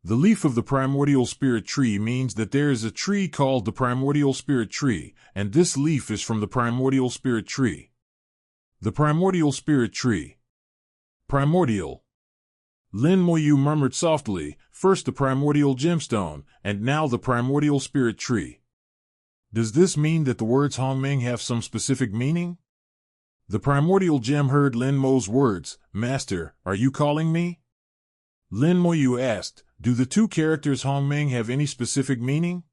The leaf of the primordial spirit tree means that there is a tree called the primordial spirit tree, and this leaf is from the primordial spirit tree. The primordial spirit tree. Primordial. Lin Moyu murmured softly, first the primordial gemstone, and now the primordial spirit tree. Does this mean that the words Hongming have some specific meaning? The primordial gem heard Lin Mo's words. Master, are you calling me? Lin Moyu asked, do the two characters Hongming have any specific meaning?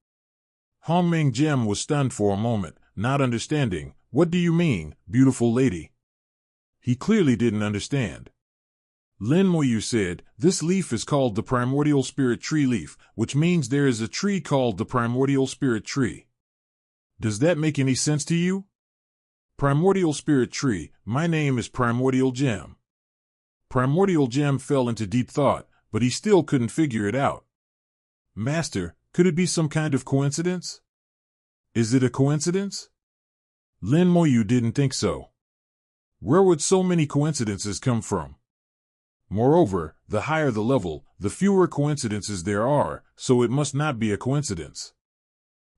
Hongming Gem was stunned for a moment, not understanding. What do you mean, beautiful lady? He clearly didn't understand. Lin Moyu said, this leaf is called the primordial spirit tree leaf, which means there is a tree called the primordial spirit tree. Does that make any sense to you? Primordial spirit tree, my name is Primordial Gem. Primordial Gem fell into deep thought, but he still couldn't figure it out. Master, could it be some kind of coincidence? Is it a coincidence? Lin Moyu didn't think so. Where would so many coincidences come from? Moreover, the higher the level, the fewer coincidences there are, so it must not be a coincidence.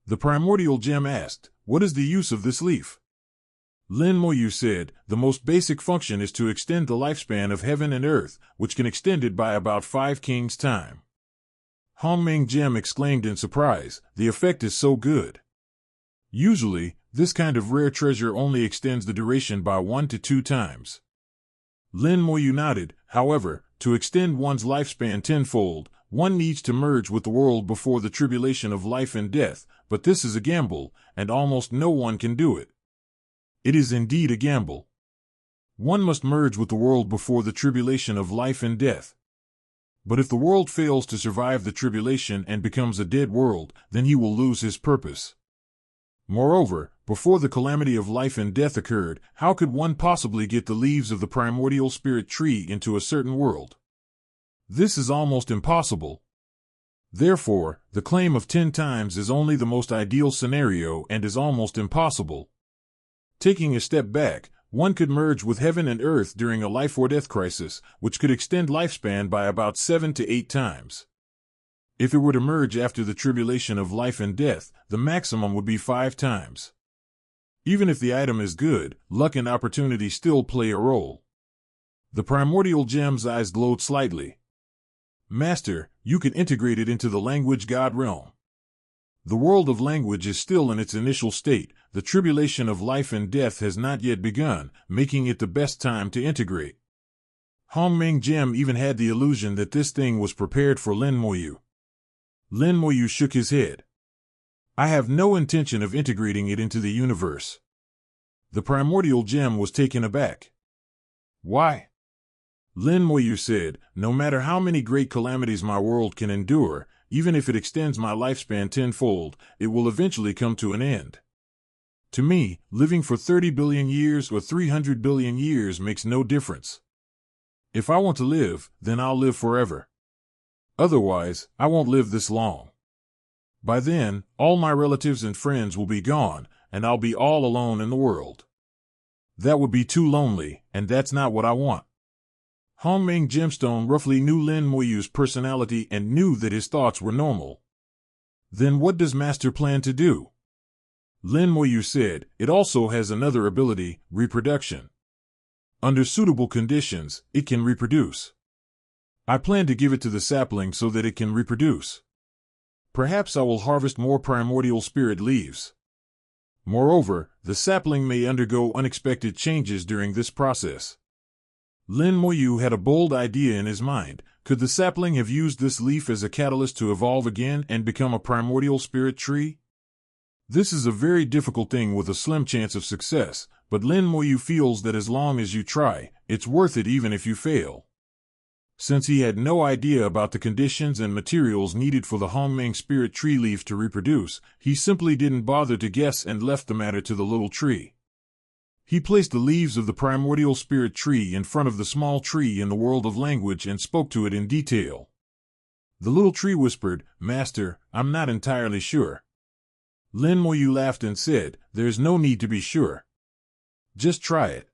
The primordial gem asked, what is the use of this leaf? Lin Moyu said, the most basic function is to extend the lifespan of heaven and earth, which can extend it by about 5 kings' time. Hongming Gem exclaimed in surprise, the effect is so good. Usually, this kind of rare treasure only extends the duration by 1 to 2 times. Lin Moyu nodded, however, to extend one's lifespan tenfold, one needs to merge with the world before the tribulation of life and death, but this is a gamble, and almost no one can do it. It is indeed a gamble. One must merge with the world before the tribulation of life and death. But if the world fails to survive the tribulation and becomes a dead world, then he will lose his purpose. Moreover, before the calamity of life and death occurred, how could one possibly get the leaves of the primordial spirit tree into a certain world? This is almost impossible. Therefore, the claim of 10 times is only the most ideal scenario and is almost impossible. Taking a step back, one could merge with heaven and earth during a life or death crisis, which could extend lifespan by about 7 to 8 times. If it were to merge after the tribulation of life and death, the maximum would be 5 times. Even if the item is good, luck and opportunity still play a role. The primordial gem's eyes glowed slightly. Master, you can integrate it into the language god realm. The world of language is still in its initial state. The tribulation of life and death has not yet begun, making it the best time to integrate. Hongming Gem even had the illusion that this thing was prepared for Lin Moyu. Lin Moyu shook his head. I have no intention of integrating it into the universe. The primordial gem was taken aback. Why? Lin Moyu said, no matter how many great calamities my world can endure, even if it extends my lifespan tenfold, it will eventually come to an end. To me, living for 30 billion years or 300 billion years makes no difference. If I want to live, then I'll live forever. Otherwise, I won't live this long. By then, all my relatives and friends will be gone, and I'll be all alone in the world. That would be too lonely, and that's not what I want. Hongming Gemstone roughly knew Lin Moyu's personality and knew that his thoughts were normal. Then what does Master plan to do? Lin Moyu said, it also has another ability, reproduction. Under suitable conditions, it can reproduce. I plan to give it to the sapling so that it can reproduce. Perhaps I will harvest more primordial spirit leaves. Moreover, the sapling may undergo unexpected changes during this process. Lin Moyu had a bold idea in his mind. Could the sapling have used this leaf as a catalyst to evolve again and become a primordial spirit tree? This is a very difficult thing with a slim chance of success, but Lin Moyu feels that as long as you try, it's worth it even if you fail. Since he had no idea about the conditions and materials needed for the Hongming spirit tree leaf to reproduce, he simply didn't bother to guess and left the matter to the little tree. He placed the leaves of the primordial spirit tree in front of the small tree in the world of language and spoke to it in detail. The little tree whispered, Master, I'm not entirely sure. Lin Moyu laughed and said, there's no need to be sure. Just try it.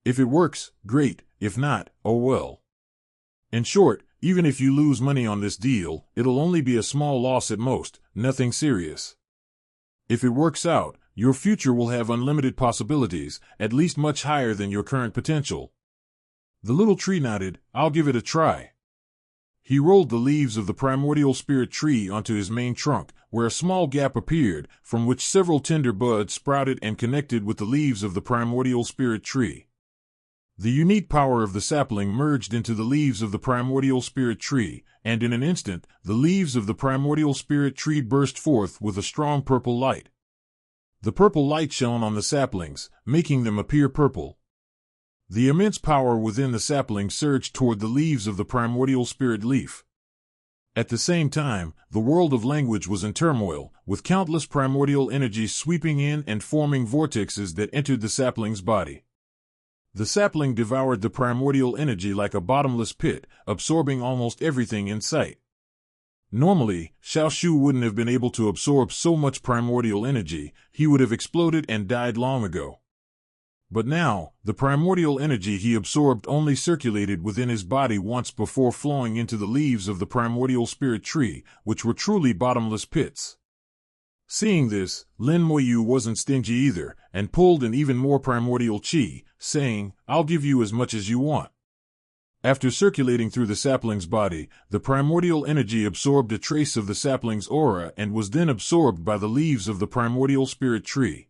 If it works, great. If not, oh well. In short, Even if you lose money on this deal, it'll only be a small loss at most, nothing serious. If it works out, your future will have unlimited possibilities, at least much higher than your current potential." The little tree nodded. "I'll give it a try." He rolled the leaves of the primordial spirit tree onto his main trunk, where a small gap appeared, from which several tender buds sprouted and connected with the leaves of the primordial spirit tree. The unique power of the sapling merged into the leaves of the primordial spirit tree, and in an instant, the leaves of the primordial spirit tree burst forth with a strong purple light. The purple light shone on the saplings, making them appear purple. The immense power within the sapling surged toward the leaves of the primordial spirit leaf. At the same time, the world of language was in turmoil, with countless primordial energies sweeping in and forming vortexes that entered the sapling's body. The sapling devoured the primordial energy like a bottomless pit, absorbing almost everything in sight. Normally, Xiao Shu wouldn't have been able to absorb so much primordial energy. He would have exploded and died long ago. But now, the primordial energy he absorbed only circulated within his body once before flowing into the leaves of the primordial spirit tree, which were truly bottomless pits. Seeing this, Lin Moyu wasn't stingy either, and pulled in even more primordial qi, saying, "I'll give you as much as you want." After circulating through the sapling's body, the primordial energy absorbed a trace of the sapling's aura and was then absorbed by the leaves of the primordial spirit tree.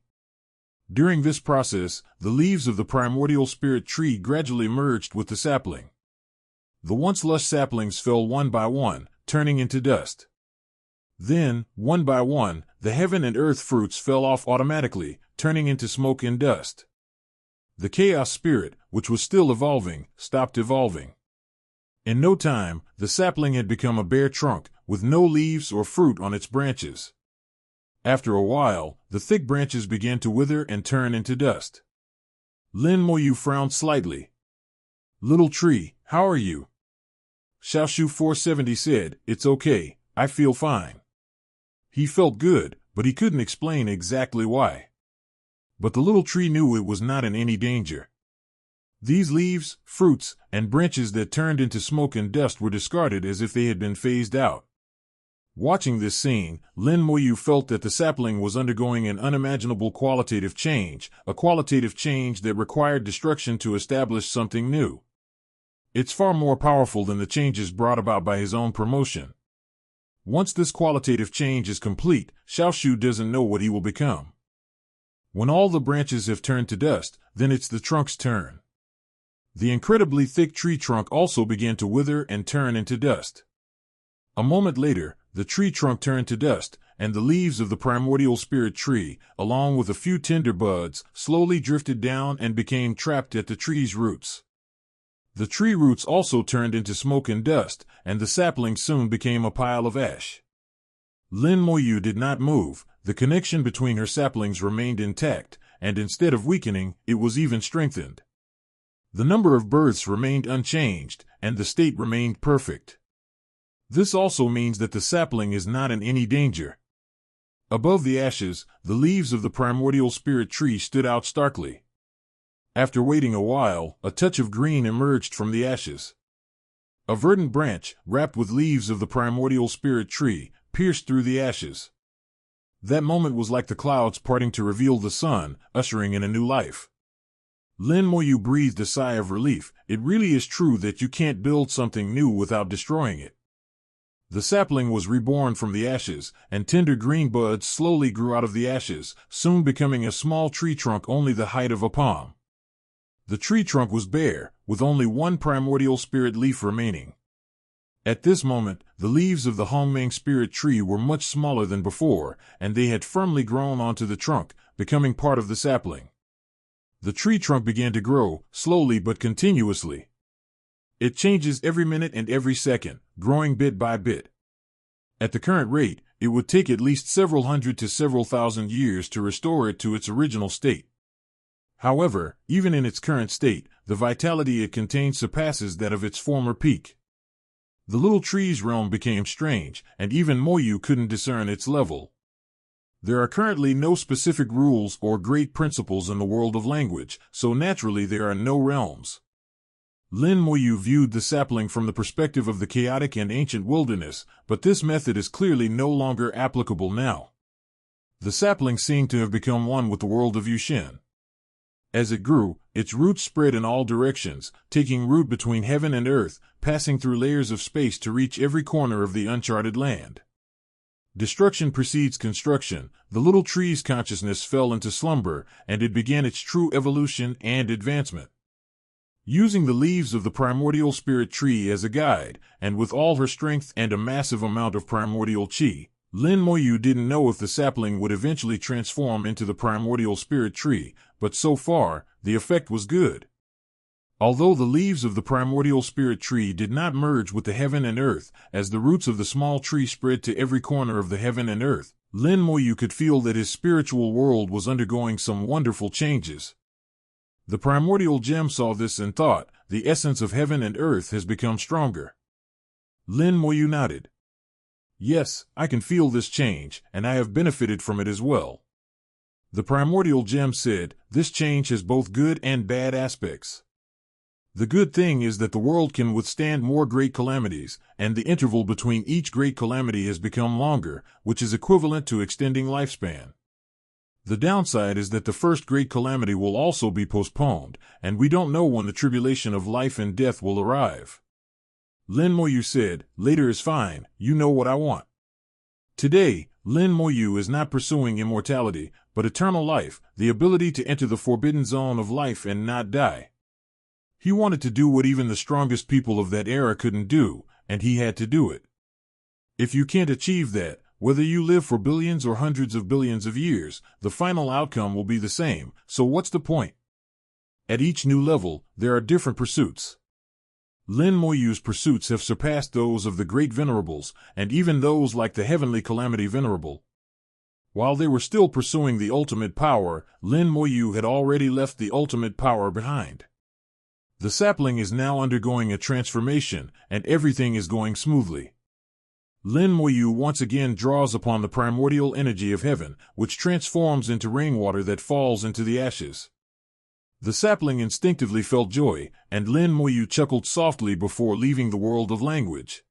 During this process, the leaves of the primordial spirit tree gradually merged with the sapling. The once lush saplings fell one by one, turning into dust. Then, one by one, the heaven and earth fruits fell off automatically, turning into smoke and dust. The chaos spirit, which was still evolving, stopped evolving. In no time, the sapling had become a bare trunk, with no leaves or fruit on its branches. After a while, the thick branches began to wither and turn into dust. Lin Moyu frowned slightly. "Little tree, how are you?" Xiaoshu 470 said, "It's okay, I feel fine." He felt good, but he couldn't explain exactly why. But the little tree knew it was not in any danger. These leaves, fruits, and branches that turned into smoke and dust were discarded as if they had been phased out. Watching this scene, Lin Moyu felt that the sapling was undergoing an unimaginable qualitative change, a qualitative change that required destruction to establish something new. It's far more powerful than the changes brought about by his own promotion. Once this qualitative change is complete, Xiaoshu doesn't know what he will become. When all the branches have turned to dust, then it's the trunk's turn. The incredibly thick tree trunk also began to wither and turn into dust. A moment later, the tree trunk turned to dust, and the leaves of the primordial spirit tree, along with a few tender buds, slowly drifted down and became trapped at the tree's roots. The tree roots also turned into smoke and dust, and the sapling soon became a pile of ash. Lin Moyu did not move. The connection between her saplings remained intact, and instead of weakening, it was even strengthened. The number of births remained unchanged, and the state remained perfect. This also means that the sapling is not in any danger. Above the ashes, the leaves of the primordial spirit tree stood out starkly. After waiting a while, a touch of green emerged from the ashes. A verdant branch, wrapped with leaves of the primordial spirit tree, pierced through the ashes. That moment was like the clouds parting to reveal the sun, ushering in a new life. Lin Moyu breathed a sigh of relief. It really is true that you can't build something new without destroying it. The sapling was reborn from the ashes, and tender green buds slowly grew out of the ashes, soon becoming a small tree trunk only the height of a palm. The tree trunk was bare, with only one primordial spirit leaf remaining. At this moment, the leaves of the Hongmeng spirit tree were much smaller than before, and they had firmly grown onto the trunk, becoming part of the sapling. The tree trunk began to grow, slowly but continuously. It changes every minute and every second, growing bit by bit. At the current rate, it would take at least several hundred to several thousand years to restore it to its original state. However, even in its current state, the vitality it contains surpasses that of its former peak. The little tree's realm became strange, and even Moyu couldn't discern its level. There are currently no specific rules or great principles in the world of language, so naturally there are no realms. Lin Moyu viewed the sapling from the perspective of the chaotic and ancient wilderness, but this method is clearly no longer applicable now. The sapling seemed to have become one with the world of Yushin. As it grew, its roots spread in all directions, taking root between heaven and earth, passing through layers of space to reach every corner of the uncharted land. Destruction precedes construction. The little tree's consciousness fell into slumber, and it began its true evolution and advancement. Using the leaves of the primordial spirit tree as a guide, and with all her strength and a massive amount of primordial chi, Lin Moyu didn't know if the sapling would eventually transform into the primordial spirit tree, but so far, the effect was good. Although the leaves of the primordial spirit tree did not merge with the heaven and earth, as the roots of the small tree spread to every corner of the heaven and earth, Lin Moyu could feel that his spiritual world was undergoing some wonderful changes. The primordial gem saw this and thought, the essence of heaven and earth has become stronger. Lin Moyu nodded. Yes, I can feel this change, and I have benefited from it as well. The primordial gem said, this change has both good and bad aspects. The good thing is that the world can withstand more great calamities, and the interval between each great calamity has become longer, which is equivalent to extending lifespan. The downside is that the first great calamity will also be postponed, and we don't know when the tribulation of life and death will arrive. Lin Moyu said, later is fine, you know what I want. Today, Lin Moyu is not pursuing immortality, but eternal life, the ability to enter the forbidden zone of life and not die. He wanted to do what even the strongest people of that era couldn't do, and he had to do it. If you can't achieve that, whether you live for billions or hundreds of billions of years, the final outcome will be the same, so what's the point? At each new level, there are different pursuits. Lin Moyu's pursuits have surpassed those of the great venerables, and even those like the heavenly calamity venerable. While they were still pursuing the ultimate power, Lin Moyu had already left the ultimate power behind. The sapling is now undergoing a transformation, and everything is going smoothly. Lin Moyu once again draws upon the primordial energy of heaven, which transforms into rainwater that falls into the ashes. The sapling instinctively felt joy, and Lin Moyu chuckled softly before leaving the world of language.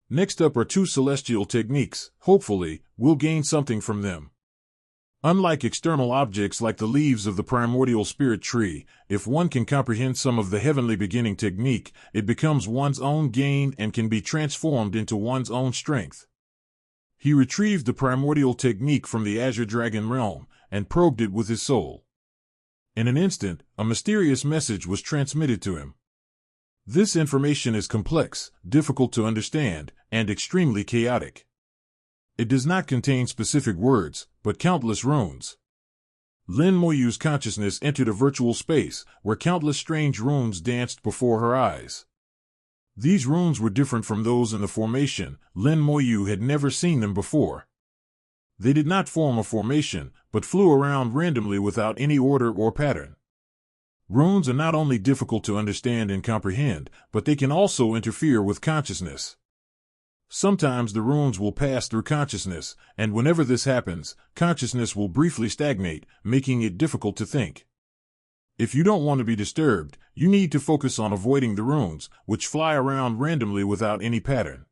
Next up are two celestial techniques. Hopefully, we'll gain something from them. Unlike external objects like the leaves of the primordial spirit tree, if one can comprehend some of the heavenly beginning technique, it becomes one's own gain and can be transformed into one's own strength. He retrieved the primordial technique from the Azure Dragon realm, and probed it with his soul. In an instant, a mysterious message was transmitted to him. This information is complex, difficult to understand, and extremely chaotic. It does not contain specific words, but countless runes. Lin Moyu's consciousness entered a virtual space, where countless strange runes danced before her eyes. These runes were different from those in the formation. Lin Moyu had never seen them before. They did not form a formation, but flew around randomly without any order or pattern. Runes are not only difficult to understand and comprehend, but they can also interfere with consciousness. Sometimes the runes will pass through consciousness, and whenever this happens, consciousness will briefly stagnate, making it difficult to think. If you don't want to be disturbed, you need to focus on avoiding the runes, which fly around randomly without any pattern.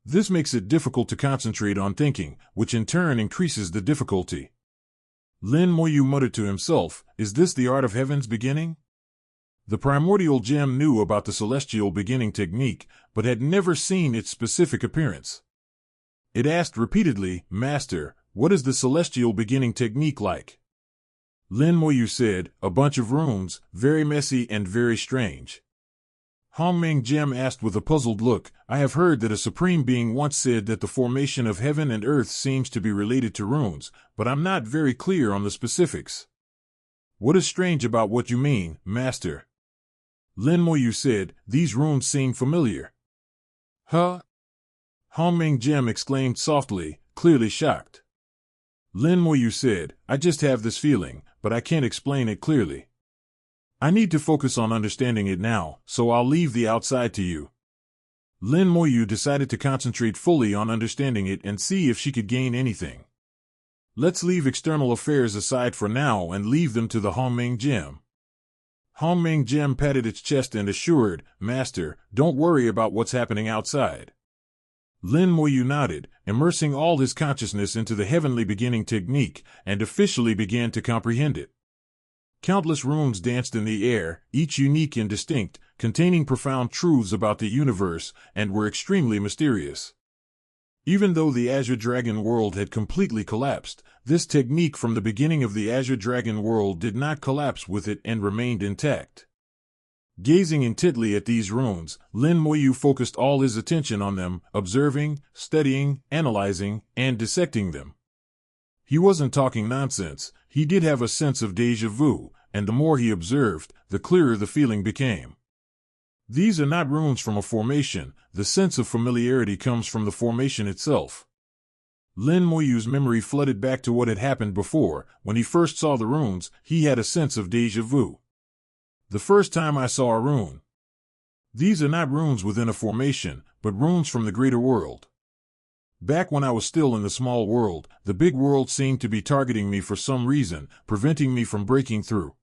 This makes it difficult to concentrate on thinking, which in turn increases the difficulty. Lin Moyu muttered to himself, is this the art of heaven's beginning? The primordial gem knew about the celestial beginning technique, but had never seen its specific appearance. It asked repeatedly, Master, what is the celestial beginning technique like? Lin Moyu said, a bunch of runes, very messy and very strange. Hongming Gem asked with a puzzled look, I have heard that a supreme being once said that the formation of heaven and earth seems to be related to runes, but I'm not very clear on the specifics. What is strange about what you mean, Master? Lin Moyu said, these runes seem familiar. Huh? Hongming Gem exclaimed softly, clearly shocked. Lin Moyu said, I just have this feeling, but I can't explain it clearly. I need to focus on understanding it now, so I'll leave the outside to you. Lin Moyu decided to concentrate fully on understanding it and see if she could gain anything. Let's leave external affairs aside for now and leave them to the Hongming Gem. Hongming Gem patted its chest and assured, "Master, don't worry about what's happening outside." Lin Moyu nodded, immersing all his consciousness into the heavenly beginning technique, and officially began to comprehend it. Countless runes danced in the air, each unique and distinct, containing profound truths about the universe, and were extremely mysterious. Even though the Azure Dragon world had completely collapsed, this technique from the beginning of the Azure Dragon world did not collapse with it and remained intact. Gazing intently at these runes, Lin Moyu focused all his attention on them, observing, studying, analyzing, and dissecting them. He wasn't talking nonsense. He did have a sense of déjà vu, and the more he observed, the clearer the feeling became. These are not runes from a formation. The sense of familiarity comes from the formation itself. Lin Moyu's memory flooded back to what had happened before. When he first saw the runes, he had a sense of déjà vu. The first time I saw a rune. These are not runes within a formation, but runes from the greater world. Back when I was still in the small world, the big world seemed to be targeting me for some reason, preventing me from breaking through.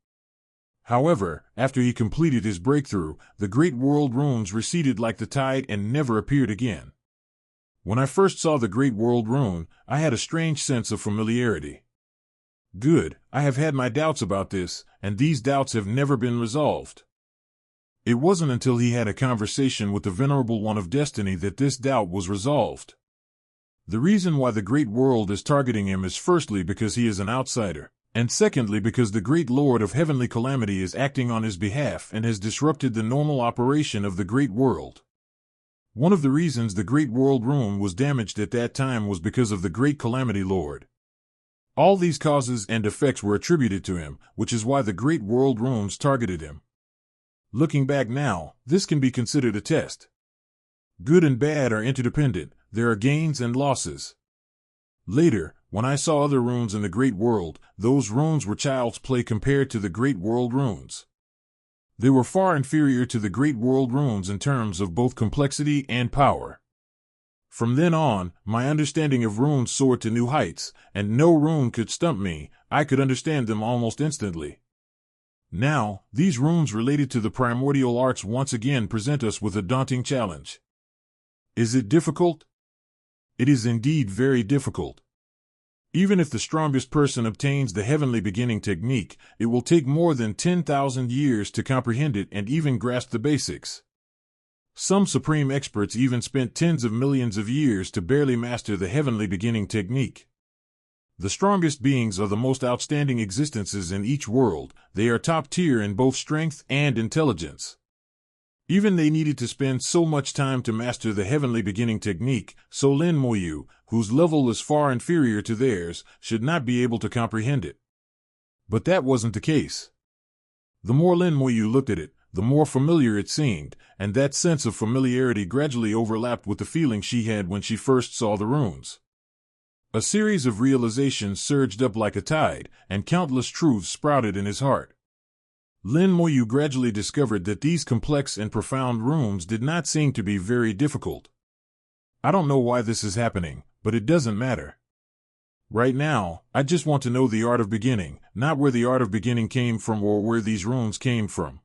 However, after he completed his breakthrough, the great world runes receded like the tide and never appeared again. When I first saw the great world rune, I had a strange sense of familiarity. Good, I have had my doubts about this, and these doubts have never been resolved. It wasn't until he had a conversation with the Venerable One of Destiny that this doubt was resolved. The reason why the great world is targeting him is firstly because he is an outsider, and secondly because the great Lord of Heavenly Calamity is acting on his behalf and has disrupted the normal operation of the great world. One of the reasons the great world rune was damaged at that time was because of the great Calamity Lord. All these causes and effects were attributed to him, which is why the great world runes targeted him. Looking back now, this can be considered a test. Good and bad are interdependent. There are gains and losses. Later, when I saw other runes in the great world, those runes were child's play compared to the great world runes. They were far inferior to the great world runes in terms of both complexity and power. From then on, my understanding of runes soared to new heights, and no rune could stump me. I could understand them almost instantly. Now, these runes related to the primordial arts once again present us with a daunting challenge. Is it difficult? It is indeed very difficult. Even if the strongest person obtains the heavenly beginning technique, it will take more than 10,000 years to comprehend it and even grasp the basics. Some supreme experts even spent tens of millions of years to barely master the heavenly beginning technique. The strongest beings are the most outstanding existences in each world. They are top tier in both strength and intelligence. Even they needed to spend so much time to master the heavenly beginning technique, so Lin Moyu, whose level is far inferior to theirs, should not be able to comprehend it. But that wasn't the case. The more Lin Moyu looked at it, the more familiar it seemed, and that sense of familiarity gradually overlapped with the feeling she had when she first saw the runes. A series of realizations surged up like a tide, and countless truths sprouted in his heart. Lin Moyu gradually discovered that these complex and profound runes did not seem to be very difficult. I don't know why this is happening, but it doesn't matter. Right now, I just want to know the art of beginning, not where the art of beginning came from or where these runes came from.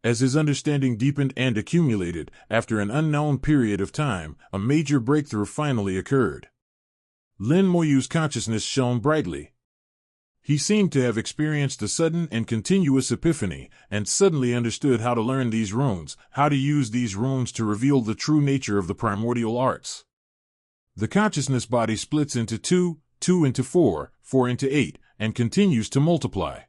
As his understanding deepened and accumulated, after an unknown period of time, a major breakthrough finally occurred. Lin Moyu's consciousness shone brightly. He seemed to have experienced a sudden and continuous epiphany, and suddenly understood how to learn these runes, how to use these runes to reveal the true nature of the primordial arts. The consciousness body splits into 2, 2 into 4, 4 into 8, and continues to multiply.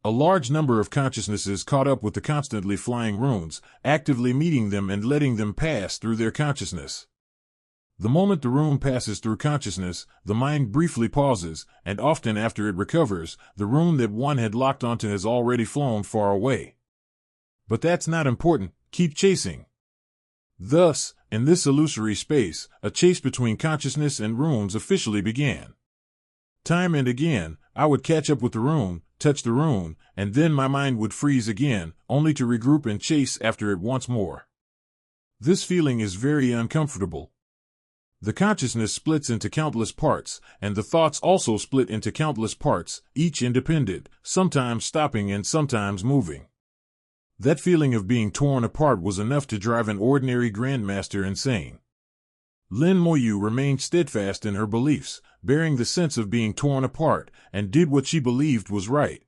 A large number of consciousnesses caught up with the constantly flying runes, actively meeting them and letting them pass through their consciousness. The moment the rune passes through consciousness, the mind briefly pauses, and often after it recovers, the rune that one had locked onto has already flown far away. But that's not important. Keep chasing. Thus, in this illusory space, a chase between consciousness and runes officially began. Time and again, I would catch up with the rune, touch the rune, and then my mind would freeze again, only to regroup and chase after it once more. This feeling is very uncomfortable. The consciousness splits into countless parts, and the thoughts also split into countless parts, each independent, sometimes stopping and sometimes moving. That feeling of being torn apart was enough to drive an ordinary grandmaster insane. Lin Moyu remained steadfast in her beliefs, bearing the sense of being torn apart, and did what she believed was right.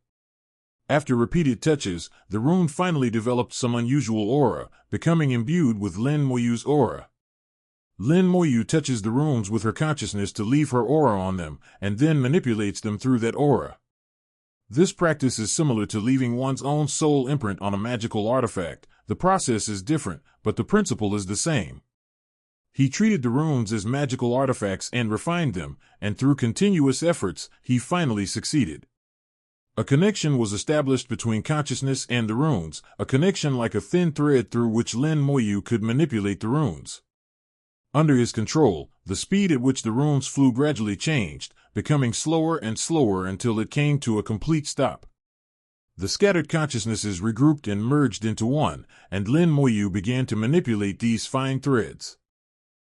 After repeated touches, the rune finally developed some unusual aura, becoming imbued with Lin Moyu's aura. Lin Moyu touches the runes with her consciousness to leave her aura on them, and then manipulates them through that aura. This practice is similar to leaving one's own soul imprint on a magical artifact. The process is different, but the principle is the same. He treated the runes as magical artifacts and refined them, and through continuous efforts, he finally succeeded. A connection was established between consciousness and the runes, a connection like a thin thread through which Lin Moyu could manipulate the runes. Under his control, the speed at which the runes flew gradually changed, becoming slower and slower until it came to a complete stop. The scattered consciousnesses regrouped and merged into one, and Lin Moyu began to manipulate these fine threads.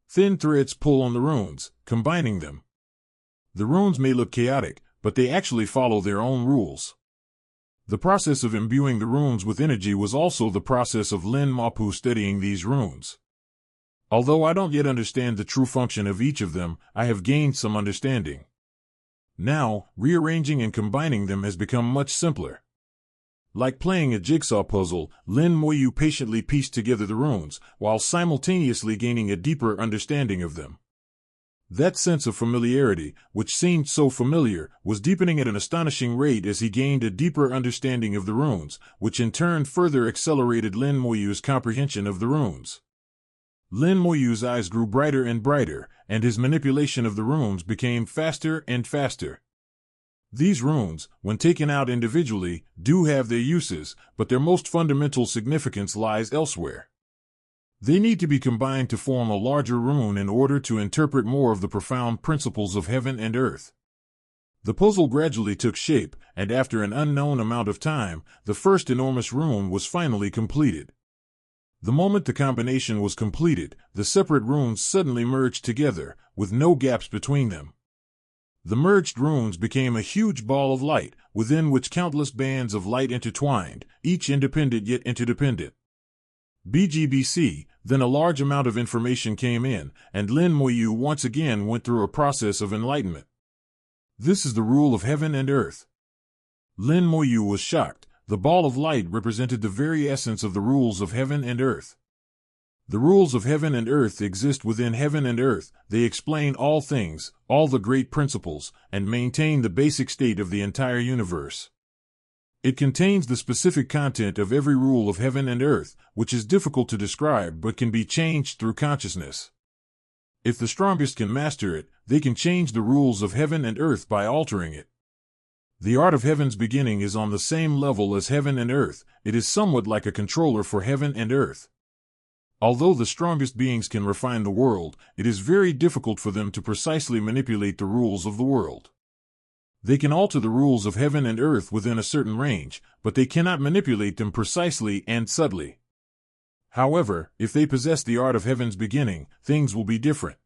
Thin threads pull on the runes, combining them. The runes may look chaotic, but they actually follow their own rules. The process of imbuing the runes with energy was also the process of Lin Mapu studying these runes. Although I don't yet understand the true function of each of them, I have gained some understanding. Now, rearranging and combining them has become much simpler. Like playing a jigsaw puzzle, Lin Moyu patiently pieced together the runes, while simultaneously gaining a deeper understanding of them. That sense of familiarity, which seemed so familiar, was deepening at an astonishing rate as he gained a deeper understanding of the runes, which in turn further accelerated Lin Moyu's comprehension of the runes. Lin Moyu's eyes grew brighter and brighter, and his manipulation of the runes became faster and faster. These runes, when taken out individually, do have their uses, but their most fundamental significance lies elsewhere. They need to be combined to form a larger rune in order to interpret more of the profound principles of heaven and earth. The puzzle gradually took shape, and after an unknown amount of time, the first enormous rune was finally completed. The moment the combination was completed, the separate runes suddenly merged together, with no gaps between them. The merged runes became a huge ball of light, within which countless bands of light intertwined, each independent yet interdependent. BGBC, then a large amount of information came in, and Lin Moyu once again went through a process of enlightenment. This is the rule of heaven and earth. Lin Moyu was shocked. The ball of light represented the very essence of the rules of heaven and earth. The rules of heaven and earth exist within heaven and earth. They explain all things, all the great principles, and maintain the basic state of the entire universe. It contains the specific content of every rule of heaven and earth, which is difficult to describe but can be changed through consciousness. If the strongest can master it, they can change the rules of heaven and earth by altering it. The art of heaven's beginning is on the same level as heaven and earth. It is somewhat like a controller for heaven and earth. Although the strongest beings can refine the world, it is very difficult for them to precisely manipulate the rules of the world. They can alter the rules of heaven and earth within a certain range, but they cannot manipulate them precisely and subtly. However, if they possess the art of heaven's beginning, things will be different.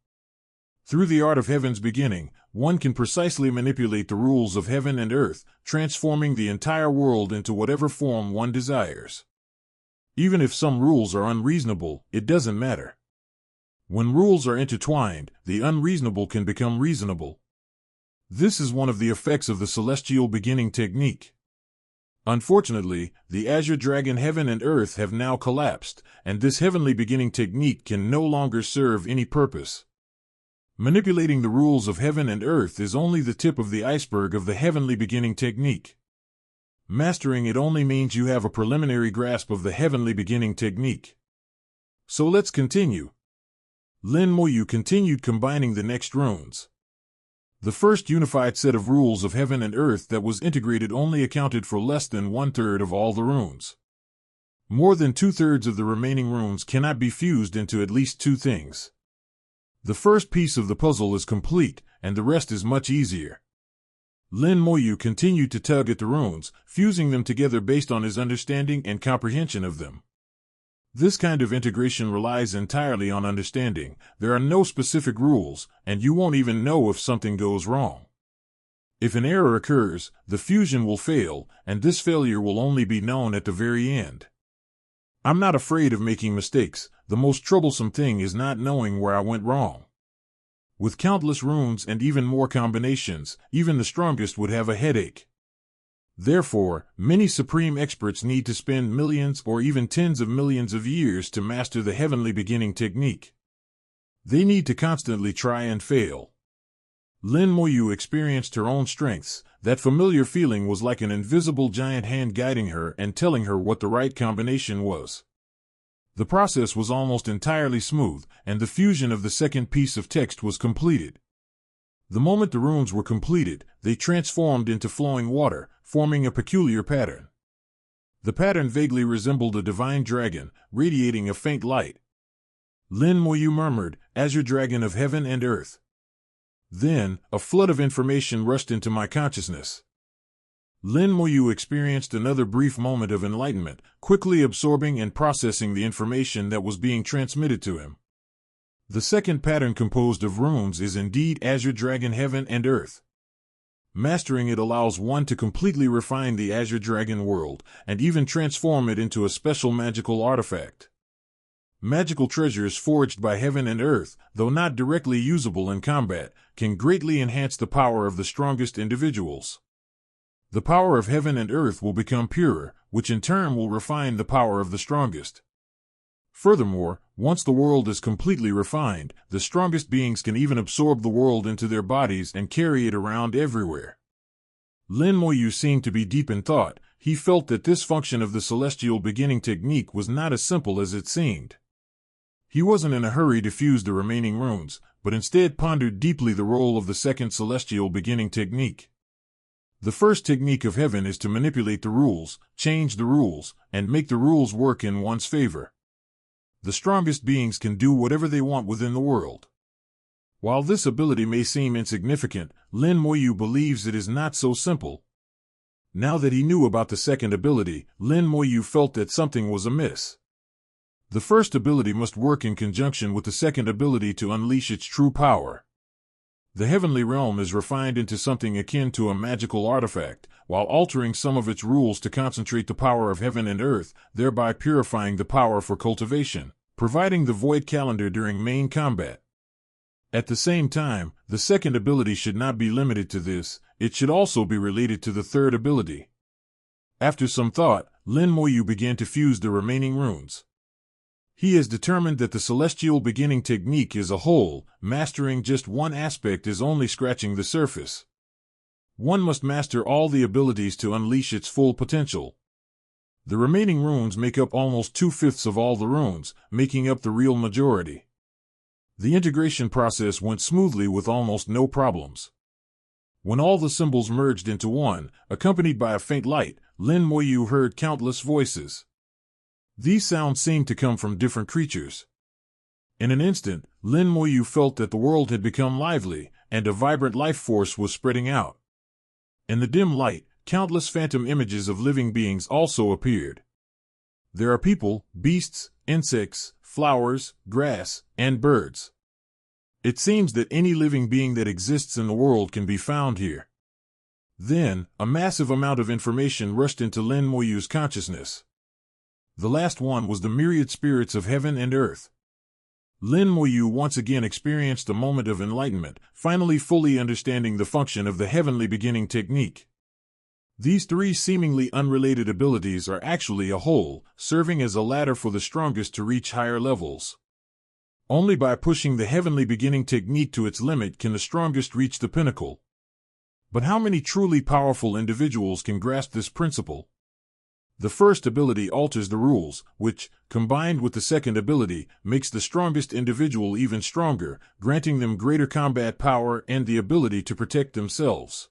Through the art of heaven's beginning, one can precisely manipulate the rules of heaven and earth, transforming the entire world into whatever form one desires. Even if some rules are unreasonable, it doesn't matter. When rules are intertwined, the unreasonable can become reasonable. This is one of the effects of the celestial beginning technique. Unfortunately, the Azure Dragon heaven and earth have now collapsed, and this heavenly beginning technique can no longer serve any purpose. Manipulating the rules of heaven and earth is only the tip of the iceberg of the heavenly beginning technique. Mastering it only means you have a preliminary grasp of the heavenly beginning technique. So let's continue. Lin Moyu continued combining the next runes. The first unified set of rules of heaven and earth that was integrated only accounted for less than 1/3 of all the runes. More than 2/3 of the remaining runes cannot be fused into at least two things. The first piece of the puzzle is complete, and the rest is much easier. Lin Moyu continued to tug at the runes, fusing them together based on his understanding and comprehension of them. This kind of integration relies entirely on understanding. There are no specific rules, and you won't even know if something goes wrong. If an error occurs, the fusion will fail, and this failure will only be known at the very end. I'm not afraid of making mistakes. The most troublesome thing is not knowing where I went wrong. With countless runes and even more combinations, even the strongest would have a headache. Therefore, many supreme experts need to spend millions or even tens of millions of years to master the heavenly beginning technique. They need to constantly try and fail. Lin Moyu experienced her own strengths. That familiar feeling was like an invisible giant hand guiding her and telling her what the right combination was. The process was almost entirely smooth, and the fusion of the second piece of text was completed. The moment the runes were completed, they transformed into flowing water, forming a peculiar pattern. The pattern vaguely resembled a divine dragon, radiating a faint light. Lin Moyu murmured, "Azure Dragon of Heaven and Earth." Then, a flood of information rushed into my consciousness. Lin Moyu experienced another brief moment of enlightenment, quickly absorbing and processing the information that was being transmitted to him. The second pattern composed of runes is indeed Azure Dragon Heaven and Earth. Mastering it allows one to completely refine the Azure Dragon world, and even transform it into a special magical artifact. Magical treasures forged by heaven and earth, though not directly usable in combat, can greatly enhance the power of the strongest individuals. The power of heaven and earth will become purer, which in turn will refine the power of the strongest. Furthermore, once the world is completely refined, the strongest beings can even absorb the world into their bodies and carry it around everywhere. Lin Moyu seemed to be deep in thought. He felt that this function of the celestial beginning technique was not as simple as it seemed. He wasn't in a hurry to fuse the remaining runes, but instead pondered deeply the role of the second celestial beginning technique. The first technique of heaven is to manipulate the rules, change the rules, and make the rules work in one's favor. The strongest beings can do whatever they want within the world. While this ability may seem insignificant, Lin Moyu believes it is not so simple. Now that he knew about the second ability, Lin Moyu felt that something was amiss. The first ability must work in conjunction with the second ability to unleash its true power. The heavenly realm is refined into something akin to a magical artifact, while altering some of its rules to concentrate the power of heaven and earth, thereby purifying the power for cultivation, providing the void calendar during main combat. At the same time, the second ability should not be limited to this, it should also be related to the third ability. After some thought, Lin Moyu began to fuse the remaining runes. He has determined that the celestial beginning technique is a whole. Mastering just one aspect is only scratching the surface. One must master all the abilities to unleash its full potential. The remaining runes make up almost 2/5 of all the runes, making up the real majority. The integration process went smoothly with almost no problems. When all the symbols merged into one, accompanied by a faint light, Lin Moyu heard countless voices. These sounds seemed to come from different creatures. In an instant, Lin Moyu felt that the world had become lively, and a vibrant life force was spreading out. In the dim light, countless phantom images of living beings also appeared. There are people, beasts, insects, flowers, grass, and birds. It seems that any living being that exists in the world can be found here. Then, a massive amount of information rushed into Lin Moyu's consciousness. The last one was the myriad spirits of heaven and earth. Lin Moyu once again experienced a moment of enlightenment, finally fully understanding the function of the heavenly beginning technique. These three seemingly unrelated abilities are actually a whole, serving as a ladder for the strongest to reach higher levels. Only by pushing the heavenly beginning technique to its limit can the strongest reach the pinnacle. But how many truly powerful individuals can grasp this principle? The first ability alters the rules, which, combined with the second ability, makes the strongest individual even stronger, granting them greater combat power and the ability to protect themselves.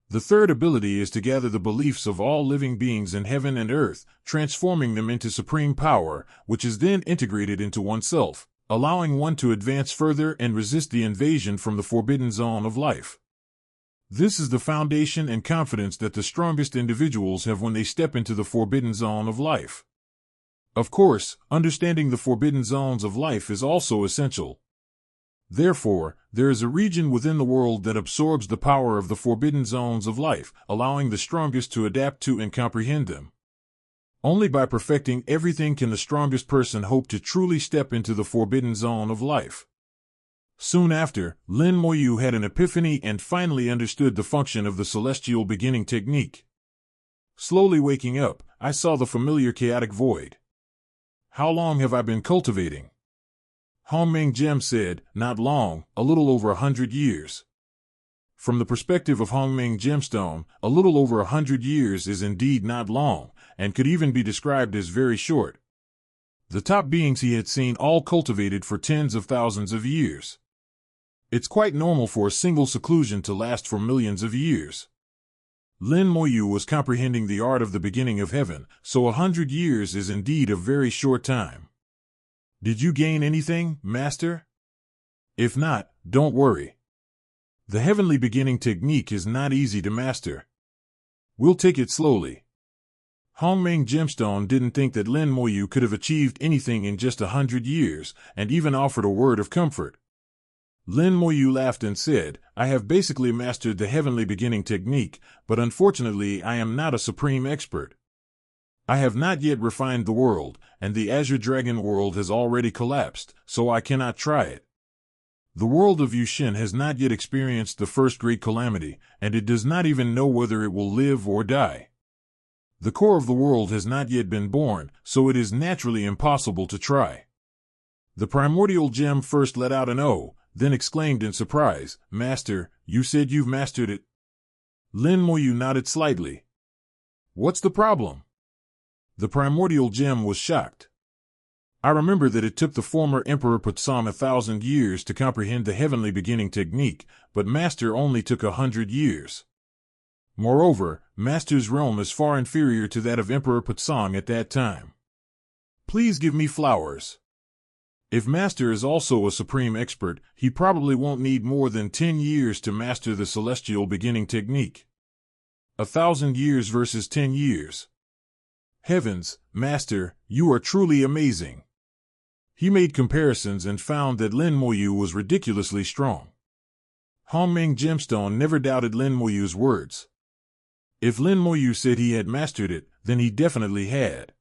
The third ability is to gather the beliefs of all living beings in heaven and earth, transforming them into supreme power, which is then integrated into oneself, allowing one to advance further and resist the invasion from the forbidden zone of life. This is the foundation and confidence that the strongest individuals have when they step into the forbidden zone of life. Of course, understanding the forbidden zones of life is also essential. Therefore, there is a region within the world that absorbs the power of the forbidden zones of life, allowing the strongest to adapt to and comprehend them. Only by perfecting everything can the strongest person hope to truly step into the forbidden zone of life. Soon after, Lin Moyu had an epiphany and finally understood the function of the celestial beginning technique. Slowly waking up, I saw the familiar chaotic void. How long have I been cultivating? Hongming Gem said, not long, a little over 100 years. From the perspective of Hongming Gemstone, a little over 100 years is indeed not long, and could even be described as very short. The top beings he had seen all cultivated for tens of thousands of years. It's quite normal for a single seclusion to last for millions of years. Lin Moyu was comprehending the art of the beginning of heaven, so 100 years is indeed a very short time. Did you gain anything, Master? If not, don't worry. The heavenly beginning technique is not easy to master. We'll take it slowly. Hongming Gemstone didn't think that Lin Moyu could have achieved anything in just 100 years, and even offered a word of comfort. Lin Moyu laughed and said, I have basically mastered the heavenly beginning technique, but unfortunately I am not a supreme expert. I have not yet refined the world, and the Azure Dragon world has already collapsed, so I cannot try it. The world of Yushin has not yet experienced the first great calamity, and it does not even know whether it will live or die. The core of the world has not yet been born, so it is naturally impossible to try. The primordial gem first let out an "Oh," then exclaimed in surprise, Master, you said you've mastered it? Lin Moyu nodded slightly. What's the problem? The primordial gem was shocked. I remember that it took the former Emperor Putsong 1,000 years to comprehend the heavenly beginning technique, but Master only took 100 years. Moreover, Master's realm is far inferior to that of Emperor Putsong at that time. Please give me flowers. If Master is also a supreme expert, he probably won't need more than 10 years to master the celestial beginning technique. 1,000 years versus 10 years. Heavens, Master, you are truly amazing. He made comparisons and found that Lin Moyu was ridiculously strong. Hongming Gemstone never doubted Lin Moyu's words. If Lin Moyu said he had mastered it, then he definitely had.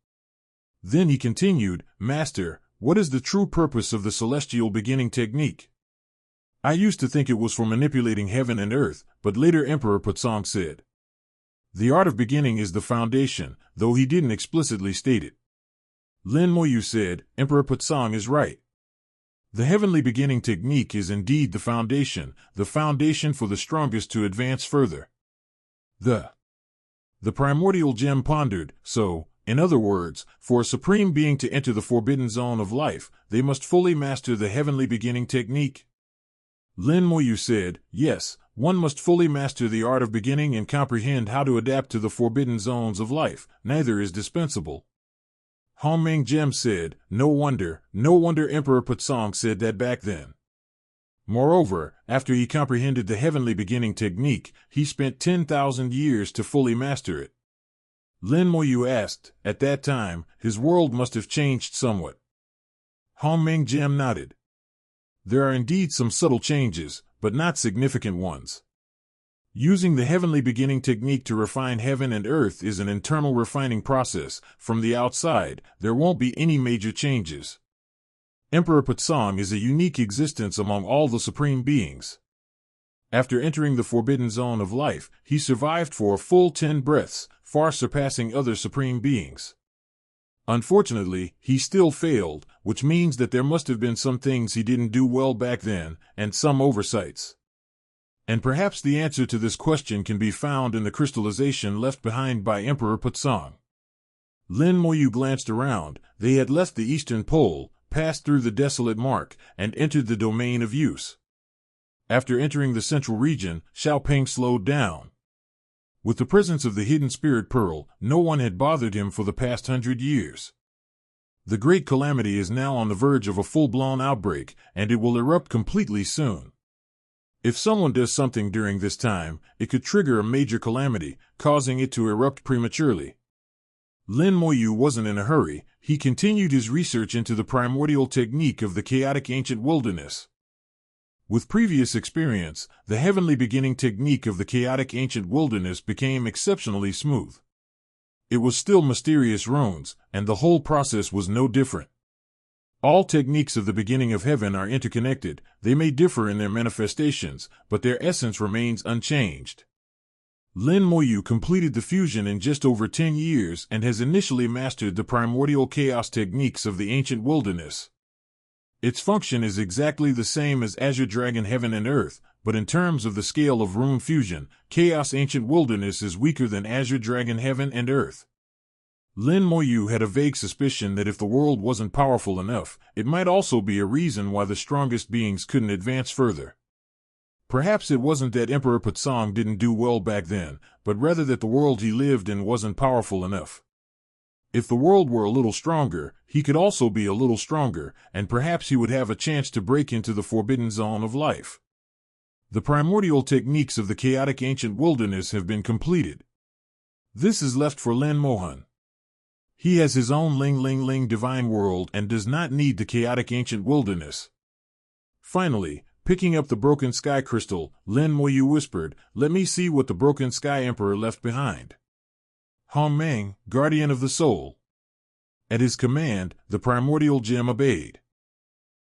Then he continued, Master, what is the true purpose of the celestial beginning technique? I used to think it was for manipulating heaven and earth, but later Emperor Putsong said. The art of beginning is the foundation, though he didn't explicitly state it. Lin Moyu said, Emperor Putsong is right. The heavenly beginning technique is indeed the foundation for the strongest to advance further. The primordial gem pondered, so, in other words, for a supreme being to enter the forbidden zone of life, they must fully master the heavenly beginning technique. Lin Moyu said, yes, one must fully master the art of beginning and comprehend how to adapt to the forbidden zones of life, neither is dispensable. Hongming Gem said, no wonder Emperor Putsong said that back then. Moreover, after he comprehended the heavenly beginning technique, he spent 10,000 years to fully master it. Lin Moyu asked, at that time, his world must have changed somewhat. Hongming Gem nodded. There are indeed some subtle changes, but not significant ones. Using the heavenly beginning technique to refine heaven and earth is an internal refining process. From the outside, there won't be any major changes. Emperor Putsong is a unique existence among all the supreme beings. After entering the forbidden zone of life, he survived for a full 10 breaths, far surpassing other supreme beings. Unfortunately, he still failed, which means that there must have been some things he didn't do well back then, and some oversights. And perhaps the answer to this question can be found in the crystallization left behind by Emperor Putsong. Lin Moyu glanced around. They had left the eastern pole, passed through the desolate mark, and entered the domain of use. After entering the central region, Xiaopeng slowed down. With the presence of the hidden spirit pearl, no one had bothered him for the past 100 years. The great calamity is now on the verge of a full-blown outbreak, and it will erupt completely soon. If someone does something during this time, it could trigger a major calamity, causing it to erupt prematurely. Lin Moyu wasn't in a hurry. He continued his research into the primordial technique of the chaotic ancient wilderness. With previous experience, the heavenly beginning technique of the chaotic ancient wilderness became exceptionally smooth. It was still mysterious runes, and the whole process was no different. All techniques of the beginning of heaven are interconnected. They may differ in their manifestations, but their essence remains unchanged. Lin Moyu completed the fusion in just over 10 years and has initially mastered the primordial chaos techniques of the ancient wilderness. Its function is exactly the same as Azure Dragon Heaven and Earth, but in terms of the scale of rune fusion, Chaos Ancient Wilderness is weaker than Azure Dragon Heaven and Earth. Lin Moyu had a vague suspicion that if the world wasn't powerful enough, it might also be a reason why the strongest beings couldn't advance further. Perhaps it wasn't that Emperor Putsong didn't do well back then, but rather that the world he lived in wasn't powerful enough. If the world were a little stronger, he could also be a little stronger, and perhaps he would have a chance to break into the forbidden zone of life. The primordial techniques of the chaotic ancient wilderness have been completed. This is left for Lin Mohan. He has his own Ling Ling Ling divine world and does not need the chaotic ancient wilderness. Finally, picking up the broken sky crystal, Lin Moyu whispered, "Let me see what the broken sky emperor left behind." Hong Meng, guardian of the soul. At his command, the primordial gem obeyed.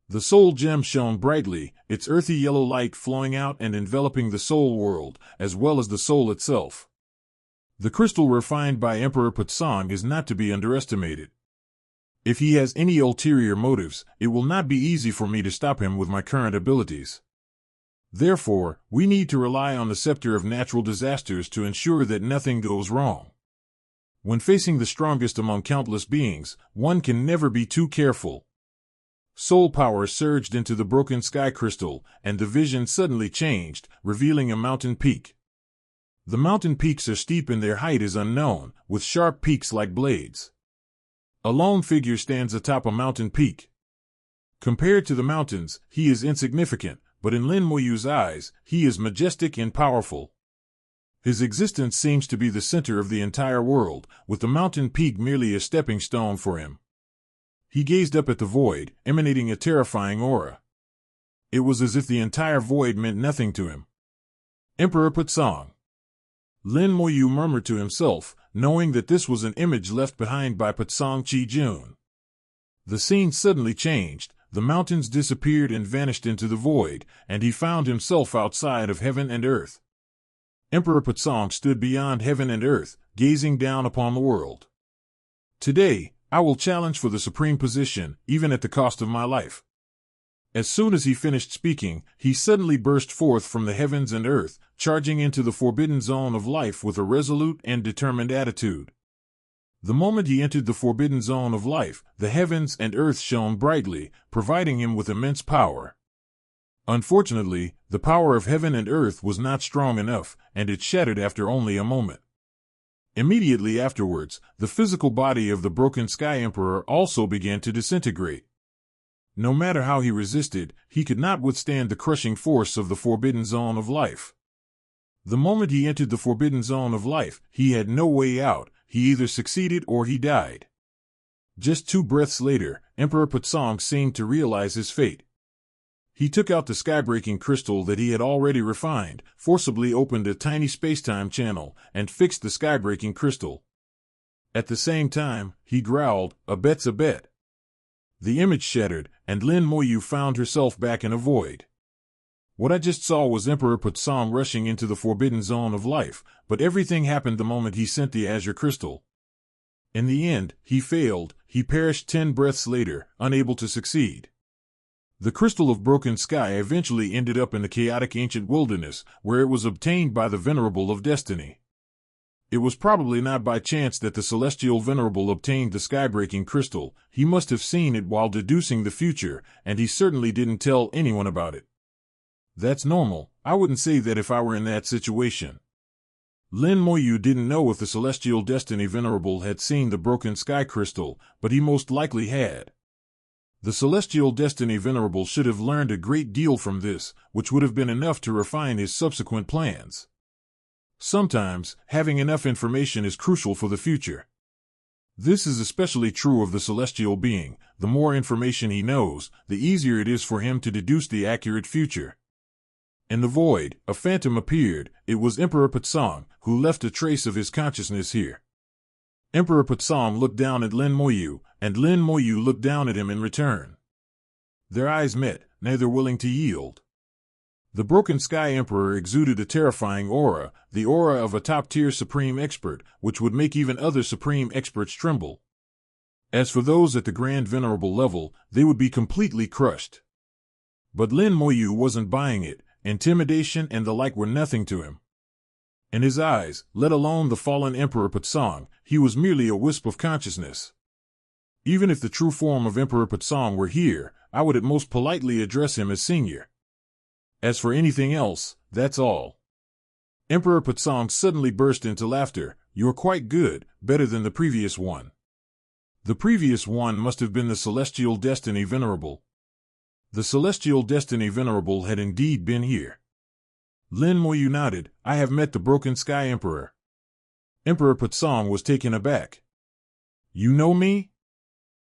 The soul gem shone brightly, its earthy yellow light flowing out and enveloping the soul world, as well as the soul itself. The crystal refined by Emperor Putsong is not to be underestimated. If he has any ulterior motives, it will not be easy for me to stop him with my current abilities. Therefore, we need to rely on the scepter of natural disasters to ensure that nothing goes wrong. When facing the strongest among countless beings, one can never be too careful. Soul power surged into the broken sky crystal, and the vision suddenly changed, revealing a mountain peak. The mountain peaks are steep and their height is unknown, with sharp peaks like blades. A lone figure stands atop a mountain peak. Compared to the mountains, he is insignificant, but in Lin Moyu's eyes, he is majestic and powerful. His existence seems to be the center of the entire world, with the mountain peak merely a stepping stone for him. He gazed up at the void, emanating a terrifying aura. It was as if the entire void meant nothing to him. Emperor Putsong. Lin Moyu murmured to himself, knowing that this was an image left behind by Putsong Chi-jun. The scene suddenly changed, the mountains disappeared and vanished into the void, and he found himself outside of heaven and earth. Emperor Putsong stood beyond heaven and earth, gazing down upon the world. "Today, I will challenge for the supreme position, even at the cost of my life." As soon as he finished speaking, he suddenly burst forth from the heavens and earth, charging into the forbidden zone of life with a resolute and determined attitude. The moment he entered the forbidden zone of life, the heavens and earth shone brightly, providing him with immense power. Unfortunately, the power of heaven and earth was not strong enough, and it shattered after only a moment. Immediately afterwards, the physical body of the broken sky emperor also began to disintegrate. No matter how he resisted, he could not withstand the crushing force of the forbidden zone of life. The moment he entered the forbidden zone of life, he had no way out. He either succeeded or he died. Just 2 breaths later, Emperor Putsong seemed to realize his fate. He took out the skybreaking crystal that he had already refined, forcibly opened a tiny spacetime channel, and fixed the skybreaking crystal. At the same time, he growled, "A bet's a bet." The image shattered, and Lin Moyu found herself back in a void. What I just saw was Emperor Putsong rushing into the forbidden zone of life, but everything happened the moment he sent the azure crystal. In the end, he failed. He perished 10 breaths later, unable to succeed. The crystal of broken sky eventually ended up in the chaotic ancient wilderness, where it was obtained by the Venerable of Destiny. It was probably not by chance that the celestial Venerable obtained the skybreaking crystal. He must have seen it while deducing the future, and he certainly didn't tell anyone about it. That's normal. I wouldn't say that if I were in that situation. Lin Moyu didn't know if the celestial destiny Venerable had seen the broken sky crystal, but he most likely had. The celestial destiny Venerable should have learned a great deal from this, which would have been enough to refine his subsequent plans. Sometimes, having enough information is crucial for the future. This is especially true of the celestial being. The more information he knows, the easier it is for him to deduce the accurate future. In the void, a phantom appeared. It was Emperor Patsong, who left a trace of his consciousness here. Emperor Patsong looked down at Lin Moyu, and Lin Moyu looked down at him in return. Their eyes met, neither willing to yield. The Broken Sky Emperor exuded a terrifying aura, the aura of a top-tier supreme expert, which would make even other supreme experts tremble. As for those at the Grand Venerable level, they would be completely crushed. But Lin Moyu wasn't buying it. Intimidation and the like were nothing to him. In his eyes, let alone the fallen Emperor Patsong, he was merely a wisp of consciousness. Even if the true form of Emperor Patsong were here, I would at most politely address him as senior. As for anything else, that's all. Emperor Patsong suddenly burst into laughter. You're quite good, better than the previous one. The previous one must have been the Celestial Destiny Venerable. The Celestial Destiny Venerable had indeed been here. Lin Moyu nodded. I have met the Broken Sky Emperor. Emperor Patsong was taken aback. You know me?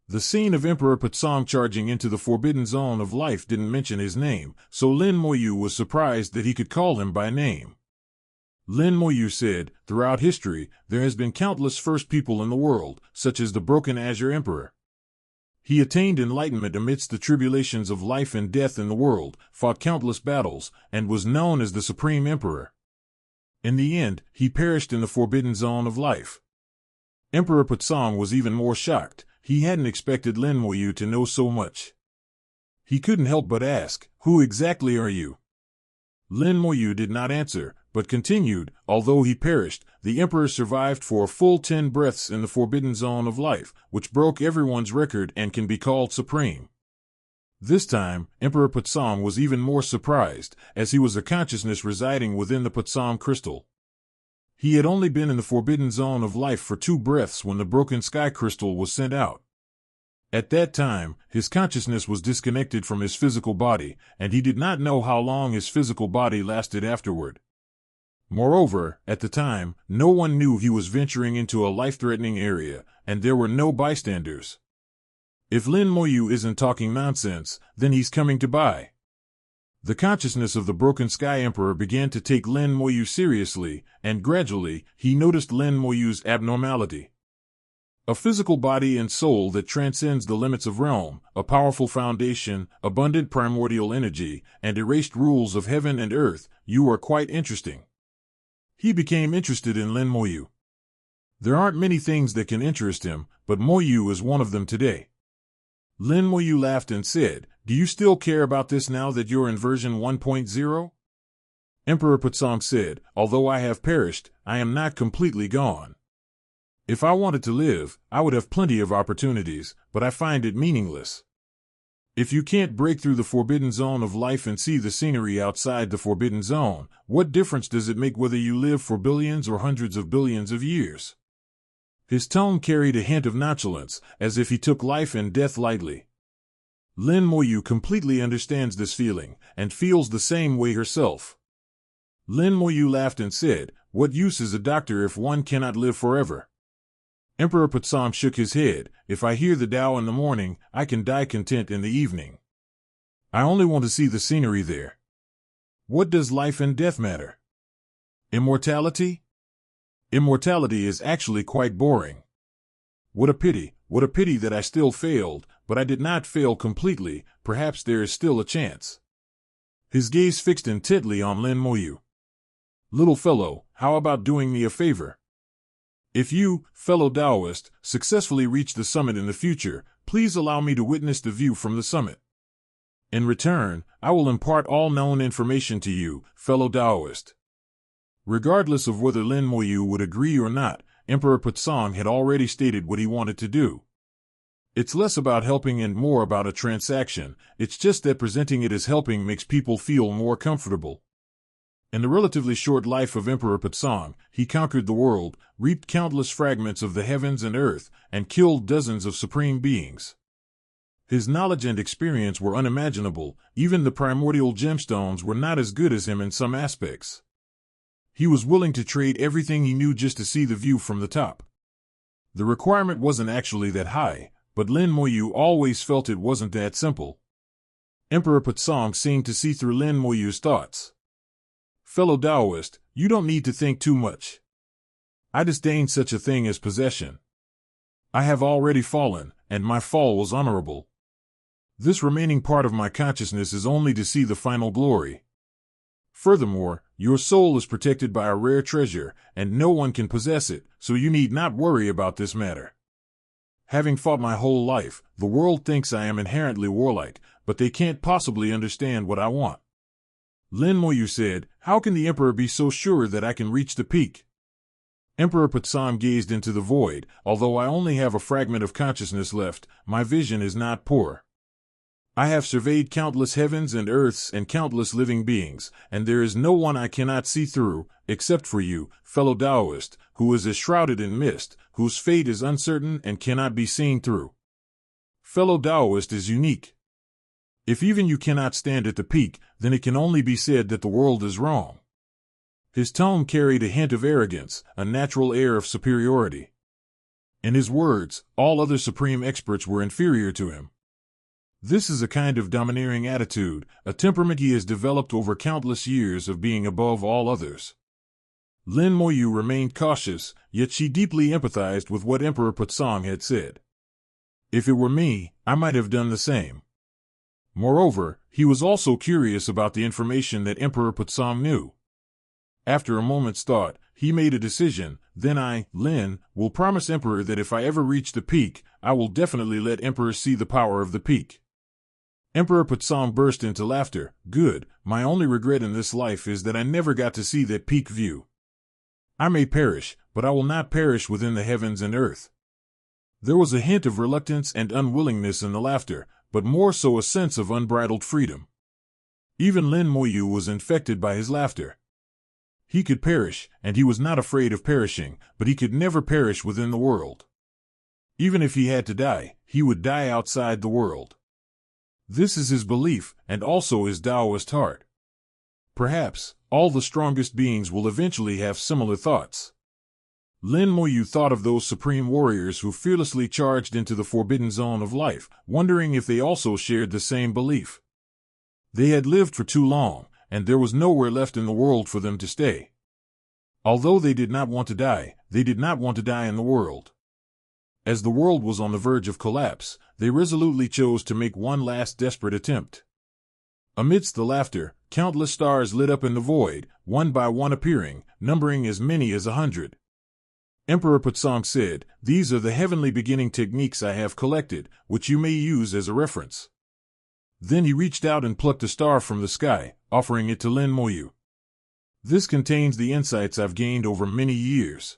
The scene of Emperor Patsong charging into the Forbidden Zone of Life didn't mention his name, so Lin Moyu was surprised that he could call him by name. Lin Moyu said, throughout history, there has been countless first people in the world, such as the Broken Azure Emperor. He attained enlightenment amidst the tribulations of life and death in the world, fought countless battles, and was known as the Supreme Emperor. In the end, he perished in the Forbidden Zone of Life. Emperor Patsong was even more shocked. He hadn't expected Lin Moyu to know so much. He couldn't help but ask, who exactly are you? Lin Moyu did not answer, but continued, although he perished, the Emperor survived for a full 10 breaths in the Forbidden Zone of Life, which broke everyone's record and can be called supreme. This time, Emperor Patsong was even more surprised, as he was a consciousness residing within the Patsong crystal. He had only been in the Forbidden Zone of Life for 2 breaths when the Broken Sky Crystal was sent out. At that time, his consciousness was disconnected from his physical body, and he did not know how long his physical body lasted afterward. Moreover, at the time, no one knew he was venturing into a life-threatening area, and there were no bystanders. If Lin Moyu isn't talking nonsense, then he's coming to buy. The consciousness of the Broken Sky Emperor began to take Lin Moyu seriously, and gradually, he noticed Lin Moyu's abnormality. A physical body and soul that transcends the limits of realm, a powerful foundation, abundant primordial energy, and erased rules of heaven and earth, you are quite interesting. He became interested in Lin Moyu. There aren't many things that can interest him, but Moyu is one of them today. Lin Moyu laughed and said, do you still care about this now that you're in version 1.0? Emperor Patsong said, although I have perished, I am not completely gone. If I wanted to live, I would have plenty of opportunities, but I find it meaningless. If you can't break through the Forbidden Zone of Life and see the scenery outside the Forbidden Zone, what difference does it make whether you live for billions or hundreds of billions of years? His tone carried a hint of nonchalance, as if he took life and death lightly. Lin Moyu completely understands this feeling, and feels the same way herself. Lin Moyu laughed and said, what use is a doctor if one cannot live forever? Emperor Patsong shook his head. If I hear the Tao in the morning, I can die content in the evening. I only want to see the scenery there. What does life and death matter? Immortality? Immortality is actually quite boring. What a pity that I still failed, but I did not fail completely. Perhaps there is still a chance. His gaze fixed intently on Lin Moyu. Little fellow, how about doing me a favor? If you, fellow Taoist, successfully reach the summit in the future, please allow me to witness the view from the summit. In return, I will impart all known information to you, fellow Taoist. Regardless of whether Lin Moyu would agree or not, Emperor Patsong had already stated what he wanted to do. It's less about helping and more about a transaction. It's just that presenting it as helping makes people feel more comfortable. In the relatively short life of Emperor Patsong, he conquered the world, reaped countless fragments of the heavens and earth, and killed dozens of supreme beings. His knowledge and experience were unimaginable. Even the primordial gemstones were not as good as him in some aspects. He was willing to trade everything he knew just to see the view from the top. The requirement wasn't actually that high, but Lin Moyu always felt it wasn't that simple. Emperor Putsong seemed to see through Lin Moyu's thoughts. Fellow Taoist, you don't need to think too much. I disdain such a thing as possession. I have already fallen, and my fall was honorable. This remaining part of my consciousness is only to see the final glory. Furthermore, your soul is protected by a rare treasure, and no one can possess it, so you need not worry about this matter. Having fought my whole life, the world thinks I am inherently warlike, but they can't possibly understand what I want. Lin Moyu said, how can the Emperor be so sure that I can reach the peak? Emperor Putsong gazed into the void. Although I only have a fragment of consciousness left, my vision is not poor. I have surveyed countless heavens and earths and countless living beings, and there is no one I cannot see through, except for you, fellow Taoist, who is as shrouded in mist, whose fate is uncertain and cannot be seen through. Fellow Taoist is unique. If even you cannot stand at the peak, then it can only be said that the world is wrong. His tone carried a hint of arrogance, a natural air of superiority. In his words, all other supreme experts were inferior to him. This is a kind of domineering attitude, a temperament he has developed over countless years of being above all others. Lin Moyu remained cautious, yet she deeply empathized with what Emperor Putsong had said. If it were me, I might have done the same. Moreover, he was also curious about the information that Emperor Putsong knew. After a moment's thought, he made a decision. Then I, Lin, will promise Emperor that if I ever reach the peak, I will definitely let Emperor see the power of the peak. Emperor Putsong burst into laughter. Good, my only regret in this life is that I never got to see that peak view. I may perish, but I will not perish within the heavens and earth. There was a hint of reluctance and unwillingness in the laughter, but more so a sense of unbridled freedom. Even Lin Moyu was infected by his laughter. He could perish, and he was not afraid of perishing, but he could never perish within the world. Even if he had to die, he would die outside the world. This is his belief, and also his Taoist heart. Perhaps, all the strongest beings will eventually have similar thoughts. Lin Moyu thought of those supreme warriors who fearlessly charged into the forbidden zone of life, wondering if they also shared the same belief. They had lived for too long, and there was nowhere left in the world for them to stay. Although they did not want to die, they did not want to die in the world. As the world was on the verge of collapse, they resolutely chose to make one last desperate attempt. Amidst the laughter, countless stars lit up in the void, one by one appearing, numbering as many as 100. Emperor Putsong said, "These are the heavenly beginning techniques I have collected, which you may use as a reference." Then he reached out and plucked a star from the sky, offering it to Lin Moyu. "This contains the insights I've gained over many years.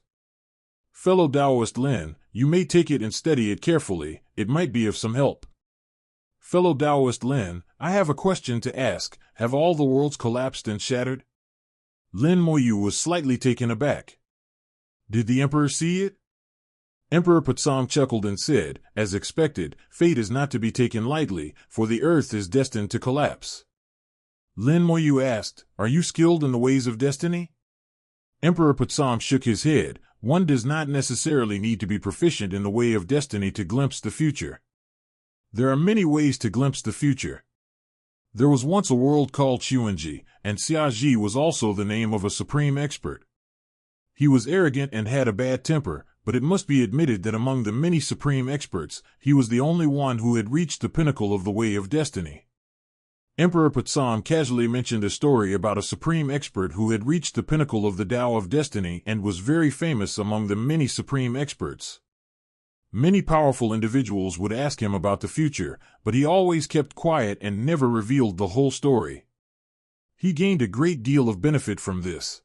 Fellow Taoist Lin, you may take it and study it carefully, it might be of some help." "Fellow Taoist Lin, I have a question to ask. Have all the worlds collapsed and shattered?" Lin Moyu was slightly taken aback. "Did the Emperor see it?" Emperor Putsong chuckled and said, "As expected, fate is not to be taken lightly, for the earth is destined to collapse." Lin Moyu asked, "Are you skilled in the ways of destiny?" Emperor Putsong shook his head. "One does not necessarily need to be proficient in the way of destiny to glimpse the future. There are many ways to glimpse the future. There was once a world called Xuanji, and Xiaji was also the name of a supreme expert. He was arrogant and had a bad temper, but it must be admitted that among the many supreme experts, he was the only one who had reached the pinnacle of the way of destiny." Emperor Putsong casually mentioned a story about a supreme expert who had reached the pinnacle of the Tao of destiny and was very famous among the many supreme experts. Many powerful individuals would ask him about the future, but he always kept quiet and never revealed the whole story. He gained a great deal of benefit from this.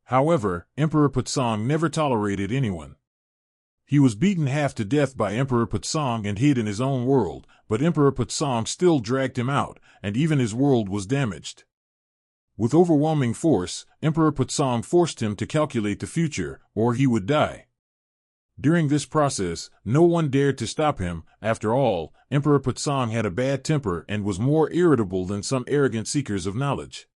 However, Emperor Putsong never tolerated anyone. He was beaten half to death by Emperor Putsong and hid in his own world, but Emperor Putsong still dragged him out, and even his world was damaged. With overwhelming force, Emperor Putsong forced him to calculate the future, or he would die. During this process, no one dared to stop him. After all, Emperor Putsong had a bad temper and was more irritable than some arrogant seekers of knowledge.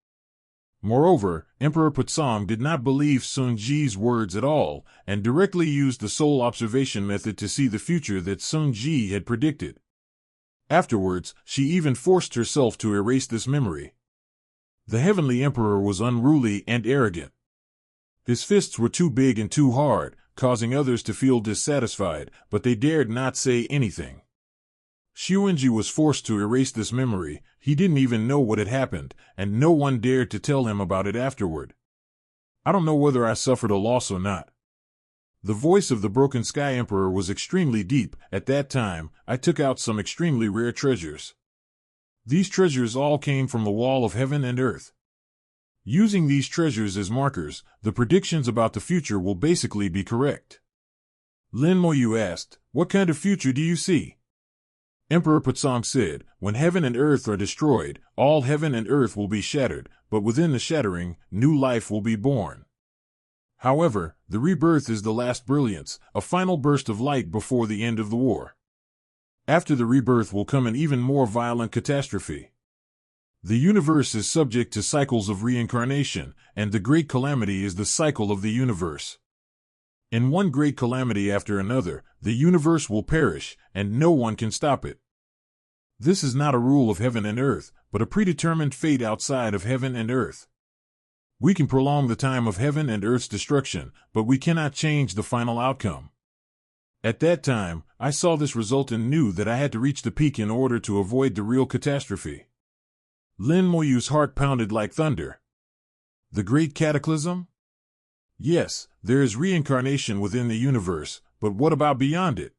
Moreover, Emperor Putzong did not believe Sun Ji's words at all, and directly used the soul observation method to see the future that Sun Ji had predicted. Afterwards, she even forced herself to erase this memory. The Heavenly Emperor was unruly and arrogant. His fists were too big and too hard, causing others to feel dissatisfied, but they dared not say anything. Xuanji was forced to erase this memory. He didn't even know what had happened, and no one dared to tell him about it afterward. I don't know whether I suffered a loss or not. The voice of the Broken Sky Emperor was extremely deep. At that time, I took out some extremely rare treasures. These treasures all came from the wall of heaven and earth. Using these treasures as markers, the predictions about the future will basically be correct. Lin Moyu asked, "What kind of future do you see?" Emperor Putzong said, "When heaven and earth are destroyed, all heaven and earth will be shattered, but within the shattering, new life will be born. However, the rebirth is the last brilliance, a final burst of light before the end of the war. After the rebirth will come an even more violent catastrophe. The universe is subject to cycles of reincarnation, and the great calamity is the cycle of the universe. In one great calamity after another, the universe will perish, and no one can stop it. This is not a rule of heaven and earth, but a predetermined fate outside of heaven and earth. We can prolong the time of heaven and earth's destruction, but we cannot change the final outcome. At that time, I saw this result and knew that I had to reach the peak in order to avoid the real catastrophe." Lin Moyu's heart pounded like thunder. The Great Cataclysm? Yes, there is reincarnation within the universe, but what about beyond it?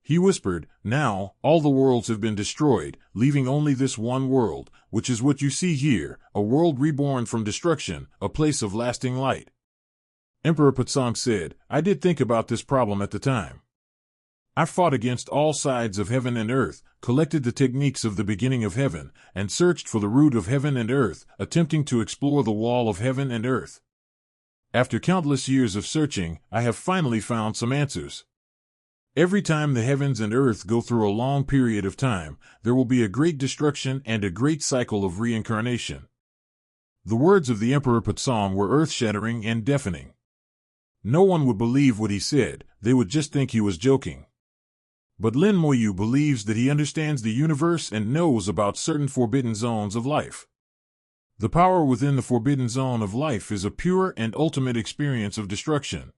He whispered, "Now, all the worlds have been destroyed, leaving only this one world, which is what you see here, a world reborn from destruction, a place of lasting light." Emperor Putzong said, "I did think about this problem at the time. I fought against all sides of heaven and earth, collected the techniques of the beginning of heaven, and searched for the root of heaven and earth, attempting to explore the wall of heaven and earth. After countless years of searching, I have finally found some answers. Every time the heavens and earth go through a long period of time, there will be a great destruction and a great cycle of reincarnation." The words of the Emperor Putzong were earth-shattering and deafening. No one would believe what he said, they would just think he was joking. But Lin Moyu believes that he understands the universe and knows about certain forbidden zones of life. The power within the forbidden zone of life is a pure and ultimate experience of destruction.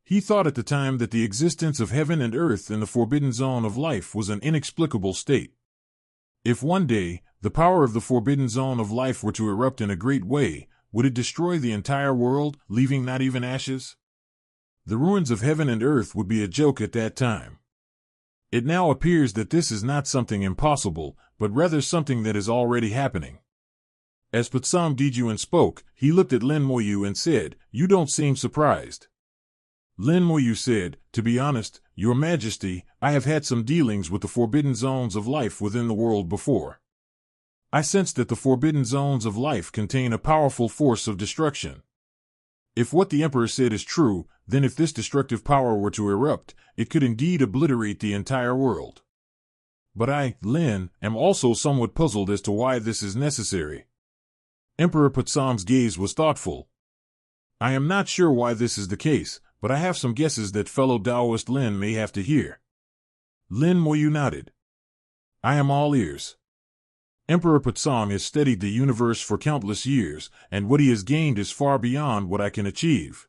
He thought at the time that the existence of heaven and earth in the forbidden zone of life was an inexplicable state. If one day, the power of the forbidden zone of life were to erupt in a great way, would it destroy the entire world, leaving not even ashes? The ruins of heaven and earth would be a joke at that time. It now appears that this is not something impossible, but rather something that is already happening. As Putzong Dijuan spoke, he looked at Lin Moyu and said, "You don't seem surprised." Lin Moyu said, "To be honest, Your Majesty, I have had some dealings with the forbidden zones of life within the world before. I sense that the forbidden zones of life contain a powerful force of destruction. If what the Emperor said is true, then if this destructive power were to erupt, it could indeed obliterate the entire world. But I, Lin, am also somewhat puzzled as to why this is necessary." Emperor Putzong's gaze was thoughtful. "I am not sure why this is the case, but I have some guesses that fellow Taoist Lin may have to hear." Lin Moyu nodded. "I am all ears." Emperor Putzong has studied the universe for countless years, and what he has gained is far beyond what I can achieve.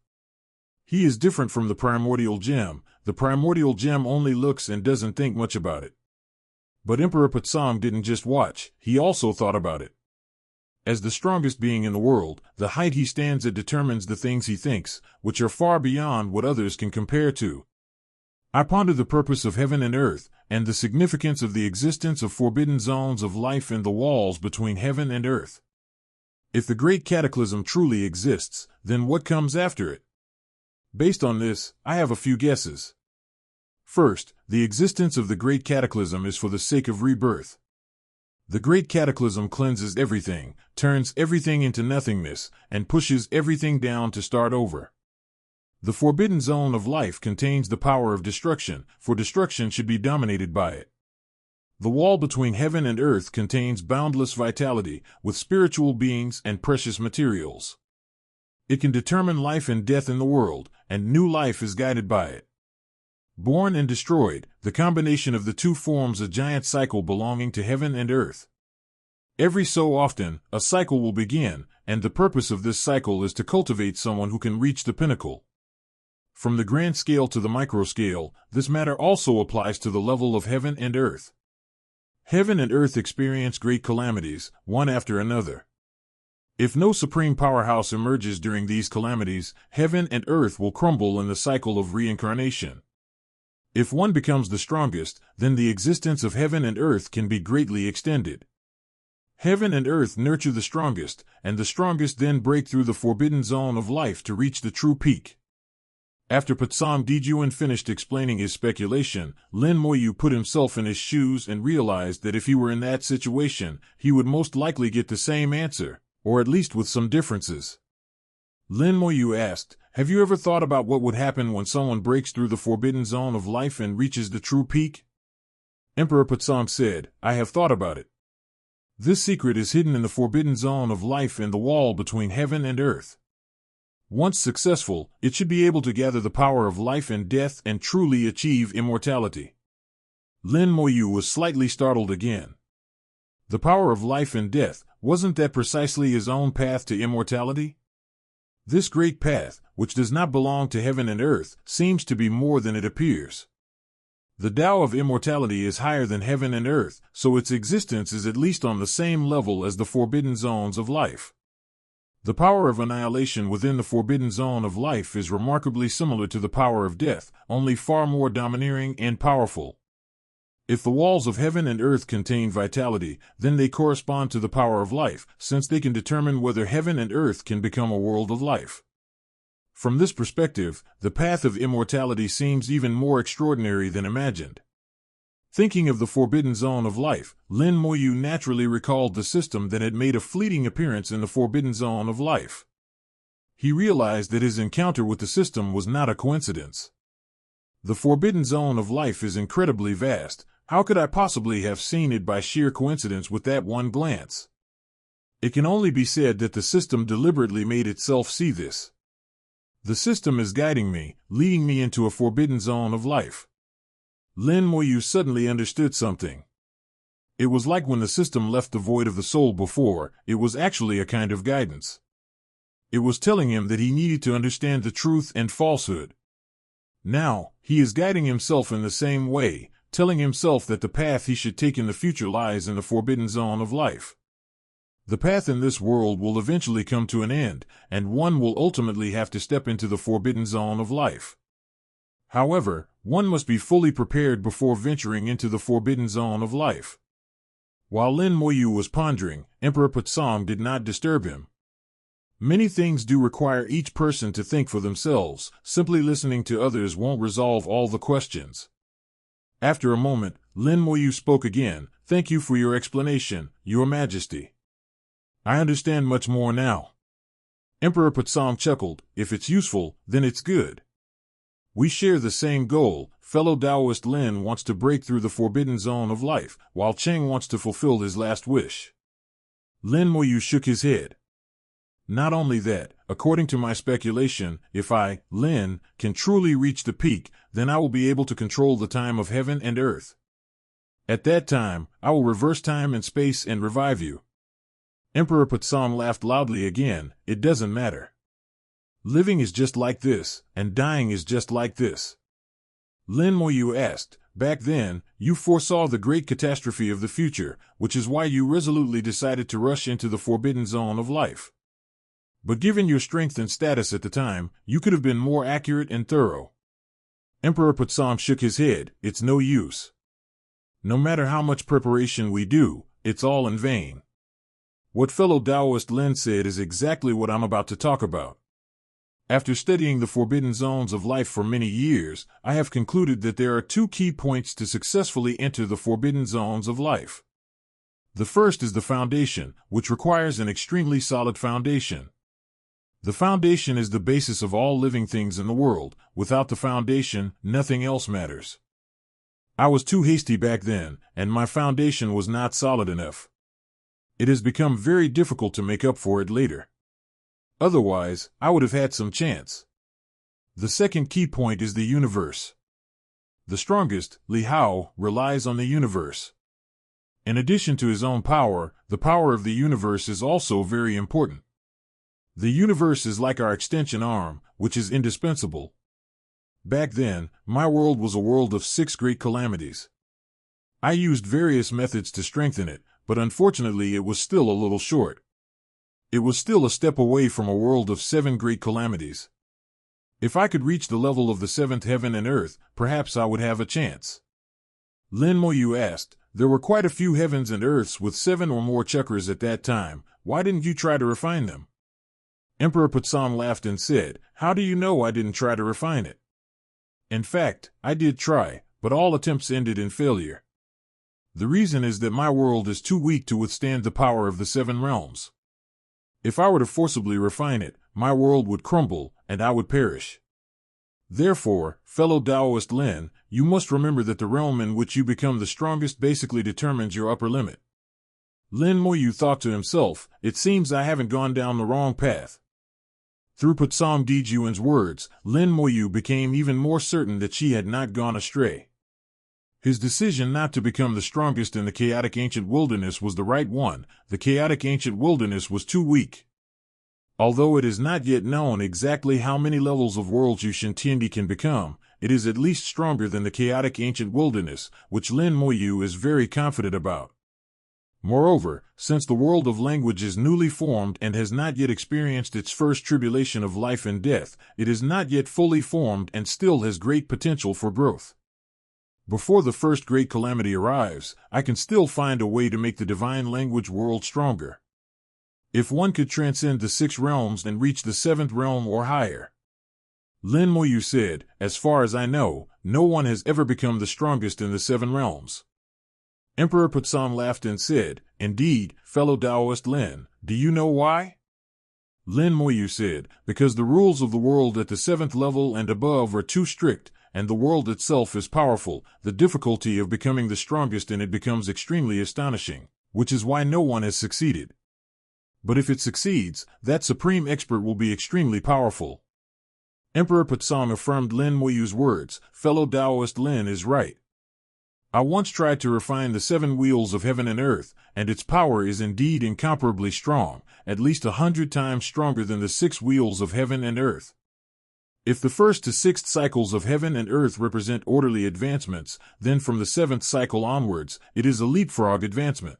He is different from the primordial gem. The primordial gem only looks and doesn't think much about it. But Emperor Putzong didn't just watch, he also thought about it. As the strongest being in the world, the height he stands at determines the things he thinks, which are far beyond what others can compare to. I ponder the purpose of heaven and earth, and the significance of the existence of forbidden zones of life in the walls between heaven and earth. If the Great Cataclysm truly exists, then what comes after it? Based on this, I have a few guesses. First, the existence of the Great Cataclysm is for the sake of rebirth. The Great Cataclysm cleanses everything, turns everything into nothingness, and pushes everything down to start over. The forbidden zone of life contains the power of destruction, for destruction should be dominated by it. The wall between heaven and earth contains boundless vitality, with spiritual beings and precious materials. It can determine life and death in the world, and new life is guided by it. Born and destroyed, the combination of the two forms a giant cycle belonging to heaven and earth. Every so often, a cycle will begin, and the purpose of this cycle is to cultivate someone who can reach the pinnacle. From the grand scale to the micro scale, this matter also applies to the level of heaven and earth. Heaven and earth experience great calamities, one after another. If no supreme powerhouse emerges during these calamities, heaven and earth will crumble in the cycle of reincarnation. If one becomes the strongest, then the existence of heaven and earth can be greatly extended. Heaven and earth nurture the strongest, and the strongest then break through the forbidden zone of life to reach the true peak. After Patsam Dijuan finished explaining his speculation, Lin Moyu put himself in his shoes and realized that if he were in that situation, he would most likely get the same answer, or at least with some differences. Lin Moyu asked, "Have you ever thought about what would happen when someone breaks through the forbidden zone of life and reaches the true peak?" Emperor Patsam said, "I have thought about it. This secret is hidden in the forbidden zone of life and the wall between heaven and earth. Once successful, it should be able to gather the power of life and death and truly achieve immortality." Lin Moyu was slightly startled again. The power of life and death, wasn't that precisely his own path to immortality? This great path, which does not belong to heaven and earth, seems to be more than it appears. The Tao of immortality is higher than heaven and earth, so its existence is at least on the same level as the forbidden zones of life. The power of annihilation within the forbidden zone of life is remarkably similar to the power of death, only far more domineering and powerful. If the walls of heaven and earth contain vitality, then they correspond to the power of life, since they can determine whether heaven and earth can become a world of life. From this perspective, the path of immortality seems even more extraordinary than imagined. Thinking of the forbidden zone of life, Lin Moyu naturally recalled the system that had made a fleeting appearance in the forbidden zone of life. He realized that his encounter with the system was not a coincidence. The forbidden zone of life is incredibly vast. How could I possibly have seen it by sheer coincidence with that one glance? It can only be said that the system deliberately made itself see this. The system is guiding me, leading me into a forbidden zone of life. Lin Moyu suddenly understood something. It was like when the system left the void of the soul before, it was actually a kind of guidance. It was telling him that he needed to understand the truth and falsehood. Now, he is guiding himself in the same way, telling himself that the path he should take in the future lies in the forbidden zone of life. The path in this world will eventually come to an end, and one will ultimately have to step into the forbidden zone of life. However, one must be fully prepared before venturing into the forbidden zone of life. While Lin Moyu was pondering, Emperor Patsam did not disturb him. Many things do require each person to think for themselves. Simply listening to others won't resolve all the questions. After a moment, Lin Moyu spoke again. "Thank you for your explanation, Your Majesty. I understand much more now." Emperor Patsam chuckled. "If it's useful, then it's good. We share the same goal. Fellow Taoist Lin wants to break through the forbidden zone of life, while Cheng wants to fulfill his last wish." Lin Moyu shook his head. "Not only that, according to my speculation, if I, Lin, can truly reach the peak, then I will be able to control the time of heaven and earth. At that time, I will reverse time and space and revive you." Emperor Patsam laughed loudly again. "It doesn't matter. Living is just like this, and dying is just like this." Lin Moyu asked, "Back then, you foresaw the great catastrophe of the future, which is why you resolutely decided to rush into the forbidden zone of life. But given your strength and status at the time, you could have been more accurate and thorough." Emperor Patsam shook his head. "It's no use. No matter how much preparation we do, it's all in vain. What fellow Taoist Lin said is exactly what I'm about to talk about. After studying the forbidden zones of life for many years, I have concluded that there are two key points to successfully enter the forbidden zones of life. The first is the foundation, which requires an extremely solid foundation. The foundation is the basis of all living things in the world. Without the foundation, nothing else matters. I was too hasty back then, and my foundation was not solid enough. It has become very difficult to make up for it later. Otherwise, I would have had some chance. The second key point is the universe. The strongest, Li Hao, relies on the universe. In addition to his own power, the power of the universe is also very important. The universe is like our extension arm, which is indispensable. Back then, my world was a world of 6 great calamities. I used various methods to strengthen it, but unfortunately it was still a little short. It was still a step away from a world of 7 great calamities. If I could reach the level of the 7th heaven and earth, perhaps I would have a chance. Lin Moyu asked, there were quite a few heavens and earths with 7 or more chakras at that time. Why didn't you try to refine them? Emperor Putsong laughed and said, how do you know I didn't try to refine it? In fact, I did try, but all attempts ended in failure. The reason is that my world is too weak to withstand the power of the 7 realms. If I were to forcibly refine it, my world would crumble, and I would perish. Therefore, fellow Taoist Lin, you must remember that the realm in which you become the strongest basically determines your upper limit. Lin Moyu thought to himself, it seems I haven't gone down the wrong path. Through Putsong Dijuan's words, Lin Moyu became even more certain that she had not gone astray. His decision not to become the strongest in the chaotic ancient wilderness was the right one. The chaotic ancient wilderness was too weak. Although it is not yet known exactly how many levels of world Yu Shintiendi can become, it is at least stronger than the chaotic ancient wilderness, which Lin Moyu is very confident about. Moreover, since the world of language is newly formed and has not yet experienced its first tribulation of life and death, it is not yet fully formed and still has great potential for growth. Before the first great calamity arrives, I can still find a way to make the divine language world stronger. If one could transcend the 6 realms and reach the 7th realm or higher. Lin Moyu said, as far as I know, no one has ever become the strongest in the 7 realms. Emperor Putsong laughed and said, indeed, fellow Taoist Lin, do you know why? Lin Moyu said, because the rules of the world at the 7th level and above are too strict, and the world itself is powerful. The difficulty of becoming the strongest in it becomes extremely astonishing, which is why no one has succeeded. But if it succeeds, that supreme expert will be extremely powerful. Emperor Putsong affirmed Lin Moyu's words, fellow Taoist Lin is right. I once tried to refine the 7 wheels of heaven and earth, and its power is indeed incomparably strong, at least 100 times stronger than the 6 wheels of heaven and earth. If the 1st to 6th cycles of heaven and earth represent orderly advancements, then from the 7th cycle onwards, it is a leapfrog advancement.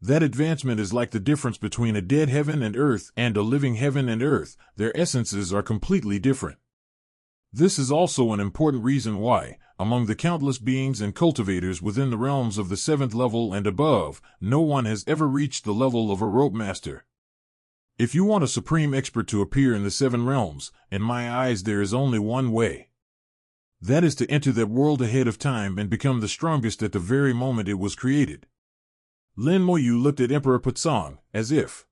That advancement is like the difference between a dead heaven and earth and a living heaven and earth. Their essences are completely different. This is also an important reason why, among the countless beings and cultivators within the realms of the 7th level and above, no one has ever reached the level of a rope master. If you want a supreme expert to appear in the 7 realms, in my eyes there is only one way. That is to enter that world ahead of time and become the strongest at the very moment it was created. Lin Moyu looked at Emperor Putsong, as if.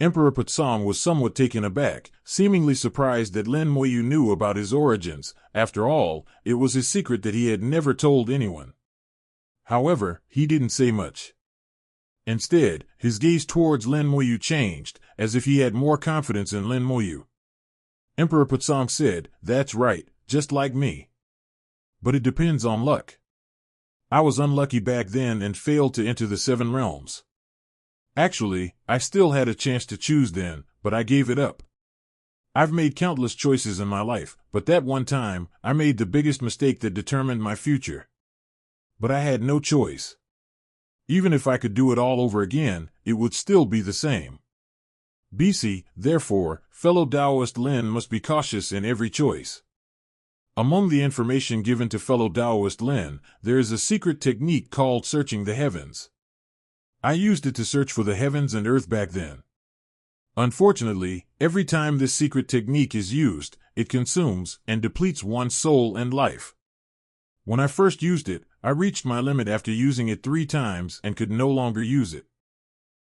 Emperor Putsong was somewhat taken aback, seemingly surprised that Lin Moyu knew about his origins. After all, it was his secret that he had never told anyone. However, he didn't say much. Instead, his gaze towards Lin Moyu changed, as if he had more confidence in Lin Moyu. Emperor Putsong said, that's right, just like me. But it depends on luck. I was unlucky back then and failed to enter the 7 realms. Actually, I still had a chance to choose then, but I gave it up. I've made countless choices in my life, but that one time, I made the biggest mistake that determined my future. But I had no choice. Even if I could do it all over again, it would still be the same. BC, therefore, fellow Taoist Lin must be cautious in every choice. Among the information given to fellow Taoist Lin, there is a secret technique called searching the heavens. I used it to search for the heavens and earth back then. Unfortunately, every time this secret technique is used, it consumes and depletes one's soul and life. When I first used it, I reached my limit after using it 3 times and could no longer use it.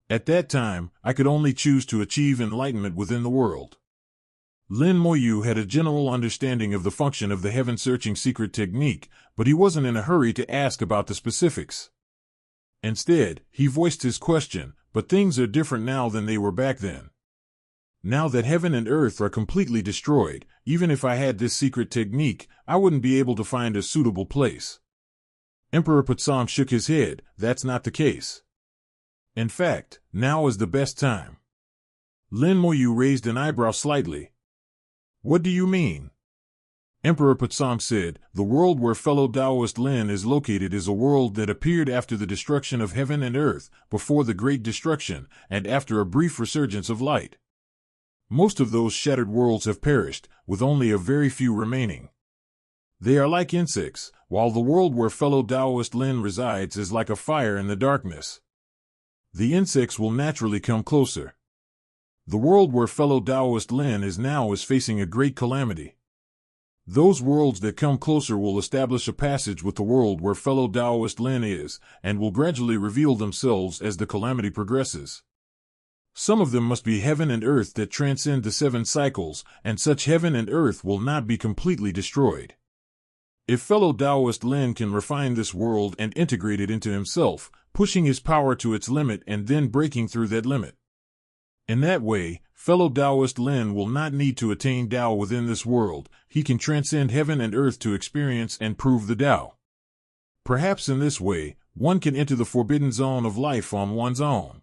At that time, I could only choose to achieve enlightenment within the world. Lin Moyu had a general understanding of the function of the heaven-searching secret technique, but he wasn't in a hurry to ask about the specifics. Instead, he voiced his question, but things are different now than they were back then. Now that heaven and earth are completely destroyed, even if I had this secret technique, I wouldn't be able to find a suitable place. Emperor Putsong shook his head. That's not the case. In fact, now is the best time. Lin Moyu raised an eyebrow slightly. What do you mean? Emperor Putsong said, the world where fellow Taoist Lin is located is a world that appeared after the destruction of heaven and earth, before the Great Destruction, and after a brief resurgence of light. Most of those shattered worlds have perished, with only a very few remaining. They are like insects, while the world where fellow Taoist Lin resides is like a fire in the darkness. The insects will naturally come closer. The world where fellow Taoist Lin is now is facing a great calamity. Those worlds that come closer will establish a passage with the world where fellow Taoist Lin is, and will gradually reveal themselves as the calamity progresses. Some of them must be heaven and earth that transcend the 7 cycles, and such heaven and earth will not be completely destroyed. If fellow Taoist Lin can refine this world and integrate it into himself, pushing his power to its limit and then breaking through that limit. In that way, fellow Taoist Lin will not need to attain Tao within this world. He can transcend heaven and earth to experience and prove the Tao. Perhaps in this way, one can enter the forbidden zone of life on one's own.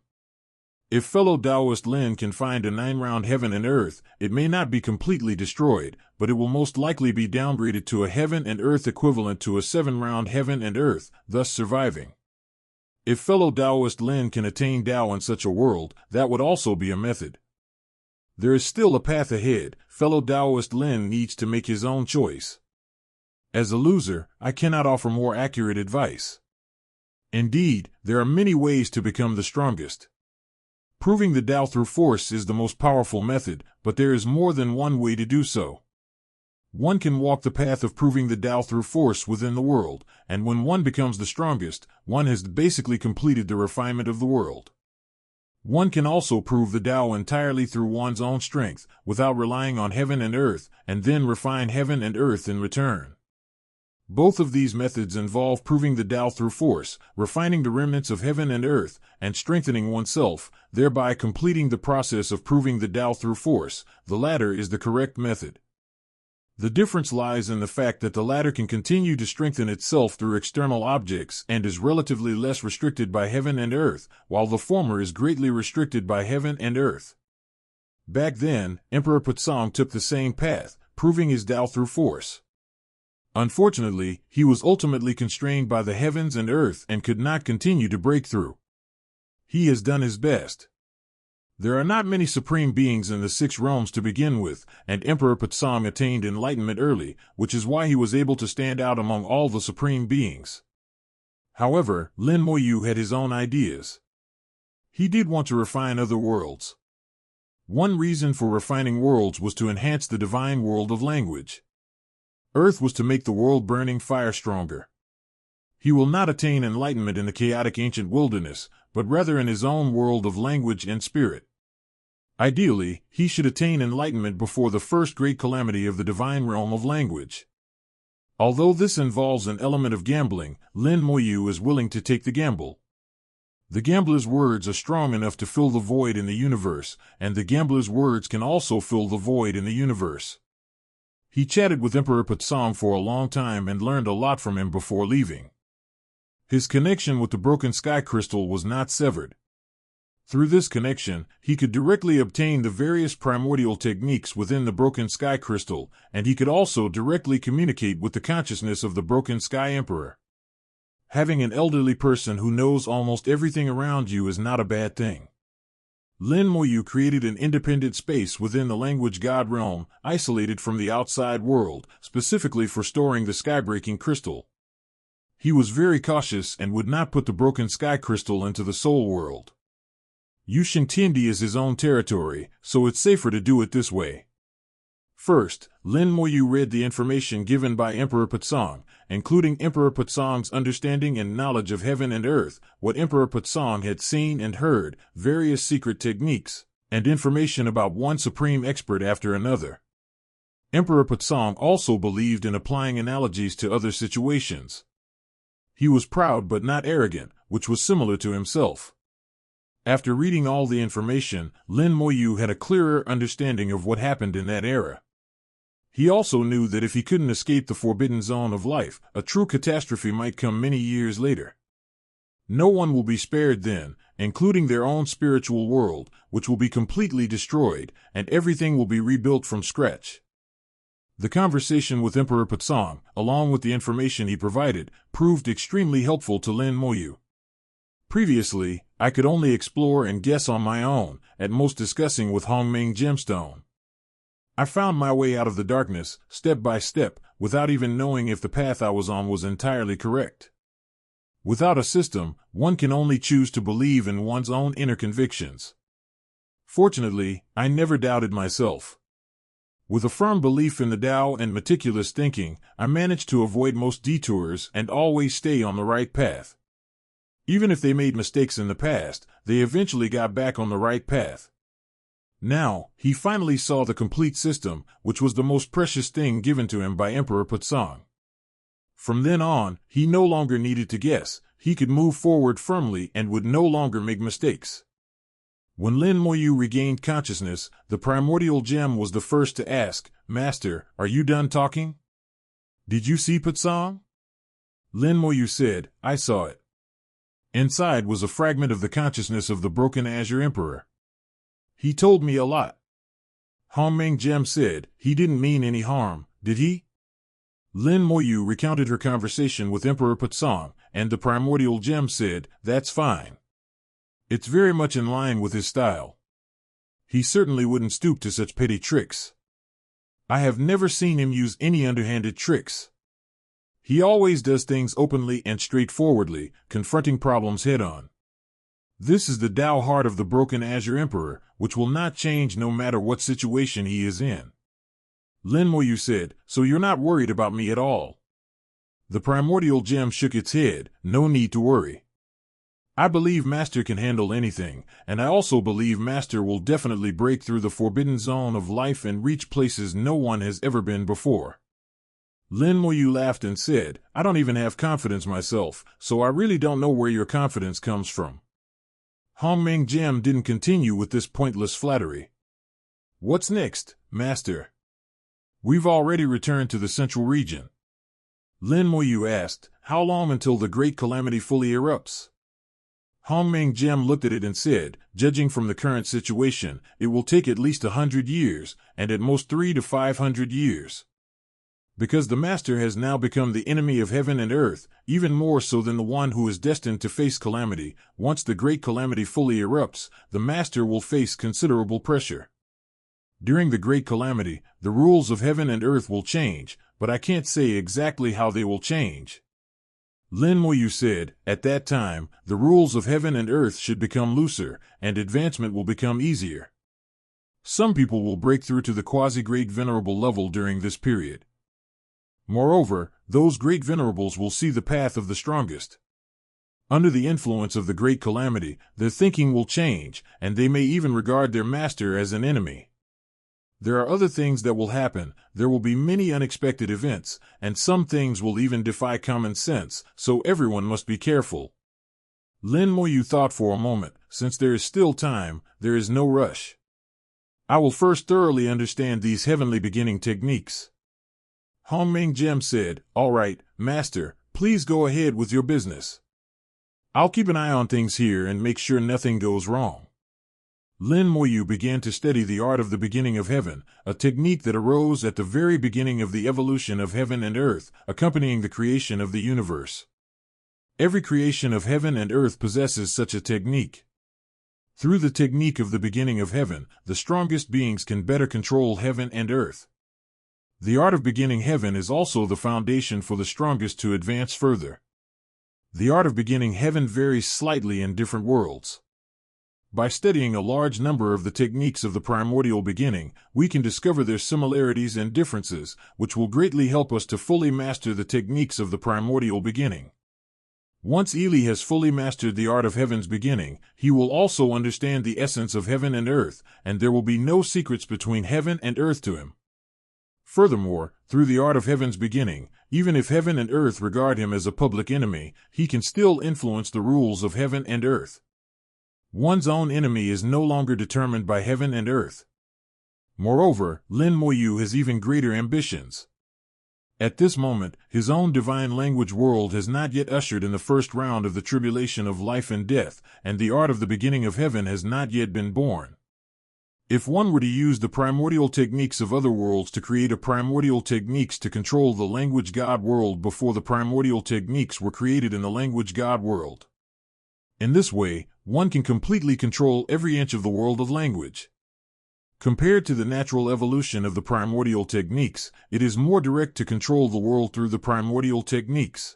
If fellow Taoist Lin can find a 9-round heaven and earth, it may not be completely destroyed, but it will most likely be downgraded to a heaven and earth equivalent to a 7-round heaven and earth, thus surviving. If fellow Taoist Lin can attain Tao in such a world, that would also be a method. There is still a path ahead. Fellow Taoist Lin needs to make his own choice. As a loser, I cannot offer more accurate advice. Indeed, there are many ways to become the strongest. Proving the Tao through force is the most powerful method, but there is more than one way to do so. One can walk the path of proving the Tao through force within the world, and when one becomes the strongest, one has basically completed the refinement of the world. One can also prove the Tao entirely through one's own strength, without relying on heaven and earth, and then refine heaven and earth in return. Both of these methods involve proving the Tao through force, refining the remnants of heaven and earth, and strengthening oneself, thereby completing the process of proving the Tao through force. The latter is the correct method. The difference lies in the fact that the latter can continue to strengthen itself through external objects and is relatively less restricted by heaven and earth, while the former is greatly restricted by heaven and earth. Back then, Emperor Putsong took the same path, proving his Tao through force. Unfortunately, he was ultimately constrained by the heavens and earth and could not continue to break through. He has done his best. There are not many supreme beings in the 6 realms to begin with, and Emperor Putsong attained enlightenment early, which is why he was able to stand out among all the supreme beings. However, Lin Moyu had his own ideas. He did want to refine other worlds. One reason for refining worlds was to enhance the divine world of language. Earth was to make the world-burning fire stronger. He will not attain enlightenment in the chaotic ancient wilderness, but rather in his own world of language and spirit. Ideally, he should attain enlightenment before the first great calamity of the divine realm of language. Although this involves an element of gambling, Lin Moyu is willing to take the gamble. The gambler's words are strong enough to fill the void in the universe, and the gambler's words can also fill the void in the universe. He chatted with Emperor Putsong for a long time and learned a lot from him before leaving. His connection with the broken sky crystal was not severed. Through this connection, he could directly obtain the various primordial techniques within the broken sky crystal, and he could also directly communicate with the consciousness of the broken sky emperor. Having an elderly person who knows almost everything around you is not a bad thing. Lin Moyu created an independent space within the language god realm, isolated from the outside world, specifically for storing the skybreaking crystal. He was very cautious and would not put the broken sky crystal into the soul world. Yushin Tindi is his own territory, so it's safer to do it this way. First, Lin Moyu read the information given by Emperor Putsong, including Emperor Putsong's understanding and knowledge of heaven and earth, what Emperor Putsong had seen and heard, various secret techniques, and information about one supreme expert after another. Emperor Putzong also believed in applying analogies to other situations. He was proud but not arrogant, which was similar to himself. After reading all the information, Lin Moyu had a clearer understanding of what happened in that era. He also knew that if he couldn't escape the forbidden zone of life, a true catastrophe might come many years later. No one will be spared then, including their own spiritual world, which will be completely destroyed, and everything will be rebuilt from scratch. The conversation with Emperor Putzong, along with the information he provided, proved extremely helpful to Lin Moyu. Previously, I could only explore and guess on my own, at most discussing with Hongming Gemstone. I found my way out of the darkness, step by step, without even knowing if the path I was on was entirely correct. Without a system, one can only choose to believe in one's own inner convictions. Fortunately, I never doubted myself. With a firm belief in the Tao and meticulous thinking, I managed to avoid most detours and always stay on the right path. Even if they made mistakes in the past, they eventually got back on the right path. Now, he finally saw the complete system, which was the most precious thing given to him by Emperor Putzong. From then on, he no longer needed to guess, he could move forward firmly and would no longer make mistakes. When Lin Moyu regained consciousness, the primordial gem was the first to ask, "Master, are you done talking? Did you see Putzong?" Lin Moyu said, "I saw it." Inside was a fragment of the consciousness of the broken Azure Emperor. "He told me a lot." Hongming Gem said, "He didn't mean any harm, did he?" Lin Moyu recounted her conversation with Emperor Putzong, and the primordial gem said, "That's fine. It's very much in line with his style. He certainly wouldn't stoop to such petty tricks. I have never seen him use any underhanded tricks. He always does things openly and straightforwardly, confronting problems head-on. This is the Tao heart of the broken Azure Emperor, which will not change no matter what situation he is in." Lin Moyu said, "So you're not worried about me at all?" The primordial gem shook its head, "No need to worry. I believe Master can handle anything, and I also believe Master will definitely break through the forbidden zone of life and reach places no one has ever been before." Lin Moyu laughed and said, "I don't even have confidence myself, so I really don't know where your confidence comes from." Hongming Gem didn't continue with this pointless flattery. "What's next, Master?" "We've already returned to the central region." Lin Moyu asked, "How long until the great calamity fully erupts?" Hongming Gem looked at it and said, "Judging from the current situation, it will take at least 100 years, and at most 300 to 500 years. Because the Master has now become the enemy of heaven and earth, even more so than the one who is destined to face calamity, once the great calamity fully erupts, the Master will face considerable pressure. During the great calamity, the rules of heaven and earth will change, but I can't say exactly how they will change." Lin Moyu said, "At that time, the rules of heaven and earth should become looser, and advancement will become easier. Some people will break through to the quasi-great venerable level during this period. Moreover, those great venerables will see the path of the strongest. Under the influence of the great calamity, their thinking will change, and they may even regard their master as an enemy. There are other things that will happen, there will be many unexpected events, and some things will even defy common sense, so everyone must be careful." Lin Moyu thought for a moment, "Since there is still time, there is no rush. I will first thoroughly understand these heavenly beginning techniques." Hongming Gem said, "All right, Master, please go ahead with your business. I'll keep an eye on things here and make sure nothing goes wrong." Lin Moyu began to study the art of the beginning of heaven, a technique that arose at the very beginning of the evolution of heaven and earth, accompanying the creation of the universe. Every creation of heaven and earth possesses such a technique. Through the technique of the beginning of heaven, the strongest beings can better control heaven and earth. The art of beginning heaven is also the foundation for the strongest to advance further. The art of beginning heaven varies slightly in different worlds. By studying a large number of the techniques of the primordial beginning, we can discover their similarities and differences, which will greatly help us to fully master the techniques of the primordial beginning. Once Ely has fully mastered the art of heaven's beginning, he will also understand the essence of heaven and earth, and there will be no secrets between heaven and earth to him. Furthermore, through the art of heaven's beginning, even if heaven and earth regard him as a public enemy, he can still influence the rules of heaven and earth. One's own enemy is no longer determined by heaven and earth. Moreover, Lin Moyu has even greater ambitions. At this moment, his own divine language world has not yet ushered in the first round of the tribulation of life and death, and the art of the beginning of heaven has not yet been born. If one were to use the primordial techniques of other worlds to create a primordial techniques to control the language God world before the primordial techniques were created in the language God world. In this way, one can completely control every inch of the world of language. Compared to the natural evolution of the primordial techniques, it is more direct to control the world through the primordial techniques.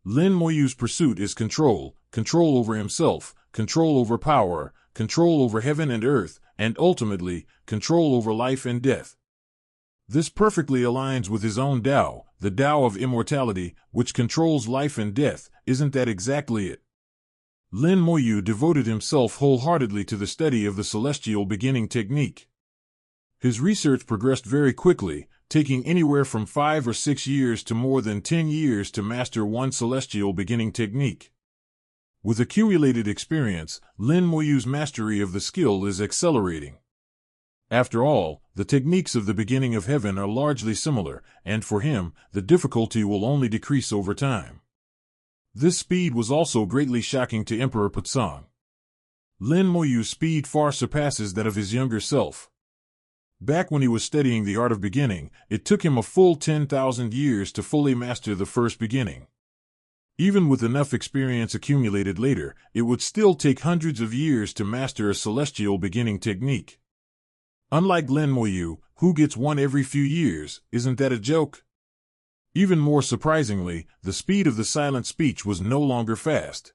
Lin Moyu's pursuit is control over himself, control over power, control over heaven and earth, and ultimately, control over life and death. This perfectly aligns with his own Tao, the Tao of immortality, which controls life and death. Isn't that exactly it? Lin Moyu devoted himself wholeheartedly to the study of the celestial beginning technique. His research progressed very quickly, taking anywhere from 5 or 6 years to more than 10 years to master one celestial beginning technique. With accumulated experience, Lin Moyu's mastery of the skill is accelerating. After all, the techniques of the beginning of heaven are largely similar, and for him, the difficulty will only decrease over time. This speed was also greatly shocking to Emperor Putsong. Lin Moyu's speed far surpasses that of his younger self. Back when he was studying the art of beginning, it took him a full 10,000 years to fully master the first beginning. Even with enough experience accumulated later, it would still take hundreds of years to master a celestial beginning technique. Unlike Lin Moyu, who gets one every few years, isn't that a joke? Even more surprisingly, the speed of the silent speech was no longer fast.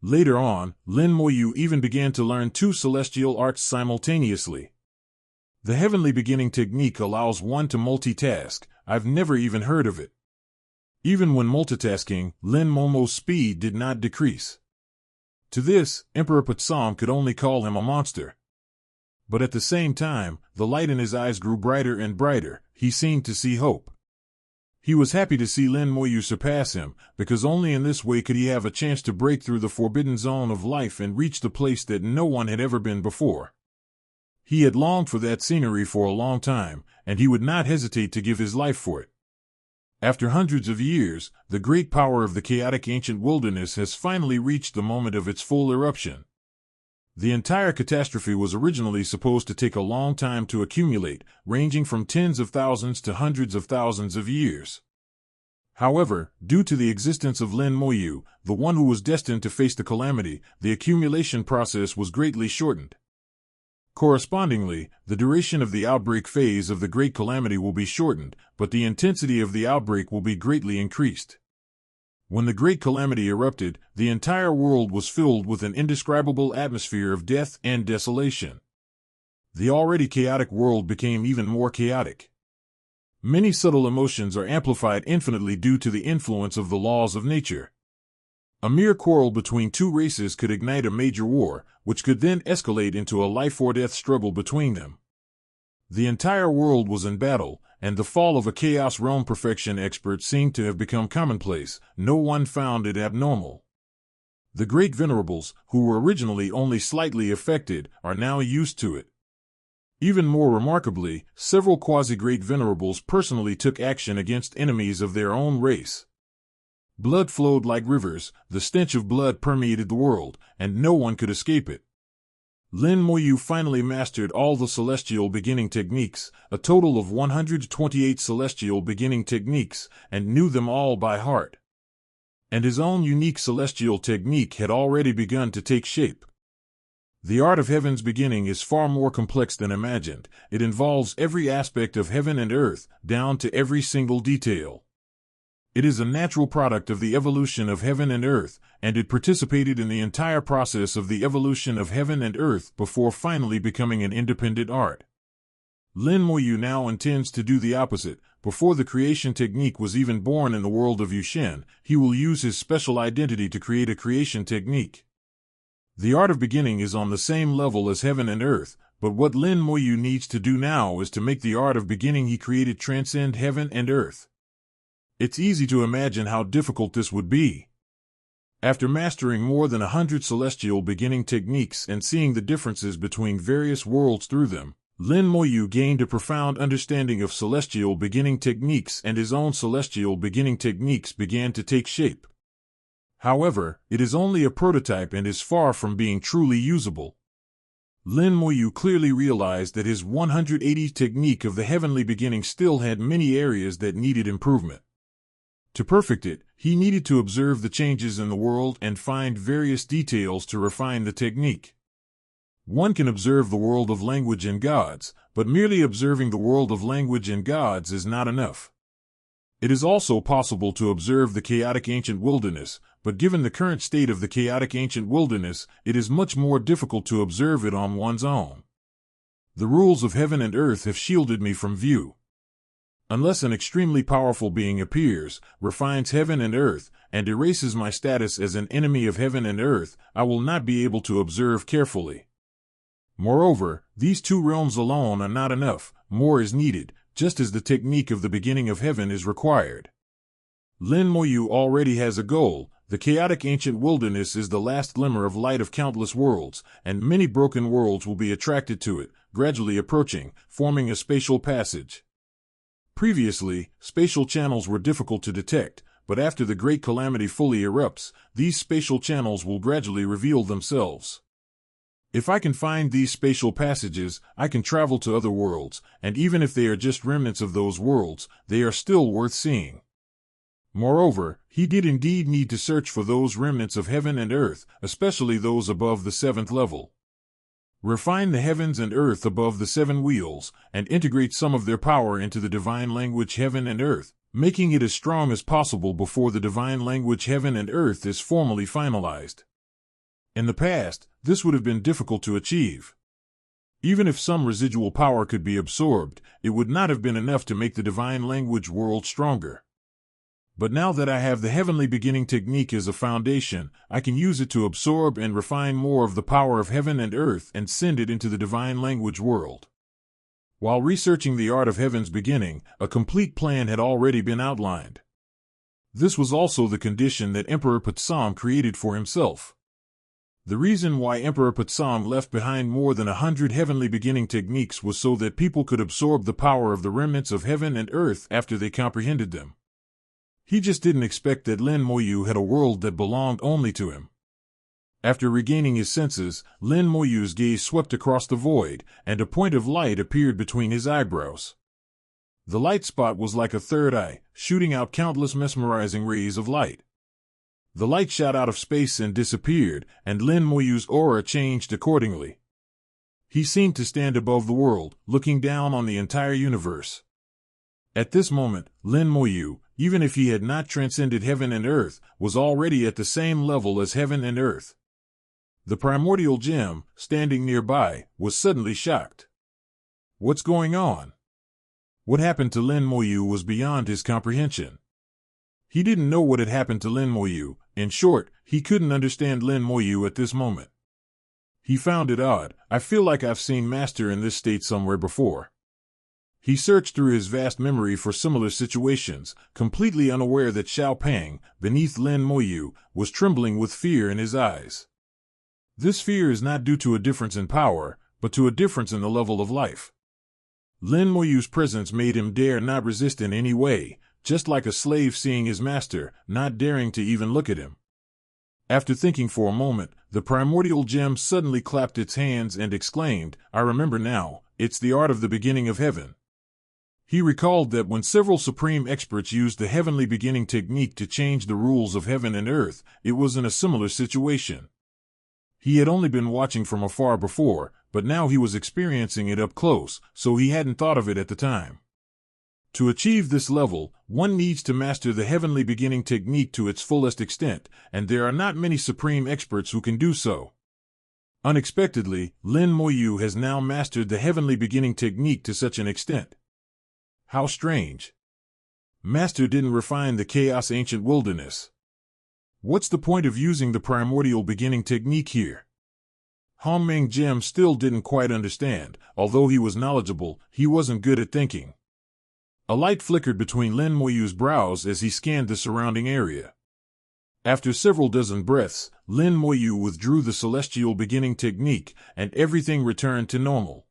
Later on, Lin Moyu even began to learn 2 celestial arts simultaneously. The heavenly beginning technique allows one to multitask. I've never even heard of it. Even when multitasking, Lin Momo's speed did not decrease. To this, Emperor Putsong could only call him a monster. But at the same time, the light in his eyes grew brighter and brighter. He seemed to see hope. He was happy to see Lin Moyu surpass him, because only in this way could he have a chance to break through the forbidden zone of life and reach the place that no one had ever been before. He had longed for that scenery for a long time, and he would not hesitate to give his life for it. After hundreds of years, the great power of the chaotic ancient wilderness has finally reached the moment of its full eruption. The entire catastrophe was originally supposed to take a long time to accumulate, ranging from tens of thousands to hundreds of thousands of years. However, due to the existence of Lin Moyu, the one who was destined to face the calamity, the accumulation process was greatly shortened. Correspondingly, the duration of the outbreak phase of the Great Calamity will be shortened, but the intensity of the outbreak will be greatly increased. When the Great Calamity erupted, the entire world was filled with an indescribable atmosphere of death and desolation. The already chaotic world became even more chaotic. Many subtle emotions are amplified infinitely due to the influence of the laws of nature. A mere quarrel between 2 races could ignite a major war, which could then escalate into a life-or-death struggle between them. The entire world was in battle, and the fall of a chaos realm perfection expert seemed to have become commonplace. No one found it abnormal. The great venerables, who were originally only slightly affected, are now used to it. Even more remarkably, several quasi-great venerables personally took action against enemies of their own race. Blood flowed like rivers, the stench of blood permeated the world, and no one could escape it. Lin Moyu finally mastered all the celestial beginning techniques, a total of 128 celestial beginning techniques, and knew them all by heart. And his own unique celestial technique had already begun to take shape. The art of heaven's beginning is far more complex than imagined. It involves every aspect of heaven and earth, down to every single detail. It is a natural product of the evolution of heaven and earth, and it participated in the entire process of the evolution of heaven and earth before finally becoming an independent art. Lin Moyu now intends to do the opposite. Before the creation technique was even born in the world of Yushin, he will use his special identity to create a creation technique. The art of beginning is on the same level as heaven and earth, But what Lin Moyu needs to do now is to make the art of beginning he created transcend heaven and earth. It's easy to imagine how difficult this would be. After mastering more than 100 celestial beginning techniques and seeing the differences between various worlds through them, Lin Moyu gained a profound understanding of celestial beginning techniques, and his own celestial beginning techniques began to take shape. However, it is only a prototype and is far from being truly usable. Lin Moyu clearly realized that his 180 technique of the heavenly beginning still had many areas that needed improvement. To perfect it, he needed to observe the changes in the world and find various details to refine the technique. One can observe the world of language and gods, but merely observing the world of language and gods is not enough. It is also possible to observe the chaotic ancient wilderness, but given the current state of the chaotic ancient wilderness, it is much more difficult to observe it on one's own. The rules of heaven and earth have shielded me from view. Unless an extremely powerful being appears, refines heaven and earth, and erases my status as an enemy of heaven and earth, I will not be able to observe carefully. Moreover, these two realms alone are not enough, more is needed, just as the technique of the beginning of heaven is required. Lin Moyu already has a goal. The chaotic ancient wilderness is the last glimmer of light of countless worlds, and many broken worlds will be attracted to it, gradually approaching, forming a spatial passage. Previously, spatial channels were difficult to detect, but after the great calamity fully erupts, these spatial channels will gradually reveal themselves. If I can find these spatial passages, I can travel to other worlds, and even if they are just remnants of those worlds, they are still worth seeing. Moreover, he did indeed need to search for those remnants of heaven and earth, especially those above the 7th level. Refine the heavens and earth above the 7 wheels, and integrate some of their power into the divine language heaven and earth, making it as strong as possible before the divine language heaven and earth is formally finalized. In the past, this would have been difficult to achieve. Even if some residual power could be absorbed, it would not have been enough to make the divine language world stronger. But now that I have the heavenly beginning technique as a foundation, I can use it to absorb and refine more of the power of heaven and earth and send it into the divine language world. While researching the art of heaven's beginning, a complete plan had already been outlined. This was also the condition that Emperor Patsam created for himself. The reason why Emperor Patsam left behind more than 100 heavenly beginning techniques was so that people could absorb the power of the remnants of heaven and earth after they comprehended them. He just didn't expect that Lin Moyu had a world that belonged only to him. After regaining his senses, Lin Moyu's gaze swept across the void, and a point of light appeared between his eyebrows. The light spot was like a third eye, shooting out countless mesmerizing rays of light. The light shot out of space and disappeared, and Lin Moyu's aura changed accordingly. He seemed to stand above the world, looking down on the entire universe. At this moment, Lin Moyu, even if he had not transcended heaven and earth, was already at the same level as heaven and earth. The primordial gem, standing nearby, was suddenly shocked. What's going on? What happened to Lin Moyu was beyond his comprehension. He didn't know what had happened to Lin Moyu. In short, he couldn't understand Lin Moyu at this moment. He found it odd. I feel like I've seen Master in this state somewhere before. He searched through his vast memory for similar situations, completely unaware that Xiao Pang, beneath Lin Moyu, was trembling with fear in his eyes. This fear is not due to a difference in power, but to a difference in the level of life. Lin Moyu's presence made him dare not resist in any way, just like a slave seeing his master, not daring to even look at him. After thinking for a moment, the primordial gem suddenly clapped its hands and exclaimed, "I remember now, it's the art of the beginning of heaven." He recalled that when several supreme experts used the heavenly beginning technique to change the rules of heaven and earth, it was in a similar situation. He had only been watching from afar before, but now he was experiencing it up close, so he hadn't thought of it at the time. To achieve this level, one needs to master the heavenly beginning technique to its fullest extent, and there are not many supreme experts who can do so. Unexpectedly, Lin Moyu has now mastered the heavenly beginning technique to such an extent. How strange. Master didn't refine the chaos ancient wilderness. What's the point of using the primordial beginning technique here? Hongming Jim still didn't quite understand. Although he was knowledgeable, he wasn't good at thinking. A light flickered between Lin Moyu's brows as he scanned the surrounding area. After several dozen breaths, Lin Moyu withdrew the celestial beginning technique, and everything returned to normal.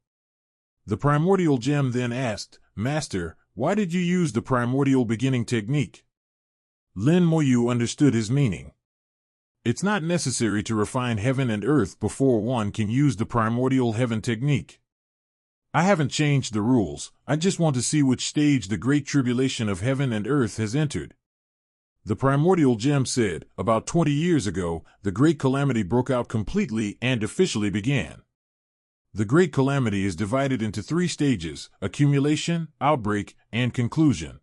The primordial gem then asked, "Master, why did you use the primordial beginning technique?" Lin Moyu understood his meaning. It's not necessary to refine heaven and earth before one can use the primordial heaven technique. I haven't changed the rules, I just want to see which stage the great tribulation of heaven and earth has entered. The primordial gem said, about 20 years ago, the great calamity broke out completely and officially began. The great calamity is divided into 3 stages: accumulation, outbreak, and conclusion.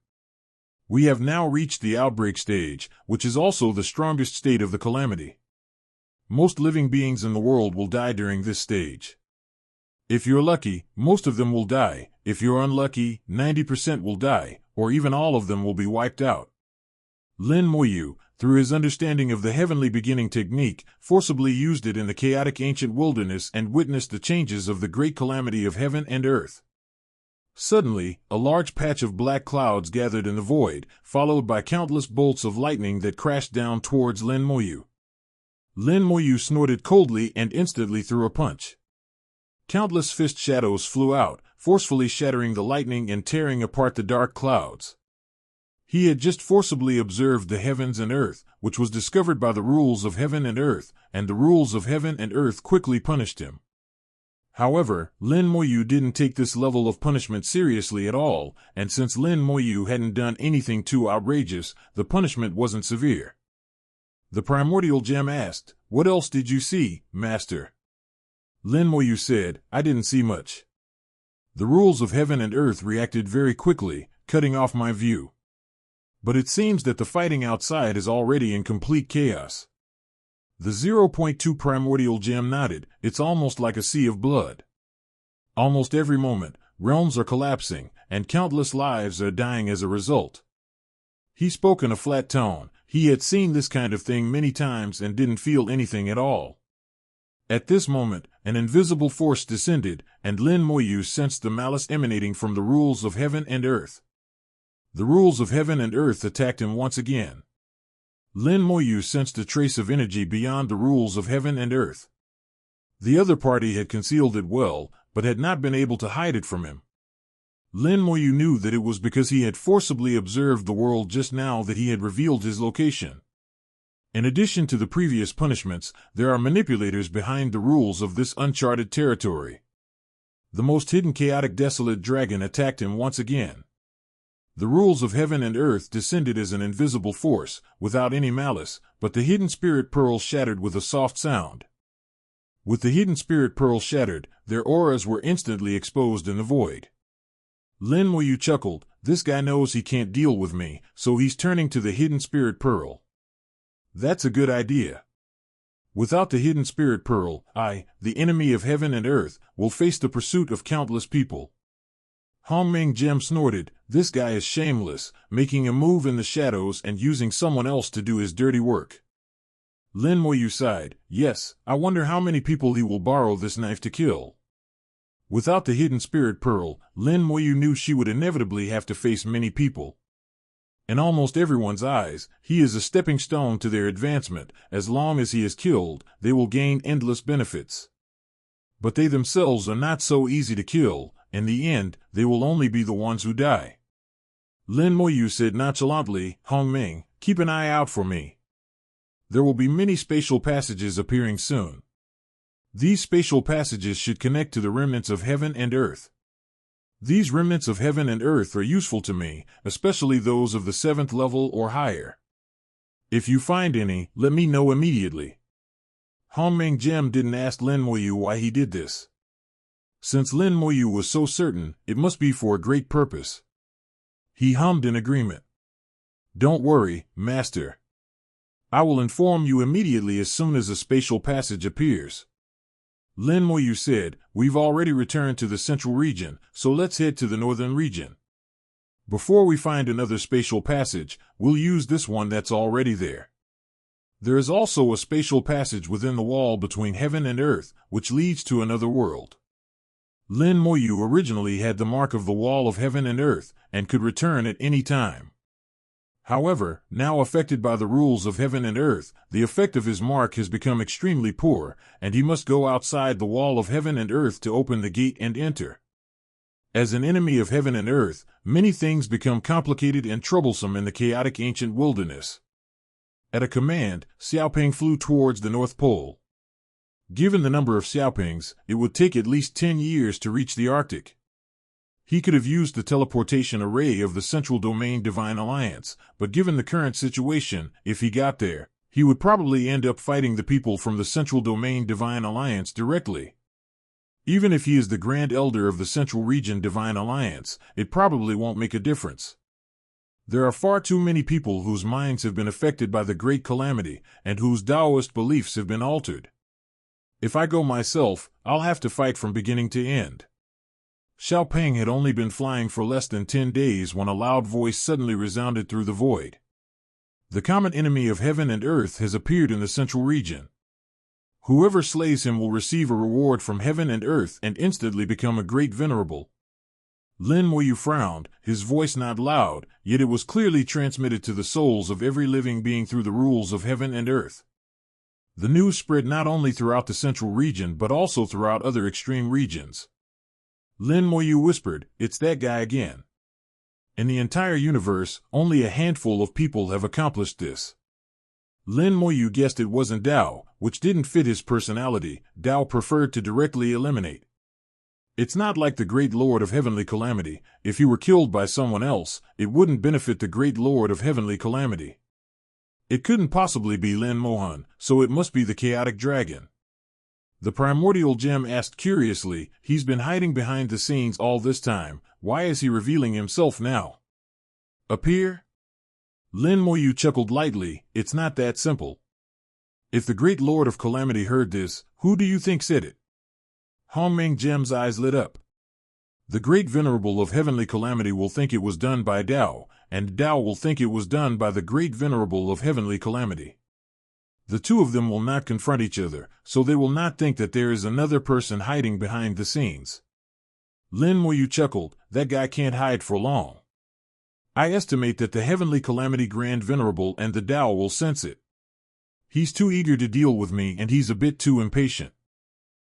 We have now reached the outbreak stage, which is also the strongest state of the calamity. Most living beings in the world will die during this stage. If you're lucky, most of them will die. If you're unlucky, 90% will die, or even all of them will be wiped out. Lin Moyu, through his understanding of the heavenly beginning technique, forcibly used it in the chaotic ancient wilderness and witnessed the changes of the great calamity of heaven and earth. Suddenly, a large patch of black clouds gathered in the void, followed by countless bolts of lightning that crashed down towards Lin Moyu. Lin Moyu snorted coldly and instantly threw a punch. Countless fist shadows flew out, forcefully shattering the lightning and tearing apart the dark clouds. He had just forcibly observed the heavens and earth, which was discovered by the rules of heaven and earth, and the rules of heaven and earth quickly punished him. However, Lin Moyu didn't take this level of punishment seriously at all, and since Lin Moyu hadn't done anything too outrageous, the punishment wasn't severe. The primordial gem asked, "What else did you see, Master?" Lin Moyu said, "I didn't see much. The rules of heaven and earth reacted very quickly, cutting off my view. But it seems that the fighting outside is already in complete chaos." The 0.2 primordial gem nodded. "It's almost like a sea of blood. Almost every moment, realms are collapsing, and countless lives are dying as a result." He spoke in a flat tone. He had seen this kind of thing many times and didn't feel anything at all. At this moment, an invisible force descended, and Lin Moyu sensed the malice emanating from the rules of heaven and earth. The rules of heaven and earth attacked him once again. Lin Moyu sensed a trace of energy beyond the rules of heaven and earth. The other party had concealed it well, but had not been able to hide it from him. Lin Moyu knew that it was because he had forcibly observed the world just now that he had revealed his location. In addition to the previous punishments, there are manipulators behind the rules of this uncharted territory. The most hidden chaotic desolate dragon attacked him once again. The rules of heaven and earth descended as an invisible force, without any malice, but the hidden spirit pearl shattered with a soft sound. With the hidden spirit pearl shattered, their auras were instantly exposed in the void. Lin Moyu chuckled, "This guy knows he can't deal with me, so he's turning to the hidden spirit pearl. That's a good idea. Without the hidden spirit pearl, I, the enemy of heaven and earth, will face the pursuit of countless people." Hongming Gem snorted, "This guy is shameless, making a move in the shadows and using someone else to do his dirty work." Lin Moyu sighed, "Yes, I wonder how many people he will borrow this knife to kill." Without the hidden spirit pearl, Lin Moyu knew she would inevitably have to face many people. In almost everyone's eyes, he is a stepping stone to their advancement. As long as he is killed, they will gain endless benefits. But they themselves are not so easy to kill. In the end, they will only be the ones who die. Lin Moyu said nonchalantly, "Hongming, keep an eye out for me. There will be many spatial passages appearing soon. These spatial passages should connect to the remnants of heaven and earth. These remnants of heaven and earth are useful to me, especially those of the 7th level or higher. If you find any, let me know immediately." Hongming Gem didn't ask Lin Moyu why he did this. Since Lin Moyu was so certain, it must be for a great purpose. He hummed in agreement. "Don't worry, Master. I will inform you immediately as soon as a spatial passage appears." Lin Moyu said, "We've already returned to the central region, so let's head to the northern region. Before we find another spatial passage, we'll use this one that's already there." There is also a spatial passage within the wall between heaven and earth, which leads to another world. Lin Moyu originally had the mark of the wall of heaven and earth, and could return at any time. However, now affected by the rules of heaven and earth, the effect of his mark has become extremely poor, and he must go outside the wall of heaven and earth to open the gate and enter. As an enemy of heaven and earth, many things become complicated and troublesome in the chaotic ancient wilderness. At a command, Xiaoping flew towards the North Pole. Given the number of Xiaopings, it would take at least 10 years to reach the Arctic. He could have used the teleportation array of the Central Domain Divine Alliance, but given the current situation, if he got there, he would probably end up fighting the people from the Central Domain Divine Alliance directly. Even if he is the Grand Elder of the Central Region Divine Alliance, it probably won't make a difference. There are far too many people whose minds have been affected by the Great Calamity, and whose Taoist beliefs have been altered. If I go myself, I'll have to fight from beginning to end. Xiaoping had only been flying for less than 10 days when a loud voice suddenly resounded through the void. The common enemy of heaven and earth has appeared in the central region. Whoever slays him will receive a reward from heaven and earth and instantly become a great venerable. Lin Moyu frowned, his voice not loud, yet it was clearly transmitted to the souls of every living being through the rules of heaven and earth. The news spread not only throughout the central region but also throughout other extreme regions. Lin Moyu whispered, "It's that guy again." In the entire universe, only a handful of people have accomplished this. Lin Moyu guessed it wasn't Dao, which didn't fit his personality. Dao preferred to directly eliminate. It's not like the Great Lord of Heavenly Calamity. If he were killed by someone else, it wouldn't benefit the Great Lord of Heavenly Calamity. It couldn't possibly be Lin Mohan, so it must be the Chaotic Dragon. The Primordial Gem asked curiously, "He's been hiding behind the scenes all this time. Why is he revealing himself now?" "Appear?" Lin Moyu chuckled lightly, "It's not that simple." If the Great Lord of Calamity heard this, who do you think said it? Hongming Gem's eyes lit up. The Great Venerable of Heavenly Calamity will think it was done by Dao, and Dao will think it was done by the Great Venerable of Heavenly Calamity. The two of them will not confront each other, so they will not think that there is another person hiding behind the scenes. Lin Moyu chuckled, "That guy can't hide for long. I estimate that the Heavenly Calamity Grand Venerable and the Dao will sense it. He's too eager to deal with me and he's a bit too impatient."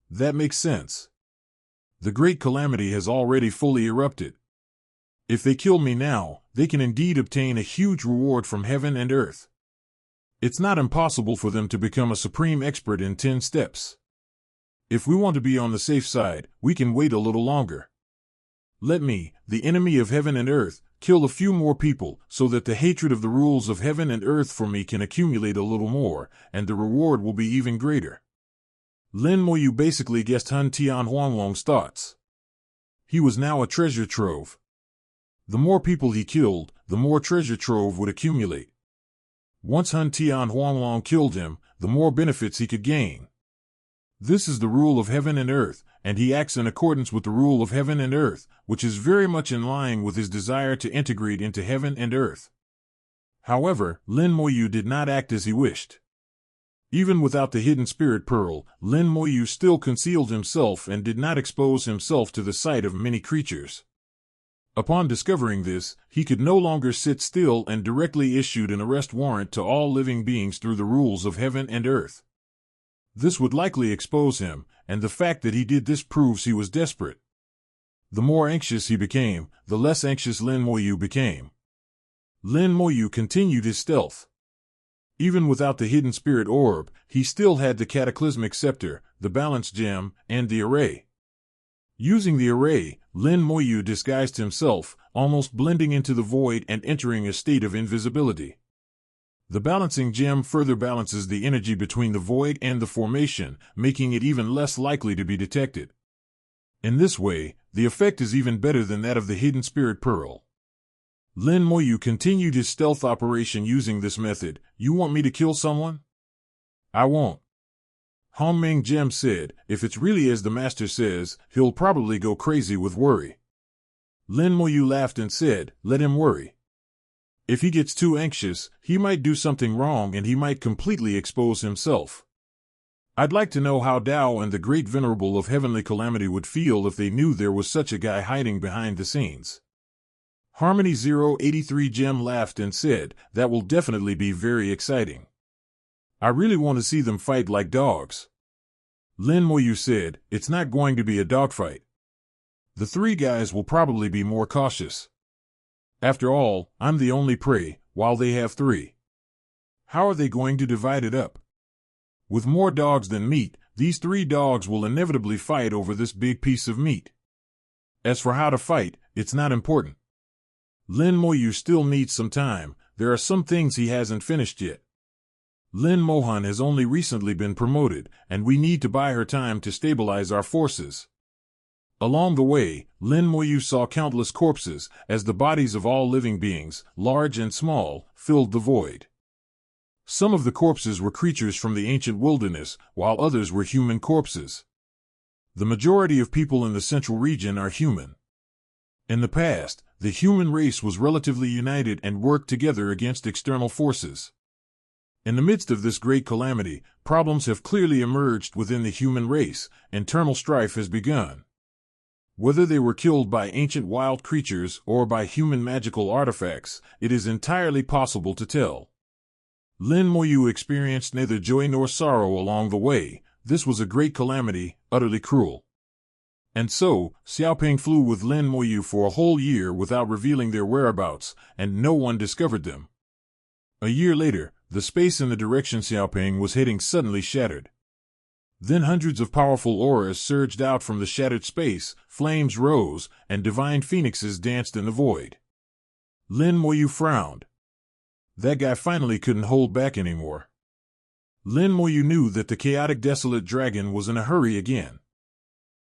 That makes sense. The Great Calamity has already fully erupted. If they kill me now, they can indeed obtain a huge reward from heaven and earth. It's not impossible for them to become a supreme expert in 10 steps. If we want to be on the safe side, we can wait a little longer. Let me, the enemy of heaven and earth, kill a few more people so that the hatred of the rules of heaven and earth for me can accumulate a little more, and the reward will be even greater. Lin Moyu basically guessed Han Tian Huanglong's thoughts. He was now a treasure trove. The more people he killed, the more treasure trove would accumulate. Once Han Tian Huanglong killed him, the more benefits he could gain. This is the rule of heaven and earth, and he acts in accordance with the rule of heaven and earth, which is very much in line with his desire to integrate into heaven and earth. However, Lin Moyu did not act as he wished. Even without the hidden spirit pearl, Lin Moyu still concealed himself and did not expose himself to the sight of many creatures. Upon discovering this, he could no longer sit still and directly issued an arrest warrant to all living beings through the rules of heaven and earth. This would likely expose him, and the fact that he did this proves he was desperate. The more anxious he became, the less anxious Lin Moyu became. Lin Moyu continued his stealth. Even without the hidden spirit orb, he still had the cataclysmic scepter, the balance gem, and the array. Using the array, Lin Moyu disguised himself, almost blending into the void and entering a state of invisibility. The balancing gem further balances the energy between the void and the formation, making it even less likely to be detected. In this way, the effect is even better than that of the hidden spirit pearl. Lin Moyu continued his stealth operation using this method. "You want me to kill someone?" "I won't." Hongming Gem said, "If it's really as the master says, he'll probably go crazy with worry." Lin Moyu laughed and said, "Let him worry. If he gets too anxious, he might do something wrong and he might completely expose himself. I'd like to know how Tao and the Great Venerable of Heavenly Calamity would feel if they knew there was such a guy hiding behind the scenes. Harmony 083 Gem laughed and said, "That will definitely be very exciting. I really want to see them fight like dogs." Lin Moyu said, "It's not going to be a dogfight. The three guys will probably be more cautious. After all, I'm the only prey, while they have three. How are they going to divide it up? With more dogs than meat, these three dogs will inevitably fight over this big piece of meat. As for how to fight, it's not important. Lin Moyu still needs some time. There are some things he hasn't finished yet. Lin Mohan has only recently been promoted, and we need to buy her time to stabilize our forces." Along the way, Lin Moyu saw countless corpses, as the bodies of all living beings, large and small, filled the void. Some of the corpses were creatures from the ancient wilderness, while others were human corpses. The majority of people in the central region are human. In the past, the human race was relatively united and worked together against external forces. In the midst of this great calamity, problems have clearly emerged within the human race. Internal strife has begun. Whether they were killed by ancient wild creatures or by human magical artifacts, it is entirely possible to tell. Lin Moyu experienced neither joy nor sorrow along the way. This was a great calamity, utterly cruel. And so, Xiaoping flew with Lin Moyu for a whole year without revealing their whereabouts, and no one discovered them. A year later, the space in the direction Xiaoping was heading suddenly shattered. Then hundreds of powerful auras surged out from the shattered space, flames rose, and divine phoenixes danced in the void. Lin Moyu frowned. That guy finally couldn't hold back anymore. Lin Moyu knew that the chaotic desolate dragon was in a hurry again.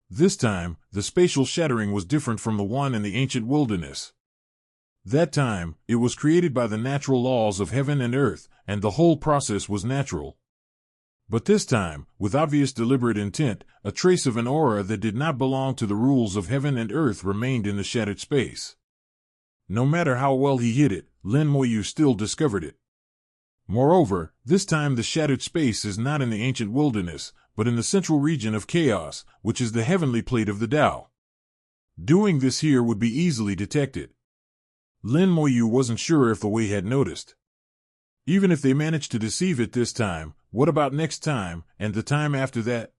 This time, the spatial shattering was different from the one in the ancient wilderness. That time, it was created by the natural laws of heaven and earth, and the whole process was natural. But this time, with obvious deliberate intent, a trace of an aura that did not belong to the rules of heaven and earth remained in the shattered space. No matter how well he hid it, Lin Moyu still discovered it. Moreover, this time the shattered space is not in the ancient wilderness, but in the central region of chaos, which is the heavenly plate of the Tao. Doing this here would be easily detected. Lin Moyu wasn't sure if the Wei had noticed. Even if they managed to deceive it this time, what about next time, and the time after that?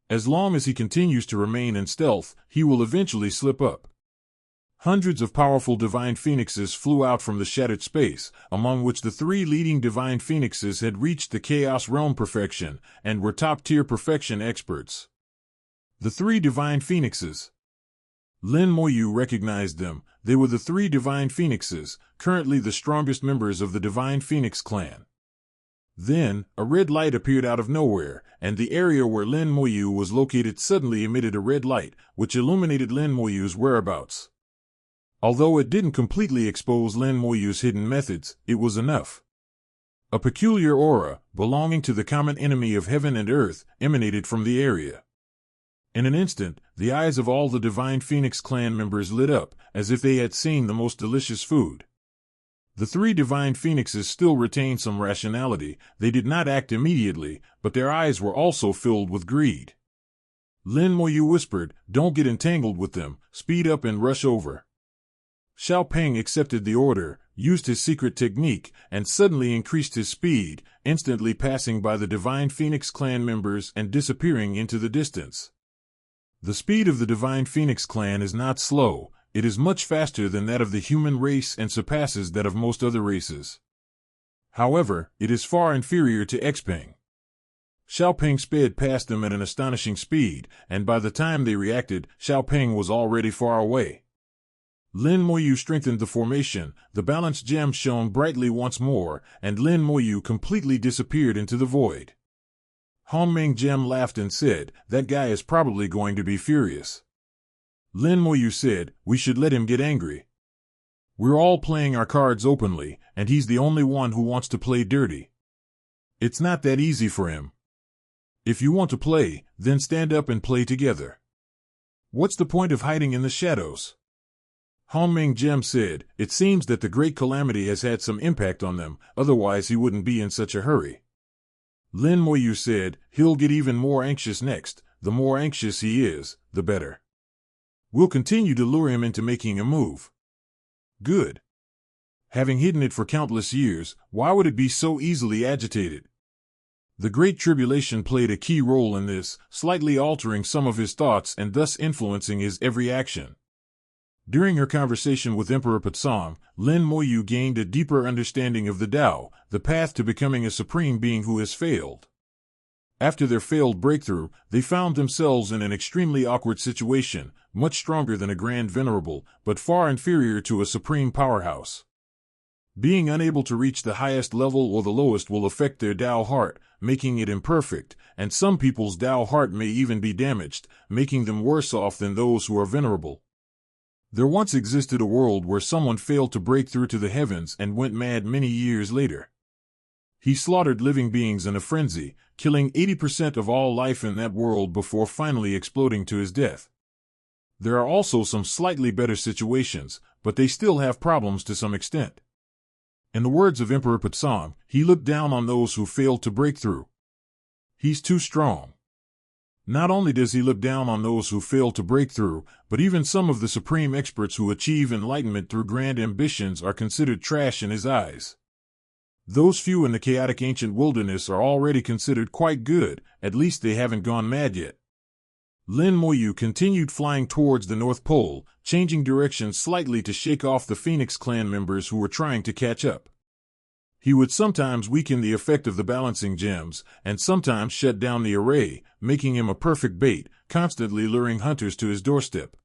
As long as he continues to remain in stealth, he will eventually slip up. Hundreds of powerful divine phoenixes flew out from the shattered space, among which the three leading divine phoenixes had reached the Chaos Realm perfection, and were top-tier perfection experts. The three divine phoenixes. Lin Moyu recognized them. They were the three divine phoenixes, currently the strongest members of the Divine Phoenix clan. Then, a red light appeared out of nowhere, and the area where Lin Moyu was located suddenly emitted a red light, which illuminated Lin Moyu's whereabouts. Although it didn't completely expose Lin Moyu's hidden methods, it was enough. A peculiar aura, belonging to the common enemy of heaven and earth, emanated from the area. In an instant, the eyes of all the Divine Phoenix clan members lit up, as if they had seen the most delicious food. The three Divine Phoenixes still retained some rationality. They did not act immediately, but their eyes were also filled with greed. Lin Moyu whispered, "Don't get entangled with them, speed up and rush over." Xiaoping accepted the order, used his secret technique, and suddenly increased his speed, instantly passing by the Divine Phoenix clan members and disappearing into the distance. The speed of the Divine Phoenix clan is not slow. It is much faster than that of the human race and surpasses that of most other races. However, it is far inferior to Xpeng. Xiaoping sped past them at an astonishing speed, and by the time they reacted, Xiaoping was already far away. Lin Moyu strengthened the formation, the balanced gem shone brightly once more, and Lin Moyu completely disappeared into the void. Hongming Gem laughed and said, "That guy is probably going to be furious." Lin Moyu said, "We should let him get angry. We're all playing our cards openly, and he's the only one who wants to play dirty. It's not that easy for him. If you want to play, then stand up and play together. What's the point of hiding in the shadows?" Hongming Gem said, "It seems that the Great Calamity has had some impact on them, otherwise he wouldn't be in such a hurry." Lin Moyu said, "He'll get even more anxious next. The more anxious he is, the better. We'll continue to lure him into making a move." Good. Having hidden it for countless years, why would it be so easily agitated? The Great Tribulation played a key role in this, slightly altering some of his thoughts and thus influencing his every action. During her conversation with Emperor Patsong, Lin Moyu gained a deeper understanding of the Tao, the path to becoming a supreme being who has failed. After their failed breakthrough, they found themselves in an extremely awkward situation, much stronger than a Grand Venerable, but far inferior to a supreme powerhouse. Being unable to reach the highest level or the lowest will affect their Tao heart, making it imperfect, and some people's Tao heart may even be damaged, making them worse off than those who are venerable. There once existed a world where someone failed to break through to the heavens and went mad many years later. He slaughtered living beings in a frenzy, killing 80% of all life in that world before finally exploding to his death. There are also some slightly better situations, but they still have problems to some extent. In the words of Emperor Patsong, he looked down on those who failed to break through. He's too strong. Not only does he look down on those who fail to break through, but even some of the supreme experts who achieve enlightenment through grand ambitions are considered trash in his eyes. Those few in the chaotic ancient wilderness are already considered quite good, at least they haven't gone mad yet. Lin Moyu continued flying towards the North Pole, changing direction slightly to shake off the Phoenix Clan members who were trying to catch up. He would sometimes weaken the effect of the balancing gems, and sometimes shut down the array, making him a perfect bait, constantly luring hunters to his doorstep.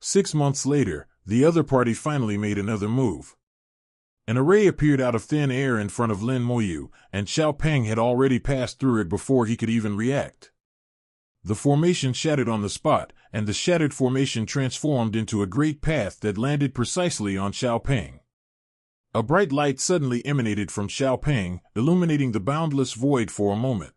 6 months later, the other party finally made another move. An array appeared out of thin air in front of Lin Moyu, and Xiao Peng had already passed through it before he could even react. The formation shattered on the spot, and the shattered formation transformed into a great path that landed precisely on Xiao Peng. A bright light suddenly emanated from Xiao Peng, illuminating the boundless void for a moment.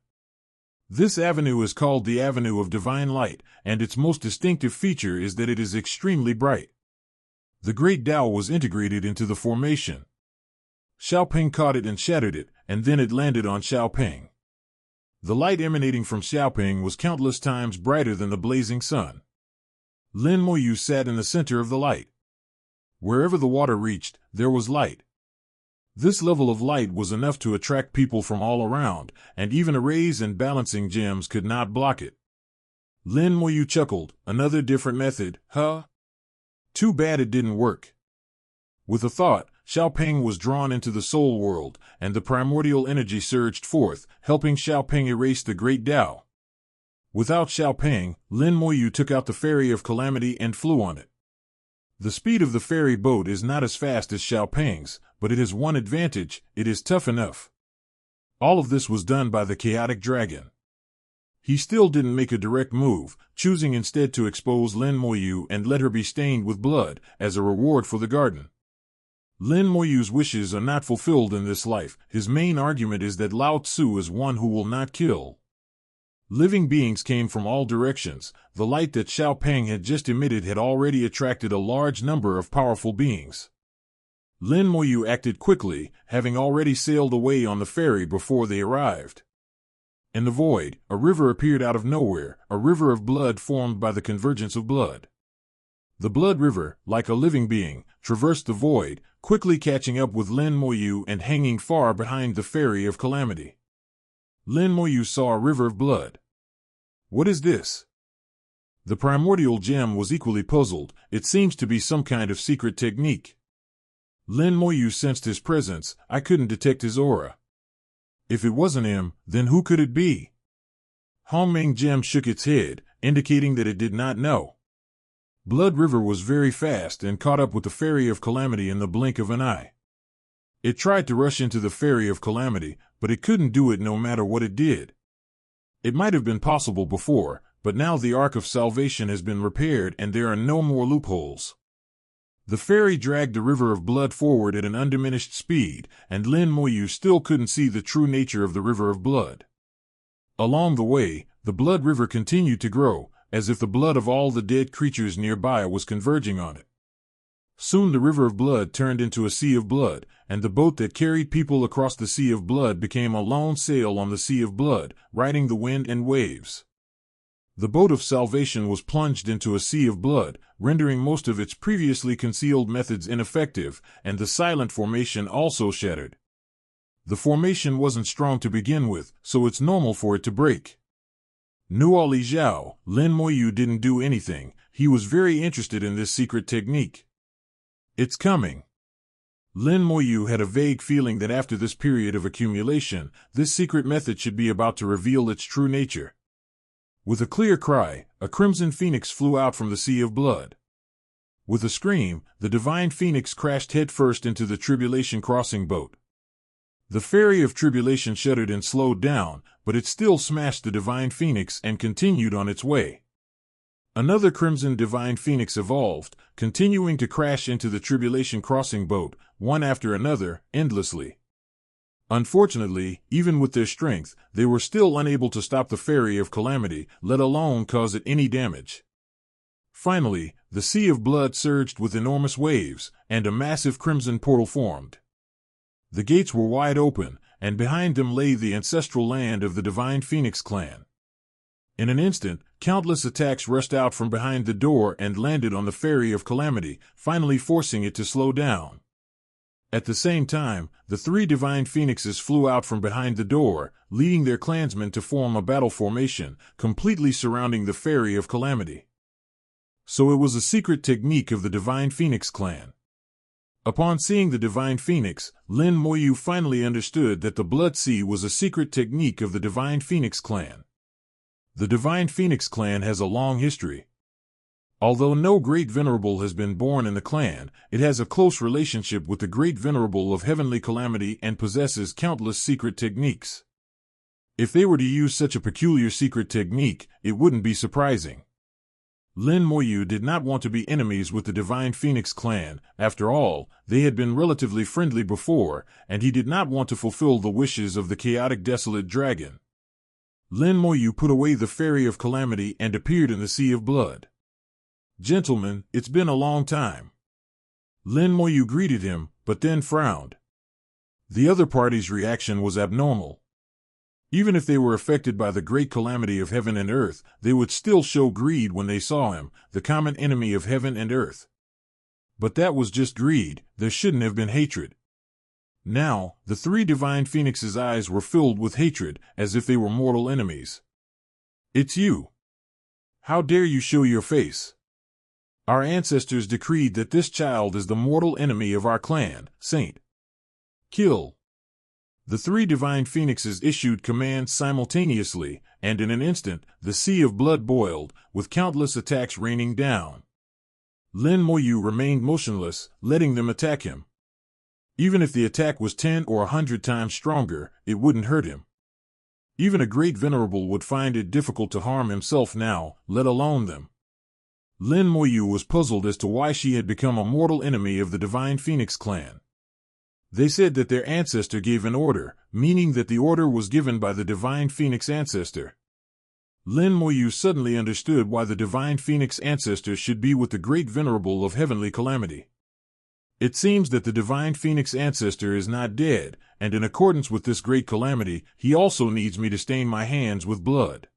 This avenue is called the Avenue of Divine Light, and its most distinctive feature is that it is extremely bright. The great Tao was integrated into the formation. Xiao Peng caught it and shattered it, and then it landed on Xiao Peng. The light emanating from Xiao Peng was countless times brighter than the blazing sun. Lin Moyu sat in the center of the light. Wherever the water reached, there was light. This level of light was enough to attract people from all around, and even arrays and balancing gems could not block it. Lin Moyu chuckled, "Another different method, huh? Too bad it didn't work." With a thought, Xiao Peng was drawn into the soul world, and the primordial energy surged forth, helping Xiao Peng erase the great Tao. Without Xiao Peng, Lin Moyu took out the Ferry of Calamity and flew on it. The speed of the ferry boat is not as fast as Xiao Peng's, but it has one advantage: it is tough enough. All of this was done by the chaotic dragon. He still didn't make a direct move, choosing instead to expose Lin Moyu and let her be stained with blood, as a reward for the garden. Lin Moyu's wishes are not fulfilled in this life. His main argument is that Lao Tzu is one who will not kill. Living beings came from all directions. The light that Xiao Peng had just emitted had already attracted a large number of powerful beings. Lin Moyu acted quickly, having already sailed away on the ferry before they arrived. In the void, a river appeared out of nowhere, a river of blood formed by the convergence of blood. The blood river, like a living being, traversed the void, quickly catching up with Lin Moyu and hanging far behind the Ferry of Calamity. Lin Moyu saw a river of blood. What is this? The primordial gem was equally puzzled. It seems to be some kind of secret technique. Lin Moyu sensed his presence. I couldn't detect his aura. If it wasn't him, then who could it be? Hongming Gem shook its head, indicating that it did not know. Blood River was very fast and caught up with the Ferry of Calamity in the blink of an eye. It tried to rush into the Ferry of Calamity, but it couldn't do it no matter what it did. It might have been possible before, but now the Ark of Salvation has been repaired and there are no more loopholes. The ferry dragged the river of blood forward at an undiminished speed, and Lin Moyu still couldn't see the true nature of the river of blood. Along the way, the blood river continued to grow, as if the blood of all the dead creatures nearby was converging on it. Soon the river of blood turned into a sea of blood, and the boat that carried people across the sea of blood became a lone sail on the sea of blood, riding the wind and waves. The boat of salvation was plunged into a sea of blood, rendering most of its previously concealed methods ineffective, and the silent formation also shattered. The formation wasn't strong to begin with, so it's normal for it to break. Nuo Li Zhao, Lin Moyu didn't do anything. He was very interested in this secret technique. It's coming. Lin Moyu had a vague feeling that after this period of accumulation, this secret method should be about to reveal its true nature. With a clear cry, a crimson phoenix flew out from the sea of blood. With a scream, the divine phoenix crashed headfirst into the tribulation crossing boat. The ferry of tribulation shuddered and slowed down, but it still smashed the divine phoenix and continued on its way. Another crimson divine phoenix evolved, continuing to crash into the tribulation crossing boat, one after another, endlessly. Unfortunately, even with their strength, they were still unable to stop the ferry of calamity, let alone cause it any damage. Finally, the sea of blood surged with enormous waves, and a massive crimson portal formed. The gates were wide open, and behind them lay the ancestral land of the Divine Phoenix clan. In an instant, countless attacks rushed out from behind the door and landed on the ferry of calamity, finally forcing it to slow down. At the same time, the three divine phoenixes flew out from behind the door, leading their clansmen to form a battle formation, completely surrounding the ferry of calamity. So it was a secret technique of the Divine Phoenix clan. Upon seeing the Divine Phoenix, Lin Moyu finally understood that the Blood Sea was a secret technique of the Divine Phoenix clan. The Divine Phoenix clan has a long history. Although no Great Venerable has been born in the clan, it has a close relationship with the Great Venerable of Heavenly Calamity and possesses countless secret techniques. If they were to use such a peculiar secret technique, it wouldn't be surprising. Lin Moyu did not want to be enemies with the Divine Phoenix clan. After all, they had been relatively friendly before, and he did not want to fulfill the wishes of the chaotic desolate dragon. Lin Moyu put away the Ferry of Calamity and appeared in the Sea of Blood. "Gentlemen, it's been a long time." Lin Moyu greeted him, but then frowned. The other party's reaction was abnormal. Even if they were affected by the great calamity of heaven and earth, they would still show greed when they saw him, the common enemy of heaven and earth. But that was just greed, there shouldn't have been hatred. Now, the three divine phoenixes' eyes were filled with hatred, as if they were mortal enemies. "It's you. How dare you show your face? Our ancestors decreed that this child is the mortal enemy of our clan, Saint. Kill." The three divine phoenixes issued commands simultaneously, and in an instant, the sea of blood boiled, with countless attacks raining down. Lin Moyu remained motionless, letting them attack him. Even if the attack was 10 or 100 times stronger, it wouldn't hurt him. Even a great venerable would find it difficult to harm himself now, let alone them. Lin Moyu was puzzled as to why she had become a mortal enemy of the Divine Phoenix clan. They said that their ancestor gave an order, meaning that the order was given by the Divine Phoenix ancestor. Lin Moyu suddenly understood why the Divine Phoenix ancestor should be with the Great Venerable of Heavenly Calamity. It seems that the Divine Phoenix ancestor is not dead, and in accordance with this great calamity, he also needs me to stain my hands with blood.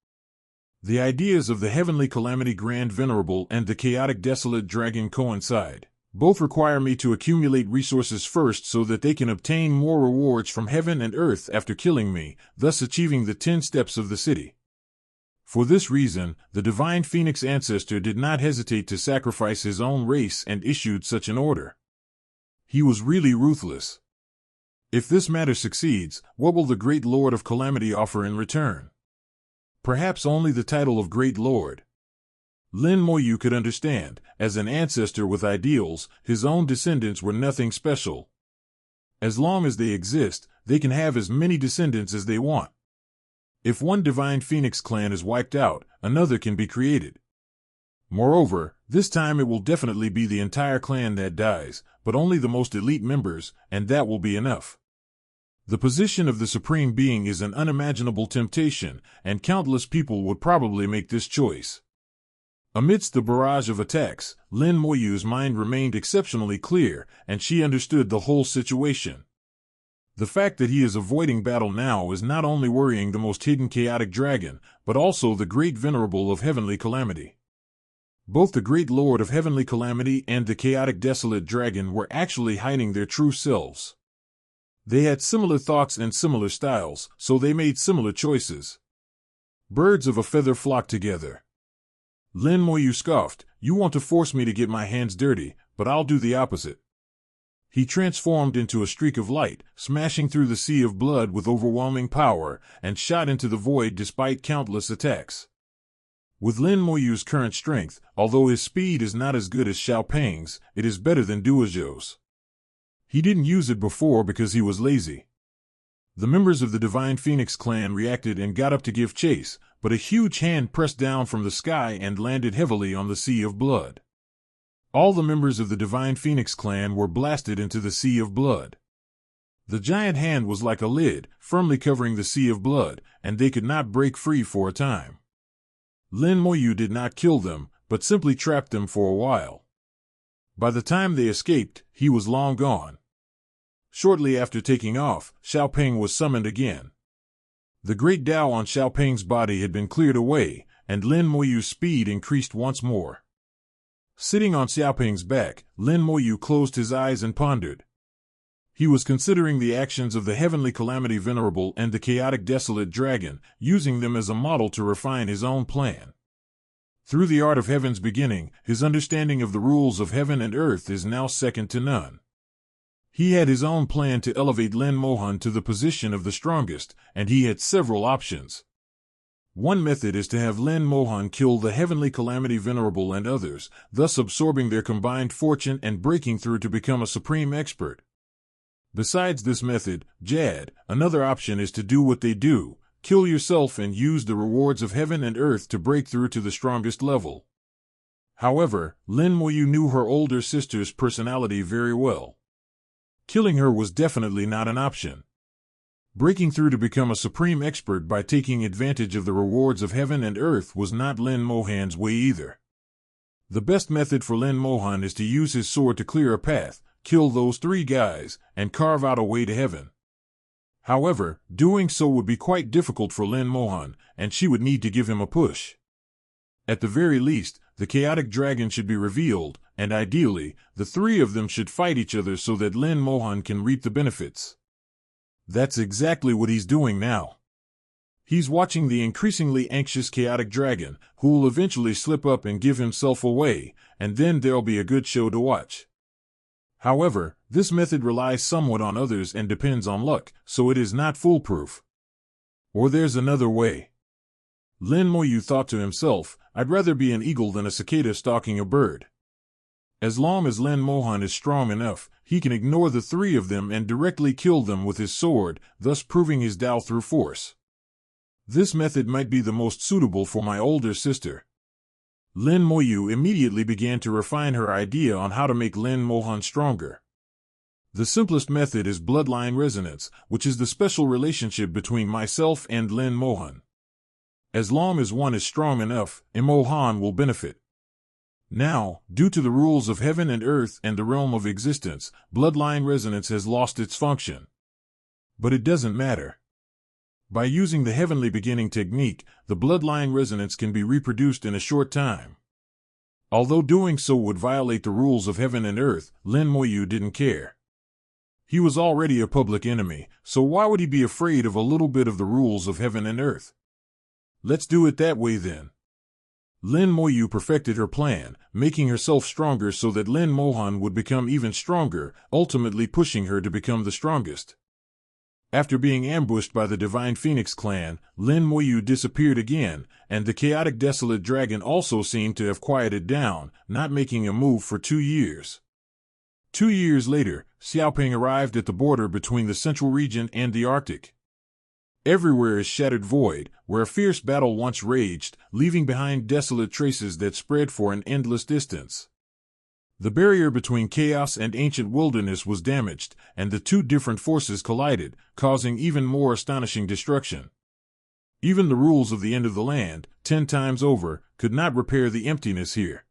The ideas of the Heavenly Calamity Grand Venerable and the chaotic desolate dragon coincide. Both require me to accumulate resources first so that they can obtain more rewards from heaven and earth after killing me, thus achieving the 10 steps of the city. For this reason, the Divine Phoenix ancestor did not hesitate to sacrifice his own race and issued such an order. He was really ruthless. If this matter succeeds, what will the Great Lord of Calamity offer in return? Perhaps only the title of Great Lord. Lin Moyu could understand, as an ancestor with ideals, his own descendants were nothing special. As long as they exist, they can have as many descendants as they want. If one Divine Phoenix clan is wiped out, another can be created. Moreover, this time it will definitely be the entire clan that dies, but only the most elite members, and that will be enough. The position of the Supreme Being is an unimaginable temptation, and countless people would probably make this choice. Amidst the barrage of attacks, Lin Moyu's mind remained exceptionally clear, and she understood the whole situation. The fact that he is avoiding battle now is not only worrying the most hidden chaotic dragon, but also the great venerable of heavenly calamity. Both the great lord of heavenly calamity and the chaotic desolate dragon were actually hiding their true selves. They had similar thoughts and similar styles, so they made similar choices. Birds of a feather flock together. Lin Moyu scoffed, "You want to force me to get my hands dirty, but I'll do the opposite." He transformed into a streak of light, smashing through the sea of blood with overwhelming power, and shot into the void despite countless attacks. With Lin Moyu's current strength, although his speed is not as good as Xiao Peng's, it is better than Duozhou's. He didn't use it before because he was lazy. The members of the Divine Phoenix clan reacted and got up to give chase, but a huge hand pressed down from the sky and landed heavily on the sea of blood. All the members of the Divine Phoenix clan were blasted into the sea of blood. The giant hand was like a lid, firmly covering the sea of blood, and they could not break free for a time. Lin Moyu did not kill them, but simply trapped them for a while. By the time they escaped, he was long gone. Shortly after taking off, Xiao Peng was summoned again. The great Tao on Xiao Peng's body had been cleared away, and Lin Moyu's speed increased once more. Sitting on Xiao Peng's back, Lin Moyu closed his eyes and pondered. He was considering the actions of the heavenly calamity venerable and the chaotic desolate dragon, using them as a model to refine his own plan. Through the art of heaven's beginning, his understanding of the rules of heaven and earth is now second to none. He had his own plan to elevate Lin Mohan to the position of the strongest, and he had several options. One method is to have Lin Mohan kill the heavenly calamity venerable and others, thus absorbing their combined fortune and breaking through to become a supreme expert. Besides this method, Jad, another option is to do what they do, kill yourself and use the rewards of heaven and earth to break through to the strongest level. However, Lin Moyu knew her older sister's personality very well. Killing her was definitely not an option. Breaking through to become a supreme expert by taking advantage of the rewards of heaven and earth was not Lin Mohan's way either. The best method for Lin Mohan is to use his sword to clear a path, kill those 3 guys, and carve out a way to heaven. However, doing so would be quite difficult for Lin Mohan, and she would need to give him a push. At the very least, the chaotic dragon should be revealed, and ideally, the 3 of them should fight each other so that Lin Mohan can reap the benefits. That's exactly what he's doing now. He's watching the increasingly anxious chaotic dragon, who will eventually slip up and give himself away, and then there'll be a good show to watch. However, this method relies somewhat on others and depends on luck, so it is not foolproof. Or there's another way. Lin Moyu thought to himself, "I'd rather be an eagle than a cicada stalking a bird." As long as Lin Mohan is strong enough, he can ignore the 3 of them and directly kill them with his sword, thus proving his Tao through force. This method might be the most suitable for my older sister. Lin Moyu immediately began to refine her idea on how to make Lin Mohan stronger. The simplest method is bloodline resonance, which is the special relationship between myself and Lin Mohan. As long as one is strong enough, Mohan will benefit. Now, due to the rules of heaven and earth and the realm of existence, bloodline resonance has lost its function. But it doesn't matter. By using the heavenly beginning technique, the bloodline resonance can be reproduced in a short time. Although doing so would violate the rules of heaven and earth, Lin Moyu didn't care. He was already a public enemy, so why would he be afraid of a little bit of the rules of heaven and earth? Let's do it that way then. Lin Moyu perfected her plan, making herself stronger so that Lin Mohan would become even stronger, ultimately pushing her to become the strongest. After being ambushed by the Divine Phoenix clan, Lin Moyu disappeared again, and the chaotic desolate dragon also seemed to have quieted down, not making a move for 2 years. 2 years later, Xiaoping arrived at the border between the Central region and the Arctic. Everywhere is shattered void, where a fierce battle once raged, leaving behind desolate traces that spread for an endless distance. The barrier between chaos and ancient wilderness was damaged, and the 2 different forces collided, causing even more astonishing destruction. Even the rules of the end of the land, 10 times over, could not repair the emptiness here.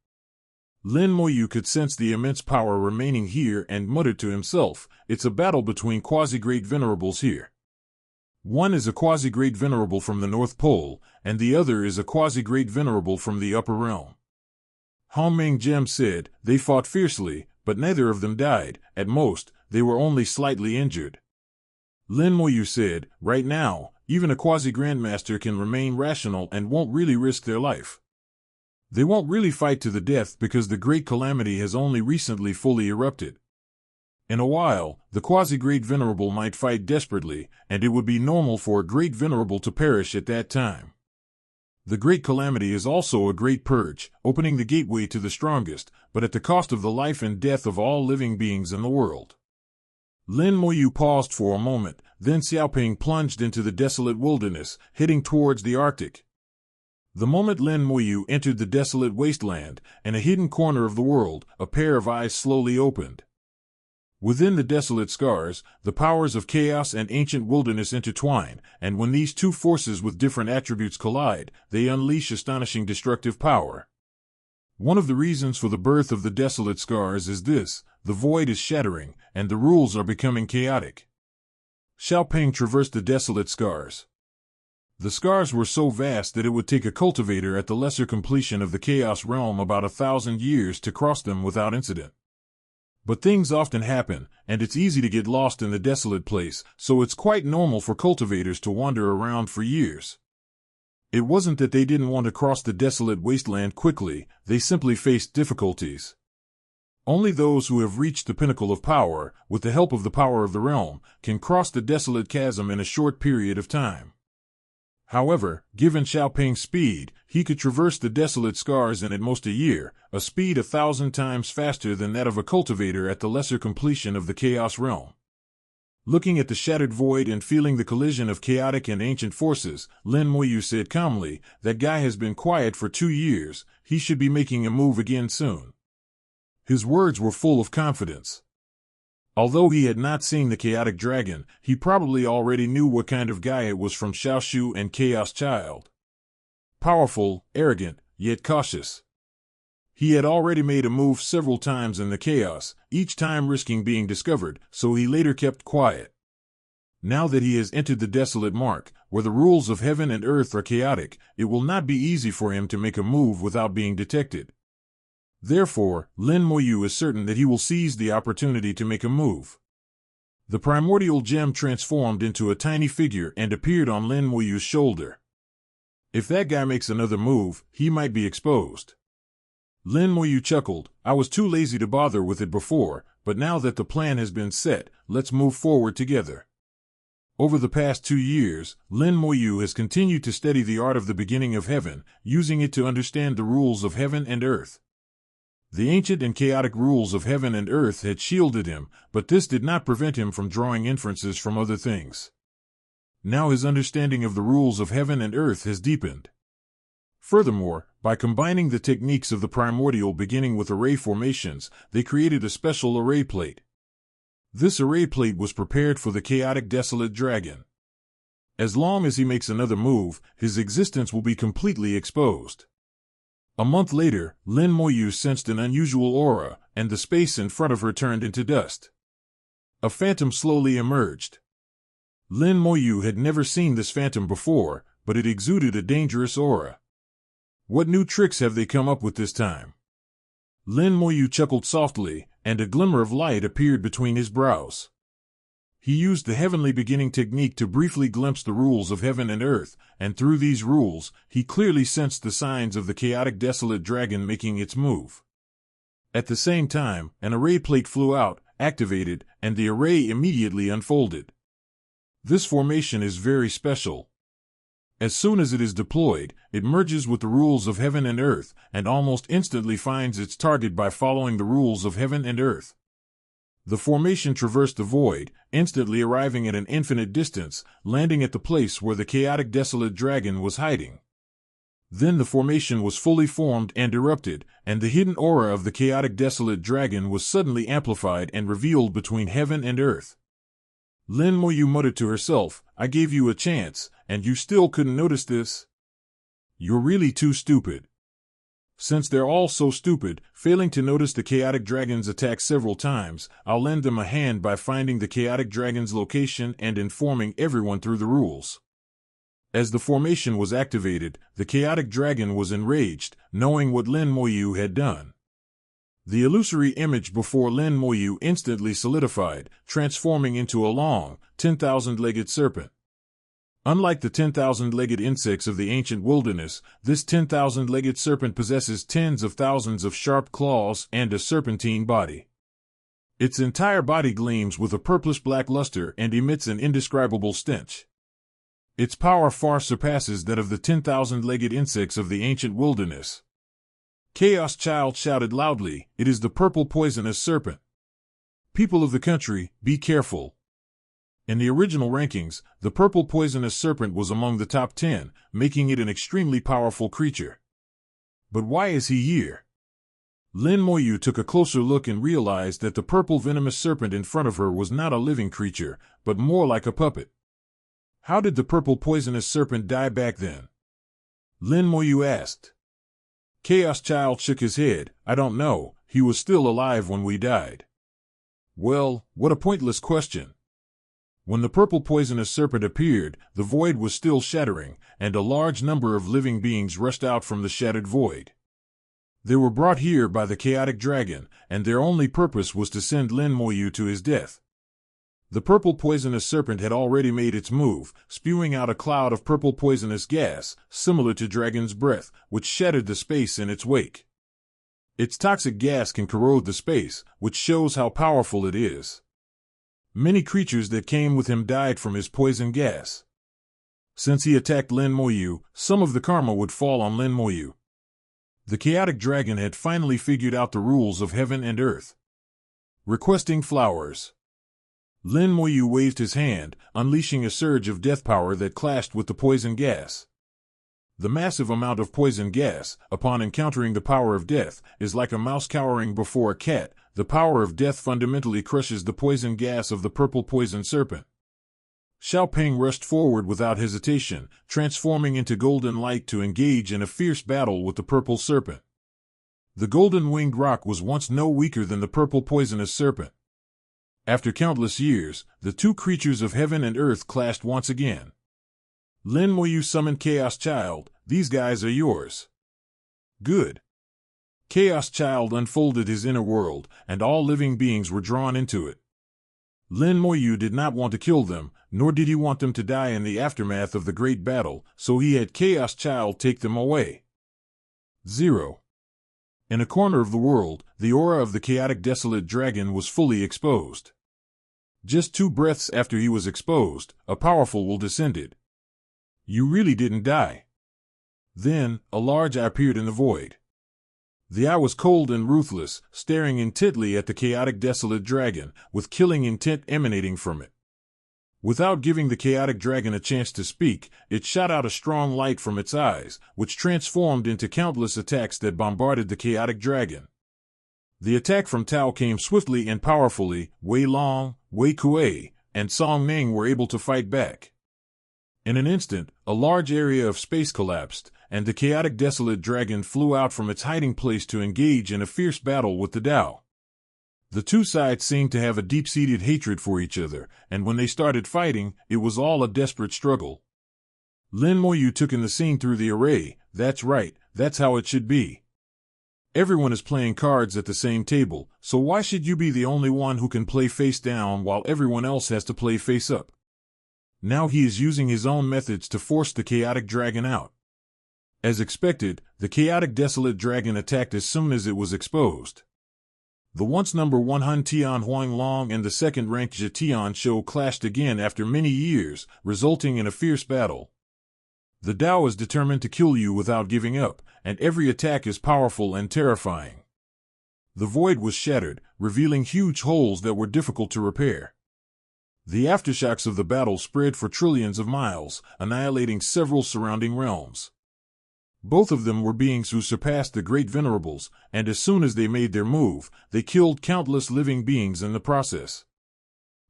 Lin Moyu could sense the immense power remaining here and muttered to himself, "It's a battle between quasi-great venerables here. One is a quasi-great venerable from the North Pole, and the other is a quasi-great venerable from the Upper Realm." Hong Ming Gem said, "They fought fiercely, but neither of them died. At most, they were only slightly injured." Lin Moyu said, "Right now, even a quasi-grandmaster can remain rational and won't really risk their life. They won't really fight to the death because the great calamity has only recently fully erupted. In a while, the quasi-great venerable might fight desperately, and it would be normal for a great venerable to perish at that time. The great calamity is also a great purge, opening the gateway to the strongest, but at the cost of the life and death of all living beings in the world." Lin Moyu paused for a moment, then Xiaoping plunged into the desolate wilderness, heading towards the Arctic. The moment Lin Moyu entered the desolate wasteland, in a hidden corner of the world, a pair of eyes slowly opened. Within the desolate scars, the powers of chaos and ancient wilderness intertwine, and when these two forces with different attributes collide, they unleash astonishing destructive power. One of the reasons for the birth of the desolate scars is this: the void is shattering, and the rules are becoming chaotic. Xiaoping traversed the desolate scars. The scars were so vast that it would take a cultivator at the lesser completion of the chaos realm about 1,000 years to cross them without incident. But things often happen, and it's easy to get lost in the desolate place, so it's quite normal for cultivators to wander around for years. It wasn't that they didn't want to cross the desolate wasteland quickly, they simply faced difficulties. Only those who have reached the pinnacle of power, with the help of the power of the realm, can cross the desolate chasm in a short period of time. However, given Xiaoping's speed, he could traverse the desolate scars in at most a year, a speed 1,000 times faster than that of a cultivator at the lesser completion of the chaos realm. Looking at the shattered void and feeling the collision of chaotic and ancient forces, Lin Moyu said calmly, "That guy has been quiet for 2 years, he should be making a move again soon." His words were full of confidence. Although he had not seen the chaotic dragon, he probably already knew what kind of guy it was from Xiaoshu and Chaos Child. Powerful, arrogant, yet cautious. He had already made a move several times in the chaos, each time risking being discovered, so he later kept quiet. Now that he has entered the desolate mark, where the rules of heaven and earth are chaotic, it will not be easy for him to make a move without being detected. Therefore, Lin Moyu is certain that he will seize the opportunity to make a move. The primordial gem transformed into a tiny figure and appeared on Lin Moyu's shoulder. If that guy makes another move, he might be exposed. Lin Moyu chuckled, "I was too lazy to bother with it before, but now that the plan has been set, let's move forward together." Over the past 2 years, Lin Moyu has continued to study the art of the beginning of heaven, using it to understand the rules of heaven and earth. The ancient and chaotic rules of heaven and earth had shielded him, but this did not prevent him from drawing inferences from other things. Now his understanding of the rules of heaven and earth has deepened. Furthermore, by combining the techniques of the primordial beginning with array formations, they created a special array plate. This array plate was prepared for the chaotic desolate dragon. As long as he makes another move, his existence will be completely exposed. A month later, Lin Moyu sensed an unusual aura, and the space in front of her turned into dust. A phantom slowly emerged. Lin Moyu had never seen this phantom before, but it exuded a dangerous aura. What new tricks have they come up with this time? Lin Moyu chuckled softly, and a glimmer of light appeared between his brows. He used the heavenly beginning technique to briefly glimpse the rules of heaven and earth, and through these rules, he clearly sensed the signs of the chaotic desolate dragon making its move. At the same time, an array plate flew out, activated, and the array immediately unfolded. This formation is very special. As soon as it is deployed, it merges with the rules of heaven and earth, and almost instantly finds its target by following the rules of heaven and earth. The formation traversed the void, instantly arriving at an infinite distance, landing at the place where the chaotic desolate dragon was hiding. Then the formation was fully formed and erupted, and the hidden aura of the chaotic desolate dragon was suddenly amplified and revealed between heaven and earth. Lin Moyu muttered to herself, I gave you a chance, and you still couldn't notice this? You're really too stupid. Since they're all so stupid, failing to notice the chaotic dragon's attack several times, I'll lend them a hand by finding the chaotic dragon's location and informing everyone through the rules. As the formation was activated, the chaotic dragon was enraged, knowing what Lin Moyu had done. The illusory image before Lin Moyu instantly solidified, transforming into a long, 10,000-legged serpent. Unlike the 10,000-legged insects of the ancient wilderness, this 10,000-legged serpent possesses tens of thousands of sharp claws and a serpentine body. Its entire body gleams with a purplish-black luster and emits an indescribable stench. Its power far surpasses that of the 10,000-legged insects of the ancient wilderness. Chaos Child shouted loudly, "It is the purple poisonous serpent. People of the country, be careful." In the original rankings, the purple poisonous serpent was among the top 10, making it an extremely powerful creature. But why is he here? Lin Moyu took a closer look and realized that the purple venomous serpent in front of her was not a living creature, but more like a puppet. How did the purple poisonous serpent die back then? Lin Moyu asked. Chaos Child shook his head. I don't know, he was still alive when we died. Well, what a pointless question. When the purple poisonous serpent appeared, the void was still shattering, and a large number of living beings rushed out from the shattered void. They were brought here by the chaotic dragon, and their only purpose was to send Lin Moyu to his death. The purple poisonous serpent had already made its move, spewing out a cloud of purple poisonous gas, similar to dragon's breath, which shattered the space in its wake. Its toxic gas can corrode the space, which shows how powerful it is. Many creatures that came with him died from his poison gas. Since he attacked Lin Moyu, some of the karma would fall on Lin Moyu. The chaotic dragon had finally figured out the rules of heaven and earth. Requesting flowers. Lin Moyu waved his hand, unleashing a surge of death power that clashed with the poison gas. The massive amount of poison gas, upon encountering the power of death, is like a mouse cowering before a cat. The power of death fundamentally crushes the poison gas of the purple poison serpent. Xiao Peng rushed forward without hesitation, transforming into golden light to engage in a fierce battle with the purple serpent. The golden-winged rock was once no weaker than the purple poisonous serpent. After countless years, the two creatures of heaven and earth clashed once again. Lin Moyu summoned Chaos Child. These guys are yours. Good. Chaos Child unfolded his inner world, and all living beings were drawn into it. Lin Moyu did not want to kill them, nor did he want them to die in the aftermath of the great battle, so he had Chaos Child take them away. 0. In a corner of the world, the aura of the chaotic desolate dragon was fully exposed. Just 2 breaths after he was exposed, a powerful will descended. You really didn't die. Then, a large eye appeared in the void. The eye was cold and ruthless, staring intently at the chaotic desolate dragon, with killing intent emanating from it. Without giving the chaotic dragon a chance to speak, it shot out a strong light from its eyes, which transformed into countless attacks that bombarded the chaotic dragon. The attack from Tao came swiftly and powerfully. Wei Long, Wei Kuei, and Song Ning were able to fight back. In an instant, a large area of space collapsed, and the chaotic desolate dragon flew out from its hiding place to engage in a fierce battle with the Tao. The two sides seemed to have a deep-seated hatred for each other, and when they started fighting, it was all a desperate struggle. Lin Moyu took in the scene through the array. That's right, that's how it should be. Everyone is playing cards at the same table, so why should you be the only one who can play face down while everyone else has to play face up? Now he is using his own methods to force the chaotic dragon out. As expected, the chaotic desolate dragon attacked as soon as it was exposed. The once number 1 Han Tian Huang Long and the second-ranked Zhe Tian Shou clashed again after many years, resulting in a fierce battle. The Tao is determined to kill you without giving up, and every attack is powerful and terrifying. The void was shattered, revealing huge holes that were difficult to repair. The aftershocks of the battle spread for trillions of miles, annihilating several surrounding realms. Both of them were beings who surpassed the Great Venerables, and as soon as they made their move, they killed countless living beings in the process.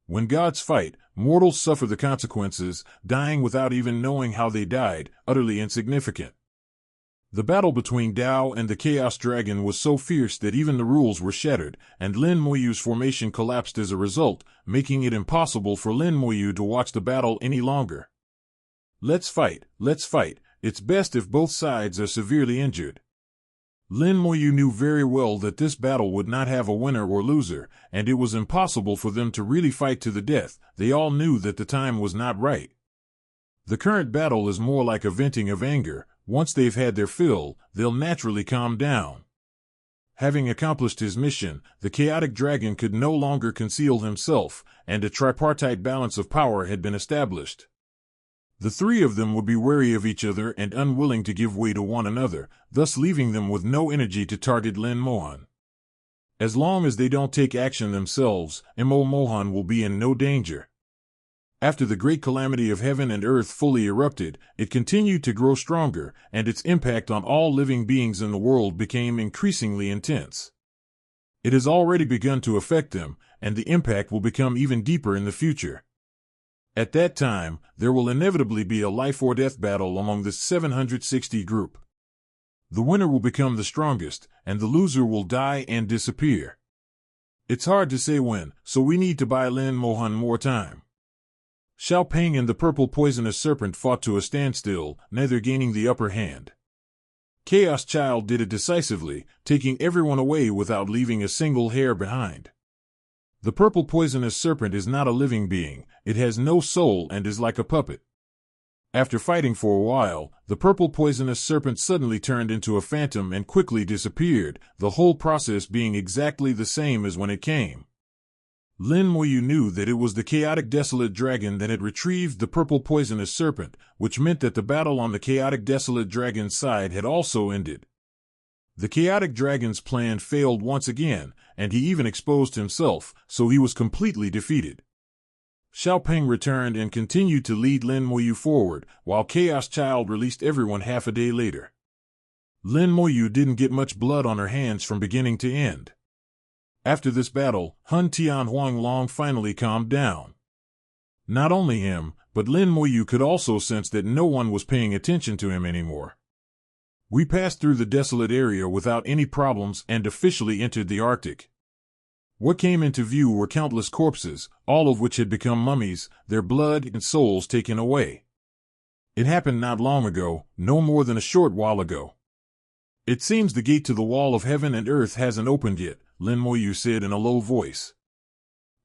When gods fight, mortals suffer the consequences, dying without even knowing how they died, utterly insignificant. The battle between Tao and the Chaos Dragon was so fierce that even the rules were shattered, and Lin Moyu's formation collapsed as a result, making it impossible for Lin Moyu to watch the battle any longer. Let's fight, it's best if both sides are severely injured. Lin Moyu knew very well that this battle would not have a winner or loser, and it was impossible for them to really fight to the death. They all knew that the time was not right. The current battle is more like a venting of anger. Once they've had their fill, they'll naturally calm down. Having accomplished his mission, the chaotic dragon could no longer conceal himself, and a tripartite balance of power had been established. The three of them would be wary of each other and unwilling to give way to one another, thus leaving them with no energy to target Lin Mohan. As long as they don't take action themselves, Mo Mohan will be in no danger. After the great calamity of heaven and earth fully erupted, it continued to grow stronger, and its impact on all living beings in the world became increasingly intense. It has already begun to affect them, and the impact will become even deeper in the future. At that time, there will inevitably be a life-or-death battle among the 760 group. The winner will become the strongest, and the loser will die and disappear. It's hard to say when, so we need to buy Lin Mohan more time. Xiao Peng and the purple poisonous serpent fought to a standstill, neither gaining the upper hand. Chaos Child did it decisively, taking everyone away without leaving a single hair behind. The purple poisonous serpent is not a living being, it has no soul and is like a puppet. After fighting for a while, the purple poisonous serpent suddenly turned into a phantom and quickly disappeared, the whole process being exactly the same as when it came. Lin Moyu knew that it was the chaotic desolate dragon that had retrieved the purple poisonous serpent, which meant that the battle on the chaotic desolate dragon's side had also ended. The chaotic dragon's plan failed once again, and he even exposed himself, so he was completely defeated. Xiao Peng returned and continued to lead Lin Moyu forward, while Chaos Child released everyone half a day later. Lin Moyu didn't get much blood on her hands from beginning to end. After this battle, Hun Tian Huang Long finally calmed down. Not only him, but Lin Moyu could also sense that no one was paying attention to him anymore. We passed through the desolate area without any problems and officially entered the Arctic. What came into view were countless corpses, all of which had become mummies, their blood and souls taken away. It happened not long ago, no more than a short while ago. It seems the gate to the wall of heaven and earth hasn't opened yet, Lin Moyu said in a low voice.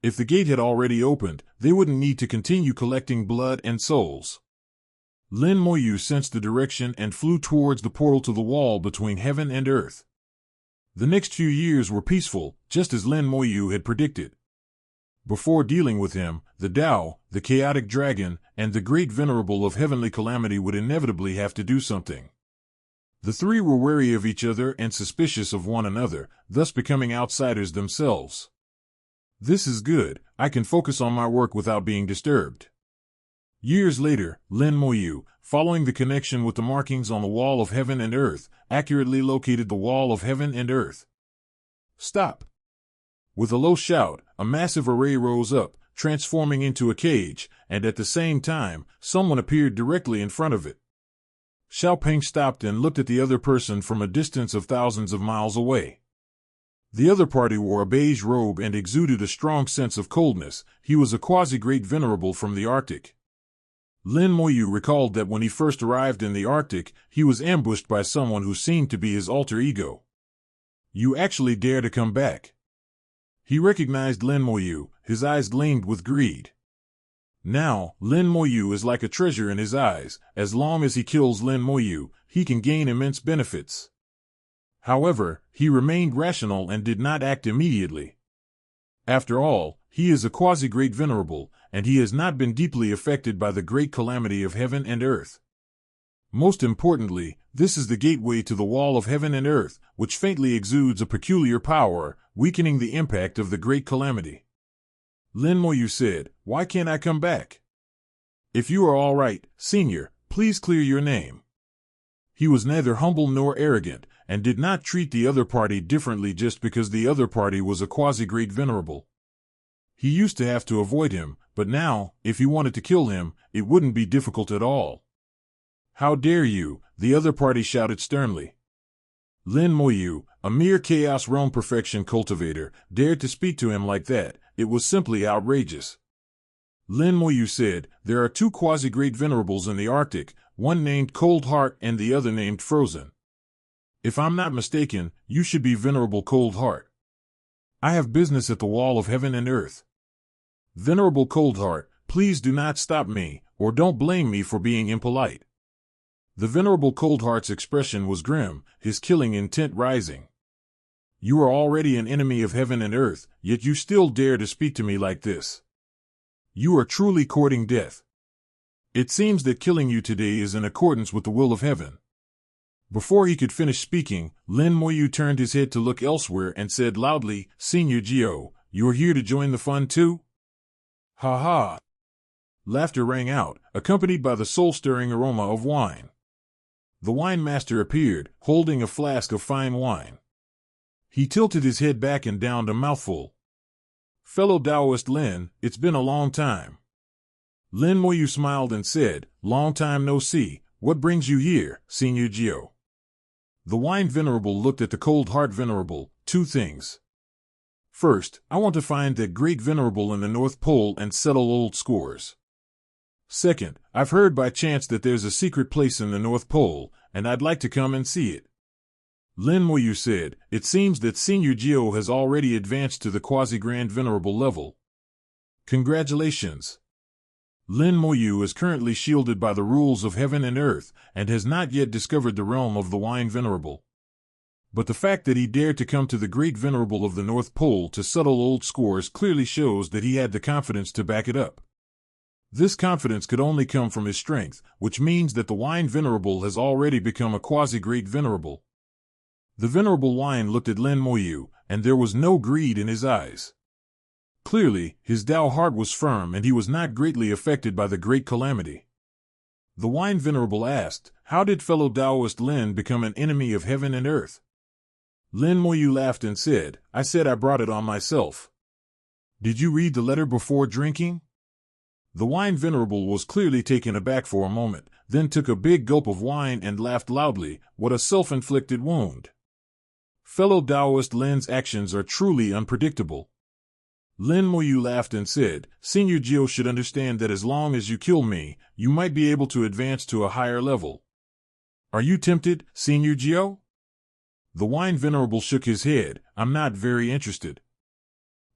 If the gate had already opened, they wouldn't need to continue collecting blood and souls. Lin Moyu sensed the direction and flew towards the portal to the wall between heaven and earth. The next few years were peaceful, just as Lin Moyu had predicted. Before dealing with him, the Tao, the chaotic dragon, and the great venerable of heavenly calamity would inevitably have to do something. The three were wary of each other and suspicious of one another, thus becoming outsiders themselves. This is good, I can focus on my work without being disturbed. Years later, Lin Moyu, following the connection with the markings on the wall of heaven and earth, accurately located the wall of heaven and earth. Stop! With a low shout, a massive array rose up, transforming into a cage, and at the same time, someone appeared directly in front of it. Xiao Peng stopped and looked at the other person from a distance of thousands of miles away. The other party wore a beige robe and exuded a strong sense of coldness. He was a quasi-great venerable from the Arctic. Lin Moyu recalled that when he first arrived in the Arctic, he was ambushed by someone who seemed to be his alter ego. You actually dare to come back? He recognized Lin Moyu, his eyes gleamed with greed. Now, Lin Moyu is like a treasure in his eyes. As long as he kills Lin Moyu, he can gain immense benefits. However, he remained rational and did not act immediately. After all, he is a quasi-great venerable, and he has not been deeply affected by the great calamity of heaven and earth. Most importantly, this is the gateway to the wall of heaven and earth, which faintly exudes a peculiar power, weakening the impact of the great calamity. Lin Moyu said, "Why can't I come back? If you are all right, senior, please clear your name." He was neither humble nor arrogant, and did not treat the other party differently just because the other party was a quasi-great venerable. He used to have to avoid him, but now, if he wanted to kill him, it wouldn't be difficult at all. How dare you, the other party shouted sternly. Lin Moyu, a mere Chaos Realm perfection cultivator, dared to speak to him like that. It was simply outrageous. Lin Moyu said, there are two quasi-great venerables in the Arctic, one named Cold Heart and the other named Frozen. If I'm not mistaken, you should be Venerable Cold Heart. I have business at the wall of heaven and earth. Venerable Cold Heart, please do not stop me, or don't blame me for being impolite. The Venerable Cold Heart's expression was grim, his killing intent rising. You are already an enemy of heaven and earth, yet you still dare to speak to me like this. You are truly courting death. It seems that killing you today is in accordance with the will of heaven. Before he could finish speaking, Lin Moyu turned his head to look elsewhere and said loudly, Senior Geo, you are here to join the fun too? Ha ha! Laughter rang out, accompanied by the soul-stirring aroma of wine. The wine master appeared, holding a flask of fine wine. He tilted his head back and downed a mouthful. Fellow Taoist Lin, it's been a long time. Lin Moyu smiled and said, long time no see, what brings you here, Senior Geo? The wine venerable looked at the Cold Heart venerable, two things. First, I want to find that great venerable in the North Pole and settle old scores. Second, I've heard by chance that there's a secret place in the North Pole, and I'd like to come and see it. Lin Moyu said, it seems that Senior Geo has already advanced to the quasi-grand venerable level. Congratulations. Lin Moyu is currently shielded by the rules of heaven and earth, and has not yet discovered the realm of the wine venerable. But the fact that he dared to come to the great venerable of the North Pole to settle old scores clearly shows that he had the confidence to back it up. This confidence could only come from his strength, which means that the wine venerable has already become a quasi-great venerable. The venerable wine looked at Lin Moyu, and there was no greed in his eyes. Clearly, his Tao heart was firm and he was not greatly affected by the great calamity. The wine venerable asked, how did fellow Taoist Lin become an enemy of heaven and earth? Lin Moyu laughed and said, I said I brought it on myself. Did you read the letter before drinking? The wine venerable was clearly taken aback for a moment, then took a big gulp of wine and laughed loudly, what a self-inflicted wound. Fellow Taoist Lin's actions are truly unpredictable. Lin Moyu laughed and said, Senior Geo should understand that as long as you kill me, you might be able to advance to a higher level. Are you tempted, Senior Geo? The wine venerable shook his head, I'm not very interested.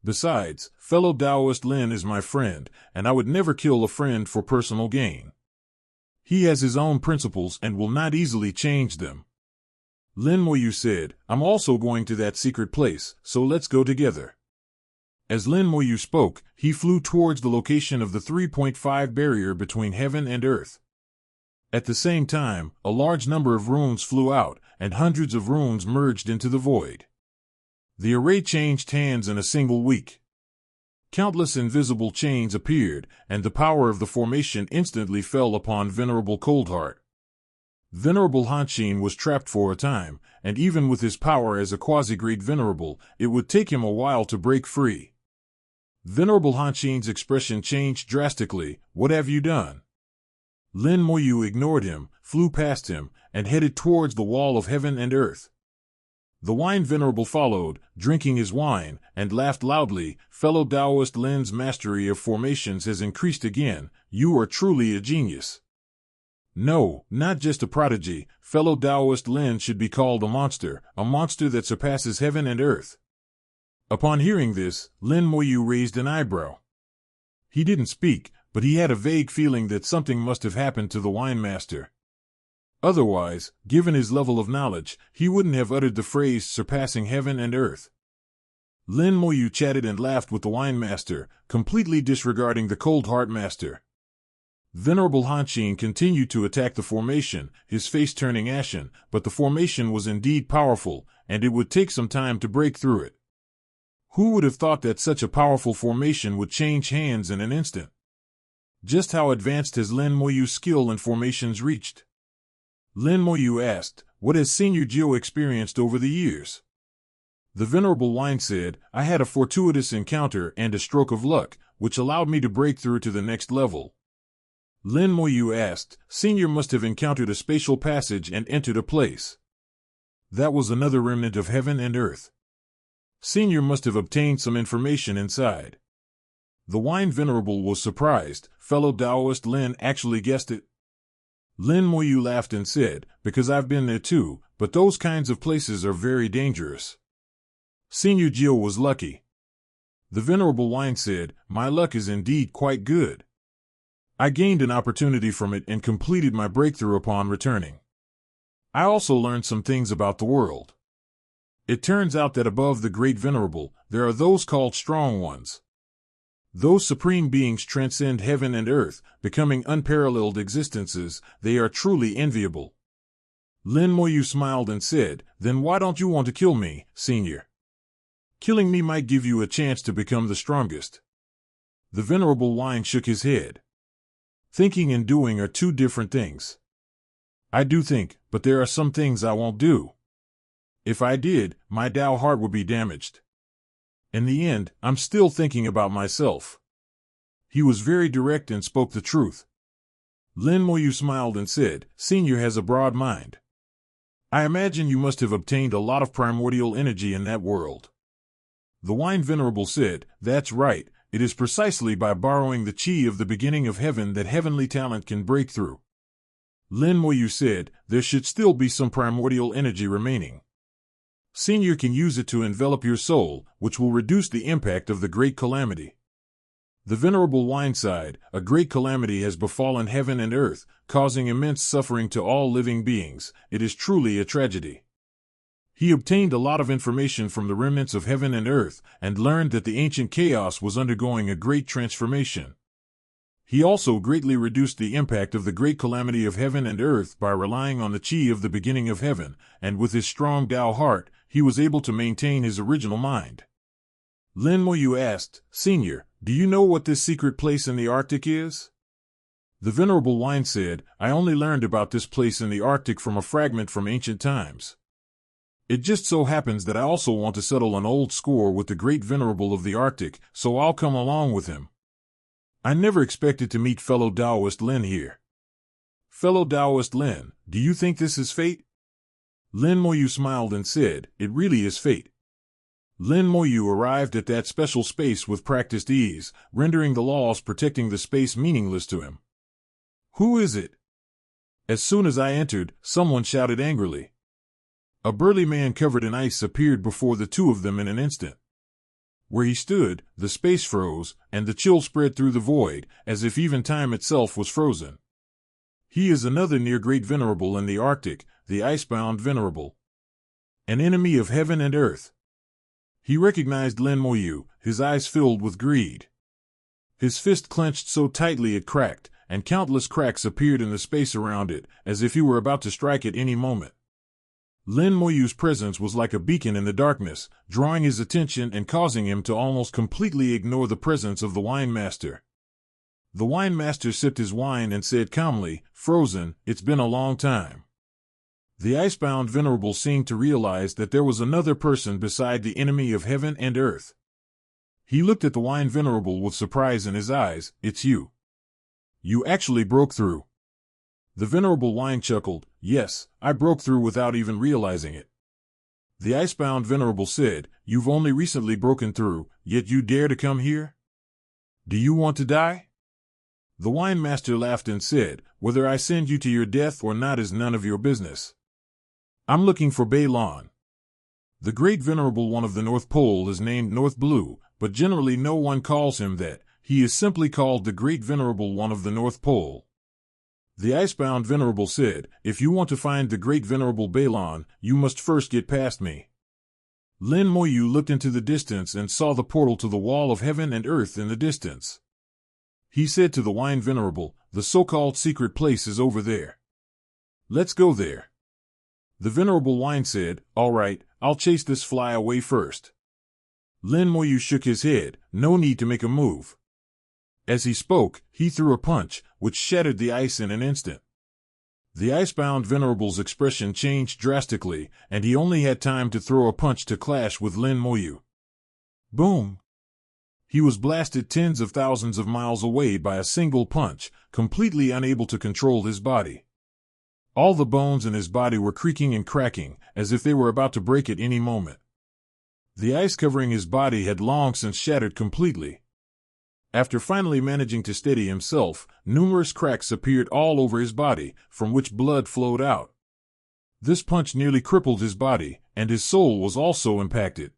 Besides, fellow Taoist Lin is my friend, and I would never kill a friend for personal gain. He has his own principles and will not easily change them. Lin Moyu said, I'm also going to that secret place, so let's go together. As Lin Moyu spoke, he flew towards the location of the 3.5 barrier between heaven and earth. At the same time, a large number of runes flew out, and hundreds of runes merged into the void. The array changed hands in a single week. Countless invisible chains appeared, and the power of the formation instantly fell upon Venerable Coldheart. Venerable Hanshin was trapped for a time, and even with his power as a quasi-great venerable, it would take him a while to break free. Venerable Hanshin's expression changed drastically. What have you done? Lin Moyu ignored him, flew past him, and headed towards the wall of heaven and earth. The wine venerable followed, drinking his wine, and laughed loudly. Fellow Taoist Lin's mastery of formations has increased again. You are truly a genius. No, not just a prodigy. Fellow Taoist Lin should be called a monster that surpasses heaven and earth. Upon hearing this, Lin Moyu raised an eyebrow. He didn't speak, but he had a vague feeling that something must have happened to the wine master. Otherwise, given his level of knowledge, he wouldn't have uttered the phrase surpassing heaven and earth. Lin Moyu chatted and laughed with the wine master, completely disregarding the cold heart master. Venerable Hanshin continued to attack the formation, his face turning ashen, but the formation was indeed powerful, and it would take some time to break through it. Who would have thought that such a powerful formation would change hands in an instant? Just how advanced has Lin Moyu's skill in formations reached? Lin Moyu asked, what has Senior Geo experienced over the years? The Venerable Wine said, I had a fortuitous encounter and a stroke of luck, which allowed me to break through to the next level. Lin Moyu asked, Senior must have encountered a spatial passage and entered a place. That was another remnant of heaven and earth. Senior must have obtained some information inside. The Wine Venerable was surprised. Fellow Taoist Lin actually guessed it. Lin Moyu laughed and said, because I've been there too, but those kinds of places are very dangerous. Senior Jill was lucky. The Venerable Wine said, my luck is indeed quite good. I gained an opportunity from it and completed my breakthrough upon returning. I also learned some things about the world. It turns out that above the Great Venerable, there are those called Strong Ones. Those supreme beings transcend heaven and earth, becoming unparalleled existences. They are truly enviable. Lin Moyu smiled and said, then why don't you want to kill me, Senior? Killing me might give you a chance to become the strongest. The Venerable Wine shook his head. Thinking and doing are two different things. I do think, but there are some things I won't do. If I did, my Tao heart would be damaged. In the end, I'm still thinking about myself. He was very direct and spoke the truth. Lin Moyu smiled and said, Senior has a broad mind. I imagine you must have obtained a lot of primordial energy in that world. The Wine Venerable said, that's right, it is precisely by borrowing the chi of the beginning of heaven that heavenly talent can break through. Lin Moyu said, there should still be some primordial energy remaining. Senior can use it to envelop your soul, which will reduce the impact of the great calamity. The Venerable Wine sighed, a great calamity has befallen heaven and earth, causing immense suffering to all living beings. It is truly a tragedy. He obtained a lot of information from the remnants of heaven and earth, and learned that the ancient chaos was undergoing a great transformation. He also greatly reduced the impact of the great calamity of heaven and earth by relying on the chi of the beginning of heaven, and with his strong Tao heart, he was able to maintain his original mind. Lin Moyu asked, Senior, do you know what this secret place in the Arctic is? The Venerable Wine said, I only learned about this place in the Arctic from a fragment from ancient times. It just so happens that I also want to settle an old score with the Great Venerable of the Arctic, so I'll come along with him. I never expected to meet fellow Taoist Lin here. Fellow Taoist Lin, do you think this is fate? Lin Moyu smiled and said, it really is fate. Lin Moyu arrived at that special space with practiced ease, rendering the laws protecting the space meaningless to him. Who is it? As soon as I entered, someone shouted angrily. A burly man covered in ice appeared before the two of them in an instant. Where he stood, the space froze, and the chill spread through the void, as if even time itself was frozen. He is another near Great Venerable in the Arctic, the Icebound Venerable. An enemy of heaven and earth. He recognized Lin Moyu, his eyes filled with greed. His fist clenched so tightly it cracked, and countless cracks appeared in the space around it, as if he were about to strike at any moment. Lin Moyu's presence was like a beacon in the darkness, drawing his attention and causing him to almost completely ignore the presence of the wine master. The wine master sipped his wine and said calmly, Frozen, it's been a long time. The Icebound Venerable seemed to realize that there was another person beside the enemy of heaven and earth. He looked at the Wine Venerable with surprise in his eyes. It's you. You actually broke through. The Venerable Wine chuckled. Yes, I broke through without even realizing it. The Icebound Venerable said, You've only recently broken through, yet you dare to come here? Do you want to die? The Wine Master laughed and said, Whether I send you to your death or not is none of your business. I'm looking for Bailon. The Great Venerable One of the North Pole is named North Blue, but generally no one calls him that. He is simply called the Great Venerable One of the North Pole. The Icebound Venerable said, If you want to find the Great Venerable Bailon, you must first get past me. Lin Moyu looked into the distance and saw the portal to the wall of heaven and earth in the distance. He said to the Wine Venerable, The so-called secret place is over there. Let's go there. The Venerable Wine said, All right, I'll chase this fly away first. Lin Moyu shook his head, no need to make a move. As he spoke, he threw a punch, which shattered the ice in an instant. The icebound Venerable's expression changed drastically, and he only had time to throw a punch to clash with Lin Moyu. Boom! He was blasted tens of thousands of miles away by a single punch, completely unable to control his body. All the bones in his body were creaking and cracking, as if they were about to break at any moment. The ice covering his body had long since shattered completely. After finally managing to steady himself, numerous cracks appeared all over his body, from which blood flowed out. This punch nearly crippled his body, and his soul was also impacted.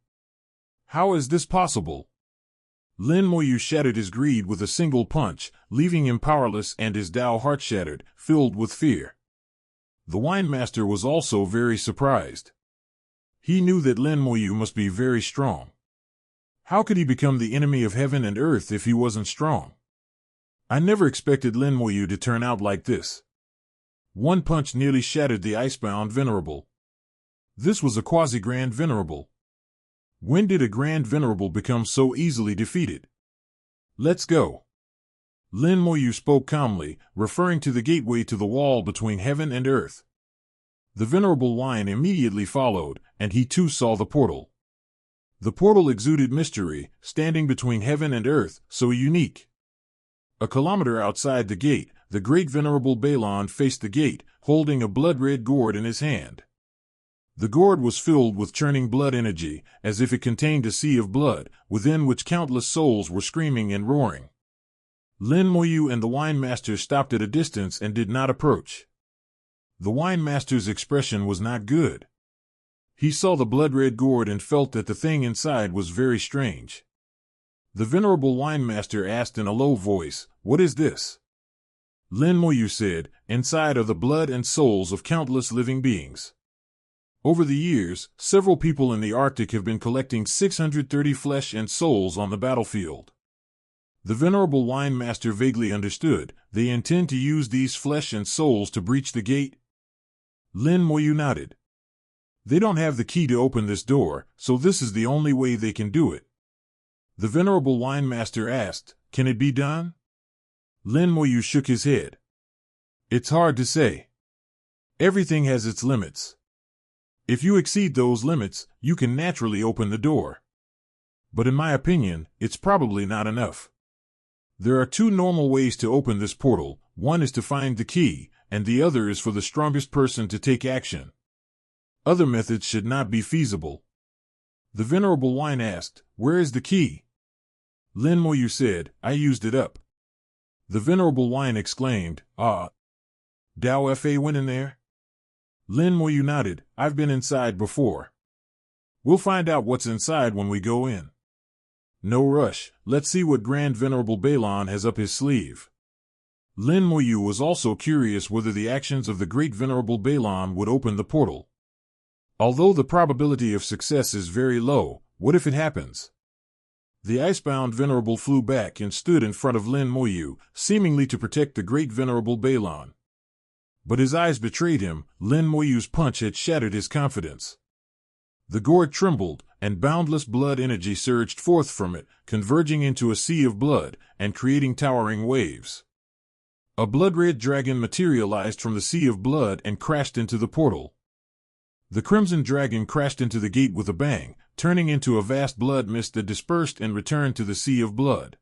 How is this possible? Lin Moyu shattered his greed with a single punch, leaving him powerless, and his Dao heart shattered, filled with fear. The wine master was also very surprised. He knew that Lin Moyu must be very strong. How could he become the enemy of heaven and earth if he wasn't strong? I never expected Lin Moyu to turn out like this. One punch nearly shattered the icebound Venerable. This was a quasi-grand Venerable. When did a grand Venerable become so easily defeated? Let's go. Lin Moyu spoke calmly, referring to the gateway to the wall between heaven and earth. The Venerable Wine immediately followed, and he too saw the portal. The portal exuded mystery, standing between heaven and earth, so unique. A kilometer outside the gate, the great Venerable Balon faced the gate, holding a blood-red gourd in his hand. The gourd was filled with churning blood energy, as if it contained a sea of blood, within which countless souls were screaming and roaring. Lin Moyu and the wine master stopped at a distance and did not approach. The wine master's expression was not good. He saw the blood-red gourd and felt that the thing inside was very strange. The Venerable Wine Master asked in a low voice, "What is this?" Lin Moyu said, "Inside are the blood and souls of countless living beings. Over the years, several people in the Arctic have been collecting 630 flesh and souls on the battlefield." The Venerable Wine Master vaguely understood. They intend to use these flesh and souls to breach the gate? Lin Moyu nodded. They don't have the key to open this door, so this is the only way they can do it. The Venerable Wine Master asked, "Can it be done?" Lin Moyu shook his head. "It's hard to say. Everything has its limits. If you exceed those limits, you can naturally open the door. But in my opinion, it's probably not enough. There are two normal ways to open this portal. One is to find the key, and the other is for the strongest person to take action. Other methods should not be feasible." The Venerable Wine asked, "Where is the key?" Lin Moyu said, "I used it up." The Venerable Wine exclaimed, "Ah, Dao Fa went in there?" Lin Moyu nodded, "I've been inside before. We'll find out what's inside when we go in. No rush, let's see what Grand Venerable Balon has up his sleeve." Lin Moyu was also curious whether the actions of the Great Venerable Balon would open the portal. Although the probability of success is very low, what if it happens? The icebound Venerable flew back and stood in front of Lin Moyu, seemingly to protect the Great Venerable Balon. But his eyes betrayed him. Lin Moyu's punch had shattered his confidence. The gourd trembled, and boundless blood energy surged forth from it, converging into a sea of blood, and creating towering waves. A blood-red dragon materialized from the sea of blood and crashed into the portal. The crimson dragon crashed into the gate with a bang, turning into a vast blood mist that dispersed and returned to the sea of blood.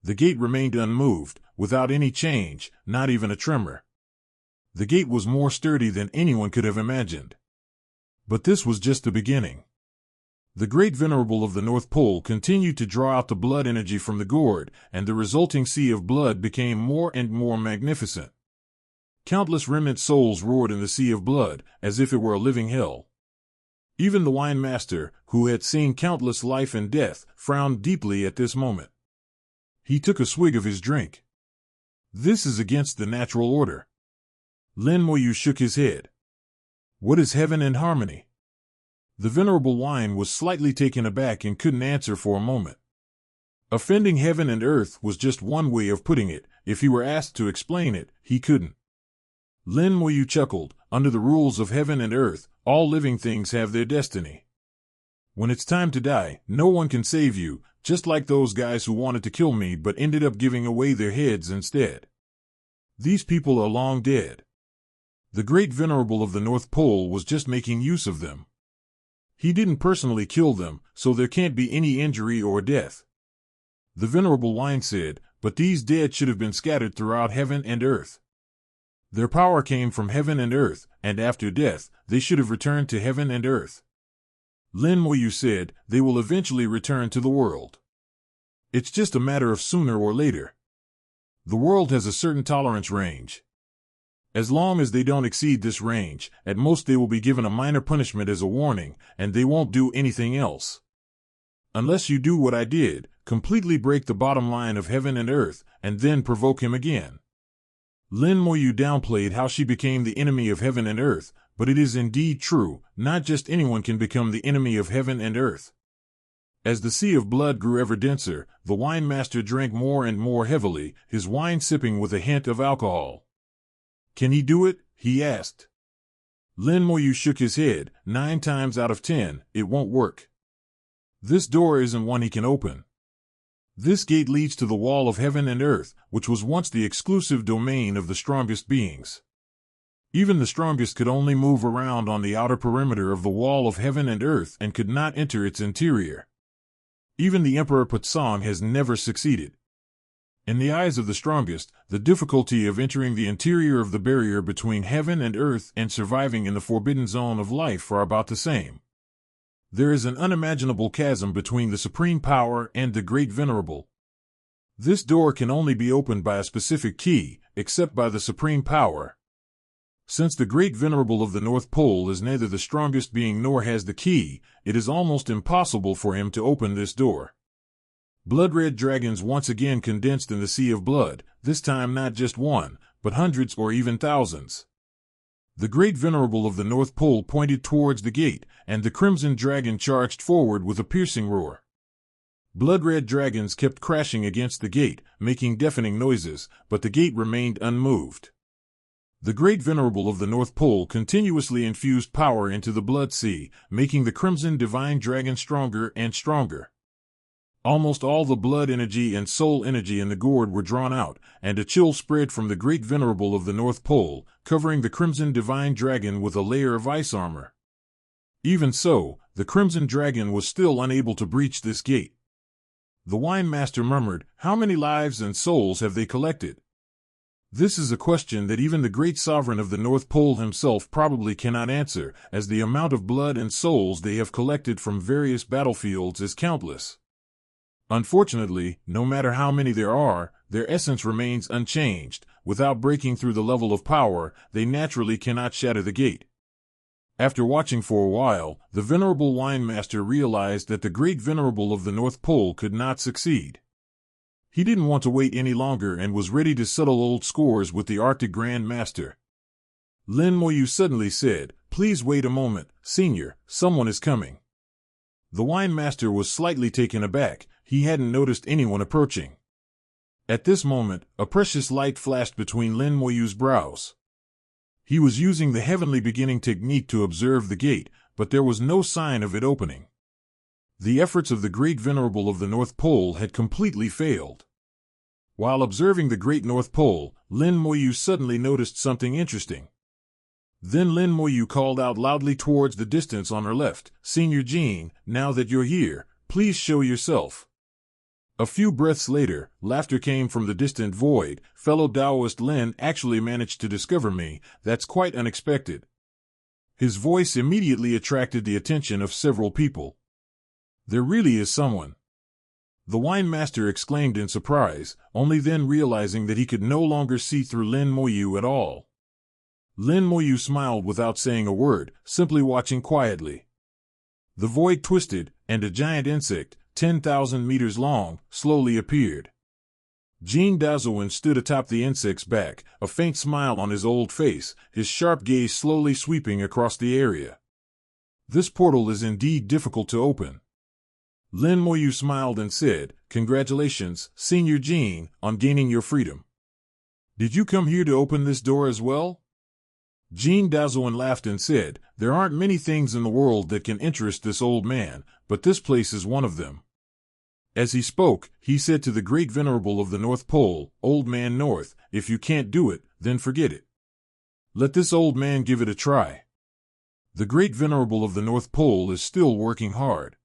The gate remained unmoved, without any change, not even a tremor. The gate was more sturdy than anyone could have imagined. But this was just the beginning. The Great Venerable of the North Pole continued to draw out the blood energy from the gourd, and the resulting sea of blood became more and more magnificent. Countless remnant souls roared in the sea of blood, as if it were a living hell. Even the wine master, who had seen countless life and death, frowned deeply at this moment. He took a swig of his drink. This is against the natural order. Lin Moyu shook his head. What is heaven and harmony? The Venerable Wine was slightly taken aback and couldn't answer for a moment. Offending heaven and earth was just one way of putting it. If he were asked to explain it, he couldn't. Lin Moyu chuckled. Under the rules of heaven and earth, all living things have their destiny. When it's time to die, no one can save you, just like those guys who wanted to kill me but ended up giving away their heads instead. These people are long dead. The Great Venerable of the North Pole was just making use of them. He didn't personally kill them, so there can't be any injury or death. The Venerable Wine said, but these dead should have been scattered throughout heaven and earth. Their power came from heaven and earth, and after death, they should have returned to heaven and earth. Lin Moyu said, they will eventually return to the world. It's just a matter of sooner or later. The world has a certain tolerance range. As long as they don't exceed this range, at most they will be given a minor punishment as a warning, and they won't do anything else. Unless you do what I did, completely break the bottom line of heaven and earth, and then provoke him again. Lin Moyu downplayed how she became the enemy of heaven and earth, but it is indeed true, not just anyone can become the enemy of heaven and earth. As the sea of blood grew ever denser, the wine master drank more and more heavily, his wine sipping with a hint of alcohol. Can he do it? He asked. Lin Moyu shook his head. 9 times out of 10, it won't work. This door isn't one he can open. This gate leads to the wall of heaven and earth, which was once the exclusive domain of the strongest beings. Even the strongest could only move around on the outer perimeter of the wall of heaven and earth and could not enter its interior. Even the Emperor Putsong has never succeeded. In the eyes of the strongest, the difficulty of entering the interior of the barrier between heaven and earth and surviving in the forbidden zone of life are about the same. There is an unimaginable chasm between the supreme power and the Great Venerable. This door can only be opened by a specific key, except by the supreme power. Since the Great Venerable of the North Pole is neither the strongest being nor has the key, it is almost impossible for him to open this door. Blood-red dragons once again condensed in the sea of blood, this time not just one, but hundreds or even thousands. The Great Venerable of the North Pole pointed towards the gate, and the crimson dragon charged forward with a piercing roar. Blood-red dragons kept crashing against the gate, making deafening noises, but the gate remained unmoved. The Great Venerable of the North Pole continuously infused power into the blood sea, making the crimson divine dragon stronger and stronger. Almost all the blood energy and soul energy in the gourd were drawn out, and a chill spread from the Great Venerable of the North Pole, covering the crimson divine dragon with a layer of ice armor. Even so, the crimson dragon was still unable to breach this gate. The wine master murmured, "How many lives and souls have they collected?" This is a question that even the great sovereign of the North Pole himself probably cannot answer, as the amount of blood and souls they have collected from various battlefields is countless. Unfortunately, no matter how many there are, their essence remains unchanged. Without breaking through the level of power, they naturally cannot shatter the gate. After watching for a while, the Venerable Wine Master realized that the Great Venerable of the North Pole could not succeed. He didn't want to wait any longer and was ready to settle old scores with the Arctic Grand Master. Lin Moyu suddenly said, "Please wait a moment, Senior, someone is coming." The wine master was slightly taken aback. He hadn't noticed anyone approaching. At this moment, a precious light flashed between Lin Moyu's brows. He was using the heavenly beginning technique to observe the gate, but there was no sign of it opening. The efforts of the Great Venerable of the North Pole had completely failed. While observing the Great North Pole, Lin Moyu suddenly noticed something interesting. Then Lin Moyu called out loudly towards the distance on her left, "Senior Jean, now that you're here, please show yourself." A few breaths later, laughter came from the distant void. "Fellow Taoist Lin actually managed to discover me. That's quite unexpected." His voice immediately attracted the attention of several people. "There really is someone." The wine master exclaimed in surprise, only then realizing that he could no longer see through Lin Moyu at all. Lin Moyu smiled without saying a word, simply watching quietly. The void twisted, and a giant insect, 10,000 meters long, slowly appeared. Jean Dazoin stood atop the insect's back, a faint smile on his old face, his sharp gaze slowly sweeping across the area. "This portal is indeed difficult to open." Lin Moyu smiled and said, "Congratulations, Senior Jean, on gaining your freedom. Did you come here to open this door as well?" Jean Dazoin laughed and said, "There aren't many things in the world that can interest this old man, but this place is one of them." As he spoke, he said to the Great Venerable of the North Pole, "Old Man North, if you can't do it, then forget it." Let this old man give it a try. The Great Venerable of the North Pole is still working hard.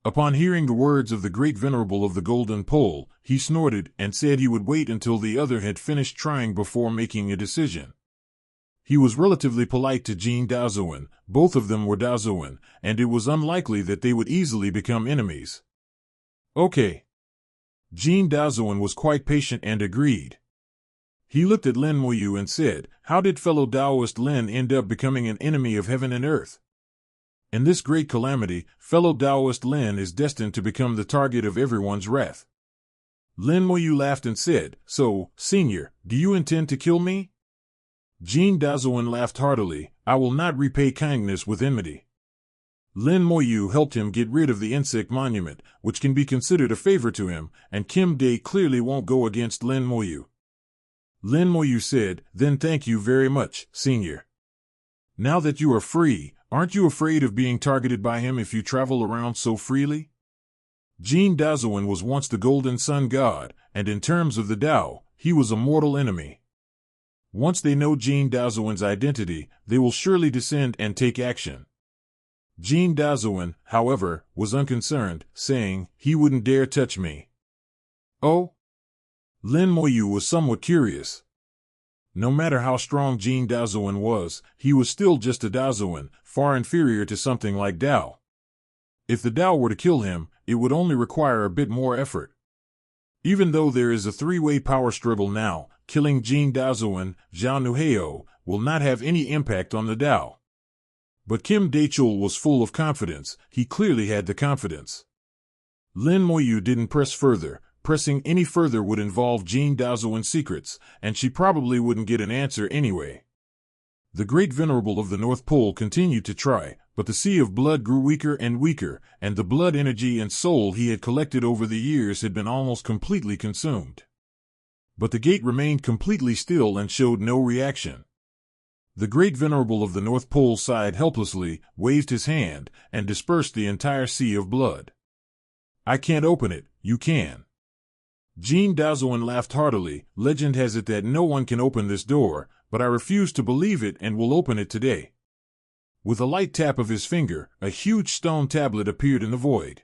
Upon hearing the words of the Great Venerable of the Golden Pole, he snorted and said he would wait until the other had finished trying before making a decision. He was relatively polite to Jean Daozuan, both of them were Daozuan, and it was unlikely that they would easily become enemies. Okay. Jean Daozuan was quite patient and agreed. He looked at Lin Moyu and said, "How did fellow Taoist Lin end up becoming an enemy of heaven and earth? In this great calamity, fellow Taoist Lin is destined to become the target of everyone's wrath." Lin Moyu laughed and said, "So, Senior, do you intend to kill me?" Jean Daozuan laughed heartily, "I will not repay kindness with enmity." Lin Moyu helped him get rid of the insect monument, which can be considered a favor to him, and Kim Dae clearly won't go against Lin Moyu. Lin Moyu said, "Then thank you very much, Senior. Now that you are free, aren't you afraid of being targeted by him if you travel around so freely?" Jean Daozuan was once the Golden Sun God, and in terms of the Tao, he was a mortal enemy. Once they know Jean Daozuan's identity, they will surely descend and take action. Jean Daozuan, however, was unconcerned, saying, "He wouldn't dare touch me." Oh? Lin Moyu was somewhat curious. No matter how strong Jean Daozuan was, he was still just a Daozuan, far inferior to something like Tao. If the Tao were to kill him, it would only require a bit more effort. Even though there is a three-way power struggle now, killing Jean Daozuan, Zhao Nuheo, will not have any impact on the Tao. But Kim Daechul was full of confidence. He clearly had the confidence. Lin Moyu didn't press further. Pressing any further would involve Jean Daozuan's secrets, and she probably wouldn't get an answer anyway. The Great Venerable of the North Pole continued to try, but the sea of blood grew weaker and weaker, and the blood energy and soul he had collected over the years had been almost completely consumed. But the gate remained completely still and showed no reaction. The Great Venerable of the North Pole sighed helplessly, waved his hand, and dispersed the entire sea of blood. "I can't open it, you can." Jean Daozuan laughed heartily. "Legend has it that no one can open this door, but I refuse to believe it and will open it today." With a light tap of his finger, a huge stone tablet appeared in the void.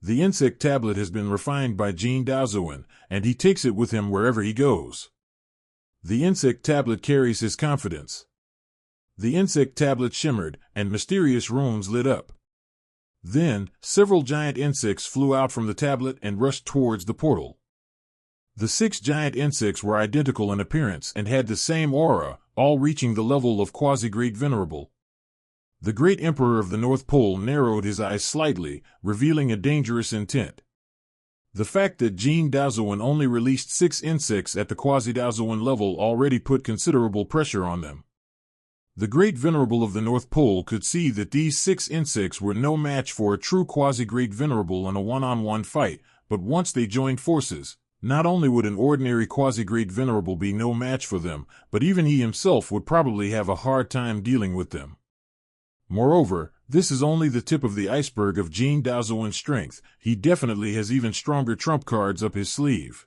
The insect tablet has been refined by Jean Daozuan, and he takes it with him wherever he goes. The insect tablet carries his confidence. The insect tablet shimmered, and mysterious runes lit up. Then, several giant insects flew out from the tablet and rushed towards the portal. The 6 giant insects were identical in appearance and had the same aura, all reaching the level of Quasi-Great Venerable. The Great Emperor of the North Pole narrowed his eyes slightly, revealing a dangerous intent. The fact that Jean Daozuan only released 6 insects at the Quasi-Daozuan level already put considerable pressure on them. The Great Venerable of the North Pole could see that these 6 insects were no match for a true Quasi-Great Venerable in a one-on-one fight, but once they joined forces, not only would an ordinary Quasi-Great Venerable be no match for them, but even he himself would probably have a hard time dealing with them. Moreover, this is only the tip of the iceberg of Jean Daozuan's strength. He definitely has even stronger trump cards up his sleeve.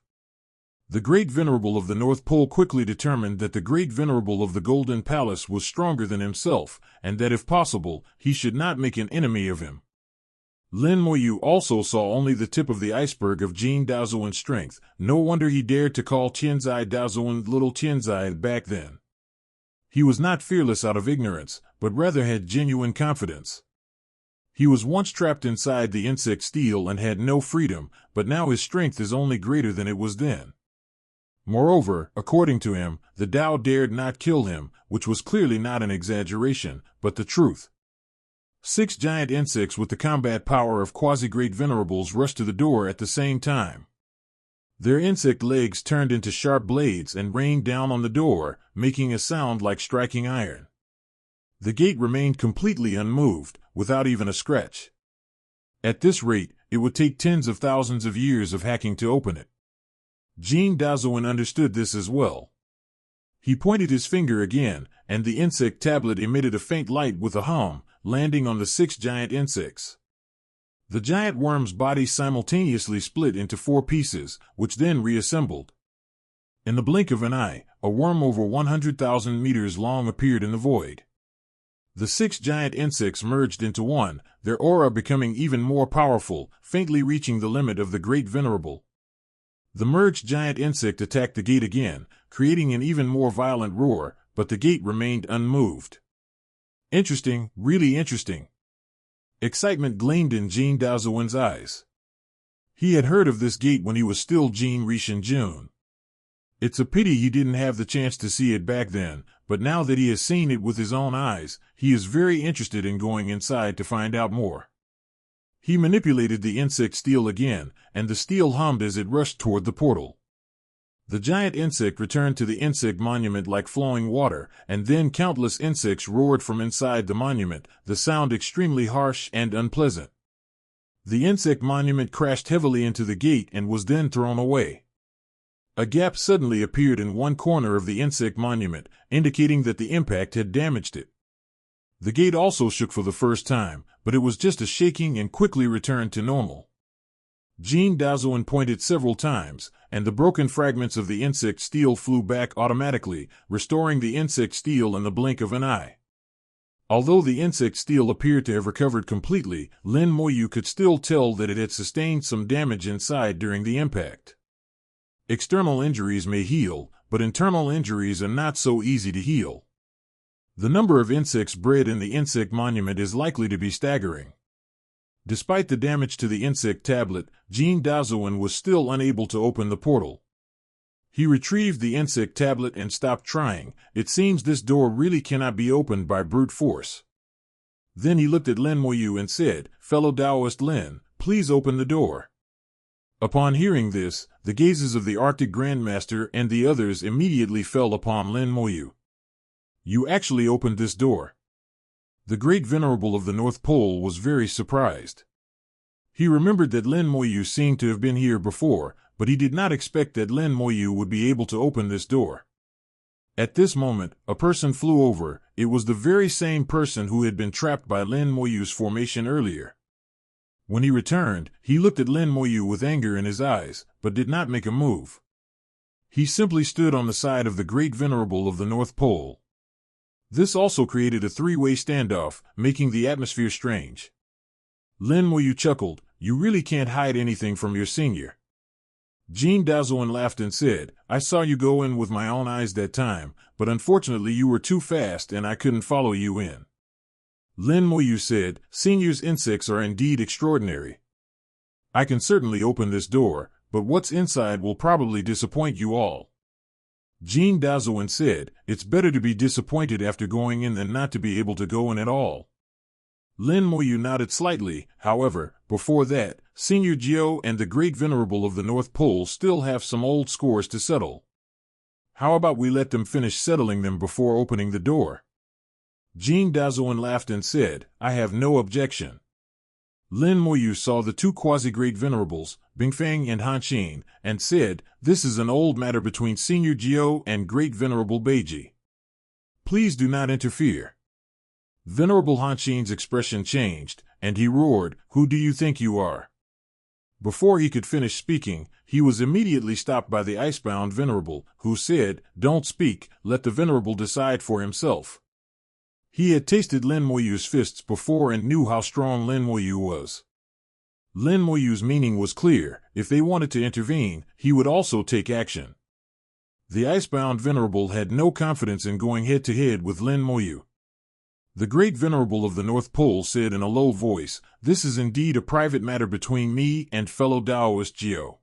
The Great Venerable of the North Pole quickly determined that the Great Venerable of the Golden Palace was stronger than himself, and that if possible, he should not make an enemy of him. Lin Moyu also saw only the tip of the iceberg of Jean Daozuan's strength. No wonder he dared to call Tianzai Daozuan Little Tianzai back then. He was not fearless out of ignorance, but rather had genuine confidence. He was once trapped inside the insect steel and had no freedom, but now his strength is only greater than it was then. Moreover, according to him, the Tao dared not kill him, which was clearly not an exaggeration, but the truth. 6 giant insects with the combat power of Quasi-Great Venerables rushed to the door at the same time. Their insect legs turned into sharp blades and rained down on the door, making a sound like striking iron. The gate remained completely unmoved, without even a scratch. At this rate, it would take tens of thousands of years of hacking to open it. Jean Daozuan understood this as well. He pointed his finger again, and the insect tablet emitted a faint light with a hum, landing on the 6 giant insects. The giant worm's body simultaneously split into 4 pieces, which then reassembled. In the blink of an eye, a worm over 100,000 meters long appeared in the void. The 6 giant insects merged into one, their aura becoming even more powerful, faintly reaching the limit of the Great Venerable. The merged giant insect attacked the gate again, creating an even more violent roar, but the gate remained unmoved. Interesting, really interesting. Excitement gleamed in Jean Dazuin's eyes. He had heard of this gate when he was still Jean Rishin Jun. It's a pity he didn't have the chance to see it back then, but now that he has seen it with his own eyes, he is very interested in going inside to find out more. He manipulated the insect steel again, and the steel hummed as it rushed toward the portal. The giant insect returned to the insect monument like flowing water, and then countless insects roared from inside the monument, the sound extremely harsh and unpleasant. The insect monument crashed heavily into the gate and was then thrown away. A gap suddenly appeared in one corner of the insect monument, indicating that the impact had damaged it. The gate also shook for the first time, but it was just a shaking and quickly returned to normal. Jean Dazuin pointed several times, and the broken fragments of the insect steel flew back automatically, restoring the insect steel in the blink of an eye. Although the insect steel appeared to have recovered completely, Lin Moyu could still tell that it had sustained some damage inside during the impact. External injuries may heal, but internal injuries are not so easy to heal. The number of insects bred in the insect monument is likely to be staggering. Despite the damage to the insect tablet, Jean Dazuin was still unable to open the portal. He retrieved the insect tablet and stopped trying. It seems this door really cannot be opened by brute force. Then he looked at Lin Moyu and said, "Fellow Taoist Lin, please open the door." Upon hearing this, the gazes of the Arctic Grandmaster and the others immediately fell upon Lin Moyu. "You actually opened this door." The Great Venerable of the North Pole was very surprised. He remembered that Lin Moyu seemed to have been here before, but he did not expect that Lin Moyu would be able to open this door. At this moment, a person flew over. It was the very same person who had been trapped by Lin Moyu's formation earlier. When he returned, he looked at Lin Moyu with anger in his eyes, but did not make a move. He simply stood on the side of the Great Venerable of the North Pole. This also created a three-way standoff, making the atmosphere strange. Lin Moyu chuckled, "You really can't hide anything from your senior." Jean Dazuin laughed and said, "I saw you go in with my own eyes that time, but unfortunately you were too fast and I couldn't follow you in." Lin Moyu said, "Senior's insects are indeed extraordinary. I can certainly open this door, but what's inside will probably disappoint you all." Jean Dazuin said, "It's better to be disappointed after going in than not to be able to go in at all." Lin Moyu nodded slightly. However, before that, Senior Jiao and the Great Venerable of the North Pole still have some old scores to settle. How about we let them finish settling them before opening the door? Jean Dazuin laughed and said, "I have no objection." Lin Moyu saw the two quasi-Great Venerables, Bingfang and Hanqin, and said, "This is an old matter between Senior Jiao and Great Venerable Beiji. Please do not interfere." Venerable Hanqin's expression changed, and he roared, "Who do you think you are?" Before he could finish speaking, he was immediately stopped by the icebound Venerable, who said, "Don't speak, let the Venerable decide for himself." He had tasted Lin Moyu's fists before and knew how strong Lin Moyu was. Lin Moyu's meaning was clear. If they wanted to intervene, he would also take action. The icebound Venerable had no confidence in going head-to-head with Lin Moyu. The Great Venerable of the North Pole said in a low voice, "This is indeed a private matter between me and fellow Taoist Jiao.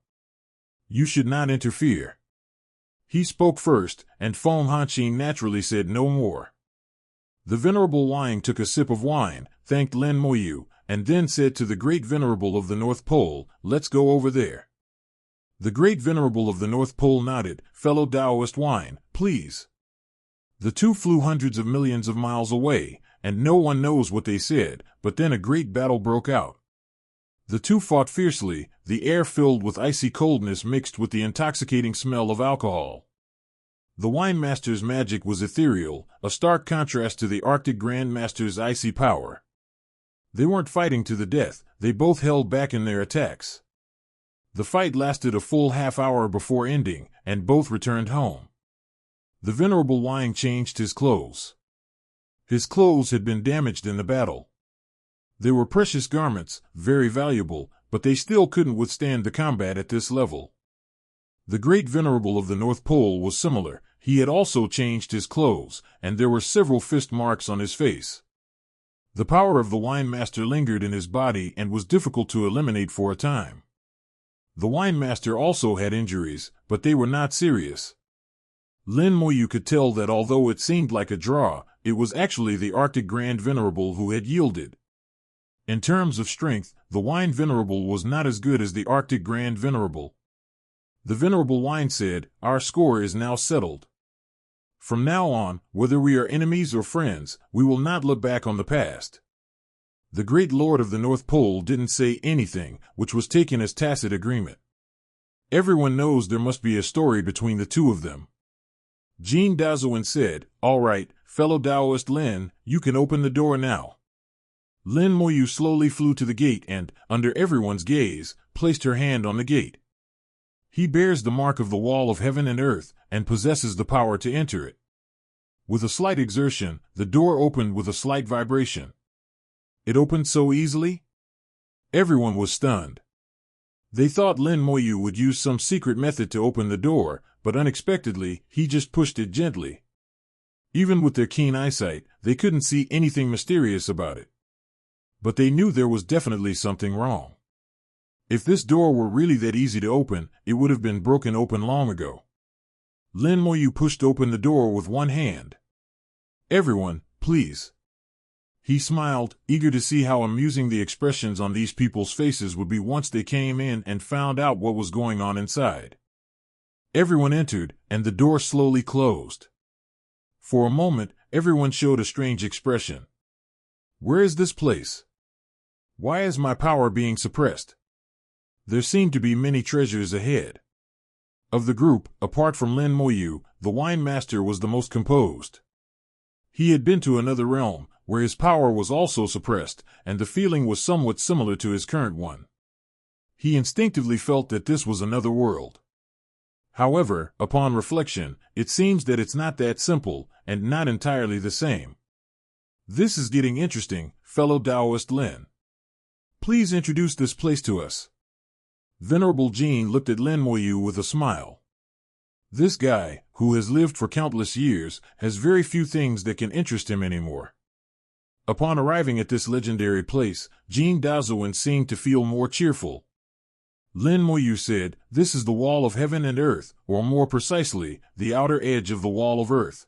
You should not interfere." He spoke first, and Feng Hanqin naturally said no more. The Venerable Wang took a sip of wine, thanked Lin Moyu, and then said to the Great Venerable of the North Pole, "Let's go over there." The Great Venerable of the North Pole nodded, "Fellow Taoist Wine, please." The two flew hundreds of millions of miles away, and no one knows what they said, but then a great battle broke out. The two fought fiercely, the air filled with icy coldness mixed with the intoxicating smell of alcohol. The Wine Master's magic was ethereal, a stark contrast to the Arctic Grand Master's icy power. They weren't fighting to the death, they both held back in their attacks. The fight lasted a full half-hour before ending, and both returned home. The Venerable Wine changed his clothes. His clothes had been damaged in the battle. They were precious garments, very valuable, but they still couldn't withstand the combat at this level. The Great Venerable of the North Pole was similar. He had also changed his clothes, and there were several fist marks on his face. The power of the Wine Master lingered in his body and was difficult to eliminate for a time. The Wine Master also had injuries, but they were not serious. Lin Moyu could tell that although it seemed like a draw, it was actually the Arctic Grand Venerable who had yielded. In terms of strength, the Wine Venerable was not as good as the Arctic Grand Venerable. The Venerable Wine said, "Our score is now settled. From now on, whether we are enemies or friends, we will not look back on the past." The Great Lord of the North Pole didn't say anything, which was taken as tacit agreement. Everyone knows there must be a story between the two of them. Jean Dazuin said, "All right, fellow Taoist Lin, you can open the door now." Lin Moyu slowly flew to the gate and, under everyone's gaze, placed her hand on the gate. He bears the mark of the wall of heaven and earth, and possesses the power to enter it. With a slight exertion, the door opened with a slight vibration. It opened so easily? Everyone was stunned. They thought Lin Moyu would use some secret method to open the door, but unexpectedly, he just pushed it gently. Even with their keen eyesight, they couldn't see anything mysterious about it. But they knew there was definitely something wrong. If this door were really that easy to open, it would have been broken open long ago. Lin Moyu pushed open the door with one hand. "Everyone, please." He smiled, eager to see how amusing the expressions on these people's faces would be once they came in and found out what was going on inside. Everyone entered, and the door slowly closed. For a moment, everyone showed a strange expression. Where is this place? Why is my power being suppressed? There seemed to be many treasures ahead. Of the group, apart from Lin Moyu, the Wine Master was the most composed. He had been to another realm, where his power was also suppressed, and the feeling was somewhat similar to his current one. He instinctively felt that this was another world. However, upon reflection, it seems that it's not that simple, and not entirely the same. This is getting interesting, fellow Taoist Lin. Please introduce this place to us. Venerable Jean looked at Lin Moyu with a smile. This guy, who has lived for countless years, has very few things that can interest him anymore. Upon arriving at this legendary place, Jean Dazuin seemed to feel more cheerful. Lin Moyu said, "This is the wall of heaven and earth, or more precisely, the outer edge of the wall of earth."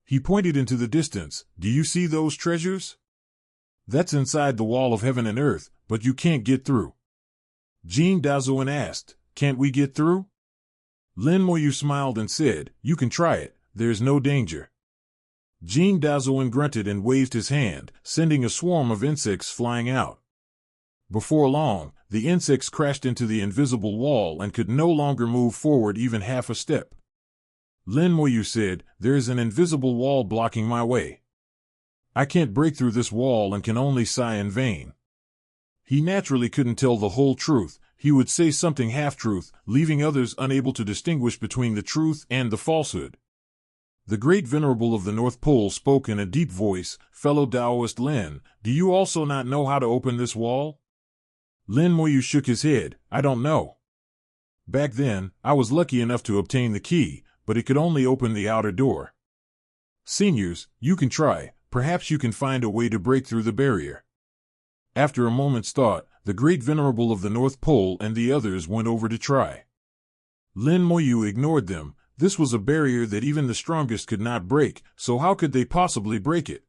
He pointed into the distance. "Do you see those treasures? That's inside the wall of heaven and earth, but you can't get through." Jean Dazuin asked, "Can't we get through?" Lin Moyu smiled and said, "You can try it, there's no danger." Jean Dazuin grunted and waved his hand, sending a swarm of insects flying out. Before long, the insects crashed into the invisible wall and could no longer move forward even half a step. Lin Moyu said, "There is an invisible wall blocking my way. I can't break through this wall and can only sigh in vain." He naturally couldn't tell the whole truth. He would say something half-truth, leaving others unable to distinguish between the truth and the falsehood. The Great Venerable of the North Pole spoke in a deep voice, "Fellow Taoist Lin, do you also not know how to open this wall?" Lin Moyu shook his head, "I don't know. Back then, I was lucky enough to obtain the key, but it could only open the outer door. Seniors, you can try, perhaps you can find a way to break through the barrier." After a moment's thought, the Great Venerable of the North Pole and the others went over to try. Lin Moyu ignored them. This was a barrier that even the strongest could not break, so how could they possibly break it?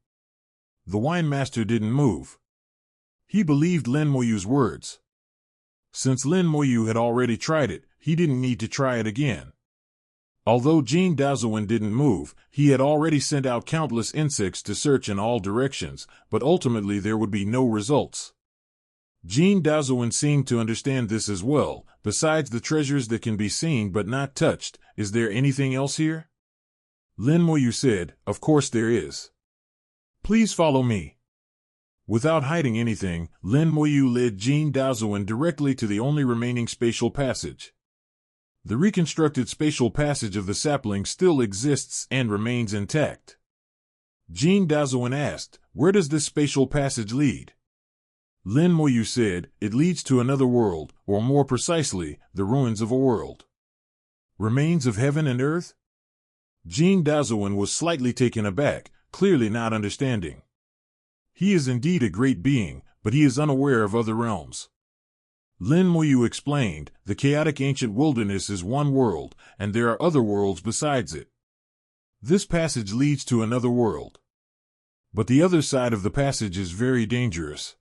The Wine Master didn't move. He believed Lin Moyu's words. Since Lin Moyu had already tried it, he didn't need to try it again. Although Jean Dazuin didn't move, he had already sent out countless insects to search in all directions, but ultimately there would be no results. Jean Dazuin seemed to understand this as well. Besides the treasures that can be seen but not touched, is there anything else here? Lin Moyu said, "Of course there is. Please follow me." Without hiding anything, Lin Moyu led Jean Daozuan directly to the only remaining spatial passage. The reconstructed spatial passage of the sapling still exists and remains intact. Jean Daozuan asked, "Where does this spatial passage lead?" Lin Moyu said, "It leads to another world, or more precisely, the ruins of a world." Remains of heaven and earth? Jean Daozuan was slightly taken aback, clearly not understanding. He is indeed a great being, but he is unaware of other realms. Lin Moyu explained, "The chaotic ancient wilderness is one world, and there are other worlds besides it. This passage leads to another world. But the other side of the passage is very dangerous.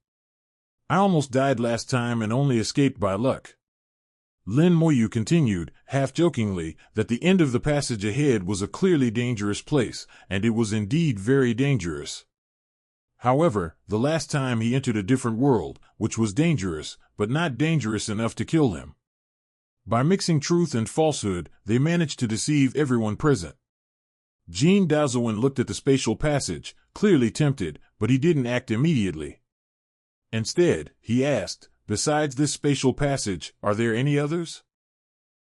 I almost died last time and only escaped by luck." Lin Moyu continued, half-jokingly, that the end of the passage ahead was a clearly dangerous place, and it was indeed very dangerous. However, the last time he entered a different world, which was dangerous, but not dangerous enough to kill him. By mixing truth and falsehood, they managed to deceive everyone present. Jean Daozuan looked at the spatial passage, clearly tempted, but he didn't act immediately. Instead, he asked, "Besides this spatial passage, are there any others?"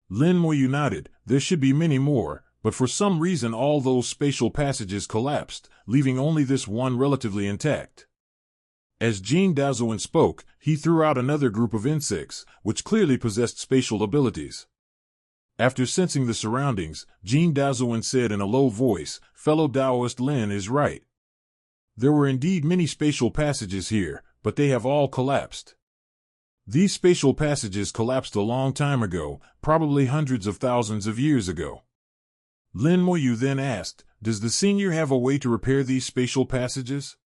Lin Moyu nodded. "There should be many more, but for some reason all those spatial passages collapsed, leaving only this one relatively intact." As Jean Daozuan spoke, he threw out another group of insects, which clearly possessed spatial abilities. After sensing the surroundings, Jean Daozuan said in a low voice, "Fellow Taoist Lin is right. There were indeed many spatial passages here, but they have all collapsed. These spatial passages collapsed a long time ago, probably hundreds of thousands of years ago." Lin Moyu then asked, "Does the senior have a way to repair these spatial passages?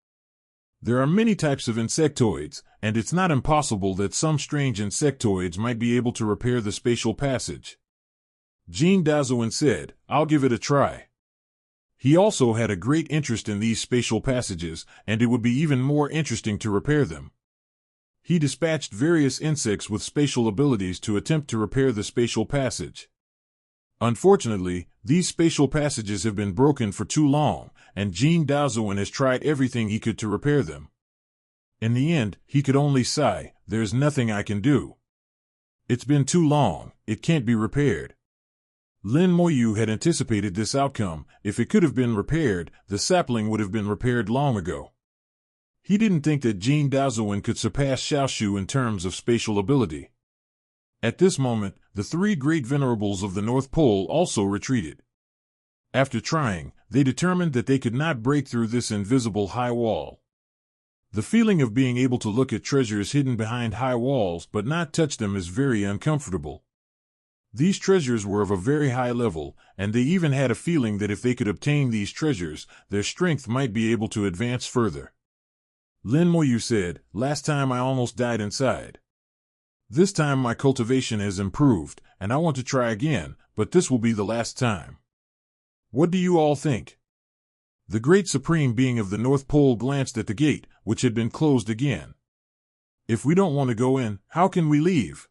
There are many types of insectoids, and it's not impossible that some strange insectoids might be able to repair the spatial passage." Jean Daozuan said, "I'll give it a try." He also had a great interest in these spatial passages, and it would be even more interesting to repair them. He dispatched various insects with spatial abilities to attempt to repair the spatial passage. Unfortunately, these spatial passages have been broken for too long, and Jean Daozuan has tried everything he could to repair them. In the end, he could only sigh, "There's nothing I can do. It's been too long, it can't be repaired." Lin Moyu had anticipated this outcome. If it could have been repaired, the sapling would have been repaired long ago. He didn't think that Jean Daozuan could surpass Xiaoshu in terms of spatial ability. At this moment, the three great venerables of the North Pole also retreated. After trying, they determined that they could not break through this invisible high wall. The feeling of being able to look at treasures hidden behind high walls but not touch them is very uncomfortable. These treasures were of a very high level, and they even had a feeling that if they could obtain these treasures, their strength might be able to advance further. Lin Moyu said, "Last time I almost died inside. This time my cultivation has improved, and I want to try again, but this will be the last time. What do you all think?" The great supreme being of the North Pole glanced at the gate, which had been closed again. "If we don't want to go in, how can we leave?"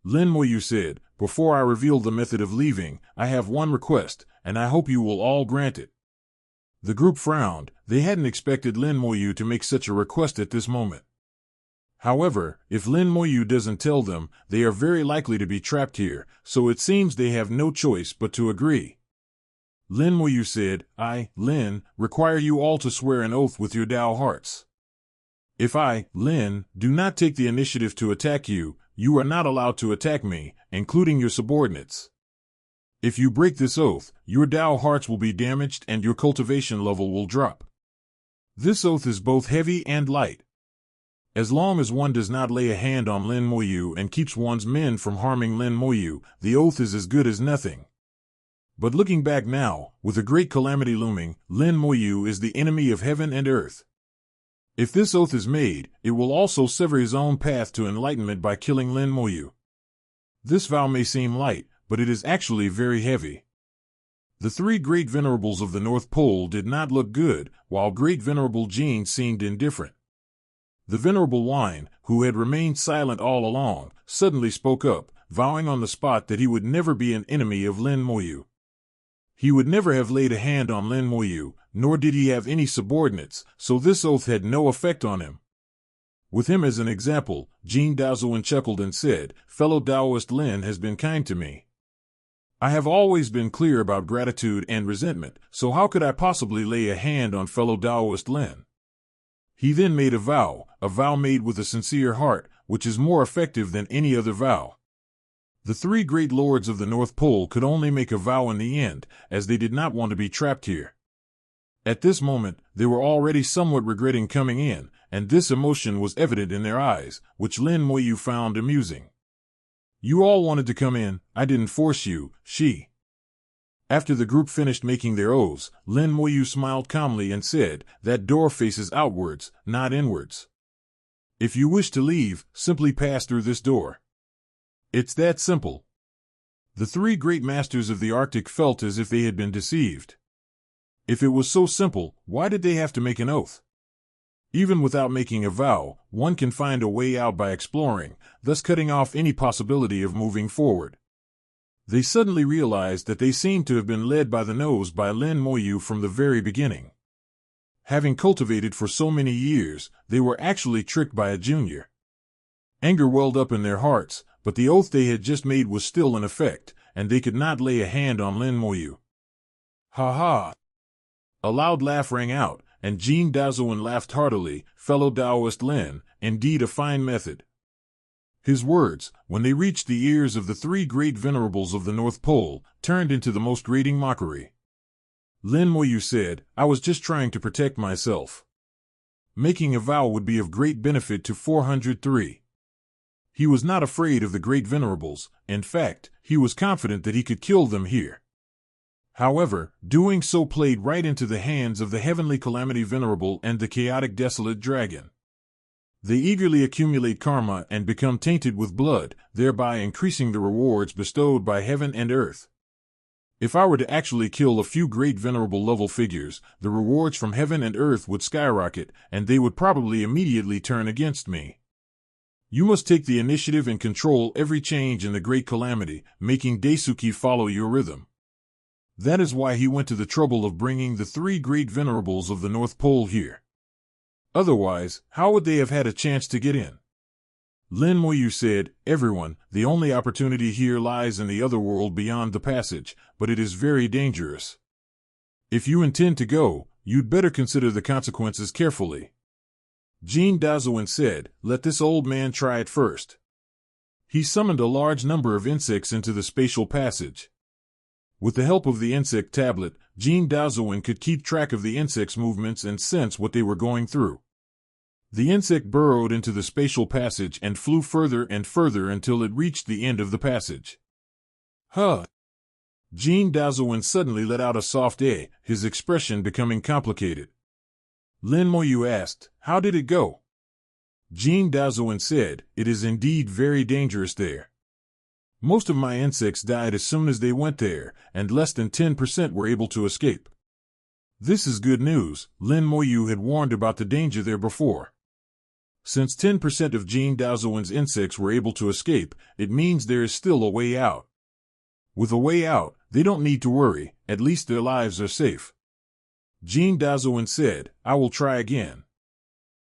Lin Moyu said, "Before I reveal the method of leaving, I have one request, and I hope you will all grant it." The group frowned. They hadn't expected Lin Moyu to make such a request at this moment. However, if Lin Moyu doesn't tell them, they are very likely to be trapped here, so it seems they have no choice but to agree. Lin Moyu said, "I, Lin, require you all to swear an oath with your Tao hearts. If I, Lin, do not take the initiative to attack you, you are not allowed to attack me, including your subordinates. If you break this oath, your Tao hearts will be damaged and your cultivation level will drop. This oath is both heavy and light. As long as one does not lay a hand on Lin Moyu and keeps one's men from harming Lin Moyu, the oath is as good as nothing. But looking back now, with a great calamity looming, Lin Moyu is the enemy of heaven and earth. If this oath is made, it will also sever his own path to enlightenment by killing Lin Moyu. This vow may seem light, but it is actually very heavy." The three great venerables of the North Pole did not look good, while great venerable Jean seemed indifferent. The venerable Wine, who had remained silent all along, suddenly spoke up, vowing on the spot that he would never be an enemy of Lin Moyu. He would never have laid a hand on Lin Moyu, nor did he have any subordinates, so this oath had no effect on him. With him as an example, Jean Dazuan chuckled and said, "Fellow Taoist Lin has been kind to me. I have always been clear about gratitude and resentment, so how could I possibly lay a hand on fellow Taoist Lin?" He then made a vow made with a sincere heart, which is more effective than any other vow. The three great lords of the North Pole could only make a vow in the end, as they did not want to be trapped here. At this moment, they were already somewhat regretting coming in, and this emotion was evident in their eyes, which Lin Moyu found amusing. "You all wanted to come in, I didn't force you," she. After the group finished making their oaths, Lin Moyu smiled calmly and said, "That door faces outwards, not inwards. If you wish to leave, simply pass through this door. It's that simple." The three great masters of the Arctic felt as if they had been deceived. If it was so simple, why did they have to make an oath? Even without making a vow, one can find a way out by exploring, thus cutting off any possibility of moving forward. They suddenly realized that they seemed to have been led by the nose by Lin Moyu from the very beginning. Having cultivated for so many years, they were actually tricked by a junior. Anger welled up in their hearts, but the oath they had just made was still in effect, and they could not lay a hand on Lin Moyu. "Ha ha!" A loud laugh rang out, and Jean Dazuan laughed heartily. "Fellow Taoist Lin, indeed a fine method." His words, when they reached the ears of the three great venerables of the North Pole, turned into the most grating mockery. Lin Moyu said, "I was just trying to protect myself. Making a vow would be of great benefit to 403. He was not afraid of the great venerables. In fact, he was confident that he could kill them here. However, doing so played right into the hands of the Heavenly Calamity Venerable and the Chaotic Desolate Dragon. They eagerly accumulate karma and become tainted with blood, thereby increasing the rewards bestowed by heaven and earth. If I were to actually kill a few great venerable level figures, the rewards from heaven and earth would skyrocket, and they would probably immediately turn against me. You must take the initiative and control every change in the great calamity, making Daisuke follow your rhythm." That is why he went to the trouble of bringing the three great venerables of the North Pole here. Otherwise, how would they have had a chance to get in? Lin Moyu said, "Everyone, the only opportunity here lies in the other world beyond the passage, but it is very dangerous. If you intend to go, you'd better consider the consequences carefully." Jean Dazuan said, "Let this old man try it first." He summoned a large number of insects into the spatial passage. With the help of the insect tablet, Jean Dazuan could keep track of the insects' movements and sense what they were going through. The insect burrowed into the spatial passage and flew further and further until it reached the end of the passage. "Huh!" Jean Dazuan suddenly let out a soft "eh," his expression becoming complicated. Lin Moyu asked, "How did it go?" Jean Dazuan said, "It is indeed very dangerous there. Most of my insects died as soon as they went there, and less than 10% were able to escape." This is good news. Lin Moyu had warned about the danger there before. Since 10% of Jean Dazuan's insects were able to escape, it means there is still a way out. With a way out, they don't need to worry, at least their lives are safe. Jean Dazuan said, "I will try again."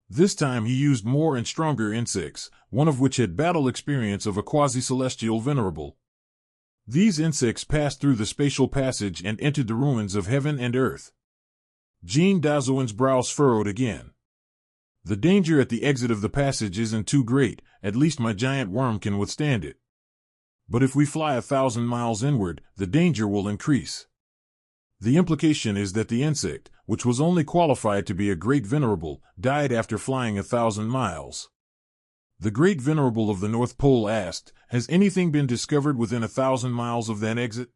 This time he used more and stronger insects, one of which had battle experience of a quasi-celestial venerable. These insects passed through the spatial passage and entered the ruins of heaven and earth. Jean Dazuan's brows furrowed again. "The danger at the exit of the passage isn't too great, at least my giant worm can withstand it. But if we fly 1,000 miles inward, the danger will increase." The implication is that the insect, which was only qualified to be a great venerable, died after flying 1,000 miles. The great venerable of the North Pole asked, "Has anything been discovered within 1,000 miles of that exit?"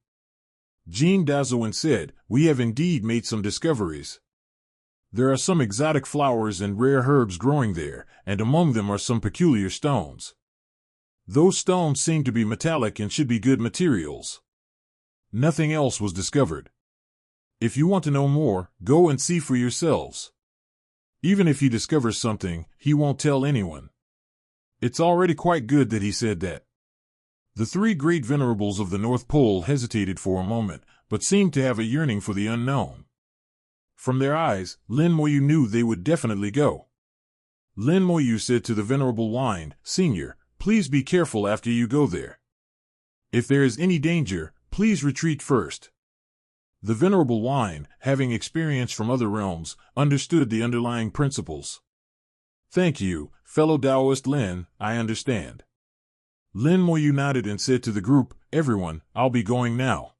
Jean Dazuan said, "We have indeed made some discoveries. There are some exotic flowers and rare herbs growing there, and among them are some peculiar stones. Those stones seem to be metallic and should be good materials. Nothing else was discovered. If you want to know more, go and see for yourselves. Even if he discovers something, he won't tell anyone. It's already quite good that he said that." The three great venerables of the North Pole hesitated for a moment, but seemed to have a yearning for the unknown. From their eyes, Lin Moyu knew they would definitely go. Lin Moyu said to the Venerable Wine, "Senior, please be careful after you go there. If there is any danger, please retreat first." The Venerable Wine, having experience from other realms, understood the underlying principles. "Thank you, fellow Taoist Lin, I understand." Lin Moyu nodded and said to the group, "Everyone, I'll be going now."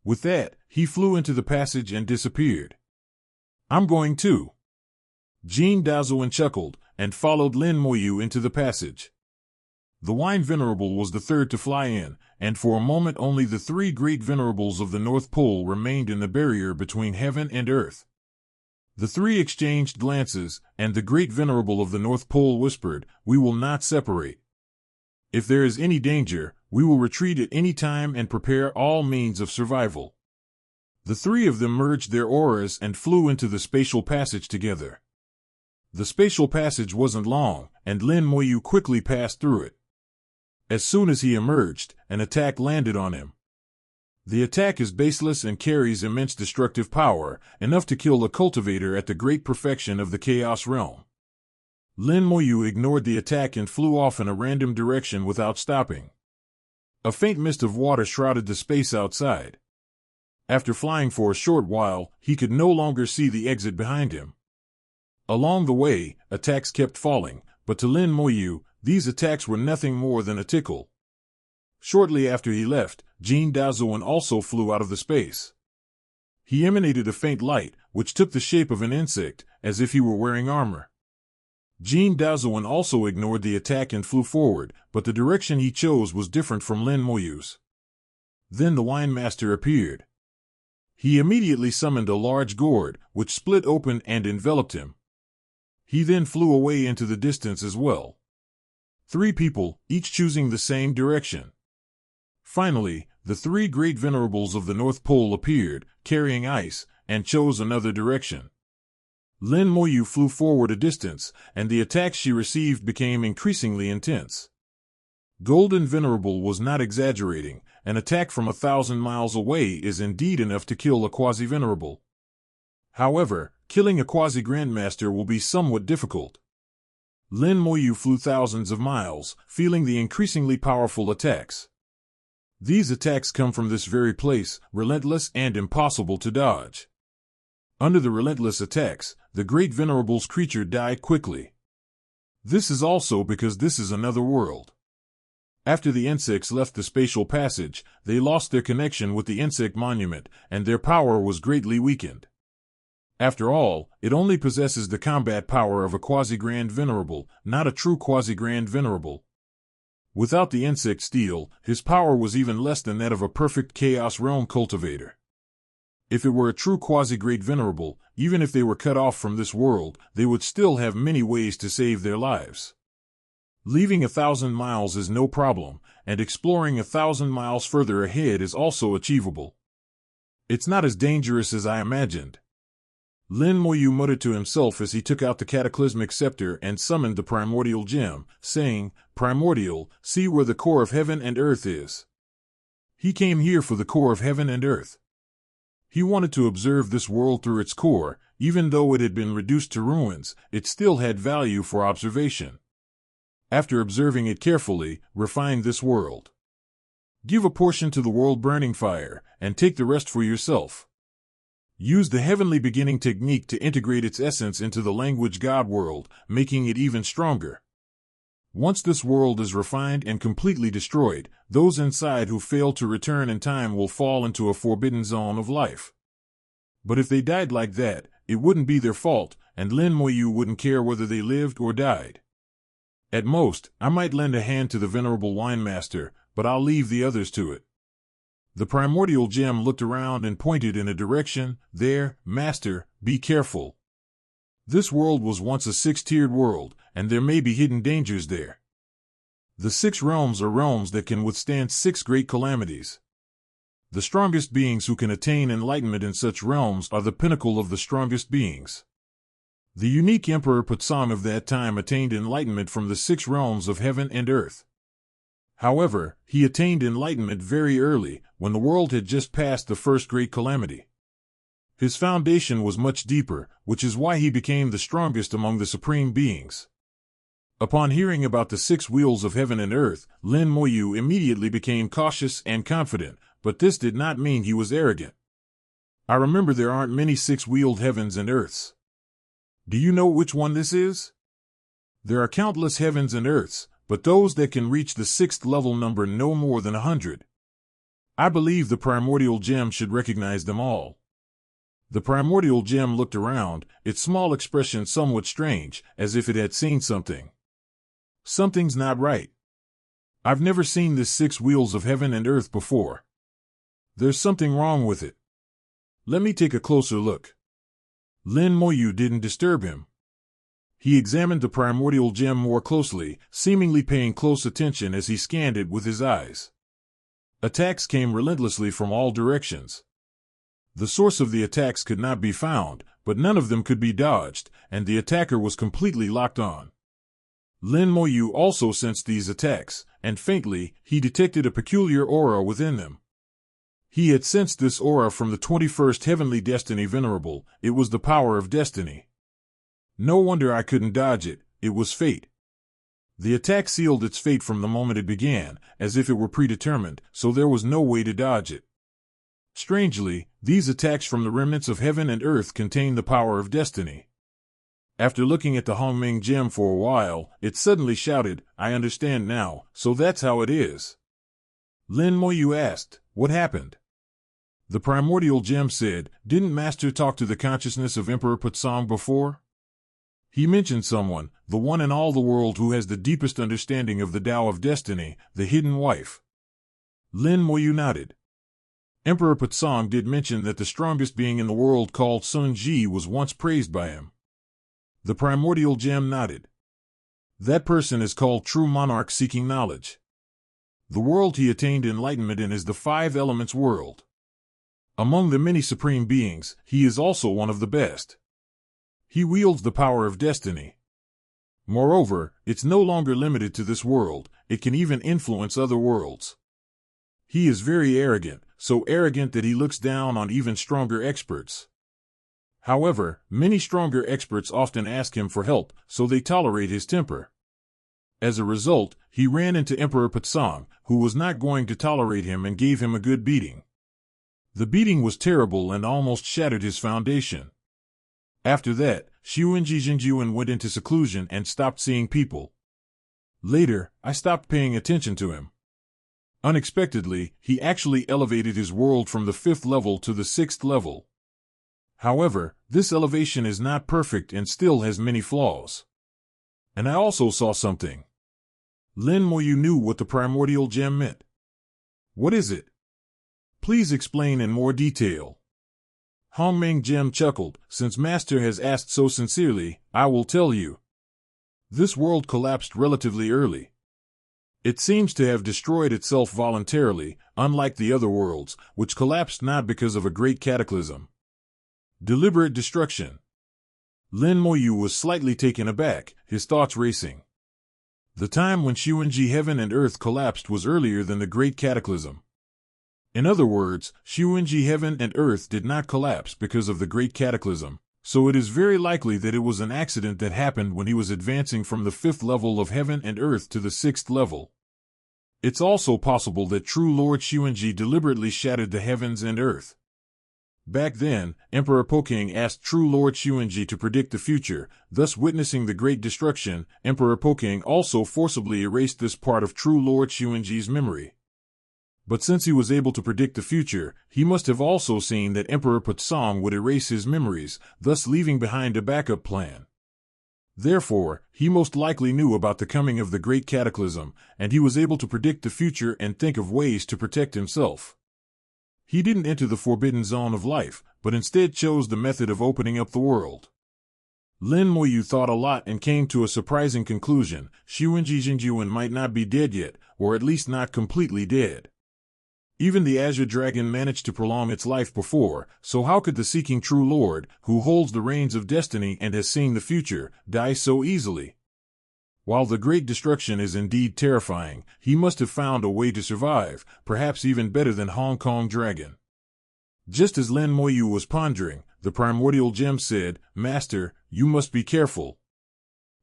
With that, he flew into the passage and disappeared. "I'm going too." Jean Dazuan chuckled, and followed Lin Moyu into the passage. The Wine Venerable was the third to fly in, and for a moment only the three great venerables of the North Pole remained in the barrier between heaven and earth. The three exchanged glances, and the great venerable of the North Pole whispered, "We will not separate. If there is any danger, we will retreat at any time and prepare all means of survival." The three of them merged their auras and flew into the spatial passage together. The spatial passage wasn't long, and Lin Moyu quickly passed through it. As soon as he emerged, an attack landed on him. The attack is baseless and carries immense destructive power, enough to kill a cultivator at the great perfection of the Chaos Realm. Lin Moyu ignored the attack and flew off in a random direction without stopping. A faint mist of water shrouded the space outside. After flying for a short while, he could no longer see the exit behind him. Along the way, attacks kept falling, but to Lin Moyu, these attacks were nothing more than a tickle. Shortly after he left, Jean Dazuan also flew out of the space. He emanated a faint light, which took the shape of an insect, as if he were wearing armor. Jean Dazuan also ignored the attack and flew forward, but the direction he chose was different from Lin Moyu's. Then the Wine Master appeared. He immediately summoned a large gourd, which split open and enveloped him. He then flew away into the distance as well. Three people, each choosing the same direction. Finally, the three great venerables of the North Pole appeared, carrying ice, and chose another direction. Lin Moyu flew forward a distance, and the attacks she received became increasingly intense. Golden Venerable was not exaggerating. An attack from 1,000 miles away is indeed enough to kill a quasi-venerable. However, killing a quasi-grandmaster will be somewhat difficult. Lin Moyu flew thousands of miles, feeling the increasingly powerful attacks. These attacks come from this very place, relentless and impossible to dodge. Under the relentless attacks, the great venerable's creature died quickly. This is also because this is another world. After the insects left the spatial passage, they lost their connection with the insect monument, and their power was greatly weakened. After all, it only possesses the combat power of a quasi-grand venerable, not a true quasi-grand venerable. Without the insect steel, his power was even less than that of a perfect Chaos Realm cultivator. If it were a true quasi-great venerable, even if they were cut off from this world, they would still have many ways to save their lives. Leaving 1,000 miles is no problem, and exploring 1,000 miles further ahead is also achievable. It's not as dangerous as I imagined. Lin Moyu muttered to himself as he took out the cataclysmic scepter and summoned the primordial gem, saying, "Primordial, see where the core of heaven and earth is." He came here for the core of heaven and earth. He wanted to observe this world through its core. Even though it had been reduced to ruins, it still had value for observation. After observing it carefully, refine this world. Give a portion to the world burning fire, and take the rest for yourself. Use the heavenly beginning technique to integrate its essence into the language God world, making it even stronger. Once this world is refined and completely destroyed, those inside who fail to return in time will fall into a forbidden zone of life. But if they died like that, it wouldn't be their fault, and Lin Moyu wouldn't care whether they lived or died. At most, I might lend a hand to the Venerable Wine Master, but I'll leave the others to it. The primordial gem looked around and pointed in a direction. "There, Master, be careful. This world was once a 6-tiered world, and there may be hidden dangers there. The 6 realms are realms that can withstand 6 great calamities. The strongest beings who can attain enlightenment in such realms are the pinnacle of the strongest beings. The unique Emperor Putsang of that time attained enlightenment from the 6 realms of heaven and earth. However, he attained enlightenment very early, when the world had just passed the first great calamity. His foundation was much deeper, which is why he became the strongest among the supreme beings. Upon hearing about the 6 wheels of heaven and earth, Lin Moyu immediately became cautious and confident, but this did not mean he was arrogant. I remember there aren't many 6-wheeled heavens and earths. Do you know which one this is? There are countless heavens and earths, but those that can reach the 6th level number no more than 100. I believe the primordial gem should recognize them all. The primordial gem looked around, its small expression somewhat strange, as if it had seen something. Something's not right. I've never seen this 6 wheels of heaven and earth before. There's something wrong with it. Let me take a closer look. Lin Moyu didn't disturb him. He examined the primordial gem more closely, seemingly paying close attention as he scanned it with his eyes. Attacks came relentlessly from all directions. The source of the attacks could not be found, but none of them could be dodged, and the attacker was completely locked on. Lin Moyu also sensed these attacks, and faintly, he detected a peculiar aura within them. He had sensed this aura from the 21st Heavenly Destiny Venerable. It was the power of destiny. No wonder I couldn't dodge it, it was fate. The attack sealed its fate from the moment it began, as if it were predetermined, so there was no way to dodge it. Strangely, these attacks from the remnants of heaven and earth contain the power of destiny. After looking at the Hongming gem for a while, it suddenly shouted, "I understand now, so that's how it is." Lin Moyu asked, "What happened?" The primordial gem said, "Didn't Master talk to the consciousness of Emperor Putsong before? He mentioned someone, the one in all the world who has the deepest understanding of the Tao of Destiny, the Hidden Wife." Lin Moyu nodded. Emperor Putsong did mention that the strongest being in the world called Sun Ji was once praised by him. The primordial gem nodded. That person is called True Monarch seeking knowledge. The world he attained enlightenment in is the 5 elements world. Among the many supreme beings, he is also one of the best. He wields the power of destiny. Moreover, it's no longer limited to this world, it can even influence other worlds. He is very arrogant, so arrogant that he looks down on even stronger experts. However, many stronger experts often ask him for help, so they tolerate his temper. As a result, he ran into Emperor Putsong, who was not going to tolerate him and gave him a good beating. The beating was terrible and almost shattered his foundation. After that, Xiuwenji Jingjuan went into seclusion and stopped seeing people. Later, I stopped paying attention to him. Unexpectedly, he actually elevated his world from the 5th level to the 6th level. However, this elevation is not perfect and still has many flaws. And I also saw something. Lin Moyu knew what the primordial gem meant. What is it? Please explain in more detail. Hongming Gem chuckled, since Master has asked so sincerely, I will tell you. This world collapsed relatively early. It seems to have destroyed itself voluntarily, unlike the other worlds, which collapsed not because of a great cataclysm. Deliberate destruction. Lin Moyu was slightly taken aback, his thoughts racing. The time when Xiuwenji heaven and earth collapsed was earlier than the great cataclysm. In other words, Xiuwenji heaven and earth did not collapse because of the great cataclysm, so it is very likely that it was an accident that happened when he was advancing from the 5th level of heaven and earth to the 6th level. It's also possible that true Lord Xiuwenji deliberately shattered the heavens and earth. Back then, Emperor Poking asked true Lord Xiuwenji to predict the future, thus witnessing the great destruction. Emperor Poking also forcibly erased this part of true Lord Xiuwenji's memory. But since he was able to predict the future, he must have also seen that Emperor Putsong would erase his memories, thus leaving behind a backup plan. Therefore, he most likely knew about the coming of the great cataclysm, and he was able to predict the future and think of ways to protect himself. He didn't enter the forbidden zone of life, but instead chose the method of opening up the world. Lin Moyu thought a lot and came to a surprising conclusion. Xiuwenji Jingjuan might not be dead yet, or at least not completely dead. Even the Azure Dragon managed to prolong its life before, so how could the seeking true Lord, who holds the reins of destiny and has seen the future, die so easily? While the great destruction is indeed terrifying, he must have found a way to survive, perhaps even better than Hong Kong Dragon. Just as Lin Moyu was pondering, the primordial gem said, "Master, you must be careful.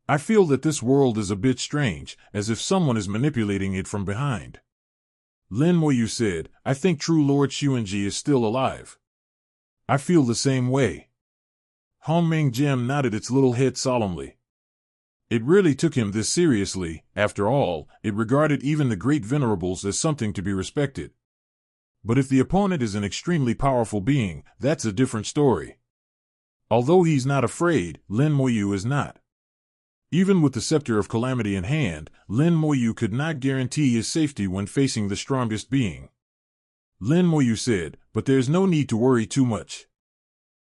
I feel that this world is a bit strange, as if someone is manipulating it from behind." Lin Moyu said, "I think true Lord Xuanji is still alive." "I feel the same way." Hongming Gem nodded its little head solemnly. It really took him this seriously. After all, it regarded even the great venerables as something to be respected. But if the opponent is an extremely powerful being, that's a different story. Although he's not afraid, Lin Moyu is not. Even with the Scepter of Calamity in hand, Lin Moyu could not guarantee his safety when facing the strongest being. Lin Moyu said, "But there's no need to worry too much.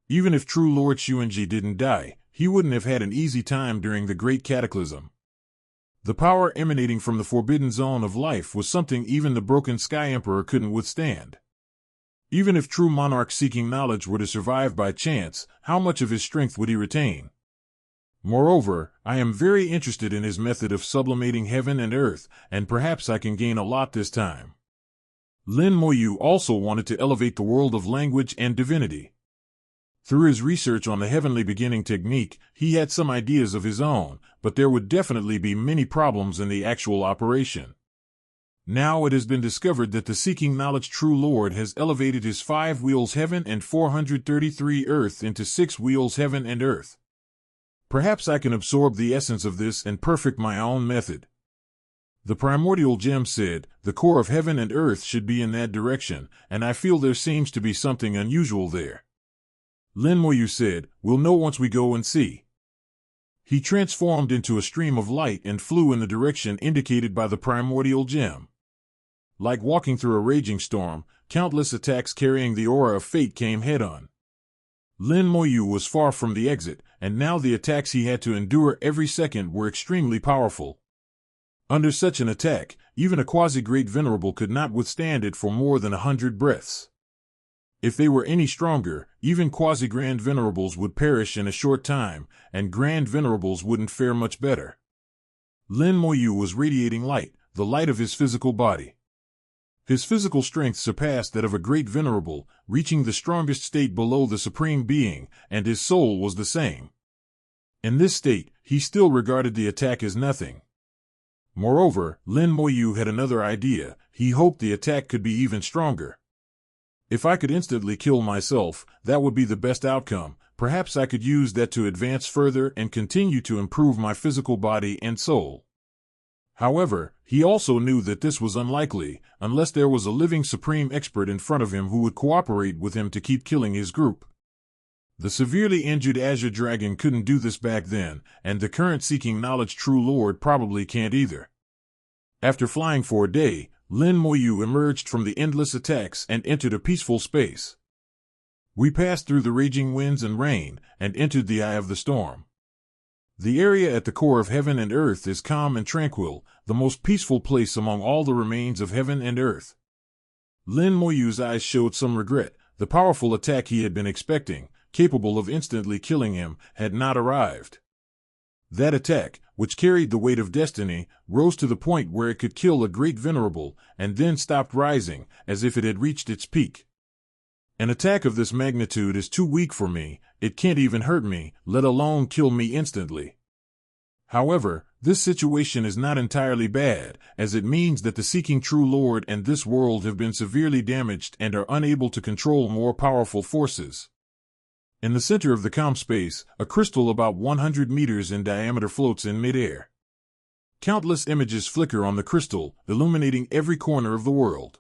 Even if true Lord Xuanji didn't die, he wouldn't have had an easy time during the Great Cataclysm. The power emanating from the Forbidden Zone of Life was something even the Broken Sky Emperor couldn't withstand. Even if true monarch seeking knowledge were to survive by chance, how much of his strength would he retain? Moreover, I am very interested in his method of sublimating heaven and earth, and perhaps I can gain a lot this time." Lin Moyu also wanted to elevate the world of language and divinity. Through his research on the heavenly beginning technique, he had some ideas of his own, but there would definitely be many problems in the actual operation. Now it has been discovered that the Seeking Knowledge True Lord has elevated his 5 wheels heaven and 433 earth into 6 wheels heaven and earth. Perhaps I can absorb the essence of this and perfect my own method. The primordial gem said, "The core of heaven and earth should be in that direction, and I feel there seems to be something unusual there." Lin Moyu said, "We'll know once we go and see." He transformed into a stream of light and flew in the direction indicated by the primordial gem. Like walking through a raging storm, countless attacks carrying the aura of fate came head-on. Lin Moyu was far from the exit, and now the attacks he had to endure every second were extremely powerful. Under such an attack, even a quasi-great venerable could not withstand it for more than 100 breaths. If they were any stronger, even quasi-grand venerables would perish in a short time, and grand venerables wouldn't fare much better. Lin Moyu was radiating light, the light of his physical body. His physical strength surpassed that of a great venerable, reaching the strongest state below the Supreme Being, and his soul was the same. In this state, he still regarded the attack as nothing. Moreover, Lin Moyu had another idea. He hoped the attack could be even stronger. If I could instantly kill myself, that would be the best outcome. Perhaps I could use that to advance further and continue to improve my physical body and soul. However, he also knew that this was unlikely, unless there was a living supreme expert in front of him who would cooperate with him to keep killing his group. The severely injured Azure Dragon couldn't do this back then, and the current Seeking Knowledge True Lord probably can't either. After flying for a day, Lin Moyu emerged from the endless attacks and entered a peaceful space. We passed through the raging winds and rain, and entered the eye of the storm. The area at the core of heaven and earth is calm and tranquil, the most peaceful place among all the remains of heaven and earth. Lin Moyu's eyes showed some regret. The powerful attack he had been expecting, capable of instantly killing him, had not arrived. That attack, which carried the weight of destiny, rose to the point where it could kill a great venerable, and then stopped rising, as if it had reached its peak. An attack of this magnitude is too weak for me. It can't even hurt me, let alone kill me instantly. However, this situation is not entirely bad, as it means that the Seeking True Lord and this world have been severely damaged and are unable to control more powerful forces. In the center of the calm space, a crystal about 100 meters in diameter floats in midair. Countless images flicker on the crystal, illuminating every corner of the world.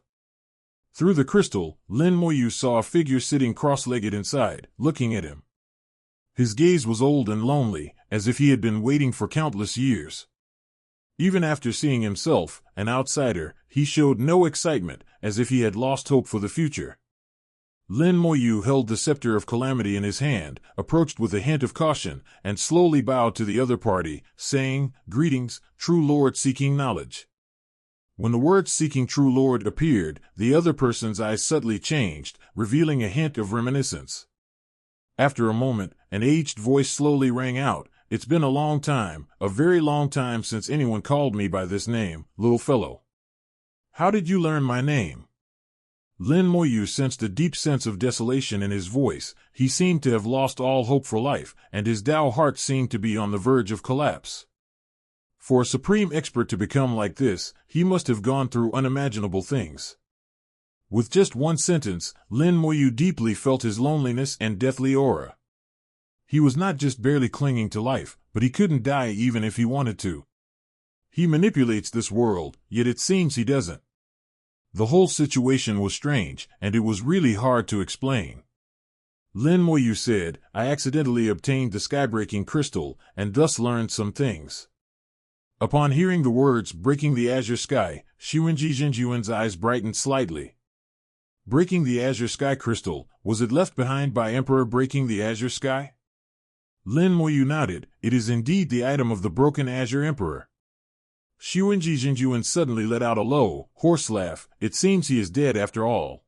Through the crystal, Lin Moyu saw a figure sitting cross-legged inside, looking at him. His gaze was old and lonely, as if he had been waiting for countless years. Even after seeing himself, an outsider, he showed no excitement, as if he had lost hope for the future. Lin Moyu held the Scepter of Calamity in his hand, approached with a hint of caution, and slowly bowed to the other party, saying, "Greetings, True Lord Seeking Knowledge." When the words Seeking True Lord appeared, the other person's eyes subtly changed, revealing a hint of reminiscence. After a moment, an aged voice slowly rang out, "It's been a long time, a very long time since anyone called me by this name, little fellow. How did you learn my name?" Lin Moyu sensed a deep sense of desolation in his voice. He seemed to have lost all hope for life, and his Tao heart seemed to be on the verge of collapse. For a supreme expert to become like this, he must have gone through unimaginable things. With just one sentence, Lin Moyu deeply felt his loneliness and deathly aura. He was not just barely clinging to life, but he couldn't die even if he wanted to. He manipulates this world, yet it seems he doesn't. The whole situation was strange, and it was really hard to explain. Lin Moyu said, I accidentally obtained the skybreaking crystal, and thus learned some things. Upon hearing the words, breaking the azure sky, Xuanji Jinjuan's eyes brightened slightly. Breaking the azure sky crystal, was it left behind by Emperor breaking the azure sky? Lin Moyu nodded, it is indeed the item of the broken azure emperor. Xuanji Jinjuan suddenly let out a low, hoarse laugh. It seems he is dead after all.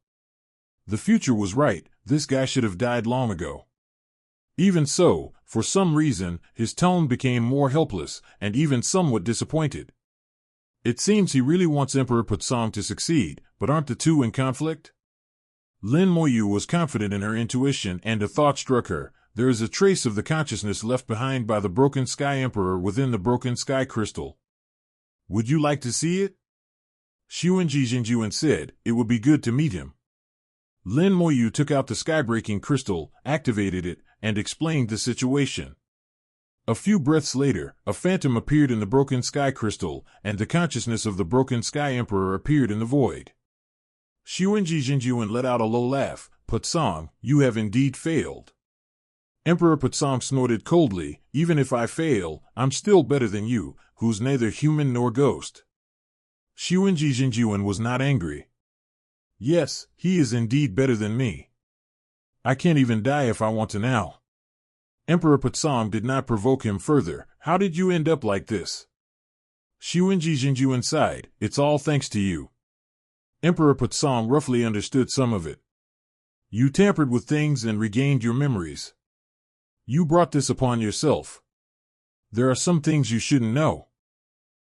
The future was right, this guy should have died long ago. Even so, for some reason, his tone became more helpless, and even somewhat disappointed. It seems he really wants Emperor Putsong to succeed, but aren't the two in conflict? Lin Moyu was confident in her intuition, and a thought struck her. There is a trace of the consciousness left behind by the Broken Sky Emperor within the Broken Sky Crystal. Would you like to see it? Xuanji Jinjuan said, it would be good to meet him. Lin Moyu took out the skybreaking crystal, activated it, and explained the situation. A few breaths later, a phantom appeared in the Broken Sky Crystal, and the consciousness of the Broken Sky Emperor appeared in the void. Xuanji Jinjuan let out a low laugh. Putsong, you have indeed failed. Emperor Putsong snorted coldly, even if I fail, I'm still better than you, who's neither human nor ghost. Xuanji Jinjuan was not angry. Yes, he is indeed better than me. I can't even die if I want to now. Emperor Putsong did not provoke him further. How did you end up like this? Xuanji Jinjuan sighed, it's all thanks to you. Emperor Putsong roughly understood some of it. You tampered with things and regained your memories. You brought this upon yourself. There are some things you shouldn't know.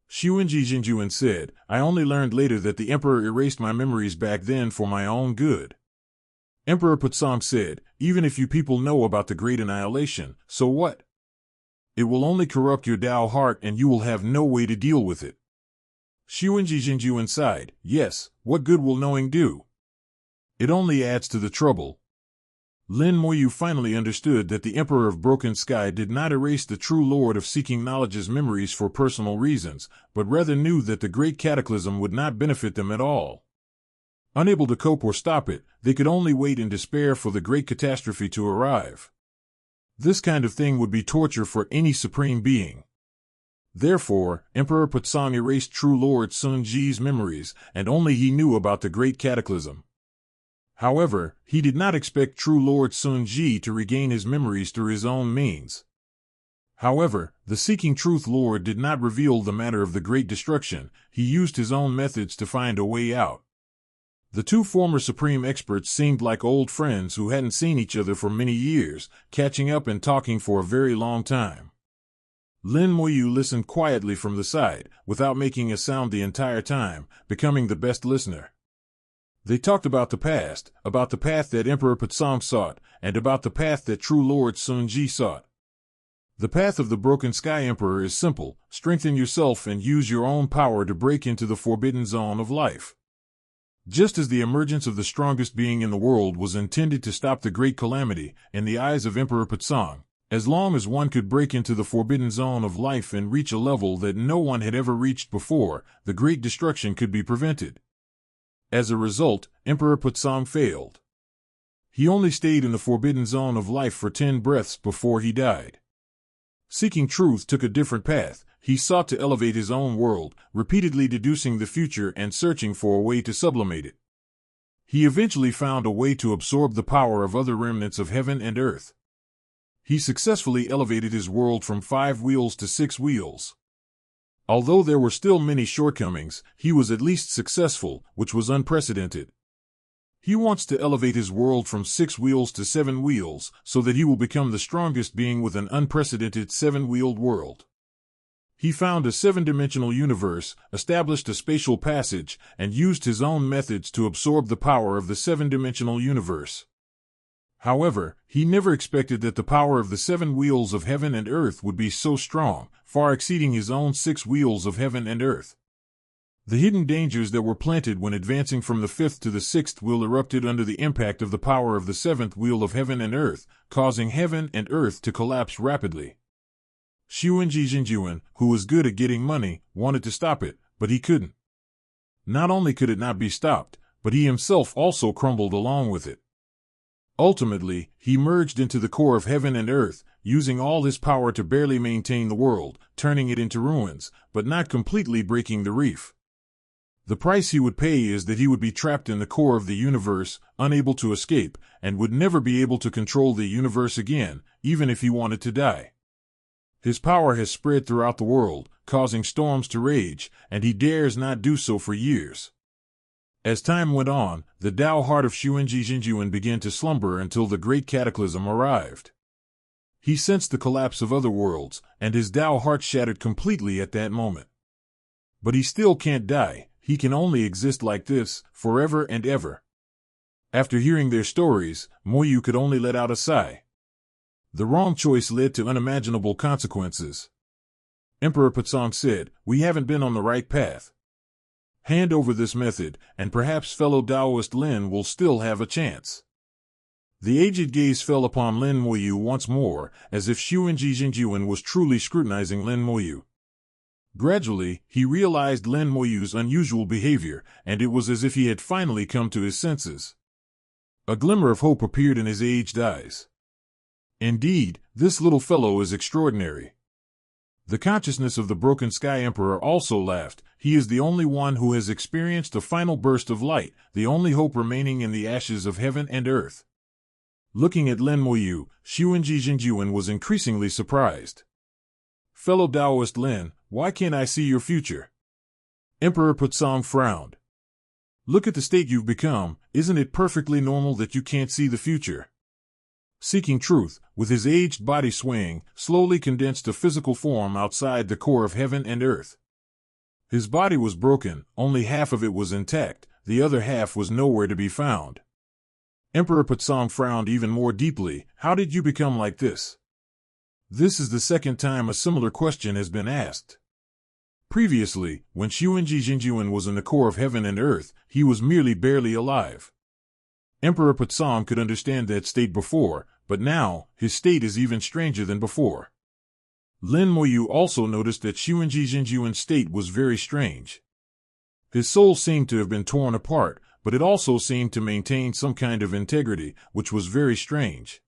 Xuanji Jinjuan said, I only learned later that the Emperor erased my memories back then for my own good. Emperor Putsong said, even if you people know about the Great Annihilation, so what? It will only corrupt your Tao heart and you will have no way to deal with it. Xuanji Jinjuan sighed, yes, what good will knowing do? It only adds to the trouble. Lin Moyu finally understood that the Emperor of Broken Sky did not erase the true Lord of Seeking Knowledge's memories for personal reasons, but rather knew that the Great Cataclysm would not benefit them at all. Unable to cope or stop it, they could only wait in despair for the great catastrophe to arrive. This kind of thing would be torture for any supreme being. Therefore, Emperor Putsong erased true Lord Sun Ji's memories, and only he knew about the Great Cataclysm. However, he did not expect true Lord Sun Ji to regain his memories through his own means. However, the Seeking Truth Lord did not reveal the matter of the Great Destruction. He used his own methods to find a way out. The two former supreme experts seemed like old friends who hadn't seen each other for many years, catching up and talking for a very long time. Lin Moyu listened quietly from the side, without making a sound the entire time, becoming the best listener. They talked about the past, about the path that Emperor Putsong sought, and about the path that true Lord Sun Ji sought. The path of the Broken Sky Emperor is simple: strengthen yourself and use your own power to break into the forbidden zone of life. Just as the emergence of the strongest being in the world was intended to stop the great calamity, in the eyes of Emperor Putsong, as long as one could break into the forbidden zone of life and reach a level that no one had ever reached before, the great destruction could be prevented. As a result, Emperor Putsong failed. He only stayed in the forbidden zone of life for 10 breaths before he died. Seeking Truth took a different path. He sought to elevate his own world, repeatedly deducing the future and searching for a way to sublimate it. He eventually found a way to absorb the power of other remnants of heaven and earth. He successfully elevated his world from 5 wheels to 6 wheels. Although there were still many shortcomings, he was at least successful, which was unprecedented. He wants to elevate his world from 6 wheels to 7 wheels, so that he will become the strongest being with an unprecedented 7-wheeled world. He found a seven-dimensional universe, established a spatial passage, and used his own methods to absorb the power of the seven-dimensional universe. However, he never expected that the power of the seven wheels of heaven and earth would be so strong, far exceeding his own 6 wheels of heaven and earth. The hidden dangers that were planted when advancing from the 5th to the 6th wheel erupted under the impact of the power of the 7th wheel of heaven and earth, causing heaven and earth to collapse rapidly. Xuanji Jinjuan, who was good at getting money, wanted to stop it, but he couldn't. Not only could it not be stopped, but he himself also crumbled along with it. Ultimately, he merged into the core of heaven and earth, using all his power to barely maintain the world, turning it into ruins, but not completely breaking the reef. The price he would pay is that he would be trapped in the core of the universe, unable to escape, and would never be able to control the universe again, even if he wanted to die. His power has spread throughout the world, causing storms to rage, and he dares not do so for years. As time went on, the Tao heart of Xuanji Jinjuan began to slumber until the great cataclysm arrived. He sensed the collapse of other worlds, and his Tao heart shattered completely at that moment. But he still can't die. He can only exist like this, forever and ever. After hearing their stories, Moyu could only let out a sigh. The wrong choice led to unimaginable consequences. Emperor Patsong said, "We haven't been on the right path. Hand over this method, and perhaps fellow Taoist Lin will still have a chance." The aged gaze fell upon Lin Moyu once more, as if Xuanji Jinjuan was truly scrutinizing Lin Moyu. Gradually, he realized Lin Moyu's unusual behavior, and it was as if he had finally come to his senses. A glimmer of hope appeared in his aged eyes. Indeed, this little fellow is extraordinary. The consciousness of the Broken Sky Emperor also laughed. He is the only one who has experienced a final burst of light, the only hope remaining in the ashes of heaven and earth. Looking at Lin Moyu, Xuanji Jinjuan was increasingly surprised. "Fellow Taoist Lin, why can't I see your future?" Emperor Patsong frowned. "Look at the state you've become. Isn't it perfectly normal that you can't see the future?" Seeking truth, with his aged body swaying, slowly condensed a physical form outside the core of heaven and earth. His body was broken, only half of it was intact, the other half was nowhere to be found. Emperor Patsong frowned even more deeply. "How did you become like this?" This is the second time a similar question has been asked. Previously, when Xuanji Jinjuan was in the core of heaven and earth, he was merely barely alive. Emperor Patsong could understand that state before, but now, his state is even stranger than before. Lin Moyu also noticed that Xuanji Jinjuan's state was very strange. His soul seemed to have been torn apart, but it also seemed to maintain some kind of integrity, which was very strange.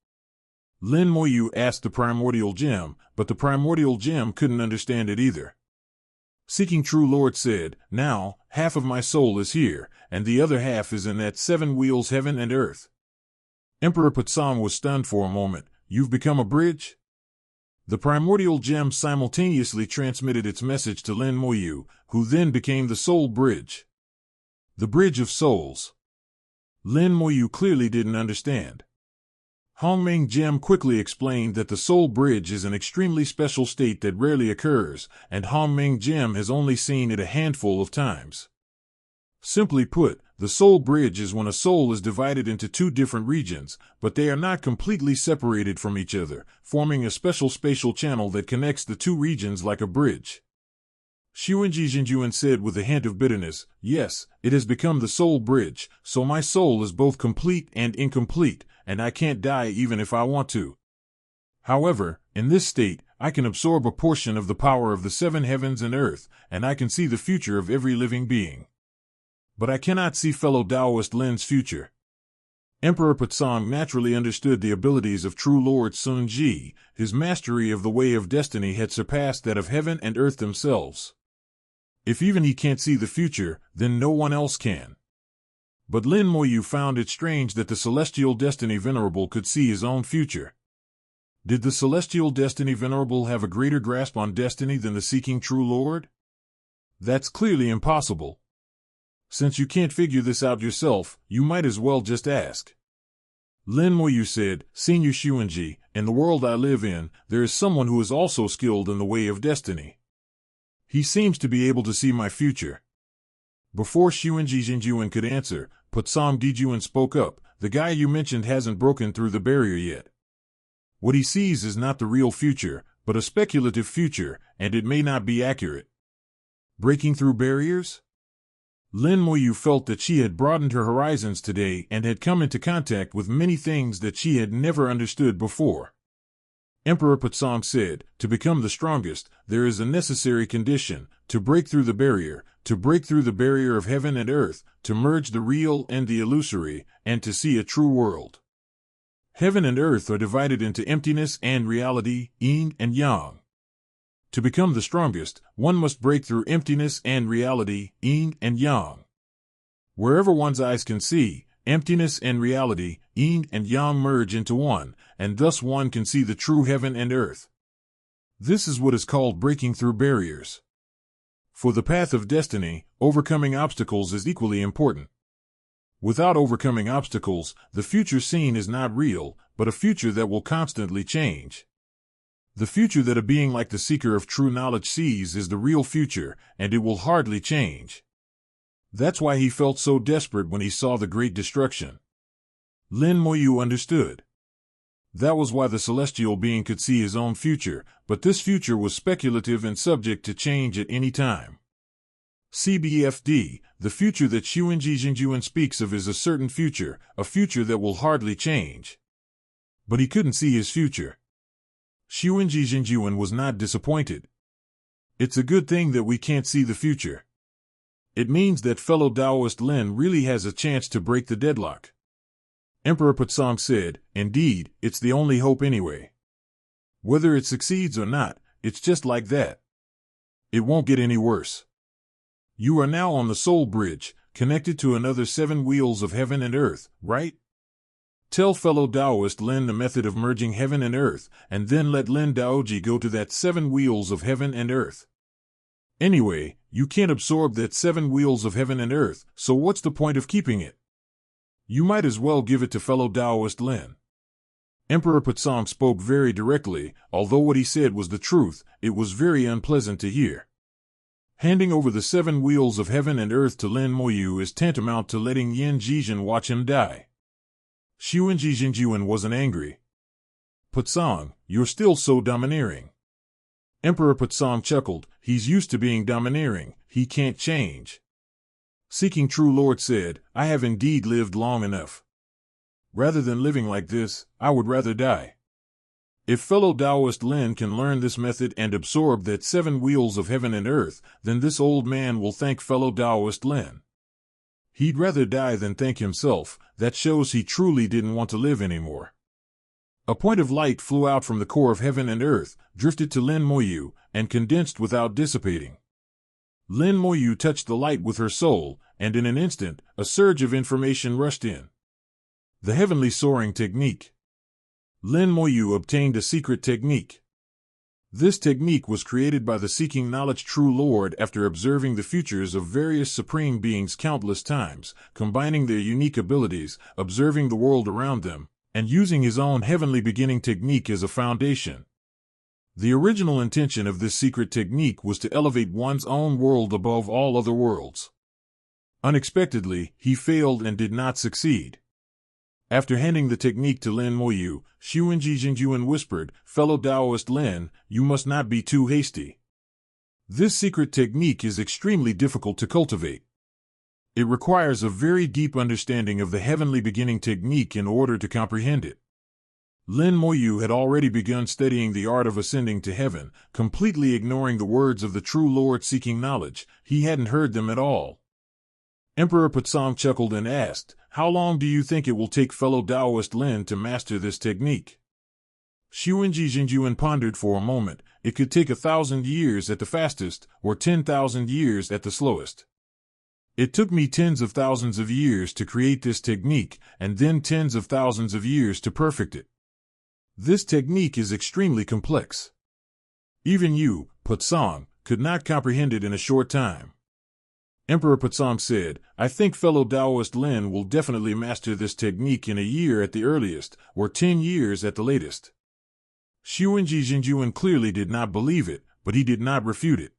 Lin Moyu asked the primordial gem, but the primordial gem couldn't understand it either. Seeking True Lord said, "Now, half of my soul is here, and the other half is in that 7 wheels heaven and earth." Emperor Patsong was stunned for a moment. "You've become a bridge?" The primordial gem simultaneously transmitted its message to Lin Moyu, who then became the soul bridge. The bridge of souls. Lin Moyu clearly didn't understand. Hongming Gem quickly explained that the soul bridge is an extremely special state that rarely occurs, and Hongming Gem has only seen it a handful of times. Simply put, the soul bridge is when a soul is divided into 2 different regions, but they are not completely separated from each other, forming a special spatial channel that connects the 2 regions like a bridge. Xuanji Jinjuan said with a hint of bitterness, "Yes, it has become the soul bridge, so my soul is both complete and incomplete, and I can't die even if I want to. However, in this state, I can absorb a portion of the power of the 7 heavens and earth, and I can see the future of every living being. But I cannot see fellow Taoist Lin's future." Emperor Patsong naturally understood the abilities of True Lord Sun Ji. His mastery of the way of destiny had surpassed that of heaven and earth themselves. If even he can't see the future, then no one else can. But Lin Moyu found it strange that the Celestial Destiny Venerable could see his own future. Did the Celestial Destiny Venerable have a greater grasp on destiny than the Seeking True Lord? That's clearly impossible. Since you can't figure this out yourself, you might as well just ask. Lin Moyu said, "Senior Xuanji, in the world I live in, there is someone who is also skilled in the way of destiny. He seems to be able to see my future. Before Xuanjijinjuan could answer, Patsam Dijuan spoke up. The guy you mentioned hasn't broken through the barrier yet. What he sees is not the real future, but a speculative future, and it may not be accurate. Breaking through barriers? Lin Moyu felt that she had broadened her horizons today and had come into contact with many things that she had never understood before. Emperor Patsam said, to become the strongest, there is a necessary condition, to break through the barrier of heaven and earth, to merge the real and the illusory, and to see a true world. Heaven and earth are divided into emptiness and reality, yin and yang. To become the strongest, one must break through emptiness and reality, yin and yang. Wherever one's eyes can see, emptiness and reality, yin and yang merge into one, and thus one can see the true heaven and earth. This is what is called breaking through barriers. For the path of destiny, overcoming obstacles is equally important. Without overcoming obstacles, the future seen is not real, but a future that will constantly change. The future that a being like the seeker of true knowledge sees is the real future, and it will hardly change. That's why he felt so desperate when he saw the great destruction. Lin Moyu understood. That was why the celestial being could see his own future, but this future was speculative and subject to change at any time. CBFD, the future that Xuanjijinjuan speaks of is a certain future, a future that will hardly change. But he couldn't see his future. Xuanjijinjuan was not disappointed. It's a good thing that we can't see the future. It means that fellow Taoist Lin really has a chance to break the deadlock. Emperor Patsam said, indeed, it's the only hope anyway. Whether it succeeds or not, it's just like that. It won't get any worse. You are now on the Soul Bridge, connected to another 7 wheels of heaven and earth, right? Tell fellow Taoist Lin the method of merging heaven and earth, and then let Lin Daoji go to that 7 wheels of heaven and earth. Anyway, you can't absorb that 7 wheels of heaven and earth, so what's the point of keeping it? You might as well give it to fellow Taoist Lin. Emperor Patsam spoke very directly. Although what he said was the truth, it was very unpleasant to hear. Handing over the 7 wheels of heaven and earth to Lin Moyu is tantamount to letting Yin Jizhen watch him die. Xuanjijinjuan wasn't angry. Patsam, you're still so domineering. Emperor Patsam chuckled. He's used to being domineering. He can't change. Seeking True Lord said, I have indeed lived long enough. Rather than living like this, I would rather die. If fellow Taoist Lin can learn this method and absorb that 7 wheels of heaven and earth, then this old man will thank fellow Taoist Lin. He'd rather die than thank himself. That shows he truly didn't want to live anymore. A point of light flew out from the core of heaven and earth, drifted to Lin Moyu, and condensed without dissipating. Lin Moyu touched the light with her soul, and in an instant, a surge of information rushed in. The heavenly soaring technique. Lin Moyu obtained a secret technique. This technique was created by the Seeking Knowledge True Lord after observing the futures of various supreme beings countless times, combining their unique abilities, observing the world around them, and using his own heavenly beginning technique as a foundation. The original intention of this secret technique was to elevate one's own world above all other worlds. Unexpectedly, he failed and did not succeed. After handing the technique to Lin Moyu, Xuanjijinjuan whispered, Fellow Taoist Lin, you must not be too hasty. This secret technique is extremely difficult to cultivate. It requires a very deep understanding of the heavenly beginning technique in order to comprehend it. Lin Moyu had already begun studying the art of ascending to heaven, completely ignoring the words of the true Lord seeking knowledge. He hadn't heard them at all. Emperor Patsam chuckled and asked, How long do you think it will take fellow Taoist Lin to master this technique? Xuanjijinjuan pondered for a moment. It could take 1,000 years at the fastest, or 10,000 years at the slowest. It took me tens of thousands of years to create this technique, and then tens of thousands of years to perfect it. This technique is extremely complex. Even you, Patsam, could not comprehend it in a short time. Emperor Patsam said, I think fellow Taoist Lin will definitely master this technique in a year at the earliest, or 10 years at the latest. Xuanjijinjuan clearly did not believe it, but he did not refute it.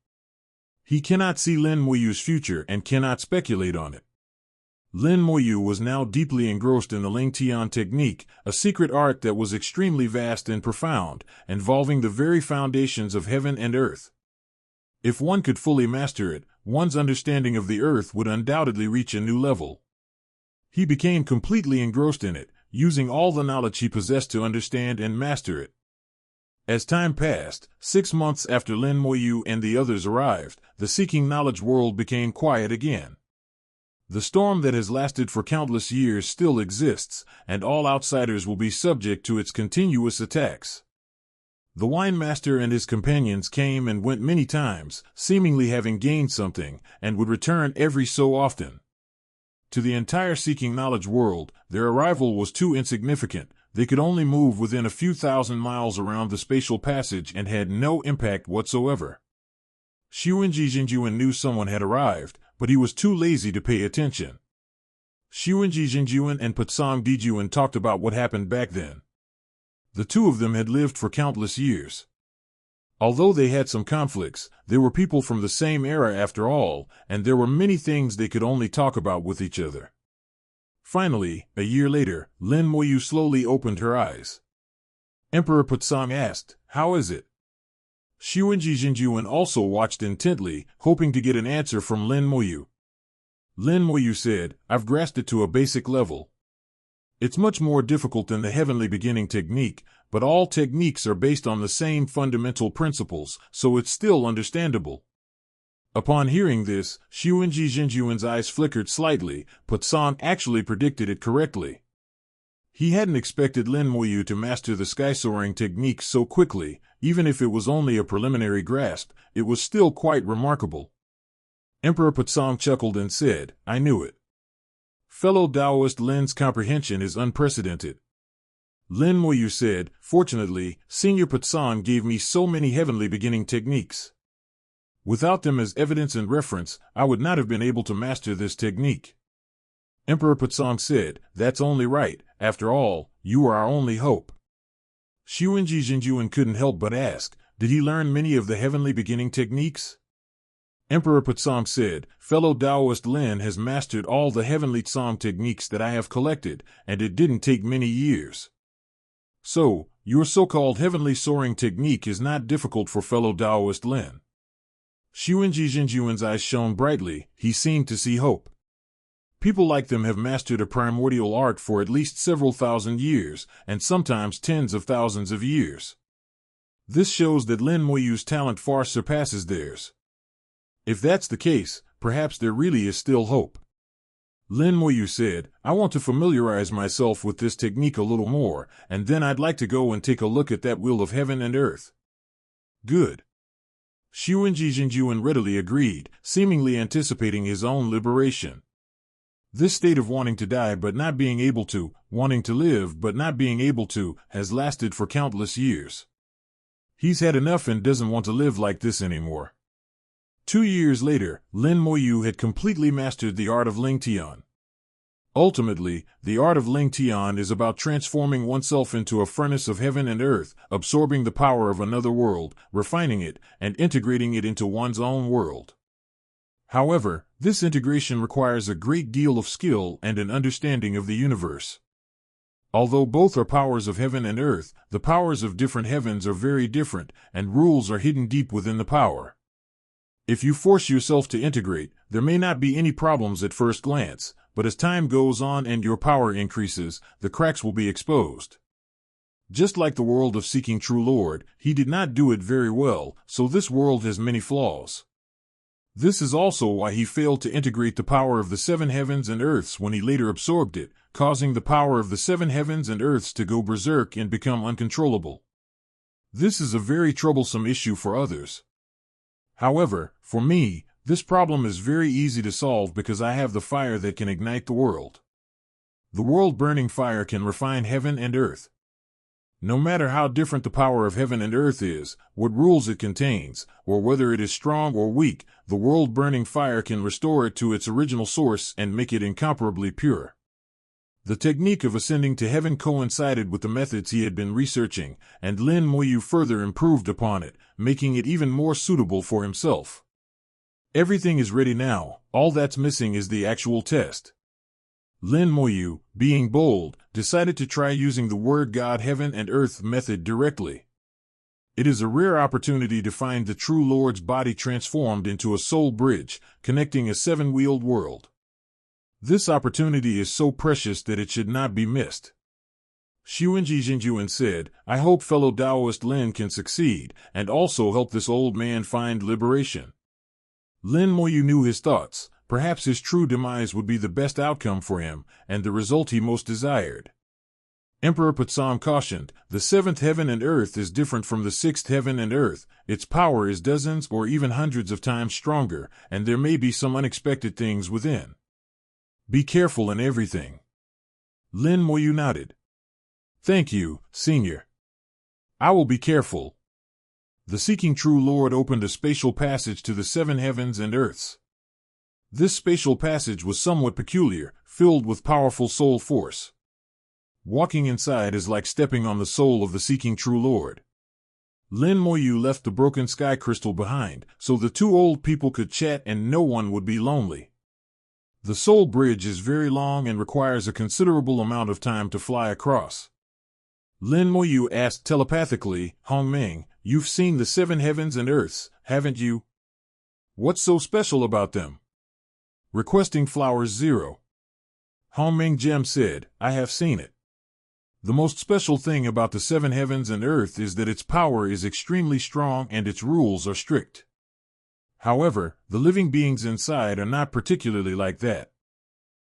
He cannot see Lin Moyu's future and cannot speculate on it. Lin Moyu was now deeply engrossed in the Ling Tian technique, a secret art that was extremely vast and profound, involving the very foundations of heaven and earth. If one could fully master it, one's understanding of the earth would undoubtedly reach a new level. He became completely engrossed in it, using all the knowledge he possessed to understand and master it. As time passed, 6 months after Lin Moyu and the others arrived, the seeking knowledge world became quiet again. The storm that has lasted for countless years still exists, and all outsiders will be subject to its continuous attacks. The wine master and his companions came and went many times, seemingly having gained something, and would return every so often. To the entire seeking knowledge world, their arrival was too insignificant. They could only move within a few thousand miles around the spatial passage and had no impact whatsoever. Xiuanji Jinjuan knew someone had arrived, but he was too lazy to pay attention. Xiuanji Jinjuan and Patsang Dijuan talked about what happened back then. The two of them had lived for countless years. Although they had some conflicts, they were people from the same era after all, and there were many things they could only talk about with each other. Finally, a year later, Lin Moyu slowly opened her eyes. Emperor Patsang asked, "How is it?" Xiuanji Jinjuan also watched intently, hoping to get an answer from Lin Moyu. Lin Moyu said, "I've grasped it to a basic level. It's much more difficult than the heavenly beginning technique, but all techniques are based on the same fundamental principles, so it's still understandable." Upon hearing this, Xiuanji Jinjuan's eyes flickered slightly, but San actually predicted it correctly. He hadn't expected Lin Moyu to master the sky-soaring technique so quickly. Even if it was only a preliminary grasp, it was still quite remarkable. Emperor Patsang chuckled and said, "I knew it. Fellow Taoist Lin's comprehension is unprecedented." Lin Moyu said, "Fortunately, Senior Patsang gave me so many heavenly beginning techniques. Without them as evidence and reference, I would not have been able to master this technique." Emperor Patsang said, "That's only right. After all, you are our only hope." Xiuanji Jinjuan couldn't help but ask, "Did he learn many of the heavenly beginning techniques?" Emperor Patsang said, "Fellow Taoist Lin has mastered all the heavenly Tsang techniques that I have collected, and it didn't take many years. So, your so-called heavenly soaring technique is not difficult for fellow Taoist Lin." Xiuanji Jinjuan's eyes shone brightly. He seemed to see hope. People like them have mastered a primordial art for at least several thousand years, and sometimes tens of thousands of years. This shows that Lin Moyu's talent far surpasses theirs. If that's the case, perhaps there really is still hope. Lin Moyu said, "I want to familiarize myself with this technique a little more, and then I'd like to go and take a look at that wheel of heaven and earth." "Good." Xiuanji Jinjuan readily agreed, seemingly anticipating his own liberation. This state of wanting to die but not being able to, wanting to live but not being able to, has lasted for countless years. He's had enough and doesn't want to live like this anymore. 2 years later, Lin Moyu had completely mastered the art of Ling Tian. Ultimately, the art of Ling Tian is about transforming oneself into a furnace of heaven and earth, absorbing the power of another world, refining it, and integrating it into one's own world. However, this integration requires a great deal of skill and an understanding of the universe. Although both are powers of heaven and earth, the powers of different heavens are very different, and rules are hidden deep within the power. If you force yourself to integrate, there may not be any problems at first glance, but as time goes on and your power increases, the cracks will be exposed. Just like the world of Seeking True Lord, he did not do it very well, so this world has many flaws. This is also why he failed to integrate the power of the 7 heavens and earths when he later absorbed it, causing the power of the 7 heavens and earths to go berserk and become uncontrollable. This is a very troublesome issue for others. However, for me, this problem is very easy to solve because I have the fire that can ignite the world. The world-burning fire can refine heaven and earth. No matter how different the power of heaven and earth is, what rules it contains, or whether it is strong or weak, the world-burning fire can restore it to its original source and make it incomparably pure. The technique of ascending to heaven coincided with the methods he had been researching, and Lin Moyu further improved upon it, making it even more suitable for himself. Everything is ready now, all that's missing is the actual test. Lin Moyu, being bold, decided to try using the word God Heaven and Earth method directly. It is a rare opportunity to find the true Lord's body transformed into a soul bridge, connecting a seven-wheeled world. This opportunity is so precious that it should not be missed. Xuanji Jinjuan said, I hope fellow Taoist Lin can succeed, and also help this old man find liberation. Lin Moyu knew his thoughts. Perhaps his true demise would be the best outcome for him, and the result he most desired. Emperor Patsam cautioned, the seventh heaven and earth is different from the sixth heaven and earth, its power is dozens or even hundreds of times stronger, and there may be some unexpected things within. Be careful in everything. Lin Moyu nodded. Thank you, Senior. I will be careful. The seeking true Lord opened a spatial passage to the seven heavens and earths. This spatial passage was somewhat peculiar, filled with powerful soul force. Walking inside is like stepping on the soul of the seeking true Lord. Lin Moyu left the broken sky crystal behind, so the two old people could chat and no one would be lonely. The soul bridge is very long and requires a considerable amount of time to fly across. Lin Moyu asked telepathically, Hongming, you've seen the seven heavens and earths, haven't you? What's so special about them? Requesting flowers 0. Hongming Gem said, I have seen it. The most special thing about the seven heavens and earth is that its power is extremely strong and its rules are strict. However, the living beings inside are not particularly like that.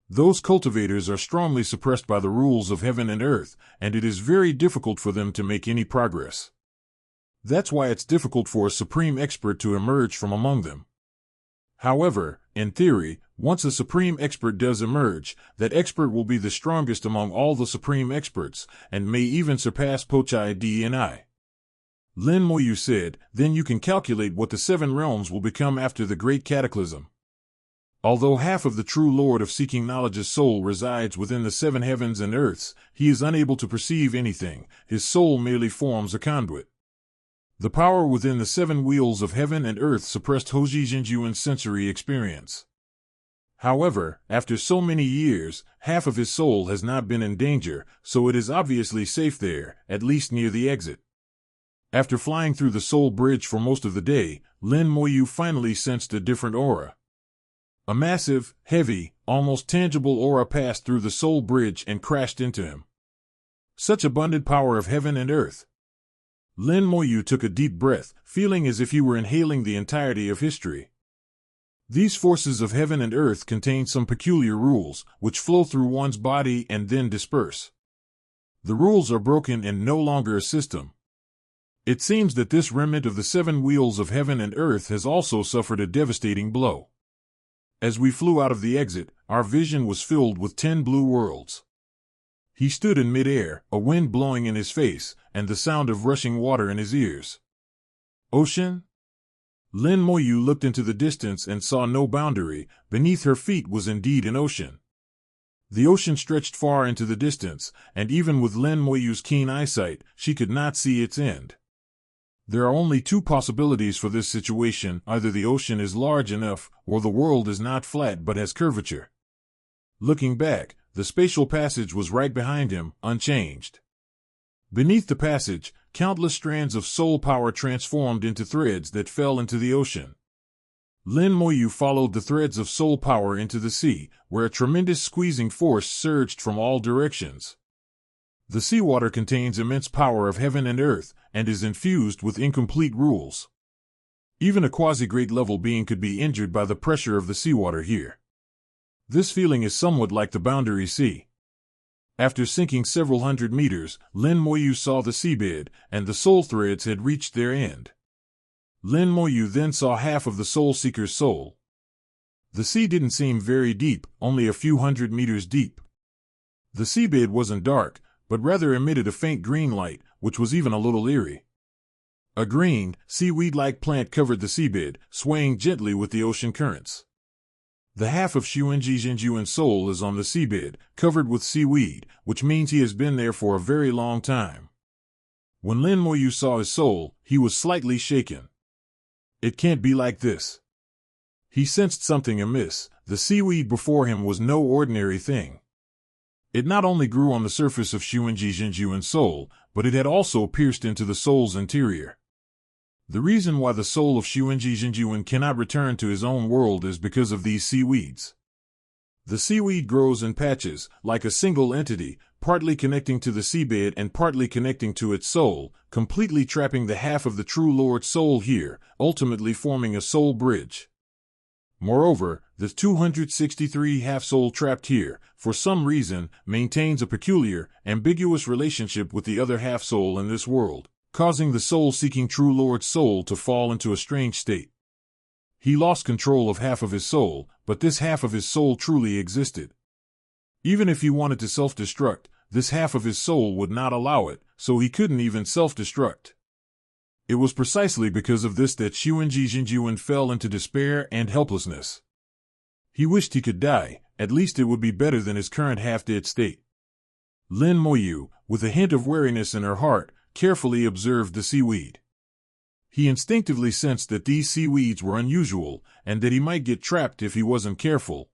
Those cultivators are strongly suppressed by the rules of heaven and earth, and it is very difficult for them to make any progress. That's why it's difficult for a supreme expert to emerge from among them. However, in theory, once a supreme expert does emerge, that expert will be the strongest among all the supreme experts, and may even surpass Pochai Dni. Lin Moyu said, then you can calculate what the seven realms will become after the great cataclysm. Although half of the true Lord of Seeking Knowledge's soul resides within the seven heavens and earths, he is unable to perceive anything, his soul merely forms a conduit. The power within the seven wheels of heaven and earth suppressed Hoji Jinjuan's sensory experience. However, after so many years, half of his soul has not been in danger, so it is obviously safe there, at least near the exit. After flying through the soul bridge for most of the day, Lin Moyu finally sensed a different aura. A massive, heavy, almost tangible aura passed through the soul bridge and crashed into him. Such abundant power of heaven and earth. Lin Moyu took a deep breath, feeling as if he were inhaling the entirety of history. These forces of heaven and earth contain some peculiar rules, which flow through one's body and then disperse. The rules are broken and no longer assist him. It seems that this remnant of the seven wheels of heaven and earth has also suffered a devastating blow. As we flew out of the exit, our vision was filled with 10 blue worlds. He stood in mid-air, a wind blowing in his face, and the sound of rushing water in his ears. Ocean? Lin Moyu looked into the distance and saw no boundary. Beneath her feet was indeed an ocean. The ocean stretched far into the distance, and even with Lin Moyu's keen eyesight, she could not see its end. There are only two possibilities for this situation: either the ocean is large enough, or the world is not flat but has curvature. Looking back, the spatial passage was right behind him, unchanged. Beneath the passage, countless strands of soul power transformed into threads that fell into the ocean. Lin Moyu followed the threads of soul power into the sea, where a tremendous squeezing force surged from all directions. The seawater contains immense power of heaven and earth, and is infused with incomplete rules. Even a quasi-great level being could be injured by the pressure of the seawater here. This feeling is somewhat like the boundary sea. After sinking several hundred meters, Lin Moyu saw the seabed, and the soul threads had reached their end. Lin Moyu then saw half of the soul seeker's soul. The sea didn't seem very deep, only a few hundred meters deep. The seabed wasn't dark, but rather emitted a faint green light, which was even a little eerie. A green, seaweed-like plant covered the seabed, swaying gently with the ocean currents. The half of Xuanji Jinjuan's soul is on the seabed, covered with seaweed, which means he has been there for a very long time. When Lin Moyu saw his soul, he was slightly shaken. It can't be like this. He sensed something amiss. The seaweed before him was no ordinary thing. It not only grew on the surface of Xuanjijinjuan's soul, but it had also pierced into the soul's interior. The reason why the soul of Xuanjijinjuan cannot return to his own world is because of these seaweeds. The seaweed grows in patches, like a single entity, partly connecting to the seabed and partly connecting to its soul, completely trapping the half of the true Lord's soul here, ultimately forming a soul bridge. Moreover, the 263 half-soul trapped here, for some reason, maintains a peculiar, ambiguous relationship with the other half-soul in this world, causing the soul-seeking true Lord's soul to fall into a strange state. He lost control of half of his soul, but this half of his soul truly existed. Even if he wanted to self-destruct, this half of his soul would not allow it, so he couldn't even self-destruct. It was precisely because of this that Xuanjijinjuan fell into despair and helplessness. He wished he could die, at least it would be better than his current half-dead state. Lin Moyu, with a hint of wariness in her heart, carefully observed the seaweed. He instinctively sensed that these seaweeds were unusual, and that he might get trapped if he wasn't careful.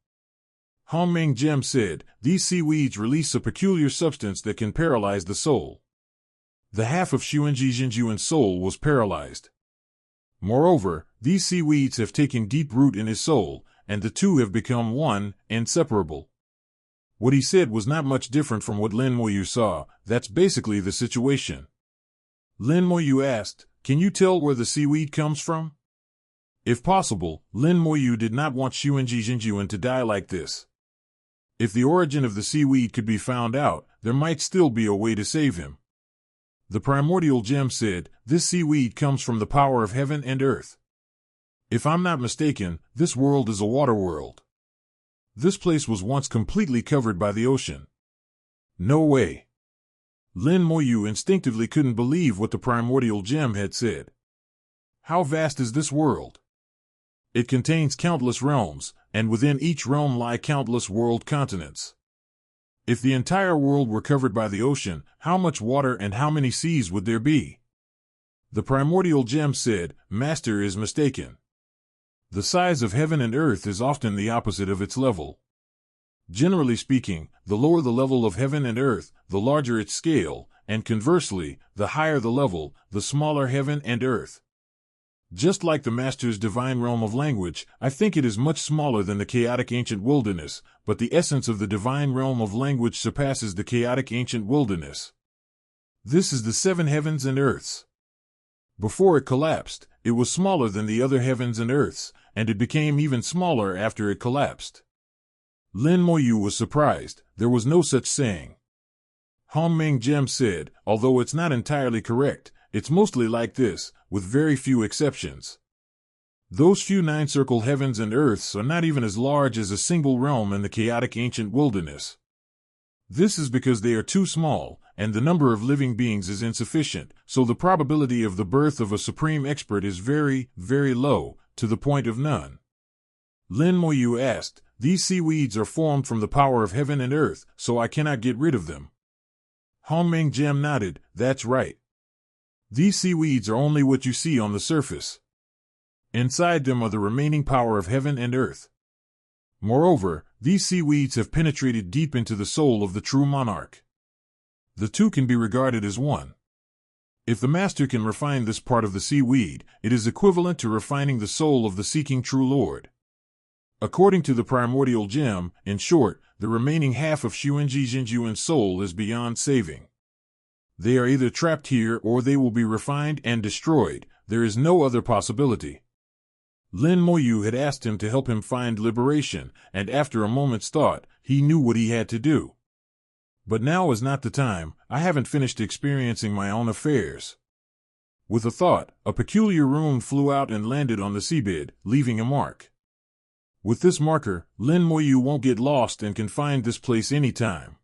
Hongmeng Gem said, "These seaweeds release a peculiar substance that can paralyze the soul." The half of Xuanjijinjuan's soul was paralyzed. Moreover, these seaweeds have taken deep root in his soul, and the two have become one, inseparable. What he said was not much different from what Lin Moyu saw. That's basically the situation. Lin Moyu asked, "Can you tell where the seaweed comes from?" If possible, Lin Moyu did not want Xuanjijinjuan to die like this. If the origin of the seaweed could be found out, there might still be a way to save him. The primordial gem said, "This seaweed comes from the power of heaven and earth. If I'm not mistaken, this world is a water world. This place was once completely covered by the ocean." No way. Lin Moyu instinctively couldn't believe what the primordial gem had said. How vast is this world? It contains countless realms, and within each realm lie countless world continents. If the entire world were covered by the ocean, how much water and how many seas would there be? The primordial gem said, "Master is mistaken. The size of heaven and earth is often the opposite of its level. Generally speaking, the lower the level of heaven and earth, the larger its scale, and conversely, the higher the level, the smaller heaven and earth. Just like the Master's divine realm of language, I think it is much smaller than the chaotic ancient wilderness, but the essence of the divine realm of language surpasses the chaotic ancient wilderness. This is the seven heavens and earths. Before it collapsed, it was smaller than the other heavens and earths, and it became even smaller after it collapsed." Lin Moyu was surprised. There was no such saying. Hongmeng Gem said, "Although it's not entirely correct, it's mostly like this, with very few exceptions. Those few nine-circle heavens and earths are not even as large as a single realm in the chaotic ancient wilderness. This is because they are too small, and the number of living beings is insufficient, so the probability of the birth of a supreme expert is very, very low, to the point of none." Lin Moyu asked, "These seaweeds are formed from the power of heaven and earth, so I cannot get rid of them?" Hongmeng Gem nodded, "That's right. These seaweeds are only what you see on the surface. Inside them are the remaining power of heaven and earth. Moreover, these seaweeds have penetrated deep into the soul of the true monarch. The two can be regarded as one. If the Master can refine this part of the seaweed, it is equivalent to refining the soul of the seeking true Lord. According to the primordial gem, in short, the remaining half of Xuanjijinjuan's soul is beyond saving. They are either trapped here or they will be refined and destroyed. There is no other possibility." Lin Moyu had asked him to help him find liberation, and after a moment's thought, he knew what he had to do. "But now is not the time. I haven't finished experiencing my own affairs." With a thought, a peculiar rune flew out and landed on the seabed, leaving a mark. With this marker, Lin Moyu won't get lost and can find this place anytime.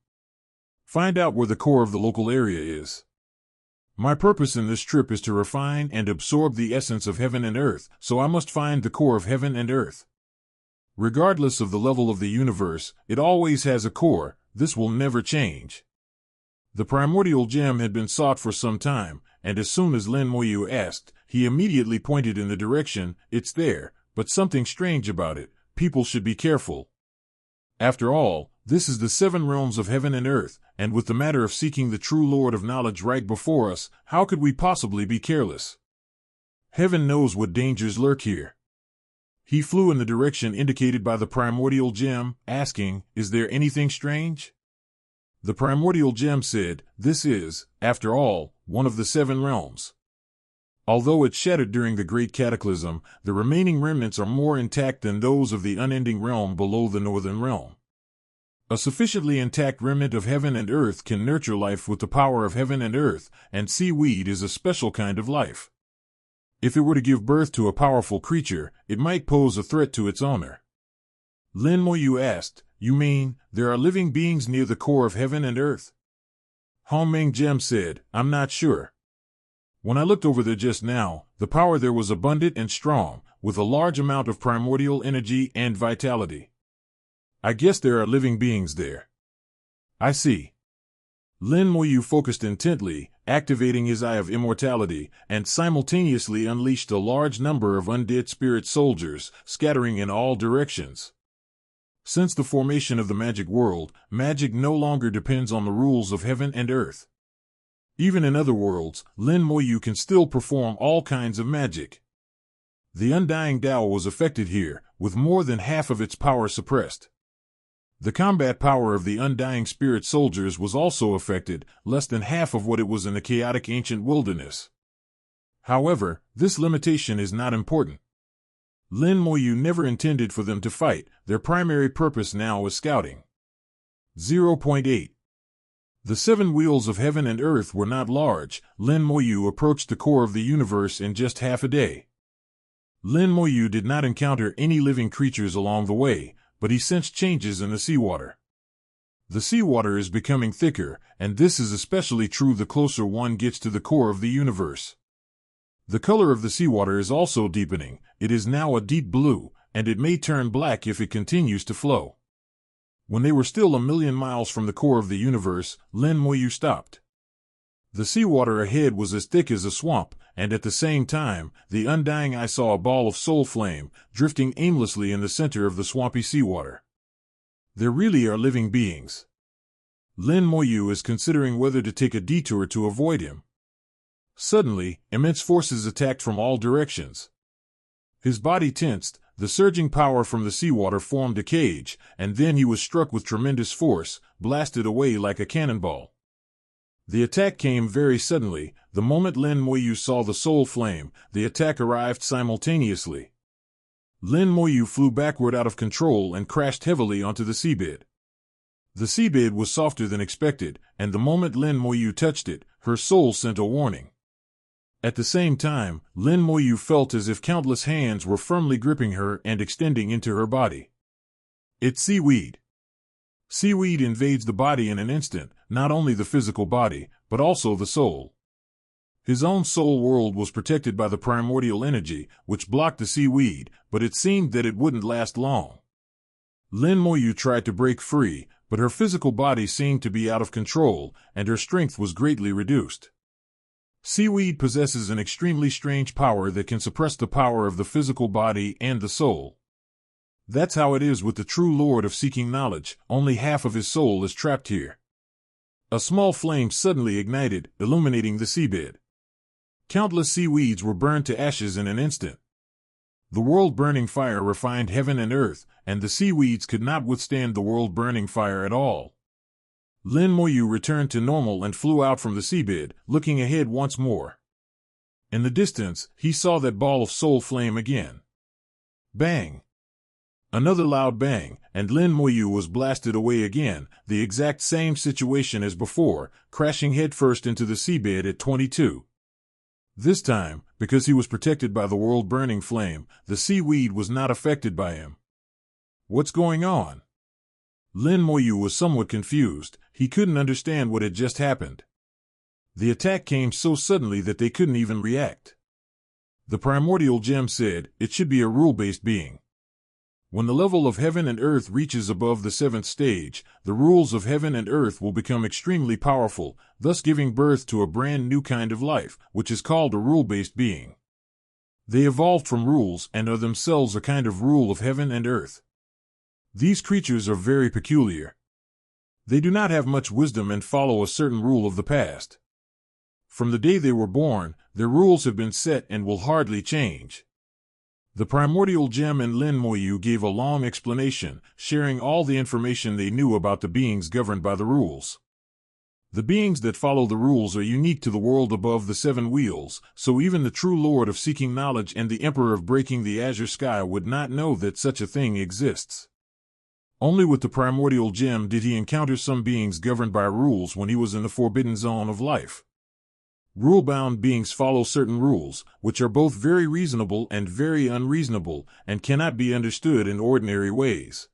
Find out where the core of the local area is. My purpose in this trip is to refine and absorb the essence of heaven and earth, so I must find the core of heaven and earth. Regardless of the level of the universe, it always has a core. This will never change. The primordial gem had been sought for some time, and as soon as Lin Moyu asked, he immediately pointed in the direction. "It's there. But something strange about it. People should be careful. After all, this is the 7 realms of heaven and earth, and with the matter of seeking the true Lord of knowledge right before us, how could we possibly be careless? Heaven knows what dangers lurk here. He flew in the direction indicated by the primordial gem, asking, "Is there anything strange?" The primordial gem said, "This is, after all, one of the 7 realms. Although it shattered during the Great Cataclysm, the remaining remnants are more intact than those of the unending realm below the northern realm. A sufficiently intact remnant of heaven and earth can nurture life with the power of heaven and earth, and seaweed is a special kind of life. If it were to give birth to a powerful creature, it might pose a threat to its owner." Lin Moyu asked, "You mean, there are living beings near the core of heaven and earth?" Hong Meng Gem said, "I'm not sure. When I looked over there just now, the power there was abundant and strong, with a large amount of primordial energy and vitality. I guess there are living beings there." "I see." Lin Moyu focused intently, activating his Eye of Immortality, and simultaneously unleashed a large number of undead spirit soldiers, scattering in all directions. Since the formation of the magic world, magic no longer depends on the rules of heaven and earth. Even in other worlds, Lin Moyu can still perform all kinds of magic. The undying Tao was affected here, with more than half of its power suppressed. The combat power of the undying spirit soldiers was also affected, less than half of what it was in the chaotic ancient wilderness. However, this limitation is not important. Lin Moyu never intended for them to fight. Their primary purpose now is scouting. 0.8. The 7 wheels of heaven and earth were not large. Lin Moyu approached the core of the universe in just half a day. Lin Moyu did not encounter any living creatures along the way, but he sensed changes in the seawater. The seawater is becoming thicker, and this is especially true the closer one gets to the core of the universe. The color of the seawater is also deepening. It is now a deep blue, and it may turn black if it continues to flow. When they were still 1,000,000 miles from the core of the universe, Lin Moyu stopped. The seawater ahead was as thick as a swamp, and at the same time, the undying eye saw a ball of soul flame, drifting aimlessly in the center of the swampy seawater. There really are living beings. Lin Moyu is considering whether to take a detour to avoid him. Suddenly, immense forces attacked from all directions. His body tensed. The surging power from the seawater formed a cage, and then he was struck with tremendous force, blasted away like a cannonball. The attack came very suddenly. The moment Lin Moyu saw the soul flame, the attack arrived simultaneously. Lin Moyu flew backward out of control and crashed heavily onto the seabed. The seabed was softer than expected, and the moment Lin Moyu touched it, her soul sent a warning. At the same time, Lin Moyu felt as if countless hands were firmly gripping her and extending into her body. It's seaweed. Seaweed invades the body in an instant, not only the physical body, but also the soul. His own soul world was protected by the primordial energy, which blocked the seaweed, but it seemed that it wouldn't last long. Lin Moyu tried to break free, but her physical body seemed to be out of control, and her strength was greatly reduced. Seaweed possesses an extremely strange power that can suppress the power of the physical body and the soul. That's how it is with the true Lord of seeking knowledge. Only half of his soul is trapped here. A small flame suddenly ignited, illuminating the seabed. Countless seaweeds were burned to ashes in an instant. The world-burning fire refined heaven and earth, and the seaweeds could not withstand the world-burning fire at all. Lin Moyu returned to normal and flew out from the seabed, looking ahead once more. In the distance, he saw that ball of soul flame again. Bang! Another loud bang, and Lin Moyu was blasted away again, the exact same situation as before, crashing headfirst into the seabed at 22. This time, because he was protected by the world-burning flame, the seaweed was not affected by him. What's going on? Lin Moyu was somewhat confused. He couldn't understand what had just happened. The attack came so suddenly that they couldn't even react. The primordial gem said, it should be a rule-based being. When the level of heaven and earth reaches above the 7th stage, the rules of heaven and earth will become extremely powerful, thus giving birth to a brand new kind of life, which is called a rule-based being. They evolved from rules and are themselves a kind of rule of heaven and earth. These creatures are very peculiar. They do not have much wisdom and follow a certain rule of the past. From the day they were born, their rules have been set and will hardly change. The primordial gem and Lin Moyu gave a long explanation, sharing all the information they knew about the beings governed by the rules. The beings that follow the rules are unique to the world above the seven wheels, so even the true Lord of Seeking Knowledge and the Emperor of Breaking the Azure Sky would not know that such a thing exists. Only with the primordial gem did he encounter some beings governed by rules when he was in the forbidden zone of life. Rule-bound beings follow certain rules, which are both very reasonable and very unreasonable, and cannot be understood in ordinary ways.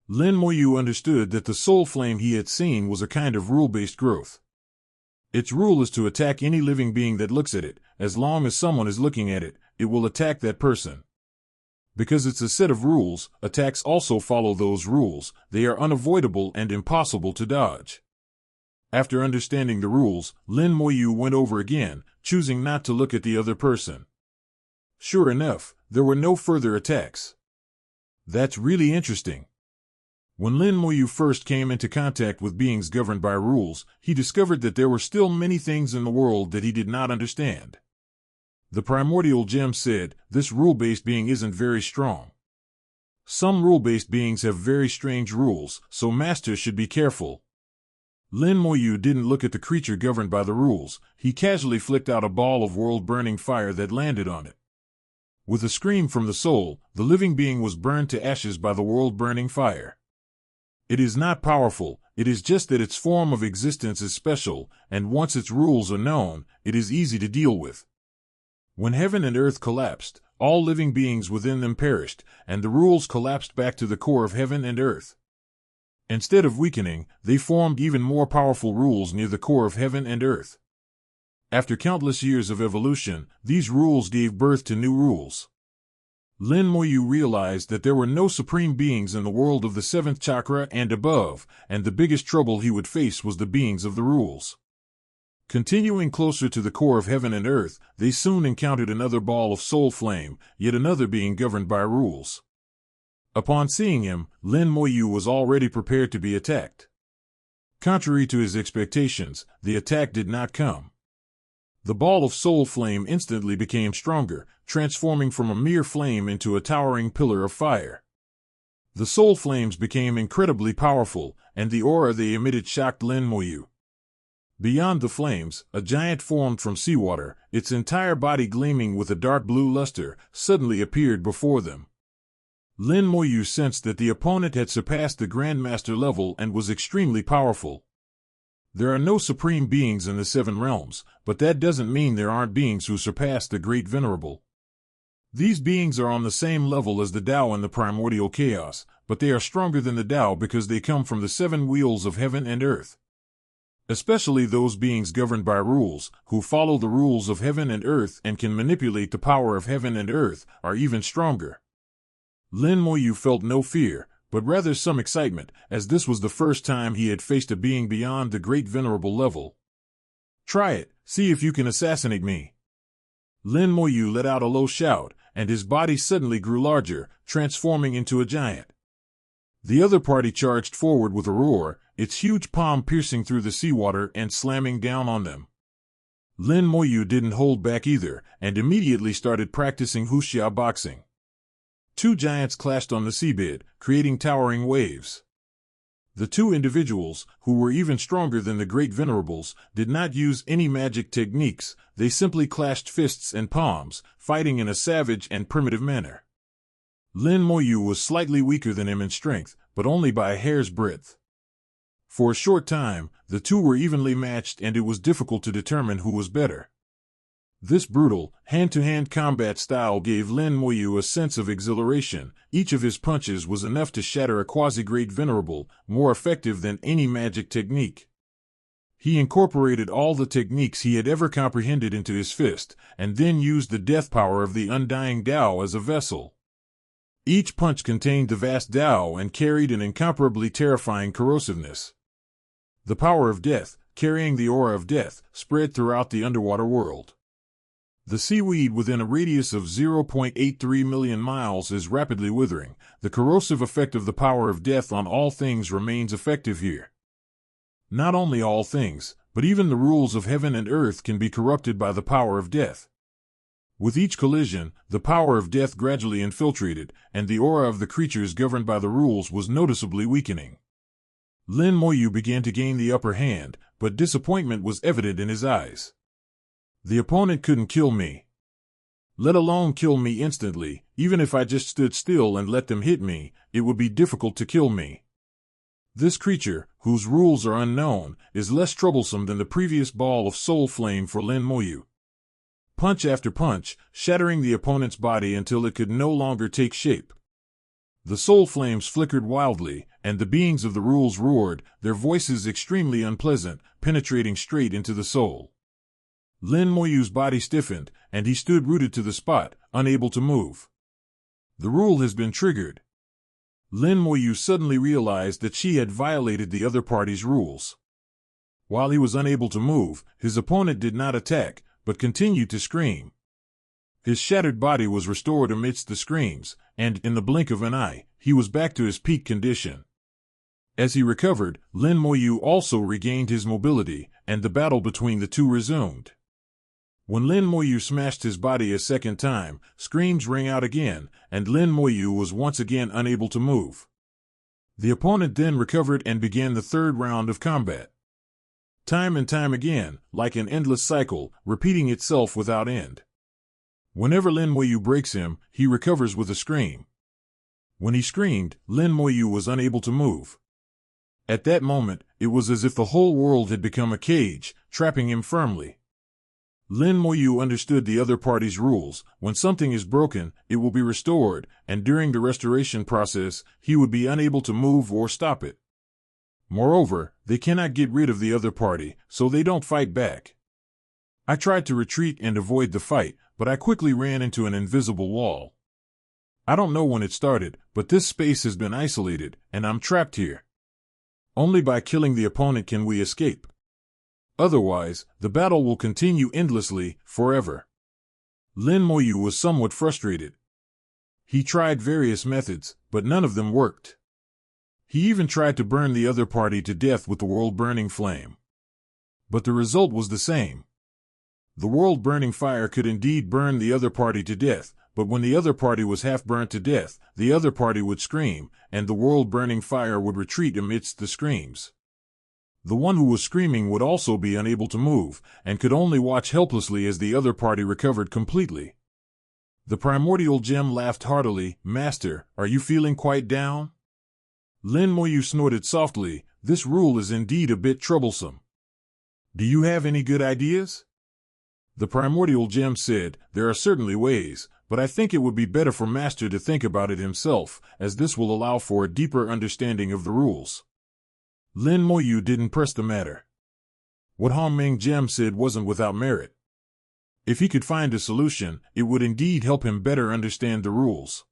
Lin Moyu understood that the soul flame he had seen was a kind of rule-based growth. Its rule is to attack any living being that looks at it. As long as someone is looking at it, it will attack that person. Because it's a set of rules, attacks also follow those rules. They are unavoidable and impossible to dodge. After understanding the rules, Lin Moyu went over again, choosing not to look at the other person. Sure enough, there were no further attacks. That's really interesting. When Lin Moyu first came into contact with beings governed by rules, he discovered that there were still many things in the world that he did not understand. The primordial gem said, this rule-based being isn't very strong. Some rule-based beings have very strange rules, so masters should be careful. Lin Moyu didn't look at the creature governed by the rules. He casually flicked out a ball of world-burning fire that landed on it. With a scream from the soul, the living being was burned to ashes by the world-burning fire. It is not powerful, it is just that its form of existence is special, and once its rules are known, it is easy to deal with. When heaven and earth collapsed, all living beings within them perished, and the rules collapsed back to the core of heaven and earth. Instead of weakening, they formed even more powerful rules near the core of heaven and earth. After countless years of evolution, these rules gave birth to new rules. Lin Moyu realized that there were no supreme beings in the world of the seventh chakra and above, and the biggest trouble he would face was the beings of the rules. Continuing closer to the core of heaven and earth, they soon encountered another ball of soul flame, yet another being governed by rules. Upon seeing him, Lin Moyu was already prepared to be attacked. Contrary to his expectations, the attack did not come. The ball of soul flame instantly became stronger, transforming from a mere flame into a towering pillar of fire. The soul flames became incredibly powerful, and the aura they emitted shocked Lin Moyu. Beyond the flames, a giant formed from seawater, its entire body gleaming with a dark blue luster, suddenly appeared before them. Lin Moyu sensed that the opponent had surpassed the Grandmaster level and was extremely powerful. There are no supreme beings in the seven realms, but that doesn't mean there aren't beings who surpass the Great Venerable. These beings are on the same level as the Tao and the primordial chaos, but they are stronger than the Tao because they come from the seven wheels of heaven and earth. Especially those beings governed by rules, who follow the rules of heaven and earth and can manipulate the power of heaven and earth, are even stronger. Lin Moyu felt no fear, but rather some excitement, as this was the first time he had faced a being beyond the Great Venerable level. Try it, see if you can assassinate me. Lin Moyu let out a low shout, and his body suddenly grew larger, transforming into a giant. The other party charged forward with a roar, its huge palm piercing through the seawater and slamming down on them. Lin Moyu didn't hold back either, and immediately started practicing wuxia boxing. Two giants clashed on the seabed, creating towering waves. The two individuals, who were even stronger than the Great Venerables, did not use any magic techniques. They simply clashed fists and palms, fighting in a savage and primitive manner. Lin Moyu was slightly weaker than him in strength, but only by a hair's breadth. For a short time, the two were evenly matched and it was difficult to determine who was better. This brutal, hand-to-hand combat style gave Lin Moyu a sense of exhilaration. Each of his punches was enough to shatter a quasi-great venerable, more effective than any magic technique. He incorporated all the techniques he had ever comprehended into his fist, and then used the death power of the undying Tao as a vessel. Each punch contained the vast Tao and carried an incomparably terrifying corrosiveness. The power of death, carrying the aura of death, spread throughout the underwater world. The seaweed within a radius of 0.83 million miles is rapidly withering. The corrosive effect of the power of death on all things remains effective here. Not only all things, but even the rules of heaven and earth can be corrupted by the power of death. With each collision, the power of death gradually infiltrated, and the aura of the creatures governed by the rules was noticeably weakening. Lin Moyu began to gain the upper hand, but disappointment was evident in his eyes. The opponent couldn't kill me. Let alone kill me instantly. Even if I just stood still and let them hit me, it would be difficult to kill me. This creature, whose rules are unknown, is less troublesome than the previous ball of soul flame for Lin Moyu. Punch after punch, shattering the opponent's body until it could no longer take shape. The soul flames flickered wildly, and the beings of the rules roared, their voices extremely unpleasant, penetrating straight into the soul. Lin Moyu's body stiffened, and he stood rooted to the spot, unable to move. The rule has been triggered. Lin Moyu suddenly realized that she had violated the other party's rules. While he was unable to move, his opponent did not attack, but continued to scream. His shattered body was restored amidst the screams, and, in the blink of an eye, he was back to his peak condition. As he recovered, Lin Moyu also regained his mobility, and the battle between the two resumed. When Lin Moyu smashed his body a second time, screams rang out again, and Lin Moyu was once again unable to move. The opponent then recovered and began the third round of combat. Time and time again, like an endless cycle, repeating itself without end. Whenever Lin Moyu breaks him, he recovers with a scream. When he screamed, Lin Moyu was unable to move. At that moment, it was as if the whole world had become a cage, trapping him firmly. Lin Moyu understood the other party's rules. When something is broken, it will be restored, and during the restoration process, he would be unable to move or stop it. Moreover, they cannot get rid of the other party, so they don't fight back. I tried to retreat and avoid the fight, but I quickly ran into an invisible wall. I don't know when it started, but this space has been isolated, and I'm trapped here. Only by killing the opponent can we escape. Otherwise, the battle will continue endlessly, forever. Lin Moyu was somewhat frustrated. He tried various methods, but none of them worked. He even tried to burn the other party to death with the world-burning flame. But the result was the same. The world-burning fire could indeed burn the other party to death, but when the other party was half burnt to death, the other party would scream, and the world-burning fire would retreat amidst the screams. The one who was screaming would also be unable to move, and could only watch helplessly as the other party recovered completely. The primordial gem laughed heartily. "Master, are you feeling quite down?" Lin Moyu snorted softly. "This rule is indeed a bit troublesome. Do you have any good ideas?" The primordial gem said, "There are certainly ways, but I think it would be better for Master to think about it himself, as this will allow for a deeper understanding of the rules." Lin Moyu didn't press the matter. What Hongming Gem said wasn't without merit. If he could find a solution, it would indeed help him better understand the rules.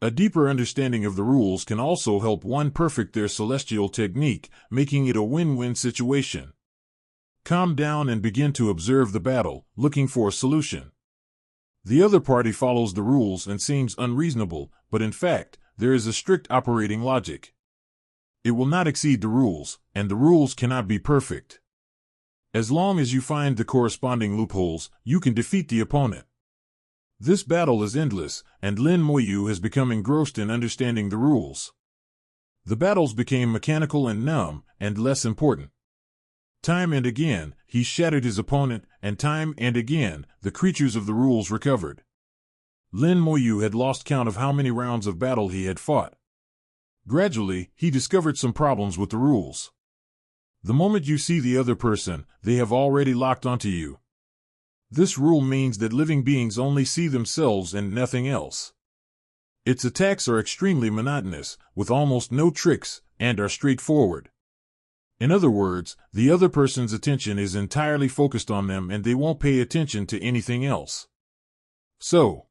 A deeper understanding of the rules can also help one perfect their celestial technique, making it a win-win situation. Calm down and begin to observe the battle, looking for a solution. The other party follows the rules and seems unreasonable, but in fact, there is a strict operating logic. It will not exceed the rules, and the rules cannot be perfect. As long as you find the corresponding loopholes, you can defeat the opponent. This battle is endless, and Lin Moyu has become engrossed in understanding the rules. The battles became mechanical and numb, and less important. Time and again, he shattered his opponent, and time and again, the creatures of the rules recovered. Lin Moyu had lost count of how many rounds of battle he had fought. Gradually, he discovered some problems with the rules. The moment you see the other person, they have already locked onto you. This rule means that living beings only see themselves and nothing else. Its attacks are extremely monotonous, with almost no tricks, and are straightforward. In other words, the other person's attention is entirely focused on them and they won't pay attention to anything else. So,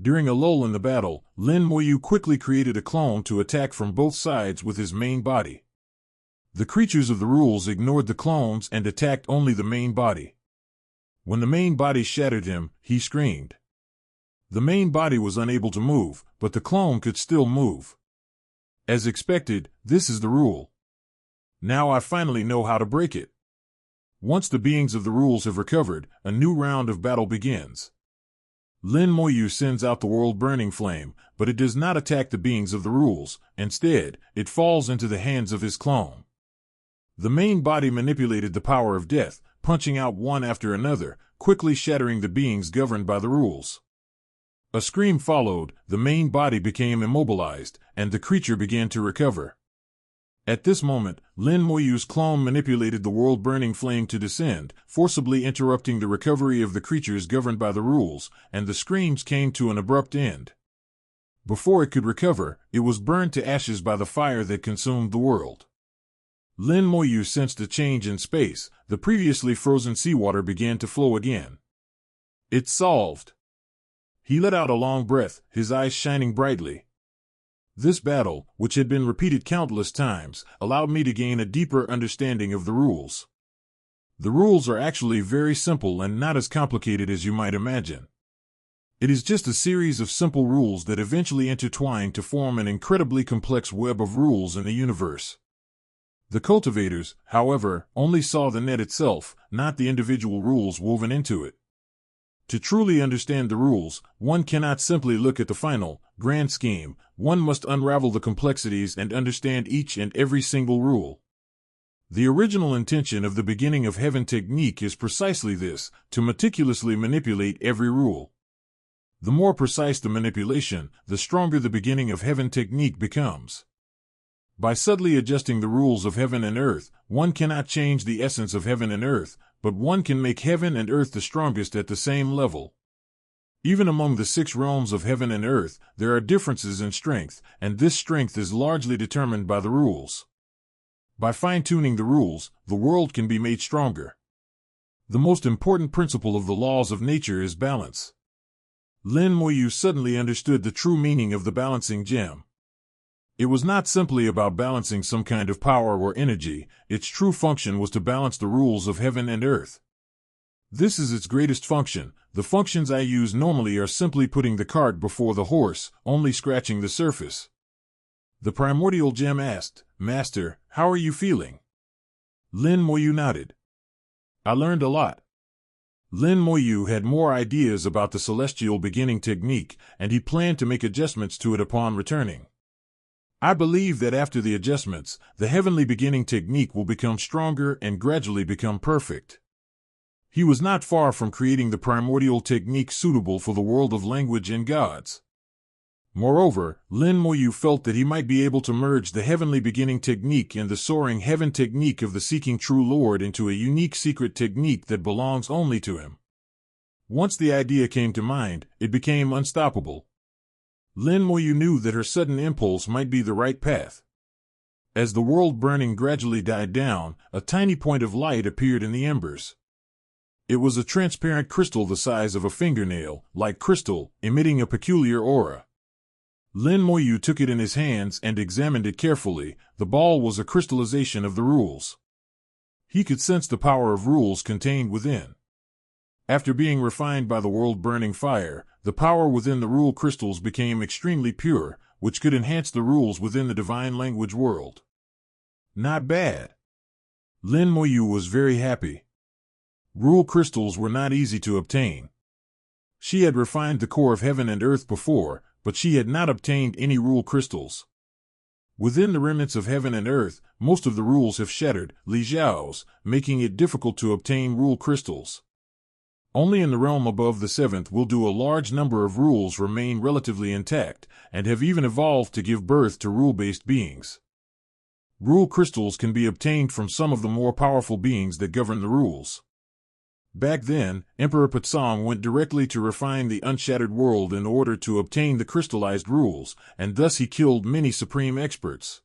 during a lull in the battle, Lin Moyu quickly created a clone to attack from both sides with his main body. The creatures of the rules ignored the clones and attacked only the main body. When the main body shattered him, he screamed. The main body was unable to move, but the clone could still move. As expected, this is the rule. Now I finally know how to break it. Once the beings of the rules have recovered, a new round of battle begins. Lin Moyu sends out the world-burning flame, but it does not attack the beings of the rules. Instead, it falls into the hands of his clone. The main body manipulated the power of death, punching out one after another, quickly shattering the beings governed by the rules. A scream followed, the main body became immobilized, and the creature began to recover. At this moment, Lin Moyu's clone manipulated the world-burning flame to descend, forcibly interrupting the recovery of the creatures governed by the rules, and the screams came to an abrupt end. Before it could recover, it was burned to ashes by the fire that consumed the world. Lin Moyu sensed a change in space. The previously frozen seawater began to flow again. It's solved. He let out a long breath, his eyes shining brightly. This battle, which had been repeated countless times, allowed me to gain a deeper understanding of the rules. The rules are actually very simple and not as complicated as you might imagine. It is just a series of simple rules that eventually intertwine to form an incredibly complex web of rules in the universe. The cultivators, however, only saw the net itself, not the individual rules woven into it. To truly understand the rules, one cannot simply look at the final, grand scheme. One must unravel the complexities and understand each and every single rule. The original intention of the beginning of heaven technique is precisely this, to meticulously manipulate every rule. The more precise the manipulation, the stronger the beginning of heaven technique becomes. By subtly adjusting the rules of heaven and earth, one cannot change the essence of heaven and earth, but one can make heaven and earth the strongest at the same level. Even among the 6 realms of heaven and earth, there are differences in strength, and this strength is largely determined by the rules. By fine-tuning the rules, the world can be made stronger. The most important principle of the laws of nature is balance. Lin Moyu suddenly understood the true meaning of the balancing gem. It was not simply about balancing some kind of power or energy. Its true function was to balance the rules of heaven and earth. This is its greatest function. The functions I use normally are simply putting the cart before the horse, only scratching the surface. The primordial gem asked, "Master, how are you feeling?" Lin Moyu nodded. "I learned a lot." Lin Moyu had more ideas about the celestial beginning technique, and he planned to make adjustments to it upon returning. I believe that after the adjustments, the heavenly beginning technique will become stronger and gradually become perfect. He was not far from creating the primordial technique suitable for the world of language and gods. Moreover, Lin Moyu felt that he might be able to merge the heavenly beginning technique and the soaring heaven technique of the seeking true Lord into a unique secret technique that belongs only to him. Once the idea came to mind, it became unstoppable. Lin Moyu knew that her sudden impulse might be the right path. As the world burning gradually died down, a tiny point of light appeared in the embers. It was a transparent crystal the size of a fingernail, like crystal, emitting a peculiar aura. Lin Moyu took it in his hands and examined it carefully. The ball was a crystallization of the rules. He could sense the power of rules contained within. After being refined by the world-burning fire, the power within the rule crystals became extremely pure, which could enhance the rules within the divine language world. Not bad. Lin Moyu was very happy. Rule crystals were not easy to obtain. She had refined the core of heaven and earth before, but she had not obtained any rule crystals. Within the remnants of heaven and earth, most of the rules have shattered, Li Zhao's, making it difficult to obtain rule crystals. Only in the realm above the 7th will do a large number of rules remain relatively intact, and have even evolved to give birth to rule-based beings. Rule crystals can be obtained from some of the more powerful beings that govern the rules. Back then, Emperor Patsong went directly to refine the unshattered world in order to obtain the crystallized rules, and thus he killed many supreme experts.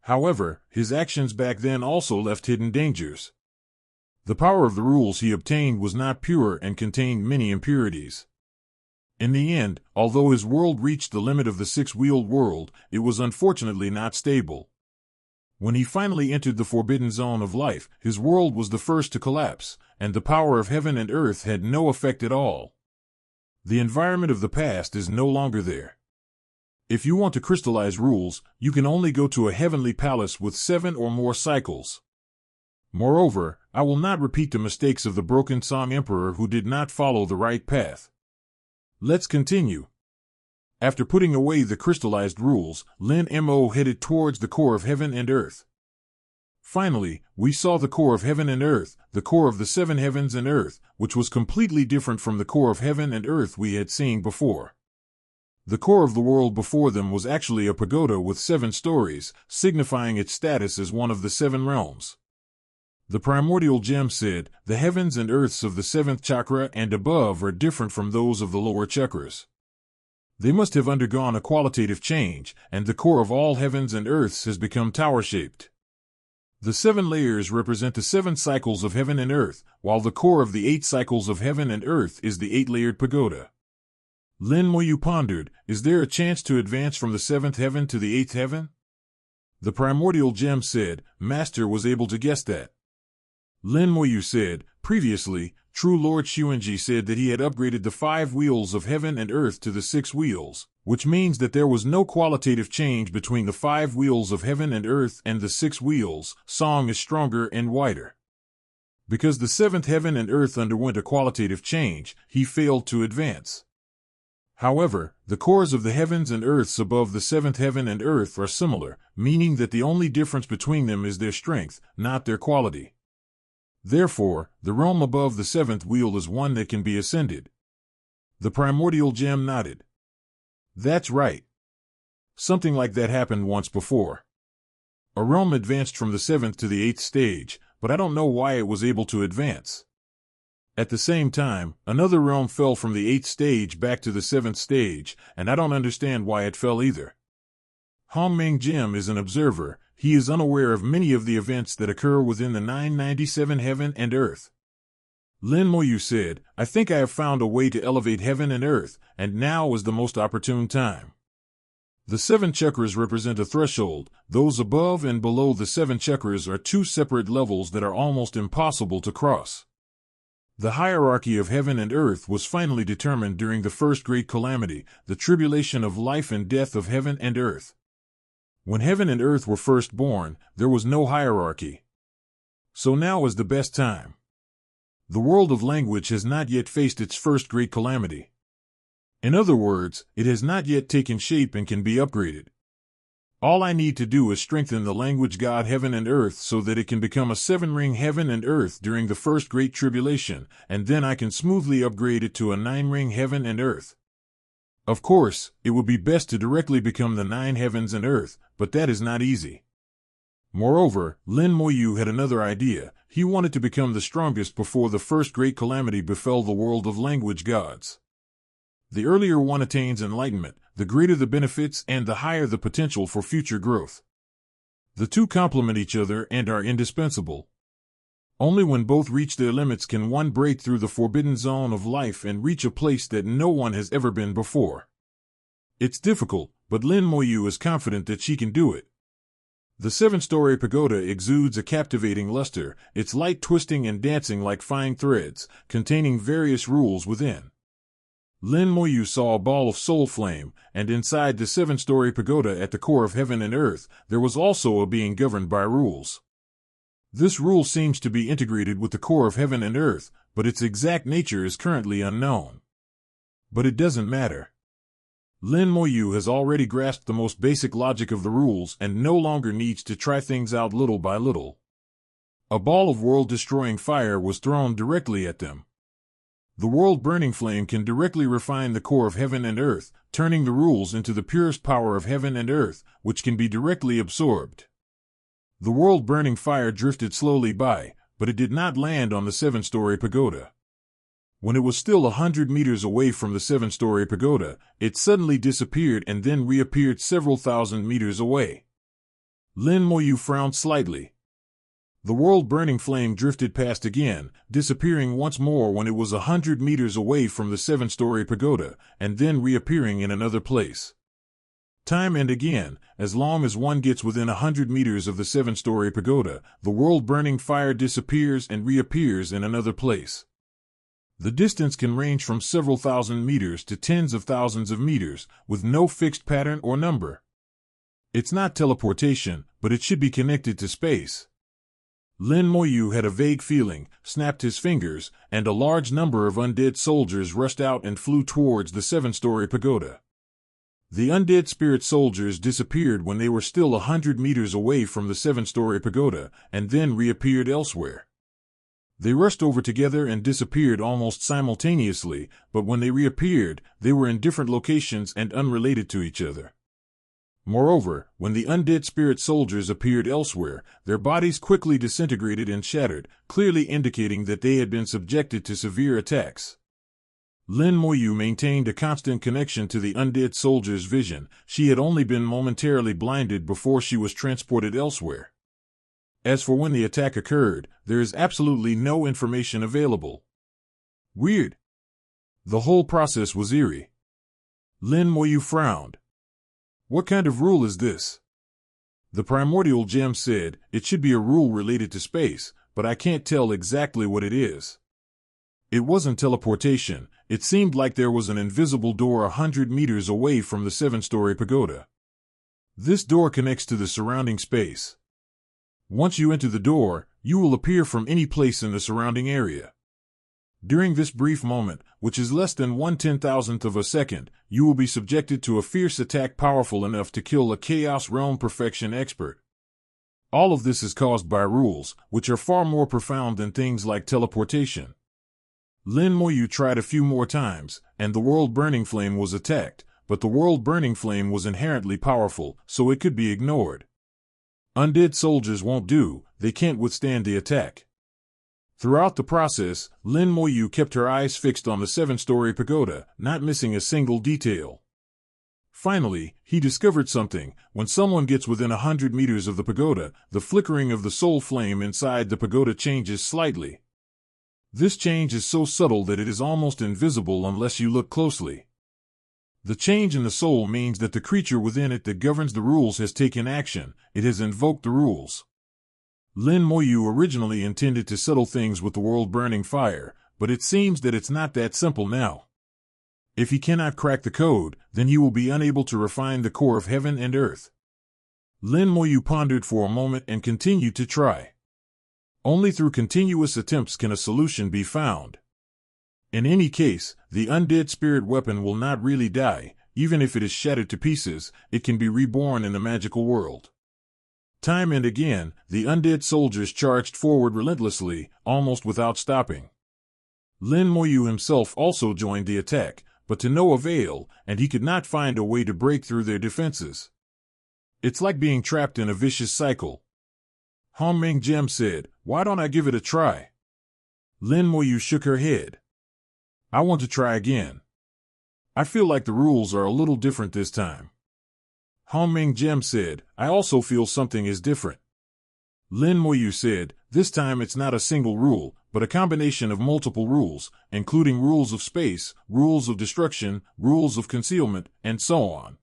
However, his actions back then also left hidden dangers. The power of the rules he obtained was not pure and contained many impurities. In the end, although his world reached the limit of the 6-wheeled world, it was unfortunately not stable. When he finally entered the forbidden zone of life, his world was the first to collapse, and the power of heaven and earth had no effect at all. The environment of the past is no longer there. If you want to crystallize rules, you can only go to a heavenly palace with 7 or more cycles. Moreover, I will not repeat the mistakes of the broken Song Emperor who did not follow the right path. Let's continue. After putting away the crystallized rules, Lin Mo headed towards the core of heaven and earth. Finally, we saw the core of heaven and earth, the core of the 7 heavens and earth, which was completely different from the core of heaven and earth we had seen before. The core of the world before them was actually a pagoda with 7 stories, signifying its status as one of the 7 realms. The primordial gem said, the heavens and earths of the 7th chakra and above are different from those of the lower chakras. They must have undergone a qualitative change, and the core of all heavens and earths has become tower-shaped. The 7 layers represent the 7 cycles of heaven and earth, while the core of the 8 cycles of heaven and earth is the 8-layered pagoda. Lin Moyu pondered, is there a chance to advance from the 7th heaven to the 8th heaven? The primordial gem said, Master was able to guess that. Lin Moyu said, previously, True Lord Xuanji said that he had upgraded the 5 wheels of heaven and earth to the 6 wheels, which means that there was no qualitative change between the 5 wheels of heaven and earth and the 6 wheels. Song is stronger and wider. Because the 7th heaven and earth underwent a qualitative change, he failed to advance. However, the cores of the heavens and earths above the 7th heaven and earth are similar, meaning that the only difference between them is their strength, not their quality. Therefore, the realm above the 7th wheel is one that can be ascended. The primordial gem nodded. That's right. Something like that happened once before. A realm advanced from the 7th to the 8th stage, but I don't know why it was able to advance. At the same time, another realm fell from the 8th stage back to the 7th stage, and I don't understand why it fell either. Hongming Jim is an observer. He is unaware of many of the events that occur within the 997 heaven and earth. Lin Moyu said, I think I have found a way to elevate heaven and earth, and now is the most opportune time. The 7 chakras represent a threshold. Those above and below the 7 chakras are 2 separate levels that are almost impossible to cross. The hierarchy of heaven and earth was finally determined during the first great calamity, the tribulation of life and death of heaven and earth. When heaven and earth were first born, there was no hierarchy. So now is the best time. The world of language has not yet faced its first great calamity. In other words, it has not yet taken shape and can be upgraded. All I need to do is strengthen the language god heaven and earth so that it can become a 7-ring heaven and earth during the first great tribulation, and then I can smoothly upgrade it to a 9-ring heaven and earth. Of course, it would be best to directly become the 9 heavens and earth, but that is not easy. Moreover, Lin Moyu had another idea. He wanted to become the strongest before the first great calamity befell the world of language gods. The earlier one attains enlightenment, the greater the benefits and the higher the potential for future growth. The two complement each other and are indispensable. Only when both reach their limits can one break through the forbidden zone of life and reach a place that no one has ever been before. It's difficult, but Lin Moyu is confident that she can do it. The 7-story pagoda exudes a captivating luster, its light twisting and dancing like fine threads, containing various rules within. Lin Moyu saw a ball of soul flame, and inside the 7-story pagoda at the core of heaven and earth, there was also a being governed by rules. This rule seems to be integrated with the core of heaven and earth, but its exact nature is currently unknown. But it doesn't matter. Lin Moyu has already grasped the most basic logic of the rules and no longer needs to try things out little by little. A ball of world-destroying fire was thrown directly at them. The world-burning flame can directly refine the core of heaven and earth, turning the rules into the purest power of heaven and earth, which can be directly absorbed. The world-burning fire drifted slowly by, but it did not land on the 7-story pagoda. When it was still 100 meters away from the 7-story pagoda, it suddenly disappeared and then reappeared several thousand meters away. Lin Moyu frowned slightly. The world-burning flame drifted past again, disappearing once more when it was 100 meters away from the 7-story pagoda, and then reappearing in another place. Time and again, as long as one gets within 100 meters of the 7-story pagoda, the world-burning fire disappears and reappears in another place. The distance can range from several thousand meters to tens of thousands of meters, with no fixed pattern or number. It's not teleportation, but it should be connected to space. Lin Moyu had a vague feeling, snapped his fingers, and a large number of undead soldiers rushed out and flew towards the 7-story pagoda. The undead spirit soldiers disappeared when they were still 100 meters away from the 7-story pagoda, and then reappeared elsewhere. They rushed over together and disappeared almost simultaneously, but when they reappeared, they were in different locations and unrelated to each other. Moreover, when the undead spirit soldiers appeared elsewhere, their bodies quickly disintegrated and shattered, clearly indicating that they had been subjected to severe attacks. Lin Moyu maintained a constant connection to the undead soldier's vision. She had only been momentarily blinded before she was transported elsewhere. As for when the attack occurred, there is absolutely no information available. Weird. The whole process was eerie. Lin Moyu frowned. What kind of rule is this? The primordial gem said, it should be a rule related to space, but I can't tell exactly what it is. It wasn't teleportation. It seemed like there was an invisible door 100 meters away from the 7-story pagoda. This door connects to the surrounding space. Once you enter the door, you will appear from any place in the surrounding area. During this brief moment, which is less than 1/10,000th of a second, you will be subjected to a fierce attack powerful enough to kill a Chaos Realm Perfection expert. All of this is caused by rules, which are far more profound than things like teleportation. Lin Moyu tried a few more times, and the world-burning flame was attacked, but the world-burning flame was inherently powerful, so it could be ignored. Undead soldiers won't do, they can't withstand the attack. Throughout the process, Lin Moyu kept her eyes fixed on the 7-story pagoda, not missing a single detail. Finally, he discovered something. When someone gets within 100 meters of the pagoda, the flickering of the soul flame inside the pagoda changes slightly. This change is so subtle that it is almost invisible unless you look closely. The change in the soul means that the creature within it that governs the rules has taken action. It has invoked the rules. Lin Moyu originally intended to settle things with the world-burning fire, but it seems that it's not that simple now. If he cannot crack the code, then he will be unable to refine the core of heaven and earth. Lin Moyu pondered for a moment and continued to try. Only through continuous attempts can a solution be found. In any case, the undead spirit weapon will not really die. Even if it is shattered to pieces, it can be reborn in the magical world. Time and again, the undead soldiers charged forward relentlessly, almost without stopping. Lin Moyu himself also joined the attack, but to no avail, and he could not find a way to break through their defenses. It's like being trapped in a vicious cycle. Hongming Gem said, "Why don't I give it a try?" Lin Moyu shook her head. "I want to try again. I feel like the rules are a little different this time." Hongming Gem said, "I also feel something is different." Lin Moyu said, "This time it's not a single rule, but a combination of multiple rules, including rules of space, rules of destruction, rules of concealment, and so on.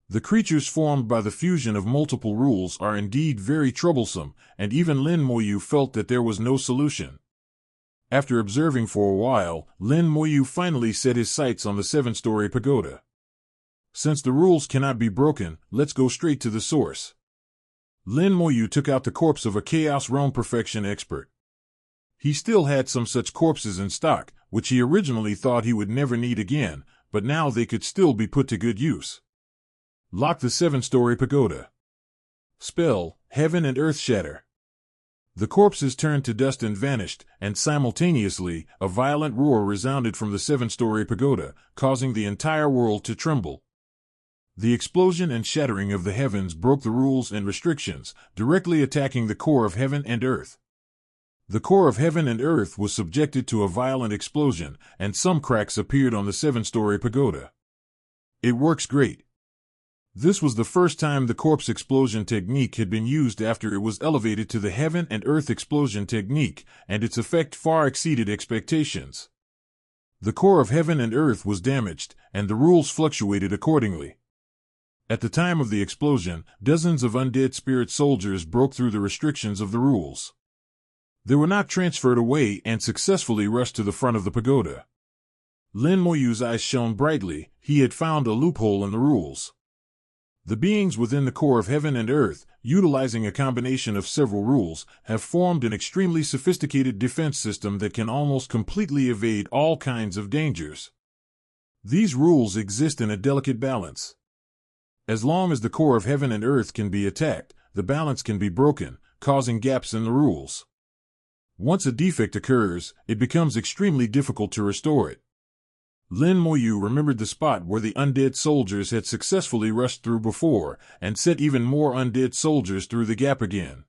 The creatures formed by the fusion of multiple rules are indeed very troublesome, and even Lin Moyu felt that there was no solution." After observing for a while, Lin Moyu finally set his sights on the 7-story pagoda. Since the rules cannot be broken, let's go straight to the source. Lin Moyu took out the corpse of a Chaos Realm Perfection expert. He still had some such corpses in stock, which he originally thought he would never need again, but now they could still be put to good use. Lock the 7-story pagoda. Spell, Heaven and Earth Shatter. The corpses turned to dust and vanished, and simultaneously, a violent roar resounded from the 7-story pagoda, causing the entire world to tremble. The explosion and shattering of the heavens broke the rules and restrictions, directly attacking the core of heaven and earth. The core of heaven and earth was subjected to a violent explosion, and some cracks appeared on the 7-story pagoda. It works great. This was the first time the corpse explosion technique had been used after it was elevated to the heaven and earth explosion technique, and its effect far exceeded expectations. The core of heaven and earth was damaged, and the rules fluctuated accordingly. At the time of the explosion, dozens of undead spirit soldiers broke through the restrictions of the rules. They were not transferred away and successfully rushed to the front of the pagoda. Lin Moyu's eyes shone brightly. He had found a loophole in the rules. The beings within the core of heaven and earth, utilizing a combination of several rules, have formed an extremely sophisticated defense system that can almost completely evade all kinds of dangers. These rules exist in a delicate balance. As long as the core of heaven and earth can be attacked, the balance can be broken, causing gaps in the rules. Once a defect occurs, it becomes extremely difficult to restore it. Lin Moyu remembered the spot where the undead soldiers had successfully rushed through before, and set even more undead soldiers through the gap again.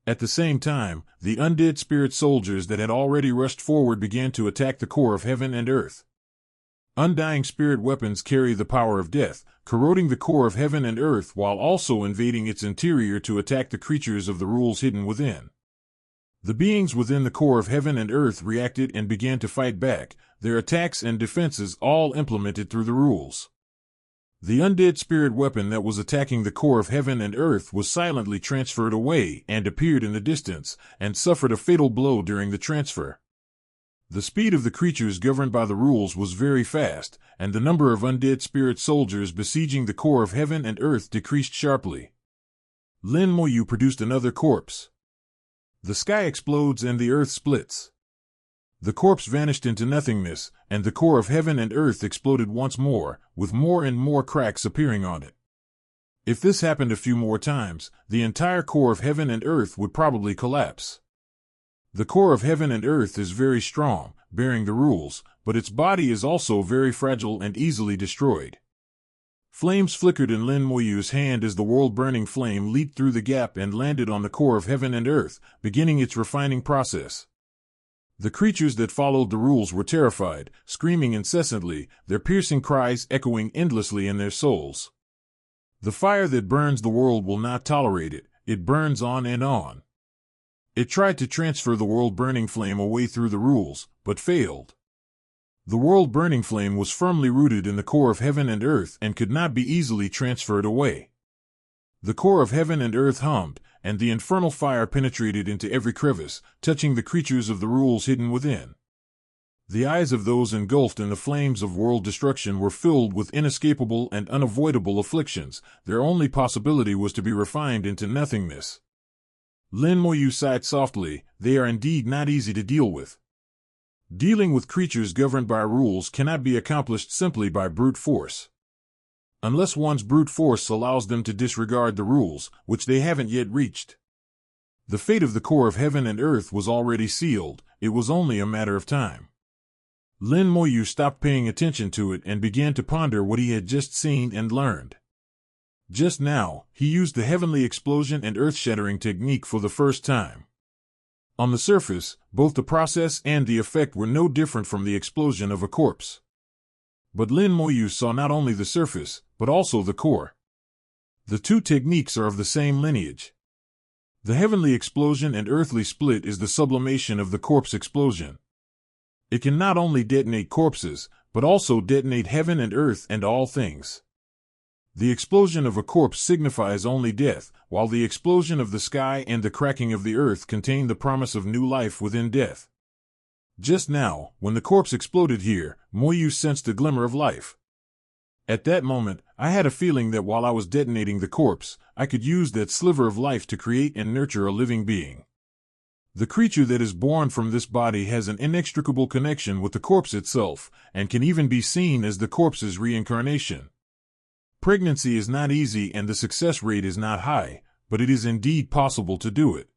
At the same time, the undead spirit soldiers that had already rushed forward began to attack the core of heaven and earth. Undying spirit weapons carry the power of death, corroding the core of heaven and earth while also invading its interior to attack the creatures of the rules hidden within. The beings within the core of heaven and earth reacted and began to fight back, their attacks and defenses all implemented through the rules. The undead spirit weapon that was attacking the core of heaven and earth was silently transferred away and appeared in the distance, and suffered a fatal blow during the transfer. The speed of the creatures governed by the rules was very fast, and the number of undead spirit soldiers besieging the core of heaven and earth decreased sharply. Lin Moyu produced another corpse. The sky explodes and the earth splits. The corpse vanished into nothingness, and the core of heaven and earth exploded once more, with more and more cracks appearing on it. If this happened a few more times, the entire core of heaven and earth would probably collapse. The core of heaven and earth is very strong, bearing the rules, but its body is also very fragile and easily destroyed. Flames flickered in Lin Moyu's hand as the world-burning flame leaped through the gap and landed on the core of heaven and earth, beginning its refining process. The creatures that followed the rules were terrified, screaming incessantly, their piercing cries echoing endlessly in their souls. The fire that burns the world will not tolerate it, it burns on and on. It tried to transfer the world-burning flame away through the rules, but failed. The world-burning flame was firmly rooted in the core of heaven and earth and could not be easily transferred away. The core of heaven and earth hummed, and the infernal fire penetrated into every crevice, touching the creatures of the rules hidden within. The eyes of those engulfed in the flames of world destruction were filled with inescapable and unavoidable afflictions. Their only possibility was to be refined into nothingness. Lin Moyu sighed softly. They are indeed not easy to deal with. Dealing with creatures governed by rules cannot be accomplished simply by brute force. Unless one's brute force allows them to disregard the rules, which they haven't yet reached. The fate of the core of heaven and earth was already sealed. It was only a matter of time. Lin Moyu stopped paying attention to it and began to ponder what he had just seen and learned. Just now, he used the heavenly explosion and earth-shattering technique for the first time. On the surface, both the process and the effect were no different from the explosion of a corpse. But Lin Moyu saw not only the surface, but also the core. The two techniques are of the same lineage. The heavenly explosion and earthly split is the sublimation of the corpse explosion. It can not only detonate corpses, but also detonate heaven and earth and all things. The explosion of a corpse signifies only death, while the explosion of the sky and the cracking of the earth contain the promise of new life within death. Just now, when the corpse exploded here, Moyu sensed a glimmer of life. At that moment, I had a feeling that while I was detonating the corpse, I could use that sliver of life to create and nurture a living being. The creature that is born from this body has an inextricable connection with the corpse itself, and can even be seen as the corpse's reincarnation. Pregnancy is not easy and the success rate is not high, but it is indeed possible to do it.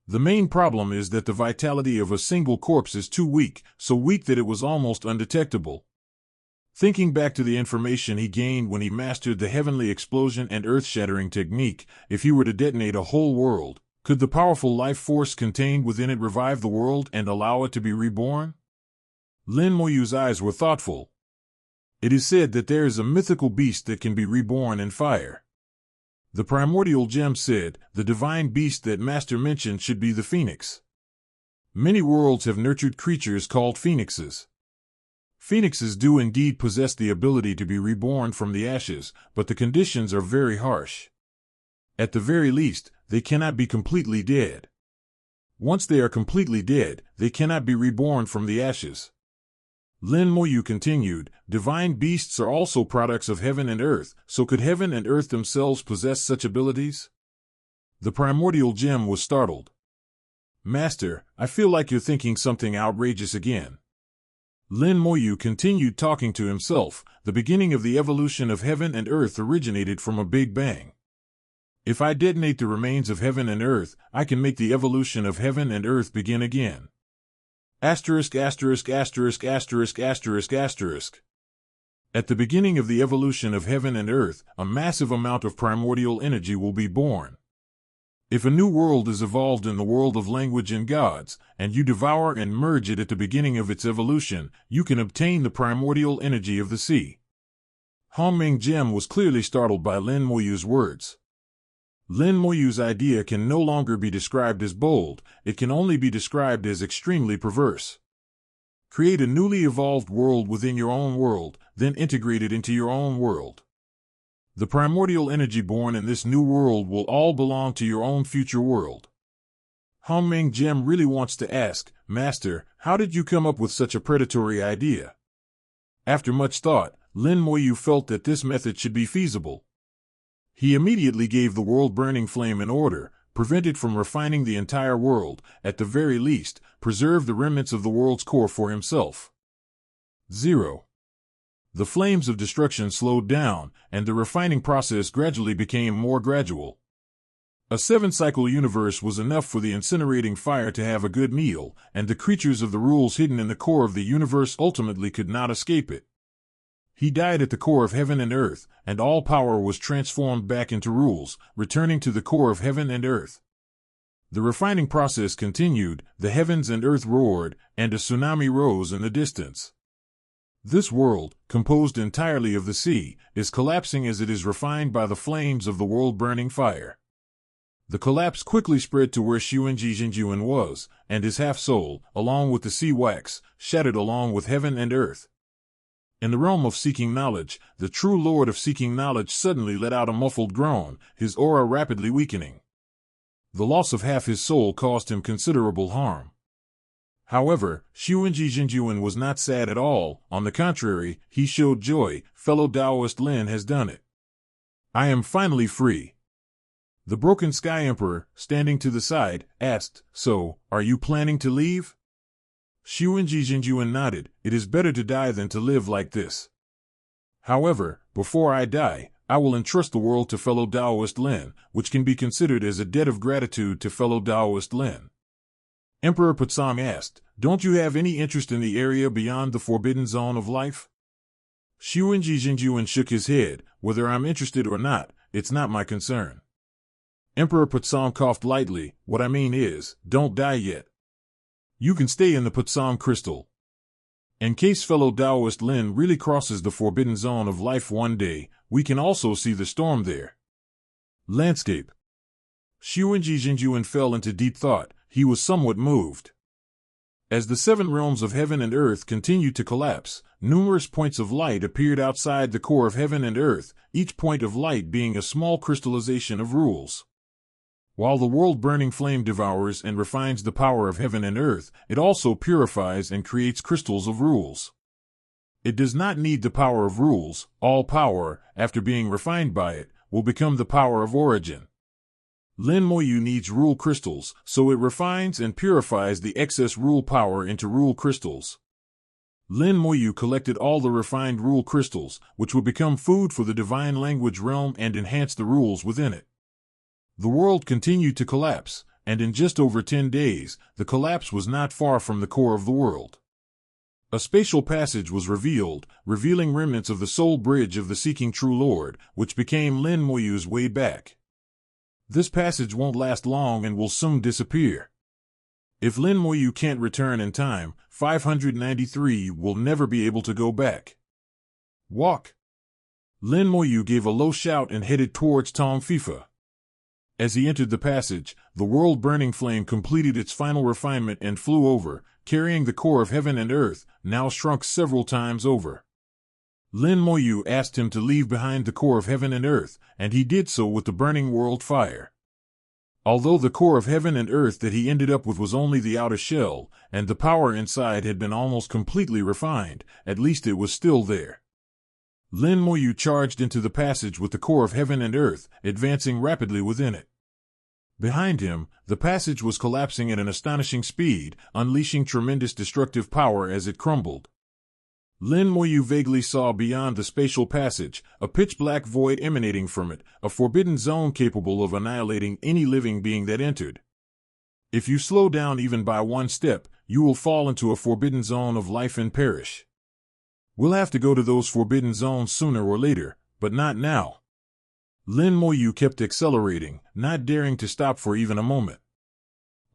The main problem is that the vitality of a single corpse is too weak, so weak that it was almost undetectable. Thinking back to the information he gained when he mastered the heavenly explosion and earth-shattering technique, if he were to detonate a whole world, could the powerful life force contained within it revive the world and allow it to be reborn? Lin Moyu's eyes were thoughtful. It is said that there is a mythical beast that can be reborn in fire. The primordial gem said, the divine beast that Master mentioned should be the phoenix. Many worlds have nurtured creatures called phoenixes. Phoenixes do indeed possess the ability to be reborn from the ashes, but the conditions are very harsh. At the very least, they cannot be completely dead. Once they are completely dead, they cannot be reborn from the ashes. Lin Moyu continued, divine beasts are also products of heaven and earth, so could heaven and earth themselves possess such abilities? The primordial gem was startled. Master, I feel like you're thinking something outrageous again. Lin Moyu continued talking to himself, the beginning of the evolution of heaven and earth originated from a big bang. If I detonate the remains of heaven and earth, I can make the evolution of heaven and earth begin again. Asterisk, asterisk, asterisk, asterisk, asterisk, asterisk. At the beginning of the evolution of heaven and earth, a massive amount of primordial energy will be born. If a new world is evolved in the world of language and gods, and you devour and merge it at the beginning of its evolution, you can obtain the primordial energy of the sea. Hongming Gem was clearly startled by Lin Moyu's words. Lin Moyu's idea can no longer be described as bold, it can only be described as extremely perverse. Create a newly evolved world within your own world, then integrate it into your own world. The primordial energy born in this new world will all belong to your own future world. Hongming Gem really wants to ask, Master, how did you come up with such a predatory idea? After much thought, Lin Moyu felt that this method should be feasible. He immediately gave the world-burning flame an order, prevent it from refining the entire world, at the very least, preserve the remnants of the world's core for himself. 0. The flames of destruction slowed down, and the refining process gradually became more gradual. A 7-cycle universe was enough for the incinerating fire to have a good meal, and the creatures of the rules hidden in the core of the universe ultimately could not escape it. He died at the core of heaven and earth, and all power was transformed back into rules, returning to the core of heaven and earth. The refining process continued, the heavens and earth roared, and a tsunami rose in the distance. This world, composed entirely of the sea, is collapsing as it is refined by the flames of the world-burning fire. The collapse quickly spread to where Xuanjijinjuan was, and his half-soul, along with the sea wax, shattered along with heaven and earth. In the realm of seeking knowledge, the true lord of seeking knowledge suddenly let out a muffled groan, his aura rapidly weakening. The loss of half his soul caused him considerable harm. However, Xuanjijinjuan was not sad at all, on the contrary, he showed joy, fellow Taoist Lin has done it. I am finally free. The Broken Sky Emperor, standing to the side, asked, So, are you planning to leave? Xuanjijinjuan nodded, it is better to die than to live like this. However, before I die, I will entrust the world to fellow Taoist Lin, which can be considered as a debt of gratitude to fellow Taoist Lin. Emperor Putsang asked, Don't you have any interest in the area beyond the forbidden zone of life? Xuanjijinjuan shook his head, whether I'm interested or not, it's not my concern. Emperor Putsang coughed lightly, what I mean is, don't die yet. You can stay in the Putsang crystal. In case fellow Taoist Lin really crosses the forbidden zone of life one day, we can also see the storm there. Landscape. Xuanjijinjuan fell into deep thought. He was somewhat moved. As the 7 realms of heaven and earth continued to collapse, numerous points of light appeared outside the core of heaven and earth, each point of light being a small crystallization of rules. While the world-burning flame devours and refines the power of heaven and earth, it also purifies and creates crystals of rules. It does not need the power of rules, all power, after being refined by it, will become the power of origin. Lin Moyu needs rule crystals, so it refines and purifies the excess rule power into rule crystals. Lin Moyu collected all the refined rule crystals, which would become food for the divine language realm and enhance the rules within it. The world continued to collapse, and in just over 10 days, the collapse was not far from the core of the world. A spatial passage was revealed, revealing remnants of the soul bridge of the seeking true Lord, which became Lin Moyu's way back. This passage won't last long and will soon disappear. If Lin Moyu can't return in time, 593 will never be able to go back. Walk! Lin Moyu gave a low shout and headed towards Tong Fifa. As he entered the passage, the world-burning flame completed its final refinement and flew over, carrying the core of heaven and earth, now shrunk several times over. Lin Moyu asked him to leave behind the core of heaven and earth, and he did so with the burning world fire. Although the core of heaven and earth that he ended up with was only the outer shell, and the power inside had been almost completely refined, at least it was still there. Lin Moyu charged into the passage with the core of heaven and earth, advancing rapidly within it. Behind him, the passage was collapsing at an astonishing speed, unleashing tremendous destructive power as it crumbled. Lin Moyu vaguely saw beyond the spatial passage, a pitch-black void emanating from it, a forbidden zone capable of annihilating any living being that entered. If you slow down even by one step, you will fall into a forbidden zone of life and perish. We'll have to go to those forbidden zones sooner or later, but not now. Lin Moyu kept accelerating, not daring to stop for even a moment.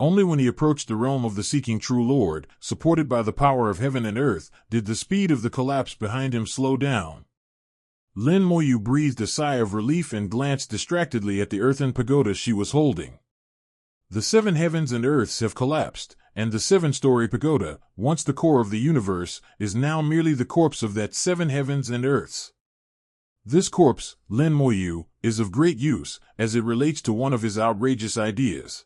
Only when he approached the realm of the seeking true Lord, supported by the power of heaven and earth, did the speed of the collapse behind him slow down. Lin Moyu breathed a sigh of relief and glanced distractedly at the earthen pagoda she was holding. The 7 heavens and earths have collapsed, and the 7-story pagoda, once the core of the universe, is now merely the corpse of that 7 heavens and earths. This corpse, Lin Moyu, is of great use, as it relates to one of his outrageous ideas.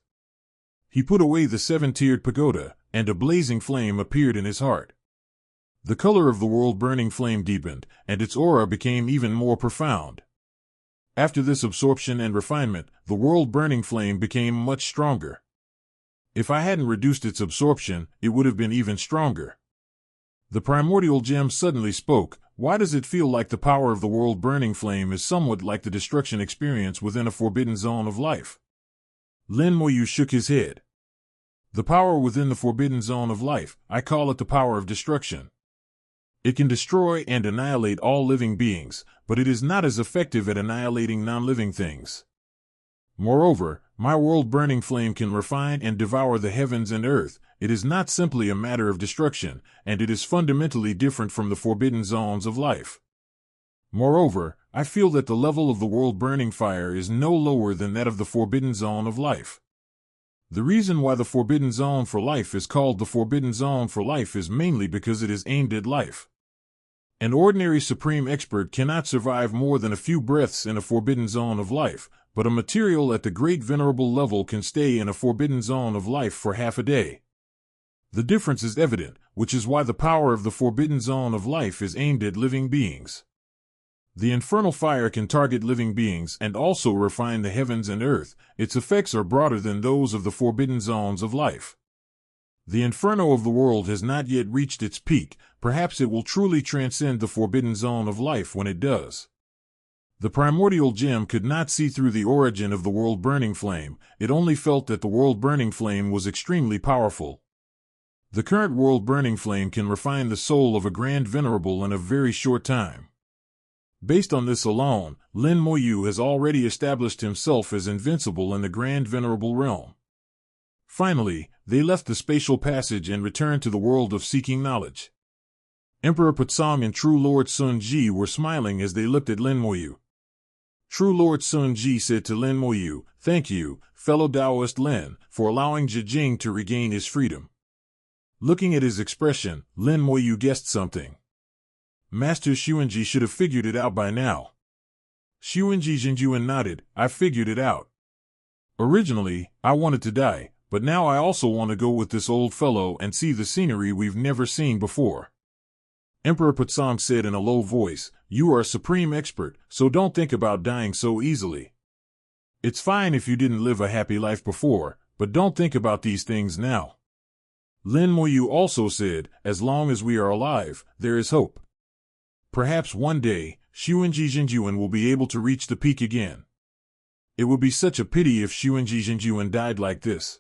He put away the 7-tiered pagoda, and a blazing flame appeared in his heart. The color of the world-burning flame deepened, and its aura became even more profound. After this absorption and refinement, the world-burning flame became much stronger. If I hadn't reduced its absorption, it would have been even stronger. The primordial gem suddenly spoke. Why does it feel like the power of the world-burning flame is somewhat like the destruction experience within a forbidden zone of life? Lin Moyu shook his head. The power within the forbidden zone of life, I call it the power of destruction. It can destroy and annihilate all living beings, but it is not as effective at annihilating non-living things. Moreover, my world-burning flame can refine and devour the heavens and earth. It is not simply a matter of destruction, and it is fundamentally different from the forbidden zones of life. Moreover, I feel that the level of the world-burning fire is no lower than that of the forbidden zone of life. The reason why the forbidden zone for life is called the forbidden zone for life is mainly because it is aimed at life. An ordinary supreme expert cannot survive more than a few breaths in a forbidden zone of life, but a material at the great venerable level can stay in a forbidden zone of life for half a day. The difference is evident, which is why the power of the forbidden zone of life is aimed at living beings. The infernal fire can target living beings and also refine the heavens and earth. Its effects are broader than those of the forbidden zones of life. The inferno of the world has not yet reached its peak. Perhaps it will truly transcend the forbidden zone of life when it does. The primordial gem could not see through the origin of the world-burning flame. It only felt that the world-burning flame was extremely powerful. The current world-burning flame can refine the soul of a grand venerable in a very short time. Based on this alone, Lin Moyu has already established himself as invincible in the Grand Venerable realm. Finally, they left the spatial passage and returned to the world of seeking knowledge. Emperor Putsong and True Lord Sun Ji were smiling as they looked at Lin Moyu. True Lord Sun Ji said to Lin Moyu, "Thank you, fellow Taoist Lin, for allowing Zhijing to regain his freedom." Looking at his expression, Lin Moyu guessed something. Master Xuanji should have figured it out by now. Xuanji Jinjuan nodded. "I figured it out. Originally, I wanted to die, but now I also want to go with this old fellow and see the scenery we've never seen before." Emperor Putsong said in a low voice, "You are a supreme expert, so don't think about dying so easily. It's fine if you didn't live a happy life before, but don't think about these things now." Lin Moyu also said, "As long as we are alive, there is hope. Perhaps one day, Xuanji Jinjuan will be able to reach the peak again. It would be such a pity if Xuanji Jinjuan died like this.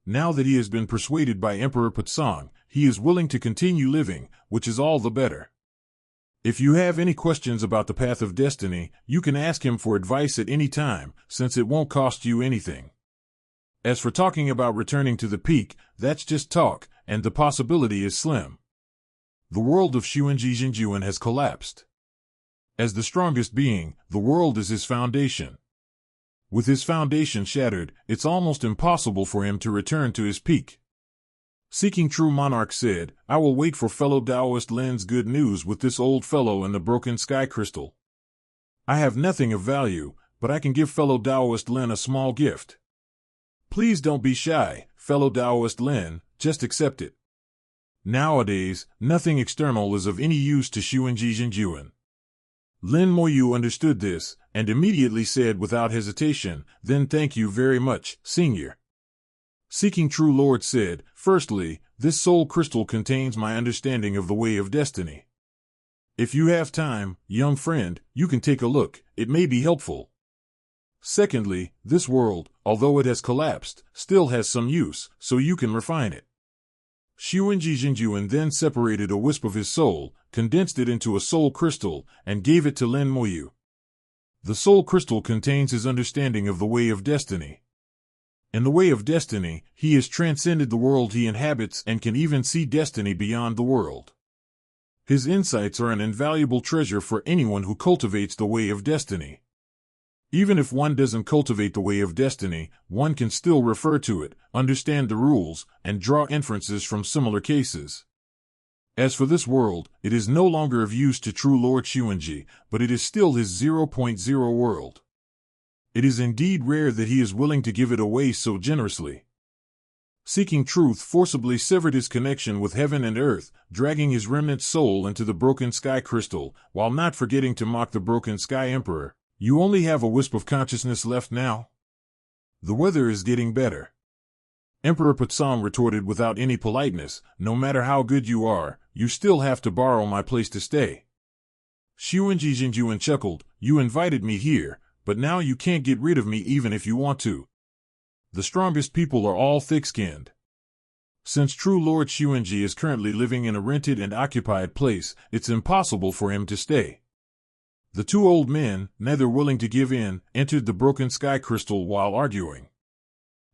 Now that he has been persuaded by Emperor Putsong, he is willing to continue living, which is all the better. If you have any questions about the path of destiny, you can ask him for advice at any time, since it won't cost you anything. As for talking about returning to the peak, that's just talk, and the possibility is slim. The world of Xuanji Jinjuan has collapsed. As the strongest being, the world is his foundation. With his foundation shattered, it's almost impossible for him to return to his peak. Seeking True Monarch said, I will wait for fellow Taoist Lin's good news with this old fellow and the broken sky crystal. I have nothing of value, but I can give fellow Taoist Lin a small gift. Please don't be shy, fellow Taoist Lin, just accept it. Nowadays, nothing external is of any use to Xuanji Jinjuan. Lin Moyu understood this, and immediately said without hesitation, then thank you very much, Senior. Seeking True Lord said, firstly, this soul crystal contains my understanding of the way of destiny. If you have time, young friend, you can take a look, it may be helpful. Secondly, this world, although it has collapsed, still has some use, so you can refine it. Xuanji Jinjuan then separated a wisp of his soul, condensed it into a soul crystal, and gave it to Lin Moyu. The soul crystal contains his understanding of the way of destiny. In the way of destiny, he has transcended the world he inhabits and can even see destiny beyond the world. His insights are an invaluable treasure for anyone who cultivates the way of destiny. Even if one doesn't cultivate the way of destiny, one can still refer to it, understand the rules, and draw inferences from similar cases. As for this world, it is no longer of use to True Lord Xuanji, but it is still his 0.0 world. It is indeed rare that he is willing to give it away so generously. Seeking Truth forcibly severed his connection with heaven and earth, dragging his remnant soul into the broken sky crystal, while not forgetting to mock the broken sky emperor. You only have a wisp of consciousness left now? The weather is getting better. Emperor Putsong retorted without any politeness, no matter how good you are, you still have to borrow my place to stay. Xuanji Jinjuan chuckled, you invited me here, but now you can't get rid of me even if you want to. The strongest people are all thick-skinned. Since True Lord Xuanji is currently living in a rented and occupied place, it's impossible for him to stay. The two old men, neither willing to give in, entered the broken sky crystal while arguing.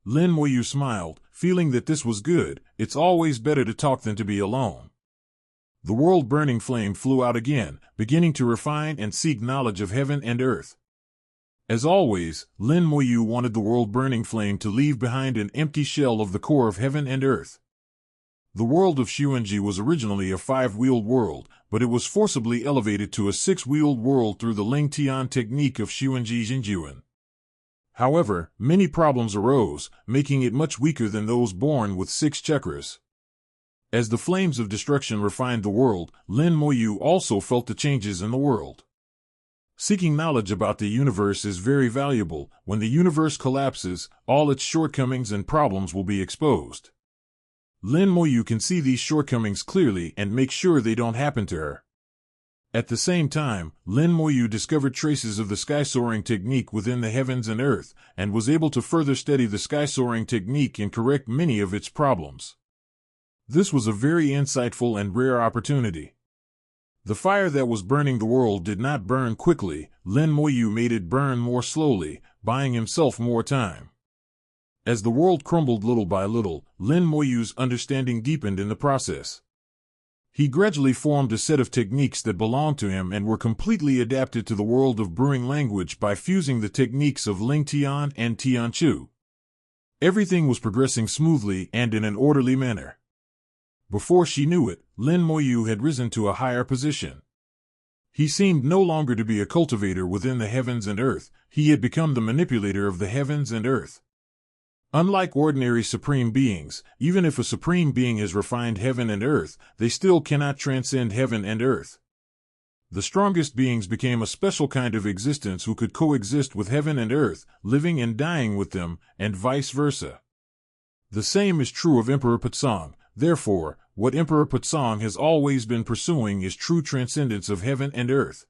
Lin Moyu smiled, feeling that this was good. It's always better to talk than to be alone. The world-burning flame flew out again, beginning to refine and seek knowledge of heaven and earth. As always, Lin Moyu wanted the world-burning flame to leave behind an empty shell of the core of heaven and earth. The world of Xuanji was originally a 5-wheeled world, but it was forcibly elevated to a 6-wheeled world through the Ling Tian technique of Xuanji Jinjuan. However, many problems arose, making it much weaker than those born with 6 chakras. As the flames of destruction refined the world, Lin Moyu also felt the changes in the world. Seeking knowledge about the universe is very valuable. When the universe collapses, all its shortcomings and problems will be exposed. Lin Moyu can see these shortcomings clearly and make sure they don't happen to her. At the same time, Lin Moyu discovered traces of the sky-soaring technique within the heavens and earth, and was able to further study the sky-soaring technique and correct many of its problems. This was a very insightful and rare opportunity. The fire that was burning the world did not burn quickly. Lin Moyu made it burn more slowly, buying himself more time. As the world crumbled little by little, Lin Moyu's understanding deepened in the process. He gradually formed a set of techniques that belonged to him and were completely adapted to the world of brewing language by fusing the techniques of Ling Tian and Tian Chu. Everything was progressing smoothly and in an orderly manner. Before she knew it, Lin Moyu had risen to a higher position. He seemed no longer to be a cultivator within the heavens and earth, he had become the manipulator of the heavens and earth. Unlike ordinary supreme beings, even if a supreme being has refined heaven and earth, they still cannot transcend heaven and earth. The strongest beings became a special kind of existence who could coexist with heaven and earth, living and dying with them, and vice versa. The same is true of Emperor Putsong. Therefore, what Emperor Putsong has always been pursuing is true transcendence of heaven and earth.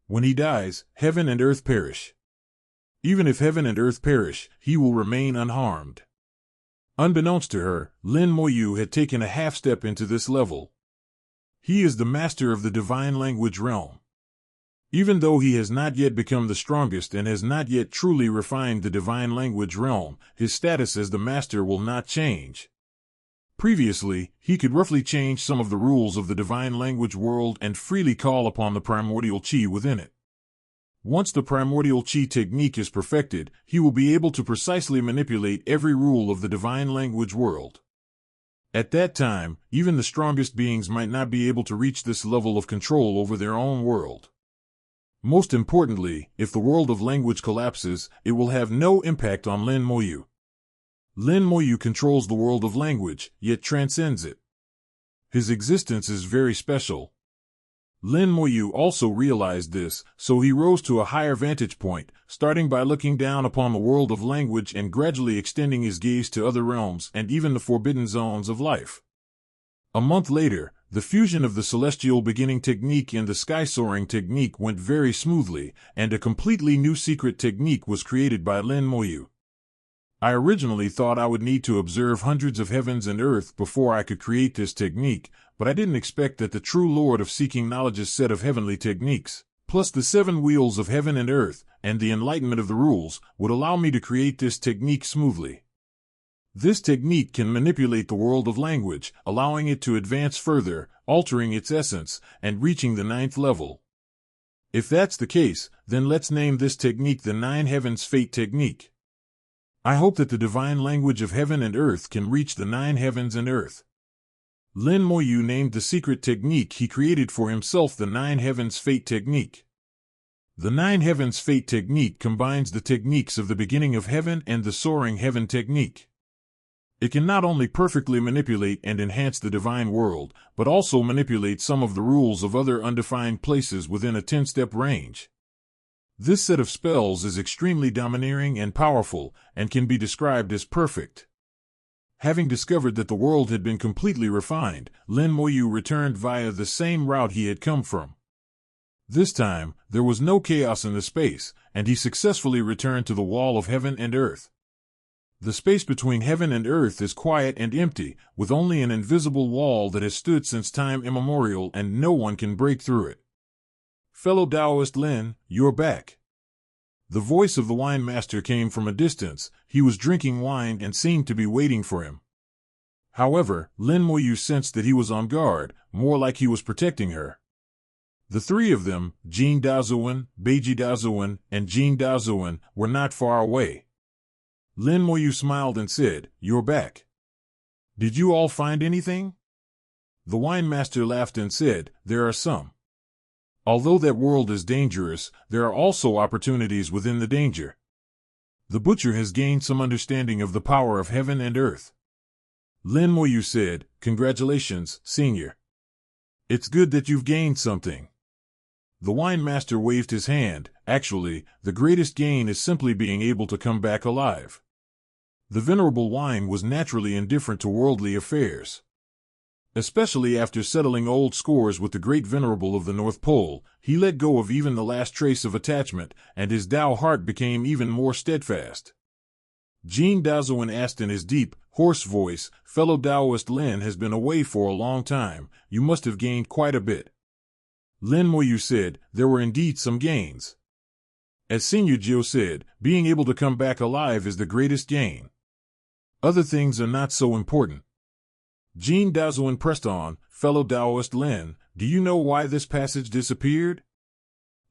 When he dies, heaven and earth perish. Even if heaven and earth perish, he will remain unharmed. Unbeknownst to her, Lin Moyu had taken a half step into this level. He is the master of the divine language realm. Even though he has not yet become the strongest and has not yet truly refined the divine language realm, his status as the master will not change. Previously, he could roughly change some of the rules of the divine language world and freely call upon the primordial chi within it. Once the primordial chi technique is perfected, he will be able to precisely manipulate every rule of the divine language world. At that time, even the strongest beings might not be able to reach this level of control over their own world. Most importantly, if the world of language collapses, it will have no impact on Lin Moyu. Lin Moyu controls the world of language, yet transcends it. His existence is very special. Lin Moyu also realized this, so he rose to a higher vantage point, starting by looking down upon the world of language and gradually extending his gaze to other realms and even the forbidden zones of life. A month later, the fusion of the celestial beginning technique and the sky soaring technique went very smoothly, and a completely new secret technique was created by Lin Moyu. I originally thought I would need to observe hundreds of heavens and earth before I could create this technique, but I didn't expect that the true Lord of Seeking Knowledge's set of heavenly techniques, plus the 7 wheels of heaven and earth, and the enlightenment of the rules, would allow me to create this technique smoothly. This technique can manipulate the world of language, allowing it to advance further, altering its essence, and reaching the 9th level. If that's the case, then let's name this technique the 9 Heavens Fate Technique. I hope that the divine language of heaven and earth can reach the 9 heavens and earth. Lin Moyu named the secret technique he created for himself the 9 Heavens Fate Technique. The 9 Heavens Fate Technique combines the techniques of the beginning of heaven and the soaring heaven technique. It can not only perfectly manipulate and enhance the divine world, but also manipulate some of the rules of other undefined places within a 10-step range. This set of spells is extremely domineering and powerful, and can be described as perfect. Having discovered that the world had been completely refined, Lin Moyu returned via the same route he had come from. This time, there was no chaos in the space, and he successfully returned to the wall of heaven and earth. The space between heaven and earth is quiet and empty, with only an invisible wall that has stood since time immemorial and no one can break through it. Fellow Taoist Lin, you're back. The voice of the wine master came from a distance. He was drinking wine and seemed to be waiting for him. However, Lin Moyu sensed that he was on guard, more like he was protecting her. The 3 of them, Jin Dazuan, Beiji Dazuan, and Jin Dazuan, were not far away. Lin Moyu smiled and said, "You're back. Did you all find anything?" The wine master laughed and said, "There are some. Although that world is dangerous, there are also opportunities within the danger. The butcher has gained some understanding of the power of heaven and earth." Lin Moyu said, "Congratulations, senior. It's good that you've gained something." The wine master waved his hand. Actually, the greatest gain is simply being able to come back alive. The venerable wine was naturally indifferent to worldly affairs. Especially after settling old scores with the great venerable of the North Pole, he let go of even the last trace of attachment, and his Tao heart became even more steadfast. Jin Dazuan asked in his deep, hoarse voice, "Fellow Taoist Lin has been away for a long time. You must have gained quite a bit." Lin Moyu said, "There were indeed some gains." As Senior Jiu said, being able to come back alive is the greatest gain. Other things are not so important. Jin Dazuan pressed on, "Fellow Taoist Lin, do you know why this passage disappeared?"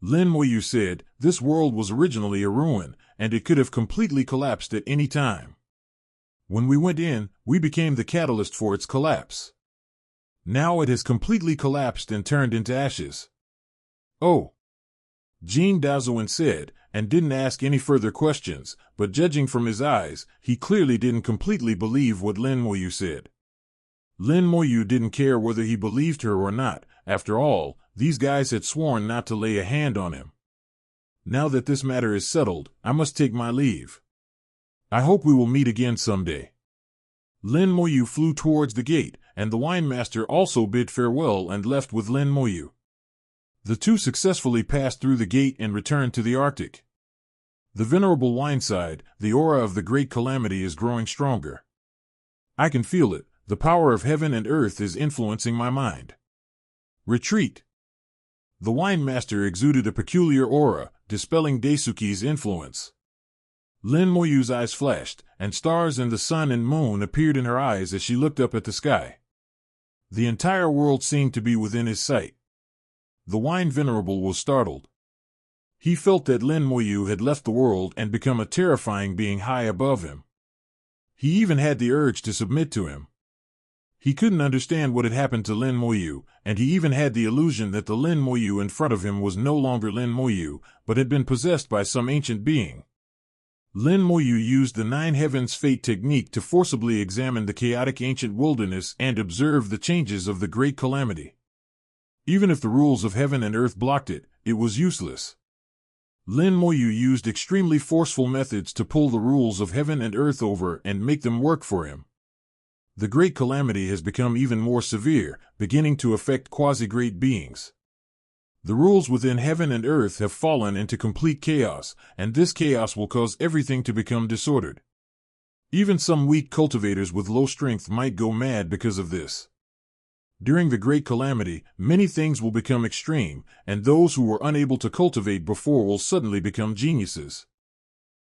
Lin Moyu said, "This world was originally a ruin, and it could have completely collapsed at any time. When we went in, we became the catalyst for its collapse. Now it has completely collapsed and turned into ashes." "Oh," Jin Dazuan said, and didn't ask any further questions, but judging from his eyes, he clearly didn't completely believe what Lin Moyu said. Lin Moyu didn't care whether he believed her or not. After all, these guys had sworn not to lay a hand on him. Now that this matter is settled, I must take my leave. I hope we will meet again someday. Lin Moyu flew towards the gate, and the wine master also bid farewell and left with Lin Moyu. The two successfully passed through the gate and returned to the Arctic. The venerable wine sighed, "The aura of the great calamity is growing stronger. I can feel it. The power of heaven and earth is influencing my mind. Retreat." The wine master exuded a peculiar aura, dispelling Daisuke's influence. Lin Moyu's eyes flashed, and stars and the sun and moon appeared in her eyes as she looked up at the sky. The entire world seemed to be within his sight. The wine venerable was startled. He felt that Lin Moyu had left the world and become a terrifying being high above him. He even had the urge to submit to him. He couldn't understand what had happened to Lin Moyu, and he even had the illusion that the Lin Moyu in front of him was no longer Lin Moyu, but had been possessed by some ancient being. Lin Moyu used the Nine Heavens Fate technique to forcibly examine the chaotic ancient wilderness and observe the changes of the Great Calamity. Even if the rules of heaven and earth blocked it, it was useless. Lin Moyu used extremely forceful methods to pull the rules of heaven and earth over and make them work for him. The Great Calamity has become even more severe, beginning to affect quasi-great beings. The rules within heaven and earth have fallen into complete chaos, and this chaos will cause everything to become disordered. Even some weak cultivators with low strength might go mad because of this. During the Great Calamity, many things will become extreme, and those who were unable to cultivate before will suddenly become geniuses.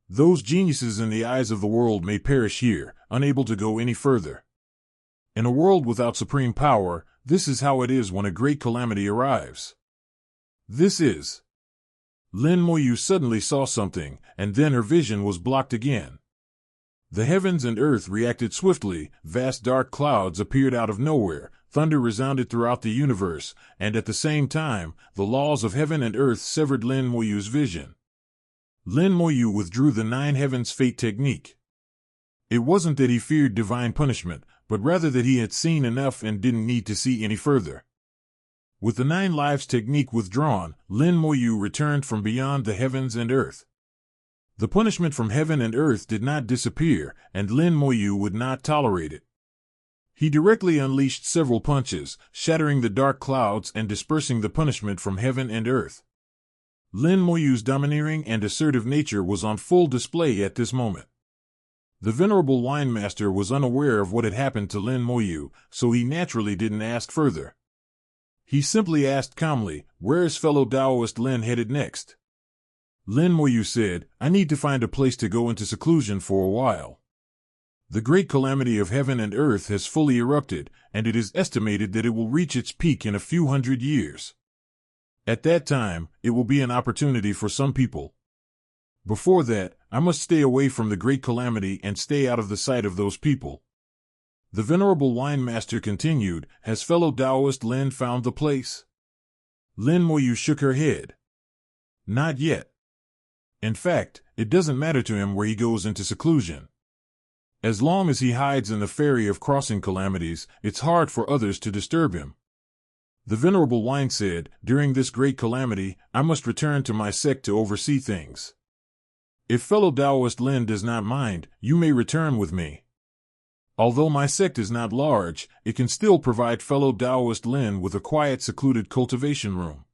Those geniuses in the eyes of the world may perish here, unable to go any further. In a world without supreme power, this is how it is when a great calamity arrives. This is. Lin Moyu suddenly saw something, and then her vision was blocked again. The heavens and earth reacted swiftly, vast dark clouds appeared out of nowhere, thunder resounded throughout the universe, and at the same time, the laws of heaven and earth severed Lin Moyu's vision. Lin Moyu withdrew the Nine Heavens Fate technique. It wasn't that he feared divine punishment, but rather that he had seen enough and didn't need to see any further. With the Nine Lives technique withdrawn, Lin Moyu returned from beyond the heavens and earth. The punishment from heaven and earth did not disappear, and Lin Moyu would not tolerate it. He directly unleashed several punches, shattering the dark clouds and dispersing the punishment from heaven and earth. Lin Moyu's domineering and assertive nature was on full display at this moment. The venerable wine master was unaware of what had happened to Lin Moyu, so he naturally didn't ask further. He simply asked calmly, "Where is fellow Taoist Lin headed next?" Lin Moyu said, "I need to find a place to go into seclusion for a while. The great calamity of heaven and earth has fully erupted, and it is estimated that it will reach its peak in a few hundred years. At that time, it will be an opportunity for some people. Before that, I must stay away from the great calamity and stay out of the sight of those people." The venerable wine master continued, "Has fellow Taoist Lin found the place?" Lin Moyu shook her head. "Not yet. In fact, it doesn't matter to him where he goes into seclusion. As long as he hides in the ferry of crossing calamities, it's hard for others to disturb him." The venerable wine said, "During this great calamity, I must return to my sect to oversee things. If fellow Taoist Lin does not mind, you may return with me. Although my sect is not large, it can still provide fellow Taoist Lin with a quiet, secluded cultivation room."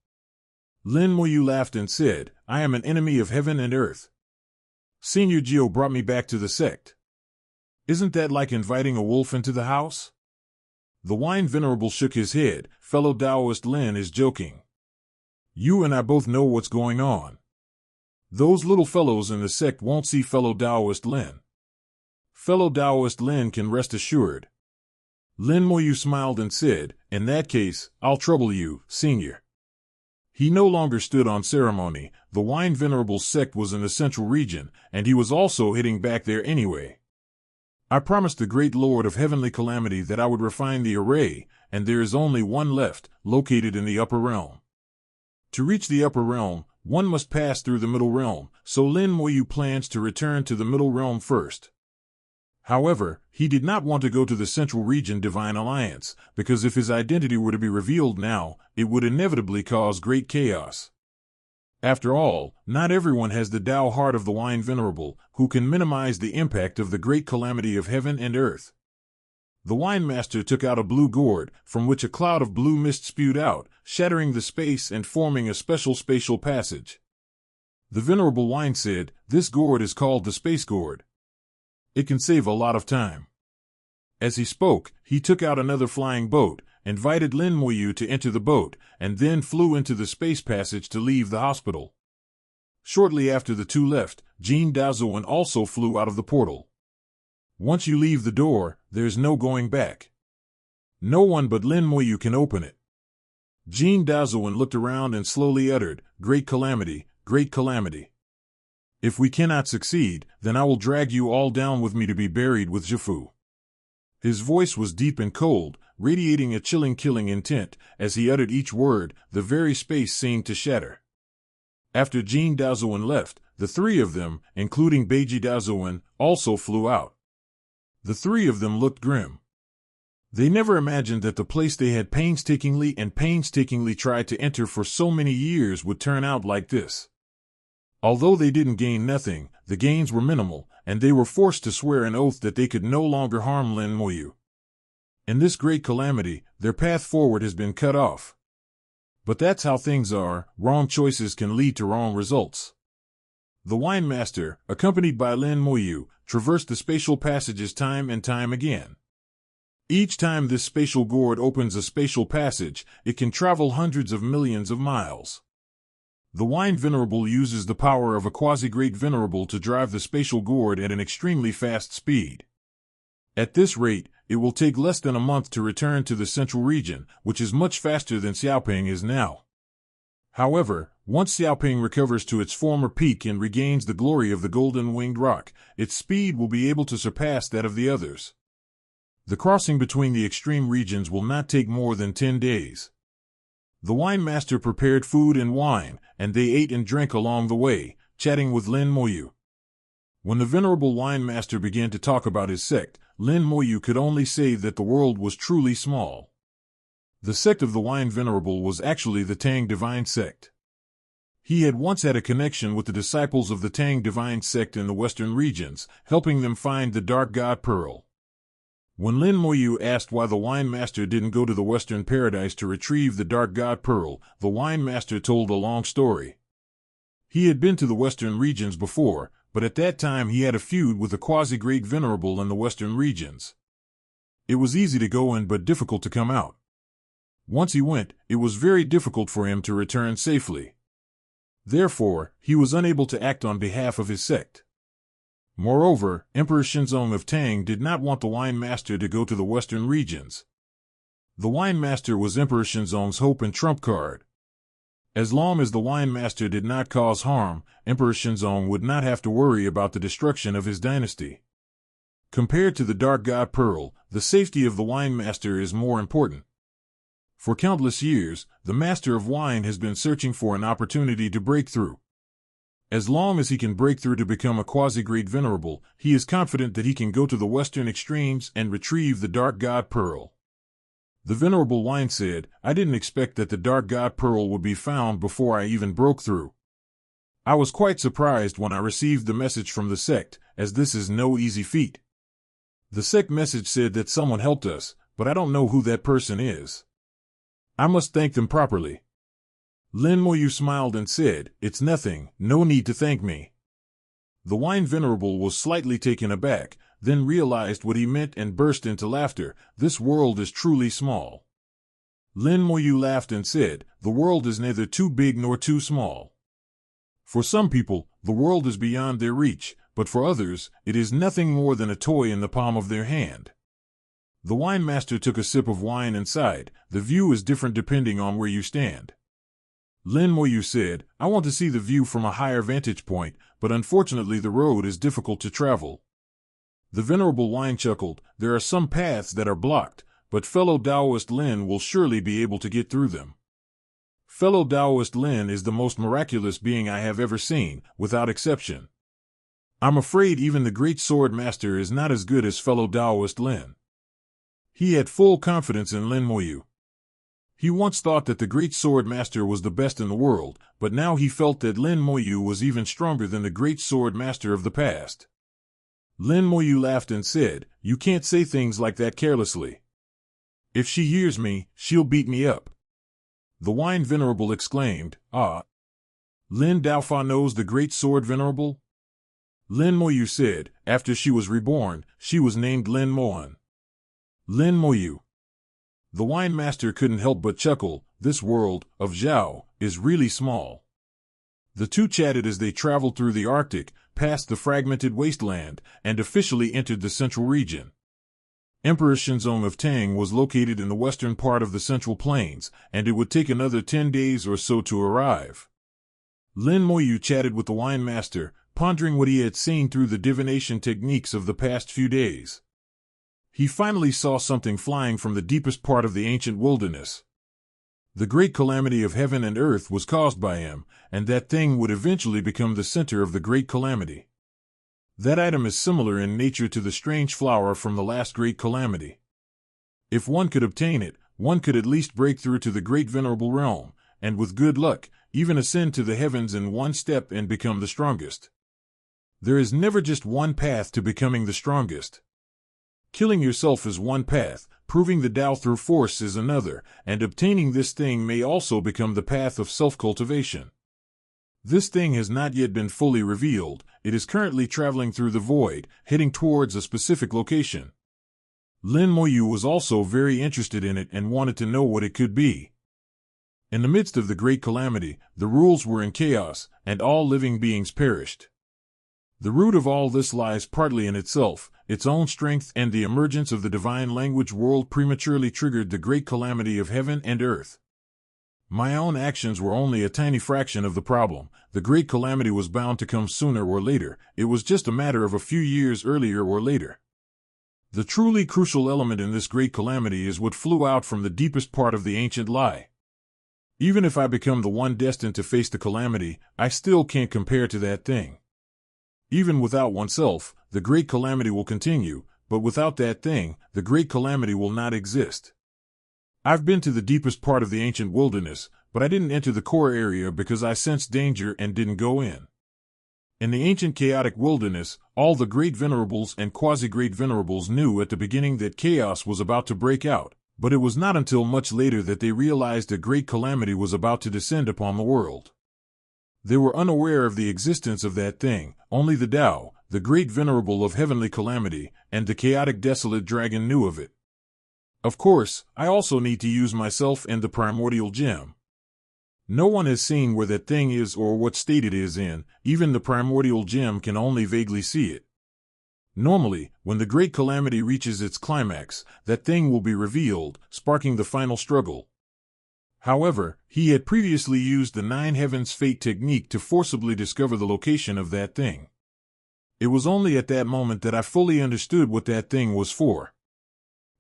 Lin Moyu laughed and said, "I am an enemy of heaven and earth. Senior Gio brought me back to the sect. Isn't that like inviting a wolf into the house?" The wine venerable shook his head. "Fellow Taoist Lin is joking. You and I both know what's going on. Those little fellows in the sect won't see fellow Taoist Lin. Fellow Taoist Lin can rest assured." Lin Moyu smiled and said, "In that case, I'll trouble you, senior." He no longer stood on ceremony. The wine venerable sect was in the central region, and he was also heading back there anyway. "I promised the great lord of heavenly calamity that I would refine the array, and there is only one left, located in the upper realm. To reach the upper realm, one must pass through the middle realm, so Lin Moyu plans to return to the middle realm first." However, he did not want to go to the Central Region Divine Alliance, because if his identity were to be revealed now, it would inevitably cause great chaos. After all, not everyone has the Tao heart of the Wine Venerable, who can minimize the impact of the great calamity of heaven and earth. The wine master took out a blue gourd, from which a cloud of blue mist spewed out, shattering the space and forming a special spatial passage. The venerable wine said, "This gourd is called the Space Gourd. It can save a lot of time." As he spoke, he took out another flying boat, invited Lin Moyu to enter the boat, and then flew into the space passage to leave the hospital. Shortly after the two left, Jean Dazuan also flew out of the portal. Once you leave the door, there's no going back. No one but Lin Moyu can open it. Jean Dazuan looked around and slowly uttered, "Great calamity, great calamity. If we cannot succeed, then I will drag you all down with me to be buried with Jifu." His voice was deep and cold, radiating a chilling killing intent. As he uttered each word, the very space seemed to shatter. After Jean Daozuan left, the three of them, including Beiji Daozuan, also flew out. The three of them looked grim. They never imagined that the place they had painstakingly tried to enter for so many years would turn out like this. Although they didn't gain nothing, the gains were minimal, and they were forced to swear an oath that they could no longer harm Lin Moyu. In this great calamity, their path forward has been cut off. But that's how things are. Wrong choices can lead to wrong results. The Wine Master, accompanied by Lin Moyu, traversed the spatial passages time and time again. Each time this spatial gourd opens a spatial passage, it can travel hundreds of millions of miles. The Wine Venerable uses the power of a quasi-great venerable to drive the spatial gourd at an extremely fast speed. At this rate, it will take less than a month to return to the central region, which is much faster than Xiaoping is now. However, once Xiaoping recovers to its former peak and regains the glory of the golden-winged rock, its speed will be able to surpass that of the others. The crossing between the extreme regions will not take more than 10 days. The Wine Master prepared food and wine, and they ate and drank along the way, chatting with Lin Moyu. When the Venerable Wine Master began to talk about his sect, Lin Moyu could only say that the world was truly small. The sect of the Wine Venerable was actually the Tang Divine Sect. He had once had a connection with the disciples of the Tang Divine Sect in the western regions, helping them find the Dark God Pearl. When Lin Moyu asked why the Wine Master didn't go to the Western Paradise to retrieve the Dark God Pearl, the Wine Master told a long story. He had been to the Western regions before, but at that time he had a feud with the quasi-great venerable in the Western regions. It was easy to go in but difficult to come out. Once he went, it was very difficult for him to return safely. Therefore, he was unable to act on behalf of his sect. Moreover, Emperor Shenzong of Tang did not want the Wine Master to go to the western regions. The Wine Master was Emperor Shenzong's hope and trump card. As long as the Wine Master did not cause harm, Emperor Shenzong would not have to worry about the destruction of his dynasty. Compared to the Dark God Pearl, the safety of the Wine Master is more important. For countless years, the Master of Wine has been searching for an opportunity to break through. As long as he can break through to become a quasi-great venerable, he is confident that he can go to the western extremes and retrieve the Dark God Pearl. The Venerable Wine said, "I didn't expect that the Dark God Pearl would be found before I even broke through. I was quite surprised when I received the message from the sect, as this is no easy feat. The sect message said that someone helped us, but I don't know who that person is. I must thank them properly." Lin Moyu smiled and said, "It's nothing, no need to thank me." The Wine Venerable was slightly taken aback, then realized what he meant and burst into laughter. "This world is truly small." Lin Moyu laughed and said, "The world is neither too big nor too small. For some people, the world is beyond their reach, but for others, it is nothing more than a toy in the palm of their hand." The Wine Master took a sip of wine and sighed. "The view is different depending on where you stand." Lin Moyu said, "I want to see the view from a higher vantage point, but unfortunately the road is difficult to travel." The Venerable Wine chuckled, "There are some paths that are blocked, but fellow Taoist Lin will surely be able to get through them." Fellow Taoist Lin is the most miraculous being I have ever seen, without exception. I'm afraid even the Great Sword Master is not as good as fellow Taoist Lin. He had full confidence in Lin Moyu. He once thought that the Great Sword Master was the best in the world, but now he felt that Lin Moyu was even stronger than the Great Sword Master of the past. Lin Moyu laughed and said, "You can't say things like that carelessly. If she hears me, she'll beat me up." The Wine Venerable exclaimed, "Ah! Lin Daofa knows the Great Sword Venerable?" Lin Moyu said, "After she was reborn, she was named Lin Mohan." Lin Moyu. The Wine Master couldn't help but chuckle. This world, of Zhao, is really small. The two chatted as they traveled through the Arctic, past the fragmented wasteland, and officially entered the central region. Emperor Shenzong of Tang was located in the western part of the Central Plains, and it would take another 10 days or so to arrive. Lin Moyu chatted with the Wine Master, pondering what he had seen through the divination techniques of the past few days. he finally saw something flying from the deepest part of the ancient wilderness. The great calamity of heaven and earth was caused by him, and that thing would eventually become the center of the great calamity. That item is similar in nature to the strange flower from the last great calamity. If one could obtain it, one could at least break through to the great venerable realm, and with good luck, even ascend to the heavens in one step and become the strongest. There is never just one path to becoming the strongest. Killing yourself is one path, proving the Tao through force is another, and obtaining this thing may also become the path of self-cultivation. This thing has not yet been fully revealed. It is currently traveling through the void, heading towards a specific location. Lin Moyu was also very interested in it and wanted to know what it could be. In the midst of the great calamity, the rules were in chaos, and all living beings perished. The root of all this lies partly in itself. Its own strength and the emergence of the divine language world prematurely triggered the great calamity of heaven and earth. My own actions were only a tiny fraction of the problem. The great calamity was bound to come sooner or later. It was just a matter of a few years earlier or later. The truly crucial element in this great calamity is what flew out from the deepest part of the ancient lie. Even if I become the one destined to face the calamity, I still can't compare to that thing. Even without oneself, the great calamity will continue, but without that thing, the great calamity will not exist. I've been to the deepest part of the ancient wilderness, but I didn't enter the core area because I sensed danger and didn't go in. In the ancient chaotic wilderness, all the great venerables and quasi-great venerables knew at the beginning that chaos was about to break out, but it was not until much later that they realized a great calamity was about to descend upon the world. They were unaware of the existence of that thing. Only the Tao, the great venerable of heavenly calamity, and the chaotic desolate dragon knew of it. Of course, I also need to use myself and the primordial gem. No one has seen where that thing is or what state it is in. Even the primordial gem can only vaguely see it. Normally, when the great calamity reaches its climax, that thing will be revealed, sparking the final struggle. However, he had previously used the Nine Heavens Fate technique to forcibly discover the location of that thing. It was only at that moment that I fully understood what that thing was for.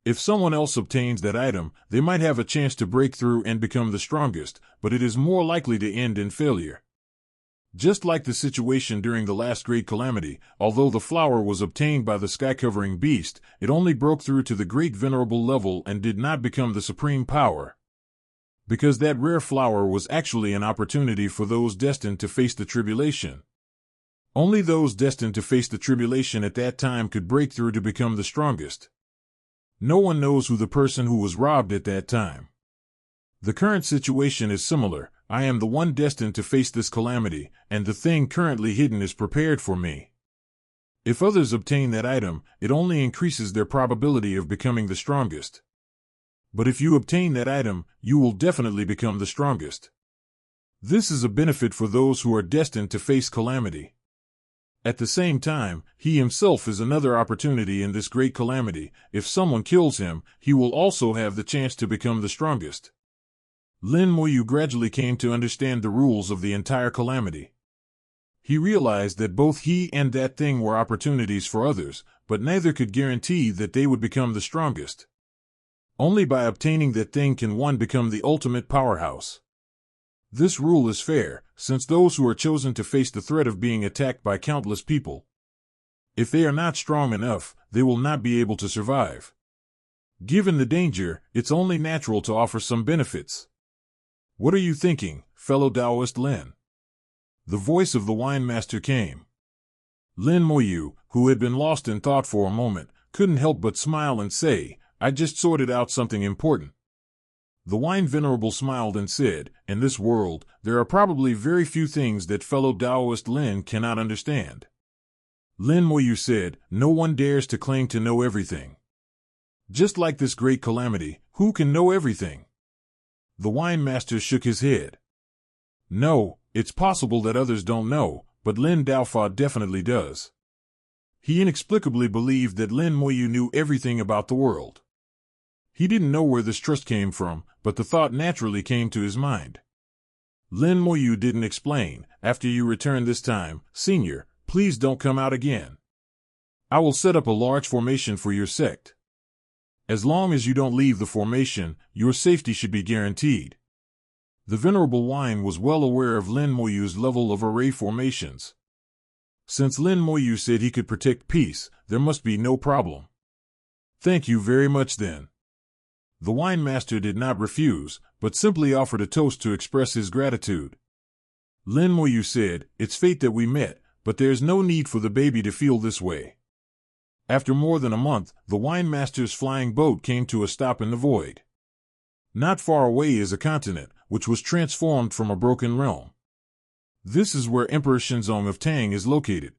If someone else obtains that item, they might have a chance to break through and become the strongest, but it is more likely to end in failure. Just like the situation during the last great calamity, although the flower was obtained by the sky-covering beast, it only broke through to the great venerable level and did not become the supreme power. Because that rare flower was actually an opportunity for those destined to face the tribulation. Only those destined to face the tribulation at that time could break through to become the strongest. No one knows who the person who was robbed at that time. The current situation is similar. I am the one destined to face this calamity, and the thing currently hidden is prepared for me. If others obtain that item, it only increases their probability of becoming the strongest. But if you obtain that item, you will definitely become the strongest. This is a benefit for those who are destined to face calamity. At the same time, he himself is another opportunity in this great calamity. If someone kills him, he will also have the chance to become the strongest. Lin Moyu gradually came to understand the rules of the entire calamity. He realized that both he and that thing were opportunities for others, but neither could guarantee that they would become the strongest. Only by obtaining that thing can one become the ultimate powerhouse. This rule is fair, since those who are chosen to face the threat of being attacked by countless people. If they are not strong enough, they will not be able to survive. Given the danger, it's only natural to offer some benefits. What are you thinking, fellow Taoist Lin? The voice of the wine master came. Lin Moyu, who had been lost in thought for a moment, couldn't help but smile and say, I just sorted out something important. The wine venerable smiled and said, in this world, there are probably very few things that fellow Taoist Lin cannot understand. Lin Moyu said, no one dares to claim to know everything. Just like this great calamity, who can know everything? The wine master shook his head. No, it's possible that others don't know, but Lin Daofa definitely does. He inexplicably believed that Lin Moyu knew everything about the world. He didn't know where this trust came from, but the thought naturally came to his mind. Lin Moyu didn't explain, after you return this time, Senior, please don't come out again. I will set up a large formation for your sect. As long as you don't leave the formation, your safety should be guaranteed. The Venerable Wine was well aware of Lin Moyu's level of array formations. Since Lin Moyu said he could protect peace, there must be no problem. Thank you very much then. The wine master did not refuse, but simply offered a toast to express his gratitude. Lin Moyu said, "It's fate that we met, but there's no need for the baby to feel this way." After more than a month, the wine master's flying boat came to a stop in the void. Not far away is a continent, which was transformed from a broken realm. This is where Emperor Shenzong of Tang is located.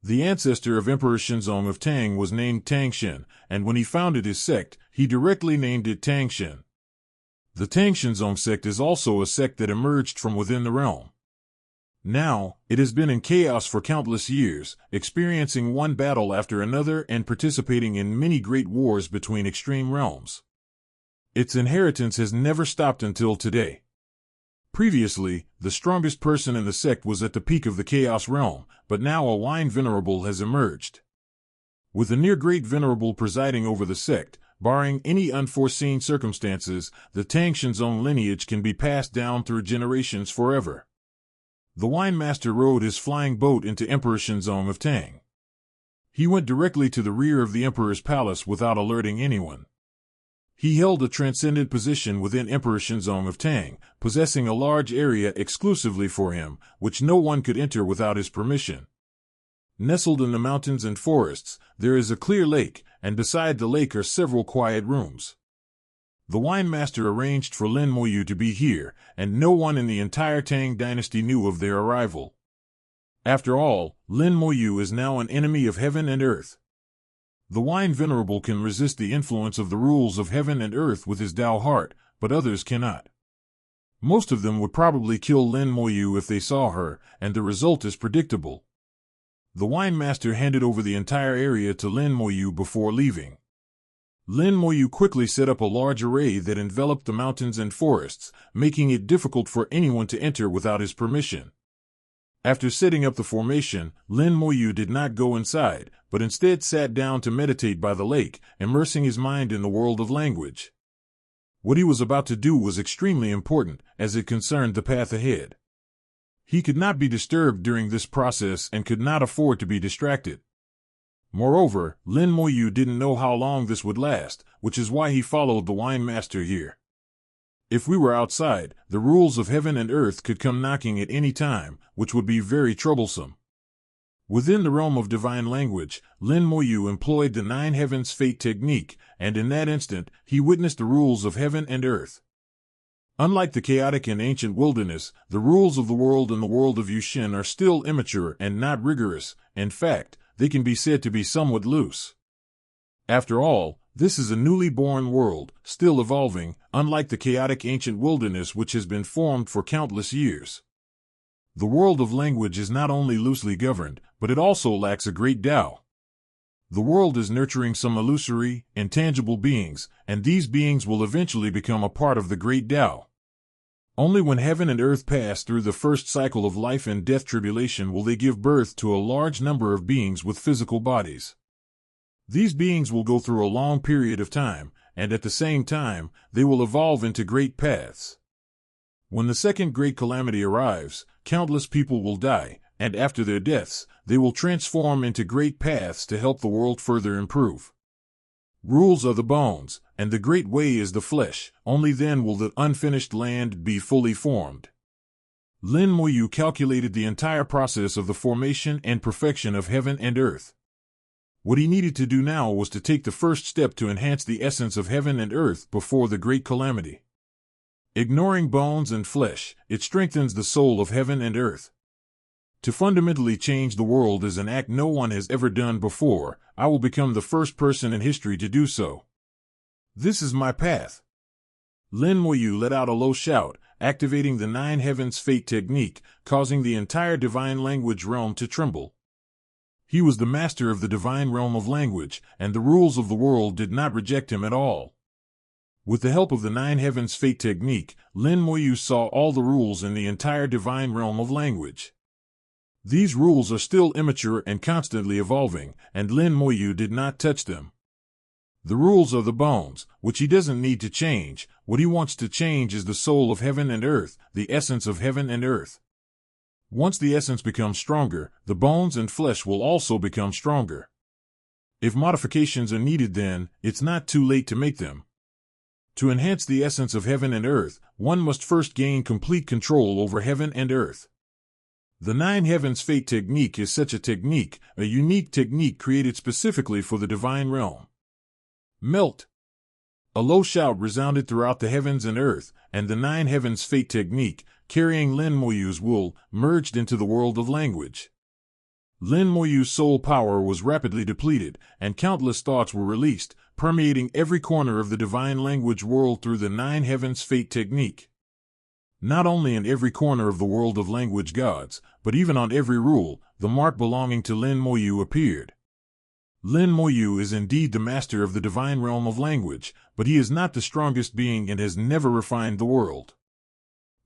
The ancestor of Emperor Shenzong of Tang was named Tangshen, and when he founded his sect, he directly named it Tangshen. The Tangshenzong sect is also a sect that emerged from within the realm. Now, it has been in chaos for countless years, experiencing one battle after another and participating in many great wars between extreme realms. Its inheritance has never stopped until today. Previously, the strongest person in the sect was at the peak of the Chaos Realm, but now a Wine Venerable has emerged. With a near-great Venerable presiding over the sect, barring any unforeseen circumstances, the Tangshen's lineage can be passed down through generations forever. The wine master rowed his flying boat into Emperor Shenzong of Tang. He went directly to the rear of the emperor's palace without alerting anyone. He held a transcendent position within Emperor Shenzong of Tang, possessing a large area exclusively for him, which no one could enter without his permission. Nestled in the mountains and forests, there is a clear lake, and beside the lake are several quiet rooms. The wine master arranged for Lin Moyu to be here, and no one in the entire Tang dynasty knew of their arrival. After all, Lin Moyu is now an enemy of heaven and earth. The wine venerable can resist the influence of the rules of heaven and earth with his Tao heart, but others cannot. Most of them would probably kill Lin Moyu if they saw her, and the result is predictable. The wine master handed over the entire area to Lin Moyu before leaving. Lin Moyu quickly set up a large array that enveloped the mountains and forests, making it difficult for anyone to enter without his permission. After setting up the formation, Lin Moyu did not go inside, but instead sat down to meditate by the lake, immersing his mind in the world of language. What he was about to do was extremely important, as it concerned the path ahead. He could not be disturbed during this process and could not afford to be distracted. Moreover, Lin Moyu didn't know how long this would last, which is why he followed the wine master here. If we were outside, the rules of heaven and earth could come knocking at any time, which would be very troublesome. Within the realm of divine language, Lin Moyu employed the Nine Heavens Fate technique, and in that instant, he witnessed the rules of heaven and earth. Unlike the chaotic and ancient wilderness, the rules of the world and the world of Yushin are still immature and not rigorous. In fact, they can be said to be somewhat loose. After all, this is a newly born world, still evolving, unlike the chaotic ancient wilderness which has been formed for countless years. The world of language is not only loosely governed, but it also lacks a great Tao. The world is nurturing some illusory, intangible beings, and these beings will eventually become a part of the great Tao. Only when heaven and earth pass through the first cycle of life and death tribulation will they give birth to a large number of beings with physical bodies. These beings will go through a long period of time, and at the same time, they will evolve into great paths. When the second great calamity arrives, countless people will die, and after their deaths, they will transform into great paths to help the world further improve. Rules are the bones, and the great way is the flesh. Only then will the unfinished land be fully formed. Lin Moyu calculated the entire process of the formation and perfection of heaven and earth. What he needed to do now was to take the first step to enhance the essence of heaven and earth before the great calamity. Ignoring bones and flesh, it strengthens the soul of heaven and earth. To fundamentally change the world is an act no one has ever done before. I will become the first person in history to do so. This is my path. Lin Moyu let out a low shout, activating the Nine Heavens Fate technique, causing the entire divine language realm to tremble. He was the master of the divine realm of language, and the rules of the world did not reject him at all. With the help of the Nine Heavens Fate technique, Lin Moyu saw all the rules in the entire divine realm of language. These rules are still immature and constantly evolving, and Lin Moyu did not touch them. The rules are the bones, which he doesn't need to change. What he wants to change is the soul of heaven and earth, the essence of heaven and earth. Once the essence becomes stronger, the bones and flesh will also become stronger. If modifications are needed, then it's not too late to make them. To enhance the essence of heaven and earth, one must first gain complete control over heaven and earth. The 9 Heavens Fate technique is such a technique, a unique technique created specifically for the divine realm. Melt. A low shout resounded throughout the heavens and earth, and the 9 Heavens Fate technique, carrying Lin Moyu's wool, merged into the world of language. Lin Moyu's soul power was rapidly depleted, and countless thoughts were released, permeating every corner of the divine language world through the 9 Heavens Fate technique. Not only in every corner of the world of language gods, but even on every rule, the mark belonging to Lin Moyu appeared. Lin Moyu is indeed the master of the divine realm of language, but he is not the strongest being and has never refined the world.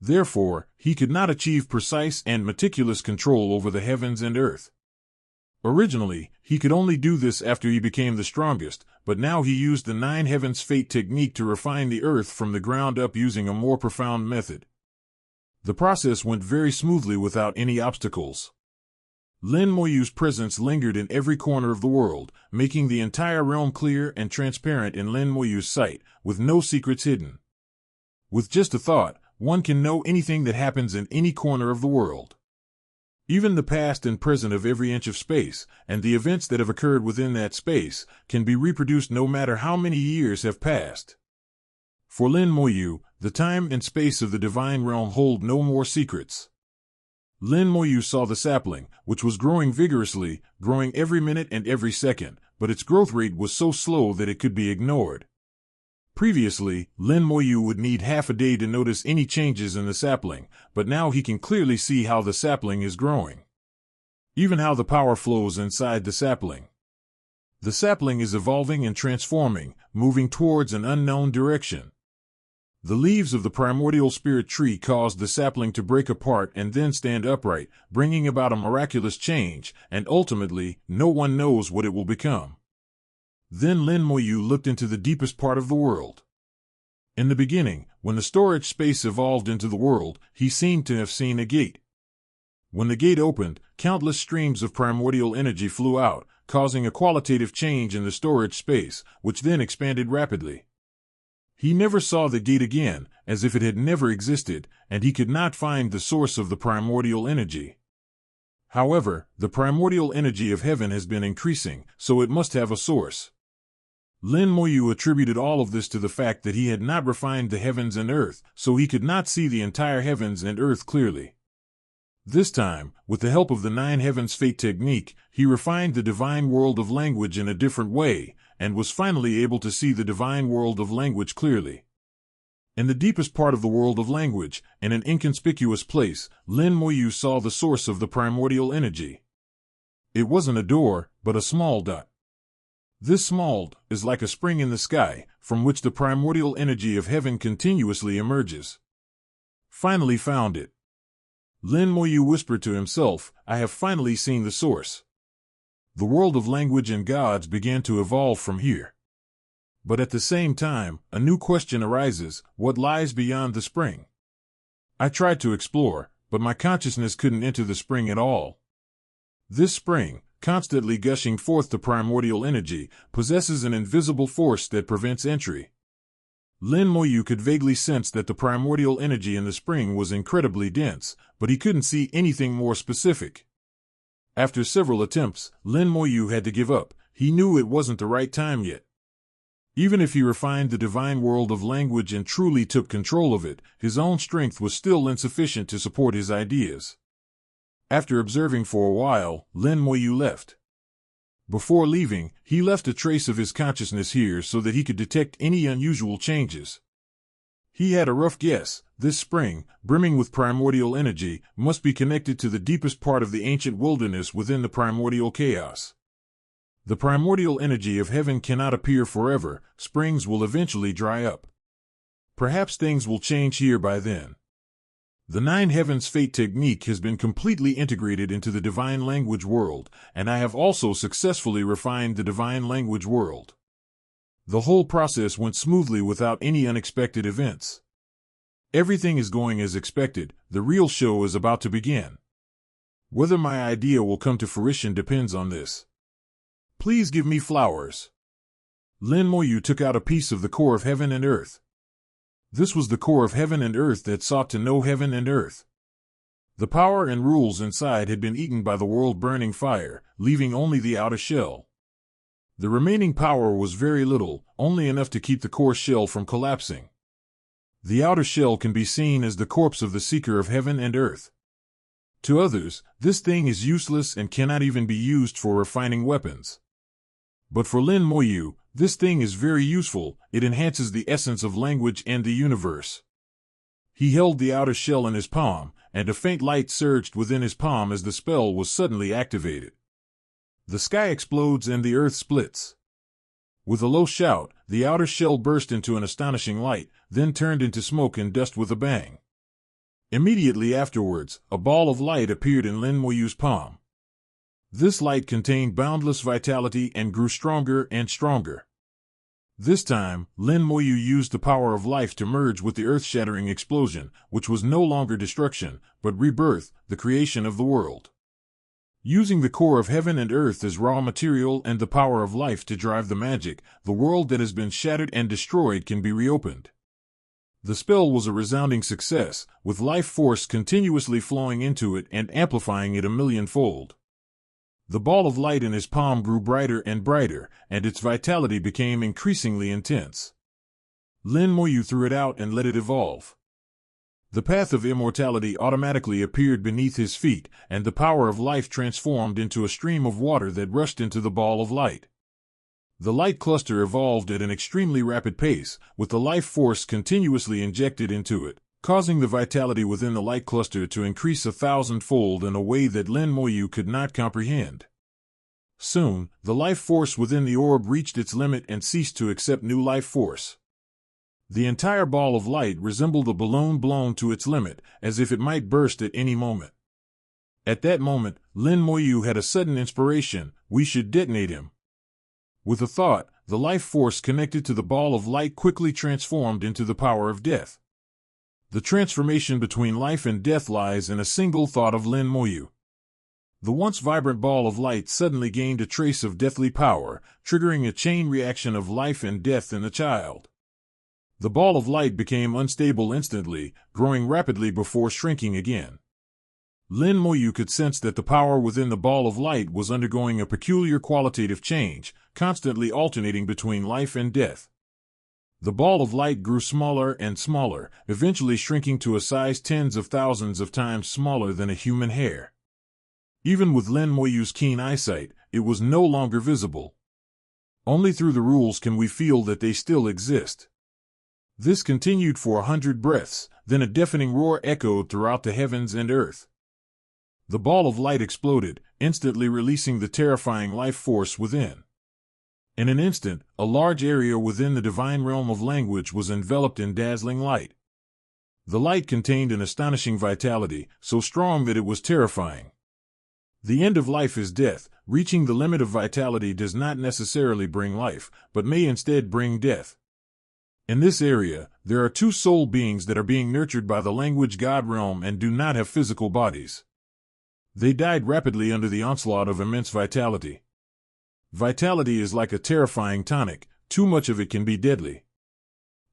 Therefore, he could not achieve precise and meticulous control over the heavens and earth. Originally, he could only do this after he became the strongest, but now he used the 9 Heavens Fate technique to refine the earth from the ground up using a more profound method. The process went very smoothly without any obstacles. Lin Moyu's presence lingered in every corner of the world, making the entire realm clear and transparent in Lin Moyu's sight, with no secrets hidden. With just a thought, one can know anything that happens in any corner of the world. Even the past and present of every inch of space, and the events that have occurred within that space, can be reproduced no matter how many years have passed. For Lin Moyu, the time and space of the divine realm hold no more secrets. Lin Moyu saw the sapling, which was growing vigorously, growing every minute and every second, but its growth rate was so slow that it could be ignored. Previously, Lin Moyu would need half a day to notice any changes in the sapling, but now he can clearly see how the sapling is growing. Even how the power flows inside the sapling. The sapling is evolving and transforming, moving towards an unknown direction. The leaves of the primordial spirit tree caused the sapling to break apart and then stand upright, bringing about a miraculous change, and ultimately, no one knows what it will become. Then Lin Moyu looked into the deepest part of the world. In the beginning, when the storage space evolved into the world, he seemed to have seen a gate. When the gate opened, countless streams of primordial energy flew out, causing a qualitative change in the storage space, which then expanded rapidly. He never saw the gate again, as if it had never existed, and he could not find the source of the primordial energy. However, the primordial energy of heaven has been increasing, so it must have a source. Lin Moyu attributed all of this to the fact that he had not refined the heavens and earth, so he could not see the entire heavens and earth clearly. This time, with the help of the 9 Heavens Fate technique, he refined the divine world of language in a different way, and was finally able to see the divine world of language clearly. In the deepest part of the world of language, in an inconspicuous place, Lin Moyu saw the source of the primordial energy. It wasn't a door, but a small dot. This small dot is like a spring in the sky, from which the primordial energy of heaven continuously emerges. Finally found it. Lin Moyu whispered to himself, I have finally seen the source. The world of language and gods began to evolve from here. But at the same time, a new question arises, what lies beyond the spring? I tried to explore, but my consciousness couldn't enter the spring at all. This spring, constantly gushing forth the primordial energy, possesses an invisible force that prevents entry. Lin Moyu could vaguely sense that the primordial energy in the spring was incredibly dense, but he couldn't see anything more specific. After several attempts, Lin Moyu had to give up. He knew it wasn't the right time yet. Even if he refined the divine world of language and truly took control of it, his own strength was still insufficient to support his ideas. After observing for a while, Lin Moyu left. Before leaving, he left a trace of his consciousness here so that he could detect any unusual changes. He had a rough guess. This spring, brimming with primordial energy, must be connected to the deepest part of the ancient wilderness within the primordial chaos. The primordial energy of heaven cannot appear forever. Springs will eventually dry up. Perhaps things will change here by then. The 9 Heavens Fate technique has been completely integrated into the divine language world, and I have also successfully refined the divine language world. The whole process went smoothly without any unexpected events. Everything is going as expected. The real show is about to begin. Whether my idea will come to fruition depends on this. Please give me flowers. Lin Moyu took out a piece of the core of heaven and earth. This was the core of heaven and earth that sought to know heaven and earth. The power and rules inside had been eaten by the world-burning fire, leaving only the outer shell. The remaining power was very little, only enough to keep the core shell from collapsing. The outer shell can be seen as the corpse of the seeker of heaven and earth. To others, this thing is useless and cannot even be used for refining weapons. But for Lin Moyu, this thing is very useful. It enhances the essence of language and the universe. He held the outer shell in his palm, and a faint light surged within his palm as the spell was suddenly activated. The sky explodes and the earth splits. With a low shout, the outer shell burst into an astonishing light, then turned into smoke and dust with a bang. Immediately afterwards, a ball of light appeared in Lin Moyu's palm. This light contained boundless vitality and grew stronger and stronger. This time, Lin Moyu used the power of life to merge with the earth-shattering explosion, which was no longer destruction, but rebirth, the creation of the world. Using the core of heaven and earth as raw material and the power of life to drive the magic, the world that has been shattered and destroyed can be reopened. The spell was a resounding success, with life force continuously flowing into it and amplifying it a millionfold. The ball of light in his palm grew brighter and brighter, and its vitality became increasingly intense. Lin Moyu threw it out and let it evolve. The path of immortality automatically appeared beneath his feet, and the power of life transformed into a stream of water that rushed into the ball of light. The light cluster evolved at an extremely rapid pace, with the life force continuously injected into it, causing the vitality within the light cluster to increase 1,000-fold in a way that Lin Moyu could not comprehend. Soon, the life force within the orb reached its limit and ceased to accept new life force. The entire ball of light resembled a balloon blown to its limit, as if it might burst at any moment. At that moment, Lin Moyu had a sudden inspiration: we should detonate him. With a thought, the life force connected to the ball of light quickly transformed into the power of death. The transformation between life and death lies in a single thought of Lin Moyu. The once vibrant ball of light suddenly gained a trace of deathly power, triggering a chain reaction of life and death in the child. The ball of light became unstable instantly, growing rapidly before shrinking again. Lin Moyu could sense that the power within the ball of light was undergoing a peculiar qualitative change, constantly alternating between life and death. The ball of light grew smaller and smaller, eventually shrinking to a size tens of thousands of times smaller than a human hair. Even with Lin Moyu's keen eyesight, it was no longer visible. Only through the rules can we feel that they still exist. This continued for 100 breaths, then a deafening roar echoed throughout the heavens and earth. The ball of light exploded, instantly releasing the terrifying life force within. In an instant, a large area within the divine realm of language was enveloped in dazzling light. The light contained an astonishing vitality, so strong that it was terrifying. The end of life is death. Reaching the limit of vitality does not necessarily bring life, but may instead bring death. In this area, there are two soul beings that are being nurtured by the language god realm and do not have physical bodies. They died rapidly under the onslaught of immense vitality. Vitality is like a terrifying tonic, too much of it can be deadly.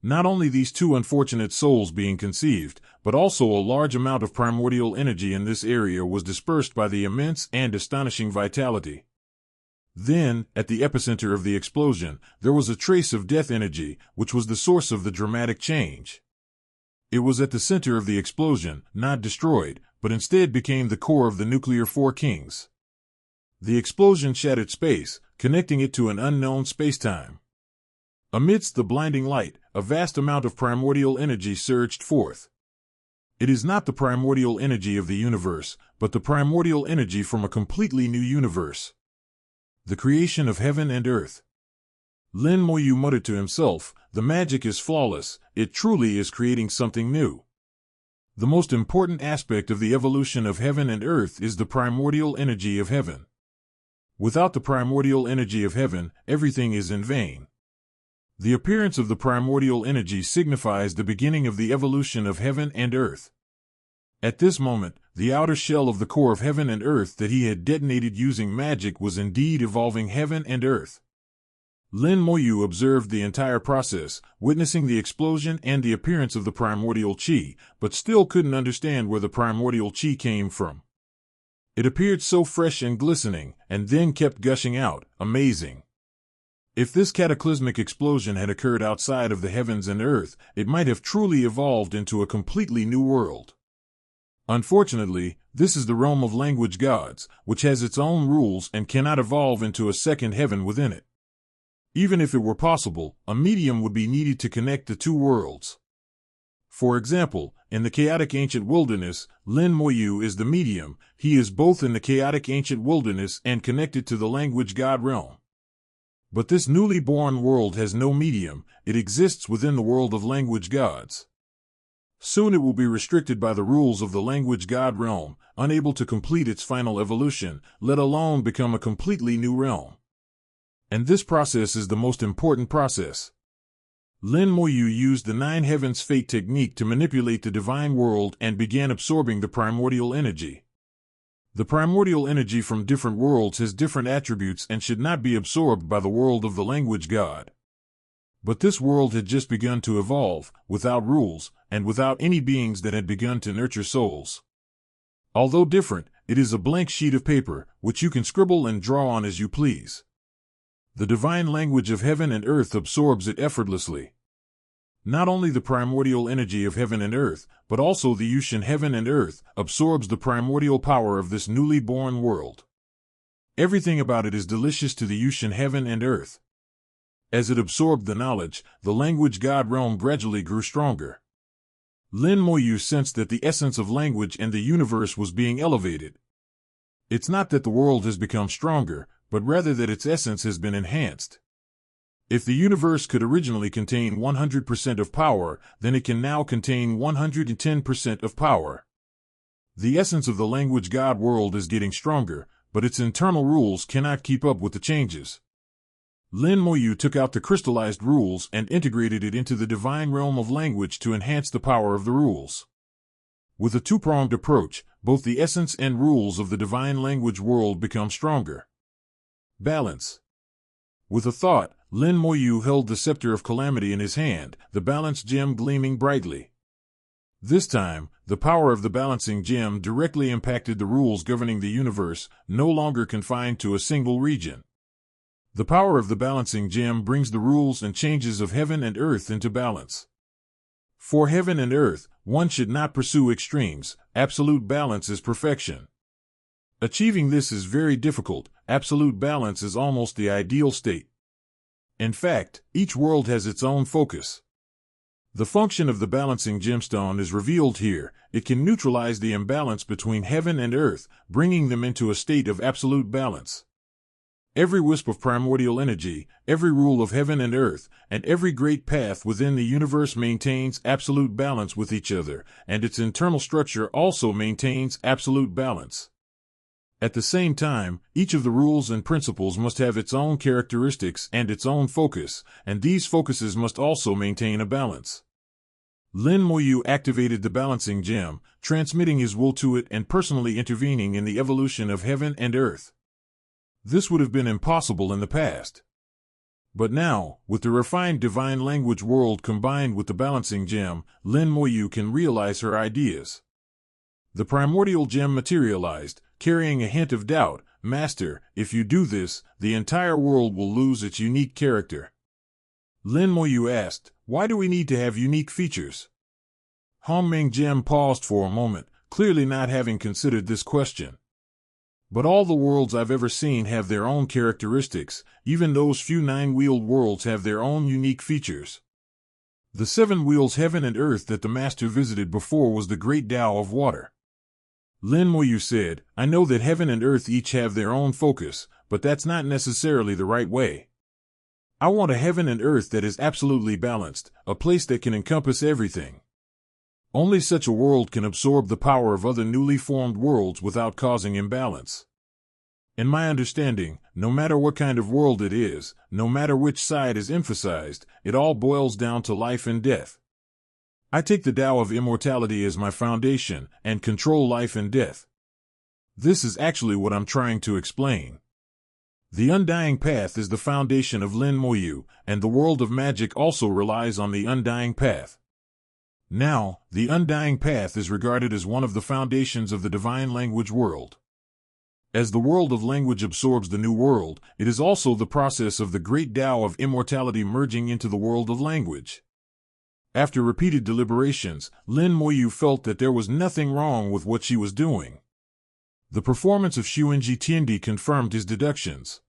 Not only these two unfortunate souls being conceived, but also a large amount of primordial energy in this area was dispersed by the immense and astonishing vitality. Then, at the epicenter of the explosion, there was a trace of death energy, which was the source of the dramatic change. It was at the center of the explosion, not destroyed, but instead became the core of the nuclear Four Kings. The explosion shattered space, connecting it to an unknown spacetime. Amidst the blinding light, a vast amount of primordial energy surged forth. It is not the primordial energy of the universe, but the primordial energy from a completely new universe. The creation of heaven and earth. Lin Moyu muttered to himself, the magic is flawless, it truly is creating something new. The most important aspect of the evolution of heaven and earth is the primordial energy of heaven. Without the primordial energy of heaven, everything is in vain. The appearance of the primordial energy signifies the beginning of the evolution of heaven and earth. At this moment, the outer shell of the core of heaven and earth that he had detonated using magic was indeed evolving heaven and earth. Lin Moyu observed the entire process, witnessing the explosion and the appearance of the primordial chi, but still couldn't understand where the primordial chi came from. It appeared so fresh and glistening, and then kept gushing out. Amazing. If this cataclysmic explosion had occurred outside of the heavens and earth, it might have truly evolved into a completely new world. Unfortunately, this is the realm of language gods, which has its own rules and cannot evolve into a second heaven within it. Even if it were possible, a medium would be needed to connect the two worlds. For example, in the chaotic ancient wilderness, Lin Moyu is the medium. He is both in the chaotic ancient wilderness and connected to the language god realm. But this newly born world has no medium. It exists within the world of language gods. Soon it will be restricted by the rules of the language god realm, unable to complete its final evolution, let alone become a completely new realm. And this process is the most important process. Lin Moyu used the Nine Heavens Fate technique to manipulate the divine world and began absorbing the primordial energy. The primordial energy from different worlds has different attributes and should not be absorbed by the world of the language god. But this world had just begun to evolve, without rules, and without any beings that had begun to nurture souls. Although different, it is a blank sheet of paper, which you can scribble and draw on as you please. The divine language of heaven and earth absorbs it effortlessly. Not only the primordial energy of heaven and earth, but also the Yushin heaven and earth absorbs the primordial power of this newly born world. Everything about it is delicious to the Yushin heaven and earth. As it absorbed the knowledge, the language god realm gradually grew stronger. Lin Moyu sensed that the essence of language and the universe was being elevated. It's not that the world has become stronger, but rather that its essence has been enhanced. If the universe could originally contain 100% of power, then it can now contain 110% of power. The essence of the language god world is getting stronger, but its internal rules cannot keep up with the changes. Lin Moyu took out the crystallized rules and integrated it into the divine realm of language to enhance the power of the rules. With a two-pronged approach, both the essence and rules of the divine language world become stronger. Balance. With a thought, Lin Moyu held the scepter of calamity in his hand, the balance gem gleaming brightly. This time, the power of the balancing gem directly impacted the rules governing the universe, no longer confined to a single region. The power of the balancing gem brings the rules and changes of heaven and earth into balance. For heaven and earth, one should not pursue extremes. Absolute balance is perfection. Achieving this is very difficult. Absolute balance is almost the ideal state. In fact, each world has its own focus. The function of the balancing gemstone is revealed here. It can neutralize the imbalance between heaven and earth, bringing them into a state of absolute balance. Every wisp of primordial energy, every rule of heaven and earth, and every great path within the universe maintains absolute balance with each other, and its internal structure also maintains absolute balance. At the same time, each of the rules and principles must have its own characteristics and its own focus, and these focuses must also maintain a balance. Lin Moyu activated the balancing gem, transmitting his will to it and personally intervening in the evolution of heaven and earth. This would have been impossible in the past. But now, with the refined divine language world combined with the balancing gem, Lin Moyu can realize her ideas. The primordial gem materialized, carrying a hint of doubt. Master, if you do this, the entire world will lose its unique character. Lin Moyu asked, why do we need to have unique features? Hongming Gem paused for a moment, clearly not having considered this question. But all the worlds I've ever seen have their own characteristics. Even those few nine-wheeled worlds have their own unique features. The seven wheels heaven and earth that the master visited before was the great Tao of water. Lin Moyu said, I know that heaven and earth each have their own focus, but that's not necessarily the right way. I want a heaven and earth that is absolutely balanced, a place that can encompass everything. Only such a world can absorb the power of other newly formed worlds without causing imbalance. In my understanding, no matter what kind of world it is, no matter which side is emphasized, it all boils down to life and death. I take the Tao of immortality as my foundation and control life and death. This is actually what I'm trying to explain. The undying path is the foundation of Lin Moyu, and the world of magic also relies on the undying path. Now, the undying path is regarded as one of the foundations of the divine language world. As the world of language absorbs the new world, it is also the process of the great Tao of immortality merging into the world of language. After repeated deliberations, Lin Moyu felt that there was nothing wrong with what she was doing. The performance of Xuanji Tiandi confirmed his deductions.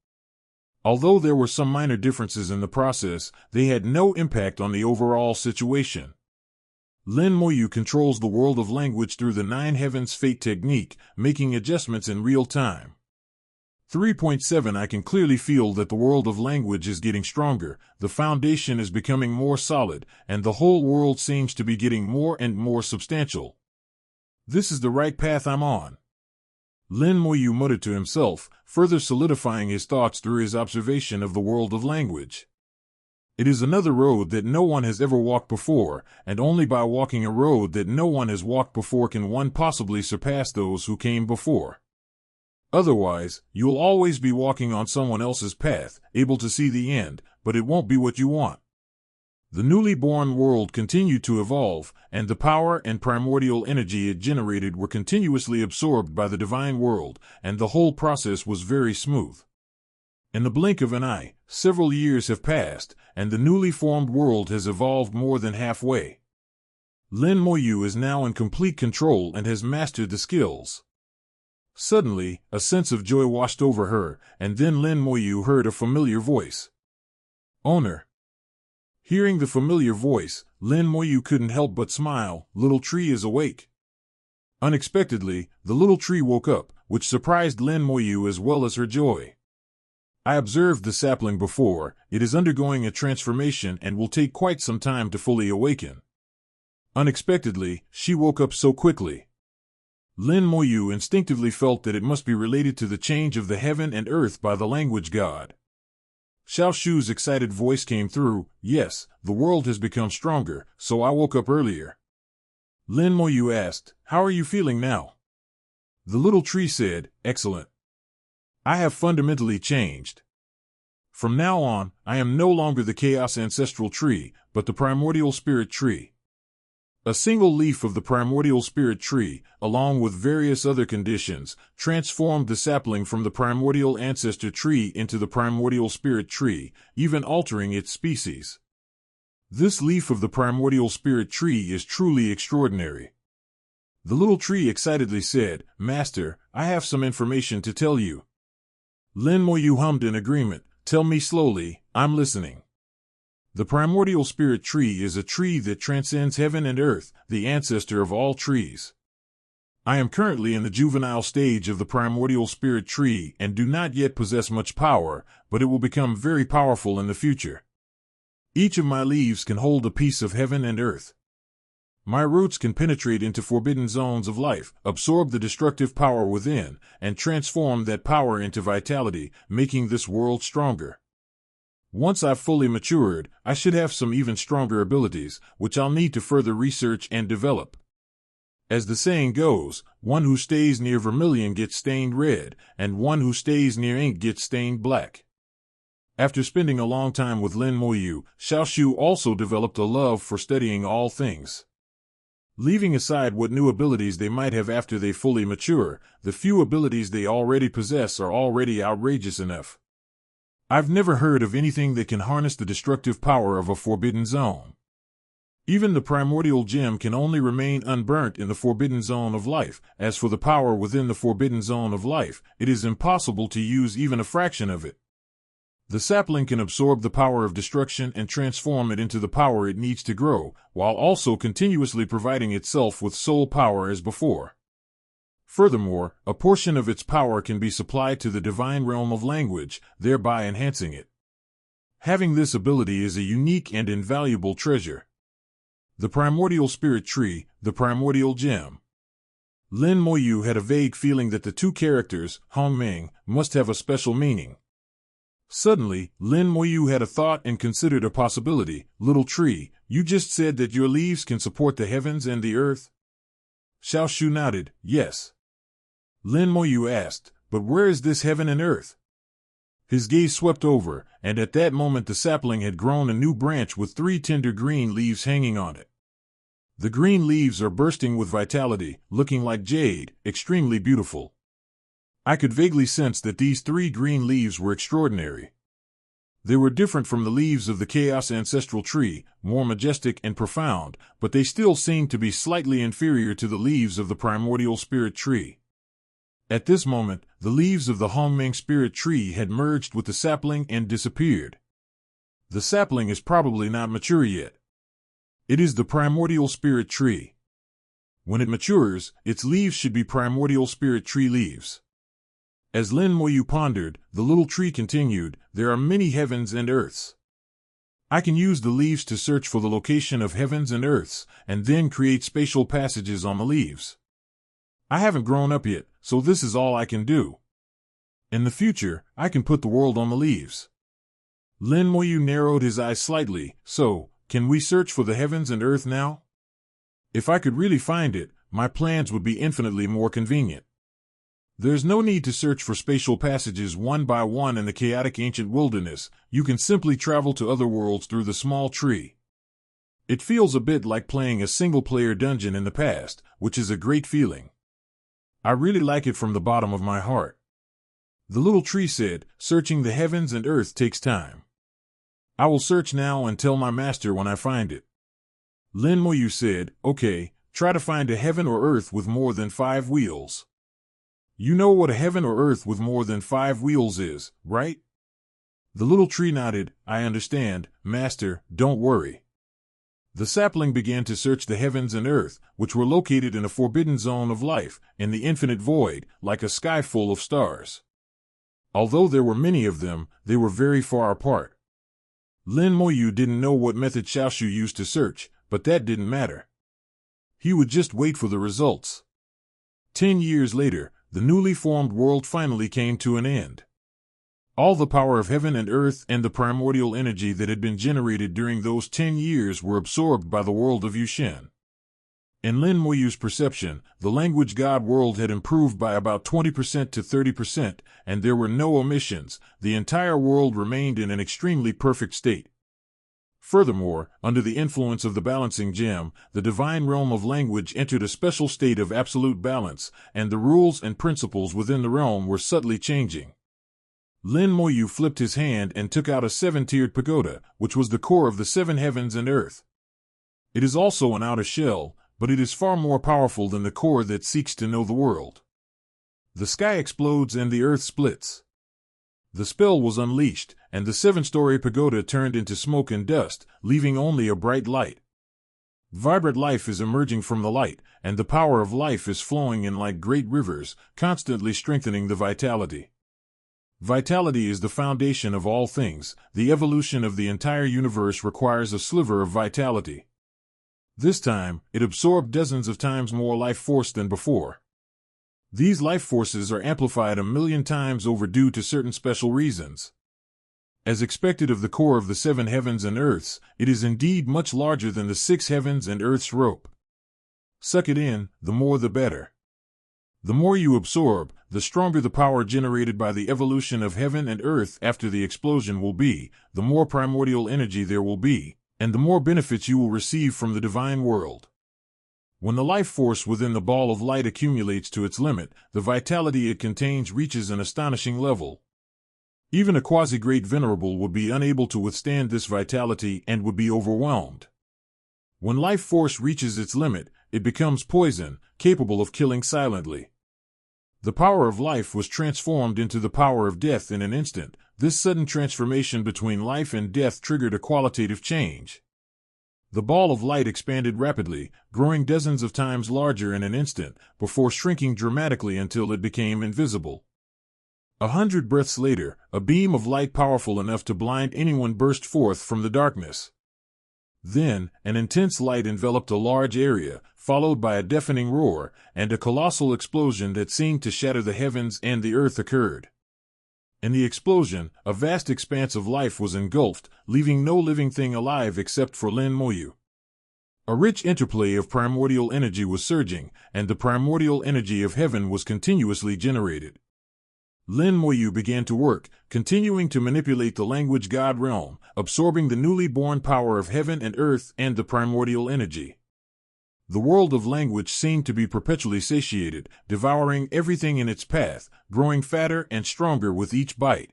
Although there were some minor differences in the process, they had no impact on the overall situation. Lin Moyu controls the world of language through the Nine Heavens Fate technique, making adjustments in real time. 3.7 I can clearly feel that the world of language is getting stronger, the foundation is becoming more solid, and the whole world seems to be getting more and more substantial. This is the right path I'm on. Lin Moyu muttered to himself, further solidifying his thoughts through his observation of the world of language. It is another road that no one has ever walked before, and only by walking a road that no one has walked before can one possibly surpass those who came before. Otherwise, you'll always be walking on someone else's path, able to see the end, but it won't be what you want. The newly born world continued to evolve, and the power and primordial energy it generated were continuously absorbed by the divine world, and the whole process was very smooth. In the blink of an eye, several years have passed, and the newly formed world has evolved more than halfway. Lin Moyu is now in complete control and has mastered the skills. Suddenly, a sense of joy washed over her, and then Lin Moyu heard a familiar voice. "Owner." Hearing the familiar voice, Lin Moyu couldn't help but smile. "Little tree is awake." Unexpectedly, the little tree woke up, which surprised Lin Moyu as well as her joy. "I observed the sapling before, it is undergoing a transformation and will take quite some time to fully awaken." Unexpectedly, she woke up so quickly. Lin Moyu instinctively felt that it must be related to the change of the heaven and earth by the language god. Xiao Shu's excited voice came through. "Yes, the world has become stronger, so I woke up earlier." Lin Moyu asked, "How are you feeling now?" The little tree said, "Excellent. I have fundamentally changed. From now on, I am no longer the Chaos Ancestral Tree, but the Primordial Spirit Tree." A single leaf of the Primordial Spirit Tree, along with various other conditions, transformed the sapling from the Primordial Ancestor Tree into the Primordial Spirit Tree, even altering its species. This leaf of the Primordial Spirit Tree is truly extraordinary. The little tree excitedly said, "Master, I have some information to tell you." Lin Moyu hummed in agreement. "Tell me slowly, I'm listening." The Primordial Spirit Tree is a tree that transcends heaven and earth, the ancestor of all trees. I am currently in the juvenile stage of the Primordial Spirit Tree and do not yet possess much power, but it will become very powerful in the future. Each of my leaves can hold a piece of heaven and earth. My roots can penetrate into forbidden zones of life, absorb the destructive power within, and transform that power into vitality, making this world stronger. Once I've fully matured, I should have some even stronger abilities, which I'll need to further research and develop. As the saying goes, one who stays near vermilion gets stained red, and one who stays near ink gets stained black. After spending a long time with Lin Moyu, Xiao Shu also developed a love for studying all things. Leaving aside what new abilities they might have after they fully mature, the few abilities they already possess are already outrageous enough. I've never heard of anything that can harness the destructive power of a forbidden zone. Even the primordial gem can only remain unburnt in the forbidden zone of life. As for the power within the forbidden zone of life, it is impossible to use even a fraction of it. The sapling can absorb the power of destruction and transform it into the power it needs to grow, while also continuously providing itself with soul power as before. Furthermore, a portion of its power can be supplied to the divine realm of language, thereby enhancing it. Having this ability is a unique and invaluable treasure. The Primordial Spirit Tree, the Primordial Gem. Lin Moyu had a vague feeling that the two characters, Hong Ming, must have a special meaning. Suddenly, Lin Moyu had a thought and considered a possibility. Little tree, you just said that your leaves can support the heavens and the earth? Xiao Shu nodded, yes. Lin Moyu asked, but where is this heaven and earth? His gaze swept over, and at that moment the sapling had grown a new branch with 3 tender green leaves hanging on it. The green leaves are bursting with vitality, looking like jade, extremely beautiful. I could vaguely sense that these 3 green leaves were extraordinary. They were different from the leaves of the Chaos Ancestral Tree, more majestic and profound, but they still seemed to be slightly inferior to the leaves of the Primordial Spirit Tree. At this moment, the leaves of the Hongming Spirit Tree had merged with the sapling and disappeared. The sapling is probably not mature yet. It is the Primordial Spirit Tree. When it matures, its leaves should be Primordial Spirit Tree leaves. As Lin Moyu pondered, the little tree continued, there are many heavens and earths. I can use the leaves to search for the location of heavens and earths, and then create spatial passages on the leaves. I haven't grown up yet, so this is all I can do. In the future, I can put the world on the leaves. Lin Moyu narrowed his eyes slightly, so, can we search for the heavens and earth now? If I could really find it, my plans would be infinitely more convenient. There's no need to search for spatial passages one by one in the chaotic ancient wilderness. You can simply travel to other worlds through the small tree. It feels a bit like playing a single-player dungeon in the past, which is a great feeling. I really like it from the bottom of my heart. The little tree said, searching the heavens and earth takes time. I will search now and tell my master when I find it. Lin Moyu said, okay, try to find a heaven or earth with more than 5 wheels. You know what a heaven or earth with more than 5 wheels is, right? The little tree nodded, I understand, master, don't worry. The sapling began to search the heavens and earth, which were located in a forbidden zone of life, in the infinite void, like a sky full of stars. Although there were many of them, they were very far apart. Lin Moyu didn't know what method Xiaoshu used to search, but that didn't matter. He would just wait for the results. 10 years later, the newly formed world finally came to an end. All the power of heaven and earth and the primordial energy that had been generated during those 10 years were absorbed by the world of Yushin. In Lin Moyu's perception, the language god world had improved by about 20% to 30%, and there were no omissions. The entire world remained in an extremely perfect state. Furthermore, under the influence of the balancing gem, the divine realm of language entered a special state of absolute balance, and the rules and principles within the realm were subtly changing. Lin Moyu flipped his hand and took out a 7-tiered pagoda, which was the core of the 7 heavens and earth. It is also an outer shell, but it is far more powerful than the core that seeks to know the world. The sky explodes and the earth splits. The spell was unleashed, and the 7-story pagoda turned into smoke and dust, leaving only a bright light. Vibrant life is emerging from the light, and the power of life is flowing in like great rivers, constantly strengthening the vitality. Vitality is the foundation of all things. The evolution of the entire universe requires a sliver of vitality. This time, it absorbed dozens of times more life force than before. These life forces are amplified 1,000,000 times over due to certain special reasons. As expected of the core of the 7 heavens and earths, it is indeed much larger than the 6 heavens and earths rope. Suck it in, the more the better. The more you absorb, the stronger the power generated by the evolution of heaven and earth after the explosion will be, the more primordial energy there will be, and the more benefits you will receive from the divine world. When the life force within the ball of light accumulates to its limit, the vitality it contains reaches an astonishing level. Even a quasi-great venerable would be unable to withstand this vitality and would be overwhelmed. When life force reaches its limit, it becomes poison, capable of killing silently. The power of life was transformed into the power of death in an instant. This sudden transformation between life and death triggered a qualitative change. The ball of light expanded rapidly, growing dozens of times larger in an instant, before shrinking dramatically until it became invisible. 100 breaths later, a beam of light powerful enough to blind anyone burst forth from the darkness. Then, an intense light enveloped a large area, followed by a deafening roar, and a colossal explosion that seemed to shatter the heavens and the earth occurred. In the explosion, a vast expanse of life was engulfed, leaving no living thing alive except for Lin Moyu. A rich interplay of primordial energy was surging, and the primordial energy of heaven was continuously generated. Lin Moyu began to work, continuing to manipulate the language god realm, absorbing the newly born power of heaven and earth and the primordial energy. The world of language seemed to be perpetually satiated, devouring everything in its path, growing fatter and stronger with each bite.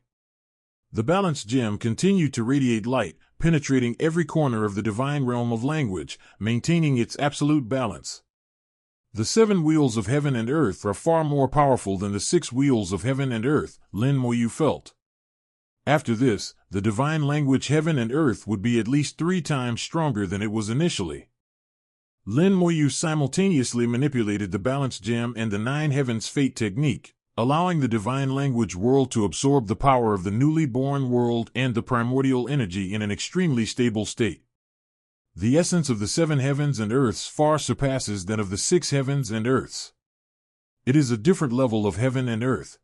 The balance gem continued to radiate light, penetrating every corner of the divine realm of language, maintaining its absolute balance. The 7 wheels of heaven and earth are far more powerful than the 6 wheels of heaven and earth, Lin Moyu felt. After this, the divine language heaven and earth would be at least 3 times stronger than it was initially. Lin Moyu simultaneously manipulated the balance gem and the 9 heavens fate technique, allowing the divine language world to absorb the power of the newly born world and the primordial energy in an extremely stable state. The essence of the 7 heavens and earths far surpasses that of the 6 heavens and earths. It is a different level of heaven and earth.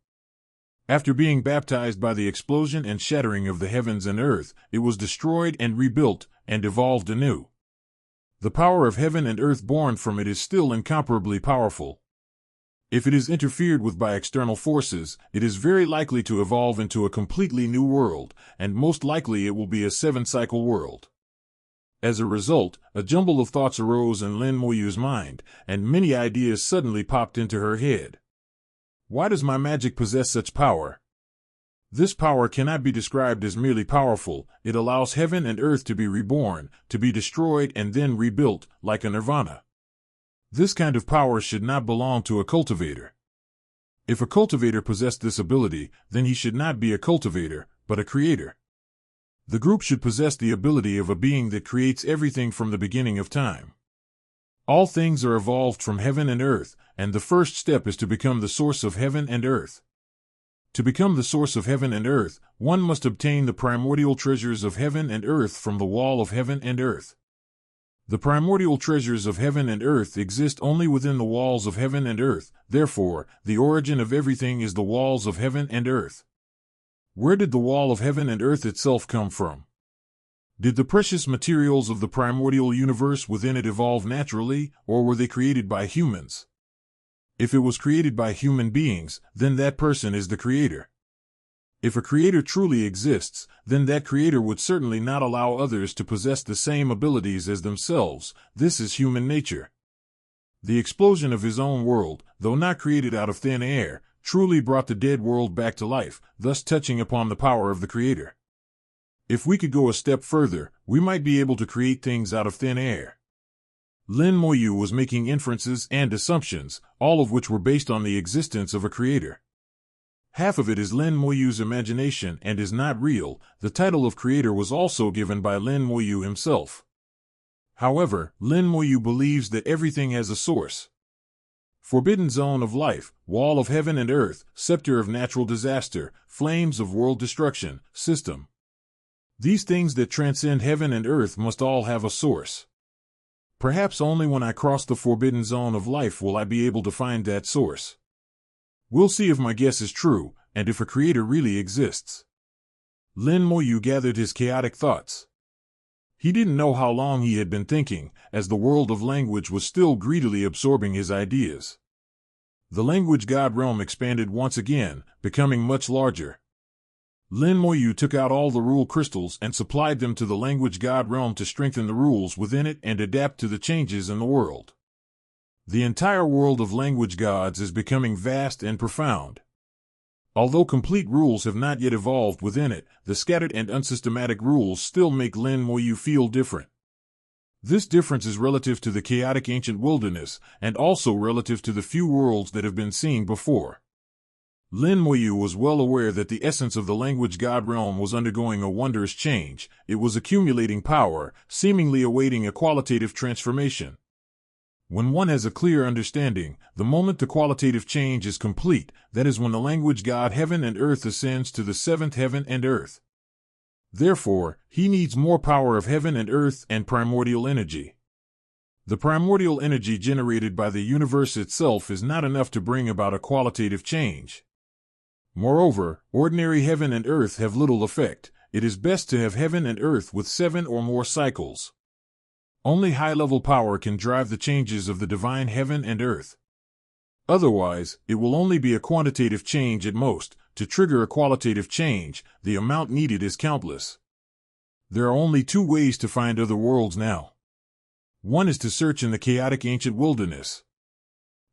After being baptized by the explosion and shattering of the heavens and earth, it was destroyed and rebuilt, and evolved anew. The power of heaven and earth born from it is still incomparably powerful. If it is interfered with by external forces, it is very likely to evolve into a completely new world, and most likely it will be a 7-cycle world. As a result, a jumble of thoughts arose in Lin Moyu's mind, and many ideas suddenly popped into her head. Why does my magic possess such power? This power cannot be described as merely powerful. It allows heaven and earth to be reborn, to be destroyed and then rebuilt, like a nirvana. This kind of power should not belong to a cultivator. If a cultivator possessed this ability, then he should not be a cultivator, but a creator. The group should possess the ability of a being that creates everything from the beginning of time. All things are evolved from heaven and earth, and the first step is to become the source of heaven and earth. To become the source of heaven and earth, one must obtain the primordial treasures of heaven and earth from the wall of heaven and earth. The primordial treasures of heaven and earth exist only within the walls of heaven and earth, therefore, the origin of everything is the walls of heaven and earth. Where did the wall of heaven and earth itself come from? Did the precious materials of the primordial universe within it evolve naturally, or were they created by humans? If it was created by human beings, then that person is the creator. If a creator truly exists, then that creator would certainly not allow others to possess the same abilities as themselves. This is human nature. The explosion of his own world, though not created out of thin air, truly brought the dead world back to life, thus touching upon the power of the creator. If we could go a step further, we might be able to create things out of thin air. Lin Moyu was making inferences and assumptions, all of which were based on the existence of a creator. Half of it is Lin Moyu's imagination and is not real. The title of creator was also given by Lin Moyu himself. However, Lin Moyu believes that everything has a source. Forbidden zone of life, wall of heaven and earth, scepter of natural disaster, flames of world destruction, system. These things that transcend heaven and earth must all have a source. Perhaps only when I cross the forbidden zone of life will I be able to find that source. We'll see if my guess is true, and if a creator really exists. Lin Moyu gathered his chaotic thoughts. He didn't know how long he had been thinking, as the world of language was still greedily absorbing his ideas. The language god realm expanded once again, becoming much larger. Lin Moyu took out all the rule crystals and supplied them to the language god realm to strengthen the rules within it and adapt to the changes in the world. The entire world of language gods is becoming vast and profound. Although complete rules have not yet evolved within it, the scattered and unsystematic rules still make Lin Moyu feel different. This difference is relative to the chaotic ancient wilderness, and also relative to the few worlds that have been seen before. Lin Moyu was well aware that the essence of the language god realm was undergoing a wondrous change. It was accumulating power, seemingly awaiting a qualitative transformation. When one has a clear understanding, the moment the qualitative change is complete, that is when the language god heaven and earth ascends to the 7th heaven and earth. Therefore, he needs more power of heaven and earth and primordial energy. The primordial energy generated by the universe itself is not enough to bring about a qualitative change. Moreover, ordinary heaven and earth have little effect. It is best to have heaven and earth with 7 or more cycles. Only high-level power can drive the changes of the divine heaven and earth. Otherwise, it will only be a quantitative change at most. To trigger a qualitative change, the amount needed is countless. There are only 2 ways to find other worlds now. One is to search in the chaotic ancient wilderness.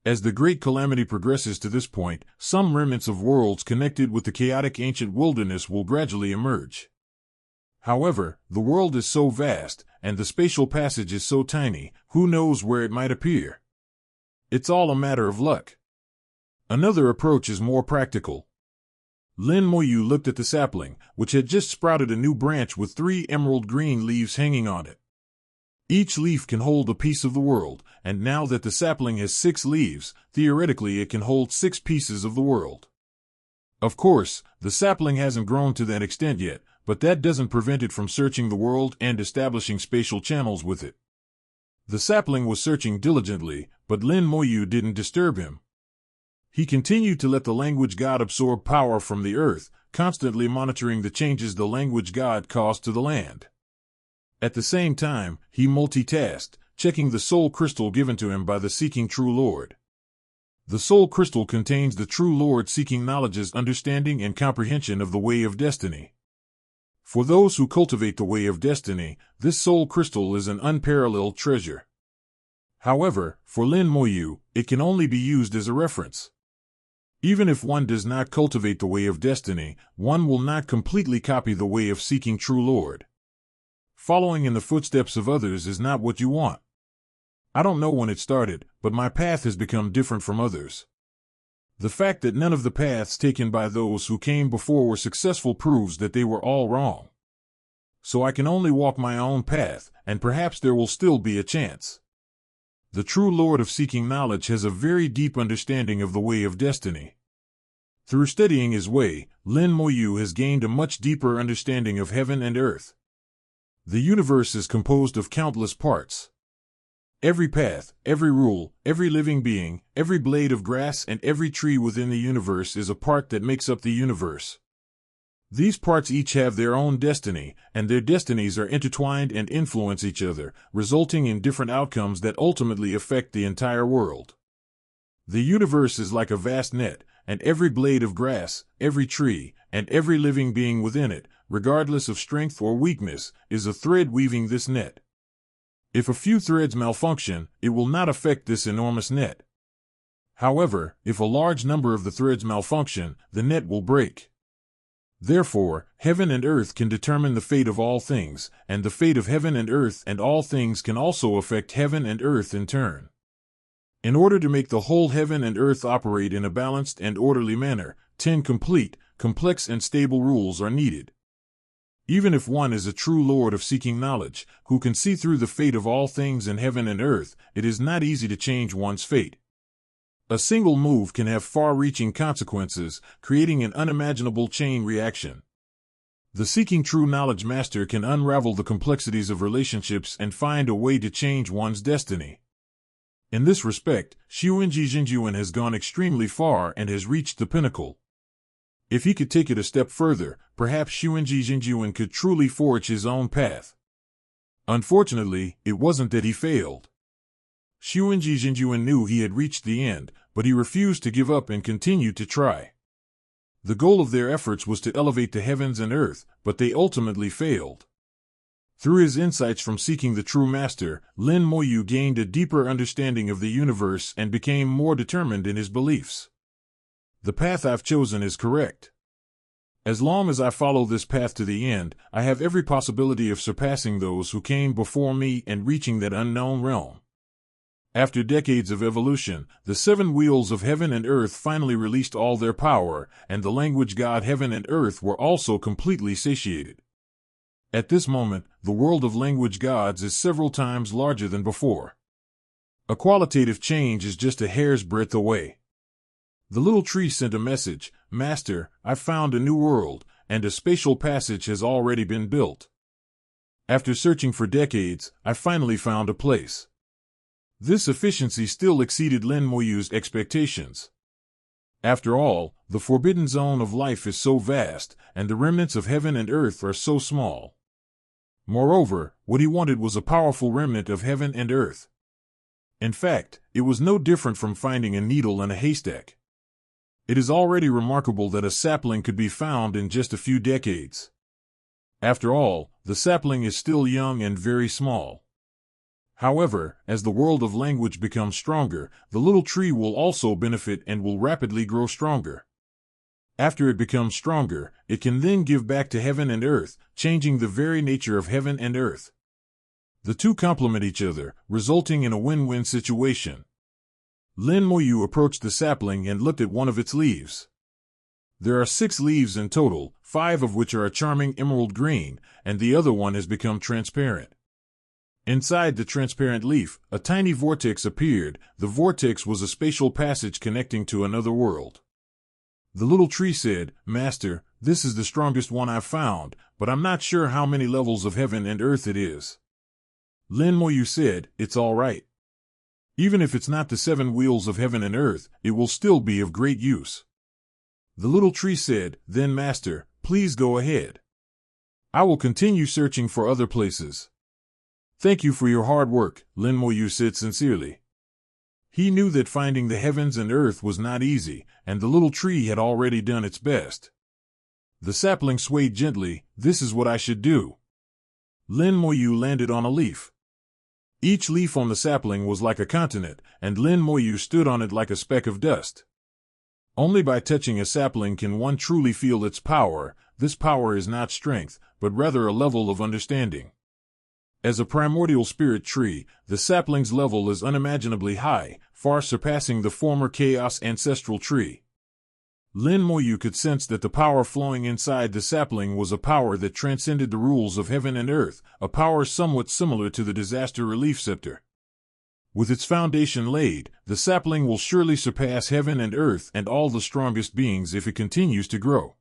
As the great calamity progresses to this point, some remnants of worlds connected with the chaotic ancient wilderness will gradually emerge. However, the world is so vast, and the spatial passage is so tiny, who knows where it might appear? It's all a matter of luck. Another approach is more practical. Lin Moyu looked at the sapling, which had just sprouted a new branch with 3 emerald green leaves hanging on it. Each leaf can hold a piece of the world, and now that the sapling has 6 leaves, theoretically it can hold 6 pieces of the world. Of course, the sapling hasn't grown to that extent yet, but that doesn't prevent it from searching the world and establishing spatial channels with it. The sapling was searching diligently, but Lin Moyu didn't disturb him. He continued to let the language god absorb power from the earth, constantly monitoring the changes the language god caused to the land. At the same time, he multitasked, checking the soul crystal given to him by the seeking true Lord. The soul crystal contains the true Lord seeking knowledge's understanding and comprehension of the way of destiny. For those who cultivate the way of destiny, this soul crystal is an unparalleled treasure. However, for Lin Moyu, it can only be used as a reference. Even if one does not cultivate the way of destiny, one will not completely copy the way of seeking true Lord. Following in the footsteps of others is not what you want. I don't know when it started, but my path has become different from others. The fact that none of the paths taken by those who came before were successful proves that they were all wrong. So I can only walk my own path, and perhaps there will still be a chance. The true Lord of seeking knowledge has a very deep understanding of the way of destiny. Through studying his way, Lin Moyu has gained a much deeper understanding of heaven and earth. The universe is composed of countless parts. Every path, every rule, every living being, every blade of grass and every tree within the universe is a part that makes up the universe. These parts each have their own destiny, and their destinies are intertwined and influence each other, resulting in different outcomes that ultimately affect the entire world. The universe is like a vast net, and every blade of grass, every tree, and every living being within it, regardless of strength or weakness, is a thread weaving this net. If a few threads malfunction, it will not affect this enormous net. However, if a large number of the threads malfunction, the net will break. Therefore, heaven and earth can determine the fate of all things, and the fate of heaven and earth and all things can also affect heaven and earth in turn. In order to make the whole heaven and earth operate in a balanced and orderly manner, 10 complete, complex and stable rules are needed. Even if one is a true Lord of seeking knowledge, who can see through the fate of all things in heaven and earth, it is not easy to change one's fate. A single move can have far-reaching consequences, creating an unimaginable chain reaction. The seeking true knowledge master can unravel the complexities of relationships and find a way to change one's destiny. In this respect, Xuanji Jinjuan has gone extremely far and has reached the pinnacle. If he could take it a step further, perhaps Xuanji Jinjuan could truly forge his own path. Unfortunately, it wasn't that he failed. Xuanji Jinjuan knew he had reached the end, but he refused to give up and continued to try. The goal of their efforts was to elevate the heavens and earth, but they ultimately failed. Through his insights from seeking the true master, Lin Moyu gained a deeper understanding of the universe and became more determined in his beliefs. The path I've chosen is correct. As long as I follow this path to the end, I have every possibility of surpassing those who came before me and reaching that unknown realm. After decades of evolution, the 7 wheels of heaven and earth finally released all their power, and the language god heaven and earth were also completely satiated. At this moment, the world of language gods is several times larger than before. A qualitative change is just a hair's breadth away. The little tree sent a message, "Master, I've found a new world, and a spatial passage has already been built. After searching for decades, I finally found a place. This efficiency still exceeded Lin Moyu's expectations. After all, the forbidden zone of life is so vast, and the remnants of heaven and earth are so small. Moreover, what he wanted was a powerful remnant of heaven and earth. In fact, it was no different from finding a needle in a haystack. It is already remarkable that a sapling could be found in just a few decades. After all, the sapling is still young and very small. However, as the world of language becomes stronger, the little tree will also benefit and will rapidly grow stronger. After it becomes stronger, it can then give back to heaven and earth, changing the very nature of heaven and earth. The two complement each other, resulting in a win-win situation. Lin Moyu approached the sapling and looked at one of its leaves. There are 6 leaves in total, 5 of which are a charming emerald green, and the other one has become transparent. Inside the transparent leaf, a tiny vortex appeared. The vortex was a spatial passage connecting to another world. The little tree said, "Master, this is the strongest one I've found, but I'm not sure how many levels of heaven and earth it is." Lin Moyu said, "It's all right. Even if it's not the 7 wheels of heaven and earth, it will still be of great use." The little tree said, "Then, Master, please go ahead. I will continue searching for other places." "Thank you for your hard work," Lin Moyu said sincerely. He knew that finding the heavens and earth was not easy, and the little tree had already done its best. The sapling swayed gently. "This is what I should do." Lin Moyu landed on a leaf. Each leaf on the sapling was like a continent, and Lin Moyu stood on it like a speck of dust. Only by touching a sapling can one truly feel its power. This power is not strength, but rather a level of understanding. As a primordial spirit tree, the sapling's level is unimaginably high, far surpassing the former chaos ancestral tree. Lin Moyu could sense that the power flowing inside the sapling was a power that transcended the rules of heaven and earth, a power somewhat similar to the disaster relief scepter. With its foundation laid, the sapling will surely surpass heaven and earth and all the strongest beings if it continues to grow.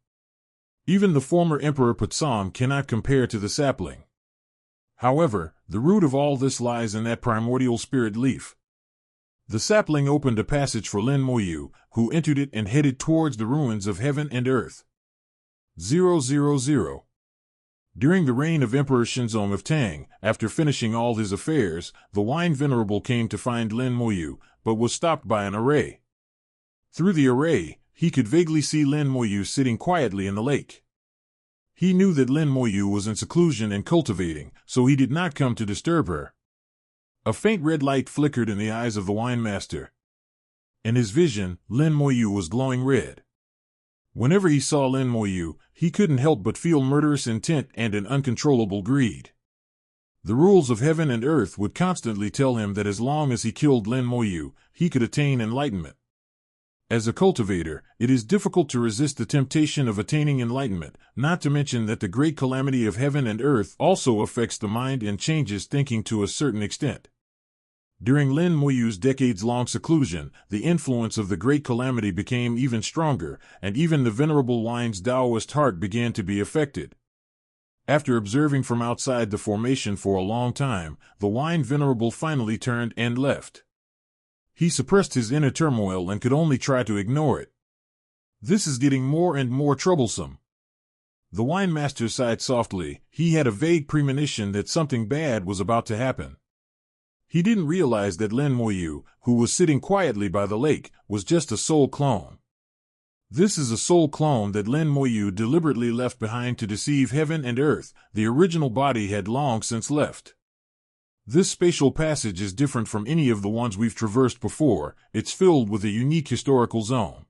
Even the former Emperor Patsam cannot compare to the sapling. However, the root of all this lies in that primordial spirit leaf. The sapling opened a passage for Lin Moyu, who entered it and headed towards the ruins of heaven and earth. 000. During the reign of Emperor Shenzong of Tang, after finishing all his affairs, the Wine Venerable came to find Lin Moyu, but was stopped by an array. Through the array, he could vaguely see Lin Moyu sitting quietly in the lake. He knew that Lin Moyu was in seclusion and cultivating, so he did not come to disturb her. A faint red light flickered in the eyes of the wine master. In his vision, Lin Moyu was glowing red. Whenever he saw Lin Moyu, he couldn't help but feel murderous intent and an uncontrollable greed. The rules of heaven and earth would constantly tell him that as long as he killed Lin Moyu, he could attain enlightenment. As a cultivator, it is difficult to resist the temptation of attaining enlightenment, not to mention that the great calamity of heaven and earth also affects the mind and changes thinking to a certain extent. During Lin Moyu's decades-long seclusion, the influence of the great calamity became even stronger, and even the Venerable Wine's Taoist heart began to be affected. After observing from outside the formation for a long time, the Wine Venerable finally turned and left. He suppressed his inner turmoil and could only try to ignore it. "This is getting more and more troublesome." The wine master sighed softly. He had a vague premonition that something bad was about to happen. He didn't realize that Lin Moyu, who was sitting quietly by the lake, was just a soul clone. This is a soul clone that Lin Moyu deliberately left behind to deceive heaven and earth. The original body had long since left. This spatial passage is different from any of the ones we've traversed before. It's filled with a unique historical zone.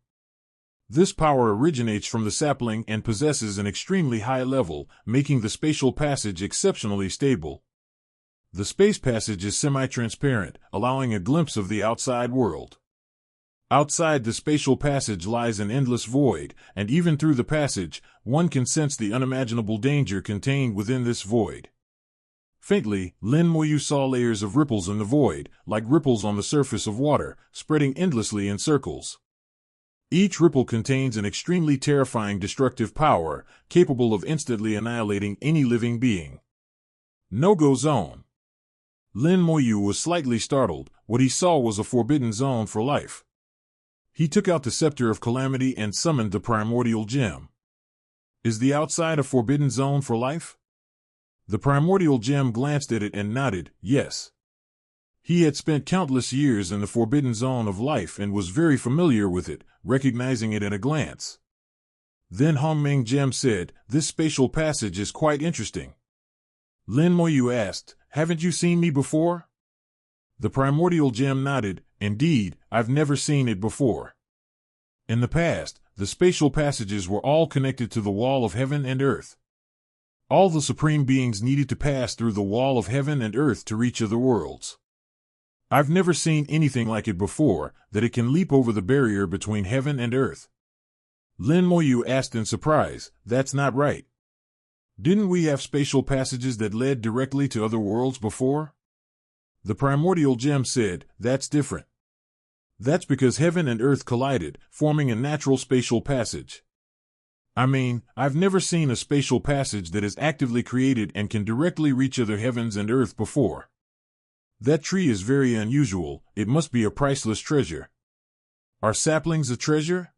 This power originates from the sapling and possesses an extremely high level, making the spatial passage exceptionally stable. The space passage is semi-transparent, allowing a glimpse of the outside world. Outside the spatial passage lies an endless void, and even through the passage, one can sense the unimaginable danger contained within this void. Faintly, Lin Moyu saw layers of ripples in the void, like ripples on the surface of water, spreading endlessly in circles. Each ripple contains an extremely terrifying destructive power, capable of instantly annihilating any living being. No-go zone. Lin Moyu was slightly startled. What he saw was a forbidden zone for life. He took out the Scepter of Calamity and summoned the Primordial Gem. Is the outside a forbidden zone for life? The Primordial Gem glanced at it and nodded, yes. He had spent countless years in the forbidden zone of life and was very familiar with it, recognizing it at a glance. Then Hongming Gem said, "This spatial passage is quite interesting." Lin Moyu asked, "Haven't you seen me before?" The Primordial Gem nodded, "Indeed, I've never seen it before. In the past, the spatial passages were all connected to the wall of heaven and earth. All the supreme beings needed to pass through the wall of heaven and earth to reach other worlds. I've never seen anything like it before, that it can leap over the barrier between heaven and earth." Lin Moyu asked in surprise, "That's not right. Didn't we have spatial passages that led directly to other worlds before?" The Primordial Gem said, "That's different. That's because heaven and earth collided, forming a natural spatial passage. I mean, I've never seen a spatial passage that is actively created and can directly reach other heavens and earth before. That tree is very unusual. It must be a priceless treasure." "Are saplings a treasure?"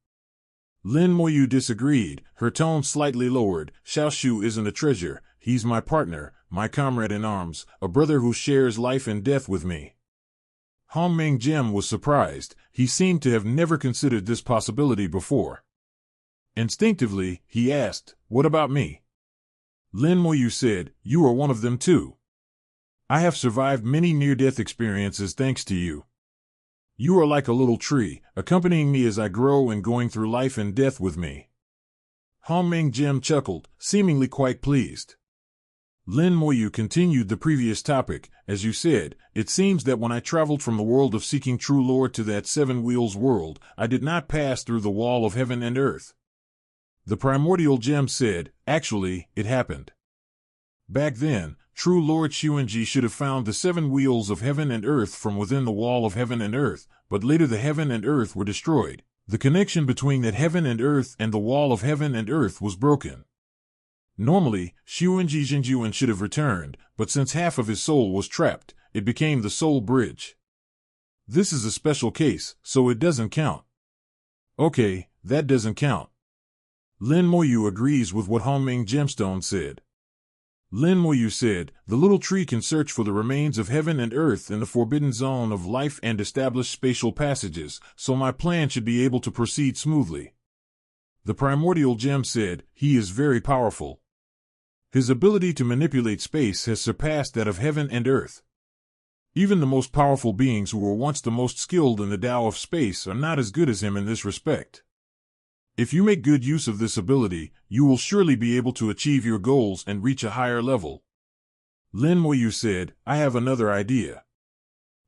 Lin Moyu disagreed, her tone slightly lowered. "Xiaoshu isn't a treasure. He's my partner, my comrade in arms, a brother who shares life and death with me." Hongming Gem was surprised. He seemed to have never considered this possibility before. Instinctively, he asked, "What about me?" Lin Moyu said, "You are one of them too. I have survived many near-death experiences thanks to you. You are like a little tree, accompanying me as I grow and going through life and death with me." Hongming Gem chuckled, seemingly quite pleased. Lin Moyu continued the previous topic. "As you said, it seems that when I traveled from the world of seeking true lore to that Seven Wheels world, I did not pass through the wall of heaven and earth." The Primordial Gem said, "Actually, it happened. Back then, true Lord Xuanji should have found the seven wheels of heaven and earth from within the wall of heaven and earth, but later the heaven and earth were destroyed. The connection between that heaven and earth and the wall of heaven and earth was broken. Normally, Xuanji Zhenjuan should have returned, but since half of his soul was trapped, it became the soul bridge. This is a special case, so it doesn't count." "Okay, that doesn't count." Lin Moyu agrees with what Hongming Gemstone said. Lin Moyu said, "The little tree can search for the remains of heaven and earth in the forbidden zone of life and establish spatial passages, so my plan should be able to proceed smoothly." The Primordial Gem said, "He is very powerful. His ability to manipulate space has surpassed that of heaven and earth. Even the most powerful beings who were once the most skilled in the Tao of space are not as good as him in this respect. If you make good use of this ability, you will surely be able to achieve your goals and reach a higher level." Lin Moyu said, "I have another idea."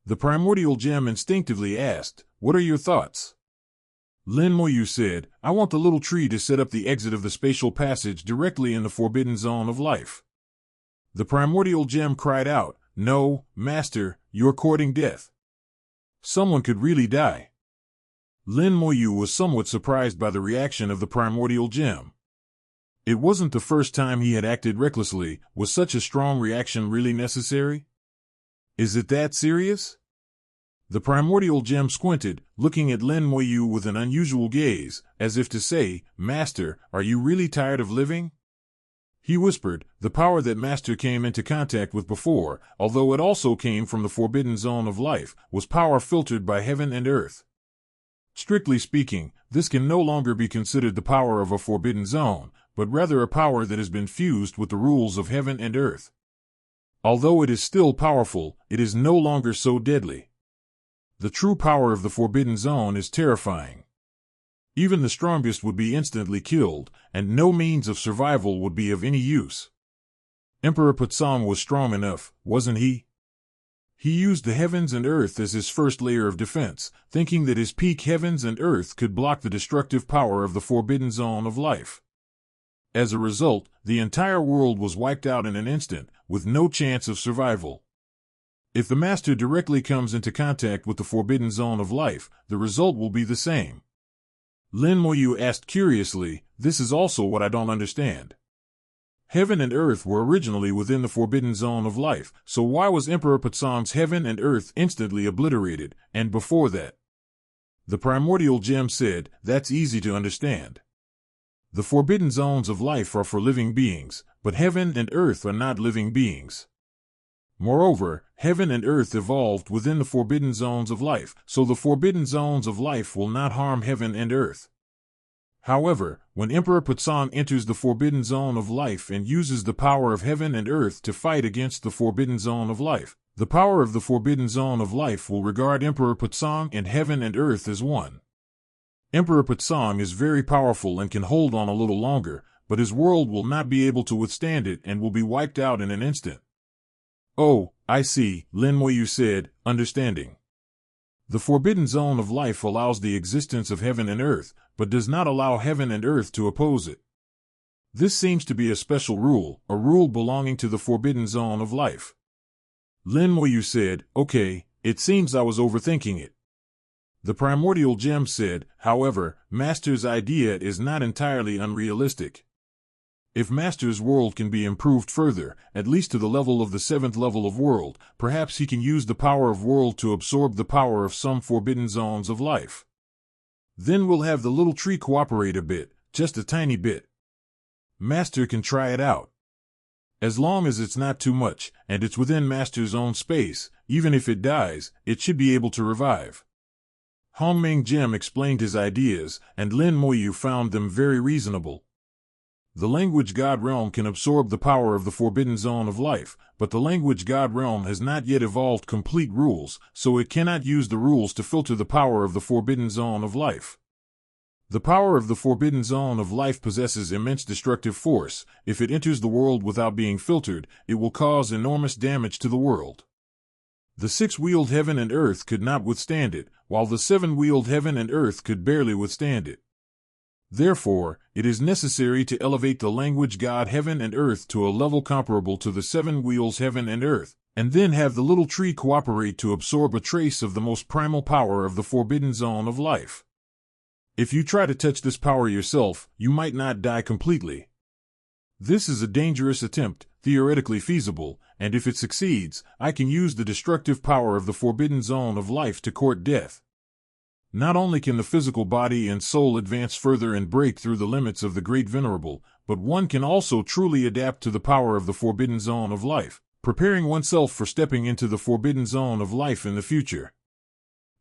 The Primordial Gem instinctively asked, "What are your thoughts?" Lin Moyu said, "I want the little tree to set up the exit of the spatial passage directly in the forbidden zone of life." The Primordial Gem cried out, "No, Master, you're courting death. Someone could really die." Lin Moyu was somewhat surprised by the reaction of the Primordial Gem. It wasn't the first time he had acted recklessly. Was such a strong reaction really necessary? Is it that serious? The Primordial Gem squinted, looking at Lin Moyu with an unusual gaze, as if to say, "Master, are you really tired of living?" He whispered, "The power that Master came into contact with before, although it also came from the forbidden zone of life, was power filtered by heaven and earth. Strictly speaking, this can no longer be considered the power of a forbidden zone, but rather a power that has been fused with the rules of heaven and earth. Although it is still powerful, it is no longer so deadly. The true power of the forbidden zone is terrifying. Even the strongest would be instantly killed, and no means of survival would be of any use. Emperor Putsong was strong enough, wasn't he? He used the heavens and earth as his first layer of defense, thinking that his peak heavens and earth could block the destructive power of the forbidden zone of life. As a result, the entire world was wiped out in an instant, with no chance of survival. If the Master directly comes into contact with the forbidden zone of life, the result will be the same. Lin Moyu asked curiously, this is also what I don't understand. Heaven and earth were originally within the forbidden zone of life, so why was Emperor Patsong's heaven and earth instantly obliterated, and before that? The primordial gem said, that's easy to understand. The forbidden zones of life are for living beings, but heaven and earth are not living beings. Moreover, heaven and earth evolved within the forbidden zones of life, so the forbidden zones of life will not harm heaven and earth. However, when Emperor Patsong enters the forbidden zone of life and uses the power of heaven and earth to fight against the forbidden zone of life, the power of the forbidden zone of life will regard Emperor Patsong and heaven and earth as one. Emperor Patsong is very powerful and can hold on a little longer, but his world will not be able to withstand it and will be wiped out in an instant. Oh, I see, Lin Moyu said, understanding. The forbidden zone of life allows the existence of heaven and earth, but does not allow heaven and earth to oppose it. This seems to be a special rule, a rule belonging to the forbidden zone of life. Lin Moyu said, okay, it seems I was overthinking it. The primordial gem said, however, Master's idea is not entirely unrealistic. If Master's world can be improved further, at least to the level of the 7th level of world, perhaps he can use the power of world to absorb the power of some forbidden zones of life. Then we'll have the little tree cooperate a bit, just a tiny bit. Master can try it out. As long as it's not too much, and it's within Master's own space, even if it dies, it should be able to revive. Hongming Gem explained his ideas, and Lin Moyu found them very reasonable. The language God realm can absorb the power of the forbidden zone of life, but the language God realm has not yet evolved complete rules, so it cannot use the rules to filter the power of the forbidden zone of life. The power of the forbidden zone of life possesses immense destructive force. If it enters the world without being filtered, it will cause enormous damage to the world. The 6-wheeled heaven and earth could not withstand it, while the 7-wheeled heaven and earth could barely withstand it. Therefore, it is necessary to elevate the language God heaven and earth to a level comparable to the 7 wheels heaven and earth, and then have the little tree cooperate to absorb a trace of the most primal power of the forbidden zone of life. If you try to touch this power yourself, you might not die completely. This is a dangerous attempt, theoretically feasible, and if it succeeds, I can use the destructive power of the forbidden zone of life to court death. Not only can the physical body and soul advance further and break through the limits of the Great Venerable, but one can also truly adapt to the power of the forbidden zone of life, preparing oneself for stepping into the forbidden zone of life in the future.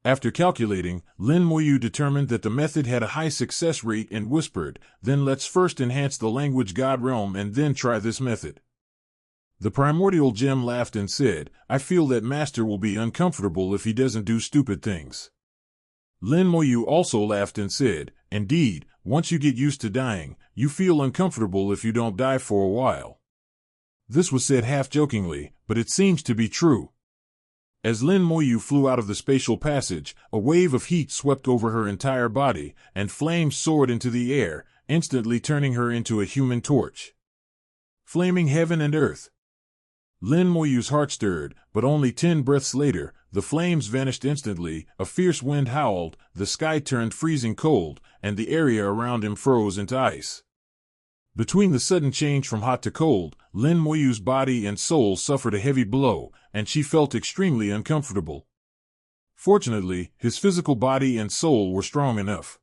After calculating, Lin Moyu determined that the method had a high success rate and whispered, then let's first enhance the language God realm and then try this method. The primordial gem laughed and said, I feel that Master will be uncomfortable if he doesn't do stupid things. Lin Moyu also laughed and said, indeed, once you get used to dying, you feel uncomfortable if you don't die for a while. This was said half-jokingly, but it seems to be true. As Lin Moyu flew out of the spatial passage, a wave of heat swept over her entire body, and flames soared into the air, instantly turning her into a human torch. Flaming heaven and earth. Lin Moyu's heart stirred, but only 10 breaths later, the flames vanished instantly, a fierce wind howled, the sky turned freezing cold, and the area around him froze into ice. Between the sudden change from hot to cold, Lin Moyu's body and soul suffered a heavy blow, and she felt extremely uncomfortable. Fortunately, his physical body and soul were strong enough.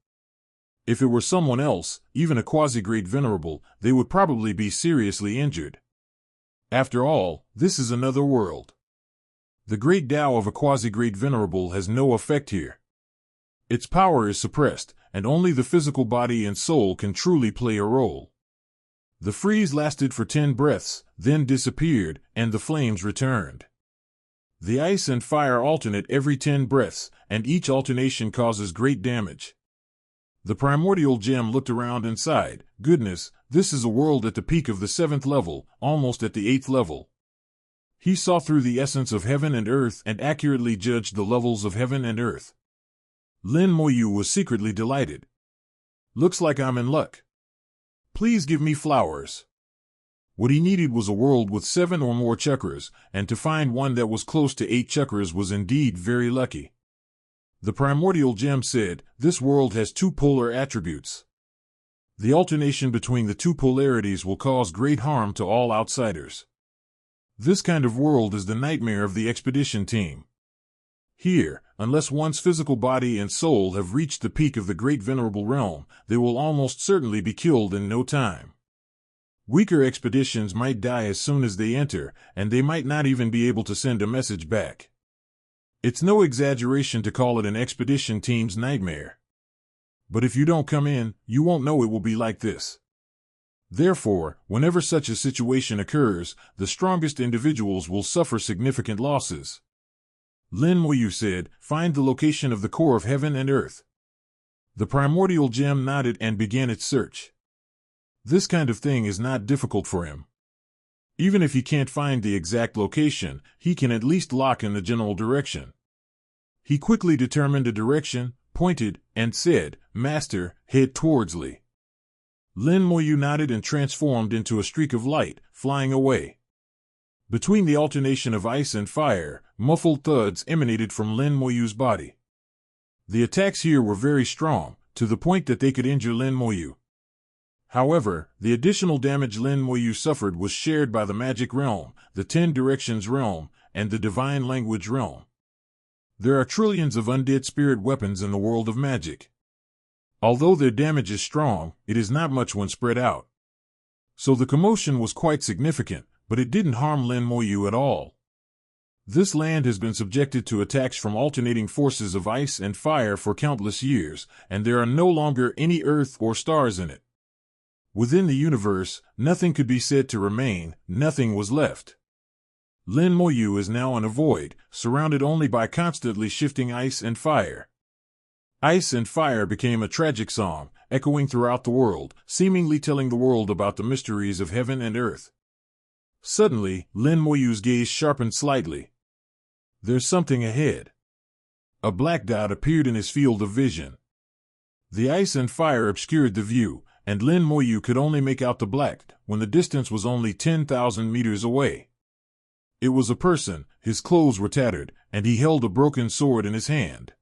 If it were someone else, even a quasi-great venerable, they would probably be seriously injured. After all, this is another world. The great Tao of a quasi-great venerable has no effect here. Its power is suppressed, and only the physical body and soul can truly play a role. The freeze lasted for 10 breaths, then disappeared, and the flames returned. The ice and fire alternate every 10 breaths, and each alternation causes great damage. The primordial gem looked around and sighed, goodness, this is a world at the peak of the 7th level, almost at the 8th level. He saw through the essence of heaven and earth and accurately judged the levels of heaven and earth. Lin Moyu was secretly delighted. Looks like I'm in luck. Please give me flowers. What he needed was a world with 7 or more chakras, and to find one that was close to 8 chakras was indeed very lucky. The primordial gem said, "This world has two polar attributes. The alternation between the two polarities will cause great harm to all outsiders. This kind of world is the nightmare of the expedition team. Here, unless one's physical body and soul have reached the peak of the great venerable realm, they will almost certainly be killed in no time. Weaker expeditions might die as soon as they enter, and they might not even be able to send a message back. It's no exaggeration to call it an expedition team's nightmare. But if you don't come in, you won't know it will be like this. Therefore, whenever such a situation occurs, the strongest individuals will suffer significant losses." Lin Moyu said, "Find the location of the core of heaven and earth." The primordial gem nodded and began its search. This kind of thing is not difficult for him. Even if he can't find the exact location, he can at least lock in the general direction. He quickly determined a direction, pointed, and said, "Master, head towards Li." Lin Moyu nodded and transformed into a streak of light, flying away. Between the alternation of ice and fire, muffled thuds emanated from Lin Moyu's body. The attacks here were very strong, to the point that they could injure Lin Moyu. However, the additional damage Lin Moyu suffered was shared by the magic realm, the 10 directions realm, and the divine language realm. There are trillions of undead spirit weapons in the world of magic. Although their damage is strong, it is not much when spread out. So the commotion was quite significant, but it didn't harm Lin Moyu at all. This land has been subjected to attacks from alternating forces of ice and fire for countless years, and there are no longer any earth or stars in it. Within the universe, nothing could be said to remain, nothing was left. Lin Moyu is now in a void, surrounded only by constantly shifting ice and fire. Ice and fire became a tragic song, echoing throughout the world, seemingly telling the world about the mysteries of heaven and earth. Suddenly, Lin Moyu's gaze sharpened slightly. There's something ahead. A black dot appeared in his field of vision. The ice and fire obscured the view, and Lin Moyu could only make out the black when the distance was only 10,000 meters away. It was a person, his clothes were tattered, and he held a broken sword in his hand.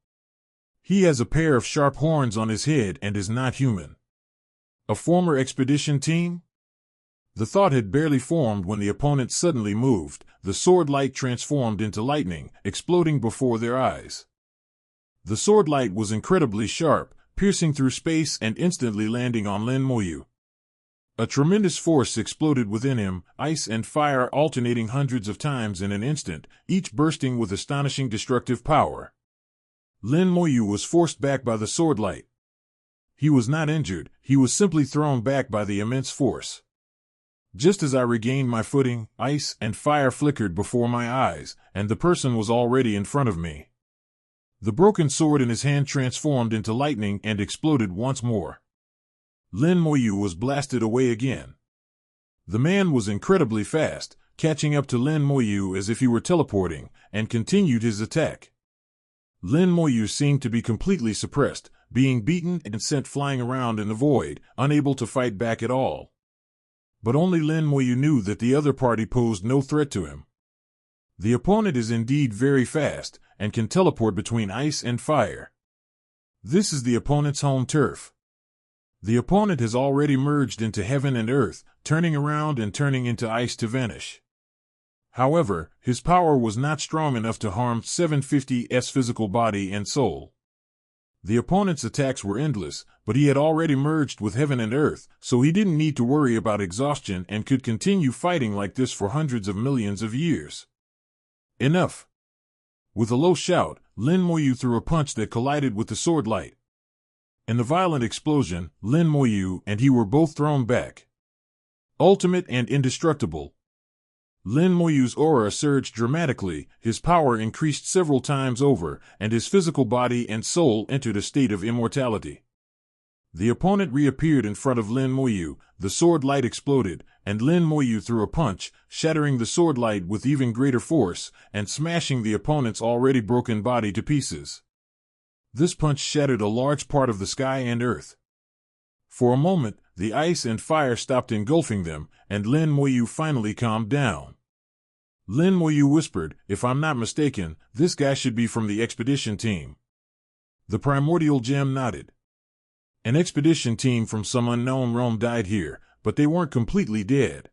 He has a pair of sharp horns on his head and is not human. A former expedition team? The thought had barely formed when the opponent suddenly moved. The sword light transformed into lightning, exploding before their eyes. The sword light was incredibly sharp, piercing through space and instantly landing on Lin Moyu. A tremendous force exploded within him, ice and fire alternating hundreds of times in an instant, each bursting with astonishing destructive power. Lin Moyu was forced back by the sword light. He was not injured, he was simply thrown back by the immense force. Just as I regained my footing, ice and fire flickered before my eyes, and the person was already in front of me. The broken sword in his hand transformed into lightning and exploded once more. Lin Moyu was blasted away again. The man was incredibly fast, catching up to Lin Moyu as if he were teleporting, and continued his attack. Lin Moyu seemed to be completely suppressed, being beaten and sent flying around in the void, unable to fight back at all. But only Lin Moyu knew that the other party posed no threat to him. The opponent is indeed very fast, and can teleport between ice and fire. This is the opponent's home turf. The opponent has already merged into heaven and earth, turning around and turning into ice to vanish. However, his power was not strong enough to harm 750's physical body and soul. The opponent's attacks were endless, but he had already merged with heaven and earth, so he didn't need to worry about exhaustion and could continue fighting like this for hundreds of millions of years. Enough! With a low shout, Lin Moyu threw a punch that collided with the sword light. In the violent explosion, Lin Moyu and he were both thrown back. Ultimate and indestructible. Lin Moyu's aura surged dramatically, his power increased several times over, and his physical body and soul entered a state of immortality. The opponent reappeared in front of Lin Moyu, the sword light exploded, and Lin Moyu threw a punch, shattering the sword light with even greater force, and smashing the opponent's already broken body to pieces. This punch shattered a large part of the sky and earth. For a moment, the ice and fire stopped engulfing them, and Lin Moyu finally calmed down. Lin Moyu whispered, "If I'm not mistaken, this guy should be from the expedition team." The primordial gem nodded. An expedition team from some unknown realm died here, but they weren't completely dead.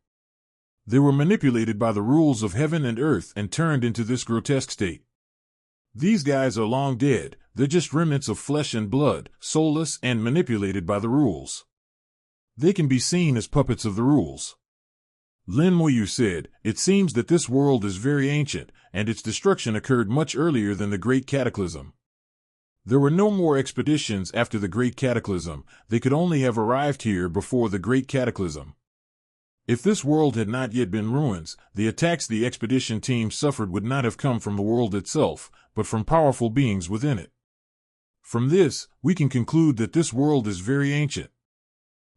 They were manipulated by the rules of heaven and earth and turned into this grotesque state. These guys are long dead, they're just remnants of flesh and blood, soulless and manipulated by the rules. They can be seen as puppets of the rules. Lin Moyu said, "It seems that this world is very ancient, and its destruction occurred much earlier than the Great Cataclysm. There were no more expeditions after the Great Cataclysm, they could only have arrived here before the Great Cataclysm. If this world had not yet been ruins, the attacks the expedition team suffered would not have come from the world itself, but from powerful beings within it. From this, we can conclude that this world is very ancient.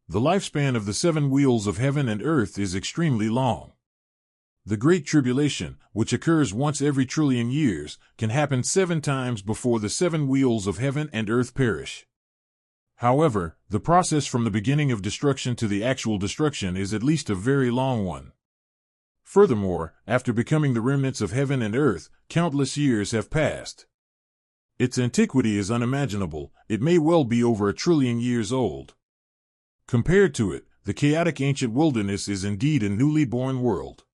The lifespan of the 7 wheels of heaven and earth is extremely long. The Great Tribulation, which occurs once every trillion years, can happen 7 times before the 7 wheels of heaven and earth perish. However, the process from the beginning of destruction to the actual destruction is at least a very long one. Furthermore, after becoming the remnants of heaven and earth, countless years have passed. Its antiquity is unimaginable, it may well be over 1 trillion years old. Compared to it, the chaotic ancient wilderness is indeed a newly born world."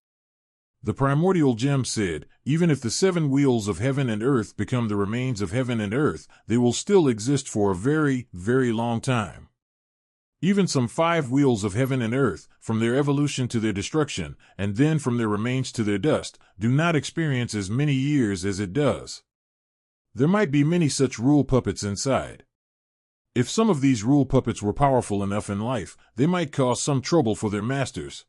The primordial gem said, "Even if the 7 wheels of heaven and earth become the remains of heaven and earth, they will still exist for a very, very long time. Even some 5 wheels of heaven and earth, from their evolution to their destruction, and then from their remains to their dust, do not experience as many years as it does. There might be many such rule puppets inside. If some of these rule puppets were powerful enough in life, they might cause some trouble for their masters."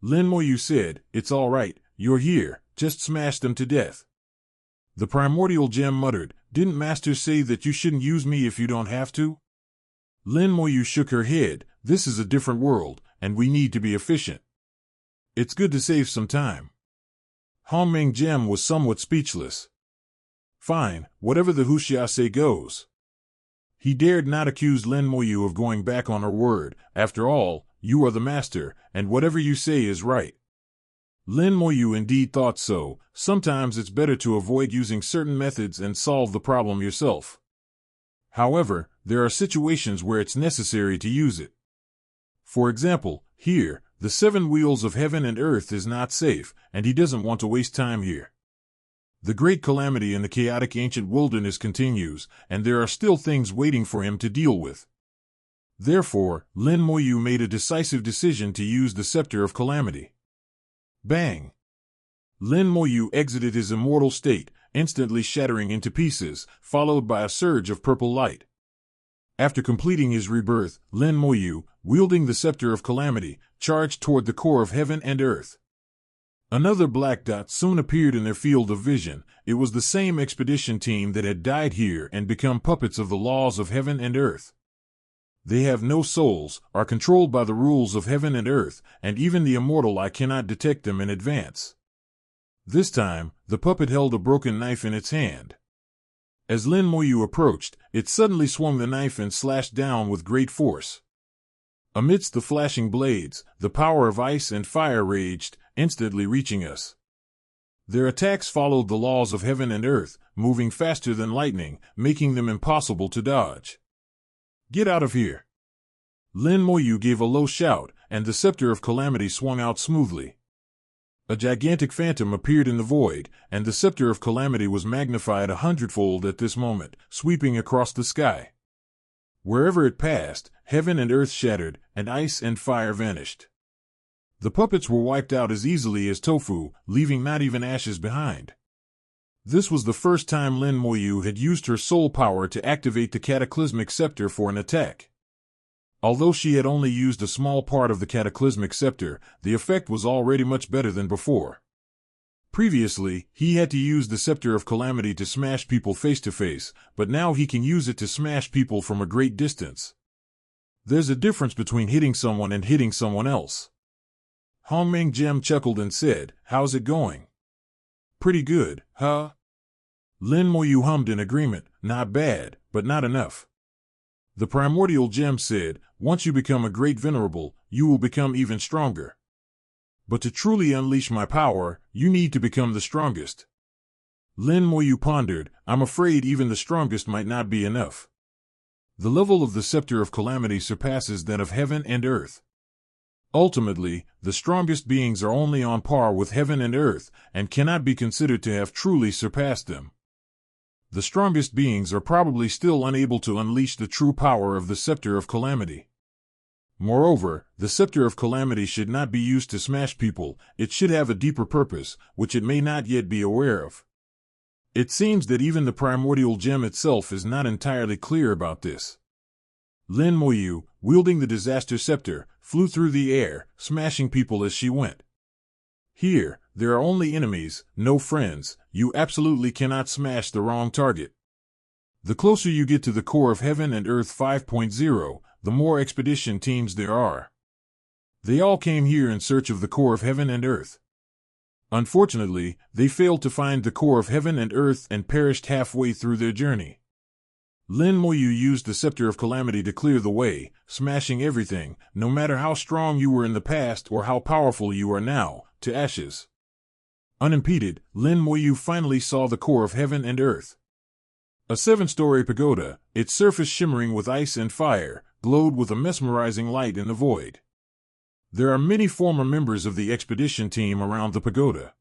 Lin Moyu said, "It's all right, you're here, just smash them to death." The primordial gem muttered, "Didn't Master say that you shouldn't use me if you don't have to?" Lin Moyu shook her head, "This is a different world, and we need to be efficient. It's good to save some time." Hongming Gem was somewhat speechless. "Fine, whatever the Huxia say goes." He dared not accuse Lin Moyu of going back on her word. After all, you are the master, and whatever you say is right. Lin Moyu indeed thought so. Sometimes it's better to avoid using certain methods and solve the problem yourself. However, there are situations where it's necessary to use it. For example, here, the 7 wheels of heaven and earth is not safe, and he doesn't want to waste time here. The great calamity in the chaotic ancient wilderness continues, and there are still things waiting for him to deal with. Therefore, Lin Moyu made a decisive decision to use the Scepter of Calamity. Bang! Lin Moyu exited his immortal state, instantly shattering into pieces, followed by a surge of purple light. After completing his rebirth, Lin Moyu, wielding the Scepter of Calamity, charged toward the core of heaven and earth. Another black dot soon appeared in their field of vision. It was the same expedition team that had died here and become puppets of the laws of heaven and earth. They have no souls, are controlled by the rules of heaven and earth, and even the immortal eye cannot detect them in advance. This time, the puppet held a broken knife in its hand. As Lin Moyu approached, it suddenly swung the knife and slashed down with great force. Amidst the flashing blades, the power of ice and fire raged, instantly reaching us. Their attacks followed the laws of heaven and earth, moving faster than lightning, making them impossible to dodge. "Get out of here!" Lin Moyu gave a low shout, and the Scepter of Calamity swung out smoothly. A gigantic phantom appeared in the void, and the Scepter of Calamity was magnified 100-fold at this moment, sweeping across the sky. Wherever it passed, heaven and earth shattered, and ice and fire vanished. The puppets were wiped out as easily as tofu, leaving not even ashes behind. This was the first time Lin Moyu had used her soul power to activate the Cataclysmic Scepter for an attack. Although she had only used a small part of the Cataclysmic Scepter, the effect was already much better than before. Previously, he had to use the Scepter of Calamity to smash people face to face, but now he can use it to smash people from a great distance. There's a difference between hitting someone and hitting someone else. Hongming Gem chuckled and said, "How's it going?" "Pretty good, huh?" Lin Moyu hummed in agreement, "Not bad, but not enough." The primordial gem said, "Once you become a great venerable, you will become even stronger. But to truly unleash my power, you need to become the strongest." Lin Moyu pondered, I'm afraid even the strongest might not be enough. The level of the Scepter of Calamity surpasses that of heaven and earth. Ultimately, the strongest beings are only on par with heaven and earth, and cannot be considered to have truly surpassed them. The strongest beings are probably still unable to unleash the true power of the Scepter of Calamity. Moreover, the Scepter of Calamity should not be used to smash people, it should have a deeper purpose, which it may not yet be aware of. It seems that even the primordial gem itself is not entirely clear about this. Lin Moyu, wielding the disaster scepter, flew through the air, smashing people as she went. Here, there are only enemies, no friends. You absolutely cannot smash the wrong target. The closer you get to the core of Heaven and Earth 5.0, the more expedition teams there are. They all came here in search of the core of Heaven and Earth. Unfortunately, they failed to find the core of Heaven and Earth and perished halfway through their journey. Lin Moyu used the Scepter of Calamity to clear the way, smashing everything, no matter how strong you were in the past or how powerful you are now, to ashes. Unimpeded, Lin Moyu finally saw the core of Heaven and Earth. A 7-story pagoda, its surface shimmering with ice and fire, glowed with a mesmerizing light in the void. There are many former members of the expedition team around the pagoda.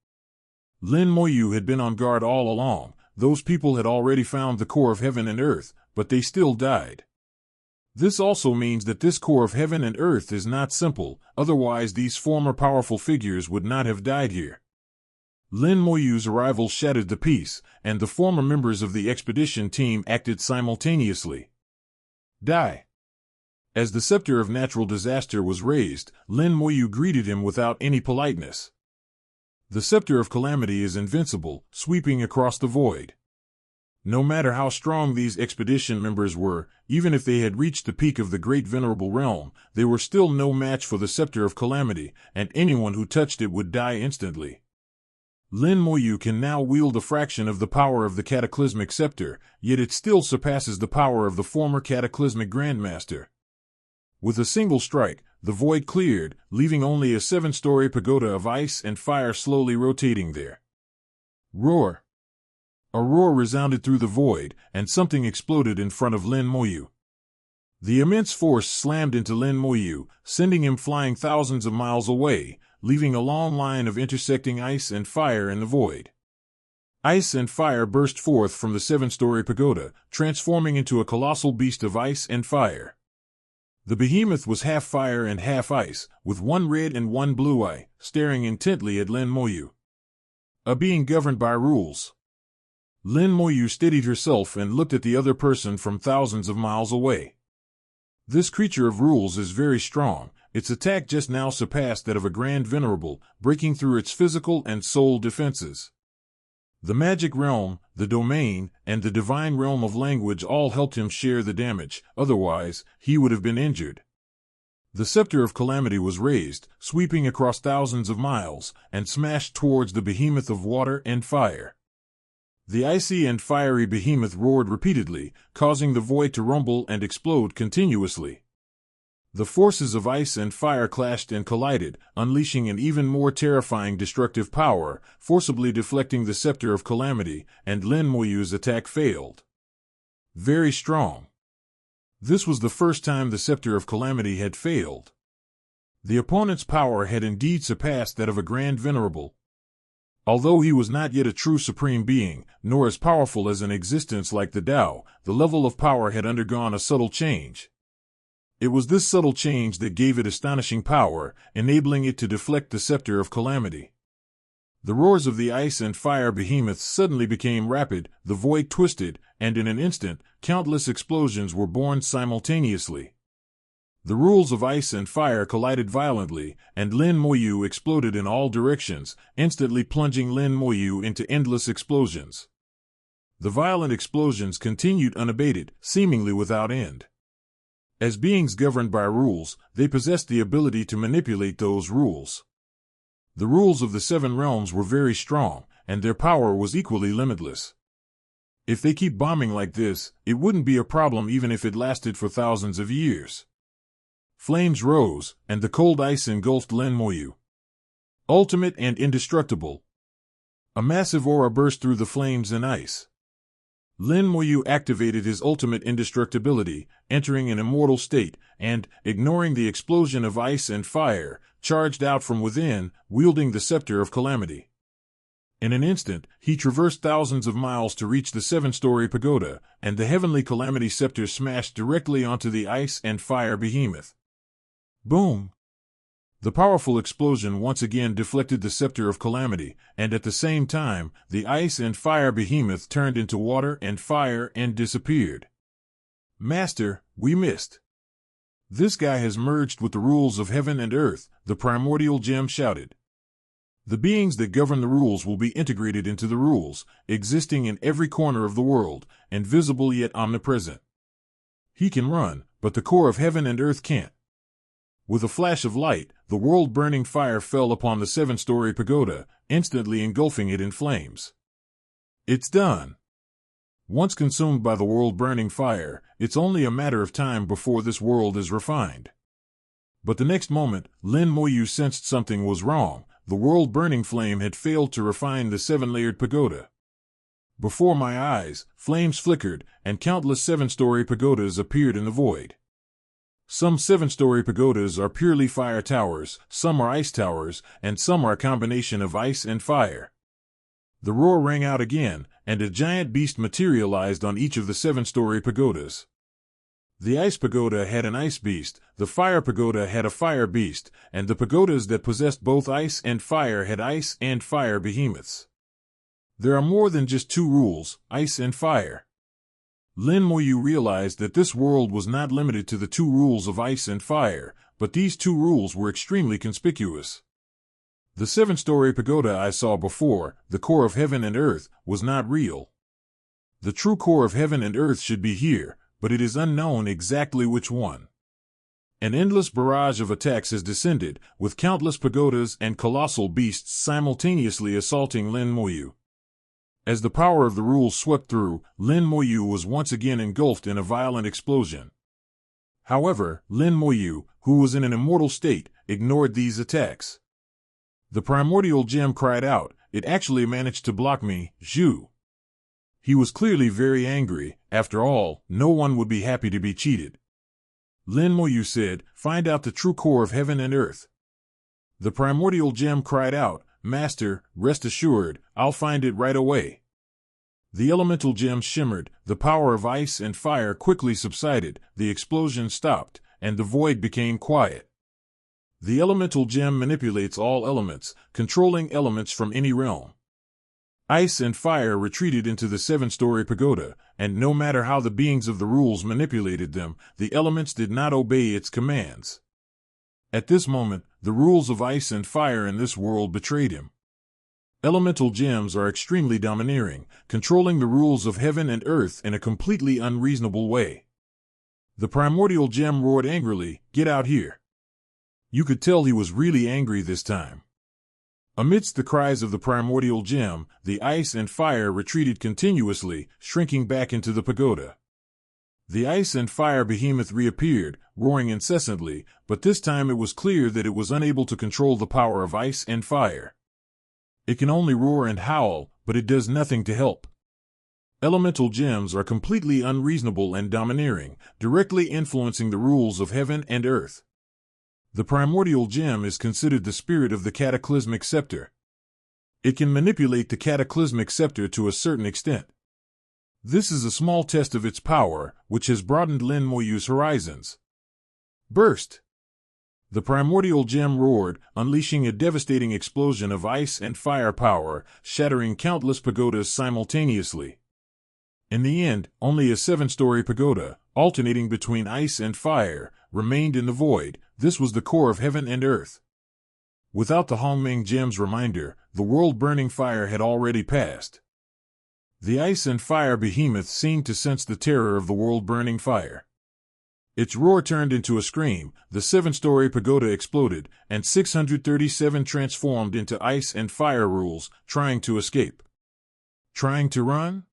Lin Moyu had been on guard all along. Those people had already found the core of Heaven and Earth, but they still died. This also means that this core of Heaven and Earth is not simple, otherwise these former powerful figures would not have died here. Lin Moyu's arrival shattered the peace, and the former members of the expedition team acted simultaneously. Die. As the Scepter of Natural Disaster was raised, Lin Moyu greeted him without any politeness. The Scepter of Calamity is invincible, sweeping across the void. No matter how strong these expedition members were, even if they had reached the peak of the Great Venerable Realm, they were still no match for the Scepter of Calamity, and anyone who touched it would die instantly. Lin Moyu can now wield a fraction of the power of the Cataclysmic Scepter, yet it still surpasses the power of the former Cataclysmic Grandmaster. With a single strike, the void cleared, leaving only a 7-story pagoda of ice and fire slowly rotating there. Roar! A roar resounded through the void, and something exploded in front of Lin Moyu. The immense force slammed into Lin Moyu, sending him flying thousands of miles away, leaving a long line of intersecting ice and fire in the void. Ice and fire burst forth from the 7-story pagoda, transforming into a colossal beast of ice and fire. The behemoth was half fire and half ice, with one red and one blue eye, staring intently at Lin Moyu. A being governed by rules. Lin Moyu steadied herself and looked at the other person from thousands of miles away. This creature of rules is very strong. Its attack just now surpassed that of a Grand Venerable, breaking through its physical and soul defenses. The magic realm, the domain, and the divine realm of language all helped him share the damage, otherwise, he would have been injured. The Scepter of Calamity was raised, sweeping across thousands of miles, and smashed towards the behemoth of water and fire. The icy and fiery behemoth roared repeatedly, causing the void to rumble and explode continuously. The forces of ice and fire clashed and collided, unleashing an even more terrifying destructive power, forcibly deflecting the Scepter of Calamity, and Lin Moyu's attack failed. Very strong. This was the first time the Scepter of Calamity had failed. The opponent's power had indeed surpassed that of a Grand Venerable. Although he was not yet a true supreme being, nor as powerful as an existence like the Tao, the level of power had undergone a subtle change. It was this subtle change that gave it astonishing power, enabling it to deflect the Scepter of Calamity. The roars of the ice and fire behemoths suddenly became rapid, the void twisted, and in an instant, countless explosions were born simultaneously. The rules of ice and fire collided violently, and Lin Moyu exploded in all directions, instantly plunging Lin Moyu into endless explosions. The violent explosions continued unabated, seemingly without end. As beings governed by rules, they possessed the ability to manipulate those rules. The rules of the 7 realms were very strong, and their power was equally limitless. If they keep bombing like this, it wouldn't be a problem even if it lasted for thousands of years. Flames rose, and the cold ice engulfed Lin Moyu. Ultimate and indestructible. A massive aura burst through the flames and ice. Lin Moyu activated his ultimate indestructibility, entering an immortal state, and, ignoring the explosion of ice and fire, charged out from within, wielding the scepter of calamity. In an instant, he traversed thousands of miles to reach the 7-story pagoda, and the heavenly calamity scepter smashed directly onto the ice and fire behemoth. Boom! The powerful explosion once again deflected the scepter of calamity, and at the same time, the ice and fire behemoth turned into water and fire and disappeared. Master, we missed. This guy has merged with the rules of heaven and earth, the primordial gem shouted. The beings that govern the rules will be integrated into the rules, existing in every corner of the world, and visible yet omnipresent. He can run, but the core of heaven and earth can't. With a flash of light, the world-burning fire fell upon the 7-story pagoda, instantly engulfing it in flames. It's done. Once consumed by the world-burning fire, it's only a matter of time before this world is refined. But the next moment, Lin Moyu sensed something was wrong. The world-burning flame had failed to refine the 7-layered pagoda. Before my eyes, flames flickered, and countless 7-story pagodas appeared in the void. Some 7-story pagodas are purely fire towers, some are ice towers, and some are a combination of ice and fire. The roar rang out again, and a giant beast materialized on each of the 7-story pagodas. The ice pagoda had an ice beast, the fire pagoda had a fire beast, and the pagodas that possessed both ice and fire had ice and fire behemoths. There are more than just two rules, ice and fire. Lin Moyu realized that this world was not limited to the two rules of ice and fire, but these two rules were extremely conspicuous. The 7-story pagoda I saw before, the core of heaven and earth, was not real. The true core of heaven and earth should be here, but it is unknown exactly which one. An endless barrage of attacks has descended, with countless pagodas and colossal beasts simultaneously assaulting Lin Moyu. As the power of the rules swept through, Lin Moyu was once again engulfed in a violent explosion. However, Lin Moyu, who was in an immortal state, ignored these attacks. The primordial gem cried out, "It actually managed to block me, Zhu." He was clearly very angry. After all, no one would be happy to be cheated. Lin Moyu said, "Find out the true core of heaven and earth." The primordial gem cried out, "Master, rest assured, I'll find it right away." The elemental gem shimmered, the power of ice and fire quickly subsided, the explosion stopped, and the void became quiet. The elemental gem manipulates all elements, controlling elements from any realm. Ice and fire retreated into the 7-story pagoda, and no matter how the beings of the rules manipulated them, the elements did not obey its commands. At this moment, the rules of ice and fire in this world betrayed him. Elemental gems are extremely domineering, controlling the rules of heaven and earth in a completely unreasonable way. The primordial gem roared angrily, "Get out here." You could tell he was really angry this time. Amidst the cries of the primordial gem, the ice and fire retreated continuously, shrinking back into the pagoda. The ice and fire behemoth reappeared, roaring incessantly, but this time it was clear that it was unable to control the power of ice and fire. It can only roar and howl, but it does nothing to help. Elemental gems are completely unreasonable and domineering, directly influencing the rules of heaven and earth. The primordial gem is considered the spirit of the cataclysmic scepter. It can manipulate the cataclysmic scepter to a certain extent. This is a small test of its power, which has broadened Lin Moyu's horizons. Burst! The primordial gem roared, unleashing a devastating explosion of ice and fire power, shattering countless pagodas simultaneously. In the end, only a 7-story pagoda, alternating between ice and fire, remained in the void. This was the core of heaven and earth. Without the Hongming gem's reminder, the world-burning fire had already passed. The ice and fire behemoth seemed to sense the terror of the world-burning fire. Its roar turned into a scream, the 7-story pagoda exploded, and 637 transformed into ice and fire rules, trying to escape. Trying to run?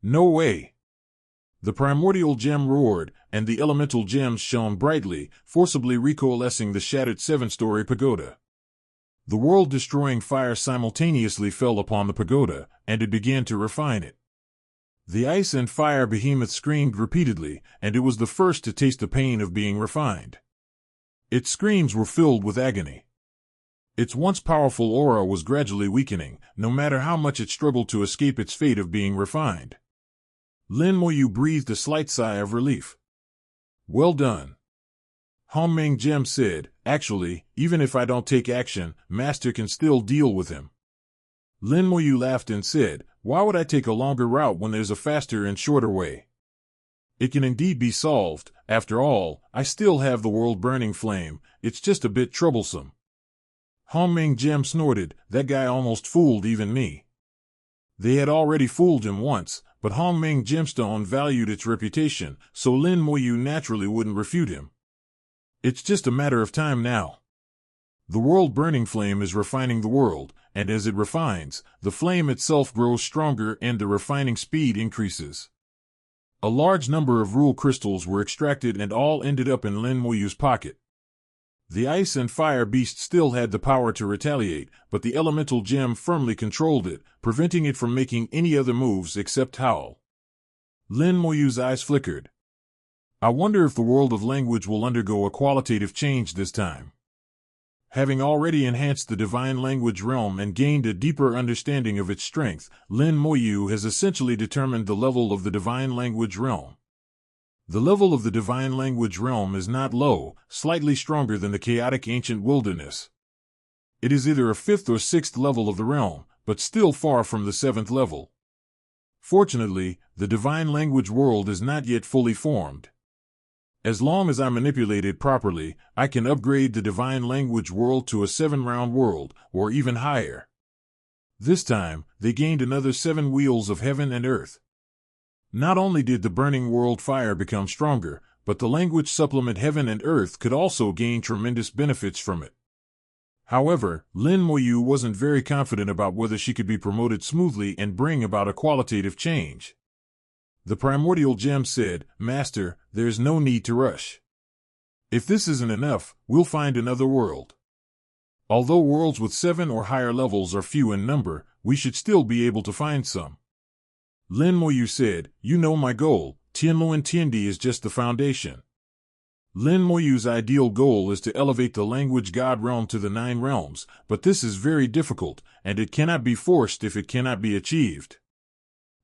No way! The primordial gem roared, and the elemental gems shone brightly, forcibly recoalescing the shattered 7-story pagoda. The world-destroying fire simultaneously fell upon the pagoda, and it began to refine it. The ice and fire behemoth screamed repeatedly, and it was the first to taste the pain of being refined. Its screams were filled with agony. Its once powerful aura was gradually weakening, no matter how much it struggled to escape its fate of being refined. Lin Moyu breathed a slight sigh of relief. "Well done." Hong Ming Gem said, "Actually, even if I don't take action, Master can still deal with him." Lin Moyu laughed and said, "Why would I take a longer route when there's a faster and shorter way? It can indeed be solved. After all, I still have the world-burning flame. It's just a bit troublesome." Hong Ming Gem snorted, "That guy almost fooled even me." They had already fooled him once, but Hong Ming Gemstone valued its reputation, so Lin Moyu naturally wouldn't refute him. It's just a matter of time now. The world-burning flame is refining the world, and as it refines, the flame itself grows stronger and the refining speed increases. A large number of rule crystals were extracted and all ended up in Lin Moyu's pocket. The ice and fire beast still had the power to retaliate, but the elemental gem firmly controlled it, preventing it from making any other moves except howl. Lin Moyu's eyes flickered. "I wonder if the world of language will undergo a qualitative change this time." Having already enhanced the divine language realm and gained a deeper understanding of its strength, Lin Moyu has essentially determined the level of the divine language realm. The level of the divine language realm is not low, slightly stronger than the chaotic ancient wilderness. It is either a 5th or 6th level of the realm, but still far from the 7th level. Fortunately, the divine language world is not yet fully formed. As long as I manipulate it properly, I can upgrade the divine language world to a 7-round world, or even higher. This time, they gained another 7 wheels of heaven and earth. Not only did the burning world fire become stronger, but the language supplement heaven and earth could also gain tremendous benefits from it. However, Lin Moyu wasn't very confident about whether she could be promoted smoothly and bring about a qualitative change. The primordial gem said, "Master, there's no need to rush. If this isn't enough, we'll find another world. Although worlds with 7 or higher levels are few in number, we should still be able to find some." Lin Moyu said, "You know my goal. Tianluan Tiandi is just the foundation." Lin Moyu's ideal goal is to elevate the language god realm to the 9 realms, but this is very difficult, and it cannot be forced if it cannot be achieved.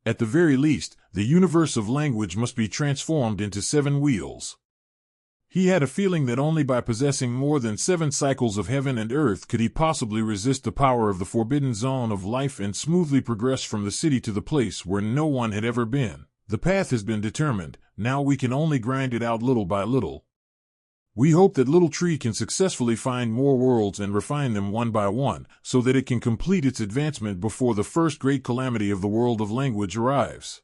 At the very least, the universe of language must be transformed into 7 wheels. He had a feeling that only by possessing more than 7 cycles of heaven and earth could he possibly resist the power of the forbidden zone of life and smoothly progress from the city to the place where no one had ever been. The path has been determined, now we can only grind it out little by little. We hope that Little Tree can successfully find more worlds and refine them one by one, so that it can complete its advancement before the first great calamity of the world of language arrives.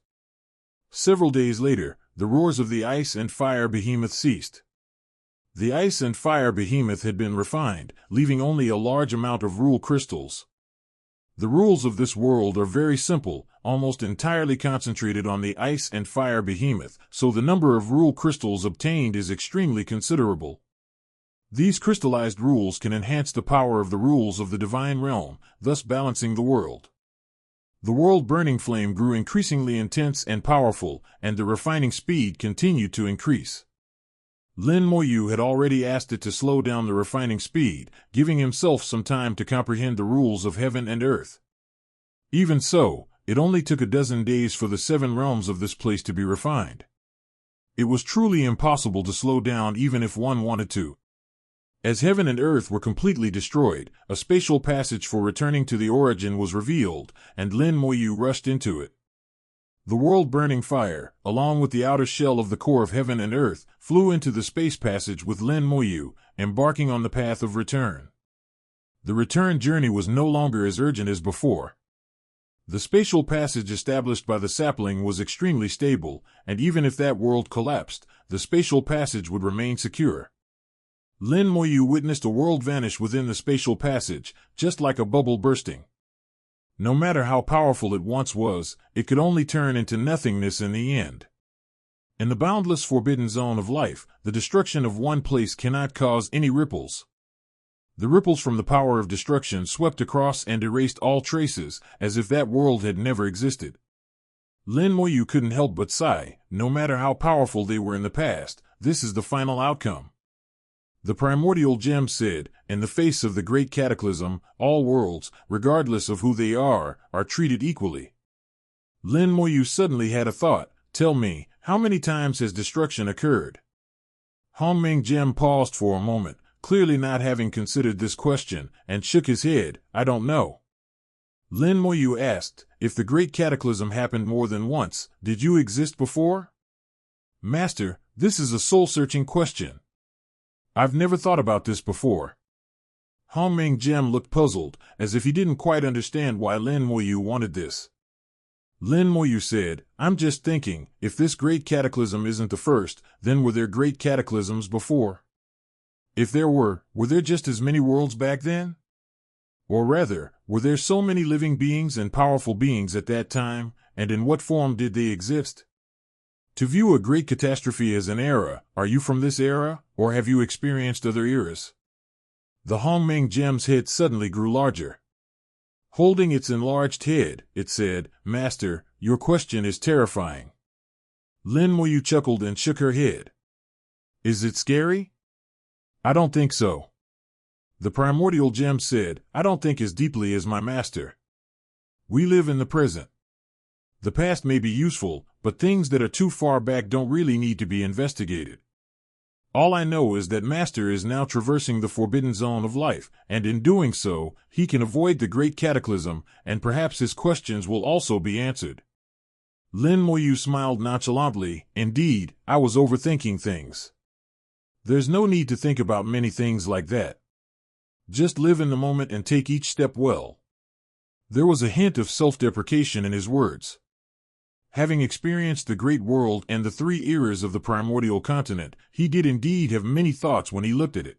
Several days later, the roars of the ice and fire behemoth ceased. The ice and fire behemoth had been refined, leaving only a large amount of rule crystals. The rules of this world are very simple, almost entirely concentrated on the ice and fire behemoth, so the number of rule crystals obtained is extremely considerable. These crystallized rules can enhance the power of the rules of the divine realm, thus balancing the world. The world-burning flame grew increasingly intense and powerful, and the refining speed continued to increase. Lin Moyu had already asked it to slow down the refining speed, giving himself some time to comprehend the rules of heaven and earth. Even so, it only took a dozen days for the 7 realms of this place to be refined. It was truly impossible to slow down even if one wanted to. As heaven and earth were completely destroyed, a spatial passage for returning to the origin was revealed, and Lin Moyu rushed into it. The world-burning fire, along with the outer shell of the core of heaven and earth, flew into the space passage with Lin Moyu, embarking on the path of return. The return journey was no longer as urgent as before. The spatial passage established by the sapling was extremely stable, and even if that world collapsed, the spatial passage would remain secure. Lin Moyu witnessed a world vanish within the spatial passage, just like a bubble bursting. No matter how powerful it once was, it could only turn into nothingness in the end. In the boundless forbidden zone of life, the destruction of one place cannot cause any ripples. The ripples from the power of destruction swept across and erased all traces, as if that world had never existed. Lin Moyu couldn't help but sigh. No matter how powerful they were in the past, this is the final outcome. The primordial gem said, in the face of the great cataclysm, all worlds, regardless of who they are treated equally. Lin Moyu suddenly had a thought. Tell me, how many times has destruction occurred? Hongming Gem paused for a moment, clearly not having considered this question, and shook his head. I don't know. Lin Moyu asked, if the great cataclysm happened more than once, did you exist before? Master, this is a soul-searching question. I've never thought about this before. Hongming Gem looked puzzled, as if he didn't quite understand why Lin Moyu wanted this. Lin Moyu said, I'm just thinking, if this great cataclysm isn't the first, then were there great cataclysms before? If there were there just as many worlds back then? Or rather, were there so many living beings and powerful beings at that time, and in what form did they exist? To view a great catastrophe as an era, are you from this era, or have you experienced other eras? The Hongming Gem's head suddenly grew larger. Holding its enlarged head, it said, Master, your question is terrifying. Lin Moyu chuckled and shook her head. Is it scary? I don't think so. The primordial gem said, I don't think as deeply as my master. We live in the present. The past may be useful, but things that are too far back don't really need to be investigated. All I know is that Master is now traversing the forbidden zone of life, and in doing so, he can avoid the great cataclysm, and perhaps his questions will also be answered. Lin Moyu smiled nonchalantly. Indeed, I was overthinking things. There's no need to think about many things like that. Just live in the moment and take each step well. There was a hint of self-deprecation in his words. Having experienced the great world and the 3 eras of the primordial continent, he did indeed have many thoughts when he looked at it.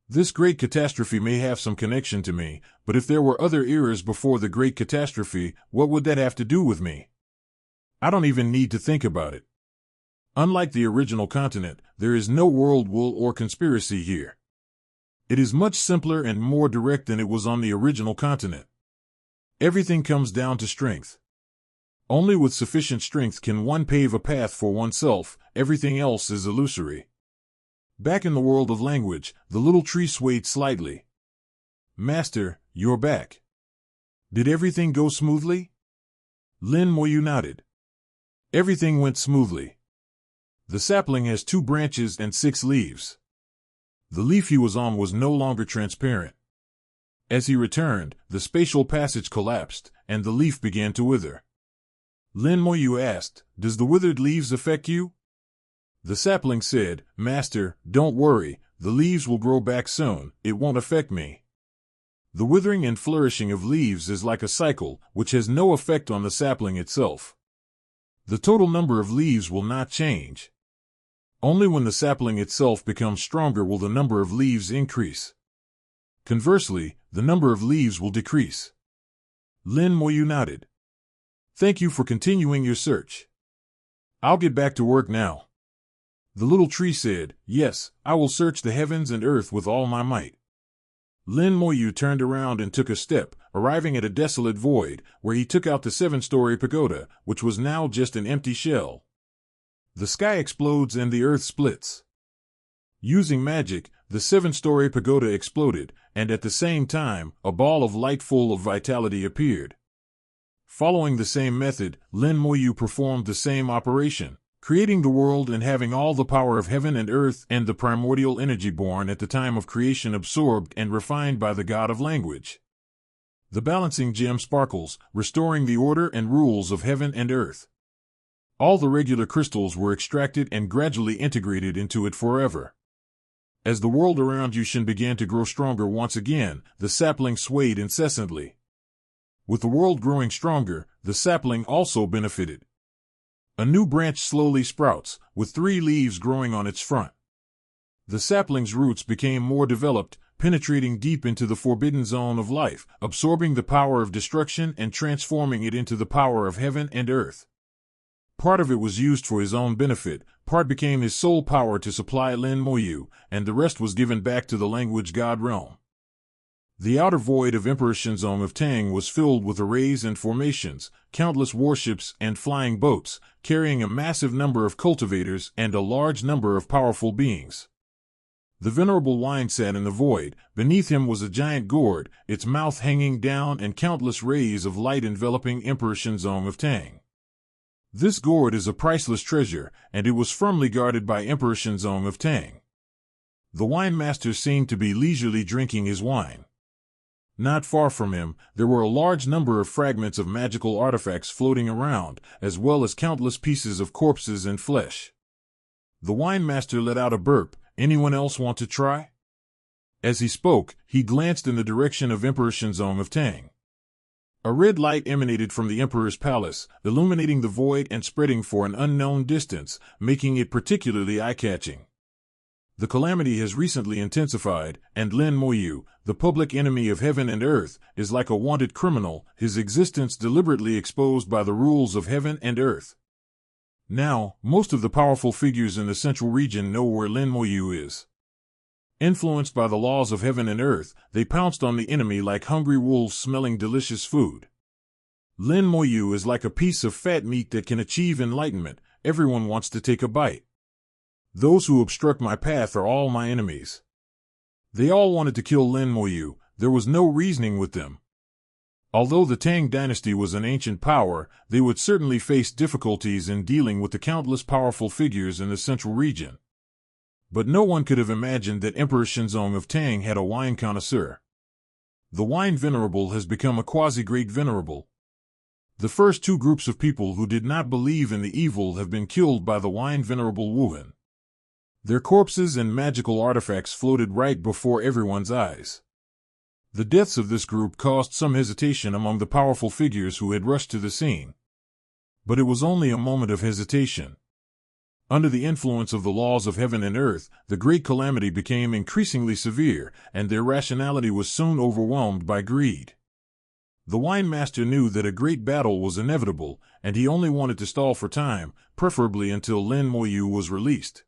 This great catastrophe may have some connection to me, but if there were other eras before the great catastrophe, what would that have to do with me? I don't even need to think about it. Unlike the original continent, there is no world wool or conspiracy here. It is much simpler and more direct than it was on the original continent. Everything comes down to strength. Only with sufficient strength can one pave a path for oneself, everything else is illusory. Back in the world of language, the little tree swayed slightly. Master, you're back. Did everything go smoothly? Lin Moyu nodded. Everything went smoothly. The sapling has 2 branches and 6 leaves. The leaf he was on was no longer transparent. As he returned, the spatial passage collapsed, and the leaf began to wither. Lin Moyu asked, Does the withered leaves affect you? The sapling said, Master, don't worry, the leaves will grow back soon, it won't affect me. The withering and flourishing of leaves is like a cycle, which has no effect on the sapling itself. The total number of leaves will not change. Only when the sapling itself becomes stronger will the number of leaves increase. Conversely, the number of leaves will decrease. Lin Moyu nodded. Thank you for continuing your search. I'll get back to work now. The little tree said, Yes, I will search the heavens and earth with all my might. Lin Moyu turned around and took a step, arriving at a desolate void, where he took out the 7-story pagoda, which was now just an empty shell. The sky explodes and the earth splits. Using magic, the 7-story pagoda exploded, and at the same time, a ball of light full of vitality appeared. Following the same method, Lin Moyu performed the same operation, creating the world and having all the power of heaven and earth and the primordial energy born at the time of creation absorbed and refined by the god of language. The balancing gem sparkles, restoring the order and rules of heaven and earth. All the regular crystals were extracted and gradually integrated into it forever. As the world around Yushin began to grow stronger once again, the sapling swayed incessantly. With the world growing stronger, the sapling also benefited. A new branch slowly sprouts, with 3 leaves growing on its front. The sapling's roots became more developed, penetrating deep into the forbidden zone of life, absorbing the power of destruction and transforming it into the power of heaven and earth. Part of it was used for his own benefit, part became his sole power to supply Lin Moyu, and the rest was given back to the language god realm. The outer void of Emperor Shinzong of Tang was filled with arrays and formations, countless warships and flying boats, carrying a massive number of cultivators and a large number of powerful beings. The venerable wine sat in the void. Beneath him was a giant gourd, its mouth hanging down and countless rays of light enveloping Emperor Shinzong of Tang. This gourd is a priceless treasure, and it was firmly guarded by Emperor Shinzong of Tang. The wine master seemed to be leisurely drinking his wine. Not far from him, there were a large number of fragments of magical artifacts floating around, as well as countless pieces of corpses and flesh. The wine master let out a burp. Anyone else want to try? As he spoke, he glanced in the direction of Emperor Shinzong of Tang. A red light emanated from the emperor's palace, illuminating the void and spreading for an unknown distance, making it particularly eye-catching. The calamity has recently intensified, and Lin Moyu, the public enemy of heaven and earth, is like a wanted criminal, his existence deliberately exposed by the rules of heaven and earth. Now, most of the powerful figures in the central region know where Lin Moyu is. Influenced by the laws of heaven and earth, they pounced on the enemy like hungry wolves smelling delicious food. Lin Moyu is like a piece of fat meat that can achieve enlightenment. Everyone wants to take a bite. Those who obstruct my path are all my enemies. They all wanted to kill Lin Moyu. There was no reasoning with them. Although the Tang dynasty was an ancient power, they would certainly face difficulties in dealing with the countless powerful figures in the central region. But no one could have imagined that Emperor Shinzong of Tang had a wine connoisseur. The wine venerable has become a quasi-great venerable. The first two groups of people who did not believe in the evil have been killed by the wine venerable Wuhan. Their corpses and magical artifacts floated right before everyone's eyes. The deaths of this group caused some hesitation among the powerful figures who had rushed to the scene. But it was only a moment of hesitation. Under the influence of the laws of heaven and earth, the great calamity became increasingly severe, and their rationality was soon overwhelmed by greed. The wine master knew that a great battle was inevitable, and he only wanted to stall for time, preferably until Lin Moyu was released.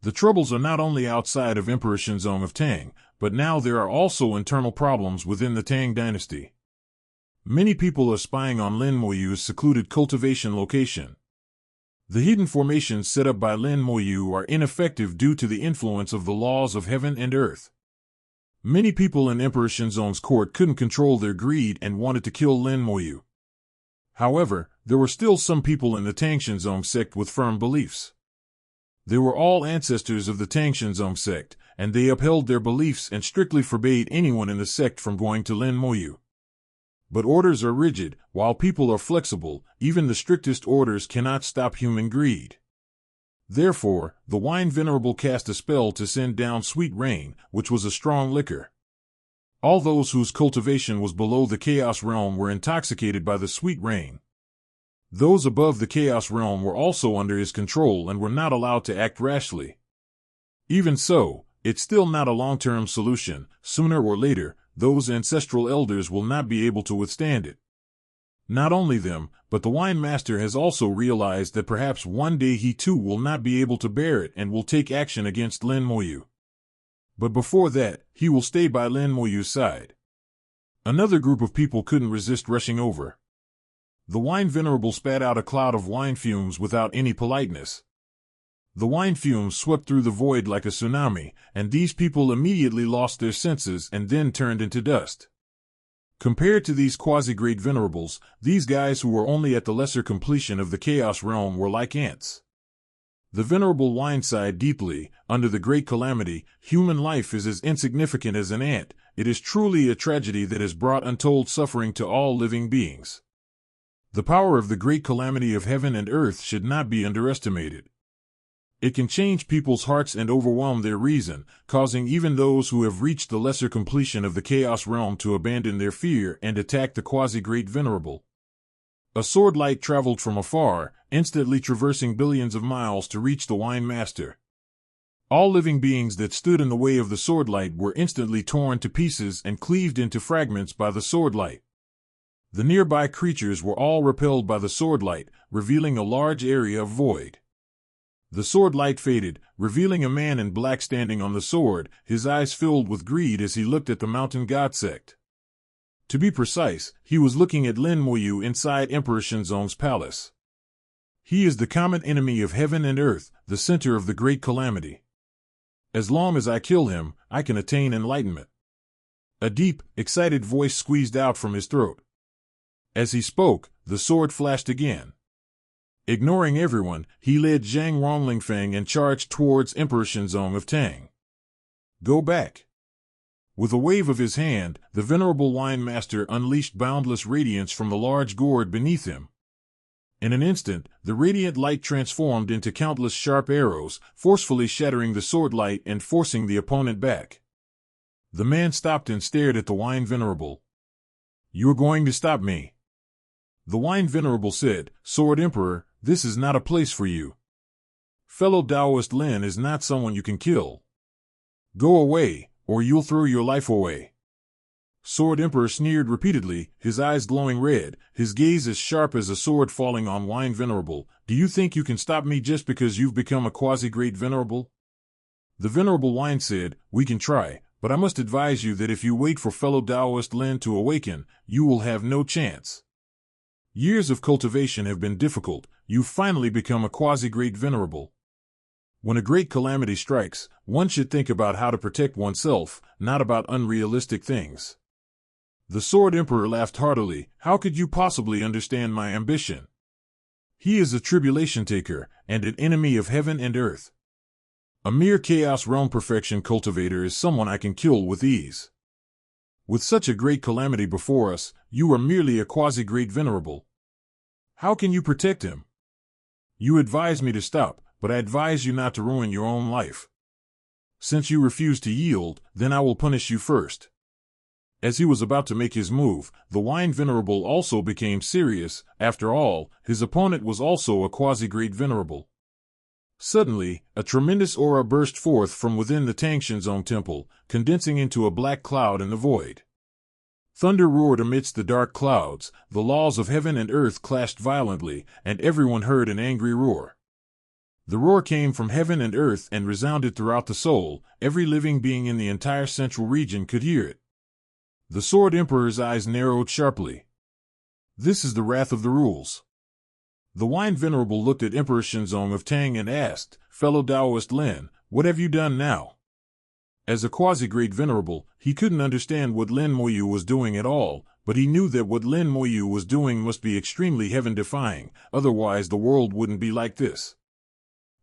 The troubles are not only outside of Emperor Shinzong of Tang, but now there are also internal problems within the Tang dynasty. Many people are spying on Lin Moyu's secluded cultivation location. The hidden formations set up by Lin Moyu are ineffective due to the influence of the laws of heaven and earth. Many people in Emperor Shinzong's court couldn't control their greed and wanted to kill Lin Moyu. However, there were still some people in the Tang Shinzong sect with firm beliefs. They were all ancestors of the Tang Shinzong sect, and they upheld their beliefs and strictly forbade anyone in the sect from going to Lin Moyu. But orders are rigid, while people are flexible. Even the strictest orders cannot stop human greed. Therefore, the wine venerable cast a spell to send down sweet rain, which was a strong liquor. All those whose cultivation was below the chaos realm were intoxicated by the sweet rain. Those above the chaos realm were also under his control and were not allowed to act rashly. Even so, it's still not a long-term solution. Sooner or later, those ancestral elders will not be able to withstand it. Not only them, but the wine master has also realized that perhaps one day he too will not be able to bear it and will take action against Lin Moyu. But before that, he will stay by Lin Moyu's side. Another group of people couldn't resist rushing over. The wine venerable spat out a cloud of wine fumes without any politeness. The wine fumes swept through the void like a tsunami, and these people immediately lost their senses and then turned into dust. Compared to these quasi-great venerables, these guys who were only at the lesser completion of the chaos realm were like ants. The venerable wine sighed deeply. Under the great calamity, human life is as insignificant as an ant. It is truly a tragedy that has brought untold suffering to all living beings. The power of the great calamity of heaven and earth should not be underestimated. It can change people's hearts and overwhelm their reason, causing even those who have reached the lesser completion of the chaos realm to abandon their fear and attack the quasi-great venerable. A sword light traveled from afar, instantly traversing billions of miles to reach the wine master. All living beings that stood in the way of the sword light were instantly torn to pieces and cleaved into fragments by the sword light. The nearby creatures were all repelled by the sword light, revealing a large area of void. The sword light faded, revealing a man in black standing on the sword, his eyes filled with greed as he looked at the mountain god sect. To be precise, he was looking at Lin Moyu inside Emperor Shinzong's palace. He is the common enemy of heaven and earth, the center of the great calamity. As long as I kill him, I can attain enlightenment. A deep, excited voice squeezed out from his throat. As he spoke, the sword flashed again. Ignoring everyone, he led Zhang Ronglingfeng and charged towards Emperor Shinzong of Tang. Go back. With a wave of his hand, the venerable wine master unleashed boundless radiance from the large gourd beneath him. In an instant, the radiant light transformed into countless sharp arrows, forcefully shattering the sword light and forcing the opponent back. The man stopped and stared at the wine venerable. You are going to stop me? The wine venerable said, Sword Emperor, this is not a place for you. Fellow Taoist Lin is not someone you can kill. Go away, or you'll throw your life away. Sword Emperor sneered repeatedly, his eyes glowing red, his gaze as sharp as a sword falling on wine venerable. Do you think you can stop me just because you've become a quasi-great venerable? The venerable wine said, we can try, but I must advise you that if you wait for fellow Taoist Lin to awaken, you will have no chance. Years of cultivation have been difficult, you've finally become a quasi-great venerable. When a great calamity strikes, one should think about how to protect oneself, not about unrealistic things. The Sword Emperor laughed heartily. How could you possibly understand my ambition? He is a tribulation taker, and an enemy of heaven and earth. A mere chaos realm perfection cultivator is someone I can kill with ease. With such a great calamity before us, you are merely a quasi-great venerable. How can you protect him? You advise me to stop, but I advise you not to ruin your own life. Since you refuse to yield, then I will punish you first. As he was about to make his move, the wine venerable also became serious. After all, his opponent was also a quasi-great venerable. Suddenly, a tremendous aura burst forth from within the Tangshinzong temple, condensing into a black cloud in the void. Thunder roared amidst the dark clouds, the laws of heaven and earth clashed violently, and everyone heard an angry roar. The roar came from heaven and earth and resounded throughout the soul. Every living being in the entire central region could hear it. The Sword Emperor's eyes narrowed sharply. This is the wrath of the rules. The wine venerable looked at Emperor Shinzong of Tang and asked, Fellow Taoist Lin, what have you done now? As a quasi-great venerable, he couldn't understand what Lin Moyu was doing at all, but he knew that what Lin Moyu was doing must be extremely heaven-defying, otherwise the world wouldn't be like this.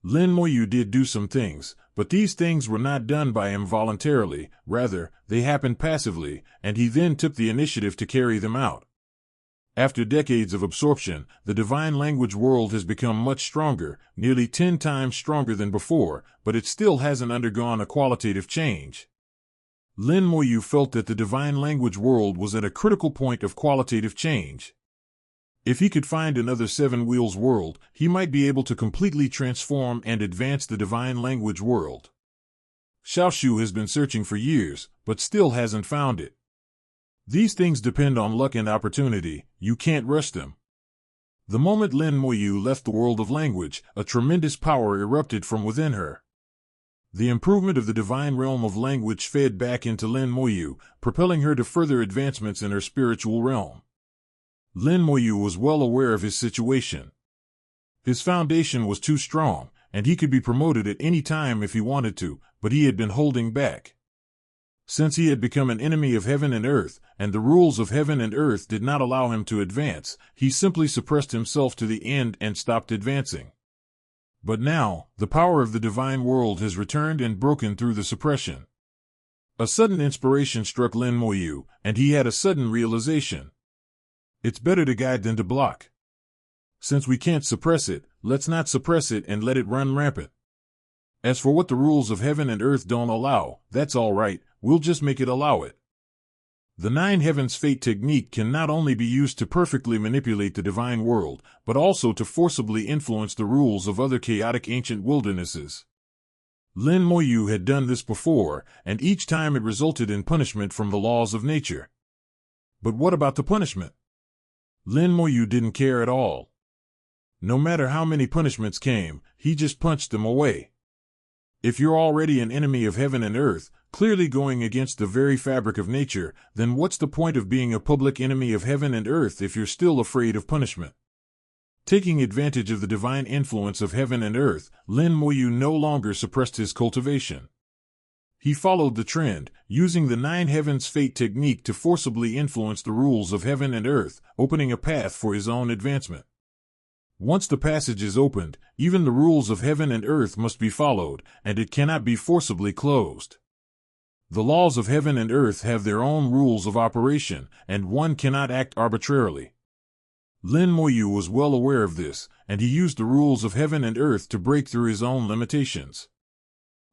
Lin Moyu did do some things, but these things were not done by him voluntarily, rather, they happened passively, and he then took the initiative to carry them out. After decades of absorption, the divine language world has become much stronger, nearly 10 times stronger than before, but it still hasn't undergone a qualitative change. Lin Moyu felt that the divine language world was at a critical point of qualitative change. If he could find another Seven Wheels world, he might be able to completely transform and advance the divine language world. Xiaoshu has been searching for years, but still hasn't found it. These things depend on luck and opportunity, you can't rush them. The moment Lin Moyu left the world of language, a tremendous power erupted from within her. The improvement of the divine realm of language fed back into Lin Moyu, propelling her to further advancements in her spiritual realm. Lin Moyu was well aware of his situation. His foundation was too strong, and he could be promoted at any time if he wanted to, but he had been holding back. Since he had become an enemy of heaven and earth, and the rules of heaven and earth did not allow him to advance, he simply suppressed himself to the end and stopped advancing. But now, the power of the divine world has returned and broken through the suppression. A sudden inspiration struck Lin Moyu, and he had a sudden realization. It's better to guide than to block. Since we can't suppress it, let's not suppress it and let it run rampant. As for what the rules of heaven and earth don't allow, that's all right, we'll just make it allow it. The Nine Heavens Fate technique can not only be used to perfectly manipulate the divine world, but also to forcibly influence the rules of other chaotic ancient wildernesses. Lin Moyu had done this before, and each time it resulted in punishment from the laws of nature. But what about the punishment? Lin Moyu didn't care at all. No matter how many punishments came, he just punched them away. If you're already an enemy of heaven and earth, clearly going against the very fabric of nature, then what's the point of being a public enemy of heaven and earth if you're still afraid of punishment? Taking advantage of the divine influence of heaven and earth, Lin Moyu no longer suppressed his cultivation. He followed the trend, using the 9 Heavens Fate technique to forcibly influence the rules of heaven and earth, opening a path for his own advancement. Once the passage is opened, even the rules of heaven and earth must be followed, and it cannot be forcibly closed. The laws of heaven and earth have their own rules of operation, and one cannot act arbitrarily. Lin Moyu was well aware of this, and he used the rules of heaven and earth to break through his own limitations.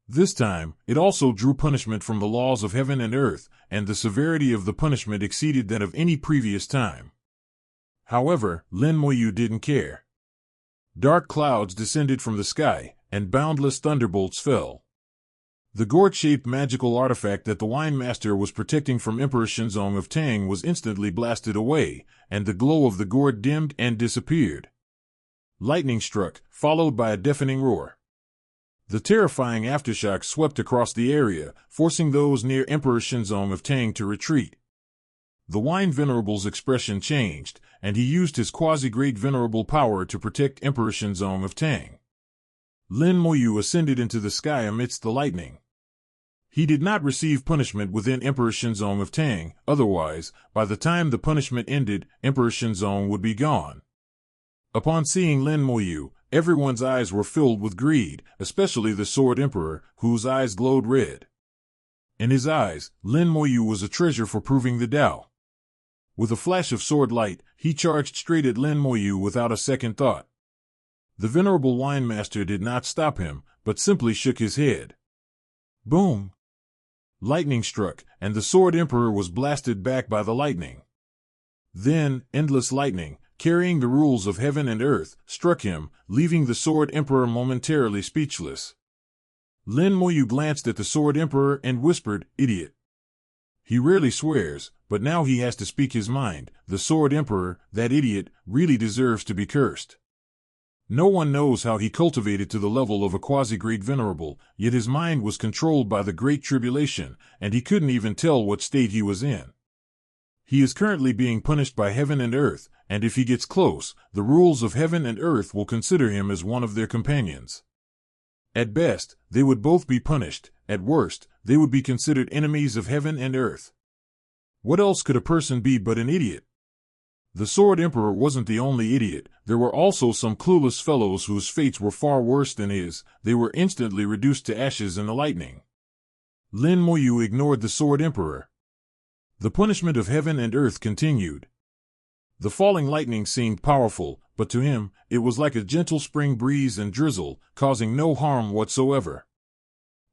This time, it also drew punishment from the laws of heaven and earth, and the severity of the punishment exceeded that of any previous time. However, Lin Moyu didn't care. Dark clouds descended from the sky, and boundless thunderbolts fell. The gourd-shaped magical artifact that the wine master was protecting from Emperor Shinzong of Tang was instantly blasted away, and the glow of the gourd dimmed and disappeared. Lightning struck, followed by a deafening roar. The terrifying aftershock swept across the area, forcing those near Emperor Shinzong of Tang to retreat. The wine venerable's expression changed, and he used his quasi-great venerable power to protect Emperor Shinzong of Tang. Lin Moyu ascended into the sky amidst the lightning. He did not receive punishment within Emperor Shinzong of Tang, otherwise, by the time the punishment ended, Emperor Shinzong would be gone. Upon seeing Lin Moyu, everyone's eyes were filled with greed, especially the Sword Emperor, whose eyes glowed red. In his eyes, Lin Moyu was a treasure for proving the Tao. With a flash of sword light, he charged straight at Lin Moyu without a second thought. The venerable wine master did not stop him, but simply shook his head. Boom! Lightning struck, and the Sword Emperor was blasted back by the lightning. Then, endless lightning, carrying the rules of heaven and earth, struck him, leaving the Sword Emperor momentarily speechless. Lin Moyu glanced at the Sword Emperor and whispered, "Idiot." He rarely swears, but now he has to speak his mind. The Sword Emperor, that idiot, really deserves to be cursed. No one knows how he cultivated to the level of a quasi-great venerable, yet his mind was controlled by the Great Tribulation, and he couldn't even tell what state he was in. He is currently being punished by heaven and earth, and if he gets close, the rules of heaven and earth will consider him as one of their companions. At best, they would both be punished. At worst, they would be considered enemies of heaven and earth. What else could a person be but an idiot? The Sword Emperor wasn't the only idiot. There were also some clueless fellows whose fates were far worse than his. They were instantly reduced to ashes in the lightning. Lin Moyu ignored the Sword Emperor. The punishment of heaven and earth continued. The falling lightning seemed powerful, but to him, it was like a gentle spring breeze and drizzle, causing no harm whatsoever.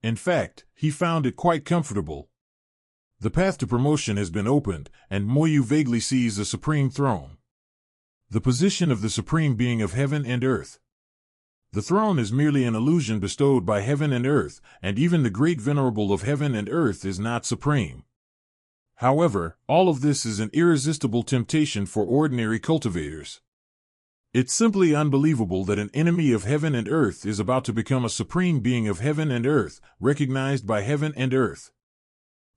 In fact, he found it quite comfortable. The path to promotion has been opened, and Moyu vaguely sees the supreme throne. The position of the supreme being of heaven and earth. The throne is merely an illusion bestowed by heaven and earth, and even the great venerable of heaven and earth is not supreme. However, all of this is an irresistible temptation for ordinary cultivators. It's simply unbelievable that an enemy of heaven and earth is about to become a supreme being of heaven and earth, recognized by heaven and earth.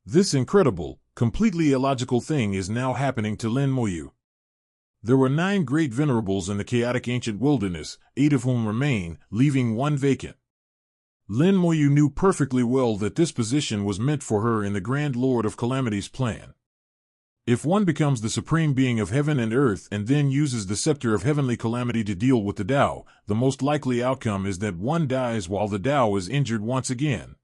This incredible, completely illogical thing is now happening to Lin Moyu. There were 9 great venerables in the chaotic ancient wilderness, 8 of whom remain, leaving 1 vacant. Lin Moyu knew perfectly well that this position was meant for her in the Grand Lord of Calamity's plan. If one becomes the supreme being of heaven and earth and then uses the scepter of heavenly calamity to deal with the Tao, the most likely outcome is that one dies while the Tao is injured once again.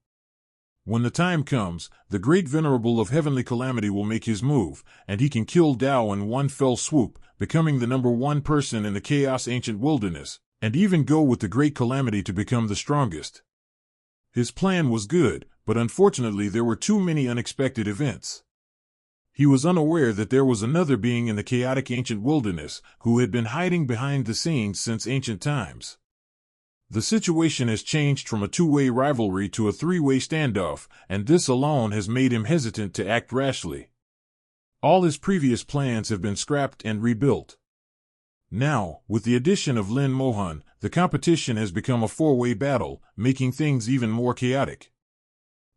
When the time comes, the great venerable of heavenly calamity will make his move, and he can kill Tao in one fell swoop, becoming the number 1 person in the chaos ancient wilderness, and even go with the great calamity to become the strongest. His plan was good, but unfortunately there were too many unexpected events. He was unaware that there was another being in the chaotic ancient wilderness who had been hiding behind the scenes since ancient times. The situation has changed from a 2-way rivalry to a 3-way standoff, and this alone has made him hesitant to act rashly. All his previous plans have been scrapped and rebuilt. Now, with the addition of Lin Mohan, the competition has become a four-way battle, making things even more chaotic.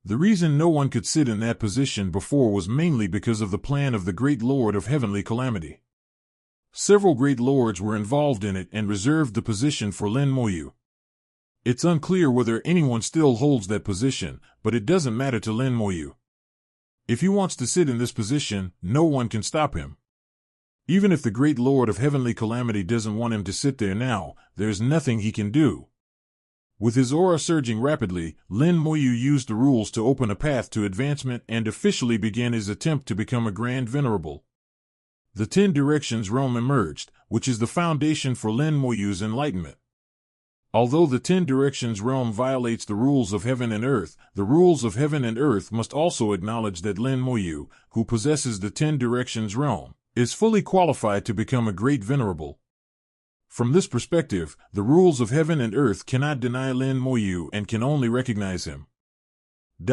The reason no one could sit in that position before was mainly because of the plan of the Great Lord of Heavenly Calamity. Several Great Lords were involved in it and reserved the position for Lin Moyu. It's unclear whether anyone still holds that position, but it doesn't matter to Lin Moyu. If he wants to sit in this position, no one can stop him. Even if the Great Lord of Heavenly Calamity doesn't want him to sit there now, there's nothing he can do. With his aura surging rapidly, Lin Moyu used the rules to open a path to advancement and officially began his attempt to become a Grand Venerable. The 10 Directions realm emerged, which is the foundation for Lin Moyu's enlightenment. Although the 10 Directions realm violates the rules of heaven and earth, the rules of heaven and earth must also acknowledge that Lin Moyu, who possesses the 10 Directions realm, is fully qualified to become a great venerable. From this perspective, the rules of heaven and earth cannot deny Lin Moyu and can only recognize him. *****.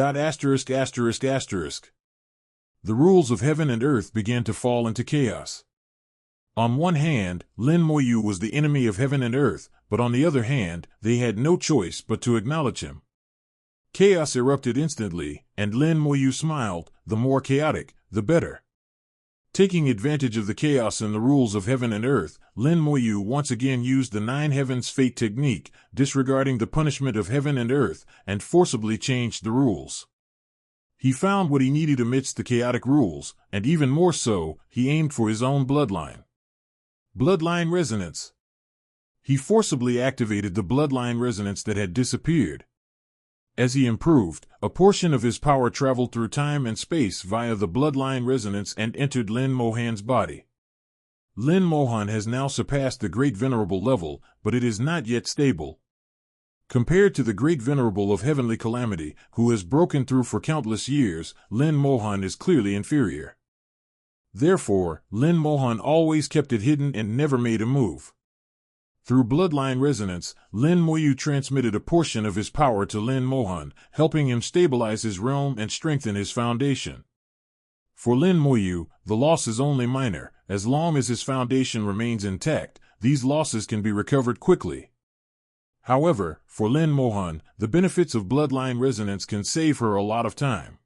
The rules of heaven and earth began to fall into chaos. On one hand, Lin Moyu was the enemy of heaven and earth, but on the other hand, they had no choice but to acknowledge him. Chaos erupted instantly, and Lin Moyu smiled. The more chaotic, the better. Taking advantage of the chaos in the rules of heaven and earth, Lin Moyu once again used the 9 Heavens Fate technique, disregarding the punishment of heaven and earth, and forcibly changed the rules. He found what he needed amidst the chaotic rules, and even more so, he aimed for his own bloodline. Bloodline resonance. He forcibly activated the bloodline resonance that had disappeared. As he improved, a portion of his power traveled through time and space via the bloodline resonance and entered Lin Mohan's body. Lin Mohan has now surpassed the Great Venerable level, but it is not yet stable. Compared to the Great Venerable of Heavenly Calamity, who has broken through for countless years, Lin Mohan is clearly inferior. Therefore, Lin Mohan always kept it hidden and never made a move. Through bloodline resonance, Lin Moyu transmitted a portion of his power to Lin Mohan, helping him stabilize his realm and strengthen his foundation. For Lin Moyu, the loss is only minor. As long as his foundation remains intact, these losses can be recovered quickly. However, for Lin Mohan, the benefits of bloodline resonance can save her a lot of time.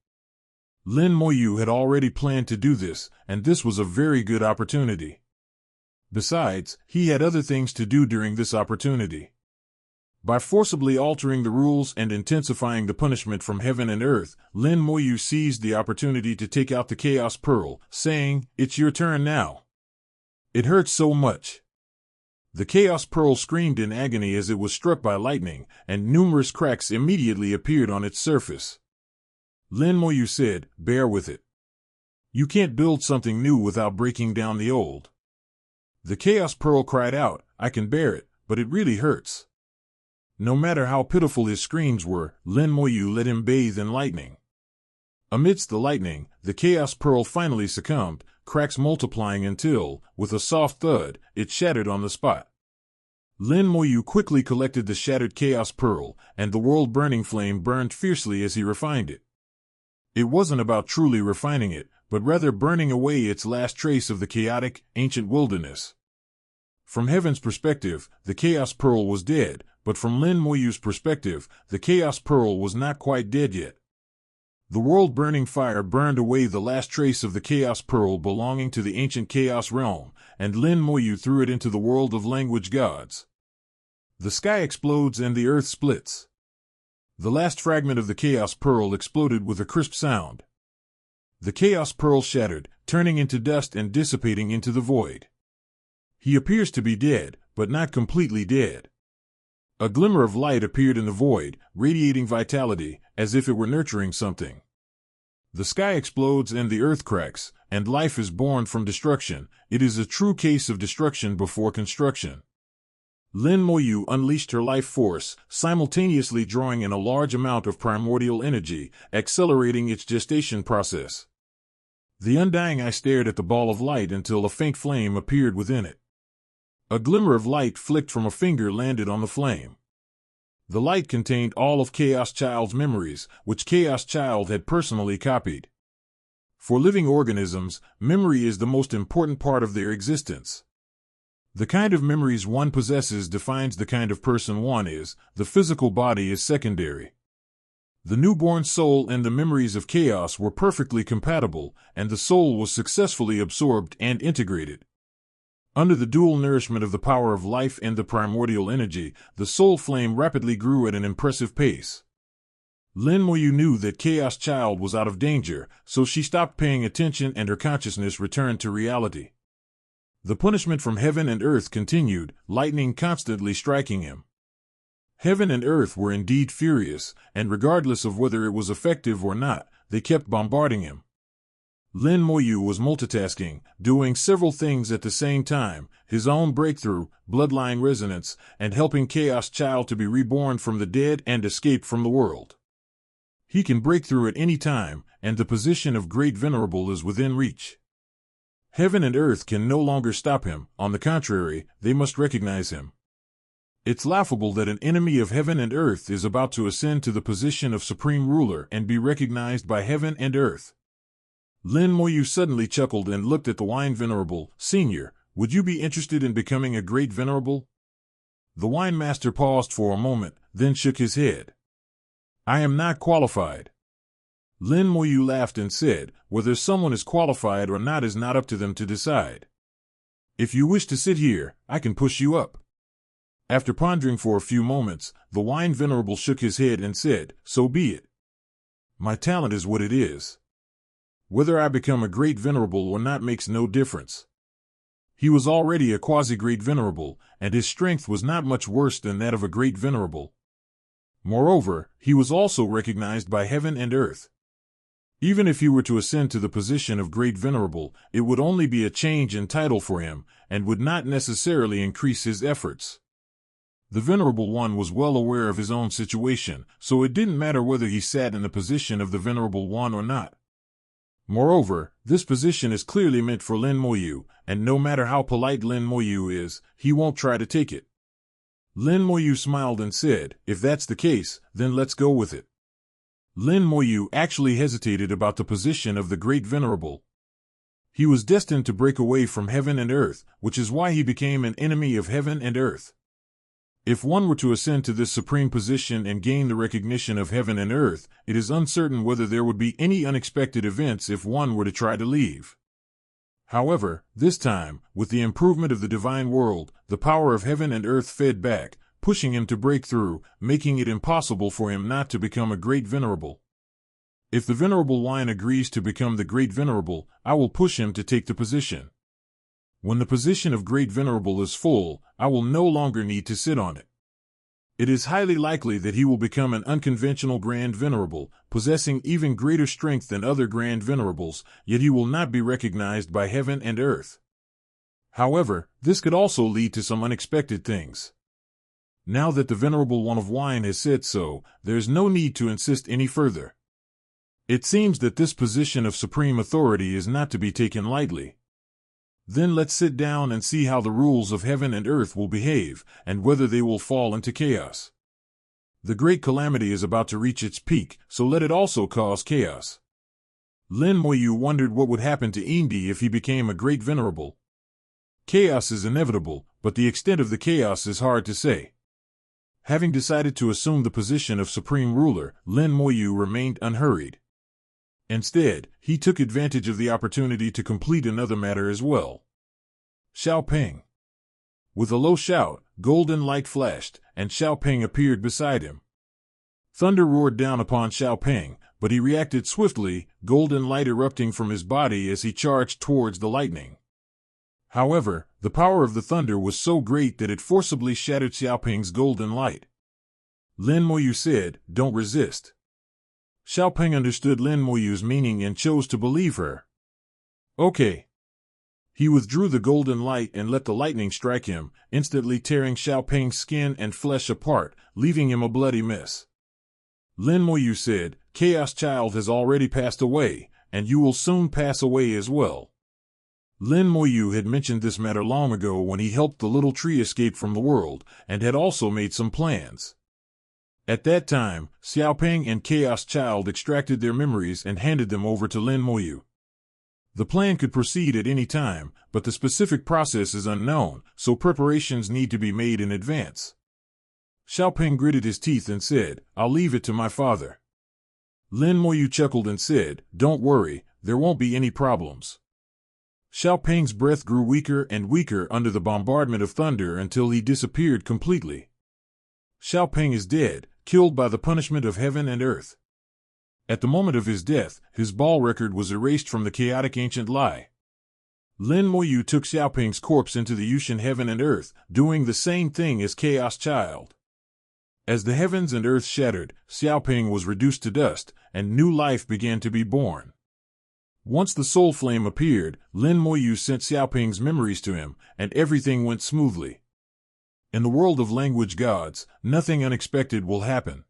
Lin Moyu had already planned to do this, and this was a very good opportunity. Besides, he had other things to do during this opportunity. By forcibly altering the rules and intensifying the punishment from heaven and earth, Lin Moyu seized the opportunity to take out the Chaos Pearl, saying, "It's your turn now." It hurt so much. The Chaos Pearl screamed in agony as it was struck by lightning, and numerous cracks immediately appeared on its surface. Lin Moyu said, "Bear with it. You can't build something new without breaking down the old." The Chaos Pearl cried out, "I can bear it, but it really hurts." No matter how pitiful his screams were, Lin Moyu let him bathe in lightning. Amidst the lightning, the Chaos Pearl finally succumbed, cracks multiplying until, with a soft thud, it shattered on the spot. Lin Moyu quickly collected the shattered Chaos Pearl, and the world-burning flame burned fiercely as he refined it. It wasn't about truly refining it, but rather burning away its last trace of the chaotic, ancient wilderness. From heaven's perspective, the Chaos Pearl was dead, but from Lin Moyu's perspective, the Chaos Pearl was not quite dead yet. The world-burning fire burned away the last trace of the Chaos Pearl belonging to the ancient Chaos realm, and Lin Moyu threw it into the world of language gods. The sky explodes and the earth splits. The last fragment of the Chaos Pearl exploded with a crisp sound. The Chaos Pearl shattered, turning into dust and dissipating into the void. He appears to be dead, but not completely dead. A glimmer of light appeared in the void, radiating vitality, as if it were nurturing something. The sky explodes and the earth cracks, and life is born from destruction. It is a true case of destruction before construction. Lin Moyu unleashed her life force, simultaneously drawing in a large amount of primordial energy, accelerating its gestation process. The undying eye stared at the ball of light until a faint flame appeared within it. A glimmer of light flicked from a finger landed on the flame. The light contained all of Chaos Child's memories, which Chaos Child had personally copied. For living organisms, memory is the most important part of their existence. The kind of memories one possesses defines the kind of person one is. The physical body is secondary. The newborn soul and the memories of chaos were perfectly compatible, and the soul was successfully absorbed and integrated. Under the dual nourishment of the power of life and the primordial energy, the soul flame rapidly grew at an impressive pace. Lin Moyu knew that Chaos Child was out of danger, so she stopped paying attention and her consciousness returned to reality. The punishment from heaven and earth continued, lightning constantly striking him. Heaven and earth were indeed furious, and regardless of whether it was effective or not, they kept bombarding him. Lin Moyu was multitasking, doing several things at the same time, his own breakthrough, bloodline resonance, and helping Chaos Child to be reborn from the dead and escape from the world. He can break through at any time, and the position of Great Venerable is within reach. Heaven and earth can no longer stop him, on the contrary, they must recognize him. It's laughable that an enemy of heaven and earth is about to ascend to the position of supreme ruler and be recognized by heaven and earth. Lin Moyu suddenly chuckled and looked at the Wine Venerable. Senior, would you be interested in becoming a Great Venerable? The Wine Master paused for a moment, then shook his head. I am not qualified. Lin Moyu laughed and said, whether someone is qualified or not is not up to them to decide. If you wish to sit here, I can push you up. After pondering for a few moments, the Wine Venerable shook his head and said, so be it. My talent is what it is. Whether I become a Great Venerable or not makes no difference. He was already a quasi-Great Venerable, and his strength was not much worse than that of a Great Venerable. Moreover, he was also recognized by heaven and earth. Even if he were to ascend to the position of Great Venerable, it would only be a change in title for him, and would not necessarily increase his efforts. The Venerable One was well aware of his own situation, so it didn't matter whether he sat in the position of the Venerable One or not. Moreover, this position is clearly meant for Lin Moyu, and no matter how polite Lin Moyu is, he won't try to take it. Lin Moyu smiled and said, if that's the case, then let's go with it. Lin Moyu actually hesitated about the position of the Great Venerable. He was destined to break away from heaven and earth, which is why he became an enemy of heaven and earth. If one were to ascend to this supreme position and gain the recognition of heaven and earth, it is uncertain whether there would be any unexpected events if one were to try to leave. However, this time, with the improvement of the divine world, the power of heaven and earth fed back, pushing him to break through, making it impossible for him not to become a Great Venerable. If the Venerable Wine agrees to become the Great Venerable, I will push him to take the position. When the position of Great Venerable is full, I will no longer need to sit on it. It is highly likely that he will become an unconventional Grand Venerable, possessing even greater strength than other Grand Venerables, yet he will not be recognized by heaven and earth. However, this could also lead to some unexpected things. Now that the Venerable One of Wine has said so, there is no need to insist any further. It seems that this position of supreme authority is not to be taken lightly. Then let's sit down and see how the rules of heaven and earth will behave, and whether they will fall into chaos. The great calamity is about to reach its peak, so let it also cause chaos. Lin Moyu wondered what would happen to Indi if he became a Great Venerable. Chaos is inevitable, but the extent of the chaos is hard to say. Having decided to assume the position of supreme ruler, Lin Moyu remained unhurried. Instead, he took advantage of the opportunity to complete another matter as well. Xiao Peng. With a low shout, golden light flashed, and Xiao Peng appeared beside him. Thunder roared down upon Xiao Peng, but he reacted swiftly, golden light erupting from his body as he charged towards the lightning. However, the power of the thunder was so great that it forcibly shattered Xiao Peng's golden light. Lin Moyu said, "Don't resist." Xiao Peng understood Lin Moyu's meaning and chose to believe her. Okay. He withdrew the golden light and let the lightning strike him, instantly tearing Xiao Peng's skin and flesh apart, leaving him a bloody mess. Lin Moyu said, Chaos Child has already passed away, and you will soon pass away as well. Lin Moyu had mentioned this matter long ago when he helped the little tree escape from the world, and had also made some plans. At that time, Xiao Peng and Chaos Child extracted their memories and handed them over to Lin Moyu. The plan could proceed at any time, but the specific process is unknown, so preparations need to be made in advance. Xiaoping gritted his teeth and said, "I'll leave it to my father." Lin Moyu chuckled and said, "Don't worry, there won't be any problems." Xiaoping's breath grew weaker and weaker under the bombardment of thunder until he disappeared completely. Xiaoping is dead, killed by the punishment of heaven and earth. At the moment of his death, his ball record was erased from the chaotic ancient lie. Lin Moyu took Xiaoping's corpse into the Yushin heaven and earth, doing the same thing as Chaos Child. As the heavens and earth shattered, Xiaoping was reduced to dust, and new life began to be born. Once the soul flame appeared, Lin Moyu sent Xiaoping's memories to him, and everything went smoothly. In the world of language gods, nothing unexpected will happen.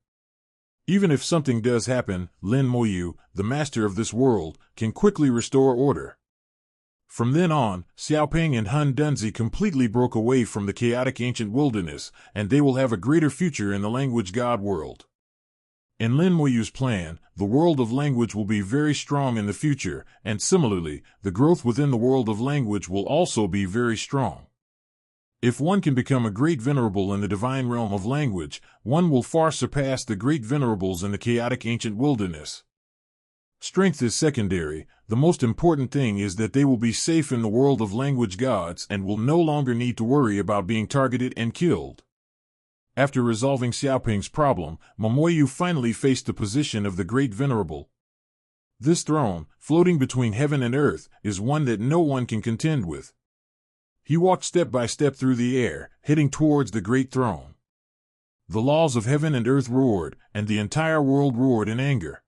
Even if something does happen, Lin Moyu, the master of this world, can quickly restore order. From then on, Xiaoping and Han Dunzi completely broke away from the chaotic ancient wilderness, and they will have a greater future in the language god world. In Lin Moyu's plan, the world of language will be very strong in the future, and similarly, the growth within the world of language will also be very strong. If one can become a great venerable in the divine realm of language, one will far surpass the great venerables in the chaotic ancient wilderness. Strength is secondary. The most important thing is that they will be safe in the world of language gods and will no longer need to worry about being targeted and killed. After resolving Xiaoping's problem, Momoyu finally faced the position of the Great Venerable. This throne, floating between heaven and earth, is one that no one can contend with. He walked step by step through the air, heading towards the great throne. The laws of heaven and earth roared, and the entire world roared in anger.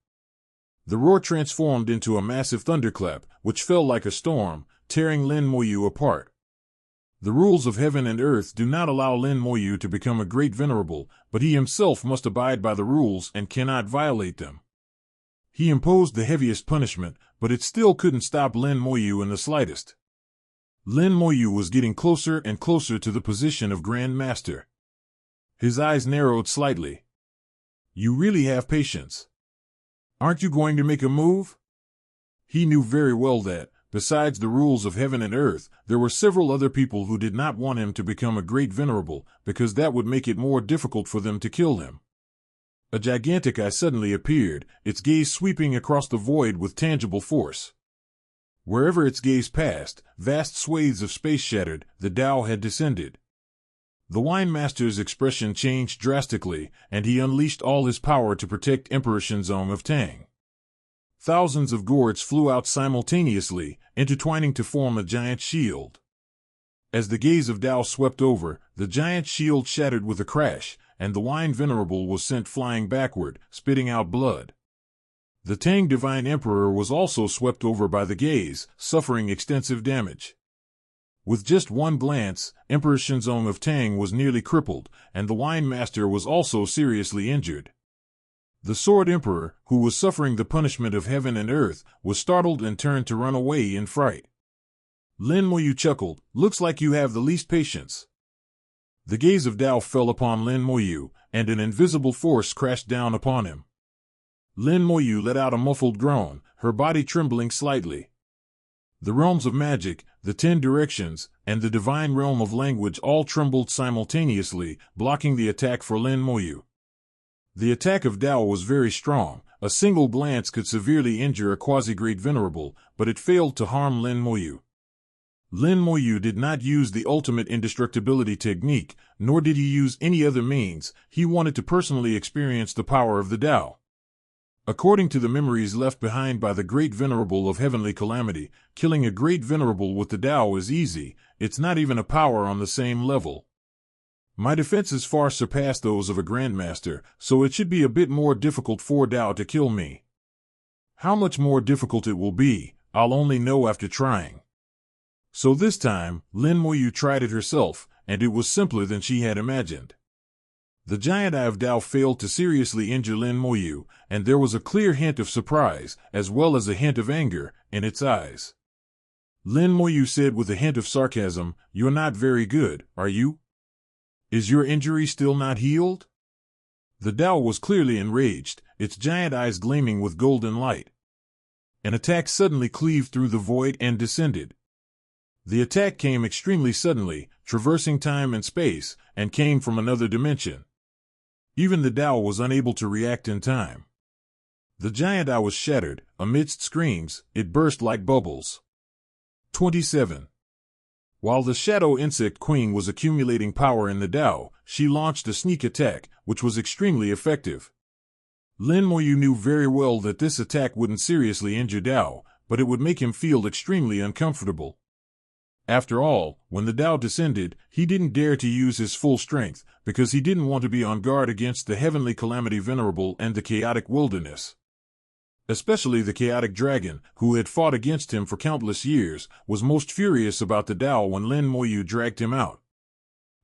The roar transformed into a massive thunderclap, which fell like a storm, tearing Lin Moyu apart. The rules of heaven and earth do not allow Lin Moyu to become a great venerable, but he himself must abide by the rules and cannot violate them. He imposed the heaviest punishment, but it still couldn't stop Lin Moyu in the slightest. Lin Moyu was getting closer and closer to the position of Grand Master. His eyes narrowed slightly. "You really have patience. Aren't you going to make a move?" He knew very well that, besides the rules of heaven and earth, there were several other people who did not want him to become a great venerable, because that would make it more difficult for them to kill him. A gigantic eye suddenly appeared, its gaze sweeping across the void with tangible force. Wherever its gaze passed, vast swathes of space shattered, the Tao had descended. The wine master's expression changed drastically, and he unleashed all his power to protect Emperor Shenzong of Tang. Thousands of gourds flew out simultaneously, intertwining to form a giant shield. As the gaze of Tao swept over, the giant shield shattered with a crash, and the wine venerable was sent flying backward, spitting out blood. The Tang Divine Emperor was also swept over by the gaze, suffering extensive damage. With just one glance, Emperor Shenzong of Tang was nearly crippled, and the wine master was also seriously injured. The Sword Emperor, who was suffering the punishment of heaven and earth, was startled and turned to run away in fright. Lin Moyu chuckled, "Looks like you have the least patience." The gaze of Tao fell upon Lin Moyu, and an invisible force crashed down upon him. Lin Moyu let out a muffled groan, her body trembling slightly. The realms of magic, the 10 directions, and the divine realm of language all trembled simultaneously, blocking the attack for Lin Moyu. The attack of Tao was very strong. A single glance could severely injure a quasi-great venerable, but it failed to harm Lin Moyu. Lin Moyu did not use the ultimate indestructibility technique, nor did he use any other means. He wanted to personally experience the power of the Tao. According to the memories left behind by the Great Venerable of Heavenly Calamity, killing a Great Venerable with the Tao is easy. It's not even a power on the same level. My defenses far surpass those of a Grandmaster, so it should be a bit more difficult for Tao to kill me. How much more difficult it will be, I'll only know after trying. So this time, Lin Moyu tried it herself, and it was simpler than she had imagined. The giant eye of Tao failed to seriously injure Lin Moyu, and there was a clear hint of surprise, as well as a hint of anger, in its eyes. Lin Moyu said with a hint of sarcasm, "You're not very good, are you? Is your injury still not healed?" The Tao was clearly enraged, its giant eyes gleaming with golden light. An attack suddenly cleaved through the void and descended. The attack came extremely suddenly, traversing time and space, and came from another dimension. Even the Tao was unable to react in time. The giant eye was shattered. Amidst screams, it burst like bubbles. 27. While the Shadow Insect Queen was accumulating power in the Tao, she launched a sneak attack, which was extremely effective. Lin Moyu knew very well that this attack wouldn't seriously injure Tao, but it would make him feel extremely uncomfortable. After all, when the Tao descended, he didn't dare to use his full strength, because he didn't want to be on guard against the Heavenly Calamity Venerable and the Chaotic Wilderness. Especially the Chaotic Dragon, who had fought against him for countless years, was most furious about the Tao when Lin Moyu dragged him out.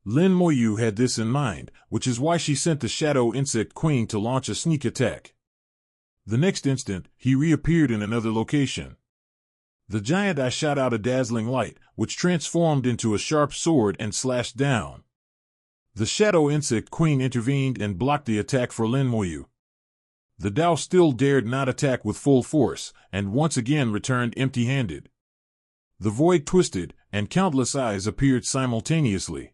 Lin Moyu had this in mind, which is why she sent the Shadow Insect Queen to launch a sneak attack. The next instant, he reappeared in another location. The giant eye shot out a dazzling light, which transformed into a sharp sword and slashed down. The Shadow Insect Queen intervened and blocked the attack for Lin Moyu. The Tao still dared not attack with full force, and once again returned empty-handed. The void twisted, and countless eyes appeared simultaneously.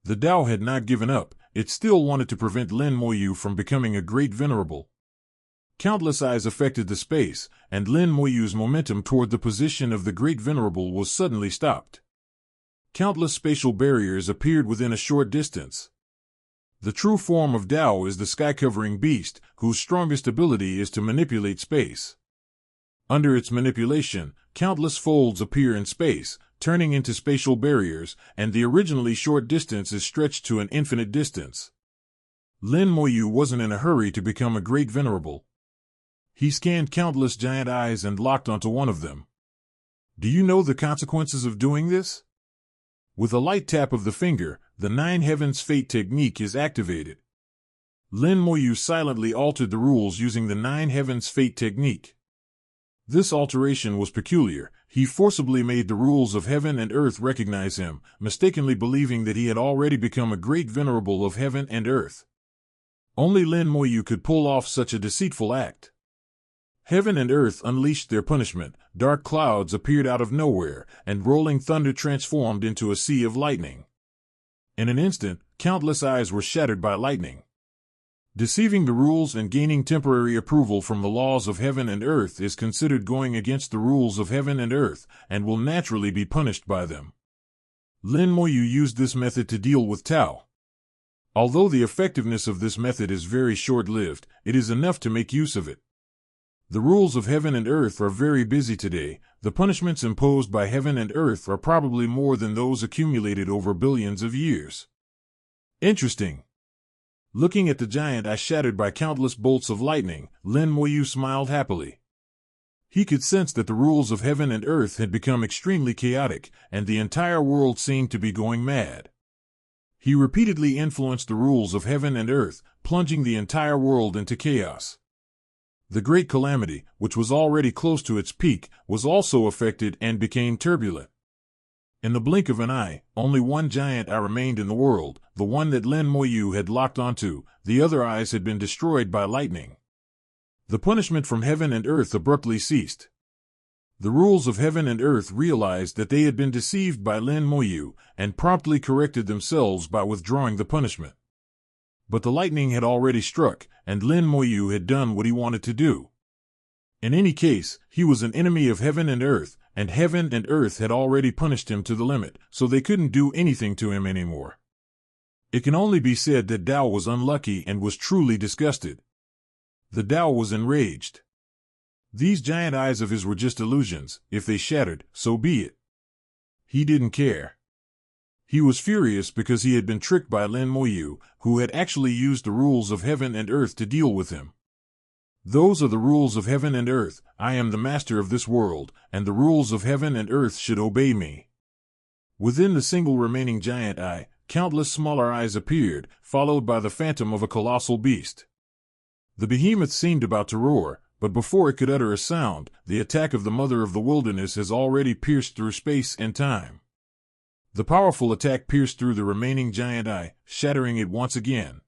The Tao had not given up, it still wanted to prevent Lin Moyu from becoming a great venerable. Countless eyes affected the space, and Lin Moyu's momentum toward the position of the great venerable was suddenly stopped. Countless spatial barriers appeared within a short distance. The true form of Tao is the sky-covering beast, whose strongest ability is to manipulate space. Under its manipulation, countless folds appear in space, turning into spatial barriers, and the originally short distance is stretched to an infinite distance. Lin Moyu wasn't in a hurry to become a great venerable. He scanned countless giant eyes and locked onto one of them. Do you know the consequences of doing this? With a light tap of the finger, the Nine Heavens Fate technique is activated. Lin Moyu silently altered the rules using the Nine Heavens Fate technique. This alteration was peculiar. He forcibly made the rules of heaven and earth recognize him, mistakenly believing that he had already become a great venerable of heaven and earth. Only Lin Moyu could pull off such a deceitful act. Heaven and earth unleashed their punishment. Dark clouds appeared out of nowhere, and rolling thunder transformed into a sea of lightning. In an instant, countless eyes were shattered by lightning. Deceiving the rules and gaining temporary approval from the laws of heaven and earth is considered going against the rules of heaven and earth, and will naturally be punished by them. Lin Moyu used this method to deal with Tao. Although the effectiveness of this method is very short-lived, it is enough to make use of it. The rules of heaven and earth are very busy today. The punishments imposed by heaven and earth are probably more than those accumulated over billions of years. Interesting. Looking at the giant eye shattered by countless bolts of lightning, Lin Moyu smiled happily. He could sense that the rules of heaven and earth had become extremely chaotic, and the entire world seemed to be going mad. He repeatedly influenced the rules of heaven and earth, plunging the entire world into chaos. The Great Calamity, which was already close to its peak, was also affected and became turbulent. In the blink of an eye, only one giant eye remained in the world, the one that Lin Moyu had locked onto. The other eyes had been destroyed by lightning. The punishment from heaven and earth abruptly ceased. The rules of heaven and earth realized that they had been deceived by Lin Moyu, and promptly corrected themselves by withdrawing the punishment. But the lightning had already struck, and Lin Moyu had done what he wanted to do. In any case, he was an enemy of heaven and earth had already punished him to the limit, so they couldn't do anything to him anymore. It can only be said that Tao was unlucky and was truly disgusted. The Tao was enraged. These giant eyes of his were just illusions. If they shattered, so be it. He didn't care. He was furious because he had been tricked by Lin Moyu, who had actually used the rules of heaven and earth to deal with him. Those are the rules of heaven and earth. I am the master of this world, and the rules of heaven and earth should obey me. Within the single remaining giant eye, countless smaller eyes appeared, followed by the phantom of a colossal beast. The behemoth seemed about to roar, but before it could utter a sound, the attack of the Mother of the Wilderness has already pierced through space and time. The powerful attack pierced through the remaining giant eye, shattering it once again.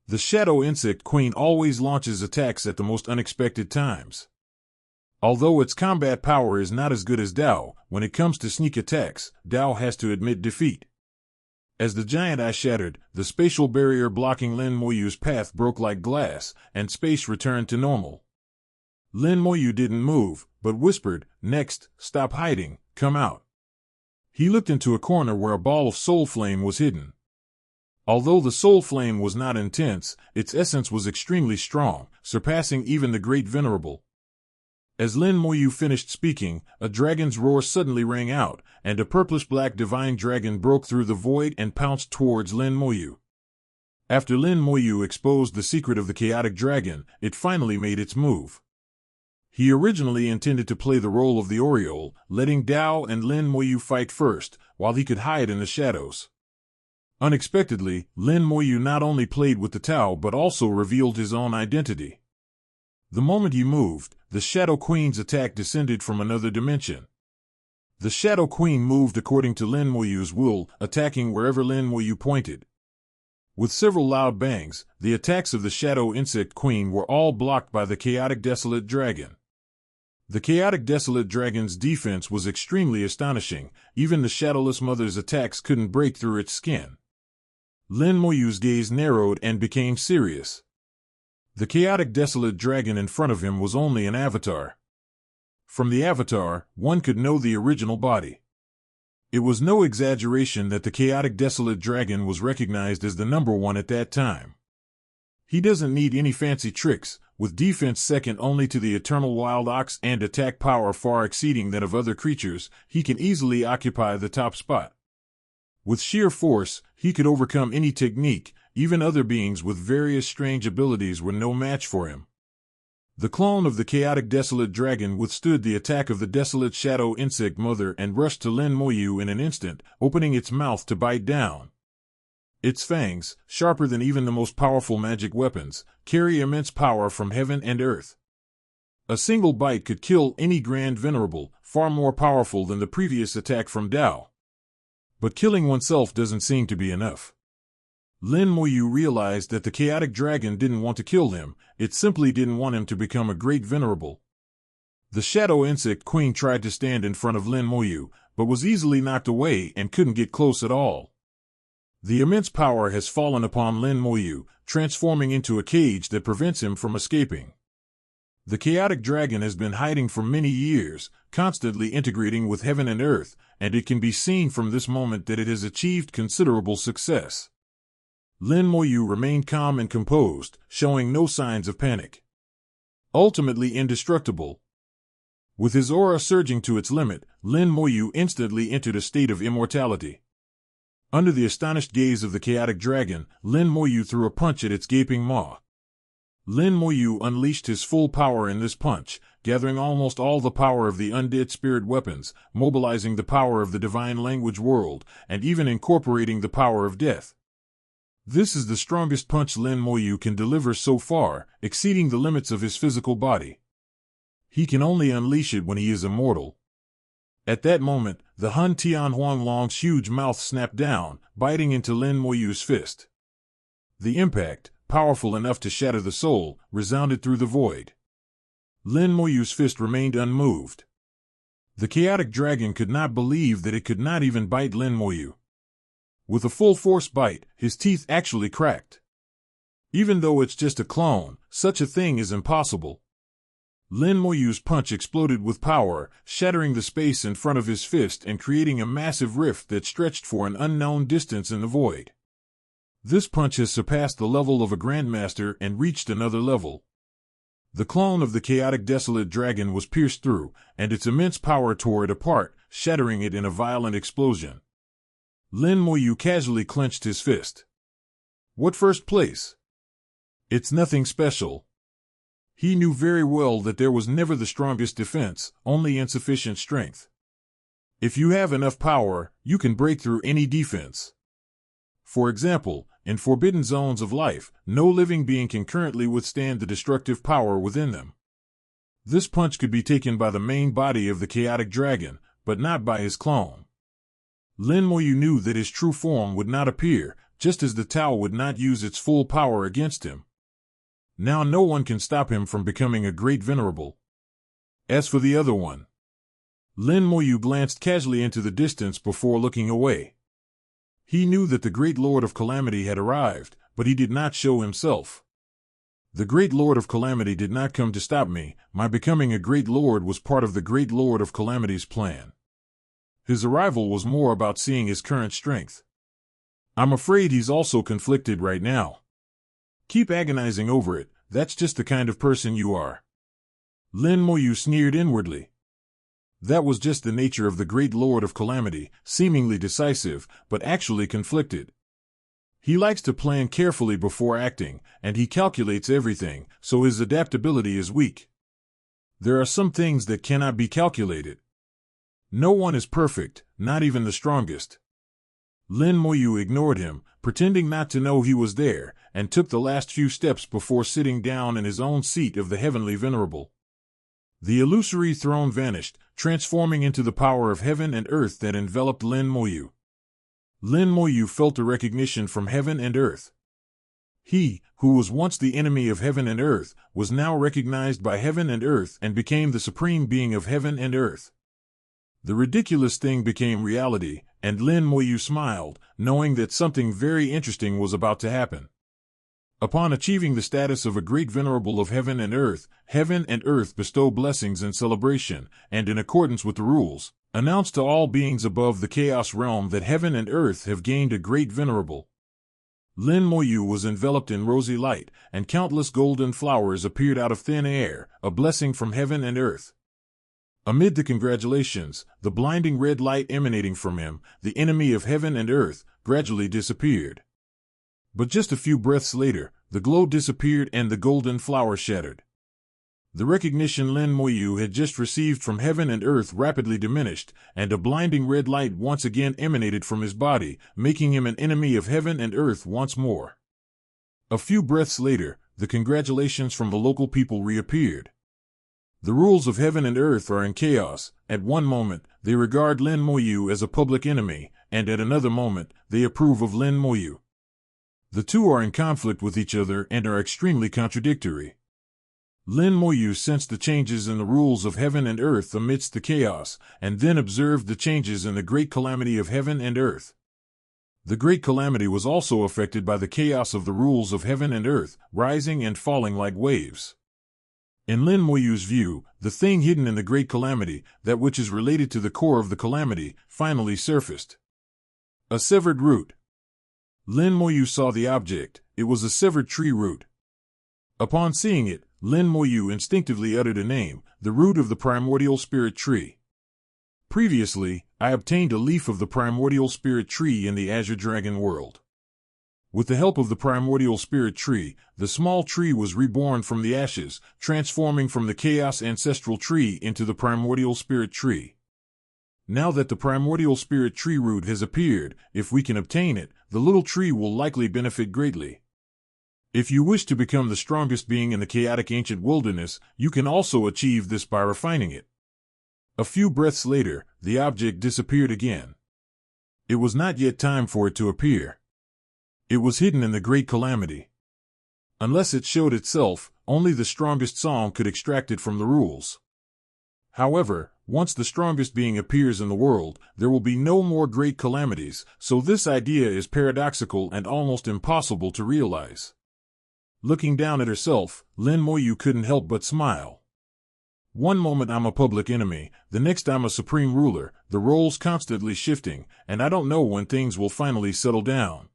The Shadow Insect Queen always launches attacks at the most unexpected times. Although its combat power is not as good as Dao, when it comes to sneak attacks, Dao has to admit defeat. As the giant eye shattered, the spatial barrier blocking Lin Moyu's path broke like glass, and space returned to normal. Lin Moyu didn't move, but whispered, "Next, stop hiding, come out." He looked into a corner where a ball of soul flame was hidden. Although the soul flame was not intense, its essence was extremely strong, surpassing even the Great Venerable. As Lin Moyu finished speaking, a dragon's roar suddenly rang out, and a purplish-black divine dragon broke through the void and pounced towards Lin Moyu. After Lin Moyu exposed the secret of the chaotic dragon, it finally made its move. He originally intended to play the role of the Oriole, letting Dao and Lin Moyu fight first, while he could hide in the shadows. Unexpectedly, Lin Moyu not only played with the Tao but also revealed his own identity. The moment he moved, the Shadow Queen's attack descended from another dimension. The Shadow Queen moved according to Lin Moyu's will, attacking wherever Lin Moyu pointed. With several loud bangs, the attacks of the Shadow Insect Queen were all blocked by the Chaotic Desolate Dragon. The Chaotic Desolate Dragon's defense was extremely astonishing. Even the Shadowless Mother's attacks couldn't break through its skin. Lin Moyu's gaze narrowed and became serious. The Chaotic Desolate Dragon in front of him was only an avatar. From the avatar, one could know the original body. It was no exaggeration that the Chaotic Desolate Dragon was recognized as the number one at that time. He doesn't need any fancy tricks, with defense second only to the Eternal Wild Ox and attack power far exceeding that of other creatures. He can easily occupy the top spot. With sheer force, he could overcome any technique. Even other beings with various strange abilities were no match for him. The clone of the Chaotic Desolate Dragon withstood the attack of the Desolate Shadow Insect Mother and rushed to Lin Moyu in an instant, opening its mouth to bite down. Its fangs, sharper than even the most powerful magic weapons, carry immense power from heaven and earth. A single bite could kill any Grand Venerable, far more powerful than the previous attack from Dao. But killing oneself doesn't seem to be enough. Lin Moyu realized that the Chaotic Dragon didn't want to kill him, it simply didn't want him to become a Great Venerable. The Shadow Insect Queen tried to stand in front of Lin Moyu, but was easily knocked away and couldn't get close at all. The immense power has fallen upon Lin Moyu, transforming into a cage that prevents him from escaping. The Chaotic Dragon has been hiding for many years, constantly integrating with heaven and earth, and it can be seen from this moment that it has achieved considerable success. Lin Moyu remained calm and composed, showing no signs of panic. Ultimately indestructible. With his aura surging to its limit, Lin Moyu instantly entered a state of immortality. Under the astonished gaze of the Chaotic Dragon, Lin Moyu threw a punch at its gaping maw. Lin Moyu unleashed his full power in this punch, gathering almost all the power of the undead spirit weapons, mobilizing the power of the divine language world, and even incorporating the power of death. This is the strongest punch Lin Moyu can deliver so far, exceeding the limits of his physical body. He can only unleash it when he is immortal. At that moment, the Hun Tian Huanglong's huge mouth snapped down, biting into Lin Moyu's fist. The impact, powerful enough to shatter the soul, resounded through the void. Lin Moyu's fist remained unmoved. The Chaotic Dragon could not believe that it could not even bite Lin Moyu. With a full-force bite, his teeth actually cracked. Even though it's just a clone, such a thing is impossible. Lin Moyu's punch exploded with power, shattering the space in front of his fist and creating a massive rift that stretched for an unknown distance in the void. This punch has surpassed the level of a Grandmaster and reached another level. The clone of the Chaotic Desolate Dragon was pierced through, and its immense power tore it apart, shattering it in a violent explosion. Lin Moyu casually clenched his fist. What first place? It's nothing special. He knew very well that there was never the strongest defense, only insufficient strength. If you have enough power, you can break through any defense. For example, in forbidden zones of life, no living being can currently withstand the destructive power within them. This punch could be taken by the main body of the Chaotic Dragon, but not by his clone. Lin Moyu knew that his true form would not appear, just as the Tao would not use its full power against him. Now no one can stop him from becoming a Great Venerable. As for the other one, Lin Moyu glanced casually into the distance before looking away. He knew that the Great Lord of Calamity had arrived, but he did not show himself. The Great Lord of Calamity did not come to stop me. My becoming a Great Lord was part of the Great Lord of Calamity's plan. His arrival was more about seeing his current strength. I'm afraid he's also conflicted right now. Keep agonizing over it, that's just the kind of person you are. Lin Moyu sneered inwardly. That was just the nature of the Great Lord of Calamity, seemingly decisive, but actually conflicted. He likes to plan carefully before acting, and he calculates everything, so his adaptability is weak. There are some things that cannot be calculated. No one is perfect, not even the strongest. Lin Moyu ignored him, pretending not to know he was there, and took the last few steps before sitting down in his own seat of the Heavenly Venerable. The illusory throne vanished, transforming into the power of heaven and earth that enveloped Lin Moyu. Lin Moyu felt a recognition from heaven and earth. He, who was once the enemy of heaven and earth, was now recognized by heaven and earth and became the supreme being of heaven and earth. The ridiculous thing became reality, and Lin Moyu smiled, knowing that something very interesting was about to happen. Upon achieving the status of a great venerable of heaven and earth bestow blessings and celebration, and in accordance with the rules, announce to all beings above the chaos realm that heaven and earth have gained a great venerable. Lin Moyu was enveloped in rosy light, and countless golden flowers appeared out of thin air, a blessing from heaven and earth. Amid the congratulations, the blinding red light emanating from him, the enemy of heaven and earth, gradually disappeared. But just a few breaths later, the glow disappeared and the golden flower shattered. The recognition Lin Moyu had just received from heaven and earth rapidly diminished, and a blinding red light once again emanated from his body, making him an enemy of heaven and earth once more. A few breaths later, the congratulations from the local people reappeared. The rules of heaven and earth are in chaos. At one moment, they regard Lin Moyu as a public enemy, and at another moment, they approve of Lin Moyu. The two are in conflict with each other and are extremely contradictory. Lin Moyu sensed the changes in the rules of heaven and earth amidst the chaos, and then observed the changes in the great calamity of heaven and earth. The great calamity was also affected by the chaos of the rules of heaven and earth, rising and falling like waves. In Lin Moyu's view, the thing hidden in the great calamity, that which is related to the core of the calamity, finally surfaced. A severed root. Lin Moyu saw the object. It was a severed tree root. Upon seeing it, Lin Moyu instinctively uttered a name, the root of the primordial spirit tree. Previously, I obtained a leaf of the primordial spirit tree in the Azure Dragon world. With the help of the primordial spirit tree, the small tree was reborn from the ashes, transforming from the chaos ancestral tree into the primordial spirit tree. Now that the primordial spirit tree root has appeared, if we can obtain it, the little tree will likely benefit greatly. If you wish to become the strongest being in the chaotic ancient wilderness, you can also achieve this by refining it. A few breaths later, the object disappeared again. It was not yet time for it to appear. It was hidden in the great calamity. Unless it showed itself, only the strongest song could extract it from the rules. However, once the strongest being appears in the world, there will be no more great calamities, so this idea is paradoxical and almost impossible to realize. Looking down at herself, Lin Moyu couldn't help but smile. One moment I'm a public enemy, the next I'm a supreme ruler, the roles constantly shifting, and I don't know when things will finally settle down.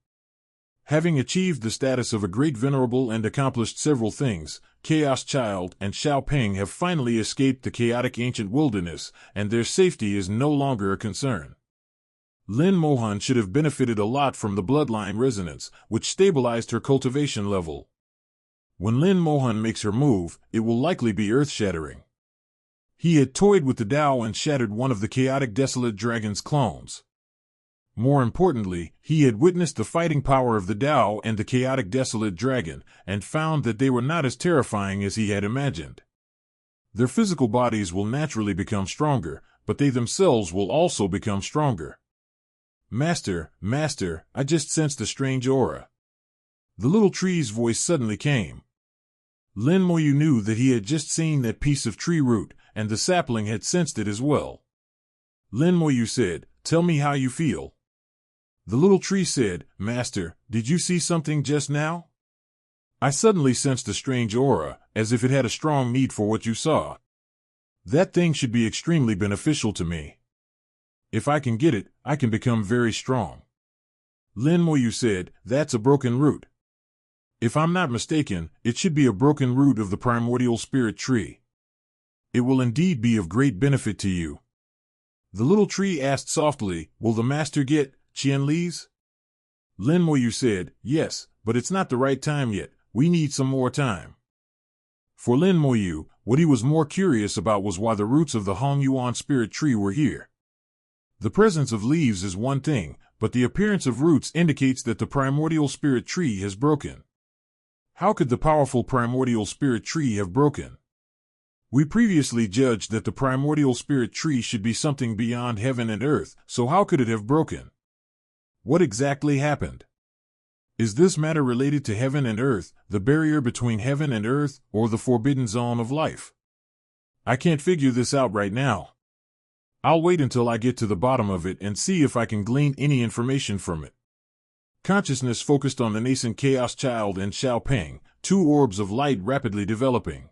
Having achieved the status of a great venerable and accomplished several things, Chaos Child and Xiao Peng have finally escaped the chaotic ancient wilderness, and their safety is no longer a concern. Lin Mohan should have benefited a lot from the bloodline resonance, which stabilized her cultivation level. When Lin Mohan makes her move, it will likely be earth-shattering. He had toyed with the Tao and shattered one of the chaotic desolate dragon's clones. More importantly, he had witnessed the fighting power of the Tao and the chaotic desolate dragon, and found that they were not as terrifying as he had imagined. Their physical bodies will naturally become stronger, but they themselves will also become stronger. Master, I just sensed a strange aura. The little tree's voice suddenly came. Lin Moyu knew that he had just seen that piece of tree root, and the sapling had sensed it as well. Lin Moyu said, "Tell me how you feel." The little tree said, "Master, did you see something just now? I suddenly sensed a strange aura, as if it had a strong need for what you saw. That thing should be extremely beneficial to me. If I can get it, I can become very strong." Lin Moyu said, "That's a broken root. If I'm not mistaken, it should be a broken root of the primordial spirit tree. It will indeed be of great benefit to you." The little tree asked softly, "Will the master get Qianli's?" Lin Moyu said, "Yes, but it's not the right time yet. We need some more time." For Lin Moyu, what he was more curious about was why the roots of the Hongyuan spirit tree were here. The presence of leaves is one thing, but the appearance of roots indicates that the primordial spirit tree has broken. How could the powerful primordial spirit tree have broken? We previously judged that the primordial spirit tree should be something beyond heaven and earth, so how could it have broken? What exactly happened? Is this matter related to heaven and earth, the barrier between heaven and earth, or the forbidden zone of life? I can't figure this out right now. I'll wait until I get to the bottom of it and see if I can glean any information from it. Consciousness focused on the nascent chaos child and Xiao Peng, two orbs of light rapidly developing.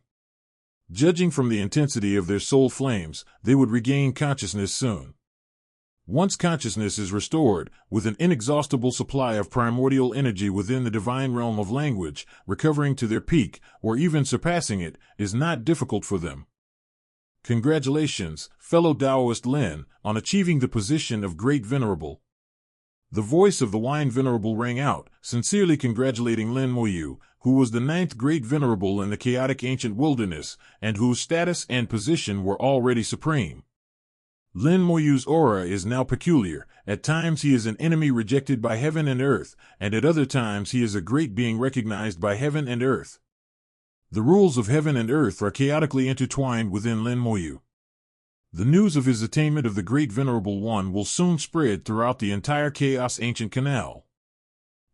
Judging from the intensity of their soul flames, they would regain consciousness soon. Once consciousness is restored, with an inexhaustible supply of primordial energy within the divine realm of language, recovering to their peak, or even surpassing it, is not difficult for them. Congratulations, fellow Taoist Lin, on achieving the position of Great Venerable. The voice of the Wine Venerable rang out, sincerely congratulating Lin Moyu, who was the 9th Great Venerable in the chaotic ancient wilderness, and whose status and position were already supreme. Lin Moyu's aura is now peculiar. At times he is an enemy rejected by heaven and earth, and at other times he is a great being recognized by heaven and earth. The rules of heaven and earth are chaotically intertwined within Lin Moyu. The news of his attainment of the Great Venerable One will soon spread throughout the entire Chaos Ancient Canal.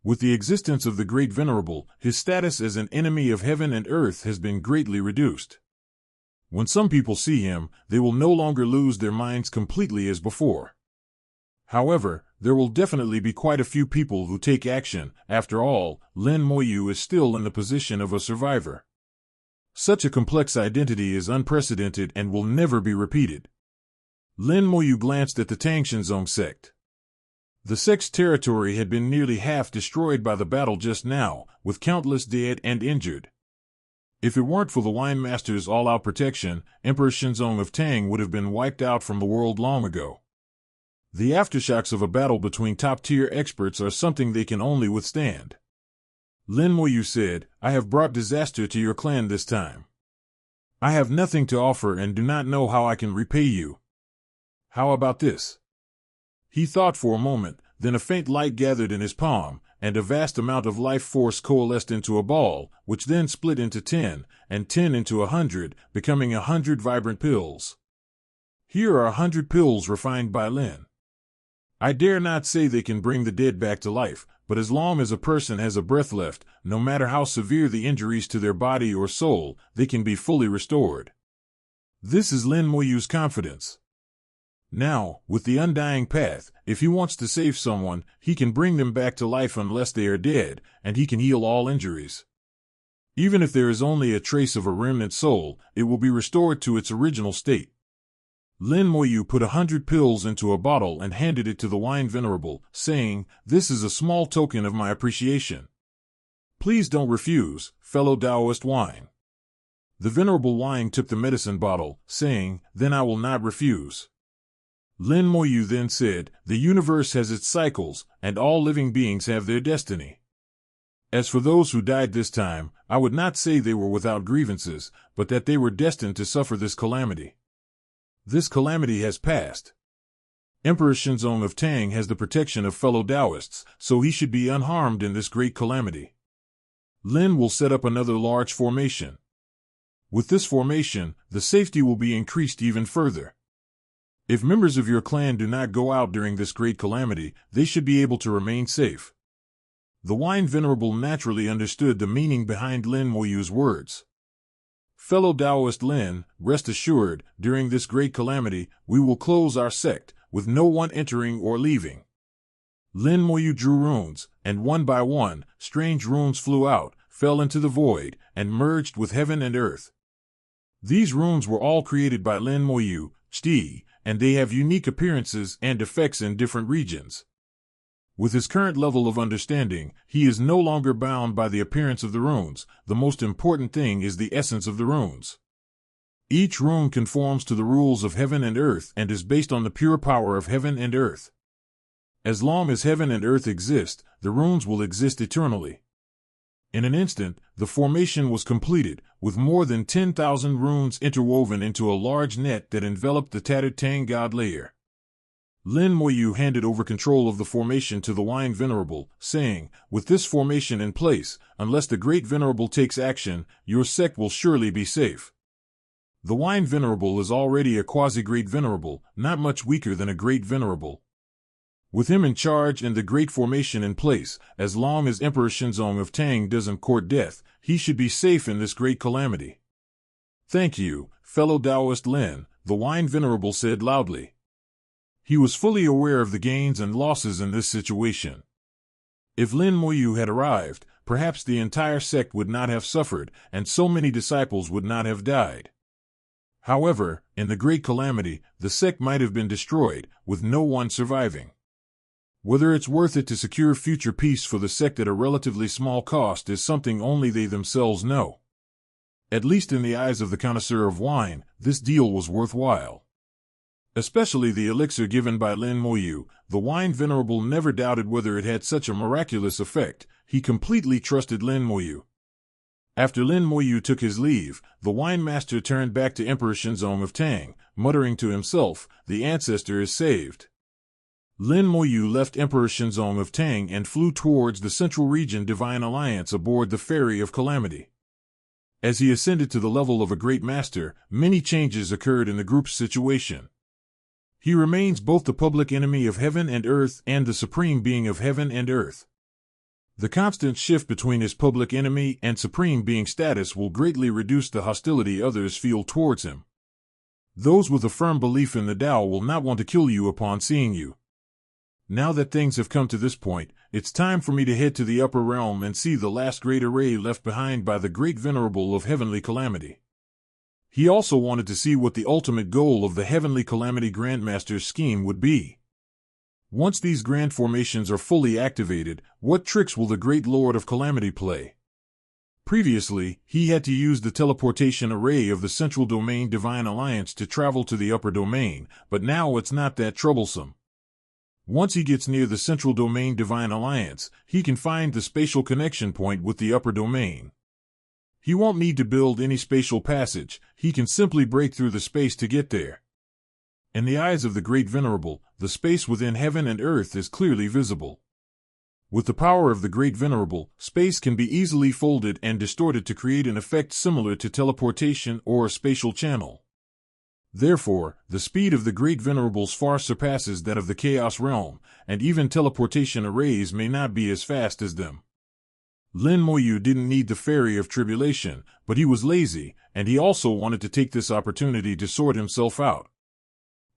With the existence of the Great Venerable, his status as an enemy of heaven and earth has been greatly reduced. When some people see him, they will no longer lose their minds completely as before. However, there will definitely be quite a few people who take action. After all, Lin Moyu is still in the position of a survivor. Such a complex identity is unprecedented and will never be repeated. Lin Moyu glanced at the Tangshanzong sect. The sect's territory had been nearly half destroyed by the battle just now, with countless dead and injured. If it weren't for the Wine Master's all-out protection, Emperor Shenzong of Tang would have been wiped out from the world long ago. The aftershocks of a battle between top-tier experts are something they can only withstand. Lin Moyu said, "I have brought disaster to your clan this time. I have nothing to offer and do not know how I can repay you. How about this?" He thought for a moment, then a faint light gathered in his palm, and a vast amount of life force coalesced into a ball, which then split into 10, and 10 into 100, becoming 100 vibrant pills. Here are 100 pills refined by Lin. I dare not say they can bring the dead back to life, but as long as a person has a breath left, no matter how severe the injuries to their body or soul, they can be fully restored. This is Lin Moyu's confidence. Now, with the undying path, if he wants to save someone, he can bring them back to life unless they are dead, and he can heal all injuries. Even if there is only a trace of a remnant soul, it will be restored to its original state. Lin Moyu put 100 pills into a bottle and handed it to the Wine Venerable, saying, "This is a small token of my appreciation. Please don't refuse, fellow Taoist wine." The Venerable Wine took the medicine bottle, saying, "Then I will not refuse." Lin Moyu then said, "The universe has its cycles, and all living beings have their destiny. As for those who died this time, I would not say they were without grievances, but that they were destined to suffer this calamity. This calamity has passed. Emperor Shenzong of Tang has the protection of fellow Taoists, so he should be unharmed in this great calamity. Lin will set up another large formation. With this formation, the safety will be increased even further. If members of your clan do not go out during this great calamity, they should be able to remain safe." The Wine Venerable naturally understood the meaning behind Lin Moyu's words. Fellow Taoist Lin, rest assured, during this great calamity, we will close our sect, with no one entering or leaving. Lin Moyu drew runes, and one by one, strange runes flew out, fell into the void, and merged with heaven and earth. These runes were all created by Lin Moyu, Sti, and they have unique appearances and effects in different regions. With his current level of understanding, he is no longer bound by the appearance of the runes. The most important thing is the essence of the runes. Each rune conforms to the rules of heaven and earth and is based on the pure power of heaven and earth. As long as heaven and earth exist, the runes will exist eternally. In an instant, the formation was completed, with more than 10,000 runes interwoven into a large net that enveloped the tattered Tang God layer. Lin Moyu handed over control of the formation to the Wine Venerable, saying, "With this formation in place, unless the Great Venerable takes action, your sect will surely be safe." The Wine Venerable is already a quasi-Great Venerable, not much weaker than a Great Venerable. With him in charge and the Great Formation in place, as long as Emperor Shenzong of Tang doesn't court death, he should be safe in this great calamity. "Thank you, fellow Taoist Lin," the Wine Venerable said loudly. He was fully aware of the gains and losses in this situation. If Lin Moyu had arrived, perhaps the entire sect would not have suffered, and so many disciples would not have died. However, in the great calamity, the sect might have been destroyed, with no one surviving. Whether it's worth it to secure future peace for the sect at a relatively small cost is something only they themselves know. At least in the eyes of the connoisseur of wine, this deal was worthwhile. Especially the elixir given by Lin Moyu, the Wine Venerable never doubted whether it had such a miraculous effect. He completely trusted Lin Moyu. After Lin Moyu took his leave, the wine master turned back to Emperor Shenzong of Tang, muttering to himself, "The ancestor is saved." Lin Moyu left Emperor Shenzong of Tang and flew towards the Central Region Divine Alliance aboard the Ferry of Calamity. As he ascended to the level of a great master, many changes occurred in the group's situation. He remains both the public enemy of heaven and earth and the supreme being of heaven and earth. The constant shift between his public enemy and supreme being status will greatly reduce the hostility others feel towards him. Those with a firm belief in the Tao will not want to kill you upon seeing you. Now that things have come to this point, it's time for me to head to the upper realm and see the last great array left behind by the Great Venerable of Heavenly Calamity. He also wanted to see what the ultimate goal of the Heavenly Calamity Grandmaster's scheme would be. Once these grand formations are fully activated, what tricks will the Great Lord of Calamity play? Previously, he had to use the teleportation array of the Central Domain Divine Alliance to travel to the upper domain, but now it's not that troublesome. Once he gets near the Central Domain Divine Alliance, he can find the spatial connection point with the upper domain. He won't need to build any spatial passage, he can simply break through the space to get there. In the eyes of the Great Venerable, the space within heaven and earth is clearly visible. With the power of the Great Venerable, space can be easily folded and distorted to create an effect similar to teleportation or a spatial channel. Therefore, the speed of the Great Venerables far surpasses that of the Chaos Realm, and even teleportation arrays may not be as fast as them. Lin Moyu didn't need the Ferry of Tribulation, but he was lazy, and he also wanted to take this opportunity to sort himself out.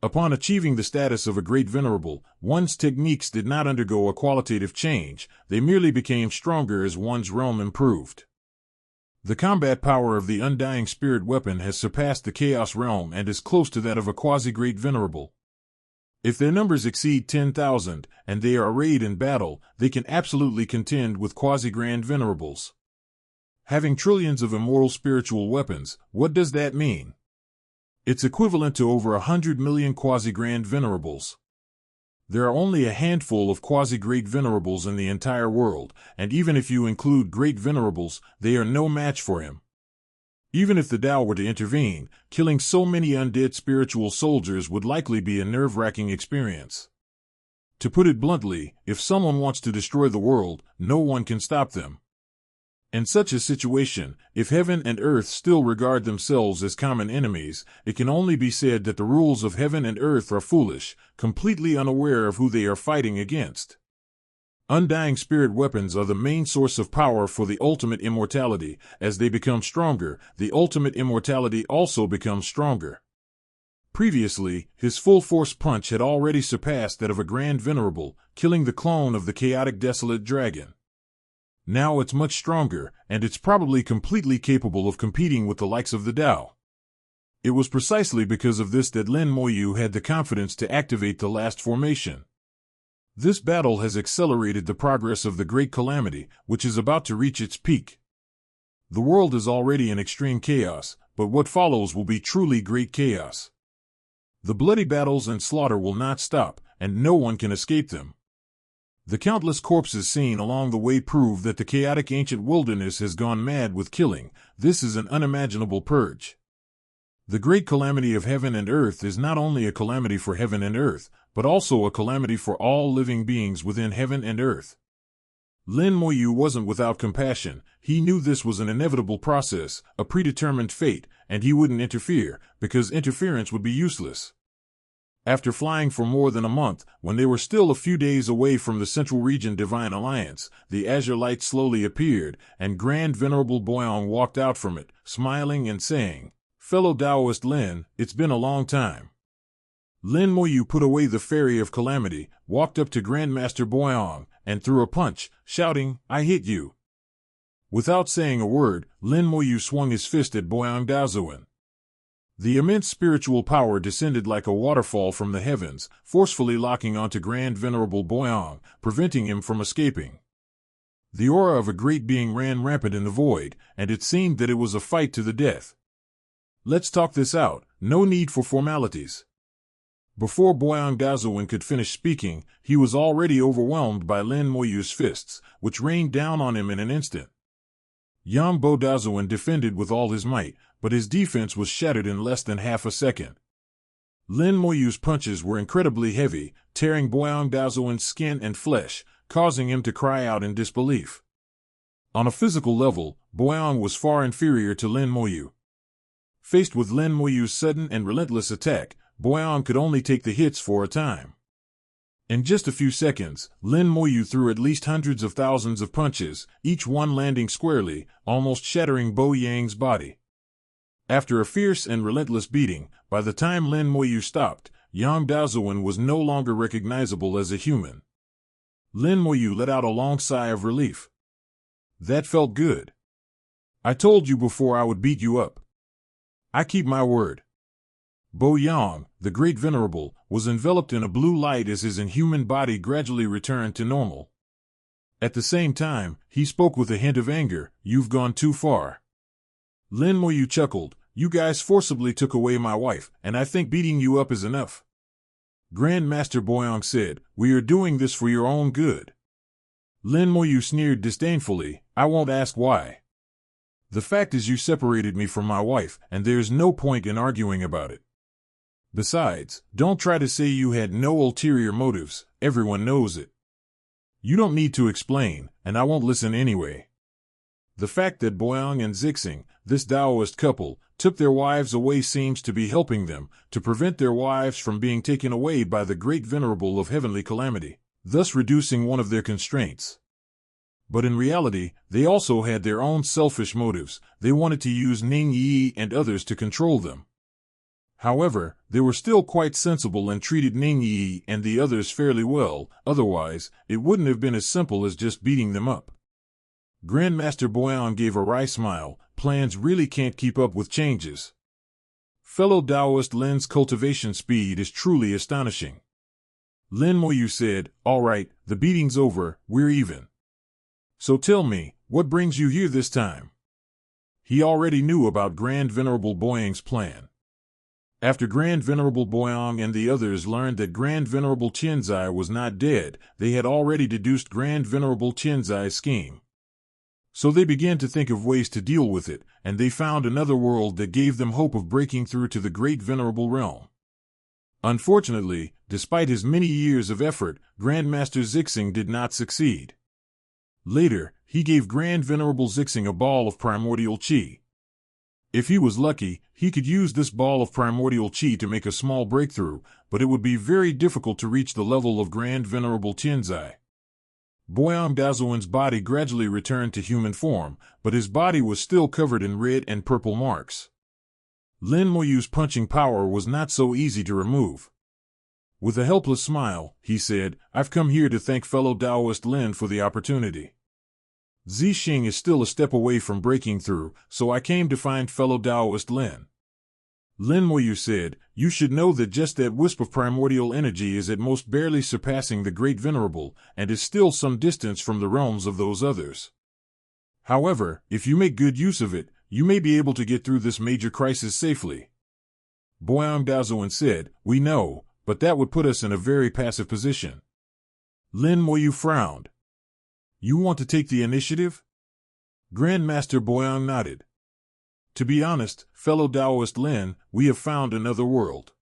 Upon achieving the status of a Great Venerable, one's techniques did not undergo a qualitative change, they merely became stronger as one's realm improved. The combat power of the Undying Spirit weapon has surpassed the Chaos Realm and is close to that of a quasi-Great Venerable. If their numbers exceed 10,000, and they are arrayed in battle, they can absolutely contend with quasi-grand venerables. Having trillions of immortal spiritual weapons, what does that mean? It's equivalent to over 100 million quasi-grand venerables. There are only a handful of quasi-great venerables in the entire world, and even if you include great venerables, they are no match for him. Even if the Tao were to intervene, killing so many undead spiritual soldiers would likely be a nerve-wracking experience. To put it bluntly, if someone wants to destroy the world, no one can stop them. In such a situation, if heaven and earth still regard themselves as common enemies, it can only be said that the rules of heaven and earth are foolish, completely unaware of who they are fighting against. Undying spirit weapons are the main source of power for the ultimate immortality. As they become stronger, the ultimate immortality also becomes stronger. Previously, his full-force punch had already surpassed that of a Grand Venerable, killing the clone of the chaotic desolate dragon. Now it's much stronger, and it's probably completely capable of competing with the likes of the Tao. It was precisely because of this that Lin Moyu had the confidence to activate the last formation. This battle has accelerated the progress of the Great Calamity, which is about to reach its peak. The world is already in extreme chaos, but what follows will be truly great chaos. The bloody battles and slaughter will not stop, and no one can escape them. The countless corpses seen along the way prove that the chaotic ancient wilderness has gone mad with killing. This is an unimaginable purge. The great calamity of heaven and earth is not only a calamity for heaven and earth, but also a calamity for all living beings within heaven and earth. Lin Moyu wasn't without compassion. He knew this was an inevitable process, a predetermined fate, and he wouldn't interfere, because interference would be useless. After flying for more than a month, when they were still a few days away from the Central Region Divine Alliance, the azure light slowly appeared, and Grand Venerable Boyong walked out from it, smiling and saying, "Fellow Taoist Lin, it's been a long time." Lin Moyu put away the Fairy of Calamity, walked up to Grandmaster Boyong, and threw a punch, shouting, "I hit you." Without saying a word, Lin Moyu swung his fist at Boyong Daozuan. The immense spiritual power descended like a waterfall from the heavens, forcefully locking onto Grand Venerable Boyong, preventing him from escaping. The aura of a great being ran rampant in the void, and it seemed that it was a fight to the death. "Let's talk this out, no need for formalities." Before Boyong Daozuan could finish speaking, he was already overwhelmed by Lin Moyu's fists, which rained down on him in an instant. Yang Bo Daozuan defended with all his might, but his defense was shattered in less than half a second. Lin Moyu's punches were incredibly heavy, tearing Boyong Daozuan's skin and flesh, causing him to cry out in disbelief. On a physical level, Boyong was far inferior to Lin Moyu. Faced with Lin Moyu's sudden and relentless attack, Boyong could only take the hits for a time. In just a few seconds, Lin Moyu threw at least hundreds of thousands of punches, each one landing squarely, almost shattering Bo Yang's body. After a fierce and relentless beating, by the time Lin Moyu stopped, Yang Daozuan was no longer recognizable as a human. Lin Moyu let out a long sigh of relief. "That felt good. I told you before I would beat you up. I keep my word." Bo Yang, the Great Venerable, was enveloped in a blue light as his inhuman body gradually returned to normal. At the same time, he spoke with a hint of anger, "You've gone too far." Lin Moyu chuckled, "You guys forcibly took away my wife, and I think beating you up is enough." Grandmaster Boyong said, "We are doing this for your own good." Lin Moyu sneered disdainfully, "I won't ask why. The fact is you separated me from my wife, and there's no point in arguing about it. Besides, don't try to say you had no ulterior motives, everyone knows it. You don't need to explain, and I won't listen anyway." The fact that Boyong and Zixing, this Taoist couple, took their wives away seems to be helping them, to prevent their wives from being taken away by the Great Venerable of Heavenly Calamity, thus reducing one of their constraints. But in reality, they also had their own selfish motives. They wanted to use Ning Yi and others to control them. However, they were still quite sensible and treated Ning Yi and the others fairly well, otherwise, it wouldn't have been as simple as just beating them up. Grandmaster Boyong gave a wry smile. Plans really can't keep up with changes. Fellow Taoist Lin's cultivation speed is truly astonishing. Lin Moyu said, "All right, the beating's over, we're even. So tell me, what brings you here this time?" He already knew about Grand Venerable Boyong's plan. After Grand Venerable Boyong and the others learned that Grand Venerable Tianzai was not dead, they had already deduced Grand Venerable Tianzai's scheme. So they began to think of ways to deal with it, and they found another world that gave them hope of breaking through to the Great Venerable Realm. Unfortunately, despite his many years of effort, Grandmaster Zixing did not succeed. Later, he gave Grand Venerable Zixing a ball of primordial qi. If he was lucky, he could use this ball of primordial qi to make a small breakthrough, but it would be very difficult to reach the level of Grand Venerable Tianzai. Boyang Dazoin's body gradually returned to human form, but his body was still covered in red and purple marks. Lin Moyu's punching power was not so easy to remove. With a helpless smile, he said, "I've come here to thank fellow Taoist Lin for the opportunity. Zixing is still a step away from breaking through, so I came to find fellow Taoist Lin." Lin Moyu said, "You should know that just that wisp of primordial energy is at most barely surpassing the Great Venerable, and is still some distance from the realms of those others. However, if you make good use of it, you may be able to get through this major crisis safely." Boyang Dazoin said, "We know, but that would put us in a very passive position." Lin Moyu frowned. "You want to take the initiative?" Grandmaster Boyang nodded. "To be honest, fellow Taoist Lin, we have found another world.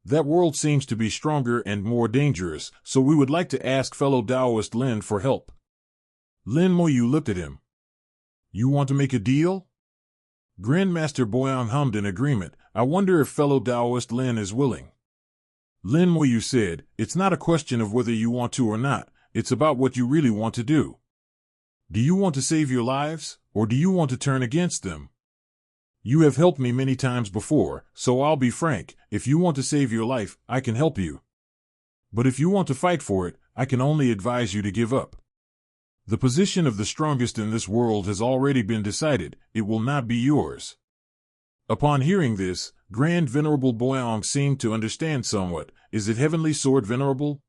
That world seems to be stronger and more dangerous, so we would like to ask fellow Taoist Lin for help." Lin Moyu looked at him. "You want to make a deal?" Grandmaster Boyang hummed in agreement. "I wonder if fellow Taoist Lin is willing." Lin Moyu said, "It's not a question of whether you want to or not, it's about what you really want to do. Do you want to save your lives, or do you want to turn against them? You have helped me many times before, so I'll be frank, if you want to save your life, I can help you. But if you want to fight for it, I can only advise you to give up. The position of the strongest in this world has already been decided, it will not be yours." Upon hearing this, Grand Venerable Boyang seemed to understand somewhat. "Is it Heavenly Sword Venerable?"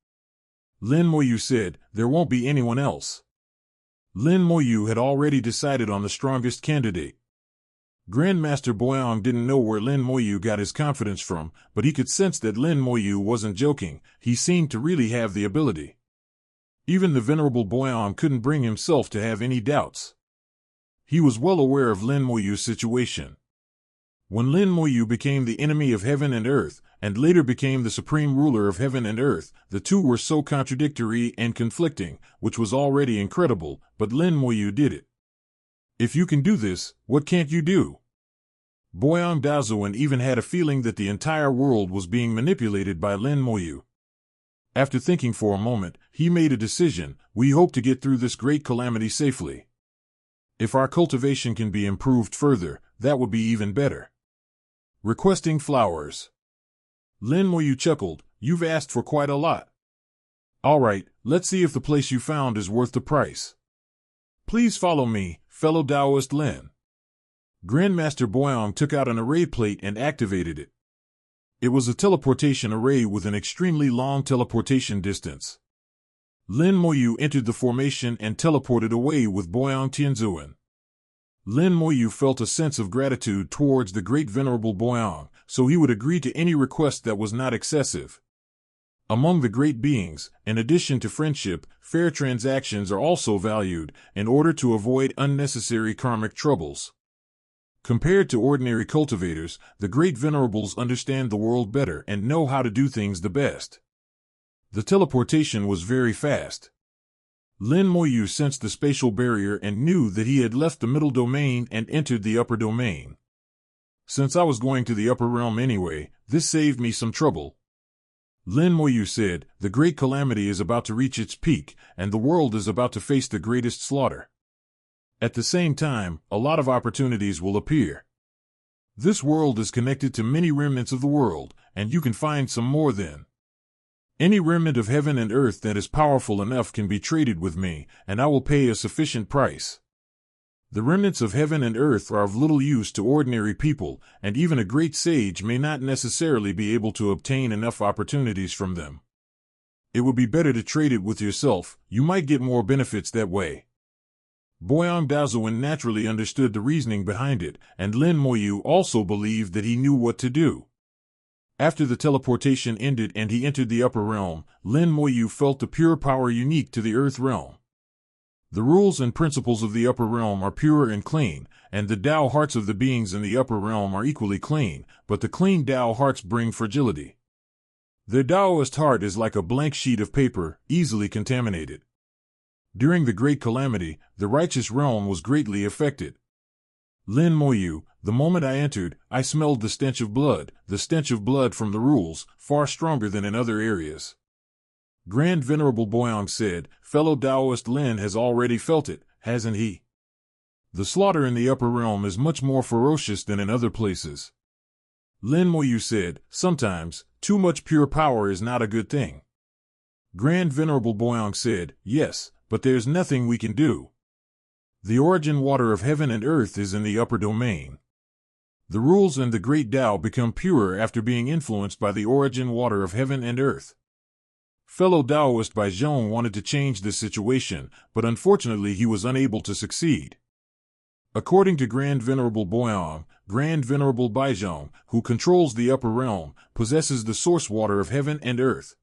Lin Moyu said, "There won't be anyone else." Lin Moyu had already decided on the strongest candidate. Grandmaster Boyang didn't know where Lin Moyu got his confidence from, but he could sense that Lin Moyu wasn't joking. He seemed to really have the ability. Even the Venerable Boyang couldn't bring himself to have any doubts. He was well aware of Lin Moyu's situation. When Lin Moyu became the enemy of heaven and earth, and later became the supreme ruler of heaven and earth, the two were so contradictory and conflicting, which was already incredible, but Lin Moyu did it. If you can do this, what can't you do? Boyang Dazoin even had a feeling that the entire world was being manipulated by Lin Moyu. After thinking for a moment, he made a decision. We hope to get through this great calamity safely. If our cultivation can be improved further, that would be even better. Requesting flowers. Lin Moyu chuckled. You've asked for quite a lot. All right, let's see if the place you found is worth the price. Please follow me, fellow Taoist Lin. Grandmaster Boyang took out an array plate and activated it. It was a teleportation array with an extremely long teleportation distance. Lin Moyu entered the formation and teleported away with Boyang Tianzuan. Lin Moyu felt a sense of gratitude towards the great venerable Boyang, so he would agree to any request that was not excessive. Among the great beings, in addition to friendship, fair transactions are also valued, in order to avoid unnecessary karmic troubles. Compared to ordinary cultivators, the great venerables understand the world better and know how to do things the best. The teleportation was very fast. Lin Moyu sensed the spatial barrier and knew that he had left the middle domain and entered the upper domain. Since I was going to the upper realm anyway, this saved me some trouble. Lin Moyu said, the great calamity is about to reach its peak, and the world is about to face the greatest slaughter. At the same time, a lot of opportunities will appear. This world is connected to many remnants of the world, and you can find some more then. Any remnant of heaven and earth that is powerful enough can be traded with me, and I will pay a sufficient price. The remnants of heaven and earth are of little use to ordinary people, and even a great sage may not necessarily be able to obtain enough opportunities from them. It would be better to trade it with yourself, you might get more benefits that way. Boyang Dazoin naturally understood the reasoning behind it, and Lin Moyu also believed that he knew what to do. After the teleportation ended and he entered the upper realm, Lin Moyu felt the pure power unique to the earth realm. The rules and principles of the upper realm are pure and clean, and the Tao hearts of the beings in the upper realm are equally clean, but the clean Tao hearts bring fragility. The Taoist heart is like a blank sheet of paper, easily contaminated. During the great calamity, the righteous realm was greatly affected. Lin Moyu, the moment I entered, I smelled the stench of blood from the rules, far stronger than in other areas. Grand Venerable Boyang said, fellow Taoist Lin has already felt it, hasn't he? The slaughter in the upper realm is much more ferocious than in other places. Lin Moyu said, sometimes, too much pure power is not a good thing. Grand Venerable Boyang said, yes, but there's nothing we can do. The origin water of heaven and earth is in the upper domain. The rules and the great Tao become purer after being influenced by the origin water of heaven and earth. Fellow Taoist Baizhong wanted to change this situation, but unfortunately he was unable to succeed. According to Grand Venerable Boyang, Grand Venerable Baizhong, who controls the upper realm, possesses the source water of heaven and earth.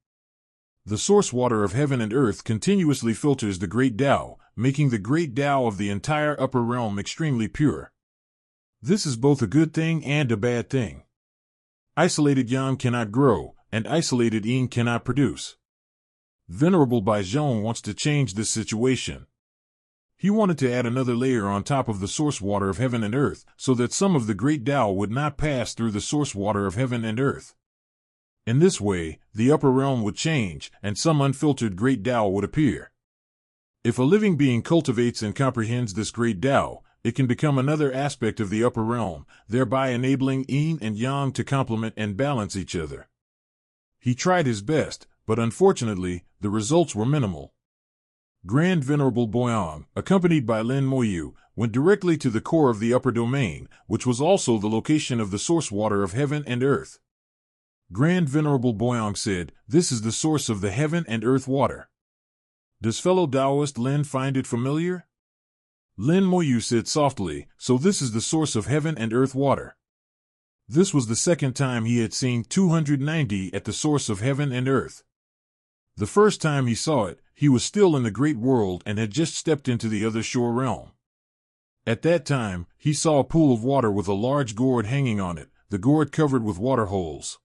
The source water of heaven and earth continuously filters the great Tao, making the great Tao of the entire upper realm extremely pure. This is both a good thing and a bad thing. Isolated yang cannot grow, and isolated yin cannot produce. Venerable Baizhong wants to change this situation. He wanted to add another layer on top of the source water of heaven and earth, so that some of the great Tao would not pass through the source water of heaven and earth. In this way, the upper realm would change, and some unfiltered great Tao would appear. If a living being cultivates and comprehends this great Tao, it can become another aspect of the upper realm, thereby enabling yin and yang to complement and balance each other. He tried his best, but unfortunately, the results were minimal. Grand Venerable Boyang, accompanied by Lin Moyu, went directly to the core of the upper domain, which was also the location of the source water of heaven and earth. Grand Venerable Boyang said, this is the source of the heaven and earth water. Does fellow Taoist Lin find it familiar? Lin Moyu said softly, so this is the source of heaven and earth water. This was the second time he had seen 290 at the source of heaven and earth. The first time he saw it, he was still in the great world and had just stepped into the other shore realm. At that time, he saw a pool of water with a large gourd hanging on it, the gourd covered with water holes.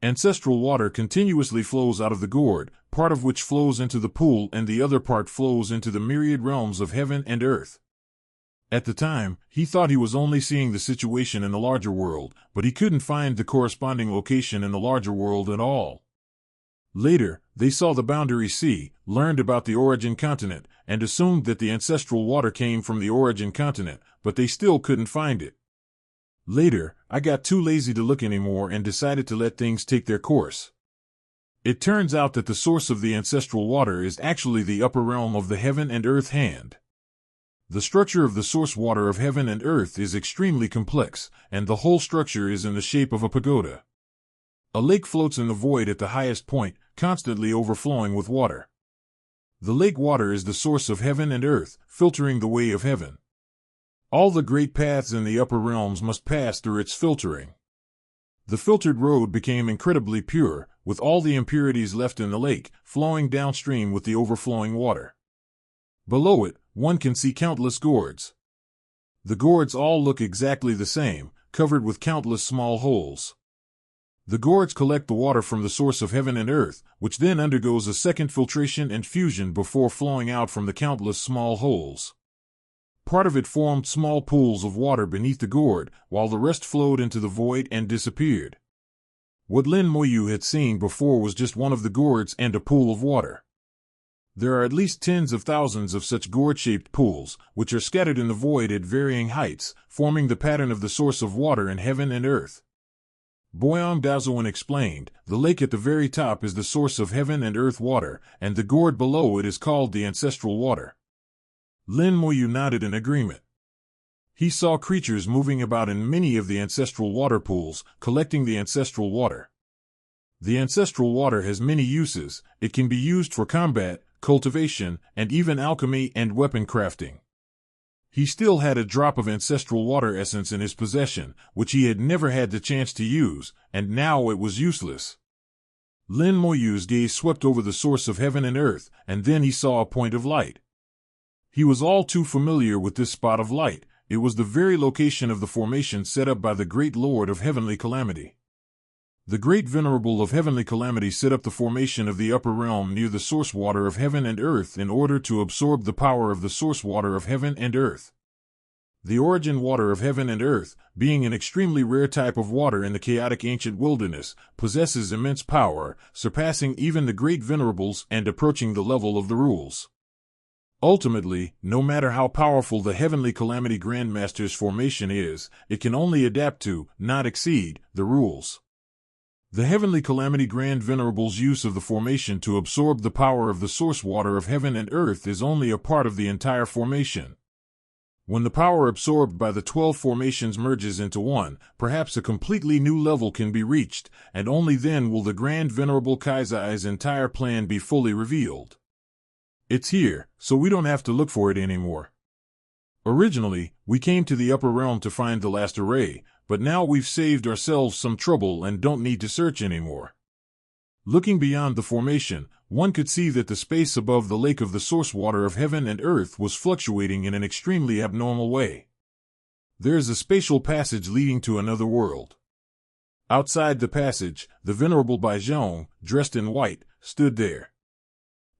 Ancestral water continuously flows out of the gourd, part of which flows into the pool and the other part flows into the myriad realms of heaven and earth. At the time, he thought he was only seeing the situation in the larger world, but he couldn't find the corresponding location in the larger world at all. Later, they saw the boundary sea, learned about the origin continent, and assumed that the ancestral water came from the origin continent, but they still couldn't find it. Later, I got too lazy to look anymore and decided to let things take their course. It turns out that the source of the ancestral water is actually the upper realm of the heaven and earth hand. The structure of the source water of heaven and earth is extremely complex, and the whole structure is in the shape of a pagoda. A lake floats in the void at the highest point, constantly overflowing with water. The lake water is the source of heaven and earth, filtering the way of heaven. All the great paths in the upper realms must pass through its filtering. The filtered road became incredibly pure, with all the impurities left in the lake, flowing downstream with the overflowing water. Below it, one can see countless gourds. The gourds all look exactly the same, covered with countless small holes. The gourds collect the water from the source of heaven and earth, which then undergoes a second filtration and fusion before flowing out from the countless small holes. Part of it formed small pools of water beneath the gourd, while the rest flowed into the void and disappeared. What Lin Moyu had seen before was just one of the gourds and a pool of water. There are at least tens of thousands of such gourd-shaped pools, which are scattered in the void at varying heights, forming the pattern of the source of water in heaven and earth. Boyang Dazoan explained, the lake at the very top is the source of heaven and earth water, and the gourd below it is called the ancestral water. Lin Moyu nodded in agreement. He saw creatures moving about in many of the ancestral water pools, collecting the ancestral water. The ancestral water has many uses. It can be used for combat, cultivation, and even alchemy and weapon crafting. He still had a drop of ancestral water essence in his possession, which he had never had the chance to use, and now it was useless. Lin Moyu's gaze swept over the source of heaven and earth, and then he saw a point of light. He was all too familiar with this spot of light. It was the very location of the formation set up by the great Lord of Heavenly Calamity. The great Venerable of Heavenly Calamity set up the formation of the upper realm near the source water of heaven and earth in order to absorb the power of the source water of heaven and earth. The origin water of heaven and earth, being an extremely rare type of water in the chaotic ancient wilderness, possesses immense power, surpassing even the great venerables and approaching the level of the rules. Ultimately, no matter how powerful the heavenly calamity grandmaster's formation is, it can only adapt to, not exceed, the rules. The heavenly calamity grand venerable's use of the formation to absorb the power of the source water of heaven and earth is only a part of the entire formation. When the power absorbed by the 12 formations merges into one, perhaps a completely new level can be reached, and only then will the Grand Venerable Kaisai's entire plan be fully revealed. It's here, so we don't have to look for it anymore. Originally, we came to the upper realm to find the last array, but now we've saved ourselves some trouble and don't need to search anymore. Looking beyond the formation, one could see that the space above the lake of the source water of heaven and earth was fluctuating in an extremely abnormal way. There is a spatial passage leading to another world. Outside the passage, the venerable Baizhong, dressed in white, stood there.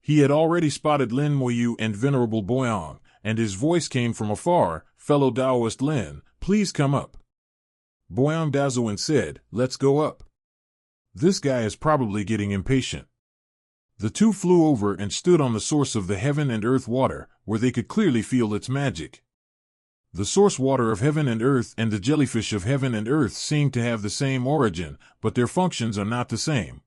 He had already spotted Lin Moyu and venerable Boyang, and his voice came from afar, "Fellow Taoist Lin, please come up." Boyang Dazuan said, "Let's go up. This guy is probably getting impatient." The two flew over and stood on the source of the heaven and earth water, where they could clearly feel its magic. The source water of heaven and earth and the jellyfish of heaven and earth seem to have the same origin, but their functions are not the same.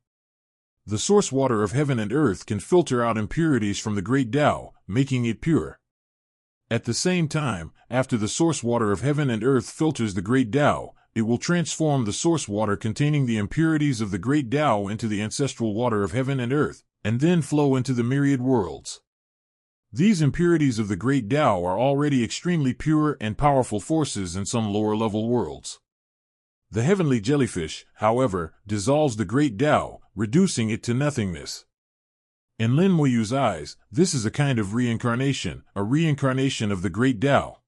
The source water of heaven and earth can filter out impurities from the great Tao, making it pure. At the same time, after the source water of heaven and earth filters the great Tao, it will transform the source water containing the impurities of the great Tao into the ancestral water of heaven and earth, and then flow into the myriad worlds. These impurities of the great Tao are already extremely pure and powerful forces in some lower-level worlds. The heavenly jellyfish, however, dissolves the great Tao, reducing it to nothingness. In Lin Moyu's eyes, this is a kind of reincarnation, a reincarnation of the great Tao.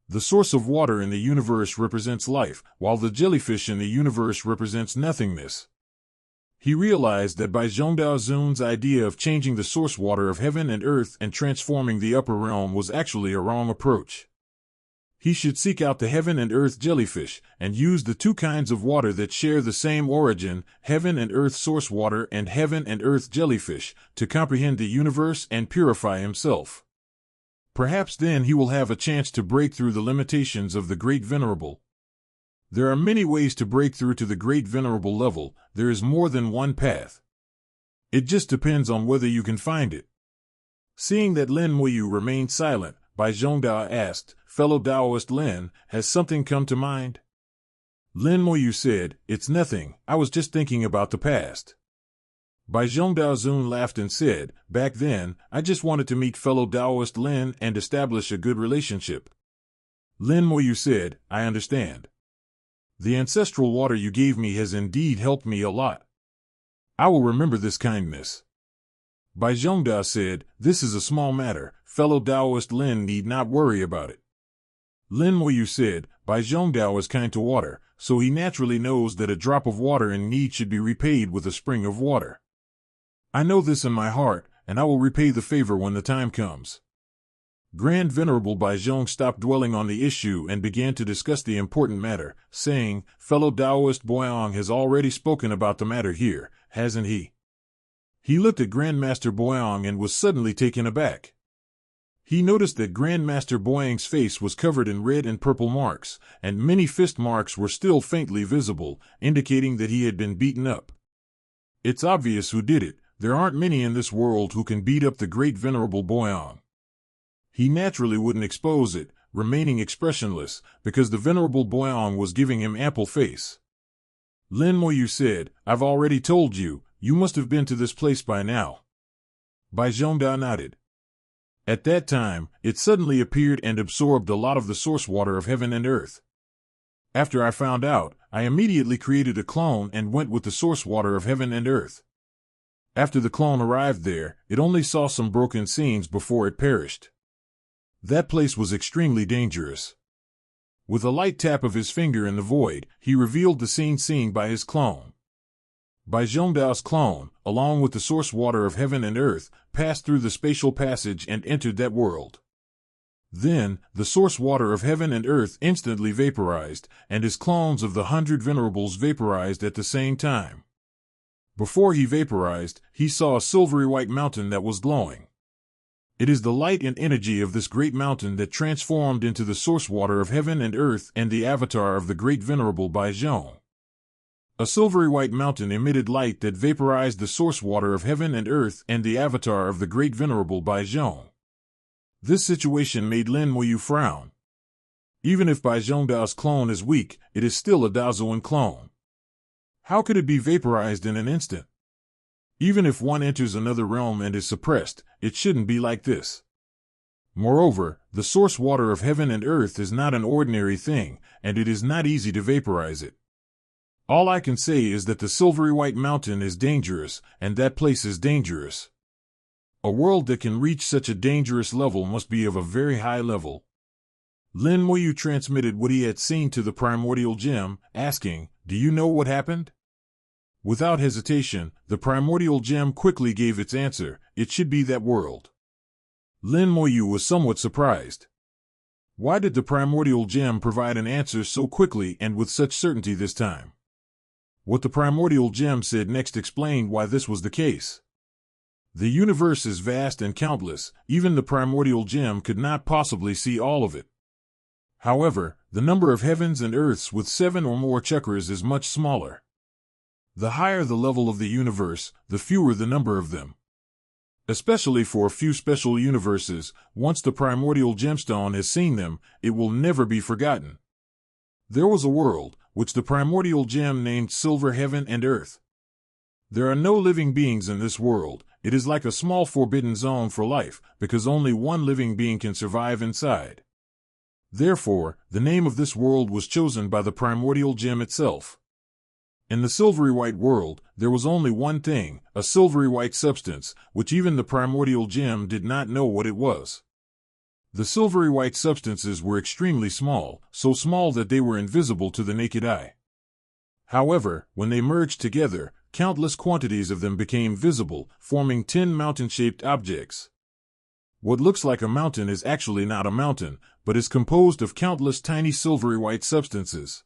The source of water in the universe represents life, while the jellyfish in the universe represents nothingness. He realized that by Zhongdaozun's idea of changing the source water of heaven and earth and transforming the upper realm was actually a wrong approach. He should seek out the heaven and earth jellyfish, and use the two kinds of water that share the same origin, heaven and earth source water and heaven and earth jellyfish, to comprehend the universe and purify himself. Perhaps then he will have a chance to break through the limitations of the Great Venerable. There are many ways to break through to the Great Venerable level. There is more than one path. It just depends on whether you can find it. Seeing that Lin Moyu remained silent, Bai Zhongda asked, "Fellow Taoist Lin, has something come to mind?" Lin Moyu said, "It's nothing, I was just thinking about the past." Bai Zhongdaozun laughed and said, "Back then, I just wanted to meet fellow Taoist Lin and establish a good relationship." Lin Moyu said, "I understand. The ancestral water you gave me has indeed helped me a lot. I will remember this kindness." Bai Zhongda said, "This is a small matter, fellow Taoist Lin need not worry about it." Lin Moyu said, "Bai Zhongdao is kind to water, so he naturally knows that a drop of water in need should be repaid with a spring of water. I know this in my heart, and I will repay the favor when the time comes." Grand Venerable Baizhong stopped dwelling on the issue and began to discuss the important matter, saying, "Fellow Taoist Boyang has already spoken about the matter here, hasn't he?" He looked at Grandmaster Boyang and was suddenly taken aback. He noticed that Grandmaster Boyang's face was covered in red and purple marks, and many fist marks were still faintly visible, indicating that he had been beaten up. It's obvious who did it. There aren't many in this world who can beat up the Great Venerable Boyang. He naturally wouldn't expose it, remaining expressionless, because the Venerable Boyang was giving him ample face. Lin Moyu said, "I've already told you, you must have been to this place by now." Bai Zhongda nodded. At that time, it suddenly appeared and absorbed a lot of the source water of heaven and earth. After I found out, I immediately created a clone and went with the source water of heaven and earth. After the clone arrived there, it only saw some broken scenes before it perished. That place was extremely dangerous. With a light tap of his finger in the void, he revealed the scene seen by his clone. Bai Zhongdao's clone, along with the source water of heaven and earth, passed through the spatial passage and entered that world. Then, the source water of heaven and earth instantly vaporized, and his clones of the 100 venerables vaporized at the same time. Before he vaporized, he saw a silvery white mountain that was glowing. It is the light and energy of this great mountain that transformed into the source water of heaven and earth and the avatar of the great venerable Baijiong. A silvery white mountain emitted light that vaporized the source water of heaven and earth and the avatar of the great venerable Baijiong. This situation made Lin Moyu frown. Even if Baijiongda's clone is weak, it is still a Daozuan clone. How could it be vaporized in an instant? Even if one enters another realm and is suppressed, it shouldn't be like this. Moreover, the source water of heaven and earth is not an ordinary thing, and it is not easy to vaporize it. All I can say is that the silvery white mountain is dangerous, and that place is dangerous. A world that can reach such a dangerous level must be of a very high level. Lin Moyu transmitted what he had seen to the primordial gem, asking, "Do you know what happened?" Without hesitation, the primordial gem quickly gave its answer: it should be that world. Lin Moyu was somewhat surprised. Why did the primordial gem provide an answer so quickly and with such certainty this time? What the primordial gem said next explained why this was the case. The universe is vast and countless, even the primordial gem could not possibly see all of it. However, the number of heavens and earths with 7 or more chakras is much smaller. The higher the level of the universe, the fewer the number of them. Especially for a few special universes, once the primordial gemstone has seen them, it will never be forgotten. There was a world, which the primordial gem named Silver Heaven and Earth. There are no living beings in this world. It is like a small forbidden zone for life, because only one living being can survive inside. Therefore, the name of this world was chosen by the primordial gem itself. In the silvery white world, there was only one thing, a silvery white substance, which even the primordial gem did not know what it was. The silvery white substances were extremely small, so small that they were invisible to the naked eye. However, when they merged together, countless quantities of them became visible, forming 10 mountain-shaped objects. What looks like a mountain is actually not a mountain, but is composed of countless tiny silvery white substances.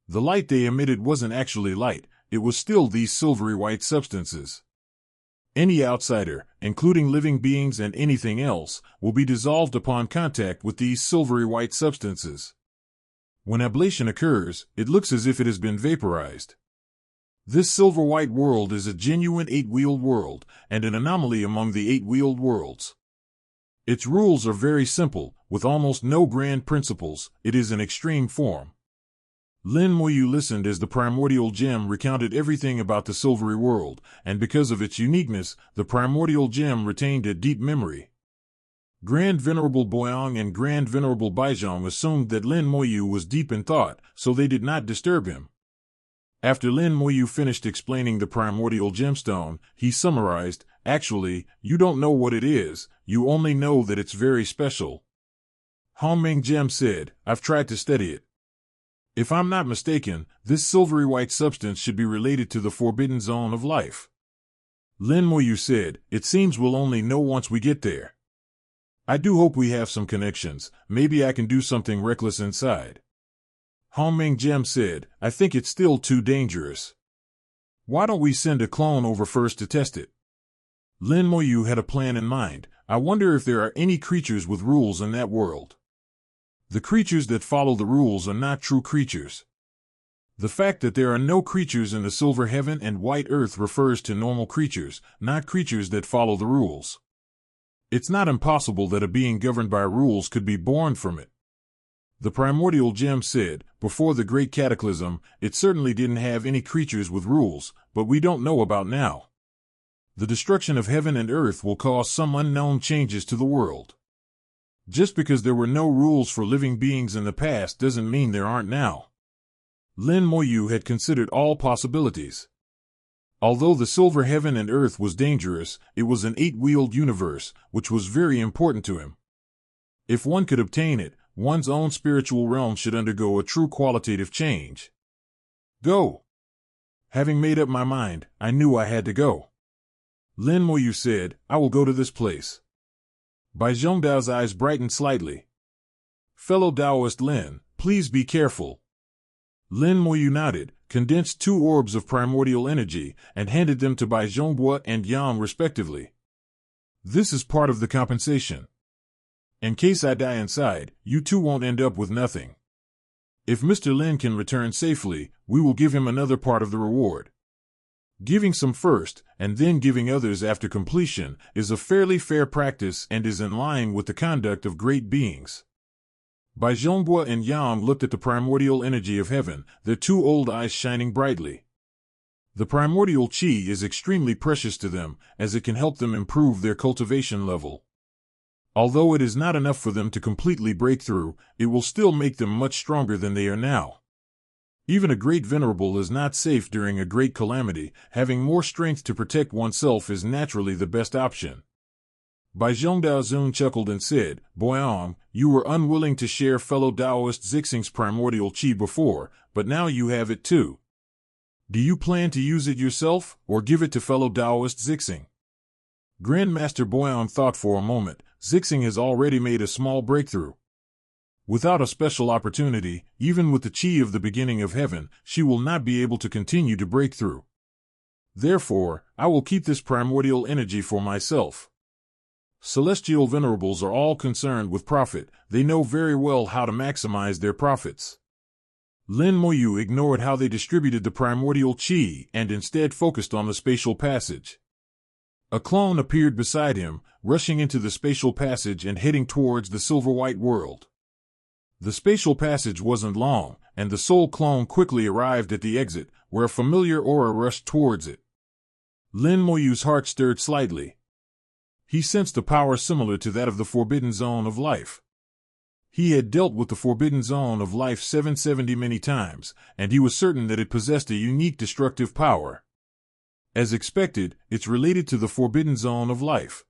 The light they emitted wasn't actually light, it was still these silvery white substances. Any outsider, including living beings and anything else, will be dissolved upon contact with these silvery white substances. When ablation occurs, it looks as if it has been vaporized. This silver-white world is a genuine 8-wheeled world, and an anomaly among the 8-wheeled worlds. Its rules are very simple, with almost no grand principles. It is an extreme form. Lin Moyu listened as the primordial gem recounted everything about the silvery world, and because of its uniqueness, the primordial gem retained a deep memory. Grand Venerable Boyang and Grand Venerable Baijiong assumed that Lin Moyu was deep in thought, so they did not disturb him. After Lin Moyu finished explaining the primordial gemstone, he summarized, "Actually, you don't know what it is, you only know that it's very special." Hongming Gem said, "I've tried to study it. If I'm not mistaken, this silvery white substance should be related to the forbidden zone of life." Lin Moyu said, "It seems we'll only know once we get there. I do hope we have some connections, maybe I can do something reckless inside." Hongming Gem said, "I think it's still too dangerous. Why don't we send a clone over first to test it?" Lin Moyu had a plan in mind. "I wonder if there are any creatures with rules in that world. The creatures that follow the rules are not true creatures. The fact that there are no creatures in the silver heaven and white earth refers to normal creatures, not creatures that follow the rules. It's not impossible that a being governed by rules could be born from it." The primordial gem said, "Before the great cataclysm, it certainly didn't have any creatures with rules, but we don't know about now. The destruction of heaven and earth will cause some unknown changes to the world. Just because there were no rules for living beings in the past doesn't mean there aren't now." Lin Moyu had considered all possibilities. Although the silver heaven and earth was dangerous, it was an 8-wheeled universe, which was very important to him. If one could obtain it, one's own spiritual realm should undergo a true qualitative change. Go. Having made up my mind, I knew I had to go. Lin Moyu said, "I will go to this place." Bai Zhongdao's eyes brightened slightly. Fellow Taoist Lin, please be careful. Lin Moyu nodded, condensed 2 orbs of primordial energy, and handed them to Bai Zhonghua and Yang respectively. This is part of the compensation. In case I die inside, you two won't end up with nothing. If Mr. Lin can return safely, we will give him another part of the reward. Giving some first, and then giving others after completion, is a fairly fair practice and is in line with the conduct of great beings. Bai Zhonghua and Yang looked at the primordial energy of heaven, their 2 old eyes shining brightly. The primordial qi is extremely precious to them, as it can help them improve their cultivation level. Although it is not enough for them to completely break through, it will still make them much stronger than they are now. Even a great venerable is not safe during a great calamity. Having more strength to protect oneself is naturally the best option. Bai Zhongdao Zun chuckled and said, Boyang, you were unwilling to share fellow Taoist Zixing's primordial qi before, but now you have it too. Do you plan to use it yourself, or give it to fellow Taoist Zixing? Grandmaster Boyang thought for a moment. Zixing has already made a small breakthrough. Without a special opportunity, even with the qi of the beginning of heaven, she will not be able to continue to break through. Therefore, I will keep this primordial energy for myself. Celestial venerables are all concerned with profit. They know very well how to maximize their profits. Lin Moyu ignored how they distributed the primordial qi and instead focused on the spatial passage. A clone appeared beside him, rushing into the spatial passage and heading towards the silver-white world. The spatial passage wasn't long, and the soul clone quickly arrived at the exit, where a familiar aura rushed towards it. Lin Moyu's heart stirred slightly. He sensed a power similar to that of the Forbidden Zone of Life. He had dealt with the Forbidden Zone of Life 770 many times, and he was certain that it possessed a unique destructive power. As expected, it's related to the Forbidden Zone of Life.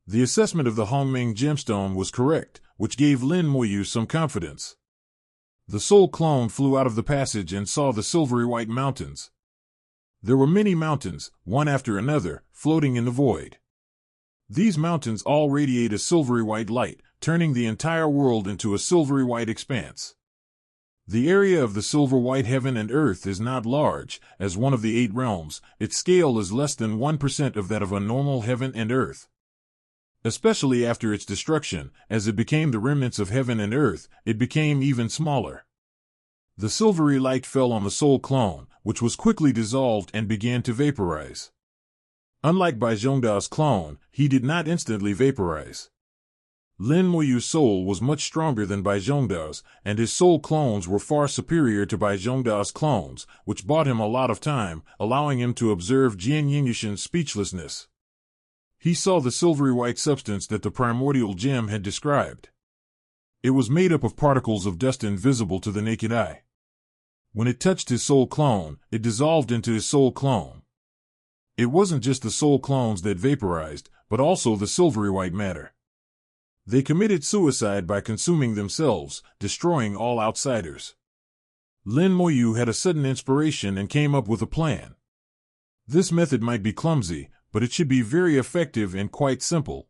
The assessment of the Hongming gemstone was correct, which gave Lin Moyu some confidence. The soul clone flew out of the passage and saw the silvery white mountains. There were many mountains, one after another, floating in the void. These mountains all radiate a silvery white light, turning the entire world into a silvery white expanse. The area of the silver white heaven and earth is not large. As one of the 8 realms, its scale is less than 1% of that of a normal heaven and earth. Especially after its destruction, as it became the remnants of heaven and earth, it became even smaller. The silvery light fell on the soul clone, which was quickly dissolved and began to vaporize. Unlike Bai Zhongdao's clone, he did not instantly vaporize. Lin Moyu's soul was much stronger than Bai Zhongdao's, and his soul clones were far superior to Bai Zhongdao's clones, which bought him a lot of time, allowing him to observe Jian Yingyushin's speechlessness. He saw the silvery white substance that the primordial gem had described. It was made up of particles of dust invisible to the naked eye. When it touched his soul clone, it dissolved into his soul clone. It wasn't just the soul clones that vaporized, but also the silvery white matter. They committed suicide by consuming themselves, destroying all outsiders. Lin Moyu had a sudden inspiration and came up with a plan. This method might be clumsy, but it should be very effective and quite simple.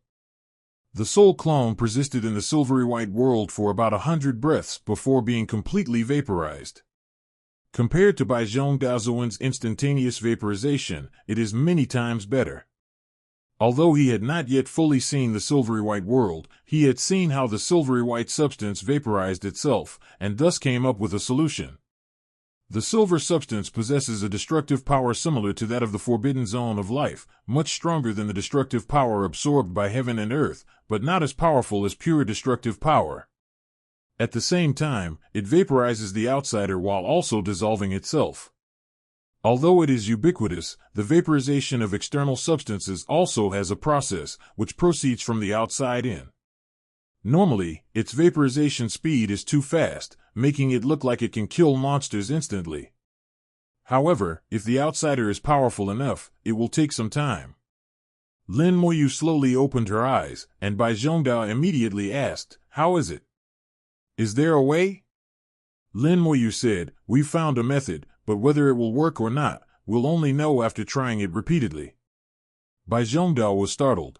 The soul clone persisted in the silvery white world for about 100 breaths before being completely vaporized. Compared to Bai Zhongdao's instantaneous vaporization, it is many times better. Although he had not yet fully seen the silvery white world, he had seen how the silvery white substance vaporized itself, and thus came up with a solution. The silver substance possesses a destructive power similar to that of the Forbidden Zone of Life, much stronger than the destructive power absorbed by heaven and earth, but not as powerful as pure destructive power. At the same time, it vaporizes the outsider while also dissolving itself. Although it is ubiquitous, the vaporization of external substances also has a process which proceeds from the outside in. Normally, its vaporization speed is too fast, making it look like it can kill monsters instantly. However, if the outsider is powerful enough, it will take some time. Lin Moyu slowly opened her eyes, and Bai Zhongdao immediately asked, "How is it? Is there a way?" Lin Moyu said, "We've found a method, but whether it will work or not, we'll only know after trying it repeatedly." Bai Zhongdao was startled.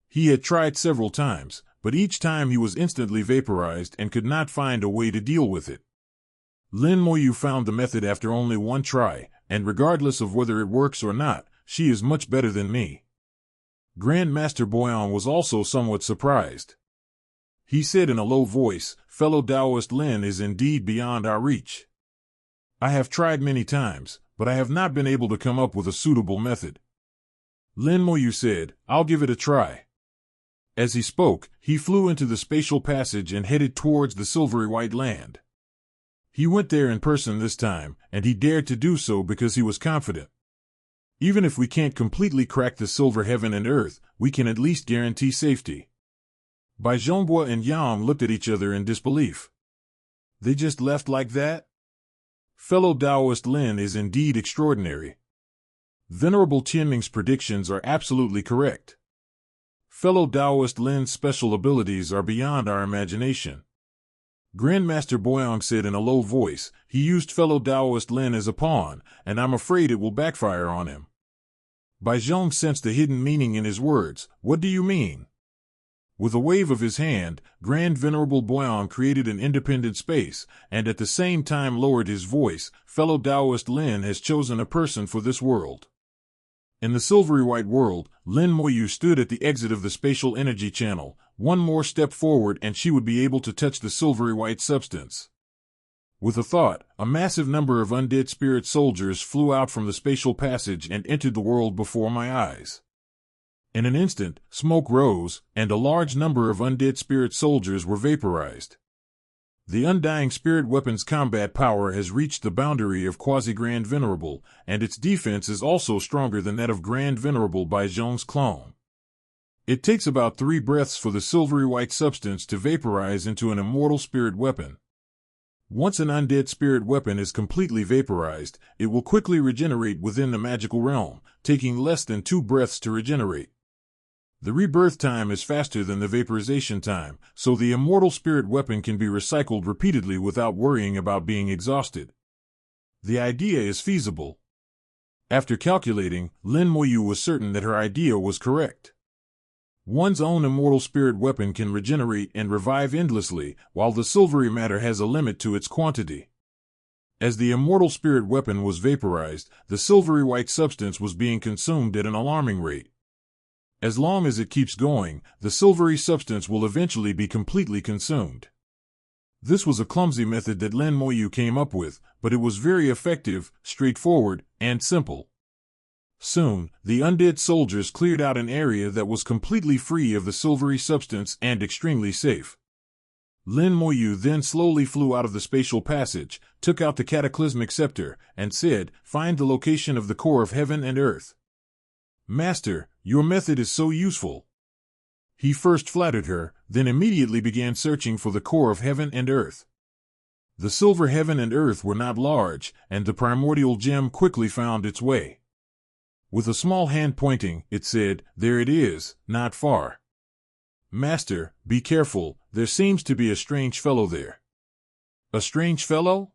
He had tried several times, but each time he was instantly vaporized and could not find a way to deal with it. Lin Moyu found the method after only one try, and regardless of whether it works or not, she is much better than me. Grand Master Boyan was also somewhat surprised. He said in a low voice, "Fellow Taoist Lin is indeed beyond our reach. I have tried many times, but I have not been able to come up with a suitable method." Lin Moyu said, "I'll give it a try." As he spoke, he flew into the spatial passage and headed towards the silvery white land. He went there in person this time, and he dared to do so because he was confident. Even if we can't completely crack the silver heaven and earth, we can at least guarantee safety. Bai Zhonghua and Yang looked at each other in disbelief. They just left like that? Fellow Taoist Lin is indeed extraordinary. Venerable Tianming's predictions are absolutely correct. Fellow Taoist Lin's special abilities are beyond our imagination. Grandmaster Boyang said in a low voice, "He used fellow Taoist Lin as a pawn, and I'm afraid it will backfire on him." Bai Zhong sensed the hidden meaning in his words. "What do you mean?" With a wave of his hand, Grand Venerable Boyang created an independent space, and at the same time lowered his voice. "Fellow Taoist Lin has chosen a person for this world." In the silvery white world, Lin Moyu stood at the exit of the spatial energy channel. One more step forward and she would be able to touch the silvery white substance. With a thought, a massive number of undead spirit soldiers flew out from the spatial passage and entered the world before my eyes. In an instant, smoke rose, and a large number of undead spirit soldiers were vaporized. The Undying Spirit Weapon's combat power has reached the boundary of Quasi-Grand Venerable, and its defense is also stronger than that of Grand Venerable Bai Zhong's clone. It takes about 3 breaths for the silvery white substance to vaporize into an immortal spirit weapon. Once an undead spirit weapon is completely vaporized, it will quickly regenerate within the magical realm, taking less than 2 breaths to regenerate. The rebirth time is faster than the vaporization time, so the immortal spirit weapon can be recycled repeatedly without worrying about being exhausted. The idea is feasible. After calculating, Lin Moyu was certain that her idea was correct. One's own immortal spirit weapon can regenerate and revive endlessly, while the silvery matter has a limit to its quantity. As the immortal spirit weapon was vaporized, the silvery white substance was being consumed at an alarming rate. As long as it keeps going, the silvery substance will eventually be completely consumed. This was a clumsy method that Lin Moyu came up with, but it was very effective, straightforward, and simple. Soon, the undead soldiers cleared out an area that was completely free of the silvery substance and extremely safe. Lin Moyu then slowly flew out of the spatial passage, took out the cataclysmic scepter, and said, "Find the location of the core of heaven and earth." "Master, your method is so useful." He first flattered her, then immediately began searching for the core of heaven and earth. The silver heaven and earth were not large, and the primordial gem quickly found its way. With a small hand pointing, it said, "There it is, not far." "Master, be careful, there seems to be a strange fellow there." "A strange fellow?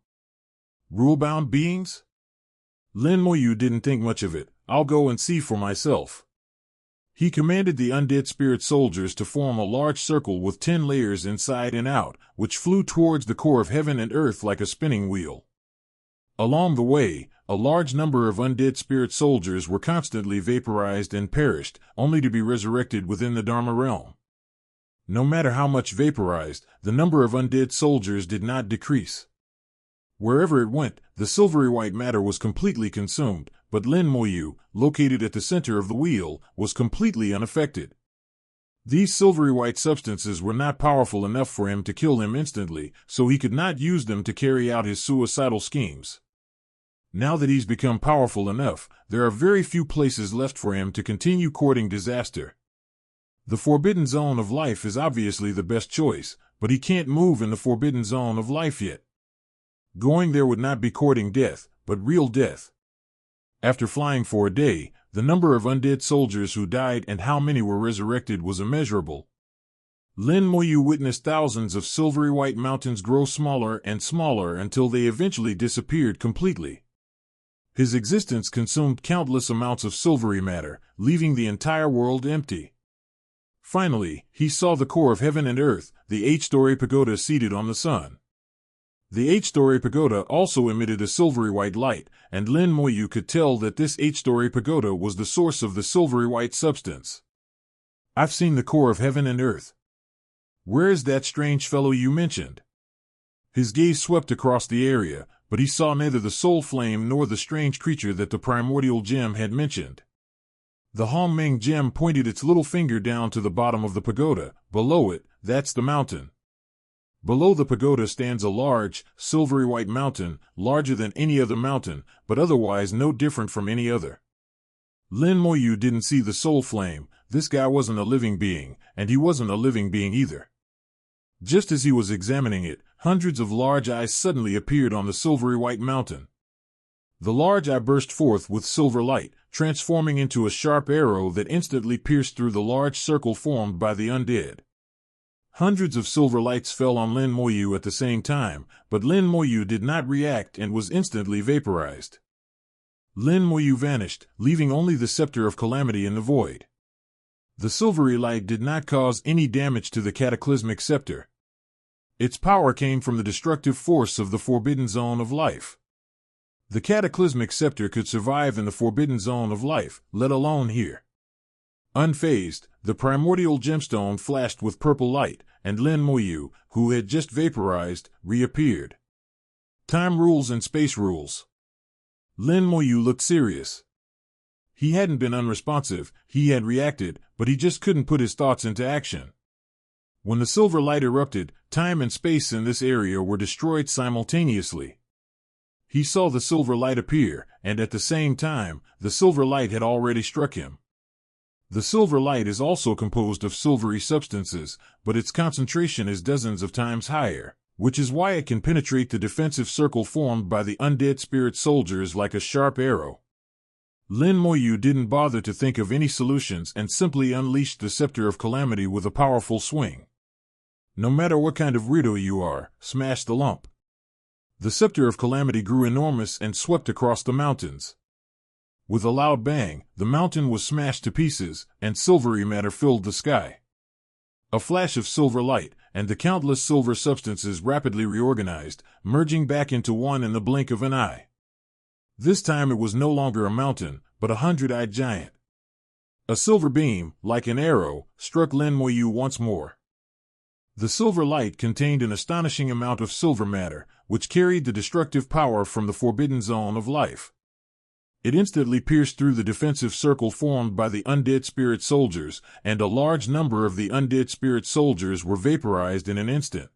Rule-bound beings?" Lin Moyu didn't think much of it. "I'll go and see for myself." He commanded the undead spirit soldiers to form a large circle with 10 layers inside and out, which flew towards the core of heaven and earth like a spinning wheel. Along the way, a large number of undead spirit soldiers were constantly vaporized and perished, only to be resurrected within the Dharma realm. No matter how much vaporized, the number of undead soldiers did not decrease. Wherever it went, the silvery white matter was completely consumed, but Lin Moyu, located at the center of the wheel, was completely unaffected. These silvery white substances were not powerful enough for him to kill him instantly, so he could not use them to carry out his suicidal schemes. Now that he's become powerful enough, there are very few places left for him to continue courting disaster. The Forbidden Zone of Life is obviously the best choice, but he can't move in the Forbidden Zone of Life yet. Going there would not be courting death, but real death. After flying for a day, the number of undead soldiers who died and how many were resurrected was immeasurable. Lin Moyu witnessed thousands of silvery white mountains grow smaller and smaller until they eventually disappeared completely. His existence consumed countless amounts of silvery matter, leaving the entire world empty. Finally, he saw the core of heaven and earth, the 8-story pagoda seated on the sun. The 8-story pagoda also emitted a silvery white light, and Lin Moyu could tell that this 8-story pagoda was the source of the silvery white substance. I've seen the core of heaven and earth. Where is that strange fellow you mentioned? His gaze swept across the area, but he saw neither the soul flame nor the strange creature that the primordial gem had mentioned. The Hongmeng gem pointed its little finger down to the bottom of the pagoda. Below it, that's the mountain. Below the pagoda stands a large, silvery white mountain, larger than any other mountain, but otherwise no different from any other. Lin Moyu didn't see the soul flame. This guy wasn't a living being, and he wasn't a living being either. Just as he was examining it, hundreds of large eyes suddenly appeared on the silvery white mountain. The large eye burst forth with silver light, transforming into a sharp arrow that instantly pierced through the large circle formed by the undead. Hundreds of silver lights fell on Lin Moyu at the same time, but Lin Moyu did not react and was instantly vaporized. Lin Moyu vanished, leaving only the scepter of calamity in the void. The silvery light did not cause any damage to the cataclysmic scepter. Its power came from the destructive force of the forbidden zone of life. The cataclysmic scepter could survive in the forbidden zone of life, let alone here. Unfazed, the primordial gemstone flashed with purple light, and Lin Moyu, who had just vaporized, reappeared. Time rules and space rules. Lin Moyu looked serious. He hadn't been unresponsive, he had reacted, but he just couldn't put his thoughts into action. When the silver light erupted, time and space in this area were destroyed simultaneously. He saw the silver light appear, and at the same time, the silver light had already struck him. The silver light is also composed of silvery substances, but its concentration is dozens of times higher, which is why it can penetrate the defensive circle formed by the undead spirit soldiers like a sharp arrow. Lin Moyu didn't bother to think of any solutions and simply unleashed the scepter of calamity with a powerful swing. No matter what kind of weirdo you are, smash the lump. The scepter of calamity grew enormous and swept across the mountains. With a loud bang, the mountain was smashed to pieces, and silvery matter filled the sky. A flash of silver light, and the countless silver substances rapidly reorganized, merging back into one in the blink of an eye. This time it was no longer a mountain, but a 100-eyed giant. A silver beam, like an arrow, struck Lin Moyu once more. The silver light contained an astonishing amount of silver matter, which carried the destructive power from the forbidden zone of life. It instantly pierced through the defensive circle formed by the undead spirit soldiers, and a large number of the undead spirit soldiers were vaporized in an instant.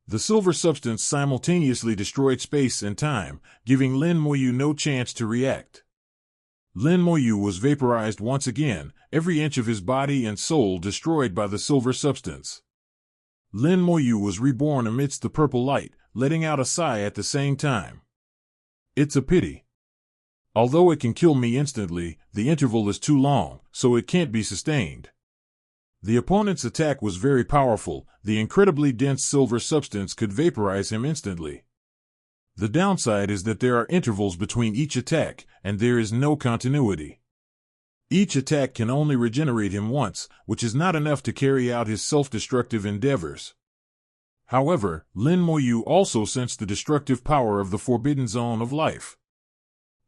The silver substance simultaneously destroyed space and time, giving Lin Moyu no chance to react. Lin Moyu was vaporized once again, every inch of his body and soul destroyed by the silver substance. Lin Moyu was reborn amidst the purple light, letting out a sigh at the same time. It's a pity. Although it can kill me instantly, the interval is too long, so it can't be sustained. The opponent's attack was very powerful. The incredibly dense silver substance could vaporize him instantly. The downside is that there are intervals between each attack, and there is no continuity. Each attack can only regenerate him once, which is not enough to carry out his self-destructive endeavors. However, Lin Moyu also sensed the destructive power of the forbidden zone of life.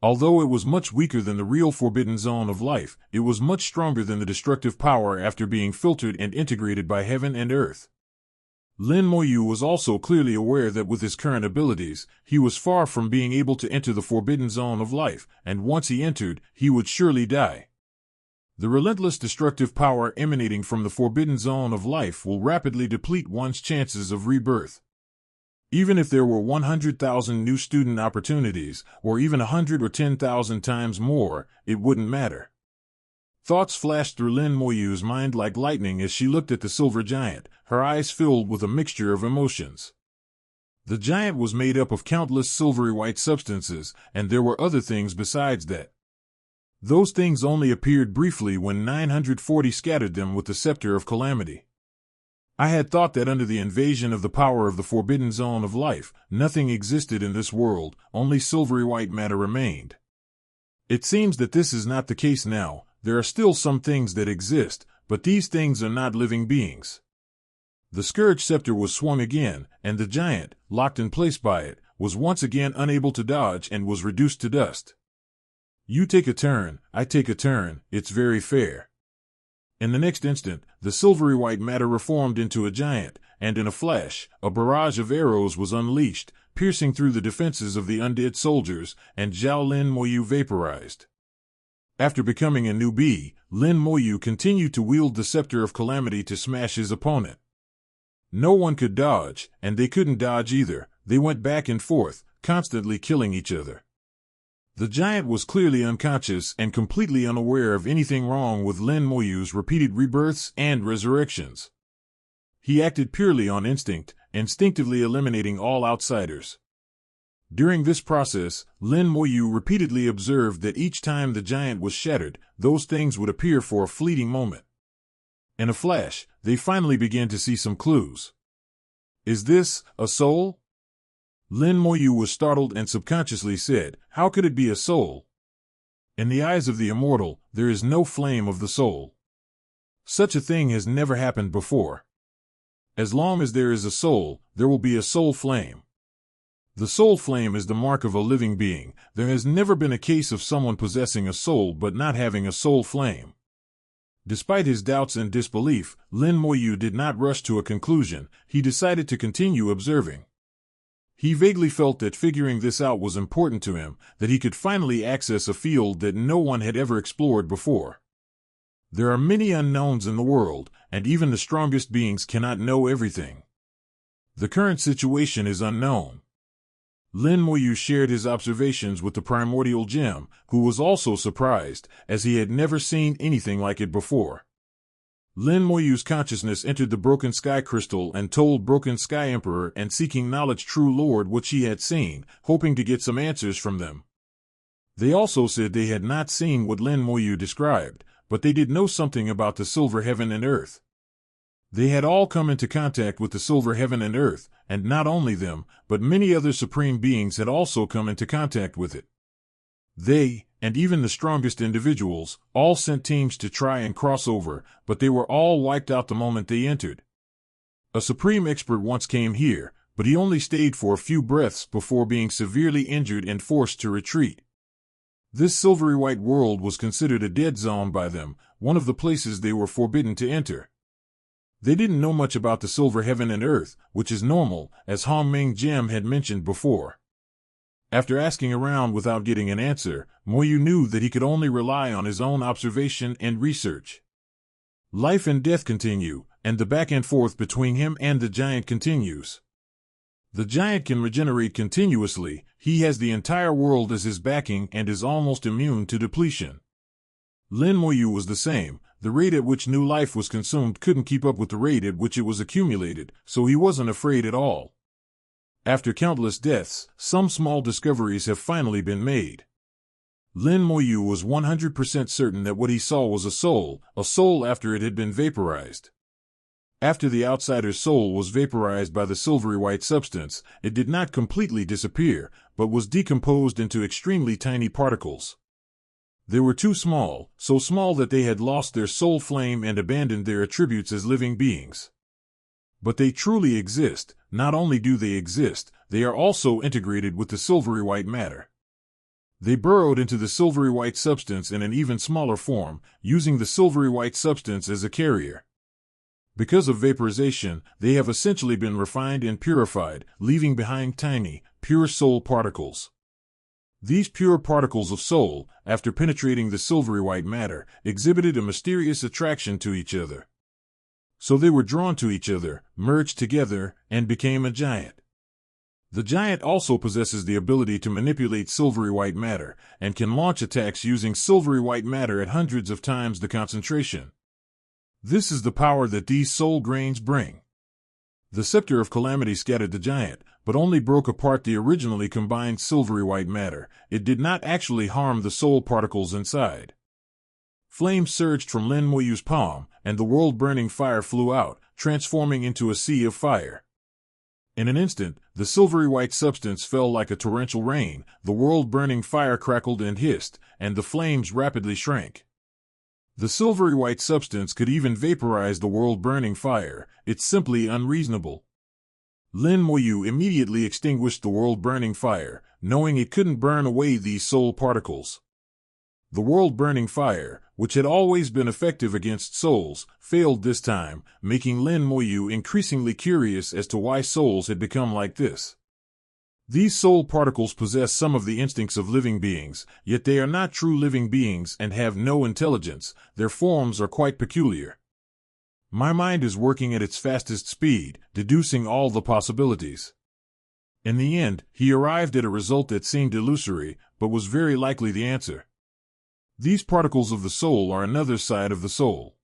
Although it was much weaker than the real forbidden zone of life, it was much stronger than the destructive power after being filtered and integrated by heaven and earth. Lin Moyu was also clearly aware that with his current abilities, he was far from being able to enter the forbidden zone of life, and once he entered, he would surely die. The relentless destructive power emanating from the forbidden zone of life will rapidly deplete one's chances of rebirth. Even if there were 100,000 new student opportunities, or even 100 or 10,000 times more, it wouldn't matter. Thoughts flashed through Lin Moyu's mind like lightning as she looked at the silver giant, her eyes filled with a mixture of emotions. The giant was made up of countless silvery white substances, and there were other things besides that. Those things only appeared briefly when 940 scattered them with the scepter of calamity. I had thought that under the invasion of the power of the forbidden zone of life, nothing existed in this world, only silvery white matter remained. It seems that this is not the case now. There are still some things that exist, But these things are not living beings. The Scourge Scepter was swung again, and the giant, locked in place by it, was once again unable to dodge and was reduced to dust. You take a turn, I take a turn, it's very fair. In the next instant, the silvery white matter reformed into a giant, and in a flash, a barrage of arrows was unleashed, piercing through the defenses of the undead soldiers, and Zhao Lin Moyu vaporized. After becoming a new bee, Lin Moyu continued to wield the Scepter of Calamity to smash his opponent. No one could dodge, and they couldn't dodge either. They went back and forth, constantly killing each other. The giant was clearly unconscious and completely unaware of anything wrong with Lin Moyu's repeated rebirths and resurrections. He acted purely on instinct, instinctively eliminating all outsiders. During this process, Lin Moyu repeatedly observed that each time the giant was shattered, those things would appear for a fleeting moment. In a flash, they finally began to see some clues. Is this a soul? Lin Moyu was startled and subconsciously said, how could it be a soul? In the eyes of the immortal, there is no flame of the soul. Such a thing has never happened before. As long as there is a soul, there will be a soul flame. The soul flame is the mark of a living being. There has never been a case of someone possessing a soul but not having a soul flame. Despite his doubts and disbelief, Lin Moyu did not rush to a conclusion. He decided to continue observing. He vaguely felt that figuring this out was important to him, that he could finally access a field that no one had ever explored before. There are many unknowns in the world, and even the strongest beings cannot know everything. The current situation is unknown. Lin Moyu shared his observations with the primordial gem, who was also surprised, as he had never seen anything like it before. Lin Moyu's consciousness entered the Broken Sky Crystal and told Broken Sky Emperor and Seeking Knowledge True Lord what she had seen, hoping to get some answers from them. They also said they had not seen what Lin Moyu described, but they did know something about the Silver Heaven and Earth. They had all come into contact with the Silver Heaven and Earth, and not only them, but many other supreme beings had also come into contact with it. They, and even the strongest individuals, all sent teams to try and cross over, but they were all wiped out the moment they entered. A supreme expert once came here, but he only stayed for a few breaths before being severely injured and forced to retreat. This silvery white world was considered a dead zone by them, one of the places they were forbidden to enter. They didn't know much about the Silver Heaven and Earth, which is normal, as Hongming Gem had mentioned before. After asking around without getting an answer, Moyu knew that he could only rely on his own observation and research. Life and death continue, and the back and forth between him and the giant continues. The giant can regenerate continuously. He has the entire world as his backing and is almost immune to depletion. Lin Moyu was the same. The rate at which new life was consumed couldn't keep up with the rate at which it was accumulated, so he wasn't afraid at all. After countless deaths, some small discoveries have finally been made. Lin Moyu was 100% certain that what he saw was a soul after it had been vaporized. After the outsider's soul was vaporized by the silvery white substance, it did not completely disappear, but was decomposed into extremely tiny particles. They were too small, so small that they had lost their soul flame and abandoned their attributes as living beings. But they truly exist. Not only do they exist, they are also integrated with the silvery white matter. They burrowed into the silvery white substance in an even smaller form, using the silvery white substance as a carrier. Because of vaporization, they have essentially been refined and purified, leaving behind tiny, pure soul particles. These pure particles of soul, after penetrating the silvery white matter, exhibited a mysterious attraction to each other. So they were drawn to each other, merged together, and became a giant. The giant also possesses the ability to manipulate silvery white matter, and can launch attacks using silvery white matter at hundreds of times the concentration. This is the power that these soul grains bring. The Scepter of Calamity scattered the giant, but only broke apart the originally combined silvery white matter. It did not actually harm the soul particles inside. Flames surged from Lin Moyu's palm, and the world-burning fire flew out, transforming into a sea of fire. In an instant, the silvery white substance fell like a torrential rain, the world-burning fire crackled and hissed, and the flames rapidly shrank. The silvery white substance could even vaporize the world-burning fire. It's simply unreasonable. Lin Moyu immediately extinguished the world-burning fire, knowing it couldn't burn away these soul particles. The world-burning fire, which had always been effective against souls, failed this time, making Lin Moyu increasingly curious as to why souls had become like this. These soul particles possess some of the instincts of living beings, yet they are not true living beings and have no intelligence. Their forms are quite peculiar. My mind is working at its fastest speed, deducing all the possibilities. In the end, he arrived at a result that seemed illusory, but was very likely the answer. These particles of the soul are another side of the soul.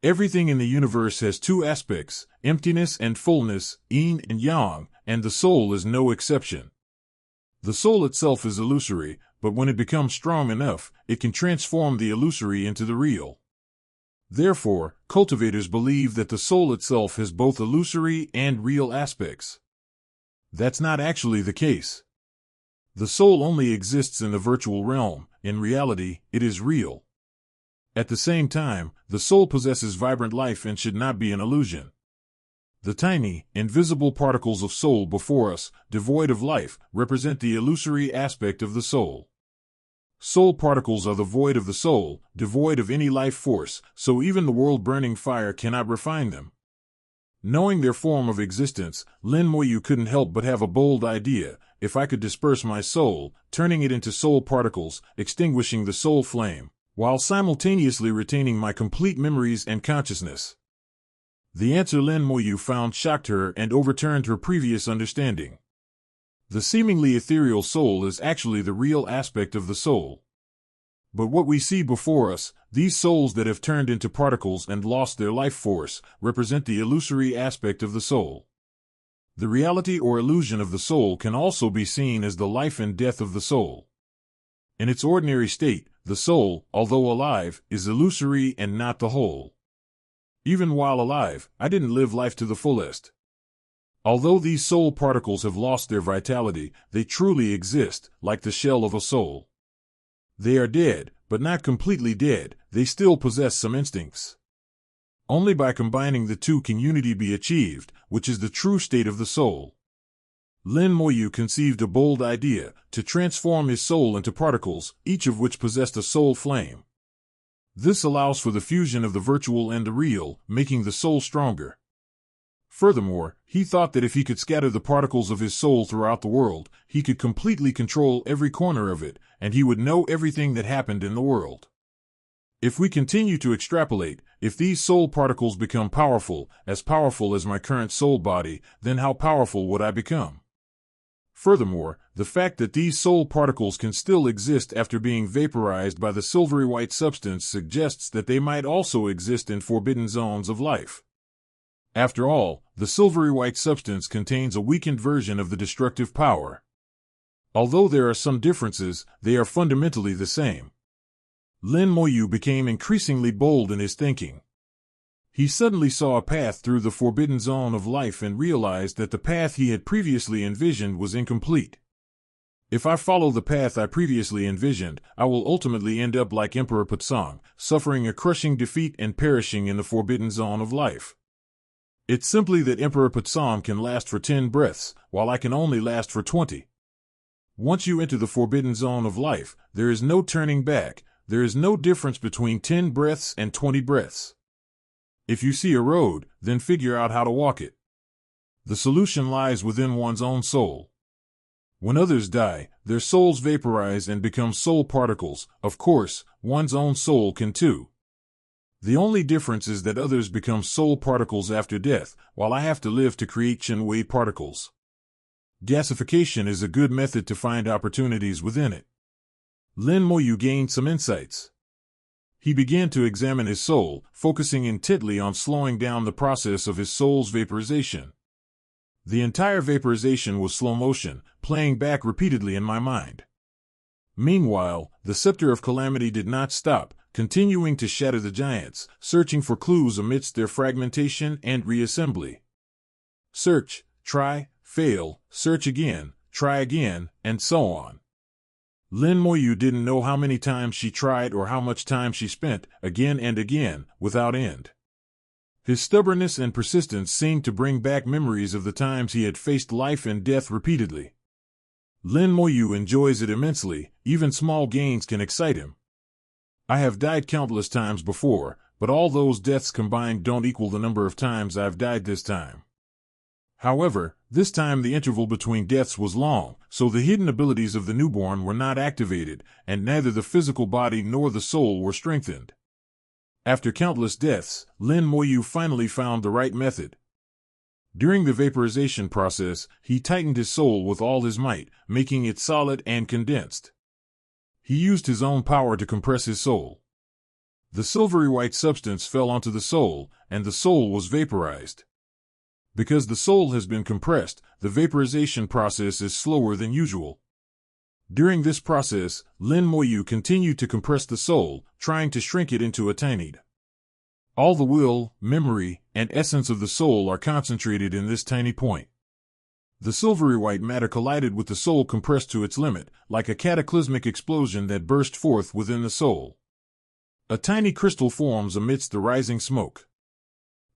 Everything in the universe has two aspects, emptiness and fullness, yin and yang, and the soul is no exception. The soul itself is illusory, but when it becomes strong enough, it can transform the illusory into the real. Therefore, cultivators believe that the soul itself has both illusory and real aspects. That's not actually the case. The soul only exists in the virtual realm. In reality, it is real. At the same time, the soul possesses vibrant life and should not be an illusion. The tiny, invisible particles of soul before us, devoid of life, represent the illusory aspect of the soul. Soul particles are the void of the soul, devoid of any life force, so even the world-burning fire cannot refine them. Knowing their form of existence, Lin Moyu couldn't help but have a bold idea. If I could disperse my soul, turning it into soul particles, extinguishing the soul flame, while simultaneously retaining my complete memories and consciousness. The answer Lin Moyu found shocked her and overturned her previous understanding. The seemingly ethereal soul is actually the real aspect of the soul. But what we see before us, these souls that have turned into particles and lost their life force, represent the illusory aspect of the soul. The reality or illusion of the soul can also be seen as the life and death of the soul. In its ordinary state, the soul, although alive, is illusory and not the whole. Even while alive, I didn't live life to the fullest. Although these soul particles have lost their vitality, they truly exist, like the shell of a soul. They are dead, but not completely dead. They still possess some instincts. Only by combining the two can unity be achieved, which is the true state of the soul. Lin Moyu conceived a bold idea, to transform his soul into particles, each of which possessed a soul flame. This allows for the fusion of the virtual and the real, making the soul stronger. Furthermore, he thought that if he could scatter the particles of his soul throughout the world, he could completely control every corner of it, and he would know everything that happened in the world. If we continue to extrapolate, if these soul particles become powerful as my current soul body, then how powerful would I become? Furthermore, the fact that these soul particles can still exist after being vaporized by the silvery white substance suggests that they might also exist in forbidden zones of life. After all, the silvery white substance contains a weakened version of the destructive power. Although there are some differences, they are fundamentally the same. Lin Moyu became increasingly bold in his thinking. He suddenly saw a path through the forbidden zone of life and realized that the path he had previously envisioned was incomplete. If I follow the path I previously envisioned, I will ultimately end up like Emperor Putsong, suffering a crushing defeat and perishing in the forbidden zone of life. It's simply that Emperor Putsong can last for 10 breaths, while I can only last for 20. Once you enter the forbidden zone of life, there is no turning back. There is no difference between 10 breaths and 20 breaths. If you see a road, then figure out how to walk it. The solution lies within one's own soul. When others die, their souls vaporize and become soul particles. Of course, one's own soul can too. The only difference is that others become soul particles after death, while I have to live to create Shenwei particles. Gasification is a good method to find opportunities within it. Lin Moyu gained some insights. He began to examine his soul, focusing intently on slowing down the process of his soul's vaporization. The entire vaporization was slow motion, playing back repeatedly in my mind. Meanwhile, the scepter of calamity did not stop, continuing to shatter the giants, searching for clues amidst their fragmentation and reassembly. Search, try, fail, search again, try again, and so on. Lin Moyu didn't know how many times she tried or how much time she spent, again and again, without end. His stubbornness and persistence seemed to bring back memories of the times he had faced life and death repeatedly. Lin Moyu enjoys it immensely, even small gains can excite him. I have died countless times before, but all those deaths combined don't equal the number of times I've died this time. However, this time the interval between deaths was long, so the hidden abilities of the newborn were not activated, and neither the physical body nor the soul were strengthened. After countless deaths, Lin Moyu finally found the right method. During the vaporization process, he tightened his soul with all his might, making it solid and condensed. He used his own power to compress his soul. The silvery white substance fell onto the soul, and the soul was vaporized. Because the soul has been compressed, the vaporization process is slower than usual. During this process, Lin Moyu continued to compress the soul, trying to shrink it into a tiny. All the will, memory, and essence of the soul are concentrated in this tiny point. The silvery white matter collided with the soul compressed to its limit, like a cataclysmic explosion that burst forth within the soul. A tiny crystal forms amidst the rising smoke.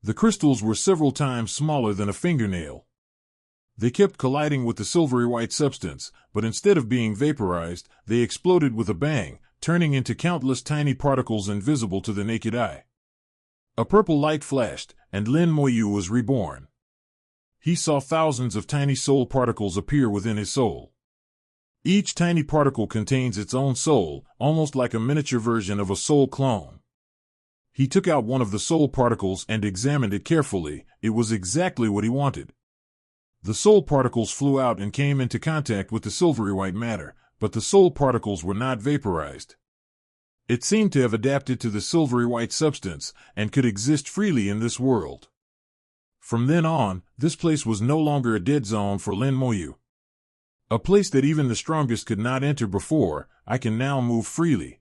The crystals were several times smaller than a fingernail. They kept colliding with the silvery white substance, but instead of being vaporized, they exploded with a bang, turning into countless tiny particles invisible to the naked eye. A purple light flashed, and Lin Moyu was reborn. He saw thousands of tiny soul particles appear within his soul. Each tiny particle contains its own soul, almost like a miniature version of a soul clone. He took out one of the soul particles and examined it carefully. It was exactly what he wanted. The soul particles flew out and came into contact with the silvery white matter, but the soul particles were not vaporized. It seemed to have adapted to the silvery white substance and could exist freely in this world. From then on, this place was no longer a dead zone for Lin Moyu. A place that even the strongest could not enter before. I can now move freely.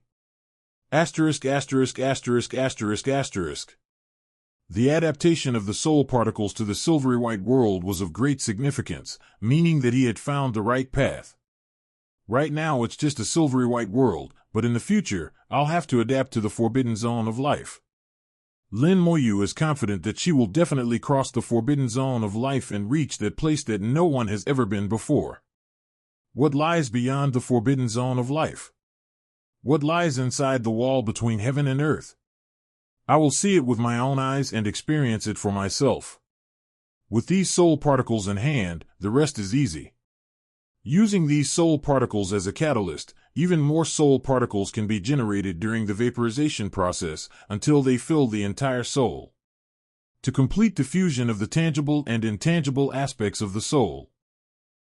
Asterisk, asterisk, asterisk, asterisk, asterisk. The adaptation of the soul particles to the silvery white world was of great significance, meaning that he had found the right path. Right now it's just a silvery white world, but in the future, I'll have to adapt to the forbidden zone of life. Lin Moyu is confident that she will definitely cross the forbidden zone of life and reach that place that no one has ever been before. What lies beyond the forbidden zone of life? What lies inside the wall between heaven and earth? I will see it with my own eyes and experience it for myself. With these soul particles in hand, the rest is easy. Using these soul particles as a catalyst, even more soul particles can be generated during the vaporization process until they fill the entire soul. To complete the fusion of the tangible and intangible aspects of the soul.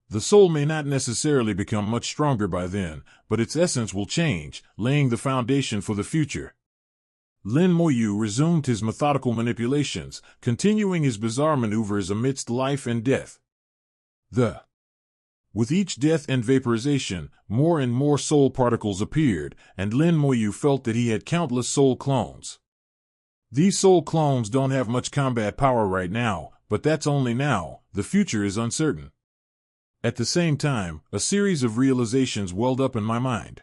The soul may not necessarily become much stronger by then, but its essence will change, laying the foundation for the future. Lin Moyu resumed his methodical manipulations, continuing his bizarre maneuvers amidst life and death. With each death and vaporization, more and more soul particles appeared, and Lin Moyu felt that he had countless soul clones. These soul clones don't have much combat power right now, but that's only now. The future is uncertain. At the same time, a series of realizations welled up in my mind.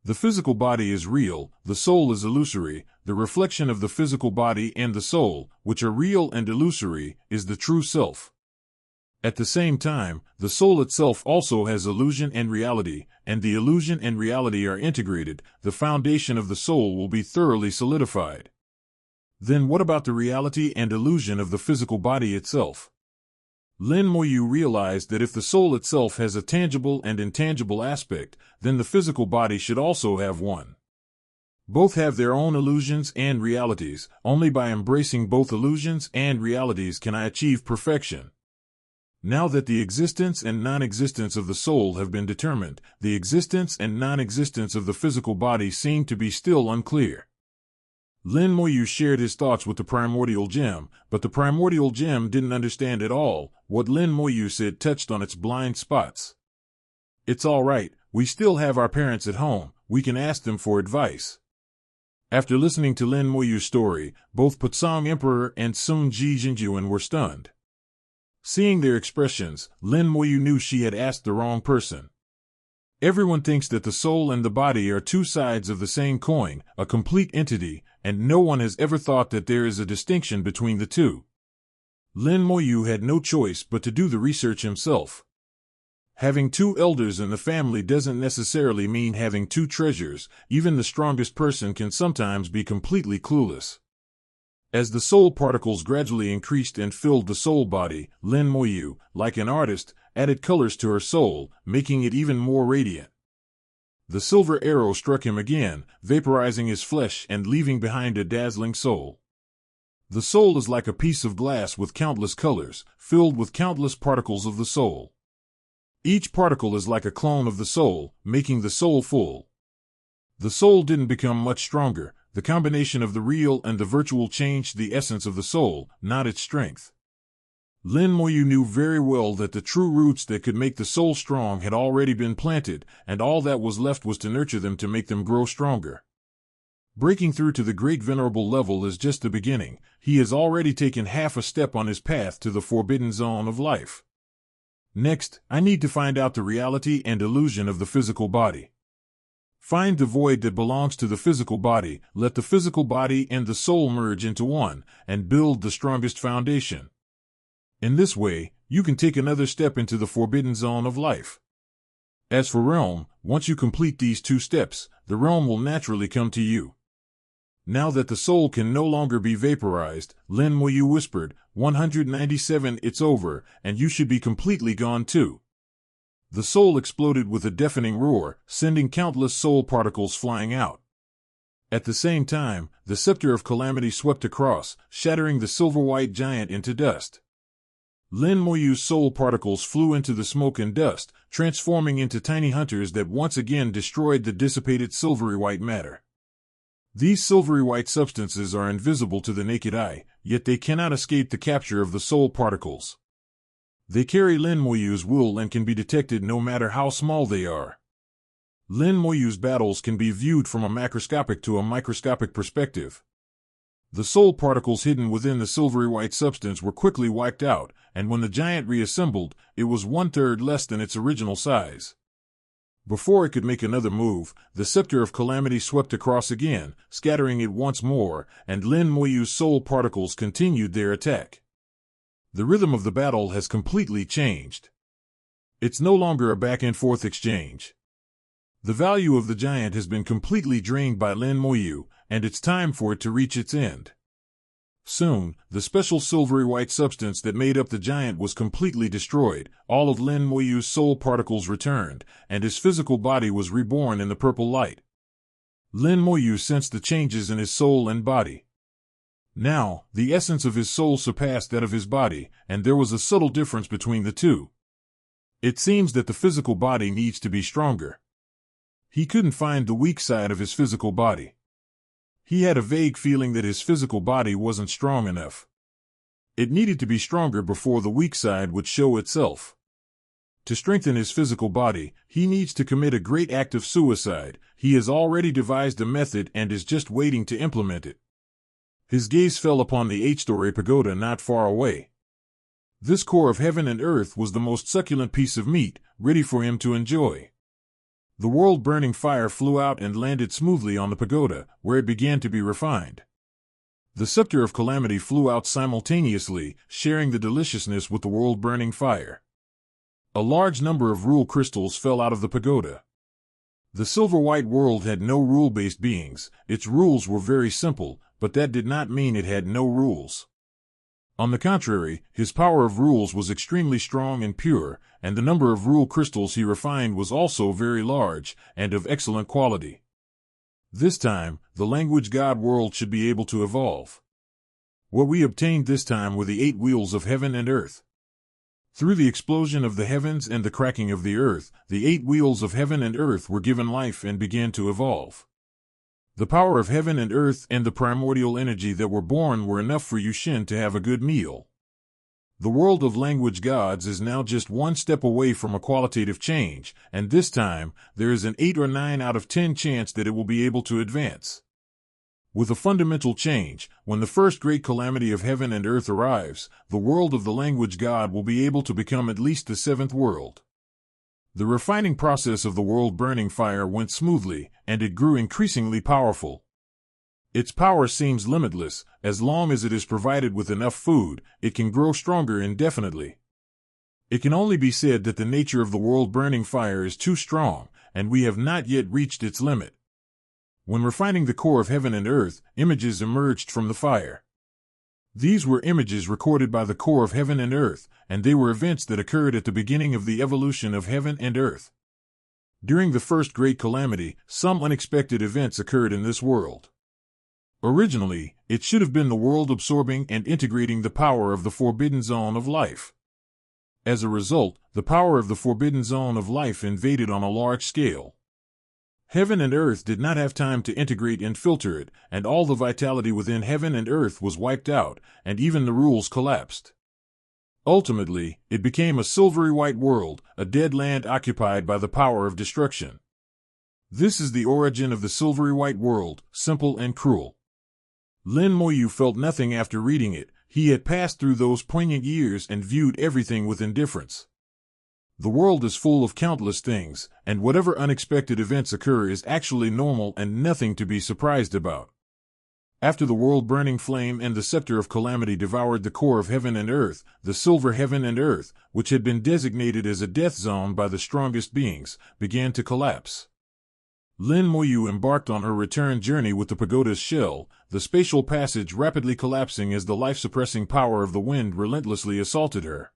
The physical body is real, the soul is illusory. The reflection of the physical body and the soul, which are real and illusory, is the true self. At the same time, the soul itself also has illusion and reality, and the illusion and reality are integrated. The foundation of the soul will be thoroughly solidified. Then what about the reality and illusion of the physical body itself? Lin Moyu realized that if the soul itself has a tangible and intangible aspect, then the physical body should also have one. Both have their own illusions and realities. Only by embracing both illusions and realities can I achieve perfection. Now that the existence and non-existence of the soul have been determined, the existence and non-existence of the physical body seem to be still unclear. Lin Moyu shared his thoughts with the primordial gem, but the primordial gem didn't understand at all. What Lin Moyu said touched on its blind spots. It's all right, we still have our parents at home, we can ask them for advice. After listening to Lin Moyu's story, both Putsong Emperor and Sun Ji Jinjuan were stunned. Seeing their expressions, Lin Moyu knew she had asked the wrong person. Everyone thinks that the soul and the body are two sides of the same coin, a complete entity, and no one has ever thought that there is a distinction between the two. Lin Moyu had no choice but to do the research himself. Having two elders in the family doesn't necessarily mean having two treasures. Even the strongest person can sometimes be completely clueless. As the soul particles gradually increased and filled the soul body, Lin Moyu, like an artist, added colors to her soul, making it even more radiant. The silver arrow struck him again, vaporizing his flesh and leaving behind a dazzling soul. The soul is like a piece of glass with countless colors, filled with countless particles of the soul. Each particle is like a clone of the soul, making the soul full. The soul didn't become much stronger. The combination of the real and the virtual changed the essence of the soul, not its strength. Lin Moyu knew very well that the true roots that could make the soul strong had already been planted, and all that was left was to nurture them to make them grow stronger. Breaking through to the great venerable level is just the beginning. He has already taken half a step on his path to the forbidden zone of life. Next, I need to find out the reality and illusion of the physical body. Find the void that belongs to the physical body, let the physical body and the soul merge into one, and build the strongest foundation. In this way, you can take another step into the forbidden zone of life. As for realm, once you complete these two steps, the realm will naturally come to you. Now that the soul can no longer be vaporized, Lin Moyu whispered, 197, it's over, and you should be completely gone too. The soul exploded with a deafening roar, sending countless soul particles flying out. At the same time, the scepter of calamity swept across, shattering the silver-white giant into dust. Lin Moyu's soul particles flew into the smoke and dust, transforming into tiny hunters that once again destroyed the dissipated silvery white matter. These silvery white substances are invisible to the naked eye, yet they cannot escape the capture of the soul particles. They carry Lin Moyu's will and can be detected no matter how small they are. Lin Moyu's battles can be viewed from a macroscopic to a microscopic perspective. The soul particles hidden within the silvery white substance were quickly wiped out, and when the giant reassembled, it was 1/3 less than its original size. Before it could make another move, the scepter of calamity swept across again, scattering it once more, and Lin Moyu's soul particles continued their attack. The rhythm of the battle has completely changed. It's no longer a back-and-forth exchange. The value of the giant has been completely drained by Lin Moyu, and it's time for it to reach its end. Soon, the special silvery white substance that made up the giant was completely destroyed, all of Lin Moyu's soul particles returned, and his physical body was reborn in the purple light. Lin Moyu sensed the changes in his soul and body. Now, the essence of his soul surpassed that of his body, and there was a subtle difference between the two. It seems that the physical body needs to be stronger. He couldn't find the weak side of his physical body. He had a vague feeling that his physical body wasn't strong enough. It needed to be stronger before the weak side would show itself. To strengthen his physical body, he needs to commit a great act of suicide. He has already devised a method and is just waiting to implement it. His gaze fell upon the 8-story pagoda not far away. This core of heaven and earth was the most succulent piece of meat, ready for him to enjoy. The world-burning fire flew out and landed smoothly on the pagoda, where it began to be refined. The scepter of calamity flew out simultaneously, sharing the deliciousness with the world-burning fire. A large number of rule crystals fell out of the pagoda. The silver-white world had no rule-based beings. Its rules were very simple, but that did not mean it had no rules. On the contrary, his power of rules was extremely strong and pure, and the number of rule crystals he refined was also very large, and of excellent quality. This time, the language god world should be able to evolve. What we obtained this time were the 8 wheels of heaven and earth. Through the explosion of the heavens and the cracking of the earth, the 8 wheels of heaven and earth were given life and began to evolve. The power of heaven and earth and the primordial energy that were born were enough for Yushin to have a good meal. The world of language gods is now just one step away from a qualitative change, and this time, there is an 8 or 9 out of 10 chance that it will be able to advance. With a fundamental change, when the first great calamity of heaven and earth arrives, the world of the language god will be able to become at least the 7th world. The refining process of the world-burning fire went smoothly, and it grew increasingly powerful. Its power seems limitless. As long as it is provided with enough food, it can grow stronger indefinitely. It can only be said that the nature of the world-burning fire is too strong, and we have not yet reached its limit. When refining the core of heaven and earth, images emerged from the fire. These were images recorded by the core of heaven and earth, and they were events that occurred at the beginning of the evolution of heaven and earth. During the first great calamity, some unexpected events occurred in this world. Originally, it should have been the world absorbing and integrating the power of the forbidden zone of life. As a result, the power of the forbidden zone of life invaded on a large scale. Heaven and earth did not have time to integrate and filter it, and all the vitality within heaven and earth was wiped out, and even the rules collapsed. Ultimately, it became a silvery white world, a dead land occupied by the power of destruction. This is the origin of the silvery white world, simple and cruel. Lin Moyu felt nothing after reading it. He had passed through those poignant years and viewed everything with indifference. The world is full of countless things, and whatever unexpected events occur is actually normal and nothing to be surprised about. After the world-burning flame and the scepter of calamity devoured the core of heaven and earth, the silver heaven and earth, which had been designated as a death zone by the strongest beings, began to collapse. Lin Moyu embarked on her return journey with the pagoda's shell, the spatial passage rapidly collapsing as the life-suppressing power of the wind relentlessly assaulted her.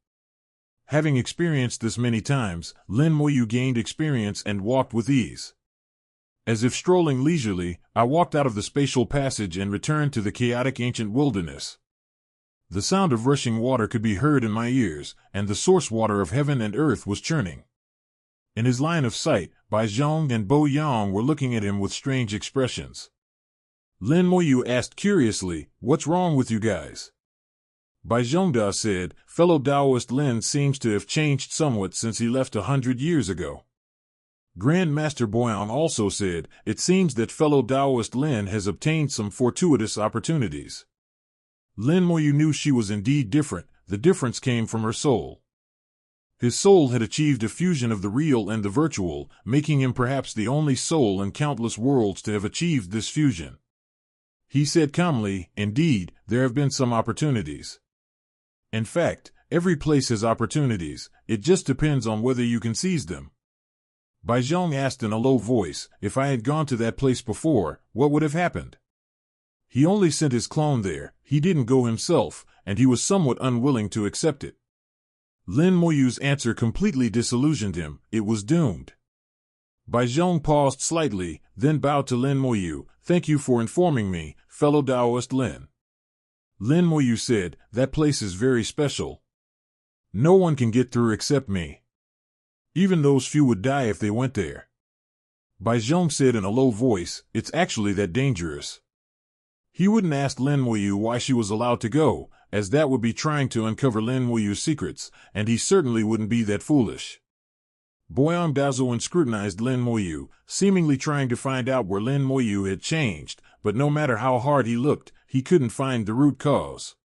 Having experienced this many times, Lin Moyu gained experience and walked with ease. As if strolling leisurely, I walked out of the spatial passage and returned to the chaotic ancient wilderness. The sound of rushing water could be heard in my ears, and the source water of heaven and earth was churning. In his line of sight, Bai Zhong and Bo Yang were looking at him with strange expressions. Lin Moyu asked curiously, "What's wrong with you guys?" Bai Zhongda said, "Fellow Taoist Lin seems to have changed somewhat since he left 100 years ago." Grand Master Boyan also said, "It seems that fellow Taoist Lin has obtained some fortuitous opportunities." Lin Moyu knew she was indeed different. The difference came from her soul. His soul had achieved a fusion of the real and the virtual, making him perhaps the only soul in countless worlds to have achieved this fusion. He said calmly, "Indeed, there have been some opportunities. In fact, every place has opportunities, it just depends on whether you can seize them." Bai Zhong asked in a low voice, "If I had gone to that place before, what would have happened?" He only sent his clone there, he didn't go himself, and he was somewhat unwilling to accept it. Lin Moyu's answer completely disillusioned him. It was doomed. Bai Zhong paused slightly, then bowed to Lin Moyu. "Thank you for informing me, fellow Taoist Lin." Lin Moyu said, "That place is very special. No one can get through except me. Even those few would die if they went there." Bai Zhong said in a low voice, "It's actually that dangerous." He wouldn't ask Lin Moyu why she was allowed to go, as that would be trying to uncover Lin Moyu's secrets, and he certainly wouldn't be that foolish. Boyan Dazoan scrutinized Lin Moyu, seemingly trying to find out where Lin Moyu had changed, but no matter how hard he looked, he couldn't find the root cause.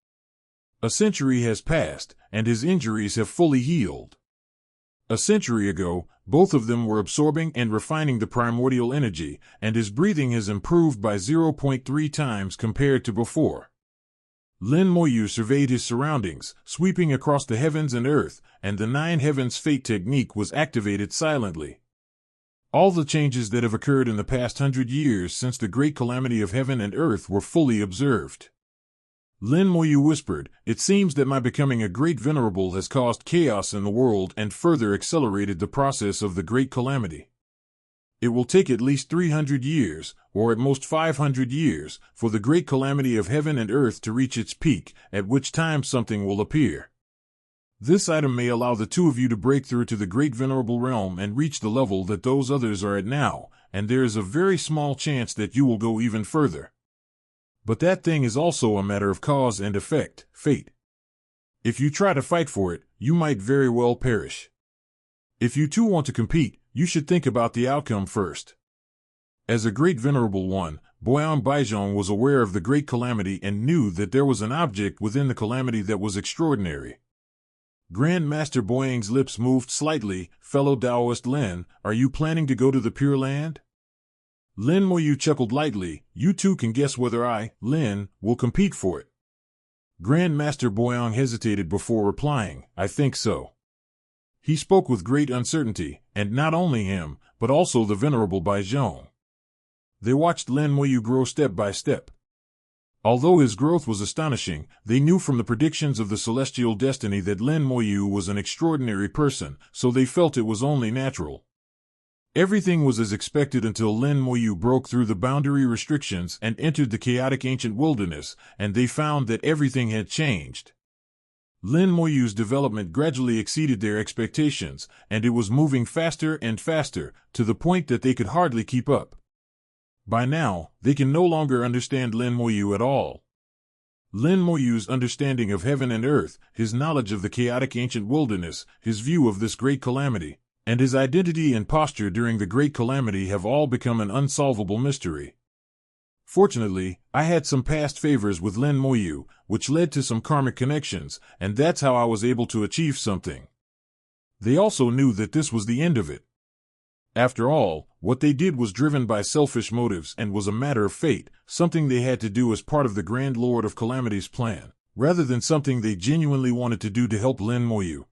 A century has passed, and his injuries have fully healed. A century ago, both of them were absorbing and refining the primordial energy, and his breathing has improved by 0.3 times compared to before. Lin Moyu surveyed his surroundings, sweeping across the heavens and earth, and the 9 heavens fate technique was activated silently. All the changes that have occurred in the past 100 years since the great calamity of heaven and earth were fully observed. Lin Moyu whispered, "It seems that my becoming a great venerable has caused chaos in the world and further accelerated the process of the great calamity. It will take at least 300 years, or at most 500 years, for the great calamity of heaven and earth to reach its peak, at which time something will appear. This item may allow the two of you to break through to the great venerable realm and reach the level that those others are at now, and there is a very small chance that you will go even further. But that thing is also a matter of cause and effect, fate. If you try to fight for it, you might very well perish. If you two want to compete, you should think about the outcome first." As a great venerable one, Boyan Baizhong was aware of the great calamity and knew that there was an object within the calamity that was extraordinary. Grand Master Boyang's lips moved slightly. Fellow Taoist Lin, are you planning to go to the Pure Land? Lin Moyu chuckled lightly. You two can guess whether I, Lin, will compete for it. Grand Master Boyang hesitated before replying, I think so. He spoke with great uncertainty, and not only him, but also the venerable Baizhong. They watched Lin Moyu grow step by step. Although his growth was astonishing, they knew from the predictions of the celestial destiny that Lin Moyu was an extraordinary person, so they felt it was only natural. Everything was as expected until Lin Moyu broke through the boundary restrictions and entered the chaotic ancient wilderness, and they found that everything had changed. Lin Moyu's development gradually exceeded their expectations, and it was moving faster and faster, to the point that they could hardly keep up. By now, they can no longer understand Lin Moyu at all. Lin Moyu's understanding of heaven and earth, his knowledge of the chaotic ancient wilderness, his view of this great calamity, and his identity and posture during the great calamity have all become an unsolvable mystery. Fortunately, I had some past favors with Lin Moyu, which led to some karmic connections, and that's how I was able to achieve something. They also knew that this was the end of it. After all, what they did was driven by selfish motives and was a matter of fate, something they had to do as part of the Grand Lord of Calamity's plan, rather than something they genuinely wanted to do to help Lin Moyu.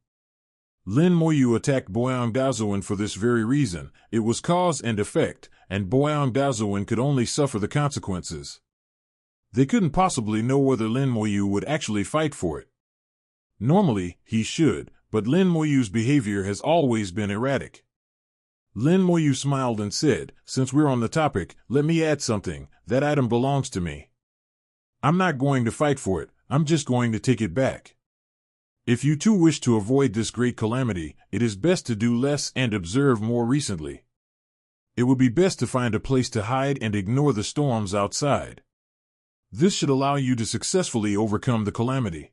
Lin Moyu attacked Boyang Daozuan for this very reason. It was cause and effect, and Boyang Daozuan could only suffer the consequences. They couldn't possibly know whether Lin Moyu would actually fight for it. Normally, he should, but Lin Moyu's behavior has always been erratic. Lin Moyu smiled and said, since we're on the topic, let me add something. That item belongs to me. I'm not going to fight for it, I'm just going to take it back. If you two wish to avoid this great calamity, it is best to do less and observe more recently. It would be best to find a place to hide and ignore the storms outside. This should allow you to successfully overcome the calamity.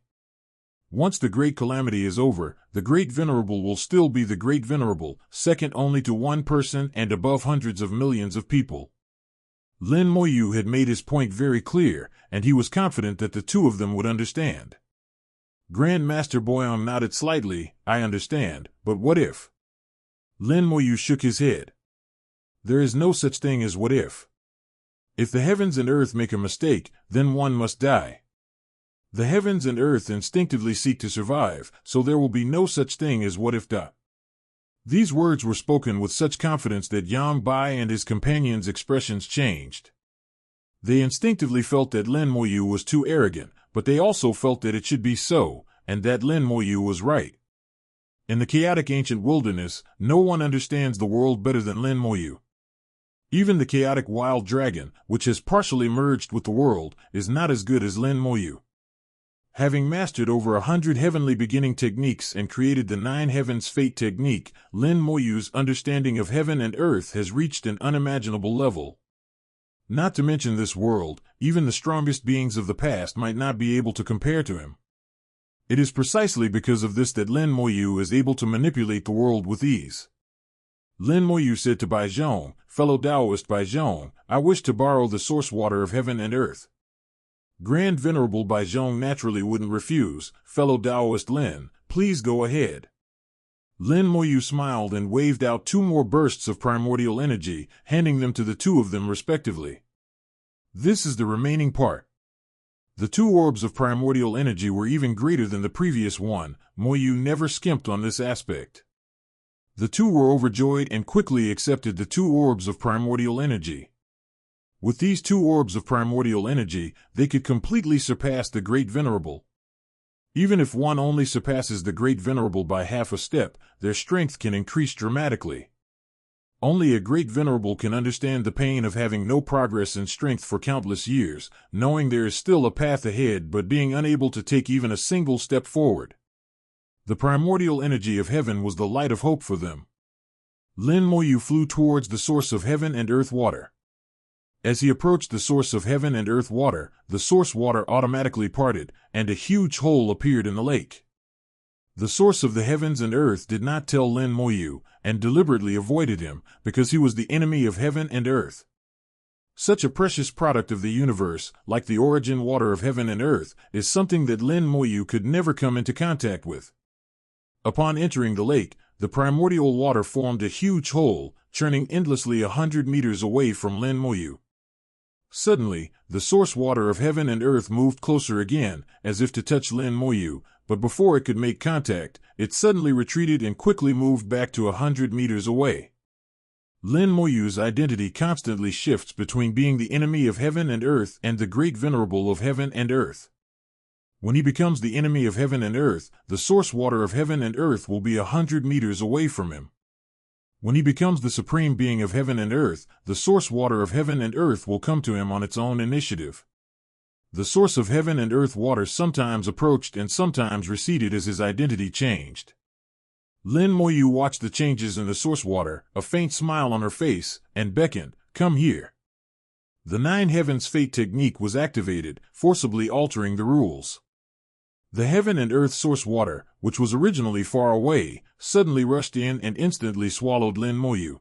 Once the Great Calamity is over, the Great Venerable will still be the Great Venerable, second only to one person and above hundreds of millions of people. Lin Moyu had made his point very clear, and he was confident that the two of them would understand. Grand Master Boyang nodded slightly, I understand, but what if? Lin Moyu shook his head. There is no such thing as what if. If the heavens and earth make a mistake, then one must die. The heavens and earth instinctively seek to survive, so there will be no such thing as what if. These words were spoken with such confidence that Yang Bai and his companions' expressions changed. They instinctively felt that Lin Moyu was too arrogant, but they also felt that it should be so, and that Lin Moyu was right. In the chaotic ancient wilderness, no one understands the world better than Lin Moyu. Even the chaotic wild dragon, which has partially merged with the world, is not as good as Lin Moyu. Having mastered over 100 heavenly beginning techniques and created the 9 heavens fate technique, Lin Moyu's understanding of heaven and earth has reached an unimaginable level. Not to mention this world, even the strongest beings of the past might not be able to compare to him. It is precisely because of this that Lin Moyu is able to manipulate the world with ease. Lin Moyu said to Baizhong, fellow Taoist Baizhong, I wish to borrow the source water of heaven and earth. Grand Venerable Baizhong naturally wouldn't refuse. Fellow Taoist Lin, please go ahead. Lin Moyu smiled and waved out 2 more bursts of primordial energy, handing them to the 2 of them respectively. This is the remaining part. The 2 orbs of primordial energy were even greater than the previous one. Moyu never skimped on this aspect. The 2 were overjoyed and quickly accepted the 2 orbs of primordial energy. With these 2 orbs of primordial energy, they could completely surpass the Great Venerable. Even if one only surpasses the Great Venerable by half a step, their strength can increase dramatically. Only a Great Venerable can understand the pain of having no progress in strength for countless years, knowing there is still a path ahead but being unable to take even a single step forward. The primordial energy of heaven was the light of hope for them. Lin Moyu flew towards the source of heaven and earth water. As he approached the source of heaven and earth water, the source water automatically parted, and a huge hole appeared in the lake. The source of the heavens and earth did not tell Lin Moyu, and deliberately avoided him, because he was the enemy of heaven and earth. Such a precious product of the universe, like the origin water of heaven and earth, is something that Lin Moyu could never come into contact with. Upon entering the lake, the primordial water formed a huge hole, churning endlessly 100 meters away from Lin Moyu. Suddenly, the source water of heaven and earth moved closer again, as if to touch Lin Moyu, but before it could make contact, it suddenly retreated and quickly moved back to 100 meters away. Lin Moyu's identity constantly shifts between being the enemy of heaven and earth and the great venerable of heaven and earth. When he becomes the enemy of heaven and earth, the source water of heaven and earth will be 100 meters away from him. When he becomes the supreme being of heaven and earth, the source water of heaven and earth will come to him on its own initiative. The source of heaven and earth water sometimes approached and sometimes receded as his identity changed. Lin Moyu watched the changes in the source water, a faint smile on her face, and beckoned, "Come here." The Nine Heavens Fate technique was activated, forcibly altering the rules. The heaven and earth source water, which was originally far away, suddenly rushed in and instantly swallowed Lin Moyu.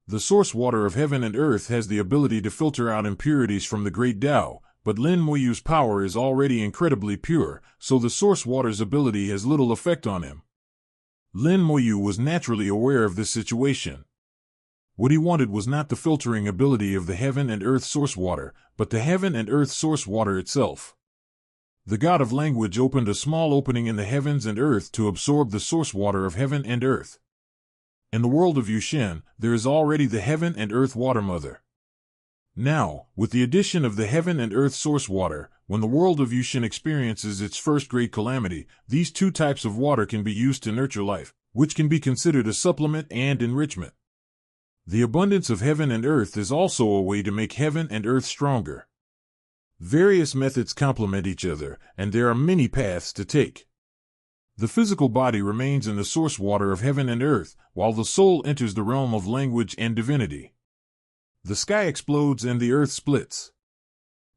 The source water of heaven and earth has the ability to filter out impurities from the great Tao, but Lin Moyu's power is already incredibly pure, so the source water's ability has little effect on him. Lin Moyu was naturally aware of this situation. What he wanted was not the filtering ability of the heaven and earth source water, but the heaven and earth source water itself. The god of language opened a small opening in the heavens and earth to absorb the source water of heaven and earth. In the world of Yushin, there is already the heaven and earth water mother. Now, with the addition of the heaven and earth source water, when the world of Yushin experiences its first great calamity, these two types of water can be used to nurture life, which can be considered a supplement and enrichment. The abundance of heaven and earth is also a way to make heaven and earth stronger. Various methods complement each other, and there are many paths to take. The physical body remains in the source water of heaven and earth, while the soul enters the realm of language and divinity. The sky explodes and the earth splits.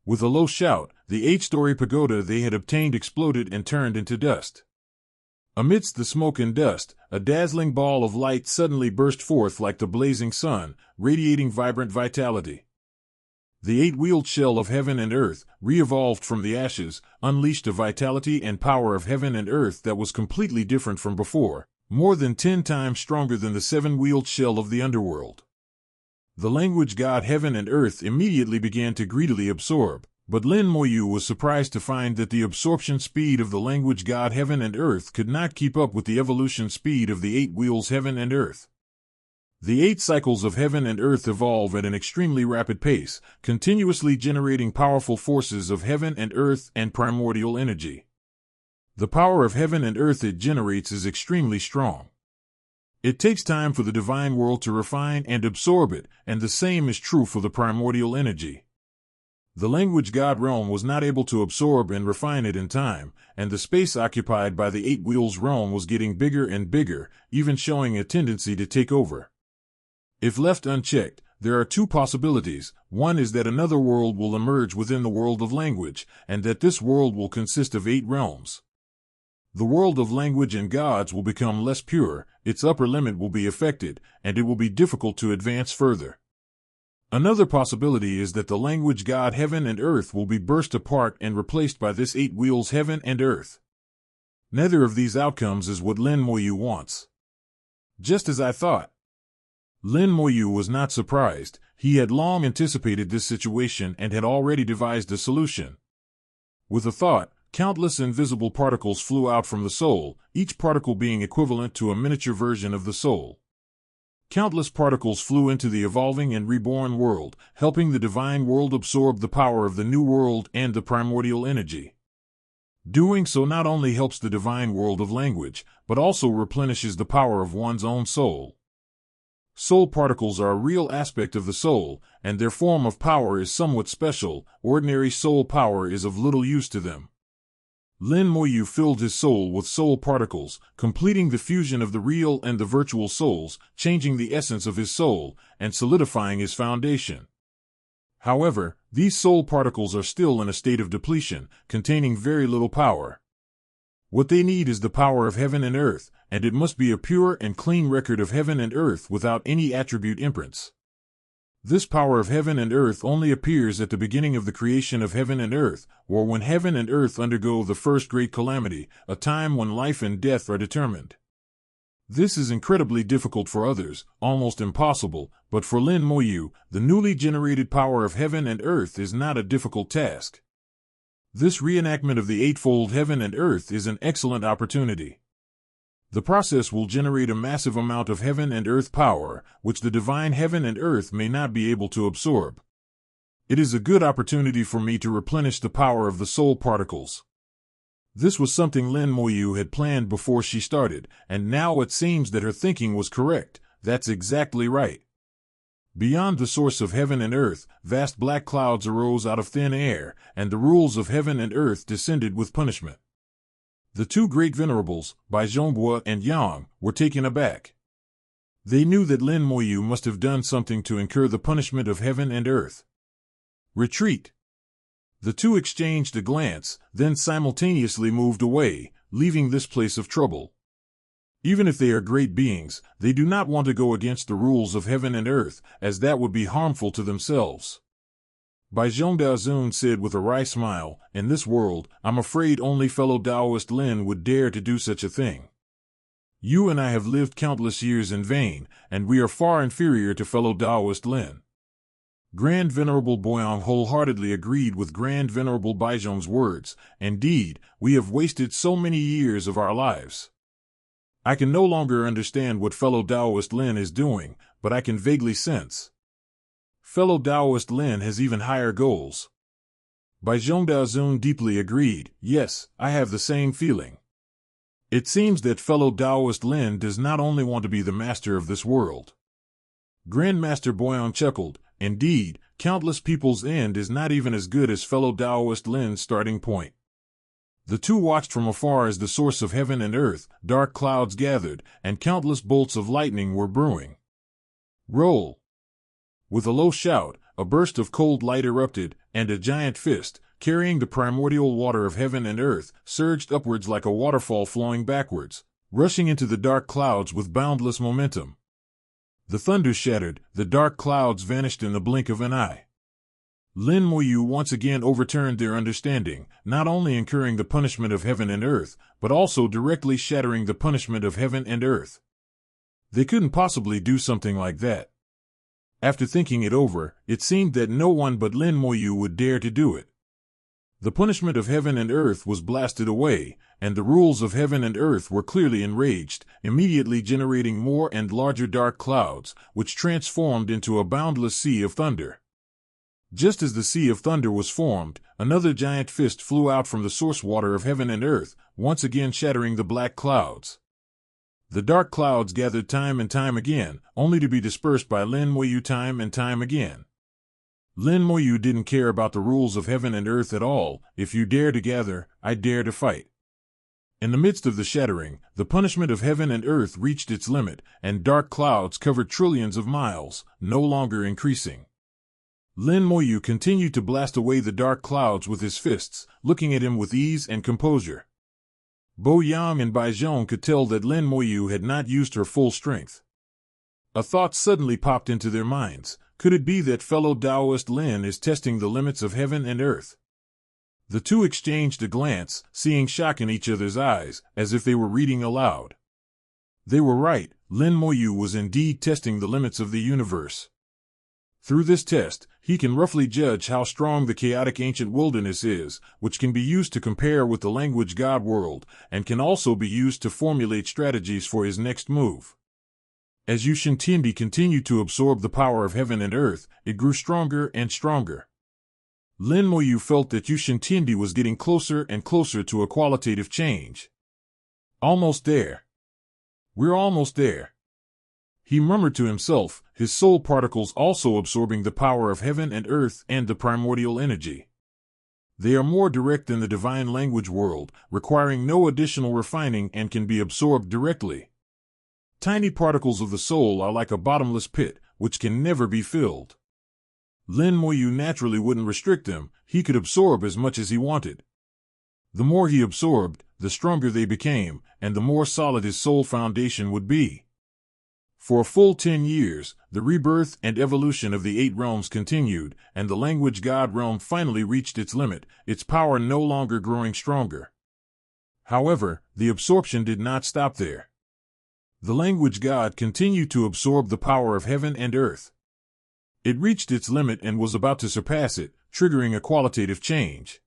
With a low shout, the 8-story pagoda they had obtained exploded and turned into dust. Amidst the smoke and dust, a dazzling ball of light suddenly burst forth like the blazing sun, radiating vibrant vitality. The 8-wheeled shell of heaven and earth, re-evolved from the ashes, unleashed a vitality and power of heaven and earth that was completely different from before, more than 10 times stronger than the 7-wheeled shell of the underworld. The language god heaven and earth immediately began to greedily absorb, but Lin Moyu was surprised to find that the absorption speed of the language god heaven and earth could not keep up with the evolution speed of the 8 wheels heaven and earth. The 8 cycles of heaven and earth evolve at an extremely rapid pace, continuously generating powerful forces of heaven and earth and primordial energy. The power of heaven and earth it generates is extremely strong. It takes time for the divine world to refine and absorb it, and the same is true for the primordial energy. The language god realm was not able to absorb and refine it in time, and the space occupied by the 8 wheels realm was getting bigger and bigger, even showing a tendency to take over. If left unchecked, there are 2 possibilities. One is that another world will emerge within the world of language, and that this world will consist of 8 realms. The world of language and gods will become less pure, its upper limit will be affected, and it will be difficult to advance further. Another possibility is that the language god heaven and earth will be burst apart and replaced by this 8 wheels heaven and earth. Neither of these outcomes is what Lin Moyu wants. Just as I thought. Lin Moyu was not surprised. He had long anticipated this situation and had already devised a solution. With a thought, countless invisible particles flew out from the soul, each particle being equivalent to a miniature version of the soul. Countless particles flew into the evolving and reborn world, helping the divine world absorb the power of the new world and the primordial energy. Doing so not only helps the divine world of language, but also replenishes the power of one's own soul. Soul particles are a real aspect of the soul, and their form of power is somewhat special. Ordinary soul power is of little use to them. Lin Moyu filled his soul with soul particles, completing the fusion of the real and the virtual souls, changing the essence of his soul, and solidifying his foundation. However, these soul particles are still in a state of depletion, containing very little power. What they need is the power of heaven and earth, and it must be a pure and clean record of heaven and earth without any attribute imprints. This power of heaven and earth only appears at the beginning of the creation of heaven and earth, or when heaven and earth undergo the first great calamity, a time when life and death are determined. This is incredibly difficult for others, almost impossible, but for Lin Moyu, the newly generated power of heaven and earth is not a difficult task. This reenactment of the eightfold heaven and earth is an excellent opportunity. The process will generate a massive amount of heaven and earth power, which the divine heaven and earth may not be able to absorb. It is a good opportunity for me to replenish the power of the soul particles. This was something Lin Moyu had planned before she started, and now it seems that her thinking was correct. That's exactly right. Beyond the source of heaven and earth, vast black clouds arose out of thin air, and the rules of heaven and earth descended with punishment. The two great venerables, Bai Zhongbo and Yang, were taken aback. They knew that Lin Moyu must have done something to incur the punishment of heaven and earth. Retreat! The two exchanged a glance, then simultaneously moved away, leaving this place of trouble. Even if they are great beings, they do not want to go against the rules of heaven and earth, as that would be harmful to themselves. Bai Zhongdazun said with a wry smile, "In this world, I'm afraid only fellow Taoist Lin would dare to do such a thing. You and I have lived countless years in vain, and we are far inferior to fellow Taoist Lin." Grand Venerable Boyang wholeheartedly agreed with Grand Venerable Baizhong's words. Indeed, we have wasted so many years of our lives. I can no longer understand what fellow Taoist Lin is doing, but I can vaguely sense. Fellow Taoist Lin has even higher goals. Bai Zhongdazun deeply agreed. Yes, I have the same feeling. It seems that fellow Taoist Lin does not only want to be the master of this world. Grandmaster Boyang chuckled. Indeed, countless people's end is not even as good as fellow Taoist Lin's starting point. The two watched from afar as the source of heaven and earth, dark clouds gathered, and countless bolts of lightning were brewing. Roll! With a low shout, a burst of cold light erupted, and a giant fist, carrying the primordial water of heaven and earth, surged upwards like a waterfall flowing backwards, rushing into the dark clouds with boundless momentum. The thunder shattered, the dark clouds vanished in the blink of an eye. Lin Moyu once again overturned their understanding, not only incurring the punishment of heaven and earth, but also directly shattering the punishment of heaven and earth. They couldn't possibly do something like that. After thinking it over, it seemed that no one but Lin Moyu would dare to do it. The punishment of heaven and earth was blasted away, and the rules of heaven and earth were clearly enraged, immediately generating more and larger dark clouds, which transformed into a boundless sea of thunder. Just as the sea of thunder was formed, another giant fist flew out from the source water of heaven and earth, once again shattering the black clouds. The dark clouds gathered time and time again, only to be dispersed by Lin Moyu time and time again. Lin Moyu didn't care about the rules of heaven and earth at all. If you dare to gather, I dare to fight. In the midst of the shattering, the punishment of heaven and earth reached its limit, and dark clouds covered trillions of miles, no longer increasing. Lin Moyu continued to blast away the dark clouds with his fists, looking at him with ease and composure. Bo Yang and Bai Zhong could tell that Lin Moyu had not used her full strength. A thought suddenly popped into their minds. Could it be that fellow Taoist Lin is testing the limits of heaven and earth? The two exchanged a glance, seeing shock in each other's eyes, as if they were reading aloud. They were right. Lin Moyu was indeed testing the limits of the universe. Through this test, he can roughly judge how strong the chaotic ancient wilderness is, which can be used to compare with the language God world, and can also be used to formulate strategies for his next move. As Yu Shintindi continued to absorb the power of heaven and earth, it grew stronger and stronger. Lin Moyu felt that Yu Shintindi was getting closer and closer to a qualitative change. Almost there. We're almost there. He murmured to himself, his soul particles also absorbing the power of heaven and earth and the primordial energy. They are more direct than the divine language world, requiring no additional refining and can be absorbed directly. Tiny particles of the soul are like a bottomless pit, which can never be filled. Lin Moyu naturally wouldn't restrict them. He could absorb as much as he wanted. The more he absorbed, the stronger they became, and the more solid his soul foundation would be. For a full 10 years, the rebirth and evolution of the 8 realms continued, and the language god realm finally reached its limit, its power no longer growing stronger. However, the absorption did not stop there. The language god continued to absorb the power of heaven and earth. It reached its limit and was about to surpass it, triggering a qualitative change.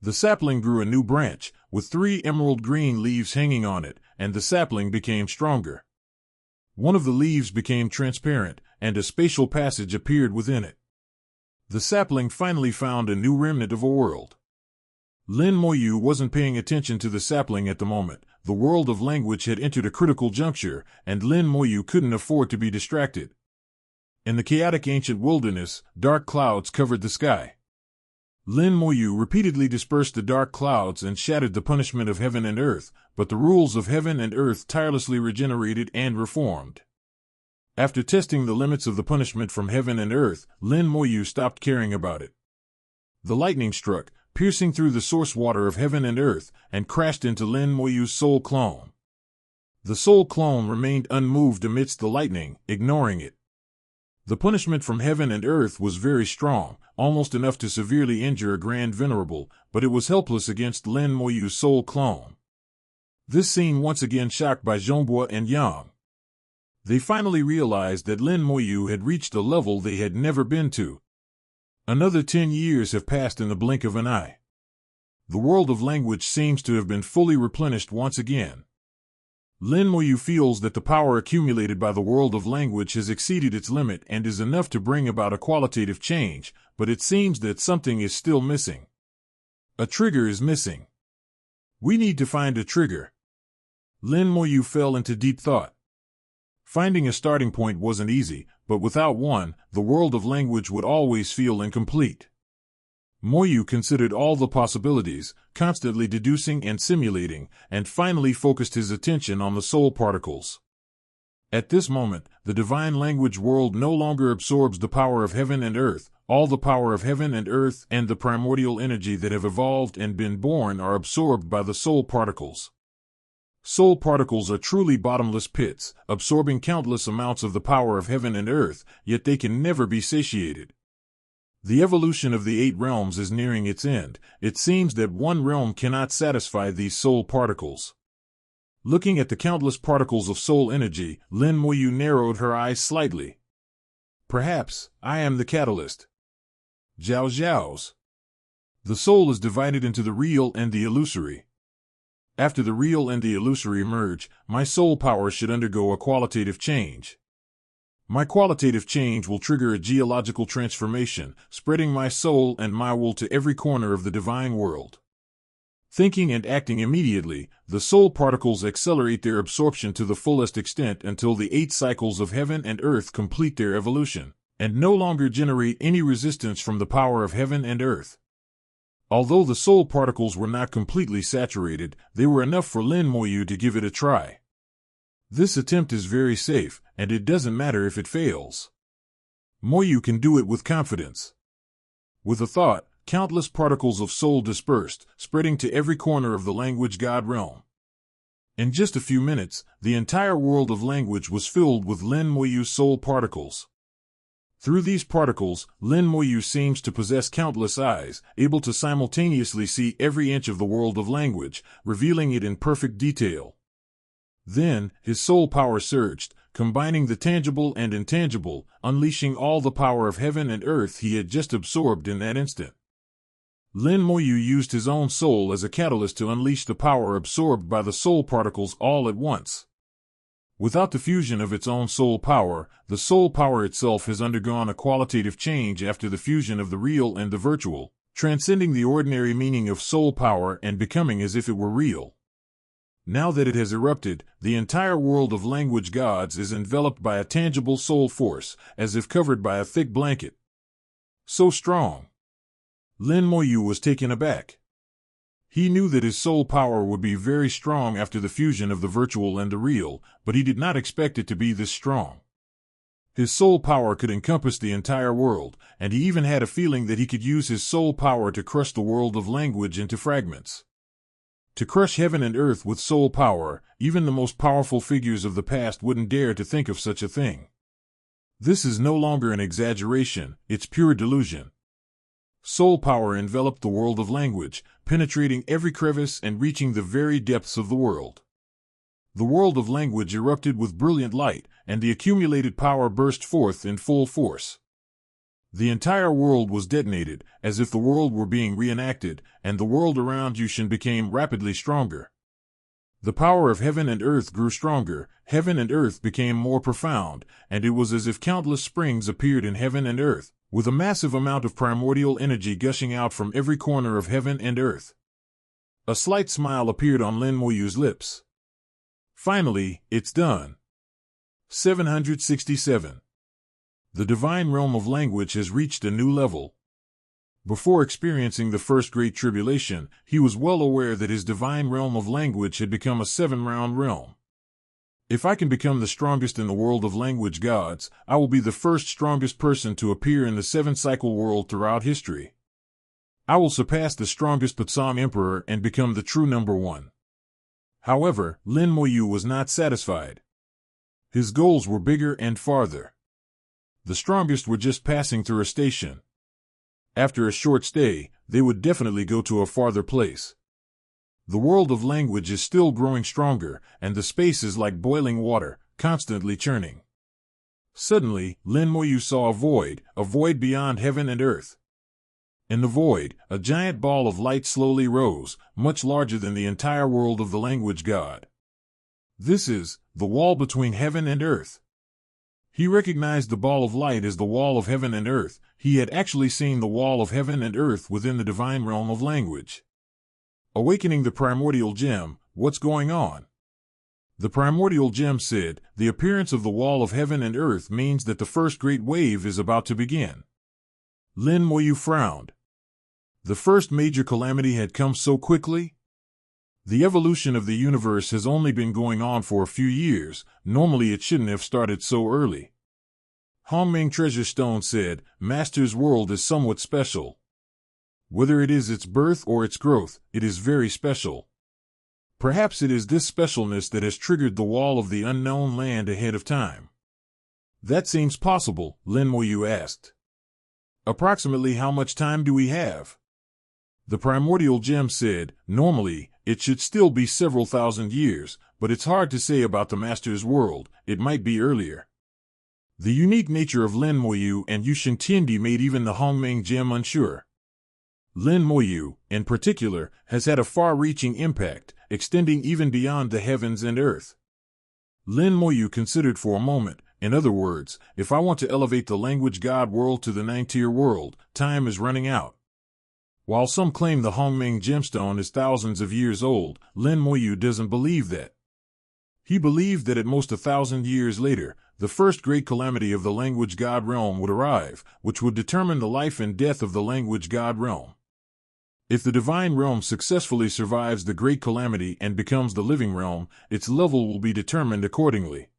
The sapling grew a new branch, with 3 emerald green leaves hanging on it, and the sapling became stronger. One of the leaves became transparent, and a spatial passage appeared within it. The sapling finally found a new remnant of a world. Lin Moyu wasn't paying attention to the sapling at the moment. The world of language had entered a critical juncture, and Lin Moyu couldn't afford to be distracted. In the chaotic ancient wilderness, dark clouds covered the sky. Lin Moyu repeatedly dispersed the dark clouds and shattered the punishment of heaven and earth, but the rules of heaven and earth tirelessly regenerated and reformed. After testing the limits of the punishment from heaven and earth, Lin Moyu stopped caring about it. The lightning struck, piercing through the source water of heaven and earth, and crashed into Lin Moyu's soul clone. The soul clone remained unmoved amidst the lightning, ignoring it. The punishment from heaven and earth was very strong, almost enough to severely injure a grand venerable, but it was helpless against Lin Moyu's soul clone. This scene once again shocked by Zhongbua and Yang. They finally realized that Lin Moyu had reached a level they had never been to. Another 10 years have passed in the blink of an eye. The world of language seems to have been fully replenished once again. Lin Moyu feels that the power accumulated by the world of language has exceeded its limit and is enough to bring about a qualitative change, but it seems that something is still missing. A trigger is missing. We need to find a trigger. Lin Moyu fell into deep thought. Finding a starting point wasn't easy, but without one, the world of language would always feel incomplete. Moyu considered all the possibilities, constantly deducing and simulating, and finally focused his attention on the soul particles. At this moment, the divine language world no longer absorbs the power of heaven and earth. All the power of heaven and earth and the primordial energy that have evolved and been born are absorbed by the soul particles. Soul particles are truly bottomless pits, absorbing countless amounts of the power of heaven and earth, yet they can never be satiated. The evolution of the 8 realms is nearing its end. It seems that one realm cannot satisfy these soul particles. Looking at the countless particles of soul energy, Lin Moyu narrowed her eyes slightly. Perhaps, I am the catalyst. Zhao Zhao's. The soul is divided into the real and the illusory. After the real and the illusory merge, my soul power should undergo a qualitative change. My qualitative change will trigger a geological transformation, spreading my soul and my will to every corner of the divine world. Thinking and acting immediately, the soul particles accelerate their absorption to the fullest extent until the 8 cycles of heaven and earth complete their evolution, and no longer generate any resistance from the power of heaven and earth. Although the soul particles were not completely saturated, they were enough for Lin Moyu to give it a try. This attempt is very safe, and it doesn't matter if it fails. Moyu can do it with confidence. With a thought, countless particles of soul dispersed, spreading to every corner of the language god realm. In just a few minutes, the entire world of language was filled with Lin Moyu's soul particles. Through these particles, Lin Moyu seems to possess countless eyes, able to simultaneously see every inch of the world of language, revealing it in perfect detail. Then, his soul power surged, combining the tangible and intangible, unleashing all the power of heaven and earth he had just absorbed in that instant. Lin Moyu used his own soul as a catalyst to unleash the power absorbed by the soul particles all at once. Without the fusion of its own soul power, the soul power itself has undergone a qualitative change after the fusion of the real and the virtual, transcending the ordinary meaning of soul power and becoming as if it were real. Now that it has erupted, the entire world of language gods is enveloped by a tangible soul force, as if covered by a thick blanket. So strong. Lin Moyu was taken aback. He knew that his soul power would be very strong after the fusion of the virtual and the real, but he did not expect it to be this strong. His soul power could encompass the entire world, and he even had a feeling that he could use his soul power to crush the world of language into fragments. To crush heaven and earth with soul power, even the most powerful figures of the past wouldn't dare to think of such a thing. This is no longer an exaggeration, it's pure delusion. Soul power enveloped the world of language, penetrating every crevice and reaching the very depths of the world. The world of language erupted with brilliant light, and the accumulated power burst forth in full force. The entire world was detonated, as if the world were being reenacted, and the world around you became rapidly stronger. The power of heaven and earth grew stronger, heaven and earth became more profound, and it was as if countless springs appeared in heaven and earth, with a massive amount of primordial energy gushing out from every corner of heaven and earth. A slight smile appeared on Lin Moyu's lips. Finally, it's done. 767. The divine realm of language has reached a new level. Before experiencing the first great tribulation, he was well aware that his divine realm of language had become a 7-round realm. If I can become the strongest in the world of language gods, I will be the first strongest person to appear in the 7-cycle world throughout history. I will surpass the strongest Patsam Emperor and become the true number 1. However, Lin Moyu was not satisfied. His goals were bigger and farther. The strongest were just passing through a station. After a short stay, they would definitely go to a farther place. The world of language is still growing stronger, and the space is like boiling water, constantly churning. Suddenly, Lin Moyu saw a void beyond heaven and earth. In the void, a giant ball of light slowly rose, much larger than the entire world of the language god. This is the wall between heaven and earth. He recognized the ball of light as the wall of heaven and earth. He had actually seen the wall of heaven and earth within the divine realm of language. Awakening the primordial gem, what's going on? The primordial gem said, the appearance of the wall of heaven and earth means that the first great wave is about to begin. Lin Moyu frowned. The first major calamity had come so quickly? The evolution of the universe has only been going on for a few years. Normally it shouldn't have started so early. Hongming Treasure Stone said, Master's world is somewhat special. Whether it is its birth or its growth, it is very special. Perhaps it is this specialness that has triggered the wall of the unknown land ahead of time. That seems possible, Lin Moyu asked. Approximately how much time do we have? The primordial gem said, normally, it should still be several thousand years, but it's hard to say about the Master's world, it might be earlier. The unique nature of Lin Moyu and Yushin Tiandi made even the Hongming gem unsure. Lin Moyu, in particular, has had a far-reaching impact, extending even beyond the heavens and earth. Lin Moyu considered for a moment. In other words, if I want to elevate the language god world to the 9th-tier world, time is running out. While some claim the Hongming gemstone is thousands of years old, Lin Moyu doesn't believe that. He believed that at most 1,000 years later, the first great calamity of the language god realm would arrive, which would determine the life and death of the language god realm. If the divine realm successfully survives the great calamity and becomes the living realm, its level will be determined accordingly.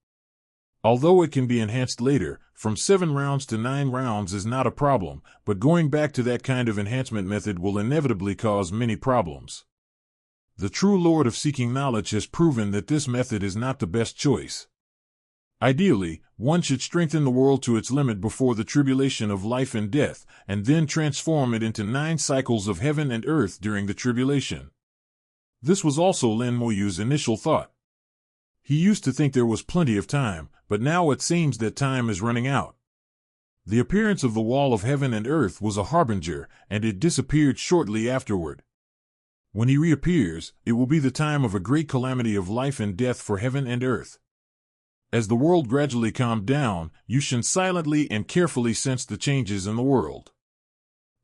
Although it can be enhanced later, from 7 rounds to 9 rounds is not a problem, but going back to that kind of enhancement method will inevitably cause many problems. The true Lord of Seeking Knowledge has proven that this method is not the best choice. Ideally, one should strengthen the world to its limit before the tribulation of life and death, and then transform it into 9 cycles of heaven and earth during the tribulation. This was also Lin Moyu's initial thought. He used to think there was plenty of time, but now it seems that time is running out. The appearance of the wall of heaven and earth was a harbinger, and it disappeared shortly afterward. When he reappears, it will be the time of a great calamity of life and death for heaven and earth. As the world gradually calmed down, Yushin silently and carefully sensed the changes in the world.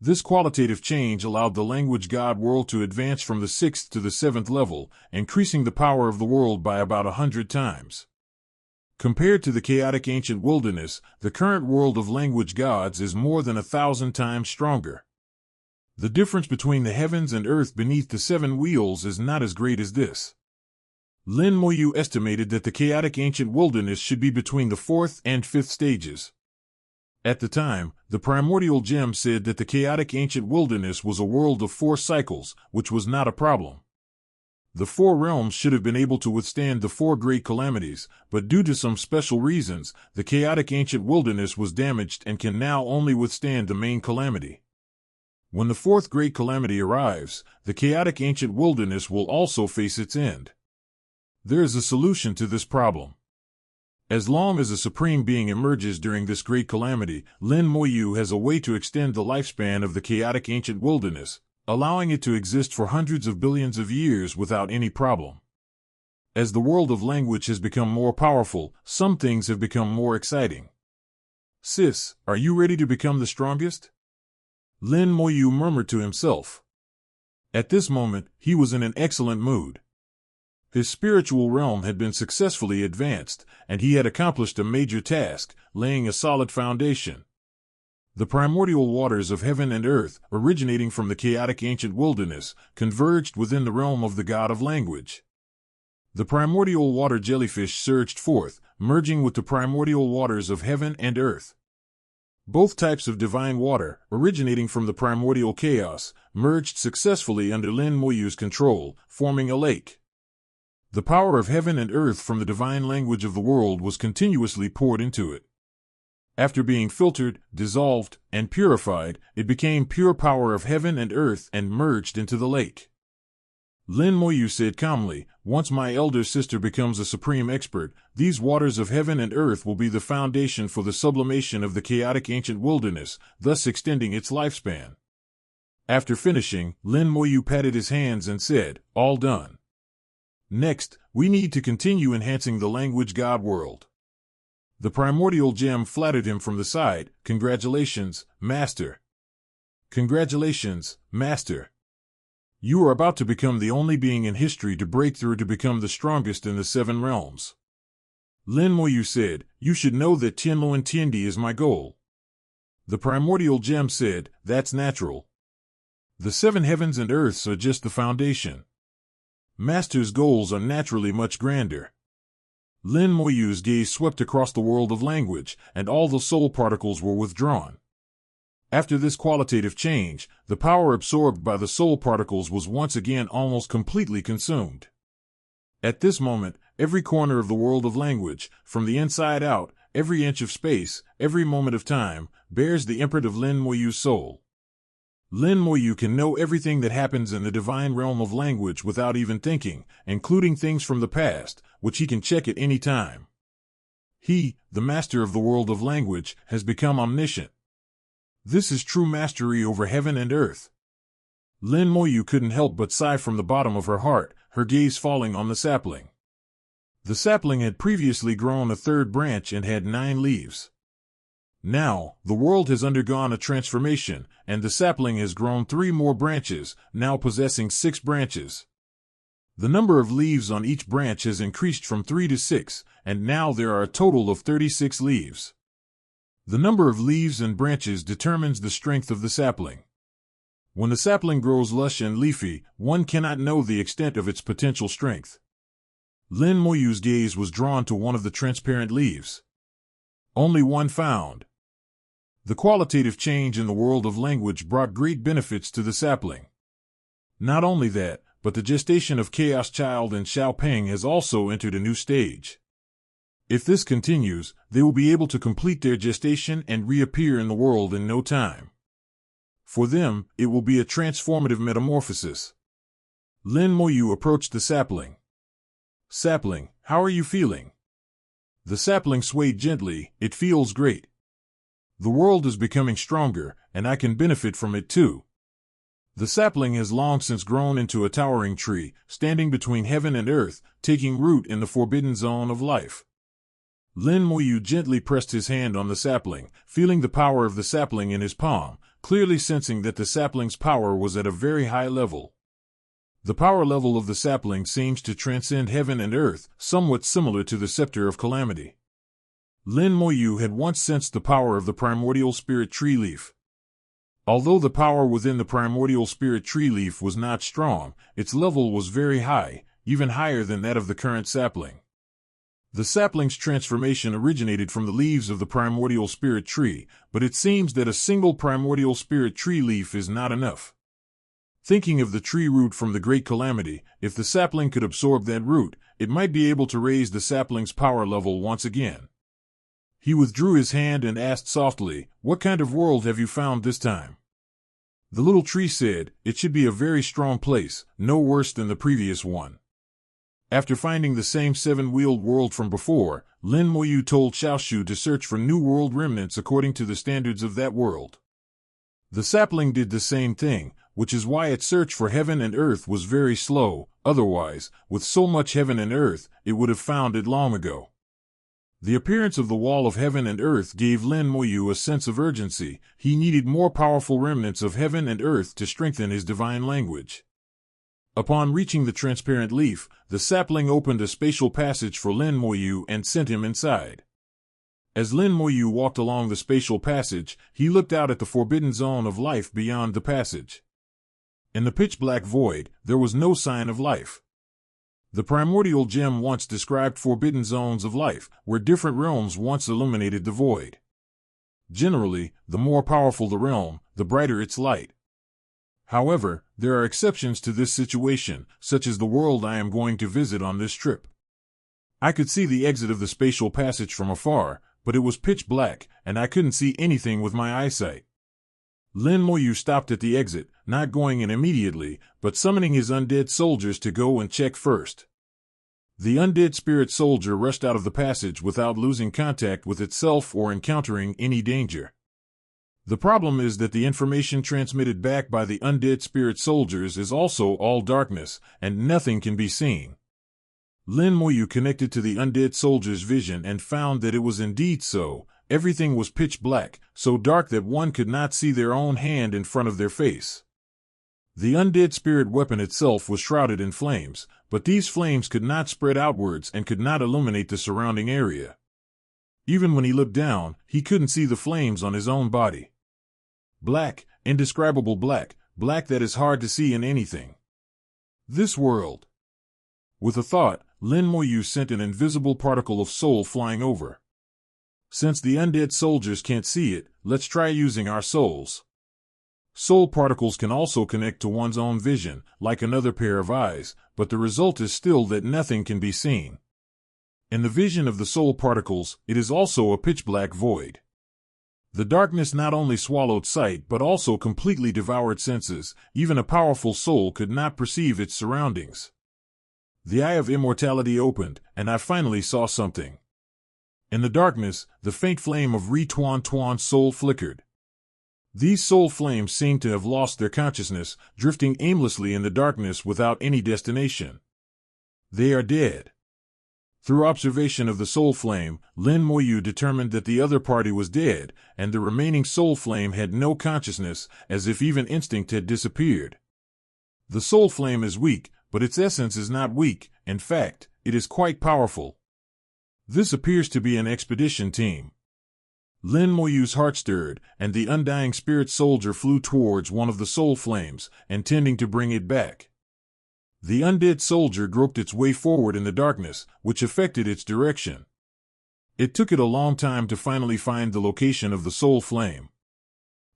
This qualitative change allowed the language god world to advance from the 6th to the 7th level, increasing the power of the world by about 100 times. Compared to the chaotic ancient wilderness, the current world of language gods is more than 1,000 times stronger. The difference between the heavens and earth beneath the 7 wheels is not as great as this. Lin Moyu estimated that the chaotic ancient wilderness should be between the 4th and 5th stages. At the time, the primordial gem said that the chaotic ancient wilderness was a world of 4 cycles, which was not a problem. The four realms should have been able to withstand the four great calamities, but due to some special reasons, the chaotic ancient wilderness was damaged and can now only withstand the main calamity. When the fourth great calamity arrives, the chaotic ancient wilderness will also face its end. There is a solution to this problem. As long as a supreme being emerges during this great calamity, Lin Moyu has a way to extend the lifespan of the chaotic ancient wilderness, allowing it to exist for hundreds of billions of years without any problem. As the world of language has become more powerful, some things have become more exciting. Sis, are you ready to become the strongest? Lin Moyu murmured to himself. At this moment, he was in an excellent mood. His spiritual realm had been successfully advanced, and he had accomplished a major task, laying a solid foundation. The primordial waters of heaven and earth, originating from the chaotic ancient wilderness, converged within the realm of the god of language. The primordial water jellyfish surged forth, merging with the primordial waters of heaven and earth. Both types of divine water, originating from the primordial chaos, merged successfully under Lin Moyu's control, forming a lake. The power of heaven and earth from the divine language of the world was continuously poured into it. After being filtered, dissolved, and purified, it became pure power of heaven and earth and merged into the lake. Lin Moyu said calmly, "Once my elder sister becomes a supreme expert, these waters of heaven and earth will be the foundation for the sublimation of the chaotic ancient wilderness, thus extending its lifespan." After finishing, Lin Moyu patted his hands and said, "All done. Next, we need to continue enhancing the language god world." The primordial gem flattered him from the side. "Congratulations, Master." "Congratulations, Master. You are about to become the only being in history to break through to become the strongest in the seven realms." Lin Moyu said, "You should know that Tianluan Tiendi is my goal." The primordial gem said, "That's natural. The seven heavens and earths are just the foundation. Master's goals are naturally much grander." Lin Moyu's gaze swept across the world of language, and all the soul particles were withdrawn. After this qualitative change, the power absorbed by the soul particles was once again almost completely consumed. At this moment, every corner of the world of language, from the inside out, every inch of space, every moment of time, bears the imprint of Lin Moyu's soul. Lin Moyu can know everything that happens in the divine realm of language without even thinking, including things from the past, which he can check at any time. He, the master of the world of language, has become omniscient. This is true mastery over heaven and earth. Lin Moyu couldn't help but sigh from the bottom of her heart, her gaze falling on the sapling. The sapling had previously grown a third branch and had 9 leaves. Now, the world has undergone a transformation, and the sapling has grown 3 more branches, now possessing 6 branches. The number of leaves on each branch has increased from 3 to 6, and now there are a total of 36 leaves. The number of leaves and branches determines the strength of the sapling. When the sapling grows lush and leafy, one cannot know the extent of its potential strength. Lin Moyu's gaze was drawn to one of the transparent leaves. Only one found. The qualitative change in the world of language brought great benefits to the sapling. Not only that, but the gestation of Chaos Child and Xiaopeng has also entered a new stage. If this continues, they will be able to complete their gestation and reappear in the world in no time. For them, it will be a transformative metamorphosis. Lin Moyu approached the sapling. "Sapling, how are you feeling?" The sapling swayed gently. "It feels great. The world is becoming stronger, and I can benefit from it too." The sapling has long since grown into a towering tree, standing between heaven and earth, taking root in the forbidden zone of life. Lin Moyu gently pressed his hand on the sapling, feeling the power of the sapling in his palm, clearly sensing that the sapling's power was at a very high level. The power level of the sapling seems to transcend heaven and earth, somewhat similar to the scepter of calamity. Lin Moyu had once sensed the power of the primordial spirit tree leaf. Although the power within the primordial spirit tree leaf was not strong, its level was very high, even higher than that of the current sapling. The sapling's transformation originated from the leaves of the primordial spirit tree, but it seems that a single primordial spirit tree leaf is not enough. Thinking of the tree root from the great calamity, if the sapling could absorb that root, it might be able to raise the sapling's power level once again. He withdrew his hand and asked softly, "What kind of world have you found this time?" The little tree said, "It should be a very strong place, no worse than the previous one." After finding the same 7-wheeled world from before, Lin Moyu told Xiaoshu to search for new world remnants according to the standards of that world. The sapling did the same thing, which is why its search for heaven and earth was very slow. Otherwise, with so much heaven and earth, it would have found it long ago. The appearance of the wall of heaven and earth gave Lin Moyu a sense of urgency. He needed more powerful remnants of heaven and earth to strengthen his divine language. Upon reaching the transparent leaf, the sapling opened a spatial passage for Lin Moyu and sent him inside. As Lin Moyu walked along the spatial passage, he looked out at the forbidden zone of life beyond the passage. In the pitch-black void, there was no sign of life. The primordial gem once described forbidden zones of life, where different realms once illuminated the void. Generally, the more powerful the realm, the brighter its light. However, there are exceptions to this situation, such as the world I am going to visit on this trip. I could see the exit of the spatial passage from afar, but it was pitch black, and I couldn't see anything with my eyesight. Lin Moyu stopped at the exit, not going in immediately, but summoning his undead soldiers to go and check first. The undead spirit soldier rushed out of the passage without losing contact with itself or encountering any danger. The problem is that the information transmitted back by the undead spirit soldiers is also all darkness, and nothing can be seen. Lin Moyu connected to the undead soldier's vision and found that it was indeed so. Everything was pitch black, so dark that one could not see their own hand in front of their face. The undead spirit weapon itself was shrouded in flames, but these flames could not spread outwards and could not illuminate the surrounding area. Even when he looked down, he couldn't see the flames on his own body. Black, indescribable black, black that is hard to see in anything. This world. With a thought, Lin Moyu sent an invisible particle of soul flying over. Since the undead soldiers can't see it, let's try using our souls. Soul particles can also connect to one's own vision, like another pair of eyes, but the result is still that nothing can be seen. In the vision of the soul particles, it is also a pitch-black void. The darkness not only swallowed sight but also completely devoured senses. Even a powerful soul could not perceive its surroundings. The eye of immortality opened, and I finally saw something. In the darkness, the faint flame of Tuan Tuan's soul flickered. These soul flames seemed to have lost their consciousness, drifting aimlessly in the darkness without any destination. They are dead. Through observation of the soul flame, Lin Moyu determined that the other party was dead, and the remaining soul flame had no consciousness, as if even instinct had disappeared. The soul flame is weak, but its essence is not weak. In fact, it is quite powerful. This appears to be an expedition team. Lin Moyu's heart stirred, and the undying spirit soldier flew towards one of the soul flames, intending to bring it back. The undead soldier groped its way forward in the darkness, which affected its direction. It took it a long time to finally find the location of the soul flame.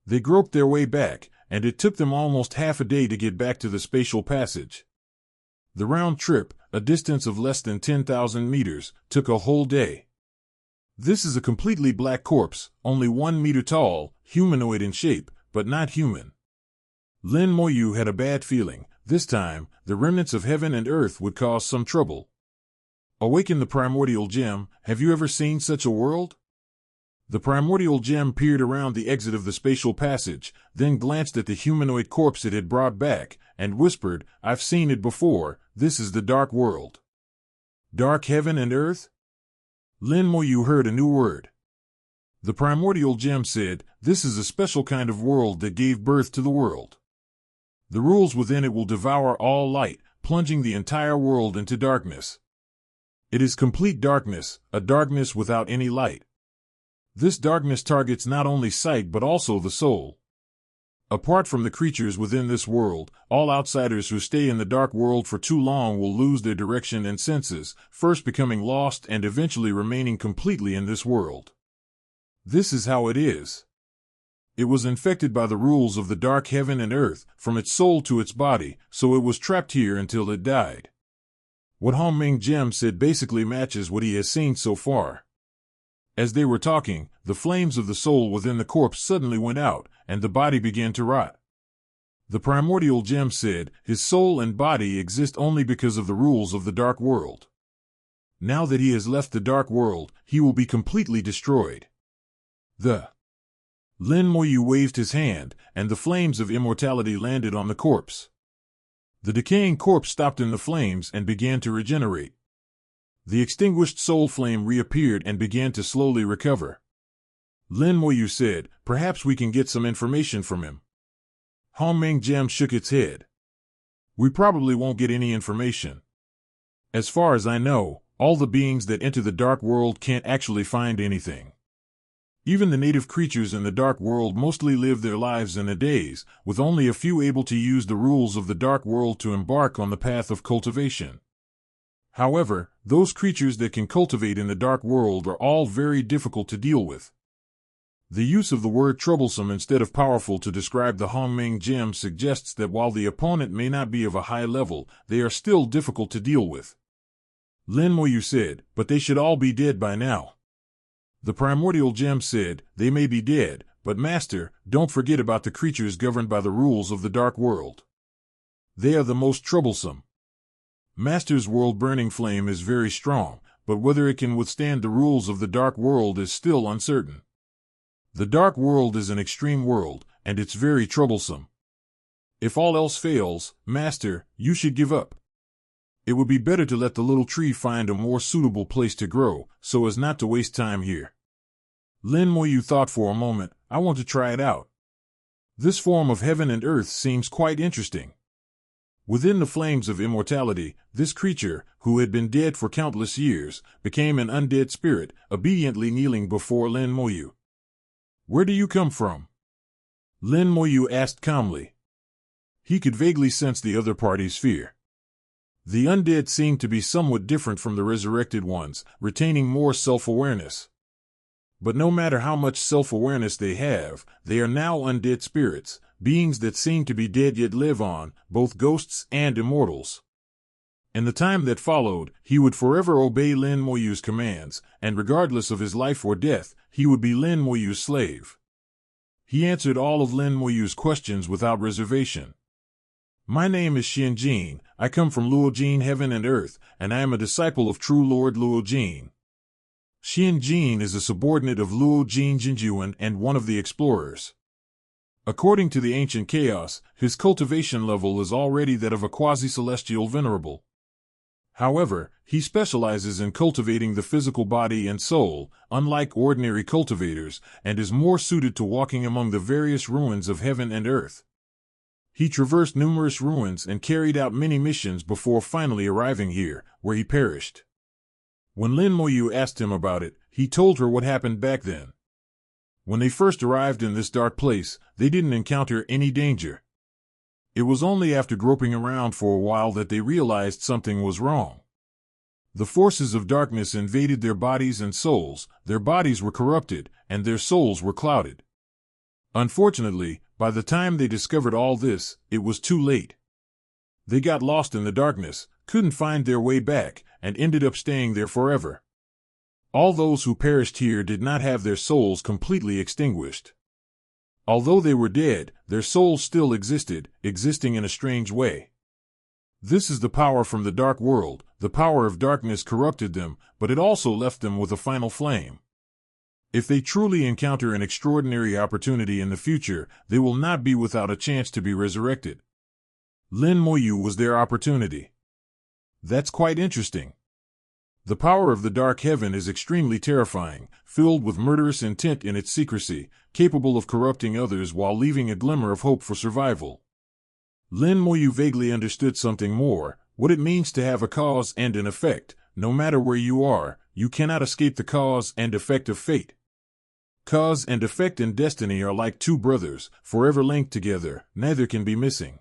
They groped their way back, and it took them almost half a day to get back to the spatial passage. The round trip, a distance of less than 10,000 meters, took a whole day. This is a completely black corpse, only 1 meter tall, humanoid in shape, but not human. Lin Moyu had a bad feeling. This time, the remnants of heaven and earth would cause some trouble. Awaken the primordial gem. Have you ever seen such a world? The primordial gem peered around the exit of the spatial passage, then glanced at the humanoid corpse it had brought back, and whispered, "I've seen it before. This is the dark world." Dark heaven and earth? Lin Moyu heard a new word. The primordial gem said, "This is a special kind of world that gave birth to the world. The rules within it will devour all light, plunging the entire world into darkness. It is complete darkness, a darkness without any light. This darkness targets not only sight but also the soul. Apart from the creatures within this world, all outsiders who stay in the dark world for too long will lose their direction and senses, first becoming lost and eventually remaining completely in this world. This is how it is." It was infected by the rules of the dark heaven and earth, from its soul to its body, so it was trapped here until it died. What Hong Ming Gem said basically matches what he has seen so far. As they were talking, the flames of the soul within the corpse suddenly went out, and the body began to rot. The primordial gem said, his soul and body exist only because of the rules of the dark world. Now that he has left the dark world, he will be completely destroyed. Lin Moyu waved his hand, and the flames of immortality landed on the corpse. The decaying corpse stopped in the flames and began to regenerate. The extinguished soul flame reappeared and began to slowly recover. Lin Moyu said, perhaps we can get some information from him. Hong Ming Gem shook its head. We probably won't get any information. As far as I know, all the beings that enter the dark world can't actually find anything. Even the native creatures in the dark world mostly live their lives in a daze, with only a few able to use the rules of the dark world to embark on the path of cultivation. However, those creatures that can cultivate in the dark world are all very difficult to deal with. The use of the word troublesome instead of powerful to describe the Hong Ming Gem suggests that while the opponent may not be of a high level, they are still difficult to deal with. Lin Moyu said, but they should all be dead by now. The primordial gem said, they may be dead, but Master, don't forget about the creatures governed by the rules of the dark world. They are the most troublesome. Master's world-burning flame is very strong, but whether it can withstand the rules of the dark world is still uncertain. The dark world is an extreme world, and it's very troublesome. If all else fails, Master, you should give up. It would be better to let the little tree find a more suitable place to grow, so as not to waste time here. Lin Moyu thought for a moment, I want to try it out. This form of heaven and earth seems quite interesting. Within the flames of immortality, this creature, who had been dead for countless years, became an undead spirit, obediently kneeling before Lin Moyu. Where do you come from? Lin Moyu asked calmly. He could vaguely sense the other party's fear. The undead seemed to be somewhat different from the resurrected ones, retaining more self-awareness. But no matter how much self-awareness they have, they are now undead spirits, beings that seem to be dead yet live on, both ghosts and immortals. In the time that followed, he would forever obey Lin Moyu's commands, and regardless of his life or death, he would be Lin Moyu's slave. He answered all of Lin Moyu's questions without reservation. My name is Xian Jin, I come from Luo Jin Heaven and Earth, and I am a disciple of true Lord Luo Jin. Xian Jin is a subordinate of Luo Jin Jinjuan and one of the explorers. According to the ancient chaos, his cultivation level is already that of a quasi-celestial venerable. However, he specializes in cultivating the physical body and soul, unlike ordinary cultivators, and is more suited to walking among the various ruins of heaven and earth. He traversed numerous ruins and carried out many missions before finally arriving here, where he perished. When Lin Moyu asked him about it, he told her what happened back then. When they first arrived in this dark place, they didn't encounter any danger. It was only after groping around for a while that they realized something was wrong. The forces of darkness invaded their bodies and souls, their bodies were corrupted, and their souls were clouded. Unfortunately, by the time they discovered all this, it was too late. They got lost in the darkness, couldn't find their way back, and ended up staying there forever. All those who perished here did not have their souls completely extinguished. Although they were dead, their souls still existed, existing in a strange way. This is the power from the dark world. The power of darkness corrupted them, but it also left them with a final flame. If they truly encounter an extraordinary opportunity in the future, they will not be without a chance to be resurrected. Lin Moyu was their opportunity. That's quite interesting. The power of the dark heaven is extremely terrifying, filled with murderous intent in its secrecy, capable of corrupting others while leaving a glimmer of hope for survival. Lin Moyu vaguely understood something more, what it means to have a cause and an effect. No matter where you are, you cannot escape the cause and effect of fate. Cause and effect and destiny are like two brothers, forever linked together, neither can be missing.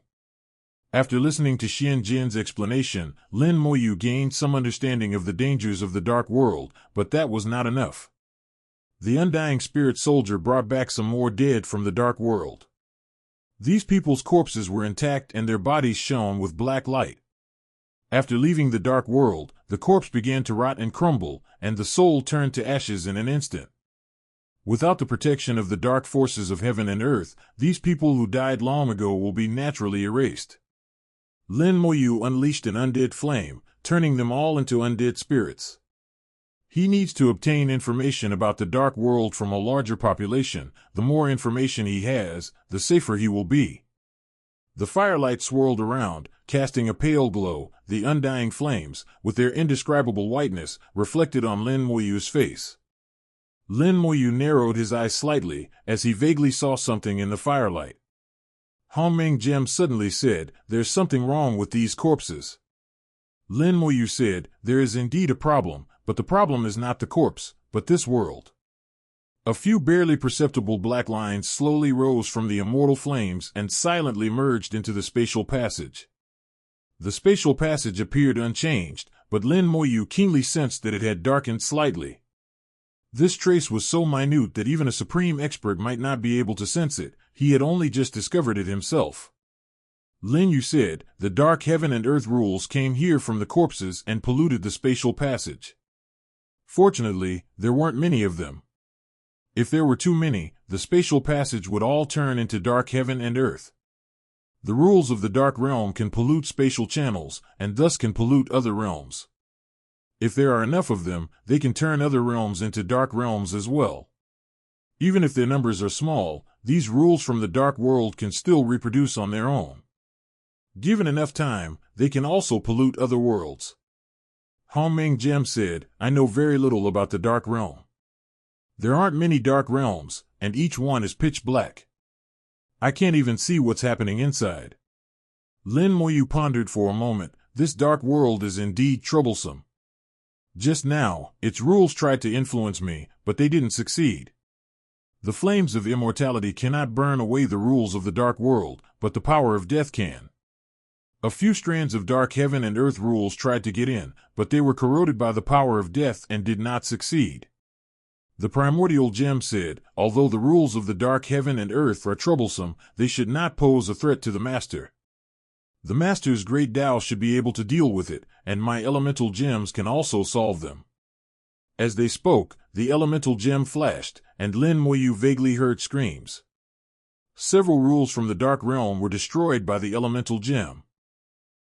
After listening to Xian Jin's explanation, Lin Moyu gained some understanding of the dangers of the dark world, but that was not enough. The undying spirit soldier brought back some more dead from the dark world. These people's corpses were intact and their bodies shone with black light. After leaving the dark world, the corpse began to rot and crumble, and the soul turned to ashes in an instant. Without the protection of the dark forces of heaven and earth, these people who died long ago will be naturally erased. Lin Moyu unleashed an undead flame, turning them all into undead spirits. He needs to obtain information about the dark world from a larger population. The more information he has, the safer he will be. The firelight swirled around, casting a pale glow. The undying flames, with their indescribable whiteness, reflected on Lin Moyu's face. Lin Moyu narrowed his eyes slightly, as he vaguely saw something in the firelight. Hongming Gem suddenly said, "There's something wrong with these corpses." Lin Moyu said, "There is indeed a problem, but the problem is not the corpse, but this world." A few barely perceptible black lines slowly rose from the immortal flames and silently merged into the spatial passage. The spatial passage appeared unchanged, but Lin Moyu keenly sensed that it had darkened slightly. This trace was so minute that even a supreme expert might not be able to sense it. He had only just discovered it himself. Lin Yu said, "The dark heaven and earth rules came here from the corpses and polluted the spatial passage. Fortunately, there weren't many of them. If there were too many, the spatial passage would all turn into dark heaven and earth. The rules of the dark realm can pollute spatial channels, and thus can pollute other realms. If there are enough of them, they can turn other realms into dark realms as well. Even if their numbers are small, these rules from the dark world can still reproduce on their own. Given enough time, they can also pollute other worlds." Hongming Gem said, "I know very little about the dark realm. There aren't many dark realms, and each one is pitch black. I can't even see what's happening inside." Lin Moyu pondered for a moment. This dark world is indeed troublesome. Just now, its rules tried to influence me, but they didn't succeed. The flames of immortality cannot burn away the rules of the dark world, but the power of death can. A few strands of dark heaven and earth rules tried to get in, but they were corroded by the power of death and did not succeed. The primordial gem said, "Although the rules of the dark heaven and earth are troublesome, they should not pose a threat to the master. The master's great Tao should be able to deal with it, and my elemental gems can also solve them." As they spoke, the elemental gem flashed, and Lin Moyu vaguely heard screams. Several rules from the dark realm were destroyed by the elemental gem.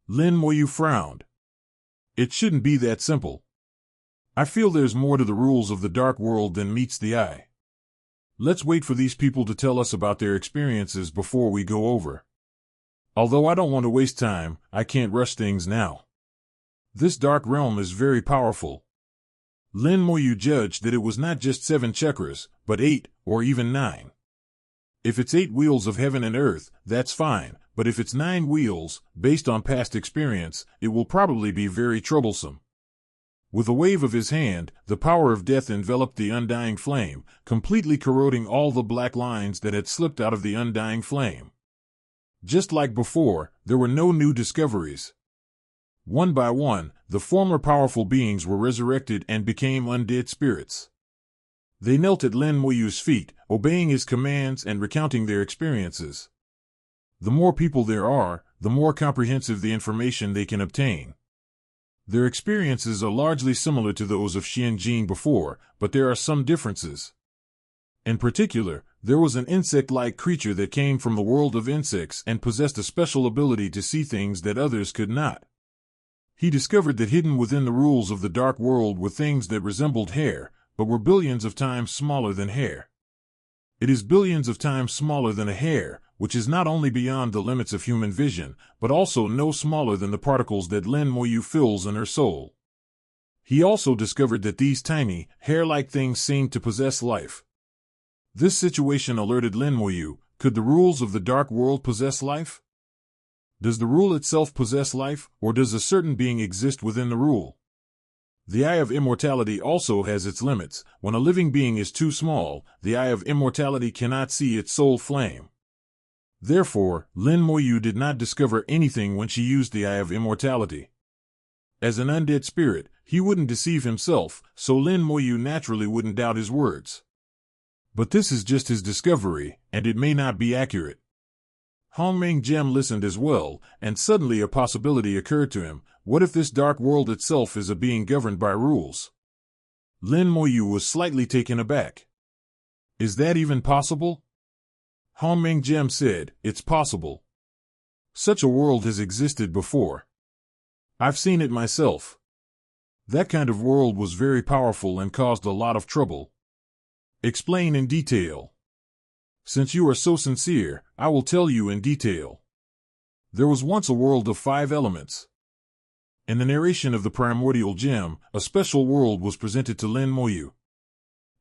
Lin Moyu frowned. "It shouldn't be that simple. I feel there's more to the rules of the dark world than meets the eye. Let's wait for these people to tell us about their experiences before we go over. Although I don't want to waste time, I can't rush things now. This dark realm is very powerful." Lin Moyu judged that it was not just 7 chakras, but 8, or even 9. If it's 8 wheels of heaven and earth, that's fine, but if it's 9 wheels, based on past experience, it will probably be very troublesome. With a wave of his hand, the power of death enveloped the undying flame, completely corroding all the black lines that had slipped out of the undying flame. Just like before, there were no new discoveries. One by one, the former powerful beings were resurrected and became undead spirits. They knelt at Lin Moyu's feet, obeying his commands and recounting their experiences. The more people there are, the more comprehensive the information they can obtain. Their experiences are largely similar to those of Xianjin before, but there are some differences. In particular, there was an insect-like creature that came from the world of insects and possessed a special ability to see things that others could not. He discovered that hidden within the rules of the dark world were things that resembled hair, but were billions of times smaller than hair. It is billions of times smaller than a hair, which is not only beyond the limits of human vision, but also no smaller than the particles that Lin Moyu feels in her soul. He also discovered that these tiny, hair-like things seemed to possess life. This situation alerted Lin Moyu. Could the rules of the dark world possess life? Does the rule itself possess life, or does a certain being exist within the rule? The eye of immortality also has its limits. When a living being is too small, the eye of immortality cannot see its soul flame. Therefore, Lin Moyu did not discover anything when she used the eye of immortality. As an undead spirit, he wouldn't deceive himself, so Lin Moyu naturally wouldn't doubt his words. But this is just his discovery, and it may not be accurate. Hongmeng Jem listened as well, and suddenly a possibility occurred to him. What if this dark world itself is a being governed by rules? Lin Moyu was slightly taken aback. Is that even possible? Hongmeng Jem said, it's possible. Such a world has existed before. I've seen it myself. That kind of world was very powerful and caused a lot of trouble. Explain in detail. Since you are so sincere, I will tell you in detail. There was once a world of 5 elements. In the narration of the primordial gem, a special world was presented to Lin Moyu.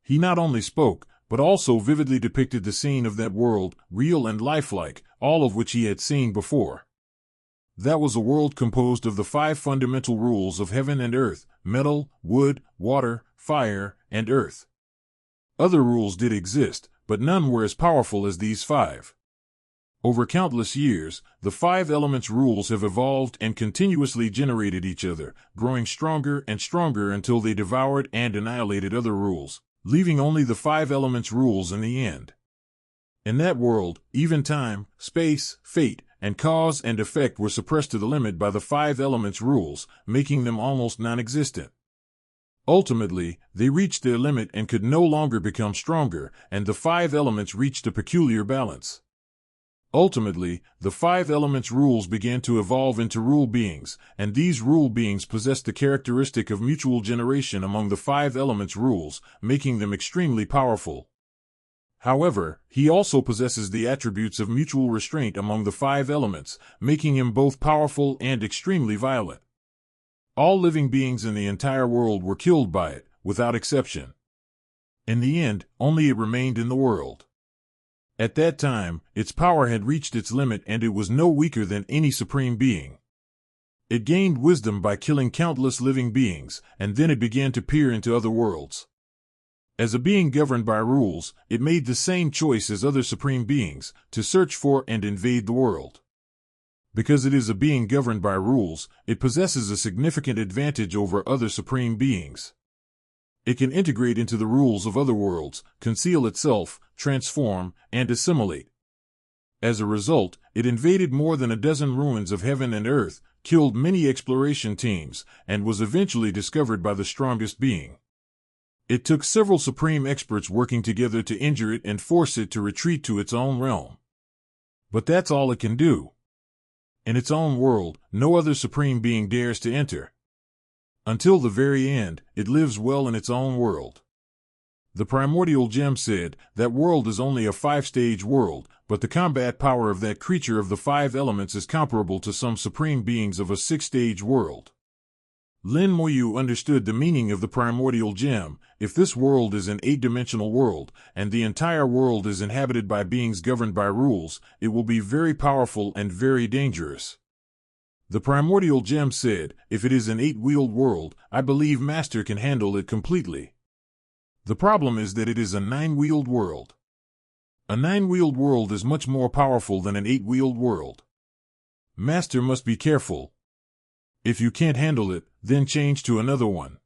He not only spoke, but also vividly depicted the scene of that world, real and lifelike, all of which he had seen before. That was a world composed of the 5 fundamental rules of heaven and earth: metal, wood, water, fire, and earth. Other rules did exist, but none were as powerful as these 5. Over countless years, the 5 elements' rules have evolved and continuously generated each other, growing stronger and stronger until they devoured and annihilated other rules, leaving only the 5 elements' rules in the end. In that world, even time, space, fate, and cause and effect were suppressed to the limit by the 5 elements' rules, making them almost non-existent. Ultimately, they reached their limit and could no longer become stronger, and the 5 elements reached a peculiar balance. Ultimately, the 5 elements' rules began to evolve into rule beings, and these rule beings possessed the characteristic of mutual generation among the 5 elements' rules, making them extremely powerful. However, he also possesses the attributes of mutual restraint among the 5 elements, making him both powerful and extremely violent. All living beings in the entire world were killed by it, without exception. In the end, only it remained in the world. At that time, its power had reached its limit and it was no weaker than any supreme being. It gained wisdom by killing countless living beings, and then it began to peer into other worlds. As a being governed by rules, it made the same choice as other supreme beings, to search for and invade the world. Because it is a being governed by rules, it possesses a significant advantage over other supreme beings. It can integrate into the rules of other worlds, conceal itself, transform, and assimilate. As a result, it invaded more than a dozen ruins of heaven and earth, killed many exploration teams, and was eventually discovered by the strongest being. It took several supreme experts working together to injure it and force it to retreat to its own realm. But that's all it can do. In its own world, no other supreme being dares to enter. Until the very end, it lives well in its own world. The primordial gem said, that world is only a 5-stage world, but the combat power of that creature of the 5 elements is comparable to some supreme beings of a 6-stage world. Lin Moyu understood the meaning of the primordial gem. If this world is an 8-dimensional world, and the entire world is inhabited by beings governed by rules, it will be very powerful and very dangerous. The primordial gem said, if it is an 8-wheeled world, I believe Master can handle it completely. The problem is that it is a 9-wheeled world. A 9-wheeled world is much more powerful than an 8-wheeled world. Master must be careful. If you can't handle it, then change to another one.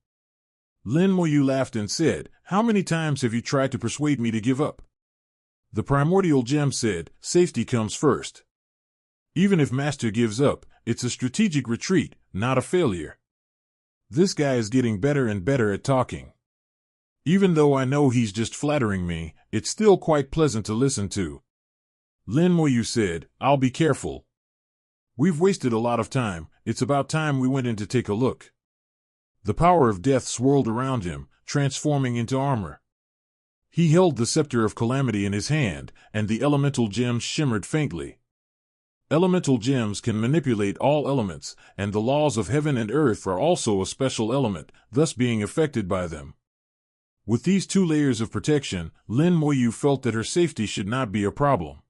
Lin Moyu laughed and said, how many times have you tried to persuade me to give up? The primordial gem said, safety comes first. Even if Master gives up, it's a strategic retreat, not a failure. This guy is getting better and better at talking. Even though I know he's just flattering me, it's still quite pleasant to listen to. Lin Moyu said, I'll be careful. We've wasted a lot of time, it's about time we went in to take a look. The power of death swirled around him, transforming into armor. He held the scepter of calamity in his hand, and the elemental gems shimmered faintly. Elemental gems can manipulate all elements, and the laws of heaven and earth are also a special element, thus being affected by them. With these 2 layers of protection, Lin Moyu felt that her safety should not be a problem.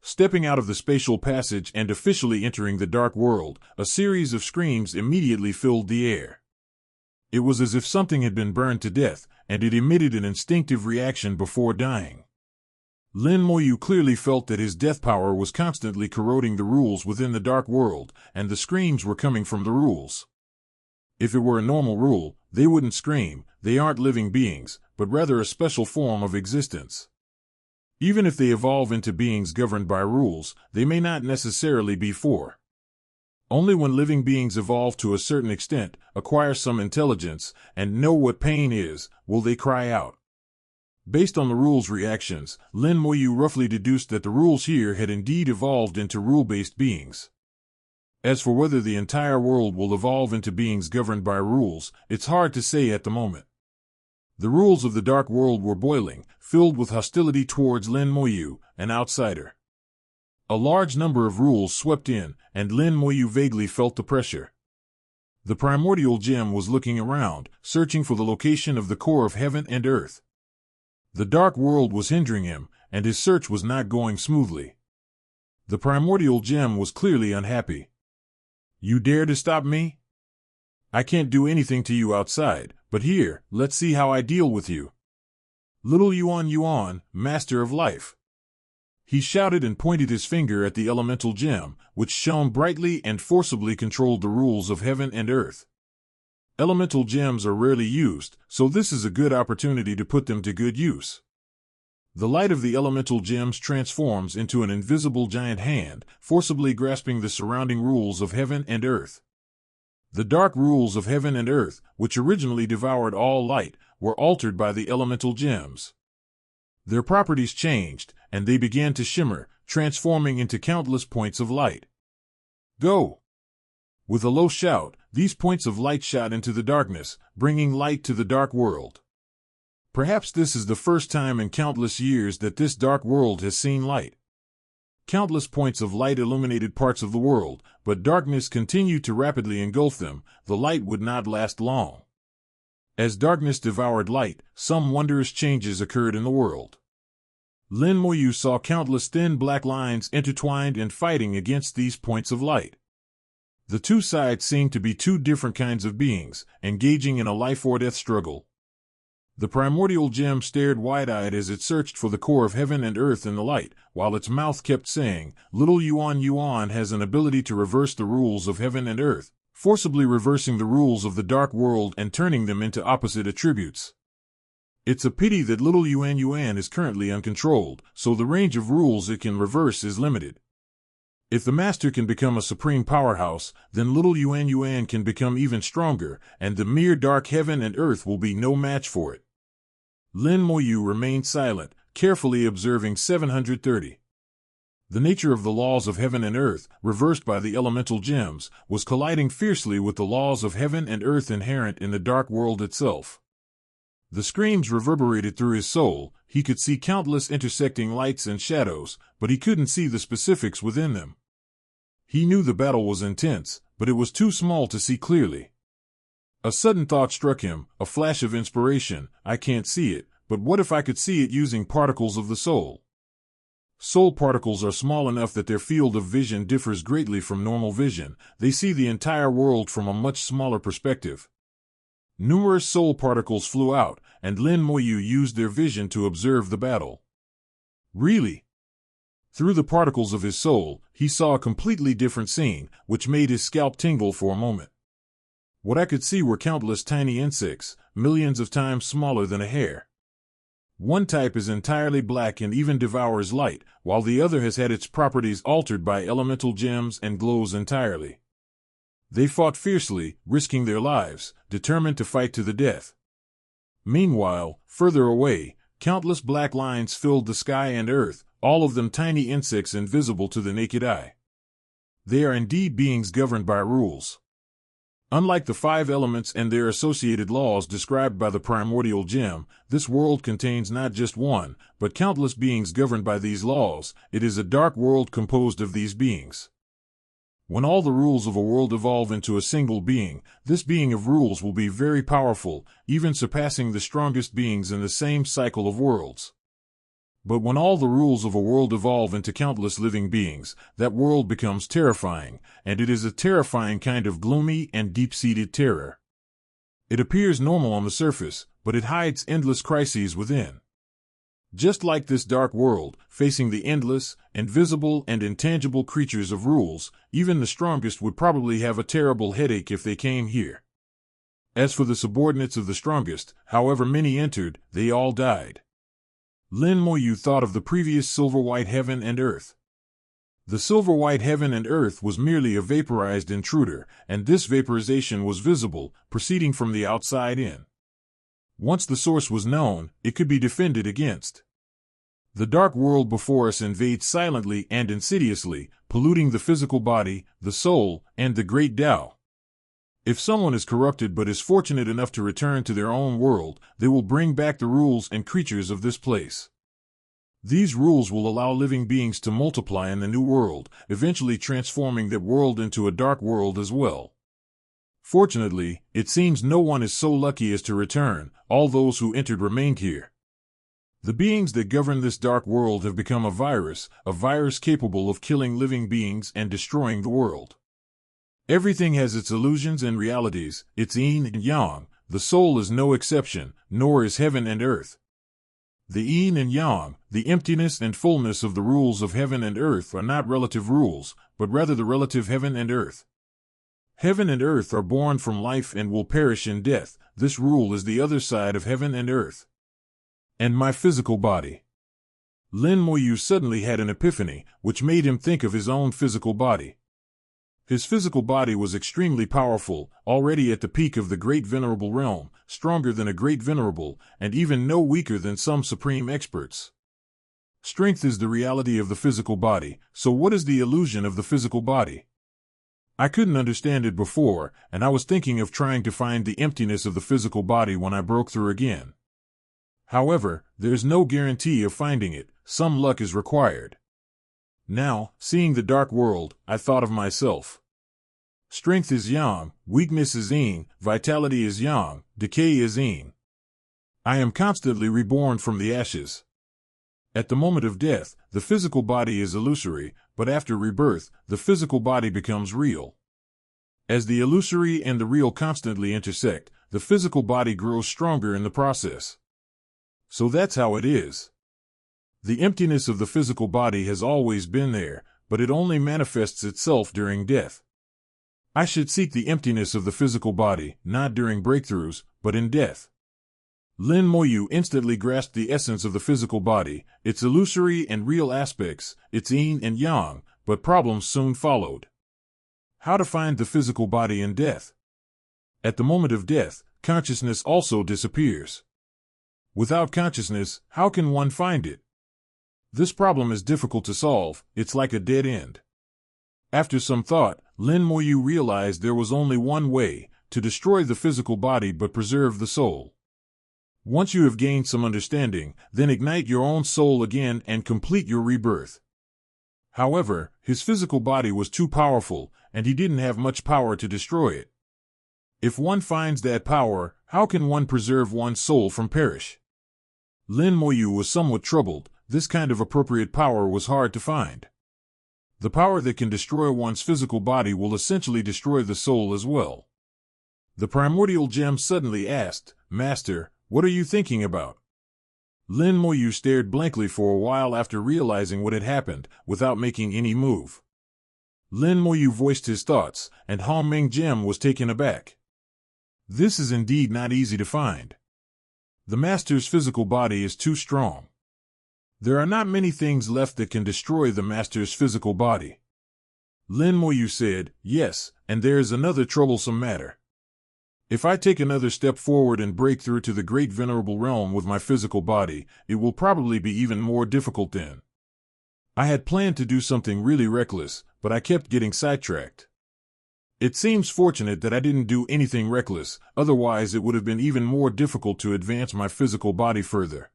Stepping out of the spatial passage and officially entering the dark world, a series of screams immediately filled the air. It was as if something had been burned to death, and it emitted an instinctive reaction before dying. Lin Moyu clearly felt that his death power was constantly corroding the rules within the dark world, and the screams were coming from the rules. If it were a normal rule, They wouldn't scream, they aren't living beings, but rather a special form of existence. Even if they evolve into beings governed by rules, they may not necessarily be for. Only when living beings evolve to a certain extent, acquire some intelligence, and know what pain is, will they cry out. Based on the rules reactions, Lin Moyu roughly deduced that the rules here had indeed evolved into rule-based beings. As for whether the entire world will evolve into beings governed by rules, it's hard to say at the moment. The rules of the dark world were boiling, filled with hostility towards Lin Moyu, an outsider. A large number of rules swept in, and Lin Moyu vaguely felt the pressure. The primordial gem was looking around, searching for the location of the core of heaven and earth. The dark world was hindering him, and his search was not going smoothly. The primordial gem was clearly unhappy. You dare to stop me? I can't do anything to you outside, but here, let's see how I deal with you. Little Yuan, master of life. He shouted and pointed his finger at the elemental gem, which shone brightly and forcibly controlled the rules of heaven and earth. Elemental gems are rarely used, so this is a good opportunity to put them to good use. The light of the elemental gems transforms into an invisible giant hand, forcibly grasping the surrounding rules of heaven and earth. The dark rules of heaven and earth, which originally devoured all light, were altered by the elemental gems. Their properties changed, and they began to shimmer, transforming into countless points of light. Go! With a low shout, these points of light shot into the darkness, bringing light to the dark world. Perhaps this is the first time in countless years that this dark world has seen light. Countless points of light illuminated parts of the world, but darkness continued to rapidly engulf them. The light would not last long. As darkness devoured light, some wondrous changes occurred in the world. Lin Moyu saw countless thin black lines intertwined and fighting against these points of light. The two sides seemed to be two different kinds of beings, engaging in a life-or-death struggle. The primordial gem stared wide-eyed as it searched for the core of heaven and earth in the light, while its mouth kept saying, Little Yuan has an ability to reverse the rules of heaven and earth, forcibly reversing the rules of the dark world and turning them into opposite attributes. It's a pity that little Yuan is currently uncontrolled, so the range of rules it can reverse is limited. If the master can become a supreme powerhouse, then little Yuan can become even stronger, and the mere dark heaven and earth will be no match for it. Lin Moyu remained silent, carefully observing 730. The nature of the laws of heaven and earth, reversed by the elemental gems, was colliding fiercely with the laws of heaven and earth inherent in the dark world itself. The screams reverberated through his soul. He could see countless intersecting lights and shadows, but he couldn't see the specifics within them. He knew the battle was intense, but it was too small to see clearly. A sudden thought struck him, a flash of inspiration. I can't see it, but what if I could see it using particles of the soul? Soul particles are small enough that their field of vision differs greatly from normal vision. They see the entire world from a much smaller perspective. Numerous soul particles flew out, and Lin Moyu used their vision to observe the battle. Really? Through the particles of his soul, he saw a completely different scene, which made his scalp tingle for a moment. What I could see were countless tiny insects, millions of times smaller than a hair. One type is entirely black and even devours light, while the other has had its properties altered by elemental gems and glows entirely. They fought fiercely, risking their lives, determined to fight to the death. Meanwhile, further away, countless black lines filled the sky and earth, all of them tiny insects invisible to the naked eye. They are indeed beings governed by rules. Unlike the 5 elements and their associated laws described by the primordial gem, this world contains not just one, but countless beings governed by these laws. It is a dark world composed of these beings. When all the rules of a world evolve into a single being, this being of rules will be very powerful, even surpassing the strongest beings in the same cycle of worlds. But when all the rules of a world evolve into countless living beings, that world becomes terrifying, and it is a terrifying kind of gloomy and deep-seated terror. It appears normal on the surface, but it hides endless crises within. Just like this dark world, facing the endless, invisible, and intangible creatures of rules, even the strongest would probably have a terrible headache if they came here. As for the subordinates of the strongest, however many entered, they all died. Lin Moyu thought of the previous silver-white heaven and earth. The silver-white heaven and earth was merely a vaporized intruder, and this vaporization was visible, proceeding from the outside in. Once the source was known, it could be defended against. The dark world before us invades silently and insidiously, polluting the physical body, the soul, and the great Tao. If someone is corrupted but is fortunate enough to return to their own world, they will bring back the rules and creatures of this place. These rules will allow living beings to multiply in the new world, eventually transforming that world into a dark world as well. Fortunately, it seems no one is so lucky as to return. All those who entered remained here. The beings that govern this dark world have become a virus capable of killing living beings and destroying the world. Everything has its illusions and realities, its yin and yang. The soul is no exception, nor is heaven and earth. The yin and yang, the emptiness and fullness of the rules of heaven and earth are not relative rules, but rather the relative heaven and earth. Heaven and earth are born from life and will perish in death. This rule is the other side of heaven and earth. And my physical body. Lin Moyu suddenly had an epiphany, which made him think of his own physical body. His physical body was extremely powerful, already at the peak of the Great Venerable realm, stronger than a Great Venerable, and even no weaker than some supreme experts. Strength is the reality of the physical body, so what is the illusion of the physical body? I couldn't understand it before, and I was thinking of trying to find the emptiness of the physical body when I broke through again. However, there's no guarantee of finding it. Some luck is required. Now, seeing the dark world, I thought of myself. Strength is yang, weakness is yin, vitality is yang, decay is yin. I am constantly reborn from the ashes. At the moment of death, the physical body is illusory, but after rebirth, the physical body becomes real. As the illusory and the real constantly intersect, the physical body grows stronger in the process. So that's how it is. The emptiness of the physical body has always been there, but it only manifests itself during death. I should seek the emptiness of the physical body, not during breakthroughs, but in death. Lin Moyu instantly grasped the essence of the physical body, its illusory and real aspects, its yin and yang, but problems soon followed. How to find the physical body in death? At the moment of death, consciousness also disappears. Without consciousness, how can one find it? This problem is difficult to solve. It's like a dead end. After some thought, Lin Moyu realized there was only one way, to destroy the physical body but preserve the soul. Once you have gained some understanding, then ignite your own soul again and complete your rebirth. However, his physical body was too powerful, and he didn't have much power to destroy it. If one finds that power, how can one preserve one's soul from perish? Lin Moyu was somewhat troubled. This kind of appropriate power was hard to find. The power that can destroy one's physical body will essentially destroy the soul as well. The primordial gem suddenly asked, "Master, what are you thinking about?" Lin Moyu stared blankly for a while after realizing what had happened, without making any move. Lin Moyu voiced his thoughts, and Hongming Gem was taken aback. This is indeed not easy to find. The master's physical body is too strong. There are not many things left that can destroy the master's physical body. Lin Moyu said, "Yes, and there is another troublesome matter. If I take another step forward and break through to the Great Venerable Realm with my physical body, it will probably be even more difficult then. I had planned to do something really reckless, but I kept getting sidetracked. It seems fortunate that I didn't do anything reckless, otherwise it would have been even more difficult to advance my physical body further."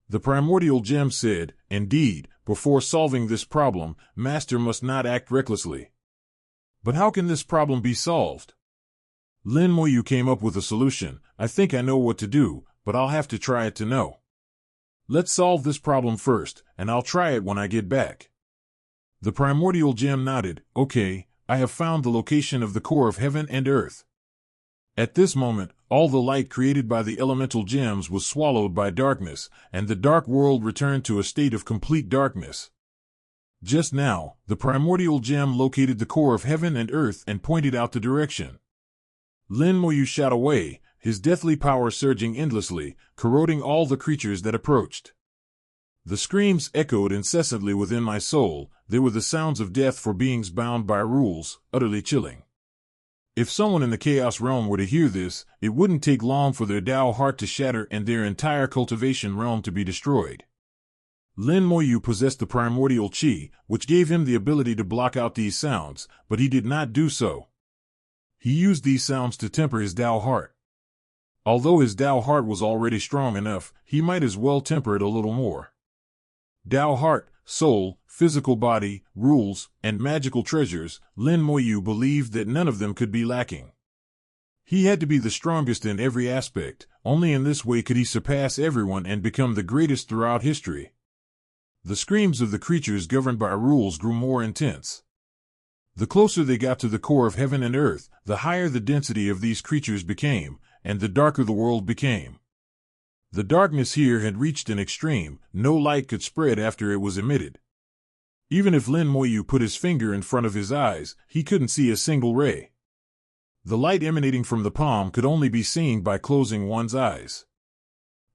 The primordial gem said, "Indeed, before solving this problem, Master must not act recklessly." But how can this problem be solved? Lin Moyu came up with a solution. "I think I know what to do, but I'll have to try it to know. Let's solve this problem first, and I'll try it when I get back." The primordial gem nodded. "Okay, I have found the location of the core of heaven and earth." At this moment, all the light created by the elemental gems was swallowed by darkness, and the dark world returned to a state of complete darkness. Just now, the primordial gem located the core of heaven and earth and pointed out the direction. Lin Moyu shot away, his deathly power surging endlessly, corroding all the creatures that approached. The screams echoed incessantly within my soul. They were the sounds of death for beings bound by rules, utterly chilling. If someone in the Chaos Realm were to hear this, it wouldn't take long for their Tao heart to shatter and their entire cultivation realm to be destroyed. Lin Moyu possessed the primordial Qi, which gave him the ability to block out these sounds, but he did not do so. He used these sounds to temper his Tao heart. Although his Tao heart was already strong enough, he might as well temper it a little more. Tao heart, soul, physical body, rules, and magical treasures, Lin Moyu believed that none of them could be lacking. He had to be the strongest in every aspect. Only in this way could he surpass everyone and become the greatest throughout history. The screams of the creatures governed by rules grew more intense. The closer they got to the core of heaven and earth, the higher the density of these creatures became, and the darker the world became. The darkness here had reached an extreme. No light could spread after it was emitted. Even if Lin Moyu put his finger in front of his eyes, he couldn't see a single ray. The light emanating from the palm could only be seen by closing one's eyes.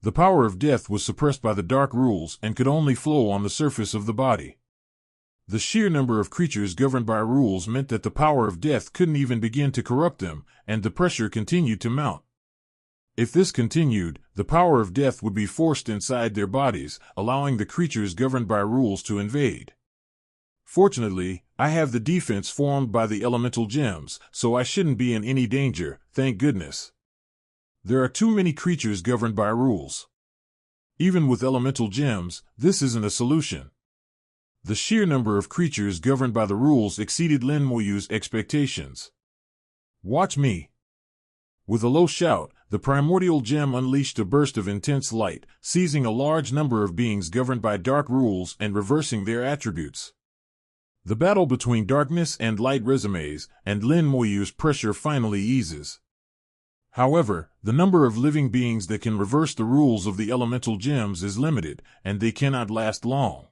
The power of death was suppressed by the dark rules and could only flow on the surface of the body. The sheer number of creatures governed by rules meant that the power of death couldn't even begin to corrupt them, and the pressure continued to mount. If this continued, the power of death would be forced inside their bodies, allowing the creatures governed by rules to invade. Fortunately, I have the defense formed by the elemental gems, so I shouldn't be in any danger, thank goodness. There are too many creatures governed by rules. Even with elemental gems, this isn't a solution. The sheer number of creatures governed by the rules exceeded Lin Moyu's expectations. Watch me. With a low shout, the primordial gem unleashed a burst of intense light, seizing a large number of beings governed by dark rules and reversing their attributes. The battle between darkness and light resumes, and Lin Moyu's pressure finally eases. However, the number of living beings that can reverse the rules of the elemental gems is limited, and they cannot last long.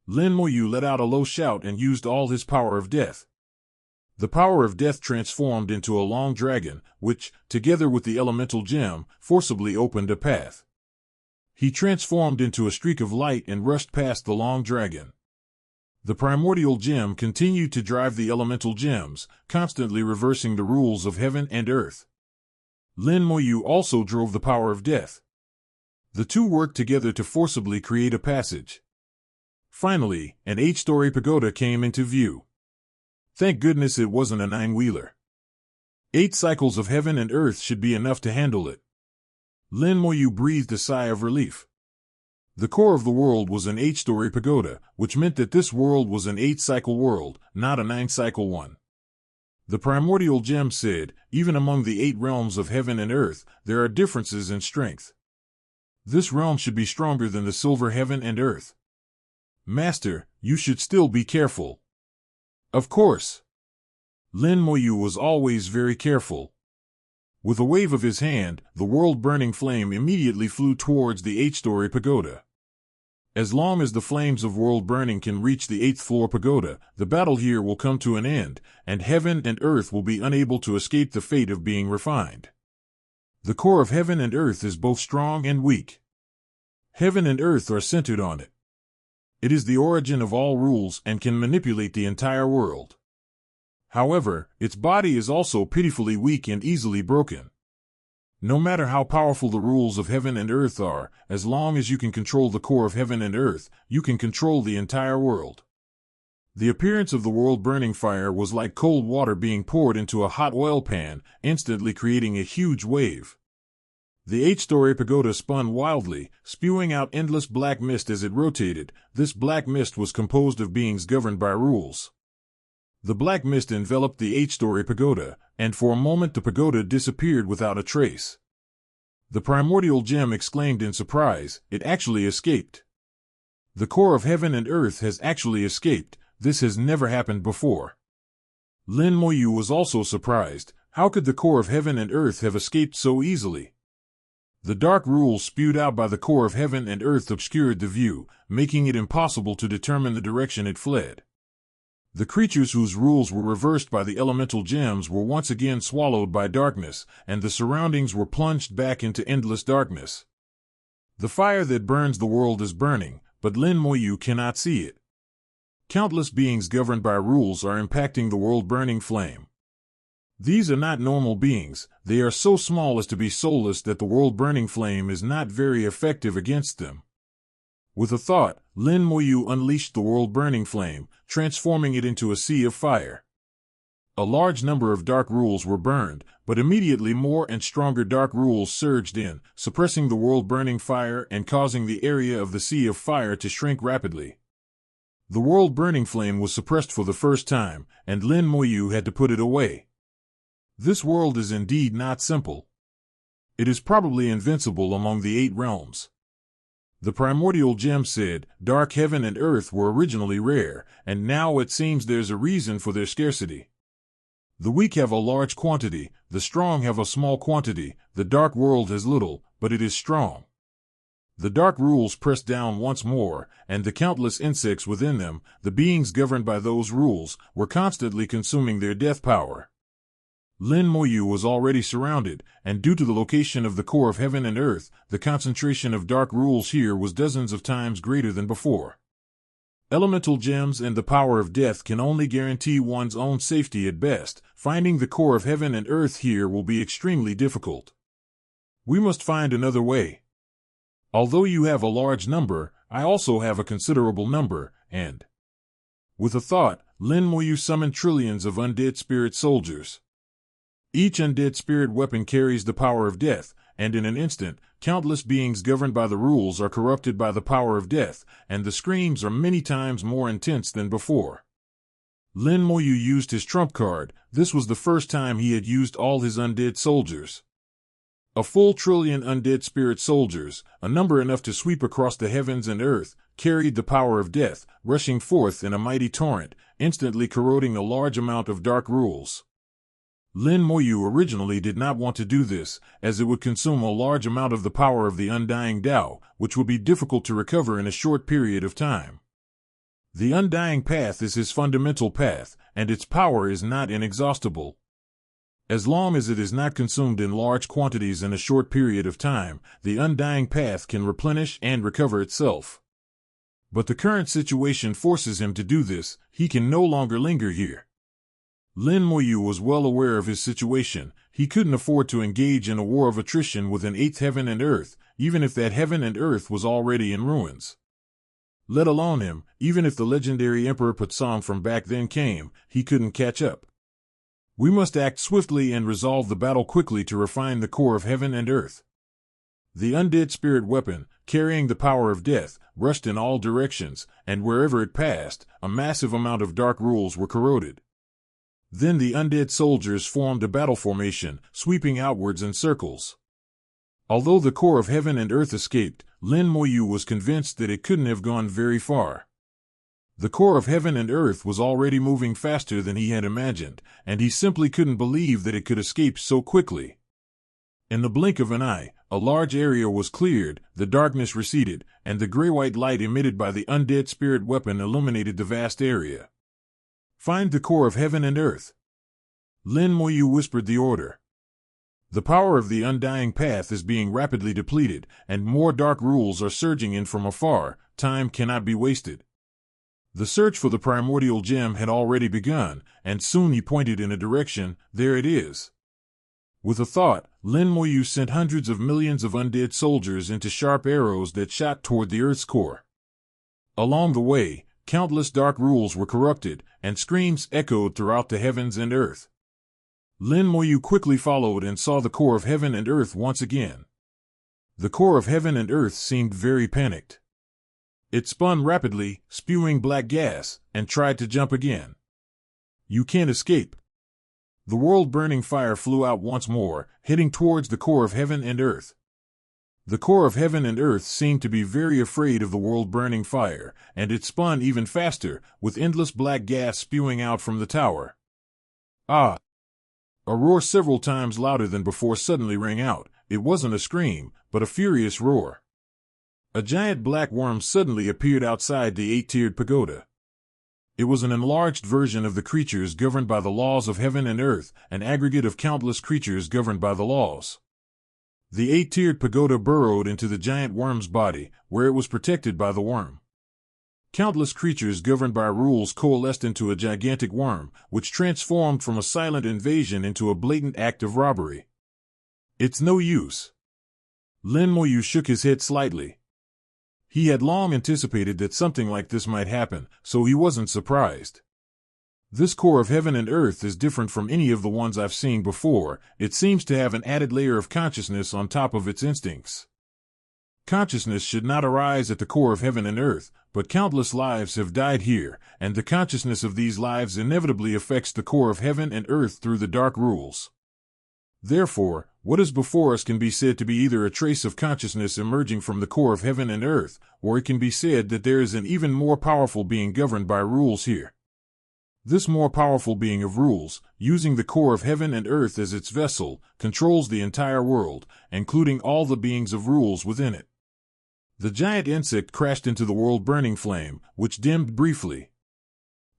Lin Moyu let out a low shout and used all his power of death. The power of death transformed into a long dragon, which, together with the elemental gem, forcibly opened a path. He transformed into a streak of light and rushed past the long dragon. The primordial gem continued to drive the elemental gems, constantly reversing the rules of heaven and earth. Lin Moyu also drove the power of death. The two worked together to forcibly create a passage. Finally, an 8-story pagoda came into view. Thank goodness it wasn't a 9-wheeler. 8 cycles of heaven and earth should be enough to handle it. Lin Moyu breathed a sigh of relief. The core of the world was an 8-story pagoda, which meant that this world was an 8-cycle world, not a 9-cycle one. The primordial gem said, even among the 8 realms of heaven and earth, there are differences in strength. This realm should be stronger than the silver heaven and earth. Master, you should still be careful. Of course. Lin Moyu was always very careful. With a wave of his hand, the world-burning flame immediately flew towards the 8-story pagoda. As long as the flames of world burning can reach the 8th-floor pagoda, the battle here will come to an end, and heaven and earth will be unable to escape the fate of being refined. The core of heaven and earth is both strong and weak. Heaven and earth are centered on it. It is the origin of all rules and can manipulate the entire world. However, its body is also pitifully weak and easily broken. No matter how powerful the rules of heaven and earth are, as long as you can control the core of heaven and earth, you can control the entire world. The appearance of the world-burning fire was like cold water being poured into a hot oil pan, instantly creating a huge wave. The 8-story pagoda spun wildly, spewing out endless black mist as it rotated. This black mist was composed of beings governed by rules. The black mist enveloped the 8-story pagoda, and for a moment the pagoda disappeared without a trace. The primordial gem exclaimed in surprise, it actually escaped. The core of heaven and earth has actually escaped. This has never happened before. Lin Moyu was also surprised. How could the core of heaven and earth have escaped so easily? The dark rules spewed out by the core of heaven and earth obscured the view, making it impossible to determine the direction it fled. The creatures whose rules were reversed by the elemental gems were once again swallowed by darkness, and the surroundings were plunged back into endless darkness. The fire that burns the world is burning, but Lin Moyu cannot see it. Countless beings governed by rules are impacting the world-burning flame. These are not normal beings, they are so small as to be soulless that the world-burning flame is not very effective against them. With a thought, Lin Moyu unleashed the world-burning flame, transforming it into a sea of fire. A large number of dark rules were burned, but immediately more and stronger dark rules surged in, suppressing the world-burning fire and causing the area of the sea of fire to shrink rapidly. The world-burning flame was suppressed for the first time, and Lin Moyu had to put it away. This world is indeed not simple. It is probably invincible among the 8 realms. The primordial gem said, dark heaven and earth were originally rare, and now it seems there's a reason for their scarcity. The weak have a large quantity, the strong have a small quantity, the dark world has little, but it is strong. The dark rules pressed down once more, and the countless insects within them, the beings governed by those rules, were constantly consuming their death power. Lin Moyu was already surrounded, and due to the location of the core of heaven and earth, the concentration of dark rules here was dozens of times greater than before. Elemental gems and the power of death can only guarantee one's own safety at best. Finding the core of heaven and earth here will be extremely difficult. We must find another way. Although you have a large number, I also have a considerable number, and... With a thought, Lin Moyu summoned trillions of undead spirit soldiers. Each undead spirit weapon carries the power of death, and in an instant, countless beings governed by the rules are corrupted by the power of death, and the screams are many times more intense than before. Lin Moyu used his trump card. This was the first time he had used all his undead soldiers. A full trillion undead spirit soldiers, a number enough to sweep across the heavens and earth, carried the power of death, rushing forth in a mighty torrent, instantly corroding a large amount of dark rules. Lin Moyu originally did not want to do this, as it would consume a large amount of the power of the undying Tao, which would be difficult to recover in a short period of time. The undying path is his fundamental path, and its power is not inexhaustible. As long as it is not consumed in large quantities in a short period of time, the undying path can replenish and recover itself. But the current situation forces him to do this. He can no longer linger here. Lin Moyu was well aware of his situation. He couldn't afford to engage in a war of attrition with an 8th heaven and earth, even if that heaven and earth was already in ruins. Let alone him, even if the legendary Emperor Patsong from back then came, he couldn't catch up. We must act swiftly and resolve the battle quickly to refine the core of heaven and earth. The undead spirit weapon, carrying the power of death, rushed in all directions, and wherever it passed, a massive amount of dark rules were corroded. Then the undead soldiers formed a battle formation, sweeping outwards in circles. Although the core of heaven and earth escaped, Lin Moyu was convinced that it couldn't have gone very far. The core of heaven and earth was already moving faster than he had imagined, and he simply couldn't believe that it could escape so quickly. In the blink of an eye, a large area was cleared, the darkness receded, and the gray-white light emitted by the undead spirit weapon illuminated the vast area. Find the core of heaven and earth. Lin Moyu whispered the order. The power of the undying path is being rapidly depleted, and more dark rules are surging in from afar. Time cannot be wasted. The search for the primordial gem had already begun, and soon he pointed in a direction. There it is. With a thought, Lin Moyu sent hundreds of millions of undead soldiers into sharp arrows that shot toward the earth's core. Along the way, countless dark rules were corrupted, and screams echoed throughout the heavens and earth. Lin Moyu quickly followed and saw the core of heaven and earth once again. The core of heaven and earth seemed very panicked. It spun rapidly, spewing black gas, and tried to jump again. You can't escape. The world-burning fire flew out once more, heading towards the core of heaven and earth. The core of heaven and earth seemed to be very afraid of the world-burning fire, and it spun even faster, with endless black gas spewing out from the tower. Ah! A roar several times louder than before suddenly rang out. It wasn't a scream, but a furious roar. A giant black worm suddenly appeared outside the 8-tiered pagoda. It was an enlarged version of the creatures governed by the laws of heaven and earth, an aggregate of countless creatures governed by the laws. The 8-tiered pagoda burrowed into the giant worm's body, where it was protected by the worm. Countless creatures governed by rules coalesced into a gigantic worm, which transformed from a silent invasion into a blatant act of robbery. It's no use. Lin Moyu shook his head slightly. He had long anticipated that something like this might happen, so he wasn't surprised. This core of heaven and earth is different from any of the ones I've seen before. It seems to have an added layer of consciousness on top of its instincts. Consciousness should not arise at the core of heaven and earth, but countless lives have died here, and the consciousness of these lives inevitably affects the core of heaven and earth through the dark rules. Therefore, what is before us can be said to be either a trace of consciousness emerging from the core of heaven and earth, or it can be said that there is an even more powerful being governed by rules here. This more powerful being of rules, using the core of heaven and earth as its vessel, controls the entire world, including all the beings of rules within it. The giant insect crashed into the world-burning flame, which dimmed briefly.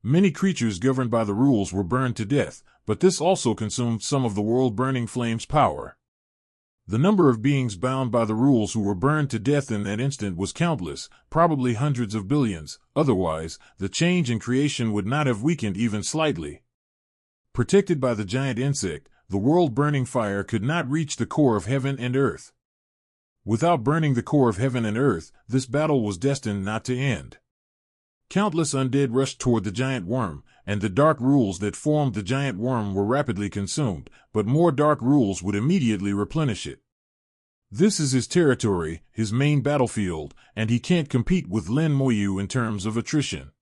Many creatures governed by the rules were burned to death, but this also consumed some of the world-burning flame's power. The number of beings bound by the rules who were burned to death in that instant was countless, probably hundreds of billions. Otherwise, the change in creation would not have weakened even slightly. Protected by the giant insect, the world-burning fire could not reach the core of heaven and earth. Without burning the core of heaven and earth, this battle was destined not to end. Countless undead rushed toward the giant worm, and the dark rules that formed the giant worm were rapidly consumed, but more dark rules would immediately replenish it. This is his territory, his main battlefield, and he can't compete with Lin Moyu in terms of attrition.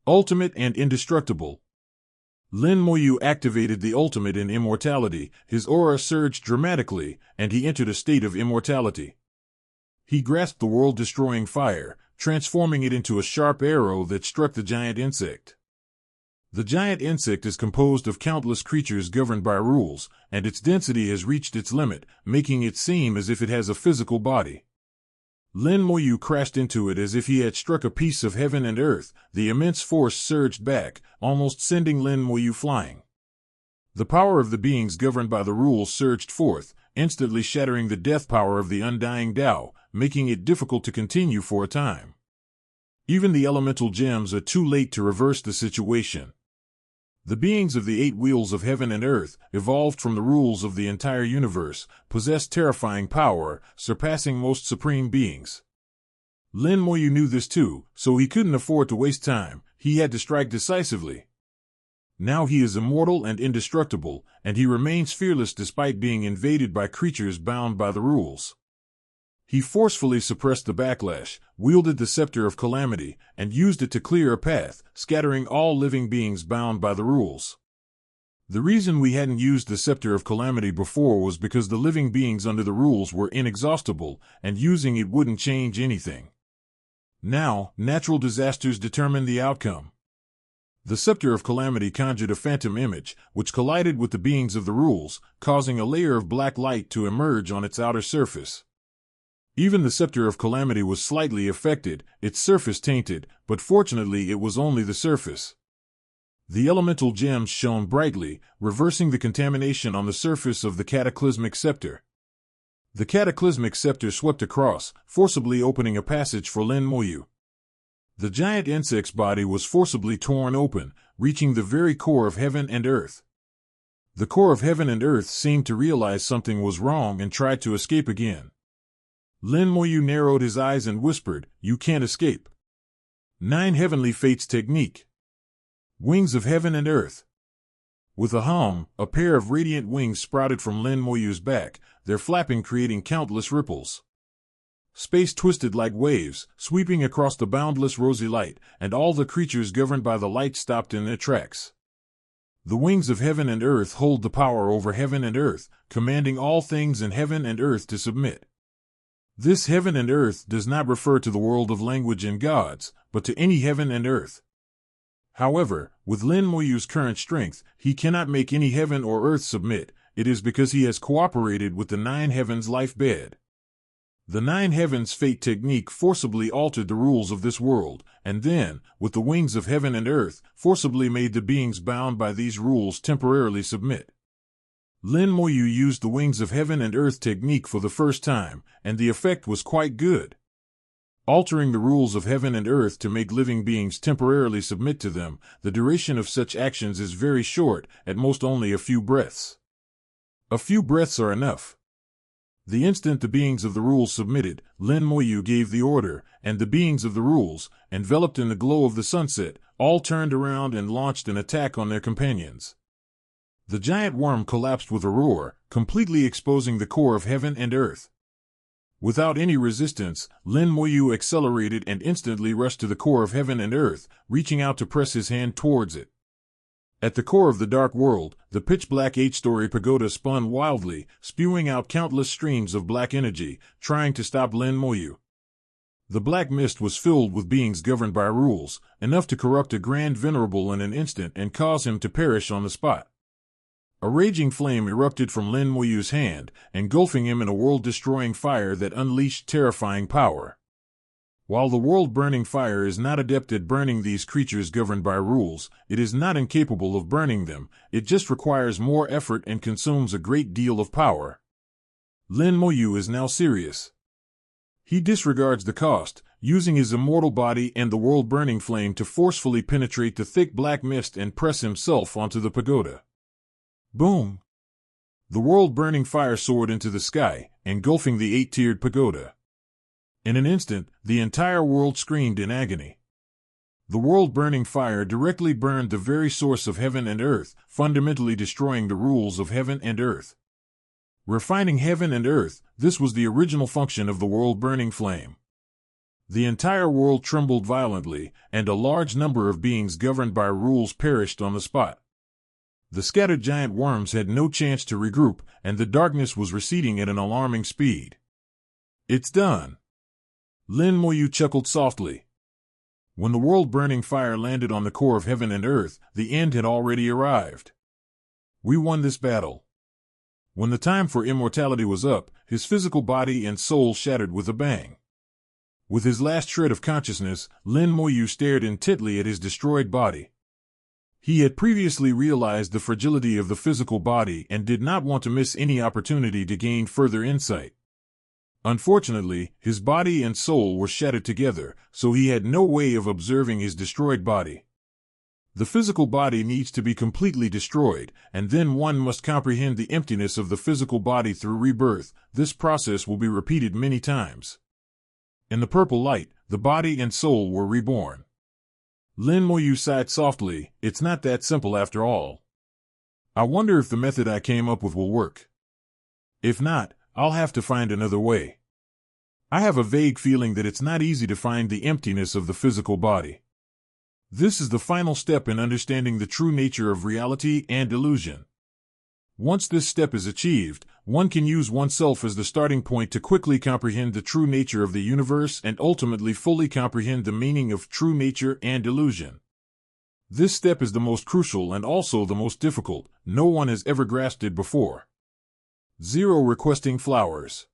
Ultimate and indestructible. Lin Moyu activated the ultimate in immortality, his aura surged dramatically, and he entered a state of immortality. He grasped the world-destroying fire, transforming it into a sharp arrow that struck the giant insect. The giant insect is composed of countless creatures governed by rules, and its density has reached its limit, making it seem as if it has a physical body. Lin Moyu crashed into it as if he had struck a piece of heaven and earth. The immense force surged back, almost sending Lin Moyu flying. The power of the beings governed by the rules surged forth, instantly shattering the death power of the undying Tao, making it difficult to continue for a time. Even the elemental gems are too late to reverse the situation. The beings of the 8 wheels of heaven and earth, evolved from the rules of the entire universe, possess terrifying power, surpassing most supreme beings. Lin Moyu knew this too, so he couldn't afford to waste time. He had to strike decisively. Now he is immortal and indestructible, and he remains fearless despite being invaded by creatures bound by the rules. He forcefully suppressed the backlash, wielded the scepter of calamity, and used it to clear a path, scattering all living beings bound by the rules. The reason we hadn't used the scepter of calamity before was because the living beings under the rules were inexhaustible, and using it wouldn't change anything. Now, natural disasters determine the outcome. The scepter of calamity conjured a phantom image, which collided with the beings of the rules, causing a layer of black light to emerge on its outer surface. Even the scepter of calamity was slightly affected, its surface tainted, but fortunately it was only the surface. The elemental gems shone brightly, reversing the contamination on the surface of the cataclysmic scepter. The cataclysmic scepter swept across, forcibly opening a passage for Lin Moyu. The giant insect's body was forcibly torn open, reaching the very core of heaven and earth. The core of heaven and earth seemed to realize something was wrong and tried to escape again. Lin Moyu narrowed his eyes and whispered, "You can't escape." 9 Heavenly Fates Technique. Wings of Heaven and Earth. With a hum, a pair of radiant wings sprouted from Lin Moyu's back, their flapping creating countless ripples. Space twisted like waves, sweeping across the boundless rosy light, and all the creatures governed by the light stopped in their tracks. The wings of heaven and earth hold the power over heaven and earth, commanding all things in heaven and earth to submit. This heaven and earth does not refer to the world of language and gods, but to any heaven and earth. However, with Lin Moyu's current strength, he cannot make any heaven or earth submit. It is because he has cooperated with the 9 heavens life bed. The Nine Heavens Fate technique forcibly altered the rules of this world, and then, with the wings of heaven and earth, forcibly made the beings bound by these rules temporarily submit. Lin Moyu used the wings of heaven and earth technique for the first time, and the effect was quite good. Altering the rules of heaven and earth to make living beings temporarily submit to them, the duration of such actions is very short, at most only a few breaths. A few breaths are enough. The instant the beings of the rules submitted, Lin Moyu gave the order, and the beings of the rules, enveloped in the glow of the sunset, all turned around and launched an attack on their companions. The giant worm collapsed with a roar, completely exposing the core of heaven and earth. Without any resistance, Lin Moyu accelerated and instantly rushed to the core of heaven and earth, reaching out to press his hand towards it. At the core of the dark world, the pitch-black 8-story pagoda spun wildly, spewing out countless streams of black energy, trying to stop Lin Moyu. The black mist was filled with beings governed by rules, enough to corrupt a grand venerable in an instant and cause him to perish on the spot. A raging flame erupted from Lin Moyu's hand, engulfing him in a world-destroying fire that unleashed terrifying power. While the world-burning fire is not adept at burning these creatures governed by rules, it is not incapable of burning them, it just requires more effort and consumes a great deal of power. Lin Moyu is now serious. He disregards the cost, using his immortal body and the world-burning flame to forcefully penetrate the thick black mist and press himself onto the pagoda. Boom! The world-burning fire soared into the sky, engulfing the 8-tiered pagoda. In an instant, the entire world screamed in agony. The world-burning fire directly burned the very source of heaven and earth, fundamentally destroying the rules of heaven and earth. Refining heaven and earth, this was the original function of the world-burning flame. The entire world trembled violently, and a large number of beings governed by rules perished on the spot. The scattered giant worms had no chance to regroup, and the darkness was receding at an alarming speed. It's done. Lin Moyu chuckled softly. When the world-burning fire landed on the core of heaven and earth, the end had already arrived. We won this battle. When the time for immortality was up, his physical body and soul shattered with a bang. With his last shred of consciousness, Lin Moyu stared intently at his destroyed body. He had previously realized the fragility of the physical body and did not want to miss any opportunity to gain further insight. Unfortunately, his body and soul were shattered together, so he had no way of observing his destroyed body. The physical body needs to be completely destroyed, and then one must comprehend the emptiness of the physical body through rebirth. This process will be repeated many times. In the purple light, the body and soul were reborn. Lin Moyu sighed softly. It's not that simple after all. I wonder if the method I came up with will work. If not, I'll have to find another way. I have a vague feeling that it's not easy to find the emptiness of the physical body. This is the final step in understanding the true nature of reality and illusion. Once this step is achieved, one can use oneself as the starting point to quickly comprehend the true nature of the universe and ultimately fully comprehend the meaning of true nature and illusion. This step is the most crucial and also the most difficult. No one has ever grasped it before. 0 requesting flowers.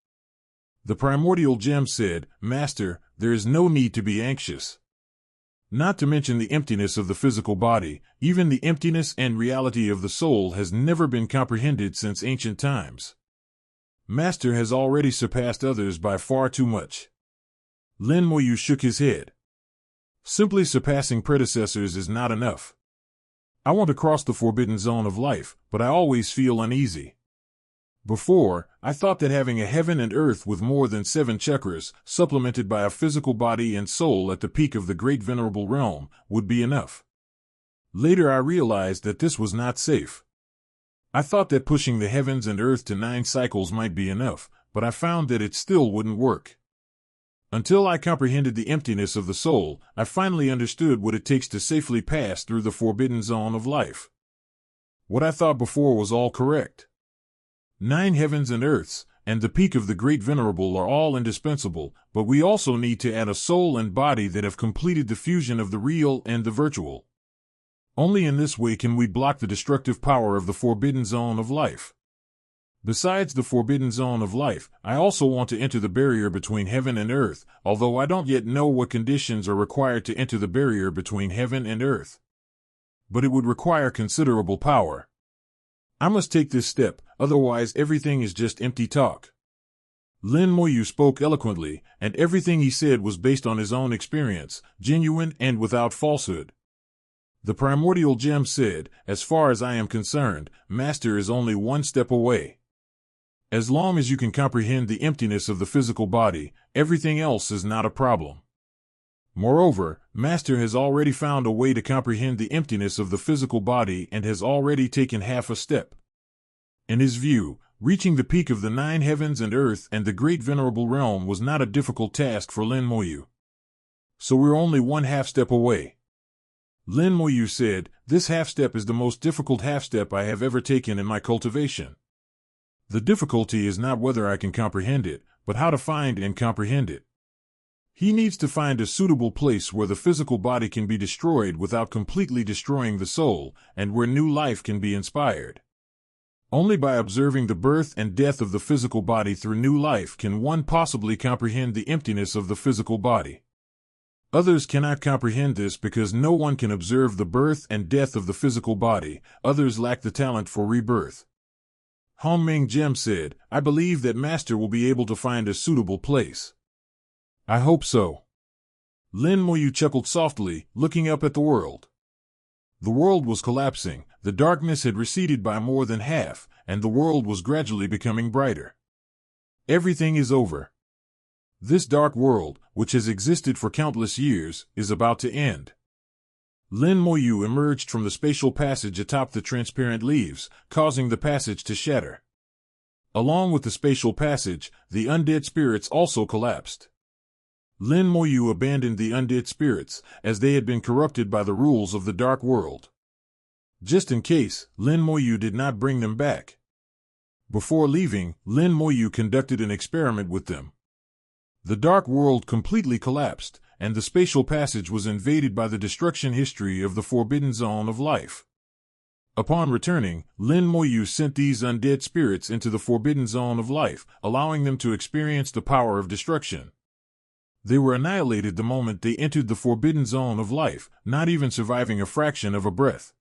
The primordial gem said, Master, there is no need to be anxious. Not to mention the emptiness of the physical body, even the emptiness and reality of the soul has never been comprehended since ancient times. Master has already surpassed others by far too much. Lin Moyu shook his head. Simply surpassing predecessors is not enough. I want to cross the forbidden zone of life, but I always feel uneasy. Before, I thought that having a heaven and earth with more than 7 chakras, supplemented by a physical body and soul at the peak of the great venerable realm, would be enough. Later I realized that this was not safe. I thought that pushing the heavens and earth to 9 cycles might be enough, but I found that it still wouldn't work. Until I comprehended the emptiness of the soul, I finally understood what it takes to safely pass through the forbidden zone of life. What I thought before was all correct. 9 heavens and earths, and the peak of the great venerable are all indispensable, but we also need to add a soul and body that have completed the fusion of the real and the virtual. Only in this way can we block the destructive power of the forbidden zone of life. Besides the forbidden zone of life, I also want to enter the barrier between heaven and earth, although I don't yet know what conditions are required to enter the barrier between heaven and earth. But it would require considerable power. I must take this step, otherwise everything is just empty talk. Lin Moyu spoke eloquently, and everything he said was based on his own experience, genuine and without falsehood. The primordial gem said, "As far as I am concerned, Master is only one step away. As long as you can comprehend the emptiness of the physical body, everything else is not a problem." Moreover, Master has already found a way to comprehend the emptiness of the physical body and has already taken half a step. In his view, reaching the peak of the 9 heavens and earth and the great venerable realm was not a difficult task for Lin Moyu. So we're only one half step away. Lin Moyu said, "This half step is the most difficult half step I have ever taken in my cultivation. The difficulty is not whether I can comprehend it, but how to find and comprehend it." He needs to find a suitable place where the physical body can be destroyed without completely destroying the soul, and where new life can be inspired. Only by observing the birth and death of the physical body through new life can one possibly comprehend the emptiness of the physical body. Others cannot comprehend this because no one can observe the birth and death of the physical body. Others lack the talent for rebirth. Hongming Gem said, "I believe that Master will be able to find a suitable place." "I hope so." Lin Moyu chuckled softly, looking up at the world. The world was collapsing, the darkness had receded by more than half, and the world was gradually becoming brighter. Everything is over. This dark world, which has existed for countless years, is about to end. Lin Moyu emerged from the spatial passage atop the transparent leaves, causing the passage to shatter. Along with the spatial passage, the undead spirits also collapsed. Lin Moyu abandoned the undead spirits, as they had been corrupted by the rules of the dark world. Just in case, Lin Moyu did not bring them back. Before leaving, Lin Moyu conducted an experiment with them. The dark world completely collapsed, and the spatial passage was invaded by the destruction history of the forbidden zone of life. Upon returning, Lin Moyu sent these undead spirits into the forbidden zone of life, allowing them to experience the power of destruction. They were annihilated the moment they entered the forbidden zone of life, not even surviving a fraction of a breath.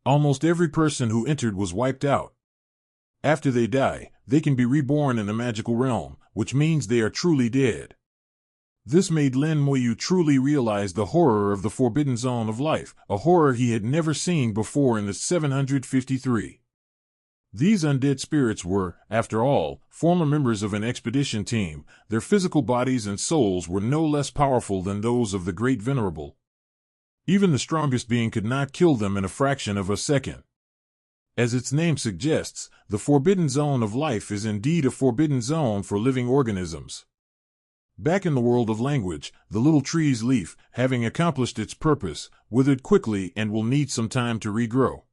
Almost every person who entered was wiped out. After they die, they can be reborn in the magical realm, which means they are truly dead. This made Lin Moyu truly realize the horror of the forbidden zone of life, a horror he had never seen before in the 753. These undead spirits were, after all, former members of an expedition team. Their physical bodies and souls were no less powerful than those of the Great Venerable. Even the strongest being could not kill them in a fraction of a second. As its name suggests, the forbidden zone of life is indeed a forbidden zone for living organisms. Back in the world of language, the little tree's leaf, having accomplished its purpose, withered quickly and will need some time to regrow.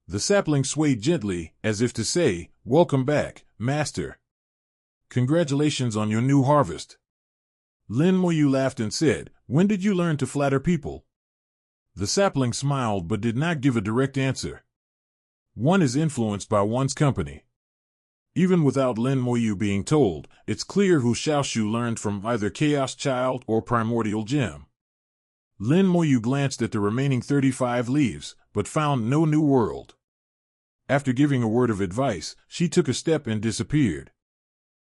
The sapling swayed gently, as if to say, "Welcome back, Master. Congratulations on your new harvest." Lin Moyu laughed and said, "When did you learn to flatter people?" The sapling smiled but did not give a direct answer. One is influenced by one's company. Even without Lin Moyu being told, it's clear who Xiaoshu learned from either Chaos Child or Primordial Gem. Lin Moyu glanced at the remaining 35 leaves, but found no new world. After giving a word of advice, she took a step and disappeared.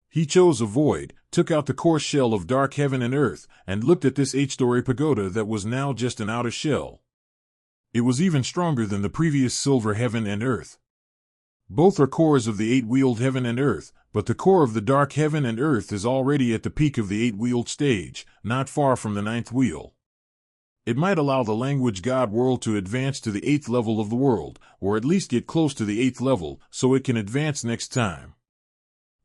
He chose a void, took out the coarse shell of dark heaven and earth, and looked at this 8-story pagoda that was now just an outer shell. It was even stronger than the previous silver heaven and earth. Both are cores of the 8-wheeled heaven and earth, but the core of the dark heaven and earth is already at the peak of the 8-wheeled stage, not far from the 9th wheel. It might allow the language god world to advance to the 8th level of the world, or at least get close to the 8th level, so it can advance next time.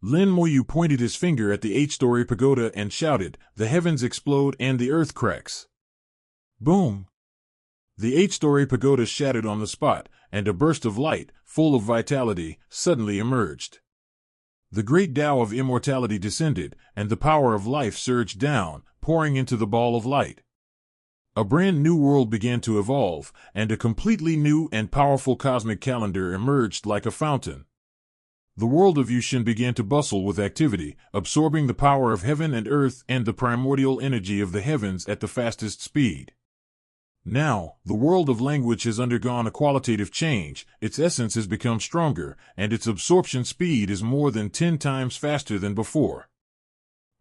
Lin Moyu pointed his finger at the 8-story pagoda and shouted, "The heavens explode and the earth cracks." Boom! The 8-story pagoda shattered on the spot, and a burst of light, full of vitality, suddenly emerged. The great Tao of immortality descended, and the power of life surged down, pouring into the ball of light. A brand new world began to evolve, and a completely new and powerful cosmic calendar emerged like a fountain. the world of Yushin began to bustle with activity, absorbing the power of heaven and earth and the primordial energy of the heavens at the fastest speed. Now, the world of language has undergone a qualitative change, its essence has become stronger, and its absorption speed is more than 10 times faster than before.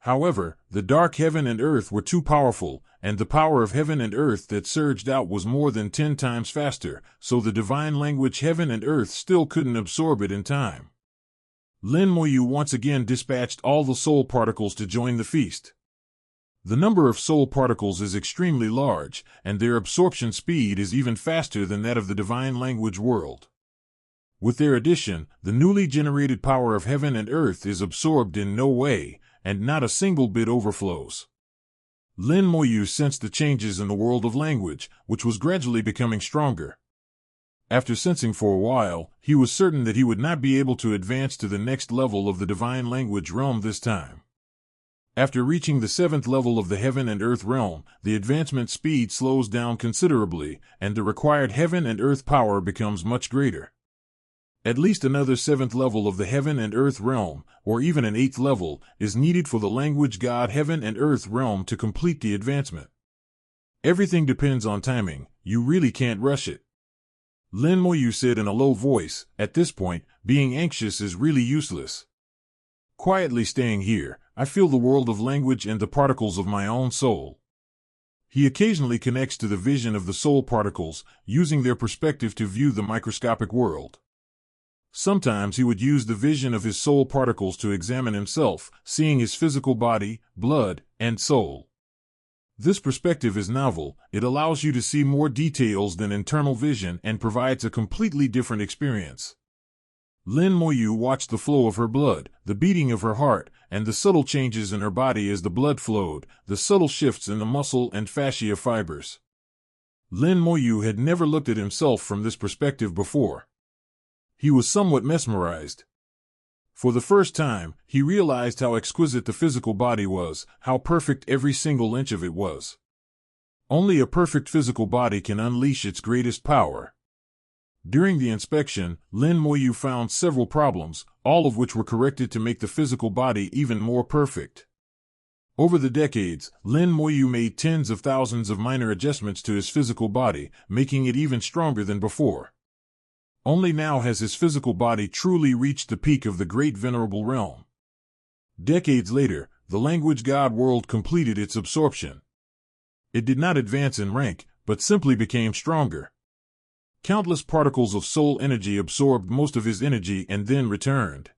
However, the dark heaven and earth were too powerful, and the power of heaven and earth that surged out was more than 10 times faster, so the divine language heaven and earth still couldn't absorb it in time. Lin Moyu once again dispatched all the soul particles to join the feast. The number of soul particles is extremely large, and their absorption speed is even faster than that of the divine language world. With their addition, the newly generated power of heaven and earth is absorbed in no way, and not a single bit overflows. Lin Moyu sensed the changes in the world of language, which was gradually becoming stronger. After sensing for a while, he was certain that he would not be able to advance to the next level of the divine language realm this time. After reaching the 7th level of the heaven and earth realm, the advancement speed slows down considerably, and the required heaven and earth power becomes much greater. At least another 7th level of the heaven and earth realm, or even an 8th level, is needed for the language god heaven and earth realm to complete the advancement. Everything depends on timing, you really can't rush it. Lin Moyu said in a low voice, at this point, being anxious is really useless. Quietly staying here, I feel the world of language and the particles of my own soul. He occasionally connects to the vision of the soul particles, using their perspective to view the microscopic world. Sometimes he would use the vision of his soul particles to examine himself, seeing his physical body, blood, and soul. This perspective is novel, it allows you to see more details than internal vision and provides a completely different experience. Lin Moyu watched the flow of her blood, the beating of her heart, and the subtle changes in her body as the blood flowed, the subtle shifts in the muscle and fascia fibers. Lin Moyu had never looked at himself from this perspective before. He was somewhat mesmerized. For the first time, he realized how exquisite the physical body was, how perfect every single inch of it was. Only a perfect physical body can unleash its greatest power. During the inspection, Lin Moyu found several problems, all of which were corrected to make the physical body even more perfect. Over the decades, Lin Moyu made tens of thousands of minor adjustments to his physical body, making it even stronger than before. Only now has his physical body truly reached the peak of the great venerable realm. Decades later, the language god world completed its absorption. It did not advance in rank, but simply became stronger. Countless particles of soul energy absorbed most of his energy and then returned.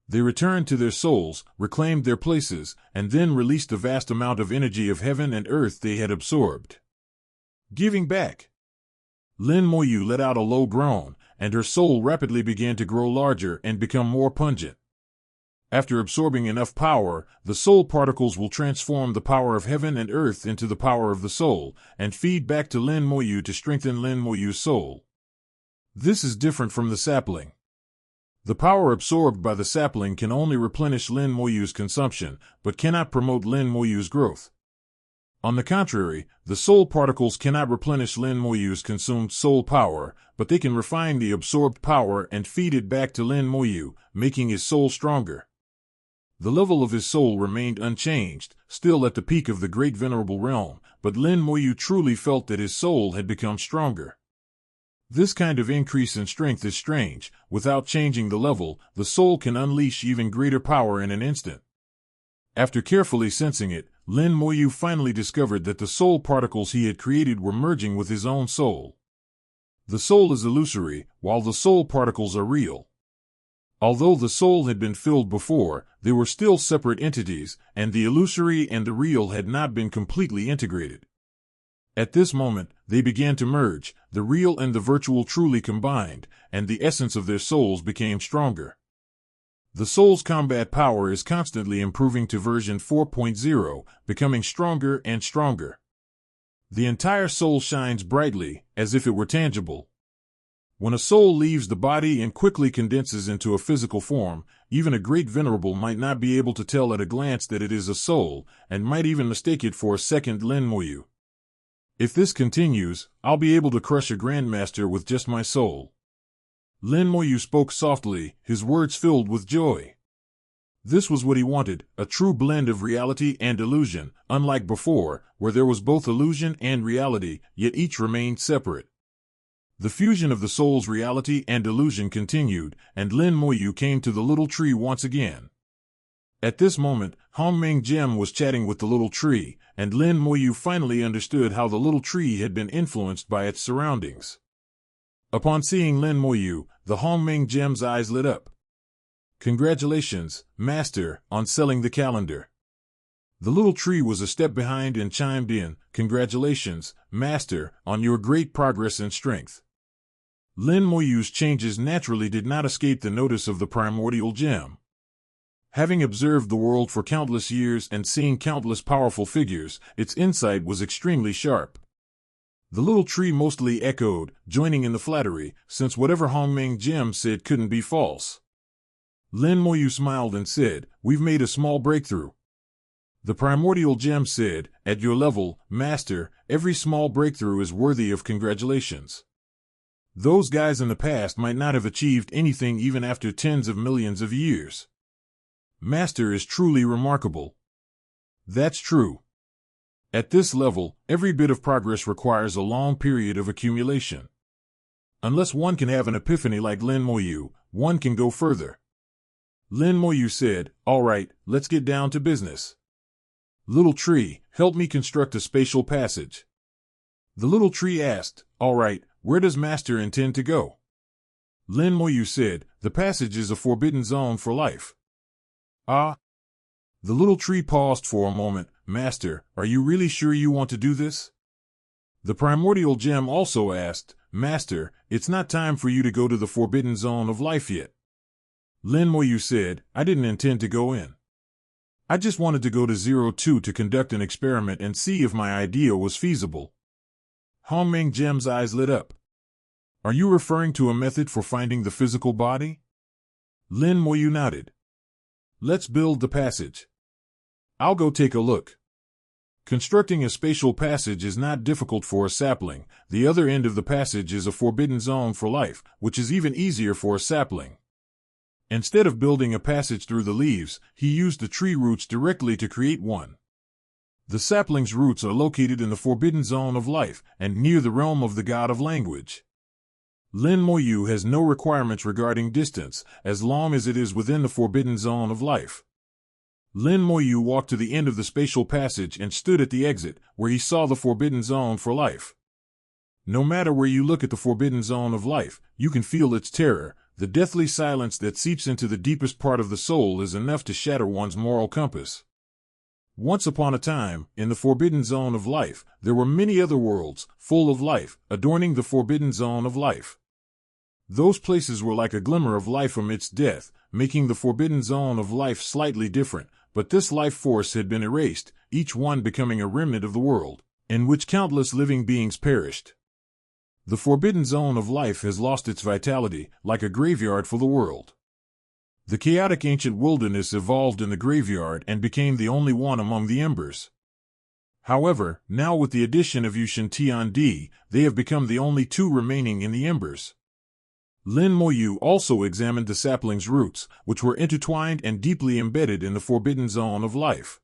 They returned to their souls, reclaimed their places, and then released the vast amount of energy of heaven and earth they had absorbed. Giving back. Lin Moyu let out a low groan, and her soul rapidly began to grow larger and become more pungent. After absorbing enough power, the soul particles will transform the power of heaven and earth into the power of the soul, and feed back to Lin Moyu to strengthen Lin Moyu's soul. This is different from the sapling. The power absorbed by the sapling can only replenish Lin Moyu's consumption, but cannot promote Lin Moyu's growth. On the contrary, the soul particles cannot replenish Lin Moyu's consumed soul power, but they can refine the absorbed power and feed it back to Lin Moyu, making his soul stronger. The level of his soul remained unchanged, still at the peak of the great venerable realm, but Lin Moyu truly felt that his soul had become stronger. This kind of increase in strength is strange. Without changing the level, the soul can unleash even greater power in an instant. After carefully sensing it, Lin Moyu finally discovered that the soul particles he had created were merging with his own soul. The soul is illusory, while the soul particles are real. Although the soul had been filled before, they were still separate entities, and the illusory and the real had not been completely integrated. At this moment, they began to merge, the real and the virtual truly combined, and the essence of their souls became stronger. The soul's combat power is constantly improving to version 4.0, becoming stronger and stronger. The entire soul shines brightly, as if it were tangible. When a soul leaves the body and quickly condenses into a physical form, even a great venerable might not be able to tell at a glance that it is a soul, and might even mistake it for a second Lin Moyu. If this continues, I'll be able to crush a grandmaster with just my soul. Lin Moyu spoke softly, his words filled with joy. This was what he wanted, a true blend of reality and illusion, unlike before, where there was both illusion and reality, yet each remained separate. The fusion of the soul's reality and illusion continued, and Lin Moyu came to the little tree once again. At this moment, Hongming Gem was chatting with the little tree, and Lin Moyu finally understood how the little tree had been influenced by its surroundings. Upon seeing Lin Moyu, the Hongming Gem's eyes lit up. "Congratulations, Master, on selling the calendar." The little tree was a step behind and chimed in, "Congratulations, Master, on your great progress and strength." Lin Moyu's changes naturally did not escape the notice of the primordial gem. Having observed the world for countless years and seen countless powerful figures, its insight was extremely sharp. The little tree mostly echoed, joining in the flattery, since whatever Hongming Gem said couldn't be false. Lin Moyu smiled and said, "We've made a small breakthrough." The primordial gem said, "At your level, Master, every small breakthrough is worthy of congratulations. Those guys in the past might not have achieved anything even after tens of millions of years. Master is truly remarkable." "That's true. At this level, every bit of progress requires a long period of accumulation. Unless one can have an epiphany like Lin Moyu, one can go further." Lin Moyu said, "All right, let's get down to business. Little tree, help me construct a spatial passage." The little tree asked, "All right, where does Master intend to go?" Lin Moyu said, "The passage is a forbidden zone for life." "Ah." The little tree paused for a moment. "Master, are you really sure you want to do this?" The primordial gem also asked, "Master, it's not time for you to go to the forbidden zone of life yet." Lin Moyu said, "I didn't intend to go in. I just wanted to go to 02 to conduct an experiment and see if my idea was feasible." Hongming Gem's eyes lit up. "Are you referring to a method for finding the physical body?" Lin Moyu nodded. "Let's build the passage. I'll go take a look." Constructing a spatial passage is not difficult for a sapling. The other end of the passage is a forbidden zone for life, which is even easier for a sapling. Instead of building a passage through the leaves, he used the tree roots directly to create one. The sapling's roots are located in the forbidden zone of life and near the realm of the god of language. Lin Moyu has no requirements regarding distance, as long as it is within the forbidden zone of life. Lin Moyu walked to the end of the spatial passage and stood at the exit, where he saw the forbidden zone for life. No matter where you look at the forbidden zone of life, you can feel its terror. The deathly silence that seeps into the deepest part of the soul is enough to shatter one's moral compass. Once upon a time, in the forbidden zone of life, there were many other worlds, full of life, adorning the forbidden zone of life. Those places were like a glimmer of life amidst death, making the forbidden zone of life slightly different, but this life force had been erased, each one becoming a remnant of the world, in which countless living beings perished. The forbidden zone of life has lost its vitality, like a graveyard for the world. The chaotic ancient wilderness evolved in the graveyard and became the only one among the embers. However, now with the addition of Yushin Tiandi, they have become the only two remaining in the embers. Lin Moyu also examined the sapling's roots, which were intertwined and deeply embedded in the forbidden zone of life.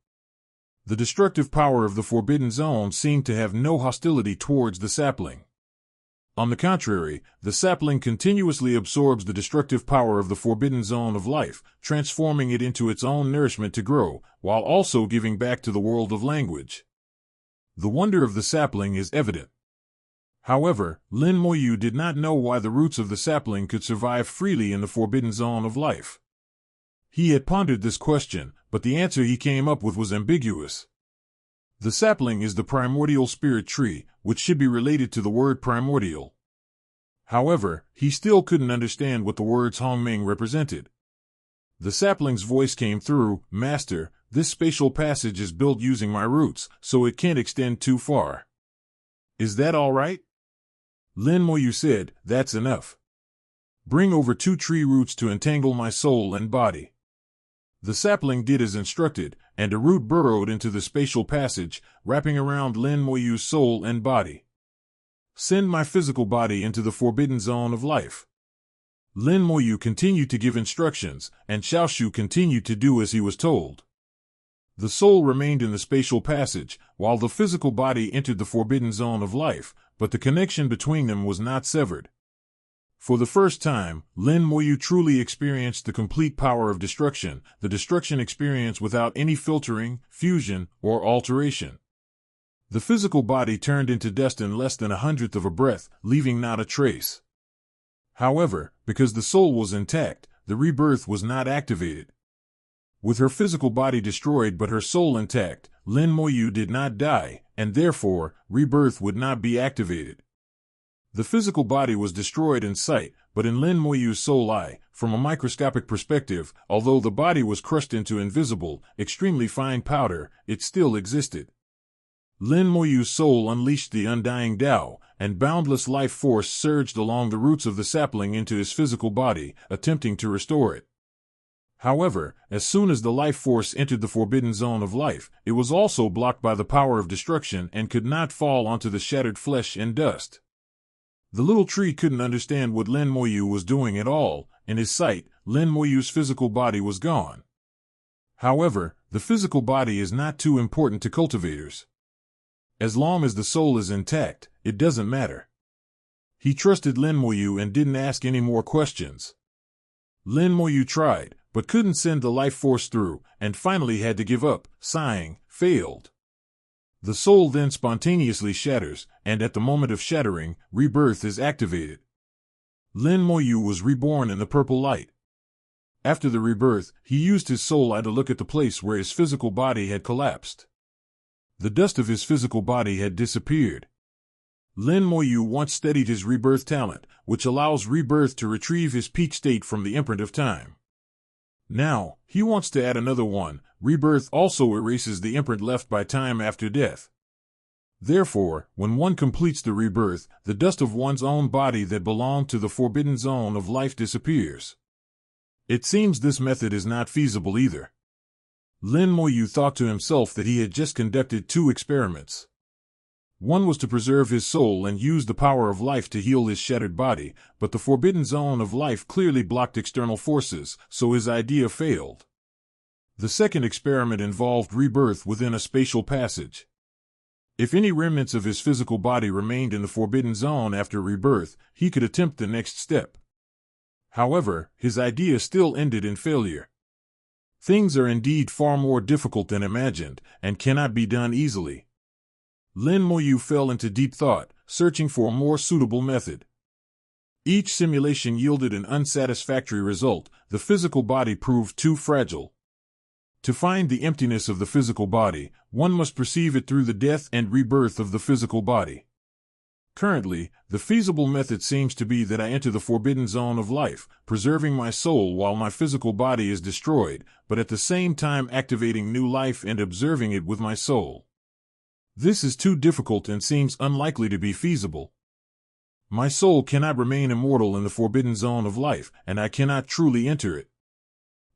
The destructive power of the forbidden zone seemed to have no hostility towards the sapling. On the contrary, the sapling continuously absorbs the destructive power of the forbidden zone of life, transforming it into its own nourishment to grow, while also giving back to the world of language. The wonder of the sapling is evident. However, Lin Moyu did not know why the roots of the sapling could survive freely in the forbidden zone of life. He had pondered this question, but the answer he came up with was ambiguous. The sapling is the primordial spirit tree, which should be related to the word primordial. However, he still couldn't understand what the words Hongming represented. The sapling's voice came through, "Master, this spatial passage is built using my roots, so it can't extend too far. Is that all right?" Lin Moyu said, "That's enough. Bring over 2 tree roots to entangle my soul and body." The sapling did as instructed, and a root burrowed into the spatial passage, wrapping around Lin Moyu's soul and body. "Send my physical body into the forbidden zone of life." Lin Moyu continued to give instructions, and Xiaoshu continued to do as he was told. The soul remained in the spatial passage, while the physical body entered the forbidden zone of life, but the connection between them was not severed. For the first time, Lin Moyu truly experienced the complete power of destruction, the destruction experience without any filtering, fusion, or alteration. The physical body turned into dust in less than 1/100th of a breath, leaving not a trace. However, because the soul was intact, the rebirth was not activated. With her physical body destroyed but her soul intact, Lin Moyu did not die, and therefore, rebirth would not be activated. The physical body was destroyed in sight, but in Lin Moyu's soul eye, from a microscopic perspective, although the body was crushed into invisible, extremely fine powder, it still existed. Lin Moyu's soul unleashed the undying Tao, and boundless life force surged along the roots of the sapling into his physical body, attempting to restore it. However, as soon as the life force entered the forbidden zone of life, it was also blocked by the power of destruction and could not fall onto the shattered flesh and dust. The little tree couldn't understand what Lin Moyu was doing at all. In his sight, Lin Moyu's physical body was gone. However, the physical body is not too important to cultivators. As long as the soul is intact, it doesn't matter. He trusted Lin Moyu and didn't ask any more questions. Lin Moyu tried, but couldn't send the life force through, and finally had to give up, sighing, failed. The soul then spontaneously shatters, and at the moment of shattering, rebirth is activated. Lin Moyu was reborn in the purple light. After the rebirth, he used his soul eye to look at the place where his physical body had collapsed. The dust of his physical body had disappeared. Lin Moyu once studied his rebirth talent, which allows rebirth to retrieve his peak state from the imprint of time. Now, he wants to add another one. Rebirth also erases the imprint left by time after death. Therefore, when one completes the rebirth, the dust of one's own body that belonged to the forbidden zone of life disappears. It seems this method is not feasible either. Lin Moyu thought to himself that he had just conducted 2 experiments. One was to preserve his soul and use the power of life to heal his shattered body, but the forbidden zone of life clearly blocked external forces, so his idea failed. The second experiment involved rebirth within a spatial passage. If any remnants of his physical body remained in the forbidden zone after rebirth, he could attempt the next step. However, his idea still ended in failure. Things are indeed far more difficult than imagined, and cannot be done easily. Lin Moyu fell into deep thought, searching for a more suitable method. Each simulation yielded an unsatisfactory result. The physical body proved too fragile. To find the emptiness of the physical body, one must perceive it through the death and rebirth of the physical body. Currently, the feasible method seems to be that I enter the forbidden zone of life, preserving my soul while my physical body is destroyed, but at the same time activating new life and observing it with my soul. This is too difficult and seems unlikely to be feasible. My soul cannot remain immortal in the forbidden zone of life, and I cannot truly enter it.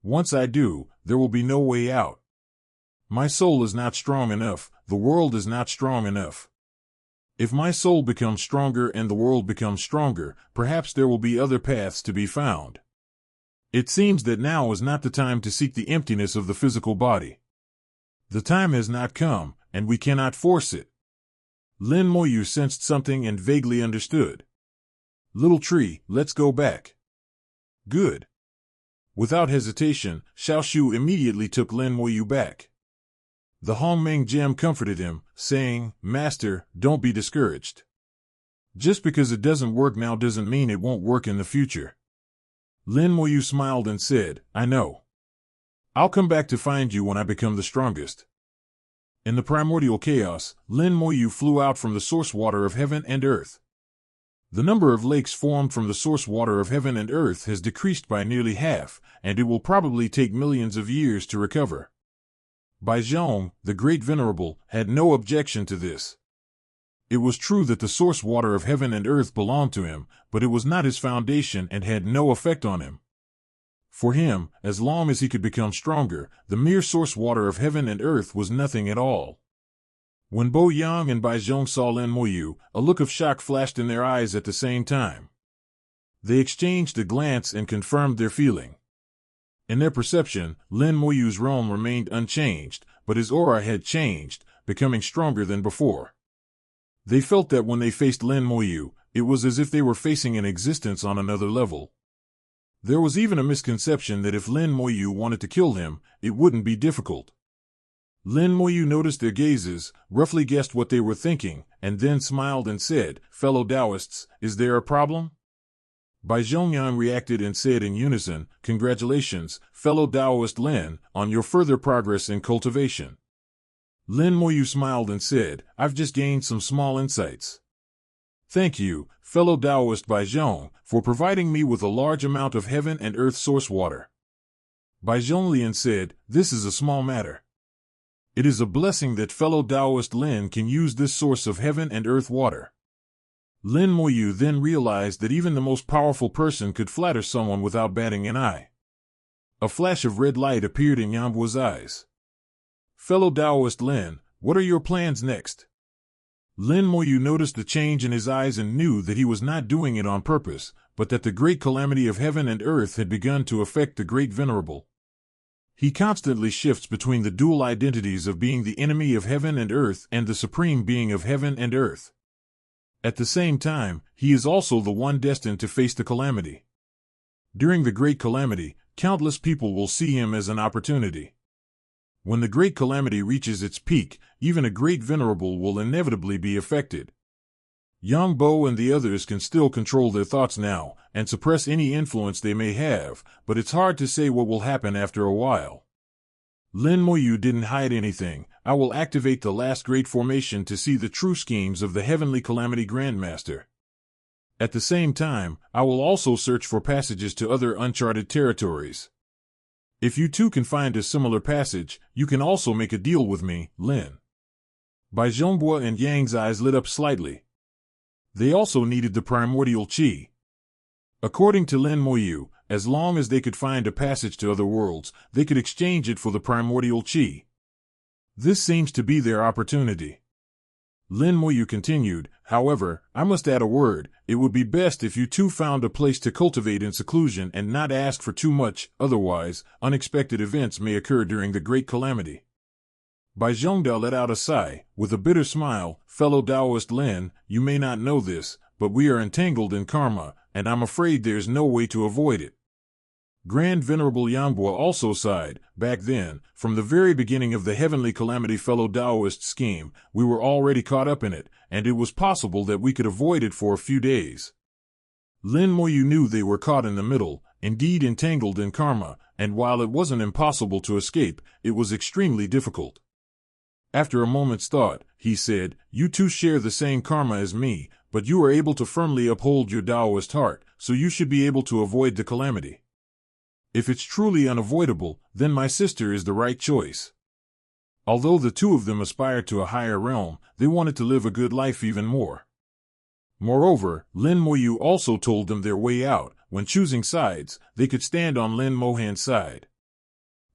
Once I do, there will be no way out. My soul is not strong enough, the world is not strong enough. If my soul becomes stronger and the world becomes stronger, perhaps there will be other paths to be found. It seems that now is not the time to seek the emptiness of the physical body. The time has not come, and we cannot force it. Lin Moyu sensed something and vaguely understood. Little tree, let's go back. Good. Without hesitation, Xiaoshu immediately took Lin Moyu back. The Hongmeng gem comforted him, saying, Master, don't be discouraged. Just because it doesn't work now doesn't mean it won't work in the future. Lin Moyu smiled and said, I know. I'll come back to find you when I become the strongest. In the primordial chaos, Lin Moyu flew out from the source water of heaven and earth. The number of lakes formed from the source water of heaven and earth has decreased by nearly half, and it will probably take millions of years to recover. Baizhong, the Great Venerable, had no objection to this. It was true that the source water of heaven and earth belonged to him, but it was not his foundation and had no effect on him. For him, as long as he could become stronger, the mere source water of heaven and earth was nothing at all. When Bo Yang and Baizhong saw Lin Moyu, a look of shock flashed in their eyes at the same time. They exchanged a glance and confirmed their feeling. In their perception, Lin Moyu's realm remained unchanged, but his aura had changed, becoming stronger than before. They felt that when they faced Lin Moyu, it was as if they were facing an existence on another level. There was even a misconception that if Lin Moyu wanted to kill him, it wouldn't be difficult. Lin Moyu noticed their gazes, roughly guessed what they were thinking, and then smiled and said, "Fellow Taoists, is there a problem?" Bai Zhongyang reacted and said in unison, "Congratulations, fellow Taoist Lin, on your further progress in cultivation." Lin Moyu smiled and said, "I've just gained some small insights. Thank you, fellow Taoist Bai Zhong, for providing me with a large amount of heaven and earth source water." Bai Zhonglian said, "This is a small matter. It is a blessing that fellow Taoist Lin can use this source of heaven and earth water." Lin Moyu then realized that even the most powerful person could flatter someone without batting an eye. A flash of red light appeared in Yangbo's eyes. "Fellow Taoist Lin, what are your plans next?" Lin Moyu noticed the change in his eyes and knew that he was not doing it on purpose, but that the great calamity of heaven and earth had begun to affect the Great Venerable. He constantly shifts between the dual identities of being the enemy of heaven and earth and the supreme being of heaven and earth. At the same time, he is also the one destined to face the calamity. During the great calamity, countless people will see him as an opportunity. When the great calamity reaches its peak, even a great venerable will inevitably be affected. Yang Bo and the others can still control their thoughts now, and suppress any influence they may have, but it's hard to say what will happen after a while. Lin Moyu didn't hide anything. "I will activate the last great formation to see the true schemes of the Heavenly Calamity Grandmaster. At the same time, I will also search for passages to other uncharted territories. If you too can find a similar passage, you can also make a deal with me, Lin." Bai Zhongbua and Yang's eyes lit up slightly. They also needed the primordial qi. According to Lin Moyu, as long as they could find a passage to other worlds, they could exchange it for the primordial qi. This seems to be their opportunity. Lin Moyu continued, "However, I must add a word. It would be best if you two found a place to cultivate in seclusion and not ask for too much, otherwise, unexpected events may occur during the great calamity." Bai Zhongdao let out a sigh, with a bitter smile. "Fellow Taoist Lin, you may not know this, but we are entangled in karma, and I'm afraid there's no way to avoid it." Grand Venerable Yangbua also sighed. "Back then, from the very beginning of the Heavenly Calamity fellow Taoist scheme, we were already caught up in it, and it was possible that we could avoid it for a few days." Lin Moyu knew they were caught in the middle, indeed entangled in karma, and while it wasn't impossible to escape, it was extremely difficult. After a moment's thought, he said, "You two share the same karma as me, but you are able to firmly uphold your Taoist heart, so you should be able to avoid the calamity. If it's truly unavoidable, then my sister is the right choice." Although the two of them aspired to a higher realm, they wanted to live a good life even more. Moreover, Lin Moyu also told them their way out. When choosing sides, they could stand on Lin Mohan's side.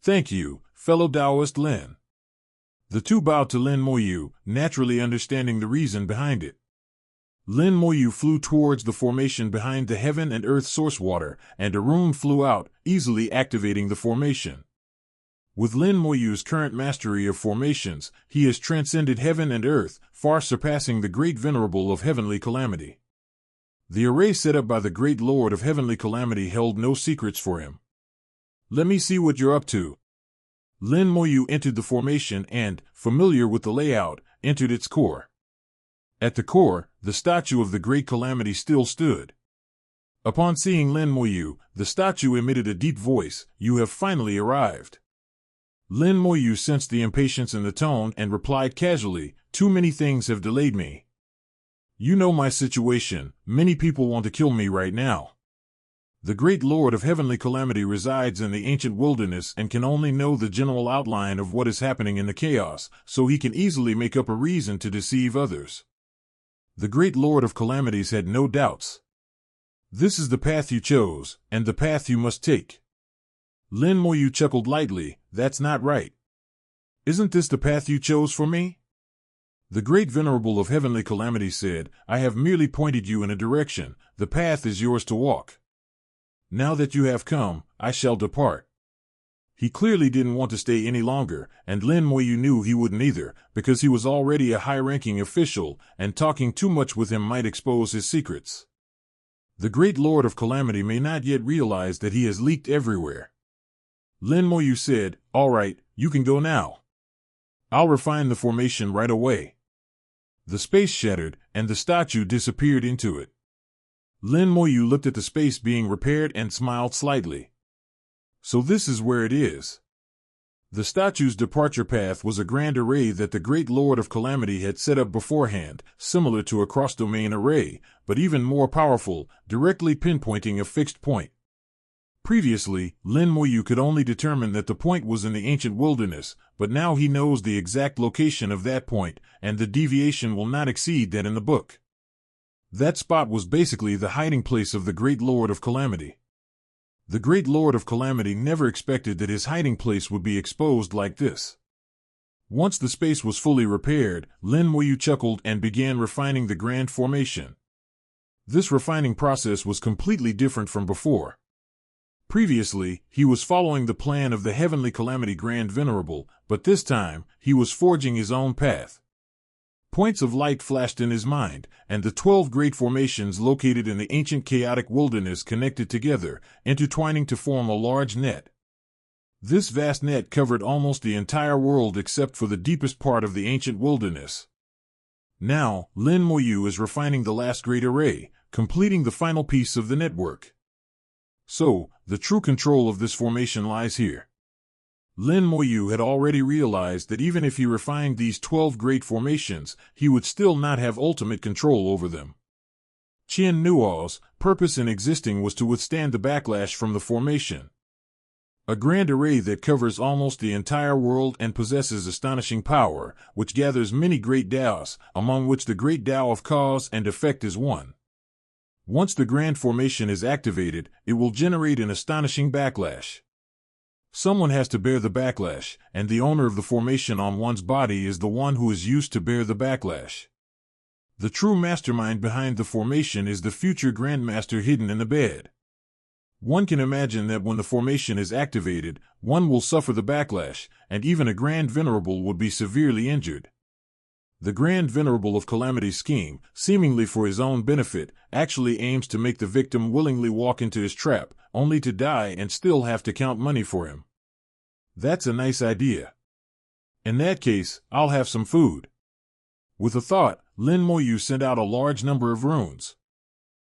"Thank you, fellow Taoist Lin." The two bowed to Lin Moyu, naturally understanding the reason behind it. Lin Moyu flew towards the formation behind the heaven and earth source water, and a rune flew out, easily activating the formation. With Lin Moyu's current mastery of formations, he has transcended heaven and earth, far surpassing the Great Venerable of Heavenly Calamity. The array set up by the Great Lord of Heavenly Calamity held no secrets for him. "Let me see what you're up to." Lin Moyu entered the formation and, familiar with the layout, entered its core. At the core, the statue of the Great Calamity still stood. Upon seeing Lin Moyu, the statue emitted a deep voice, "You have finally arrived." Lin Moyu sensed the impatience in the tone and replied casually, "Too many things have delayed me. You know my situation, many people want to kill me right now. The Great Lord of Heavenly Calamity resides in the ancient wilderness and can only know the general outline of what is happening in the chaos, so he can easily make up a reason to deceive others." The Great Lord of Calamities had no doubts. "This is the path you chose, and the path you must take." Lin Moyu chuckled lightly, "That's not right. Isn't this the path you chose for me?" The Great Venerable of Heavenly Calamity said, "I have merely pointed you in a direction. The path is yours to walk." Now that you have come, I shall depart. He clearly didn't want to stay any longer, and Lin Moyu knew he wouldn't either, because he was already a high-ranking official, and talking too much with him might expose his secrets. The great Lord of Calamity may not yet realize that he has leaked everywhere. Lin Moyu said, "All right, you can go now. I'll refine the formation right away." The space shattered, and the statue disappeared into it. Lin Moyu looked at the space being repaired and smiled slightly. So this is where it is. The statue's departure path was a grand array that the great Lord of Calamity had set up beforehand, similar to a cross-domain array, but even more powerful, directly pinpointing a fixed point. Previously, Lin Moyu could only determine that the point was in the ancient wilderness, but now he knows the exact location of that point, and the deviation will not exceed that in the book. That spot was basically the hiding place of the great Lord of Calamity. The great Lord of Calamity never expected that his hiding place would be exposed like this. Once the space was fully repaired, Lin Moyu chuckled and began refining the grand formation. This refining process was completely different from before. Previously, he was following the plan of the Heavenly Calamity Grand Venerable, but this time, he was forging his own path. Points of light flashed in his mind, and the 12 great formations located in the ancient chaotic wilderness connected together, intertwining to form a large net. This vast net covered almost the entire world except for the deepest part of the ancient wilderness. Now, Lin Moyu is refining the last great array, completing the final piece of the network. So, the true control of this formation lies here. Lin Moyu had already realized that even if he refined these 12 great formations, he would still not have ultimate control over them. Qian Nuo's purpose in existing was to withstand the backlash from the formation. A grand array that covers almost the entire world and possesses astonishing power, which gathers many great Taos, among which the great Tao of cause and effect is one. Once the grand formation is activated, it will generate an astonishing backlash. Someone has to bear the backlash, and the owner of the formation on one's body is the one who is used to bear the backlash. The true mastermind behind the formation is the future Grandmaster hidden in the bed. One can imagine that when the formation is activated, one will suffer the backlash, and even a Grand Venerable would be severely injured. The Grand Venerable of Calamity's scheme, seemingly for his own benefit, actually aims to make the victim willingly walk into his trap, only to die and still have to count money for him. That's a nice idea. In that case, I'll have some food. With a thought, Lin Moyu sent out a large number of runes.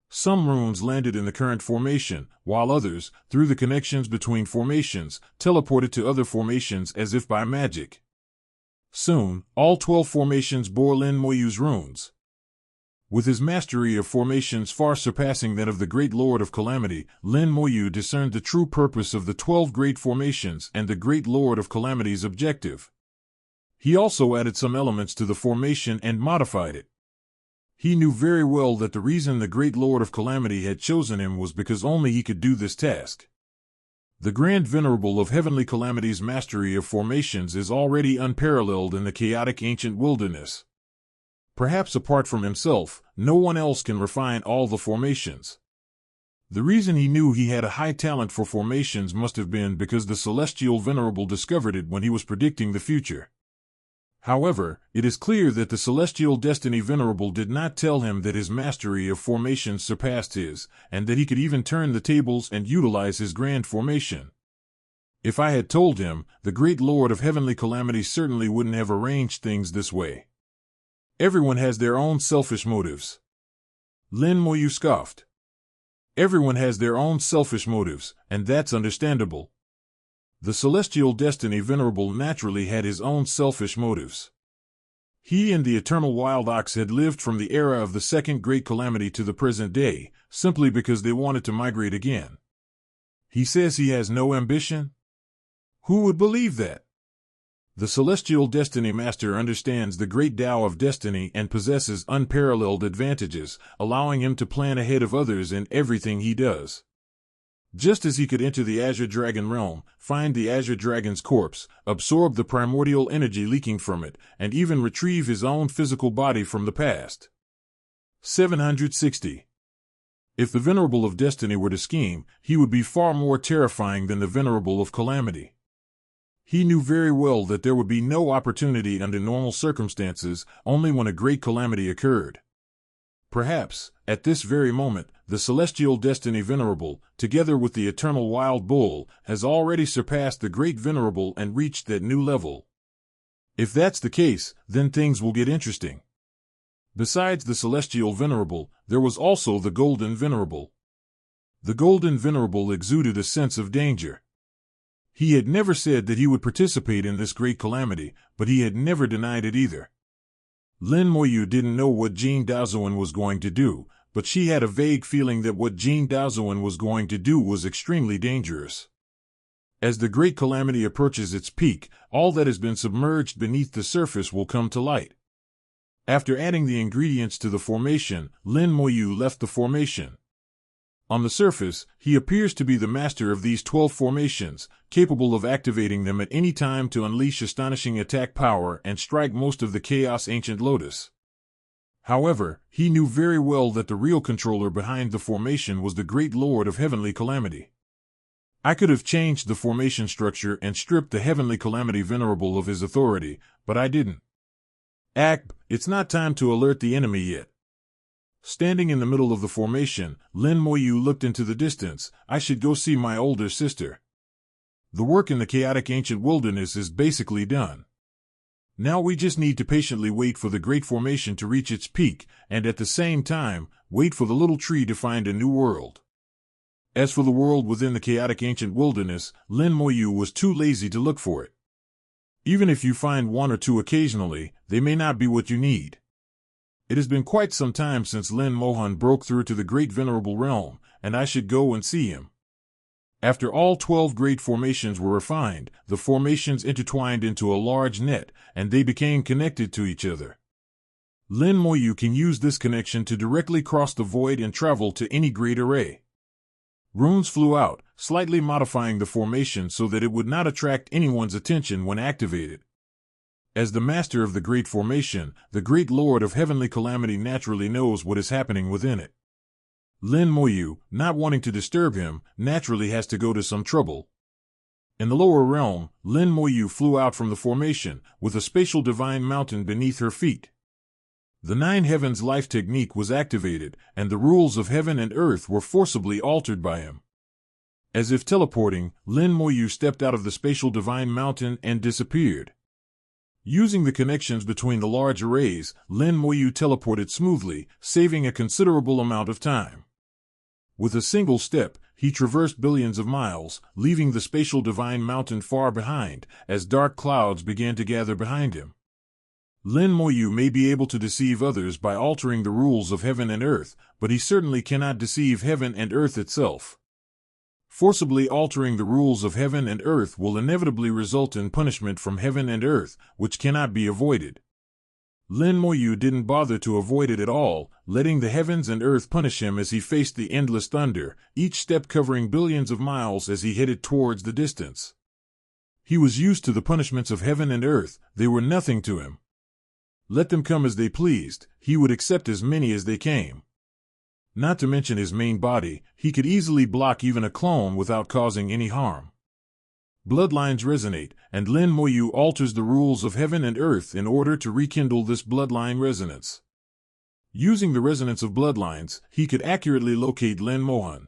Some runes landed in the current formation, while others, through the connections between formations, teleported to other formations as if by magic. Soon, all 12 formations bore Lin Moyu's runes. With his mastery of formations far surpassing that of the great Lord of Calamity, Lin Moyu discerned the true purpose of the 12 great formations and the great Lord of Calamity's objective. He also added some elements to the formation and modified it. He knew very well that the reason the great Lord of Calamity had chosen him was because only he could do this task. The Grand Venerable of Heavenly Calamity's mastery of formations is already unparalleled in the chaotic ancient wilderness. Perhaps apart from himself, no one else can refine all the formations. The reason he knew he had a high talent for formations must have been because the Celestial Venerable discovered it when he was predicting the future. However, it is clear that the Celestial Destiny Venerable did not tell him that his mastery of formations surpassed his, and that he could even turn the tables and utilize his grand formation. If I had told him, the great Lord of Heavenly Calamity certainly wouldn't have arranged things this way. Everyone has their own selfish motives. Lin Moyu scoffed. Everyone has their own selfish motives, and that's understandable. The Celestial Destiny Venerable naturally had his own selfish motives. He and the Eternal Wild Ox had lived from the era of the Second Great Calamity to the present day, simply because they wanted to migrate again. He says he has no ambition? Who would believe that? The Celestial Destiny Master understands the great Tao of destiny and possesses unparalleled advantages, allowing him to plan ahead of others in everything he does. Just as he could enter the Azure Dragon realm, find the Azure Dragon's corpse, absorb the primordial energy leaking from it, and even retrieve his own physical body from the past. 760. If the Venerable of Destiny were to scheme, he would be far more terrifying than the Venerable of Calamity. He knew very well that there would be no opportunity under normal circumstances, only when a great calamity occurred. Perhaps, at this very moment, the Celestial Destiny Venerable, together with the Eternal Wild Bull, has already surpassed the Great Venerable and reached that new level. If that's the case, then things will get interesting. Besides the Celestial Venerable, there was also the Golden Venerable. The Golden Venerable exuded a sense of danger. He had never said that he would participate in this great calamity, but he had never denied it either. Lin Moyu didn't know what Jean Daozuan was going to do, but she had a vague feeling that what Jean Daozuan was going to do was extremely dangerous. As the great calamity approaches its peak, all that has been submerged beneath the surface will come to light. After adding the ingredients to the formation, Lin Moyu left the formation. On the surface, he appears to be the master of these 12 formations, capable of activating them at any time to unleash astonishing attack power and strike most of the Chaos Ancient Lotus. However, he knew very well that the real controller behind the formation was the Great Lord of Heavenly Calamity. I could have changed the formation structure and stripped the Heavenly Calamity Venerable of his authority, but I didn't. It's not time to alert the enemy yet. Standing in the middle of the formation, Lin Moyu looked into the distance. I should go see my older sister. The work in the chaotic ancient wilderness is basically done. Now we just need to patiently wait for the great formation to reach its peak, and at the same time, wait for the little tree to find a new world. As for the world within the chaotic ancient wilderness, Lin Moyu was too lazy to look for it. Even if you find one or two occasionally, they may not be what you need. It has been quite some time since Lin Mohan broke through to the Great Venerable Realm, and I should go and see him. After all 12 great formations were refined, the formations intertwined into a large net, and they became connected to each other. Lin Moyu can use this connection to directly cross the void and travel to any great array. Runes flew out, slightly modifying the formation so that it would not attract anyone's attention when activated. As the master of the Great Formation, the Great Lord of Heavenly Calamity naturally knows what is happening within it. Lin Moyu, not wanting to disturb him, naturally has to go to some trouble. In the lower realm, Lin Moyu flew out from the formation, with a spatial divine mountain beneath her feet. The Nine Heavens life technique was activated, and the rules of heaven and earth were forcibly altered by him. As if teleporting, Lin Moyu stepped out of the spatial divine mountain and disappeared. Using the connections between the large arrays, Lin Moyu teleported smoothly, saving a considerable amount of time. With a single step, he traversed billions of miles, leaving the spatial divine mountain far behind, as dark clouds began to gather behind him. Lin Moyu may be able to deceive others by altering the rules of heaven and earth, but he certainly cannot deceive heaven and earth itself. Forcibly altering the rules of heaven and earth will inevitably result in punishment from heaven and earth, which cannot be avoided. Lin Moyu didn't bother to avoid it at all, letting the heavens and earth punish him as he faced the endless thunder, each step covering billions of miles as he headed towards the distance. He was used to the punishments of heaven and earth, they were nothing to him. Let them come as they pleased, he would accept as many as they came. Not to mention his main body, he could easily block even a clone without causing any harm. Bloodlines resonate, and Lin Moyu alters the rules of heaven and earth in order to rekindle this bloodline resonance. Using the resonance of bloodlines, he could accurately locate Lin Mohan.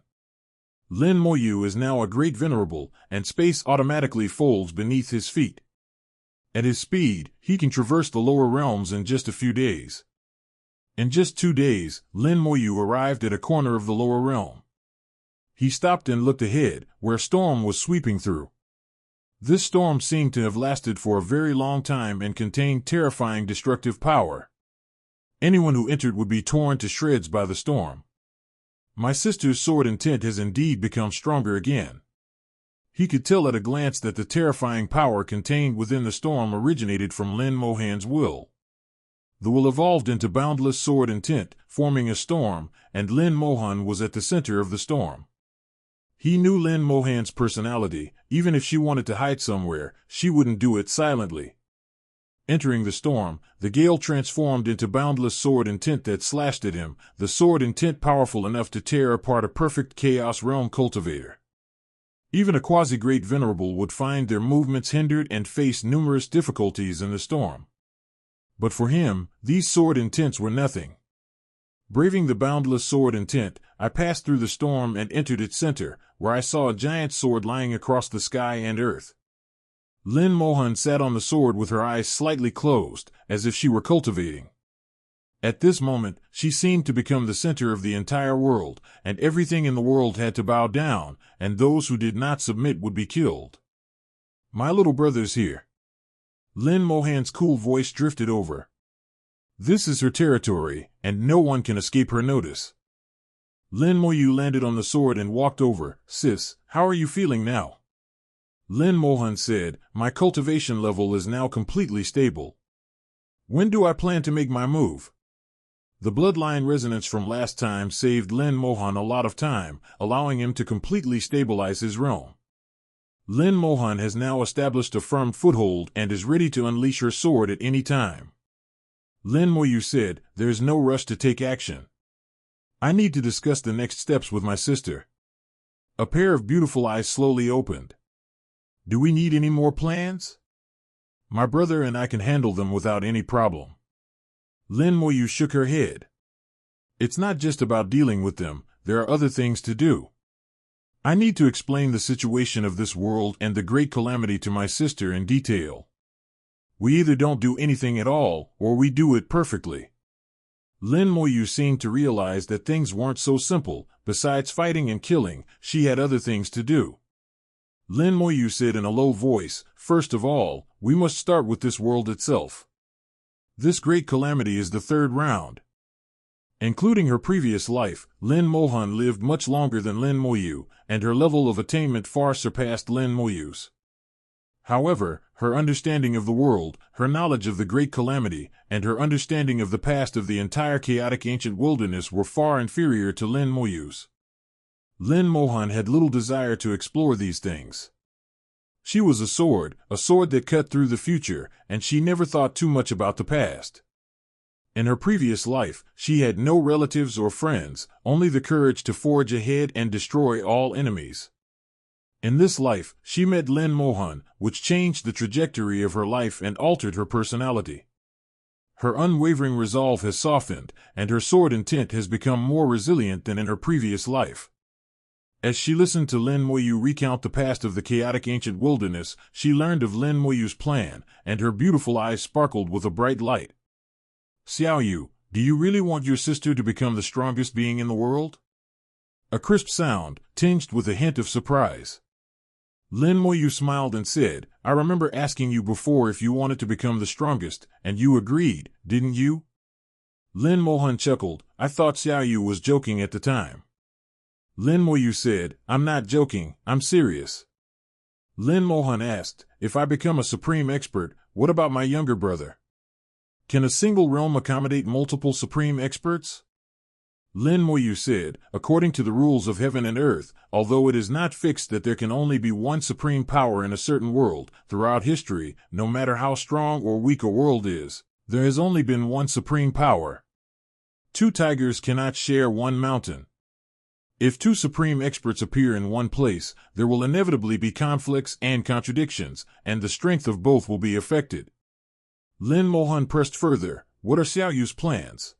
Lin Moyu is now a great venerable, and space automatically folds beneath his feet. At his speed, he can traverse the lower realms in just a few days. In just 2 days, Lin Moyu arrived at a corner of the lower realm. He stopped and looked ahead, where a storm was sweeping through. This storm seemed to have lasted for a very long time and contained terrifying destructive power. Anyone who entered would be torn to shreds by the storm. My sister's sword intent has indeed become stronger again. He could tell at a glance that the terrifying power contained within the storm originated from Lin Mohan's will. The will evolved into boundless sword intent, forming a storm, and Lin Mohan was at the center of the storm. He knew Lin Mohan's personality. Even if she wanted to hide somewhere, she wouldn't do it silently. Entering the storm, the gale transformed into boundless sword intent that slashed at him, the sword intent powerful enough to tear apart a perfect Chaos Realm cultivator. Even a quasi-great venerable would find their movements hindered and face numerous difficulties in the storm. But for him, these sword intents were nothing. Braving the boundless sword intent, I passed through the storm and entered its center, where I saw a giant sword lying across the sky and earth. Lin Mohan sat on the sword with her eyes slightly closed, as if she were cultivating. At this moment, she seemed to become the center of the entire world, and everything in the world had to bow down, and those who did not submit would be killed. My little brother's here. Lin Mohan's cool voice drifted over. This is her territory, and no one can escape her notice. Lin Moyu landed on the sword and walked over. Sis, how are you feeling now? Lin Mohan said, my cultivation level is now completely stable. When do I plan to make my move? The bloodline resonance from last time saved Lin Mohan a lot of time, allowing him to completely stabilize his realm. Lin Mohan has now established a firm foothold and is ready to unleash her sword at any time. Lin Moyu said, there's no rush to take action. I need to discuss the next steps with my sister. A pair of beautiful eyes slowly opened. Do we need any more plans? My brother and I can handle them without any problem. Lin Moyu shook her head. It's not just about dealing with them, there are other things to do. I need to explain the situation of this world and the great calamity to my sister in detail. We either don't do anything at all, or we do it perfectly. Lin Moyu seemed to realize that things weren't so simple. Besides fighting and killing, she had other things to do. Lin Moyu said in a low voice, first of all, we must start with this world itself. This great calamity is the third round. Including her previous life, Lin Mohan lived much longer than Lin Moyu, and her level of attainment far surpassed Lin Moyu's. However, her understanding of the world, her knowledge of the great calamity, and her understanding of the past of the entire chaotic ancient wilderness were far inferior to Lin Moyu's. Lin Mohan had little desire to explore these things. She was a sword that cut through the future, and she never thought too much about the past. In her previous life, she had no relatives or friends, only the courage to forge ahead and destroy all enemies. In this life, she met Lin Mohan, which changed the trajectory of her life and altered her personality. Her unwavering resolve has softened, and her sword intent has become more resilient than in her previous life. As she listened to Lin Moyu recount the past of the chaotic ancient wilderness, she learned of Lin Moyu's plan, and her beautiful eyes sparkled with a bright light. Xiaoyu, do you really want your sister to become the strongest being in the world? A crisp sound, tinged with a hint of surprise. Lin Moyu smiled and said, I remember asking you before if you wanted to become the strongest, and you agreed, didn't you? Lin Mohan chuckled, I thought Xiaoyu was joking at the time. Lin Moyu said, I'm not joking, I'm serious. Lin Mohan asked, if I become a supreme expert, what about my younger brother? Can a single realm accommodate multiple supreme experts? Lin Moyu said, according to the rules of heaven and earth, although it is not fixed that there can only be one supreme power in a certain world, throughout history, no matter how strong or weak a world is, there has only been one supreme power. Two tigers cannot share one mountain. If two supreme experts appear in one place, there will inevitably be conflicts and contradictions, and the strength of both will be affected. Lin Mohan pressed further, what are Xiaoyu's plans?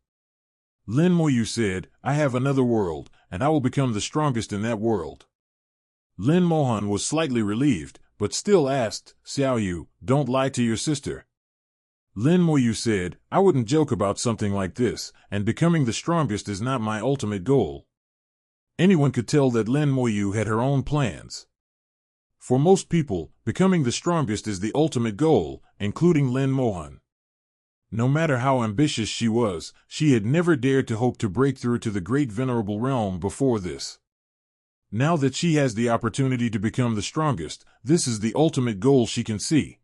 Lin Moyu said, I have another world, and I will become the strongest in that world. Lin Mohan was slightly relieved, but still asked, Xiaoyu, don't lie to your sister. Lin Moyu said, I wouldn't joke about something like this, and becoming the strongest is not my ultimate goal. Anyone could tell that Lin Moyu had her own plans. For most people, becoming the strongest is the ultimate goal, including Lin Mohan. No matter how ambitious she was, she had never dared to hope to break through to the great venerable realm before this. Now that she has the opportunity to become the strongest, this is the ultimate goal she can see.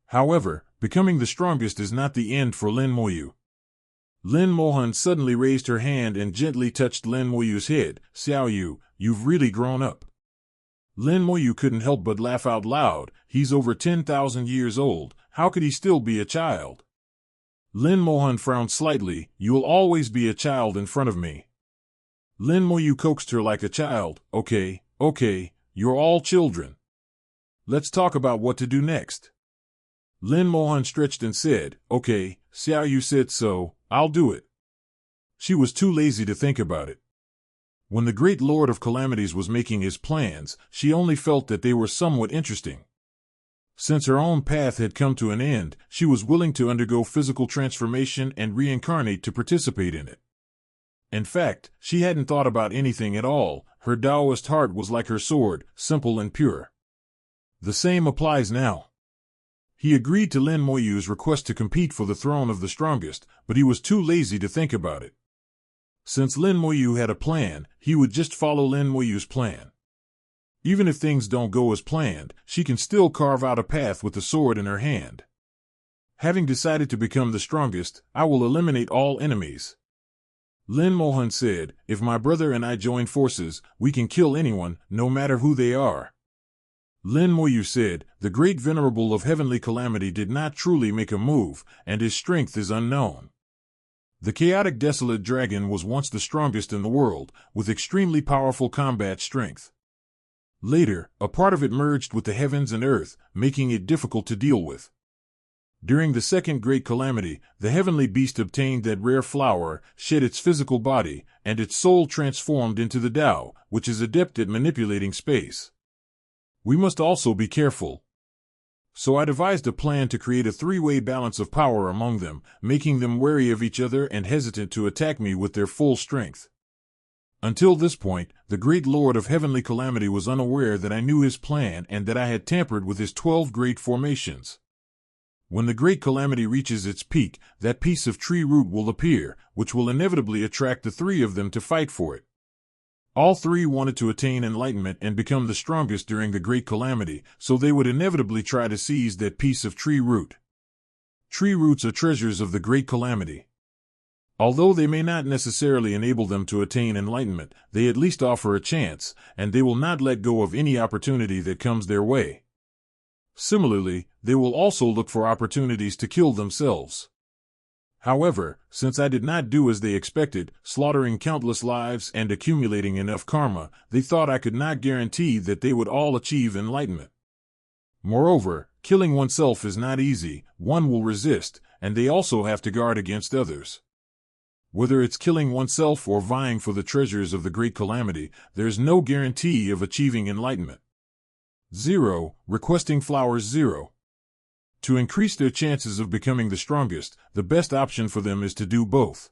However, becoming the strongest is not the end for Lin Moyu. Lin Mohan suddenly raised her hand and gently touched Lin Moyu's head. Xiaoyu, you've really grown up. Lin Moyu couldn't help but laugh out loud. He's over 10,000 years old. How could he still be a child? Lin Mohan frowned slightly. You'll always be a child in front of me. Lin Moyu coaxed her like a child. Okay, you're all children. Let's talk about what to do next. Lin Mohan stretched and said, okay, Xiao Yu said so, I'll do it. She was too lazy to think about it. When the great Lord of Calamities was making his plans, she only felt that they were somewhat interesting. Since her own path had come to an end, she was willing to undergo physical transformation and reincarnate to participate in it. In fact, she hadn't thought about anything at all. Her Taoist heart was like her sword, simple and pure. The same applies now. He agreed to Lin Moyu's request to compete for the throne of the strongest, but he was too lazy to think about it. Since Lin Moyu had a plan, he would just follow Lin Moyu's plan. Even if things don't go as planned, she can still carve out a path with the sword in her hand. Having decided to become the strongest, I will eliminate all enemies. Lin Mohan said, if my brother and I join forces, we can kill anyone, no matter who they are. Lin Moyu said, the great venerable of heavenly calamity did not truly make a move, and his strength is unknown. The chaotic desolate dragon was once the strongest in the world, with extremely powerful combat strength. Later, a part of it merged with the heavens and earth, making it difficult to deal with. During the second great calamity, the heavenly beast obtained that rare flower, shed its physical body, and its soul transformed into the Tao, which is adept at manipulating space. We must also be careful. So I devised a plan to create a three-way balance of power among them, making them wary of each other and hesitant to attack me with their full strength. Until this point, the great Lord of Heavenly Calamity was unaware that I knew his plan and that I had tampered with his 12 great formations. When the great calamity reaches its peak, that piece of tree root will appear, which will inevitably attract the three of them to fight for it. All three wanted to attain enlightenment and become the strongest during the great calamity, so they would inevitably try to seize that piece of tree root. Tree roots are treasures of the great calamity. Although they may not necessarily enable them to attain enlightenment, they at least offer a chance, and they will not let go of any opportunity that comes their way. Similarly, they will also look for opportunities to kill themselves. However, since I did not do as they expected, slaughtering countless lives and accumulating enough karma, they thought I could not guarantee that they would all achieve enlightenment. Moreover, killing oneself is not easy, one will resist, and they also have to guard against others. Whether it's killing oneself or vying for the treasures of the great calamity, there's no guarantee of achieving enlightenment. 0. Requesting flowers 0. To increase their chances of becoming the strongest, the best option for them is to do both.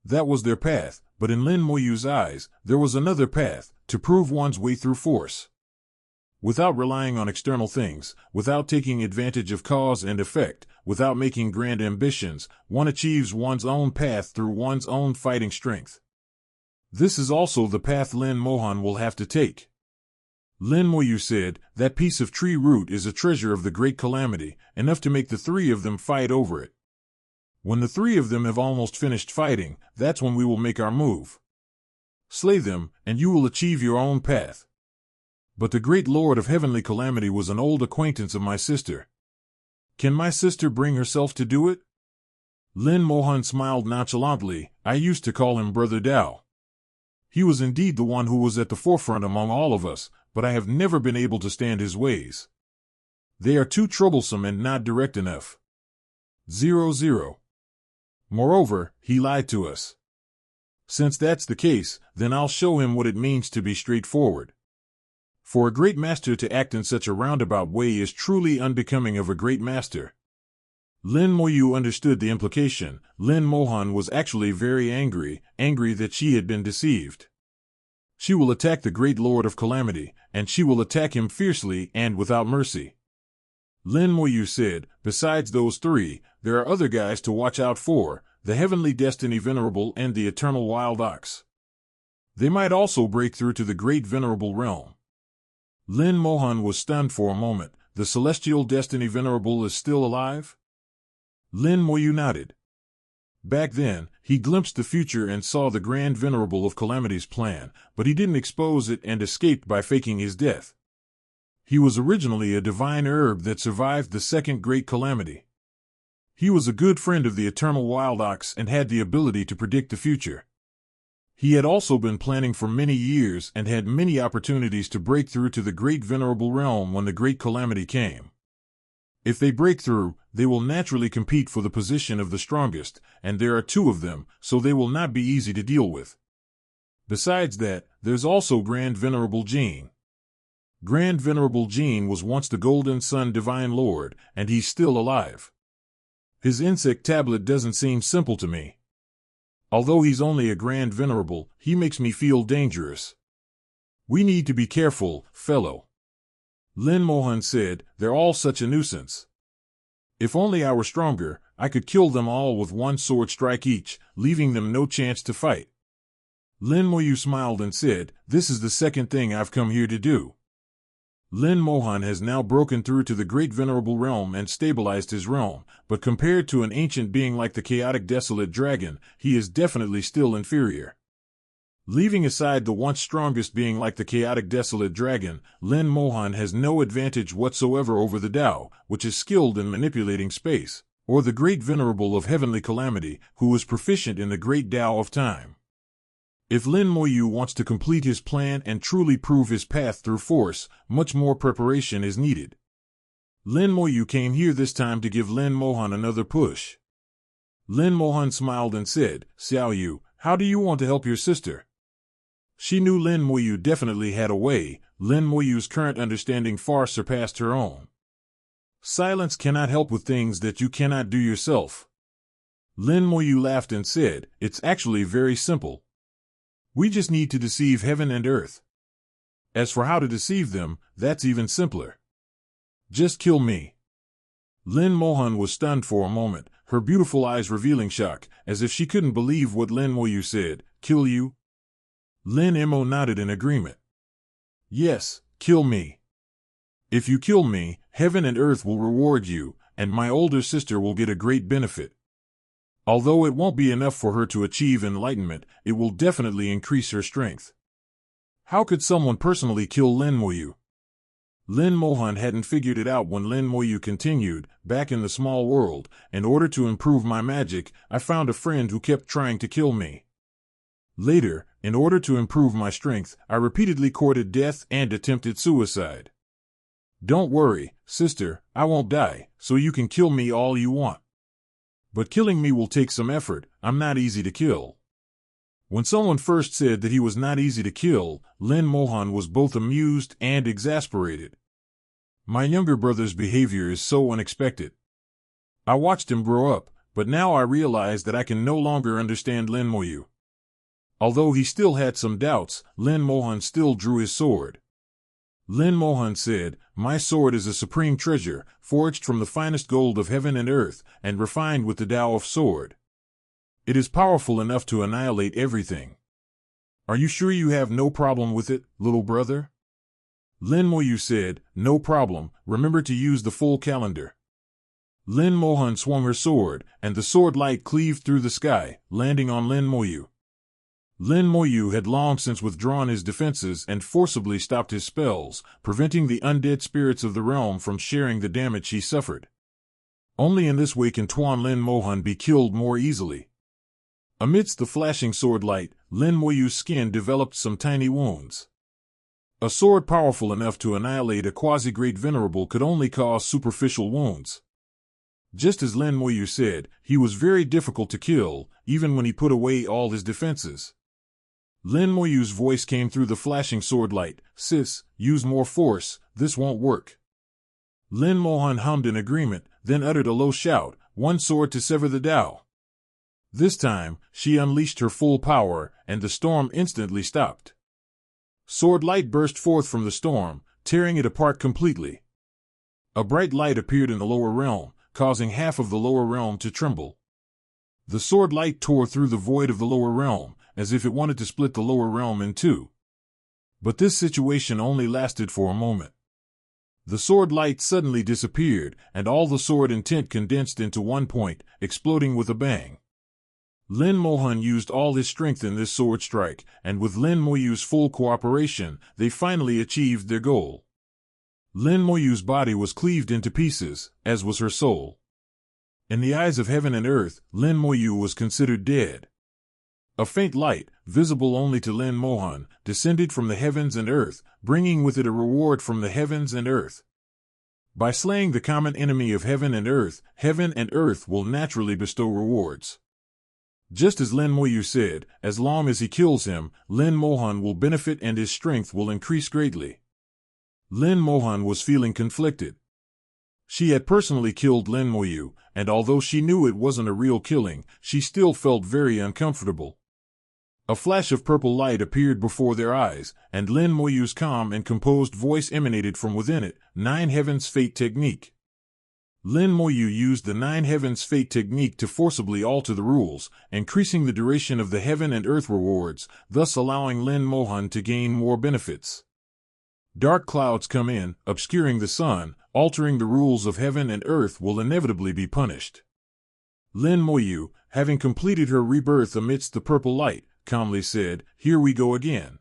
That was their path, but in Lin Moyu's eyes, there was another path, to prove one's way through force. Without relying on external things, without taking advantage of cause and effect, without making grand ambitions, one achieves one's own path through one's own fighting strength. This is also the path Lin Mohan will have to take. Lin Moyu said, that piece of tree root is a treasure of the great calamity, enough to make the three of them fight over it. When the three of them have almost finished fighting, that's when we will make our move. Slay them, and you will achieve your own path. But the great Lord of Heavenly Calamity was an old acquaintance of my sister. Can my sister bring herself to do it? Lin Mohan smiled nonchalantly. I used to call him Brother Tao. He was indeed the one who was at the forefront among all of us, but I have never been able to stand his ways. They are too troublesome and not direct enough. 0. Moreover, he lied to us. Since that's the case, then I'll show him what it means to be straightforward. For a great master to act in such a roundabout way is truly unbecoming of a great master. Lin Moyu understood the implication. Lin Mohan was actually very angry that she had been deceived. She will attack the great Lord of Calamity, and she will attack him fiercely and without mercy. Lin Moyu said, besides those three, there are other guys to watch out for, the Heavenly Destiny Venerable and the Eternal Wild Ox. They might also break through to the Great Venerable Realm. Lin Mohan was stunned for a moment. The Celestial Destiny Venerable is still alive? Lin Moyu nodded. Back then, He glimpsed the future and saw the Grand Venerable of Calamity's plan, but he didn't expose it and escaped by faking his death. He was originally a divine herb that survived the second great calamity. He was a good friend of the eternal wild ox and had the ability to predict the future. He had also been planning for many years and had many opportunities to break through to the great venerable realm when the great calamity came. If they break through, they will naturally compete for the position of the strongest, and there are two of them, so they will not be easy to deal with. Besides that, there's also Grand Venerable Gene. Grand Venerable Gene was once the Golden Sun Divine Lord, and he's still alive. His insect tablet doesn't seem simple to me. Although he's only a Grand Venerable, he makes me feel dangerous. We need to be careful, fellow. Lin Mohan said, they're all such a nuisance. If only I were stronger, I could kill them all with one sword strike each, leaving them no chance to fight. Lin Moyu smiled and said, this is the second thing I've come here to do. Lin Mohan has now broken through to the great venerable realm and stabilized his realm, but compared to an ancient being like the chaotic desolate dragon, he is definitely still inferior. Leaving aside the once strongest being like the chaotic desolate dragon, Lin Mohan has no advantage whatsoever over the Tao, which is skilled in manipulating space, or the great venerable of heavenly calamity, who is proficient in the great Tao of time. If Lin Moyu wants to complete his plan and truly prove his path through force, much more preparation is needed. Lin Moyu came here this time to give Lin Mohan another push. Lin Mohan smiled and said, Xiao Yu, how do you want to help your sister? She knew Lin Moyu definitely had a way. Lin Moyu's current understanding far surpassed her own. Silence cannot help with things that you cannot do yourself. Lin Moyu laughed and said, it's actually very simple. We just need to deceive heaven and earth. As for how to deceive them, that's even simpler. Just kill me. Lin Mohan was stunned for a moment, her beautiful eyes revealing shock, as if she couldn't believe what Lin Moyu said. Kill you? Lin Mo nodded in agreement. Yes, kill me. If you kill me, heaven and earth will reward you, and my older sister will get a great benefit. Although it won't be enough for her to achieve enlightenment, it will definitely increase her strength. How could someone personally kill Lin Moyu? Lin Mohan hadn't figured it out when Lin Moyu continued, back in the small world, in order to improve my magic, I found a friend who kept trying to kill me. Later, in order to improve my strength, I repeatedly courted death and attempted suicide. Don't worry, sister, I won't die, so you can kill me all you want. But killing me will take some effort. I'm not easy to kill. When someone first said that he was not easy to kill, Lin Mohan was both amused and exasperated. My younger brother's behavior is so unexpected. I watched him grow up, but now I realize that I can no longer understand Lin Moyu. Although he still had some doubts, Lin Mohan still drew his sword. Lin Mohan said, my sword is a supreme treasure, forged from the finest gold of heaven and earth, and refined with the Tao of sword. It is powerful enough to annihilate everything. Are you sure you have no problem with it, little brother? Lin Moyu said, no problem, remember to use the full calendar. Lin Mohan swung her sword, and the sword light cleaved through the sky, landing on Lin Moyu. Lin Moyu had long since withdrawn his defenses and forcibly stopped his spells, preventing the undead spirits of the realm from sharing the damage he suffered. Only in this way can Tuan Lin Mohan be killed more easily. Amidst the flashing sword light, Lin Moyu's skin developed some tiny wounds. A sword powerful enough to annihilate a quasi-great venerable could only cause superficial wounds. Just as Lin Moyu said, he was very difficult to kill, even when he put away all his defenses. Lin Moyu's voice came through the flashing sword light. Sis, use more force, this won't work. Lin Mohan hummed in agreement, then uttered a low shout, one sword to sever the Tao. This time, she unleashed her full power, and the storm instantly stopped. Sword light burst forth from the storm, tearing it apart completely. A bright light appeared in the lower realm, causing half of the lower realm to tremble. The sword light tore through the void of the lower realm, as if it wanted to split the lower realm in two. But this situation only lasted for a moment. The sword light suddenly disappeared, and all the sword intent condensed into one point, exploding with a bang. Lin Mohan used all his strength in this sword strike, and with Lin Moyu's full cooperation, they finally achieved their goal. Lin Moyu's body was cleaved into pieces, as was her soul. In the eyes of heaven and earth, Lin Moyu was considered dead. A faint light, visible only to Lin Mohan, descended from the heavens and earth, bringing with it a reward from the heavens and earth. By slaying the common enemy of heaven and earth will naturally bestow rewards. Just as Lin Moyu said, as long as he kills him, Lin Mohan will benefit and his strength will increase greatly. Lin Mohan was feeling conflicted. She had personally killed Lin Moyu, and although she knew it wasn't a real killing, she still felt very uncomfortable. A flash of purple light appeared before their eyes, and Lin Moyu's calm and composed voice emanated from within it, 9 Heavens Fate Technique. Lin Moyu used the 9 Heavens Fate Technique to forcibly alter the rules, increasing the duration of the heaven and earth rewards, thus allowing Lin Mohan to gain more benefits. Dark clouds come in, obscuring the sun, altering the rules of heaven and earth will inevitably be punished. Lin Moyu, having completed her rebirth amidst the purple light, calmly said, "Here we go again.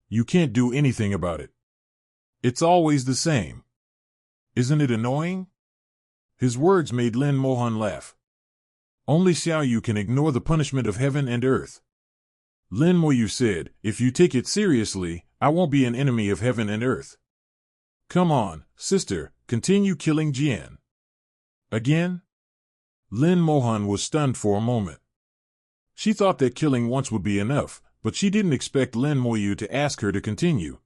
You can't do anything about it. It's always the same. Isn't it annoying?" His words made Lin Mohan laugh. Only Xiaoyu can ignore the punishment of heaven and earth. Lin Moyu said, "If you take it seriously, I won't be an enemy of heaven and earth. Come on, sister, continue killing Jian." Again? Lin Mohan was stunned for a moment. She thought that killing once would be enough, but she didn't expect Lin Moyu to ask her to continue.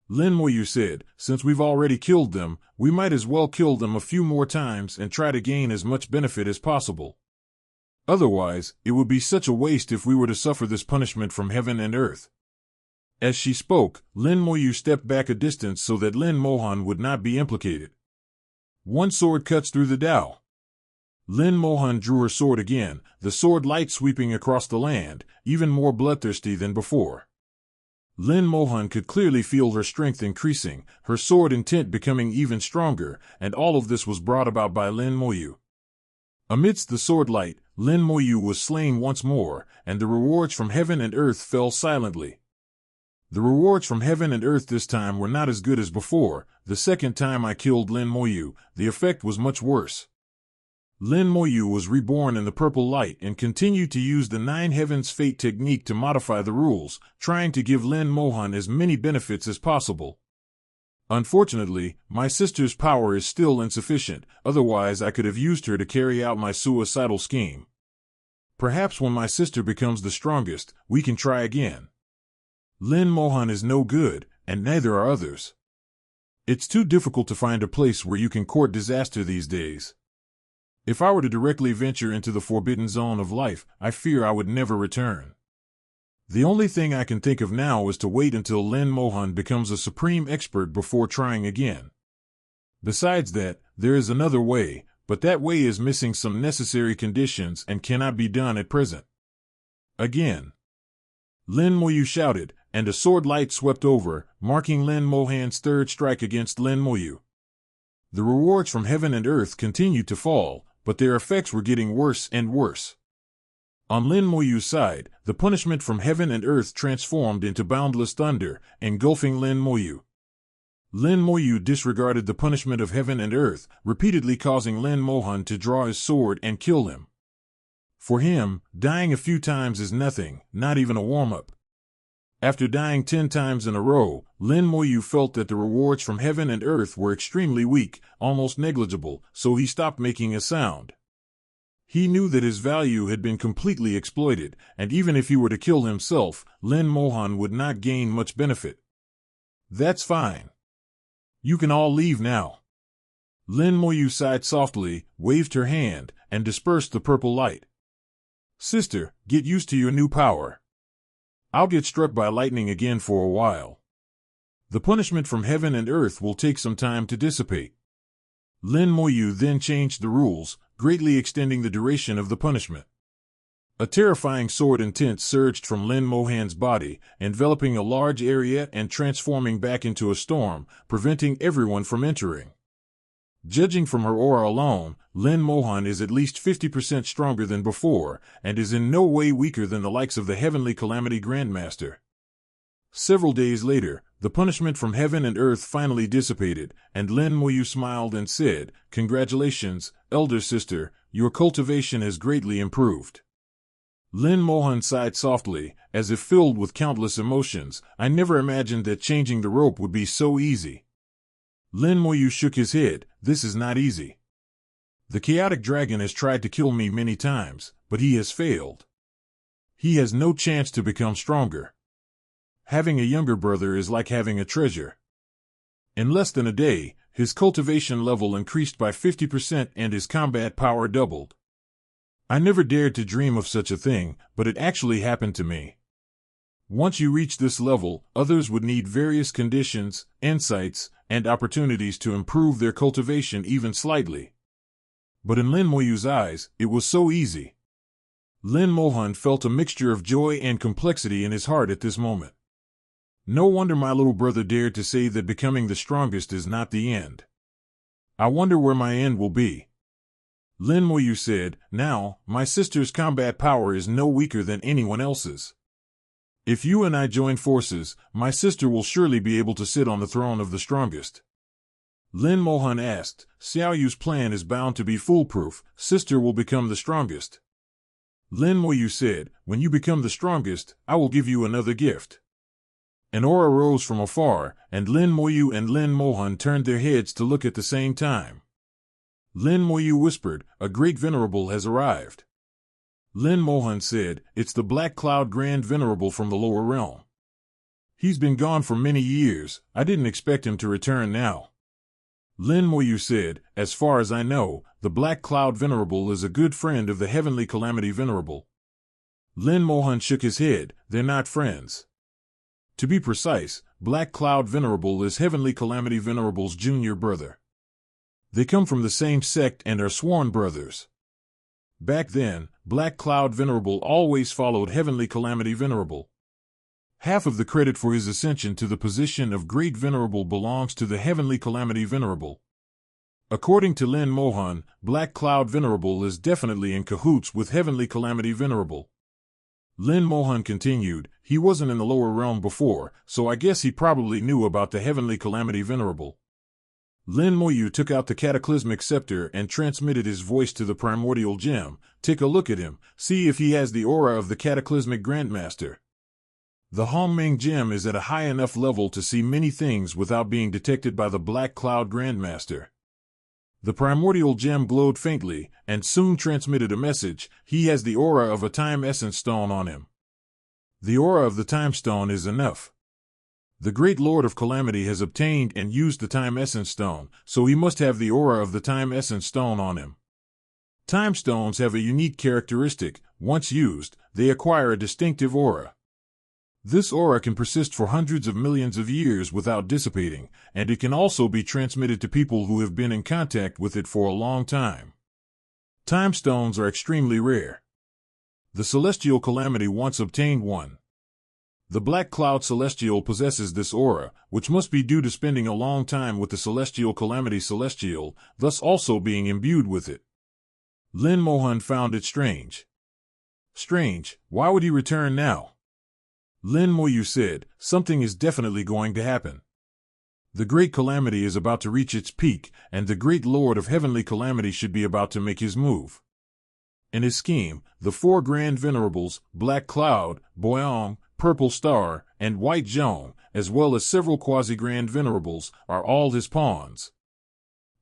Lin Moyu said, "Since we've already killed them, we might as well kill them a few more times and try to gain as much benefit as possible. Otherwise, it would be such a waste if we were to suffer this punishment from heaven and earth." As she spoke, Lin Moyu stepped back a distance so that Lin Mohan would not be implicated. One sword cuts through the Tao. Lin Mohan drew her sword again, the sword light sweeping across the land, even more bloodthirsty than before. Lin Mohan could clearly feel her strength increasing, her sword intent becoming even stronger, and all of this was brought about by Lin Moyu. Amidst the sword light, Lin Moyu was slain once more, and the rewards from heaven and earth fell silently. The rewards from heaven and earth this time were not as good as before. The second time I killed Lin Moyu, the effect was much worse. Lin Moyu was reborn in the purple light and continued to use the 9 Heavens Fate technique to modify the rules, trying to give Lin Mohan as many benefits as possible. Unfortunately, my sister's power is still insufficient, otherwise I could have used her to carry out my suicidal scheme. Perhaps when my sister becomes the strongest, we can try again. Lin Mohan is no good, and neither are others. It's too difficult to find a place where you can court disaster these days. If I were to directly venture into the forbidden zone of life, I fear I would never return. The only thing I can think of now is to wait until Lin Mohan becomes a supreme expert before trying again. Besides that, there is another way, but that way is missing some necessary conditions and cannot be done at present." Again. Lin Moyu shouted, and a sword light swept over, marking Lin Mohan's third strike against Lin Moyu. The rewards from heaven and earth continued to fall, but their effects were getting worse and worse. On Lin Moyu's side, the punishment from heaven and earth transformed into boundless thunder, engulfing Lin Moyu. Lin Moyu disregarded the punishment of heaven and earth, repeatedly causing Lin Mohan to draw his sword and kill him. For him, dying a few times is nothing, not even a warm-up. After dying 10 times in a row, Lin Moyu felt that the rewards from heaven and earth were extremely weak, almost negligible, so he stopped making a sound. He knew that his value had been completely exploited, and even if he were to kill himself, Lin Mohan would not gain much benefit. "That's fine. You can all leave now." Lin Moyu sighed softly, waved her hand, and dispersed the purple light. "Sister, get used to your new power. I'll get struck by lightning again for a while. The punishment from heaven and earth will take some time to dissipate." Lin Moyu then changed the rules, greatly extending the duration of the punishment. A terrifying sword intent surged from Lin Mohan's body, enveloping a large area and transforming back into a storm, preventing everyone from entering. Judging from her aura alone, Lin Mohan is at least 50% stronger than before, and is in no way weaker than the likes of the Heavenly Calamity Grandmaster. Several days later, the punishment from heaven and earth finally dissipated, and Lin Moyu smiled and said, "Congratulations, elder sister, your cultivation has greatly improved." Lin Mohan sighed softly, as if filled with countless emotions. "I never imagined that changing the rope would be so easy." Lin Moyu shook his head. "This is not easy. The chaotic dragon has tried to kill me many times, but he has failed. He has no chance to become stronger. Having a younger brother is like having a treasure." In less than a day, his cultivation level increased by 50% and his combat power doubled. "I never dared to dream of such a thing, but it actually happened to me. Once you reach this level, others would need various conditions, insights, and opportunities to improve their cultivation even slightly." But in Lin Moyu's eyes, it was so easy. Lin Mohan felt a mixture of joy and complexity in his heart at this moment. No wonder my little brother dared to say that becoming the strongest is not the end. I wonder where my end will be. Lin Moyu said, "Now, my sister's combat power is no weaker than anyone else's. If you and I join forces, my sister will surely be able to sit on the throne of the strongest." Lin Mohan asked, "Xiao Yu's plan is bound to be foolproof. Sister will become the strongest." Lin Moyu said, "When you become the strongest, I will give you another gift." An aura rose from afar, and Lin Moyu and Lin Mohan turned their heads to look at the same time. Lin Moyu whispered, "A great venerable has arrived." Lin Mohan said, "It's the Black Cloud Grand Venerable from the lower realm. He's been gone for many years. I didn't expect him to return now." Lin Moyu said, "As far as I know, the Black Cloud Venerable is a good friend of the Heavenly Calamity Venerable." Lin Mohan shook his head. "They're not friends. To be precise, Black Cloud Venerable is Heavenly Calamity Venerable's junior brother. They come from the same sect and are sworn brothers. Back then, Black Cloud Venerable always followed Heavenly Calamity Venerable. Half of the credit for his ascension to the position of Great Venerable belongs to the Heavenly Calamity Venerable. According to Lin Mohan, Black Cloud Venerable is definitely in cahoots with Heavenly Calamity Venerable." Lin Mohan continued, "He wasn't in the lower realm before, so I guess he probably knew about the Heavenly Calamity Venerable." Lin Moyu took out the cataclysmic scepter and transmitted his voice to the primordial gem. "Take a look at him, see if he has the aura of the cataclysmic grandmaster." The Hongmeng gem is at a high enough level to see many things without being detected by the Black Cloud Grandmaster. The primordial gem glowed faintly, and soon transmitted a message. "He has the aura of a time essence stone on him." The aura of the time stone is enough. The great Lord of Calamity has obtained and used the time essence stone, so he must have the aura of the time essence stone on him. Time stones have a unique characteristic. Once used, they acquire a distinctive aura. This aura can persist for hundreds of millions of years without dissipating, and it can also be transmitted to people who have been in contact with it for a long time. Time stones are extremely rare. The Celestial Calamity once obtained one. The Black Cloud Celestial possesses this aura, which must be due to spending a long time with the Celestial Calamity Celestial, thus also being imbued with it. Lin Mohan found it strange. "Strange, why would he return now?" Lin Moyu said, "Something is definitely going to happen. The Great Calamity is about to reach its peak, and the Great Lord of Heavenly Calamity should be about to make his move. In his scheme, the four Grand Venerables, Black Cloud, Boyong, Purple Star, and White Zhong, as well as several quasi-Grand Venerables, are all his pawns.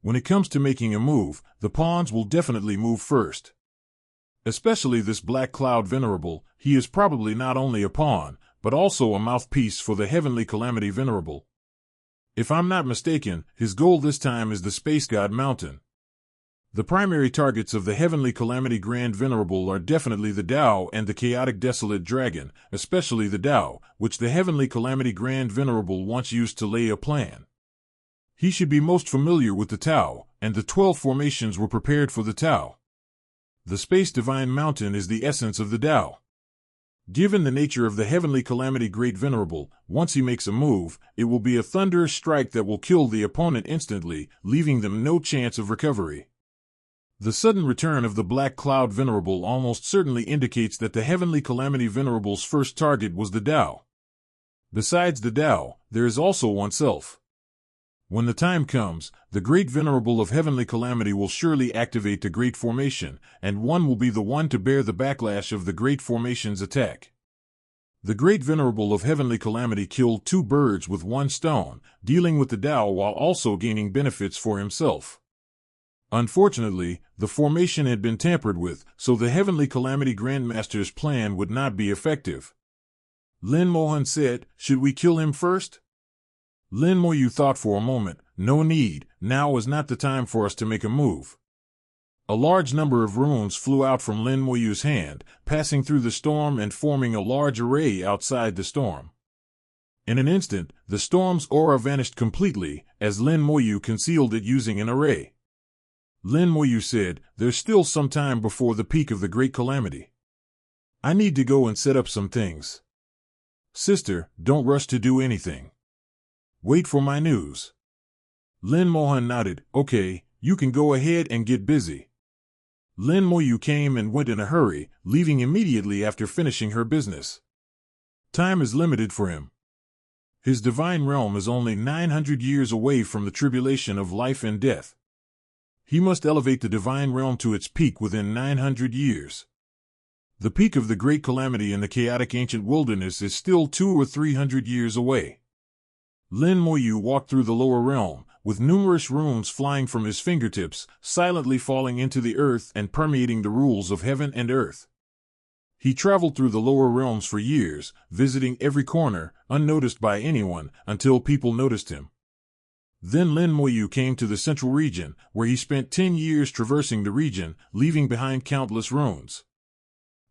When it comes to making a move, the pawns will definitely move first. Especially this Black Cloud Venerable, he is probably not only a pawn, but also a mouthpiece for the Heavenly Calamity Venerable. If I'm not mistaken, his goal this time is the Space God Mountain. The primary targets of the Heavenly Calamity Grand Venerable are definitely the Tao and the Chaotic Desolate Dragon, especially the Tao, which the Heavenly Calamity Grand Venerable once used to lay a plan. He should be most familiar with the Tao, and the 12 formations were prepared for the Tao. The Space Divine Mountain is the essence of the Tao. Given the nature of the heavenly calamity Great Venerable, once he makes a move, it will be a thunderous strike that will kill the opponent instantly, leaving them no chance of recovery. The sudden return of the Black Cloud Venerable almost certainly indicates that the heavenly calamity Venerable's first target was the Tao. Besides the Tao, there is also oneself. When the time comes, the Great Venerable of heavenly calamity will surely activate the Great Formation, and one will be the one to bear the backlash of the Great Formation's attack. The Great Venerable of heavenly calamity killed two birds with one stone, dealing with the Tao while also gaining benefits for himself. Unfortunately, the formation had been tampered with, so the heavenly calamity Grandmaster's plan would not be effective. Lin Mohan said, "Should we kill him first?" Lin Moyu thought for a moment. "No need, now is not the time for us to make a move." A large number of runes flew out from Lin Moyu's hand, passing through the storm and forming a large array outside the storm. In an instant, the storm's aura vanished completely, as Lin Moyu concealed it using an array. Lin Moyu said, "There's still some time before the peak of the Great Calamity. I need to go and set up some things. Sister, don't rush to do anything. Wait for my news." Lin Mohan nodded. "Okay, you can go ahead and get busy." Lin Moyu came and went in a hurry, leaving immediately after finishing her business. Time is limited for him. His divine realm is only 900 years away from the tribulation of life and death. He must elevate the divine realm to its peak within 900 years. The peak of the Great Calamity in the chaotic ancient wilderness is still 200 or 300 years away. Lin Moyu walked through the lower realm, with numerous runes flying from his fingertips, silently falling into the earth and permeating the rules of heaven and earth. He traveled through the lower realms for years, visiting every corner, unnoticed by anyone, until people noticed him. Then Lin Moyu came to the central region, where he spent 10 years traversing the region, leaving behind countless runes.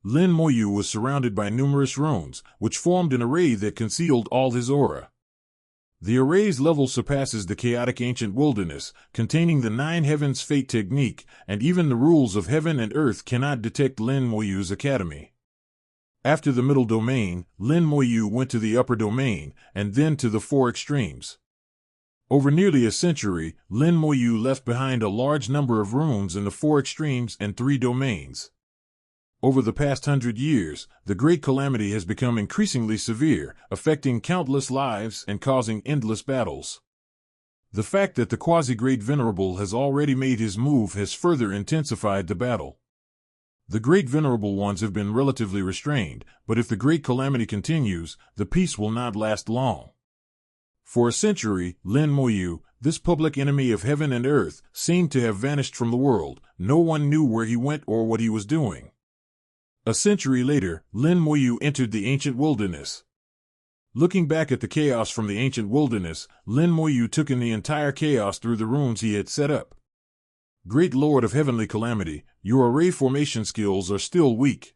Lin Moyu was surrounded by numerous runes, which formed an array that concealed all his aura. The array's level surpasses the chaotic ancient wilderness, containing the 9 heavens fate technique, and even the rules of heaven and earth cannot detect Lin Moyu's academy. After the middle domain, Lin Moyu went to the upper domain, and then to the 4 extremes. Over nearly a century, Lin Moyu left behind a large number of runes in the 4 extremes and 3 domains. Over the past 100 years, the Great Calamity has become increasingly severe, affecting countless lives and causing endless battles. The fact that the Quasi-Great Venerable has already made his move has further intensified the battle. The Great Venerable ones have been relatively restrained, but if the Great Calamity continues, the peace will not last long. For a century, Lin Moyu, this public enemy of heaven and earth, seemed to have vanished from the world. No one knew where he went or what he was doing. A century later, Lin Moyu entered the ancient wilderness. Looking back at the chaos from the ancient wilderness, Lin Moyu took in the entire chaos through the runes he had set up. "Great Lord of Heavenly Calamity, your array formation skills are still weak."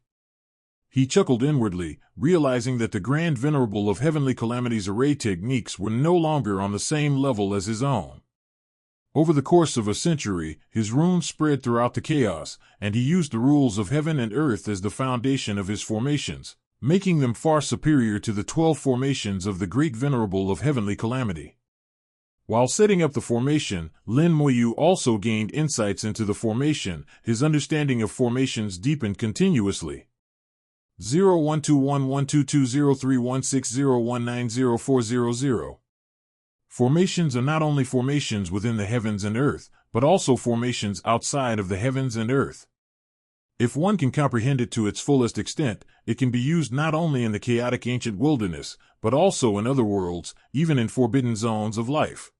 He chuckled inwardly, realizing that the Grand Venerable of Heavenly Calamity's array techniques were no longer on the same level as his own. Over the course of a century, his runes spread throughout the chaos, and he used the rules of heaven and earth as the foundation of his formations, making them far superior to the 12 formations of the Great Venerable of Heavenly Calamity. While setting up the formation, Lin Moyu also gained insights into the formation. His understanding of formations deepened continuously. 012112203160190400. Formations are not only formations within the heavens and earth, but also formations outside of the heavens and earth. If one can comprehend it to its fullest extent, it can be used not only in the chaotic ancient wilderness, but also in other worlds, even in forbidden zones of life.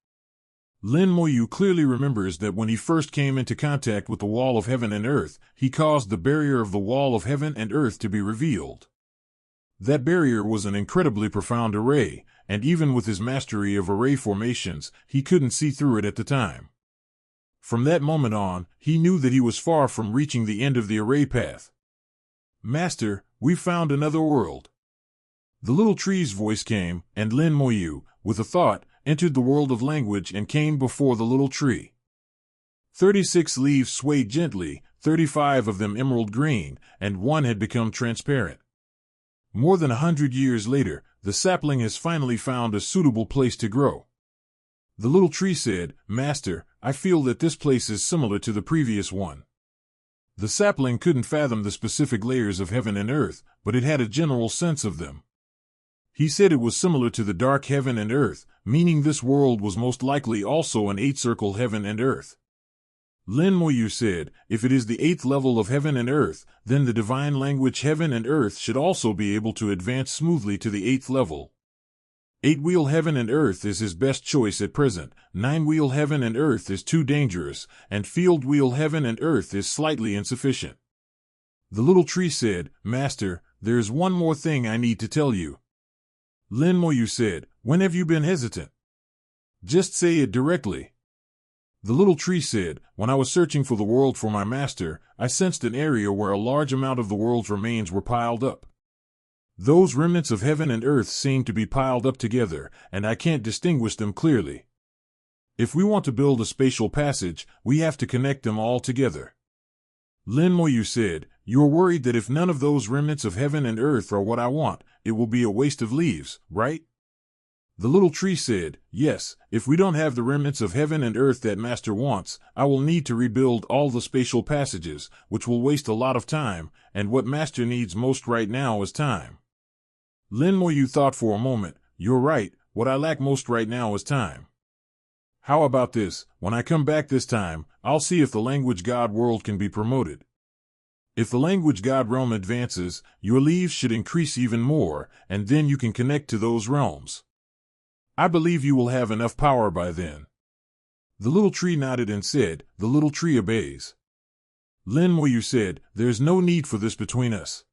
Lin Moyu clearly remembers that when he first came into contact with the wall of heaven and earth, he caused the barrier of the wall of heaven and earth to be revealed. That barrier was an incredibly profound array, and even with his mastery of array formations, he couldn't see through it at the time. From that moment on, he knew that he was far from reaching the end of the array path. "Master, we found another world." The little tree's voice came, and Lin Moyu, with a thought, entered the world of language and came before the little tree. 36 leaves swayed gently, 35 of them emerald green, and one had become transparent. More than 100 years later, the sapling has finally found a suitable place to grow. The little tree said, "Master, I feel that this place is similar to the previous one." The sapling couldn't fathom the specific layers of heaven and earth, but it had a general sense of them. He said it was similar to the dark heaven and earth, meaning this world was most likely also an eight-circle heaven and earth. Lin Moyu said, "If it is the eighth level of heaven and earth, then the divine language heaven and earth should also be able to advance smoothly to the eighth level. Eight-wheel heaven and earth is his best choice at present, nine-wheel heaven and earth is too dangerous, and field-wheel heaven and earth is slightly insufficient." The little tree said, "Master, there is one more thing I need to tell you." Lin Moyu said, "When have you been hesitant? Just say it directly." The little tree said, "When I was searching for the world for my master, I sensed an area where a large amount of the world's remains were piled up. Those remnants of heaven and earth seem to be piled up together, and I can't distinguish them clearly. If we want to build a spatial passage, we have to connect them all together." Lin Moyu said, "You're worried that if none of those remnants of heaven and earth are what I want, it will be a waste of leaves, right?" The little tree said, "Yes, if we don't have the remnants of heaven and earth that Master wants, I will need to rebuild all the spatial passages, which will waste a lot of time, and what Master needs most right now is time." Lin Moyu thought for a moment. "You're right, what I lack most right now is time. How about this, when I come back this time, I'll see if the language god world can be promoted. If the language god realm advances, your leaves should increase even more, and then you can connect to those realms. I believe you will have enough power by then." The little tree nodded and said, "The little tree obeys." Lin Moyu said, "There's no need for this between us.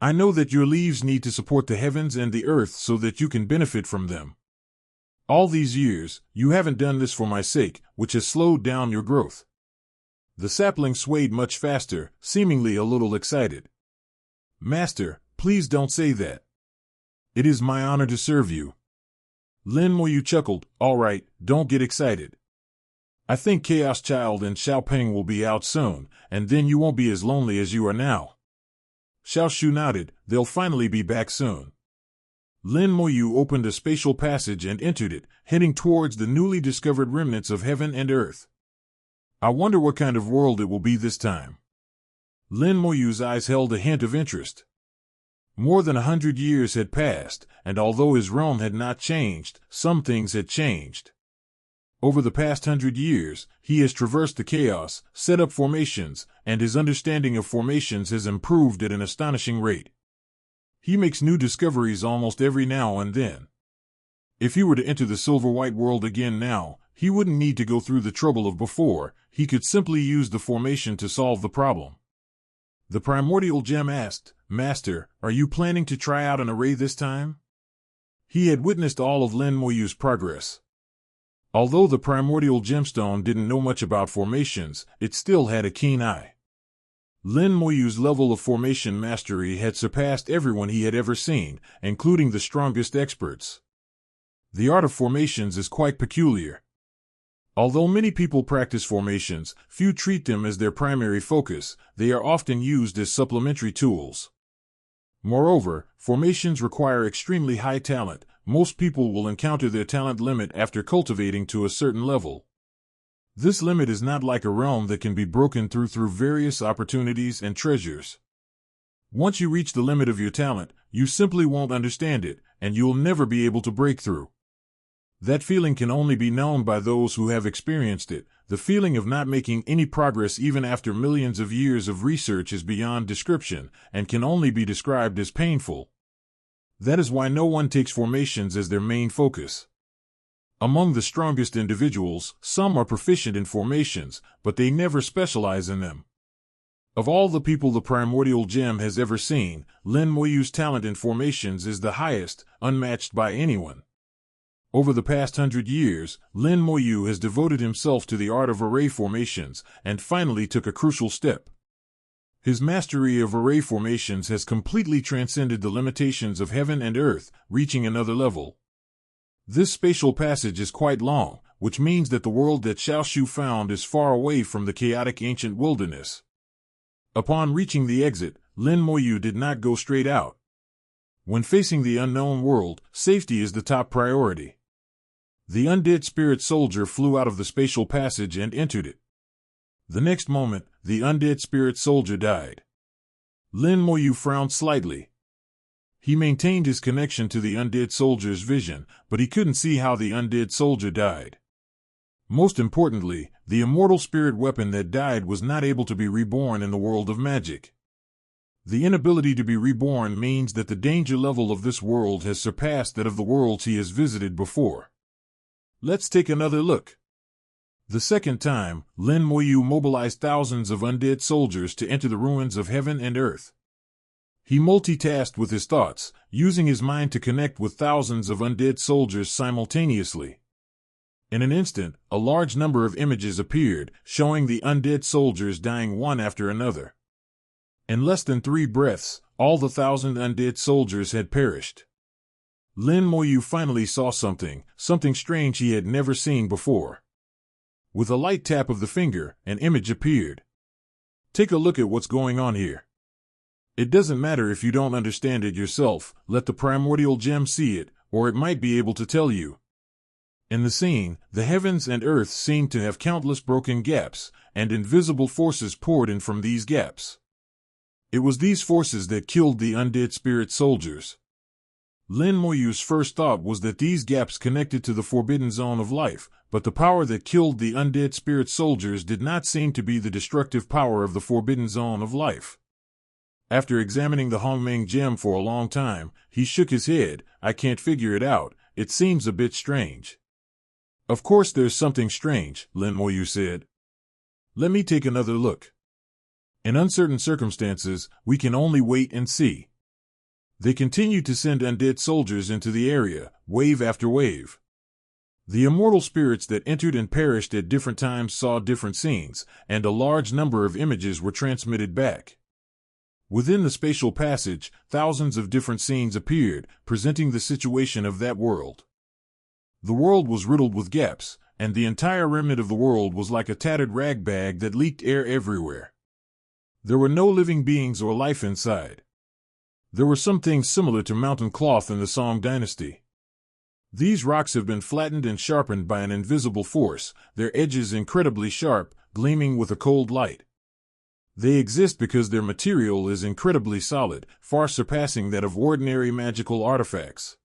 I know that your leaves need to support the heavens and the earth so that you can benefit from them. All these years, you haven't done this for my sake, which has slowed down your growth." The sapling swayed much faster, seemingly a little excited. "Master, please don't say that. It is my honor to serve you." Lin Moyu chuckled, "All right, don't get excited. I think Chaos Child and Xiaopeng will be out soon, and then you won't be as lonely as you are now." Xiao Shu nodded, "They'll finally be back soon." Lin Moyu opened a spatial passage and entered it, heading towards the newly discovered remnants of heaven and earth. "I wonder what kind of world it will be this time." Lin Moyu's eyes held a hint of interest. More than 100 years had passed, and although his realm had not changed, some things had changed. Over the past 100 years, he has traversed the chaos, set up formations, and his understanding of formations has improved at an astonishing rate. He makes new discoveries almost every now and then. If he were to enter the silver-white world again now, he wouldn't need to go through the trouble of before, he could simply use the formation to solve the problem. The primordial gem asked, "Master, are you planning to try out an array this time?" He had witnessed all of Lin Moyu's progress. Although the primordial gemstone didn't know much about formations, it still had a keen eye. Lin Moyu's level of formation mastery had surpassed everyone he had ever seen, including the strongest experts. The art of formations is quite peculiar. Although many people practice formations, few treat them as their primary focus. They are often used as supplementary tools. Moreover, formations require extremely high talent. Most people will encounter their talent limit after cultivating to a certain level. This limit is not like a realm that can be broken through various opportunities and treasures. Once you reach the limit of your talent, you simply won't understand it, and you'll never be able to break through. That feeling can only be known by those who have experienced it. The feeling of not making any progress even after millions of years of research is beyond description, and can only be described as painful. That is why no one takes formations as their main focus. Among the strongest individuals, some are proficient in formations, but they never specialize in them. Of all the people the primordial gem has ever seen, Lin Moyu's talent in formations is the highest, unmatched by anyone. Over the past 100 years, Lin Moyu has devoted himself to the art of array formations, and finally took a crucial step. His mastery of array formations has completely transcended the limitations of heaven and earth, reaching another level. This spatial passage is quite long, which means that the world that Xiao Shu found is far away from the chaotic ancient wilderness. Upon reaching the exit, Lin Moyu did not go straight out. When facing the unknown world, safety is the top priority. The undead spirit soldier flew out of the spatial passage and entered it. The next moment, the undead spirit soldier died. Lin Moyu frowned slightly. He maintained his connection to the undead soldier's vision, but he couldn't see how the undead soldier died. Most importantly, the immortal spirit weapon that died was not able to be reborn in the world of magic. The inability to be reborn means that the danger level of this world has surpassed that of the worlds he has visited before. Let's take another look. The second time, Lin Moyu mobilized thousands of undead soldiers to enter the ruins of heaven and earth. He multitasked with his thoughts, using his mind to connect with thousands of undead soldiers simultaneously. In an instant, a large number of images appeared, showing the undead soldiers dying one after another. In less than 3 breaths, all the 1,000 undead soldiers had perished. Lin Moyu finally saw something strange he had never seen before. With a light tap of the finger, an image appeared. Take a look at what's going on here. It doesn't matter if you don't understand it yourself, let the primordial gem see it, or it might be able to tell you. In the scene, the heavens and earth seemed to have countless broken gaps, and invisible forces poured in from these gaps. It was these forces that killed the undead spirit soldiers. Lin Moyu's first thought was that these gaps connected to the forbidden zone of life, but the power that killed the undead spirit soldiers did not seem to be the destructive power of the forbidden zone of life. After examining the Hongming gem for a long time, he shook his head. I can't figure it out, it seems a bit strange. Of course there's something strange, Lin Moyu said. Let me take another look. In uncertain circumstances, we can only wait and see. They continued to send undead soldiers into the area, wave after wave. The immortal spirits that entered and perished at different times saw different scenes, and a large number of images were transmitted back. Within the spatial passage, thousands of different scenes appeared, presenting the situation of that world. The world was riddled with gaps, and the entire remnant of the world was like a tattered rag bag that leaked air everywhere. There were no living beings or life inside. There were some things similar to mountain cloth in the Song dynasty. These rocks have been flattened and sharpened by an invisible force, their edges incredibly sharp, gleaming with a cold light. They exist because their material is incredibly solid, far surpassing that of ordinary magical artifacts.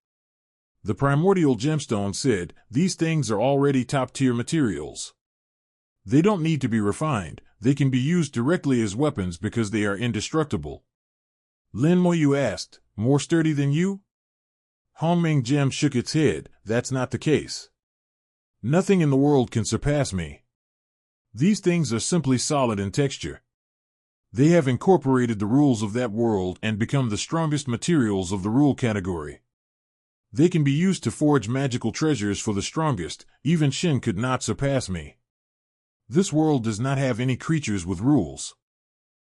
The primordial gemstone said, these things are already top-tier materials. They don't need to be refined, they can be used directly as weapons because they are indestructible. Lin Moyu asked, more sturdy than you? Hongming Gem shook its head, that's not the case. Nothing in the world can surpass me. These things are simply solid in texture. They have incorporated the rules of that world and become the strongest materials of the rule category. They can be used to forge magical treasures for the strongest, even Shin could not surpass me. This world does not have any creatures with rules.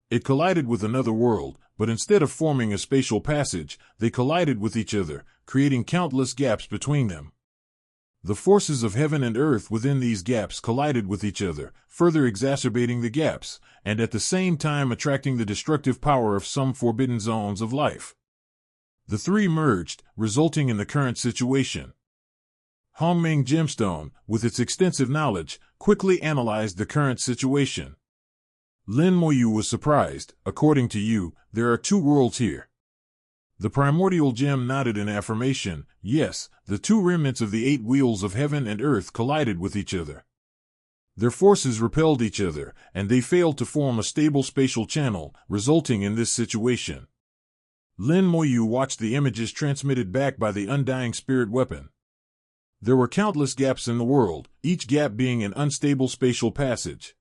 It collided with another world, but instead of forming a spatial passage, they collided with each other, creating countless gaps between them. The forces of heaven and earth within these gaps collided with each other, further exacerbating the gaps, and at the same time attracting the destructive power of some forbidden zones of life. The 3 merged, resulting in the current situation. Hongming Gemstone, with its extensive knowledge, quickly analyzed the current situation. Lin Moyu was surprised. According to you, there are 2 worlds here. The primordial gem nodded in affirmation. Yes, the 2 remnants of the 8 wheels of heaven and earth collided with each other. Their forces repelled each other, and they failed to form a stable spatial channel, resulting in this situation. Lin Moyu watched the images transmitted back by the undying spirit weapon. There were countless gaps in the world, each gap being an unstable spatial passage.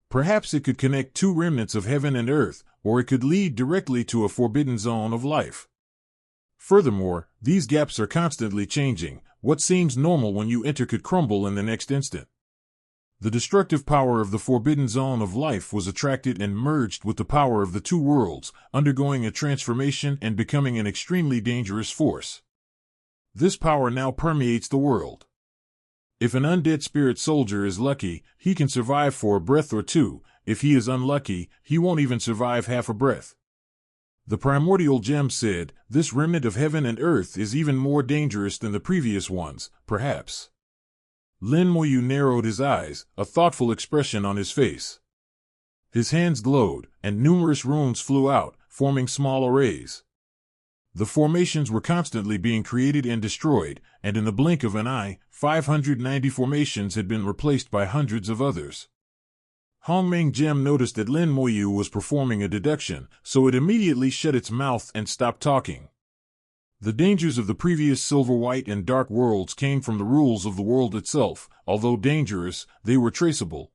Perhaps it could connect 2 remnants of heaven and earth, or it could lead directly to a forbidden zone of life. Furthermore, these gaps are constantly changing. What seems normal when you enter could crumble in the next instant. The destructive power of the forbidden zone of life was attracted and merged with the power of the 2 worlds, undergoing a transformation and becoming an extremely dangerous force. This power now permeates the world. If an undead spirit soldier is lucky, he can survive for a breath or 2. If he is unlucky, he won't even survive half a breath. The primordial gem said, "This remnant of heaven and earth is even more dangerous than the previous ones, perhaps." Lin Moyu narrowed his eyes, a thoughtful expression on his face. His hands glowed, and numerous runes flew out, forming small arrays. The formations were constantly being created and destroyed, and in the blink of an eye, 590 formations had been replaced by hundreds of others. Hongming Gem noticed that Lin Moyu was performing a deduction, so it immediately shut its mouth and stopped talking. The dangers of the previous Silver White and Dark worlds came from the rules of the world itself. Although dangerous, they were traceable.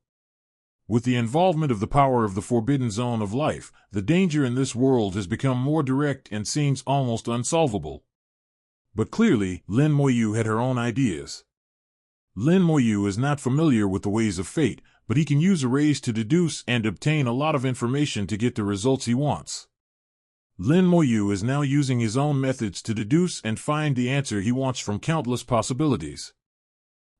With the involvement of the power of the Forbidden Zone of Life, the danger in this world has become more direct and seems almost unsolvable. But clearly, Lin Moyu had her own ideas. Lin Moyu is not familiar with the ways of fate, but he can use arrays to deduce and obtain a lot of information to get the results he wants. Lin Moyu is now using his own methods to deduce and find the answer he wants from countless possibilities.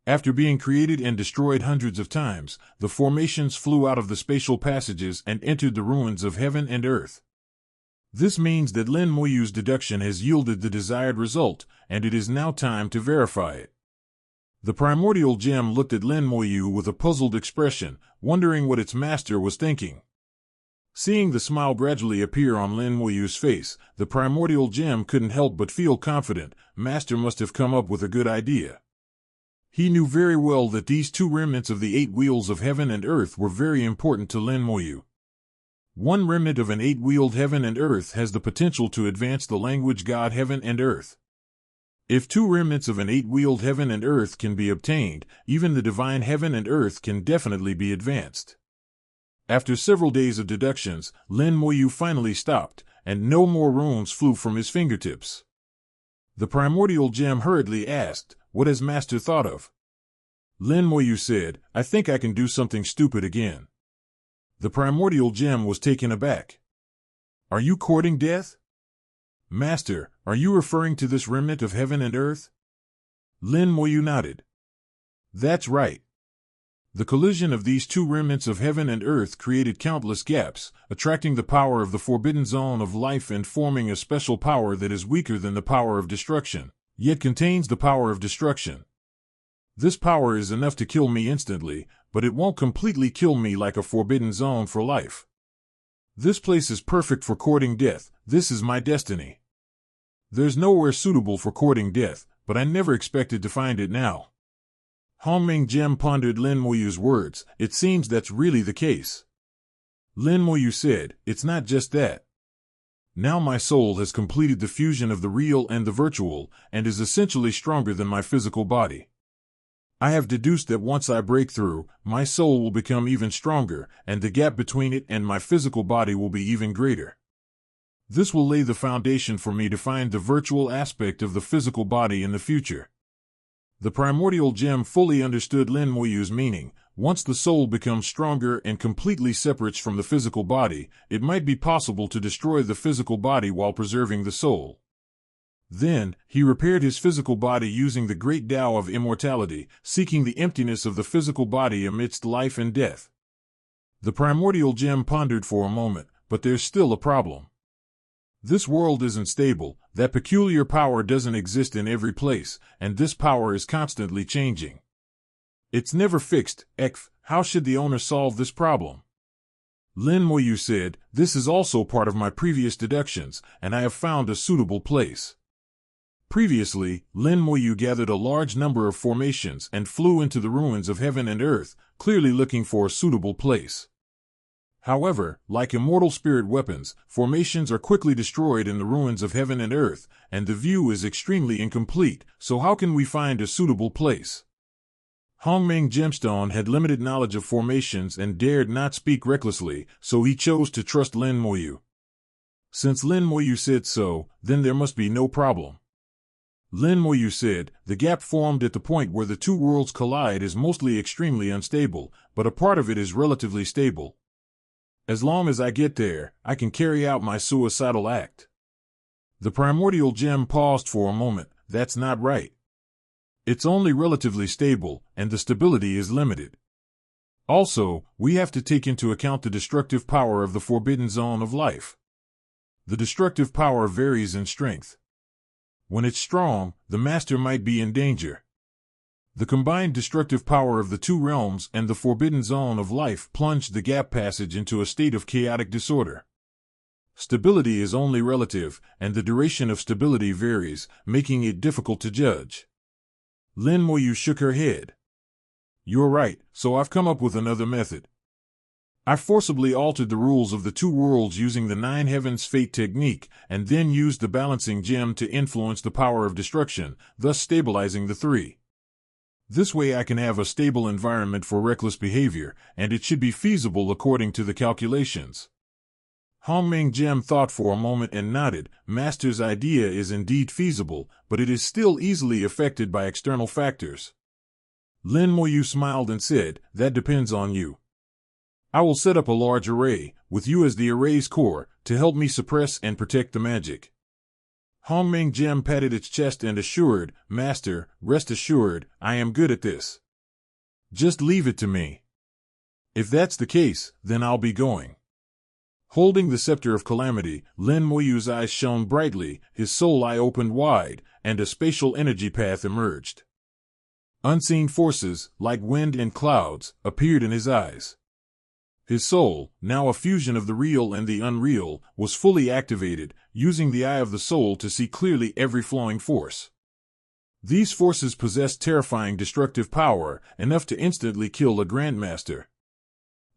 After being created and destroyed hundreds of times, the formations flew out of the spatial passages and entered the ruins of heaven and earth. This means that Lin Moyu's deduction has yielded the desired result, and it is now time to verify it. The primordial gem looked at Lin Moyu with a puzzled expression, wondering what its master was thinking. Seeing the smile gradually appear on Lin Moyu's face, the primordial gem couldn't help but feel confident. Master must have come up with a good idea. He knew very well that these two remnants of the 8 wheels of heaven and earth were very important to Lin Moyu. One remnant of an 8-wheeled heaven and earth has the potential to advance the language god heaven and earth. If 2 remnants of an 8-wheeled heaven and earth can be obtained, even the divine heaven and earth can definitely be advanced. After several days of deductions, Lin Moyu finally stopped, and no more runes flew from his fingertips. The primordial gem hurriedly asked, "What has Master thought of?" Lin Moyu said, "I think I can do something stupid again." The primordial gem was taken aback. "Are you courting death?" "Master, are you referring to this remnant of heaven and earth?" Lin Moyu nodded. "That's right. The collision of these 2 remnants of heaven and earth created countless gaps, attracting the power of the Forbidden Zone of Life and forming a special power that is weaker than the power of destruction, yet contains the power of destruction. This power is enough to kill me instantly, but it won't completely kill me like a Forbidden Zone for life. This place is perfect for courting death. This is my destiny. There's nowhere suitable for courting death, but I never expected to find it now." Hongming Gem pondered Lin Moyu's words. It seems that's really the case. Lin Moyu said, "It's not just that. Now my soul has completed the fusion of the real and the virtual, and is essentially stronger than my physical body. I have deduced that once I break through, my soul will become even stronger, and the gap between it and my physical body will be even greater. This will lay the foundation for me to find the virtual aspect of the physical body in the future." The primordial gem fully understood Lin Moyu's meaning. Once the soul becomes stronger and completely separates from the physical body, it might be possible to destroy the physical body while preserving the soul. Then, he repaired his physical body using the great Tao of immortality, seeking the emptiness of the physical body amidst life and death. The primordial gem pondered for a moment, but there's still a problem. This world isn't stable, that peculiar power doesn't exist in every place, and this power is constantly changing. It's never fixed. How should the owner solve this problem? Lin Moyu said, "This is also part of my previous deductions, and I have found a suitable place." Previously, Lin Moyu gathered a large number of formations and flew into the ruins of heaven and earth, clearly looking for a suitable place. However, like immortal spirit weapons, formations are quickly destroyed in the ruins of heaven and earth, and the view is extremely incomplete, so how can we find a suitable place? Hongming Gemstone had limited knowledge of formations and dared not speak recklessly, so he chose to trust Lin Moyu. Since Lin Moyu said so, then there must be no problem. Lin Moyu said, "The gap formed at the point where the 2 worlds collide is mostly extremely unstable, but a part of it is relatively stable. As long as I get there, I can carry out my suicidal act." The primordial gem paused for a moment. "That's not right. It's only relatively stable, and the stability is limited. Also, we have to take into account the destructive power of the Forbidden Zone of Life. The destructive power varies in strength. When it's strong, the master might be in danger. The combined destructive power of the two realms and the forbidden zone of life plunged the gap passage into a state of chaotic disorder. Stability is only relative, and the duration of stability varies, making it difficult to judge. Lin Moyu shook her head. You're right, so I've come up with another method. I forcibly altered the rules of the two worlds using the Nine Heavens Fate technique, and then used the balancing gem to influence the power of destruction, thus stabilizing the three. This way I can have a stable environment for reckless behavior, and it should be feasible according to the calculations. Hongming Gem thought for a moment and nodded. Master's idea is indeed feasible, but it is still easily affected by external factors. Lin Moyu smiled and said, that depends on you. I will set up a large array, with you as the array's core, to help me suppress and protect the magic. Hongming Gem patted its chest and assured, Master, rest assured, I am good at this. Just leave it to me. If that's the case, then I'll be going. Holding the scepter of calamity, Lin Moyu's eyes shone brightly, his soul eye opened wide, and a spatial energy path emerged. Unseen forces, like wind and clouds, appeared in his eyes. His soul, now a fusion of the real and the unreal, was fully activated, using the eye of the soul to see clearly every flowing force. These forces possessed terrifying destructive power, enough to instantly kill a grandmaster.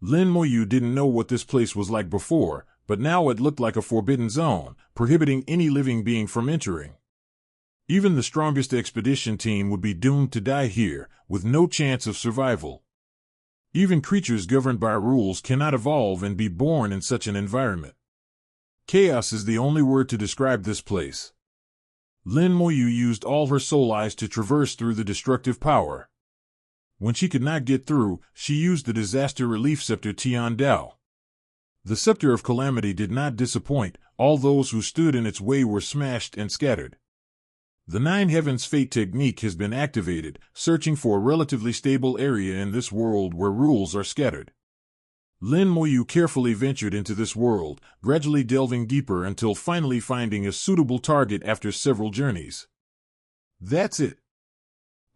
Lin Moyu didn't know what this place was like before, but now it looked like a forbidden zone, prohibiting any living being from entering. Even the strongest expedition team would be doomed to die here, with no chance of survival. Even creatures governed by rules cannot evolve and be born in such an environment. Chaos is the only word to describe this place. Lin Moyu used all her soul eyes to traverse through the destructive power. When she could not get through, she used the disaster relief scepter Tian Dao. The scepter of calamity did not disappoint, all those who stood in its way were smashed and scattered. The Nine Heavens Fate technique has been activated, searching for a relatively stable area in this world where rules are scattered. Lin Moyu carefully ventured into this world, gradually delving deeper until finally finding a suitable target after several journeys. That's it.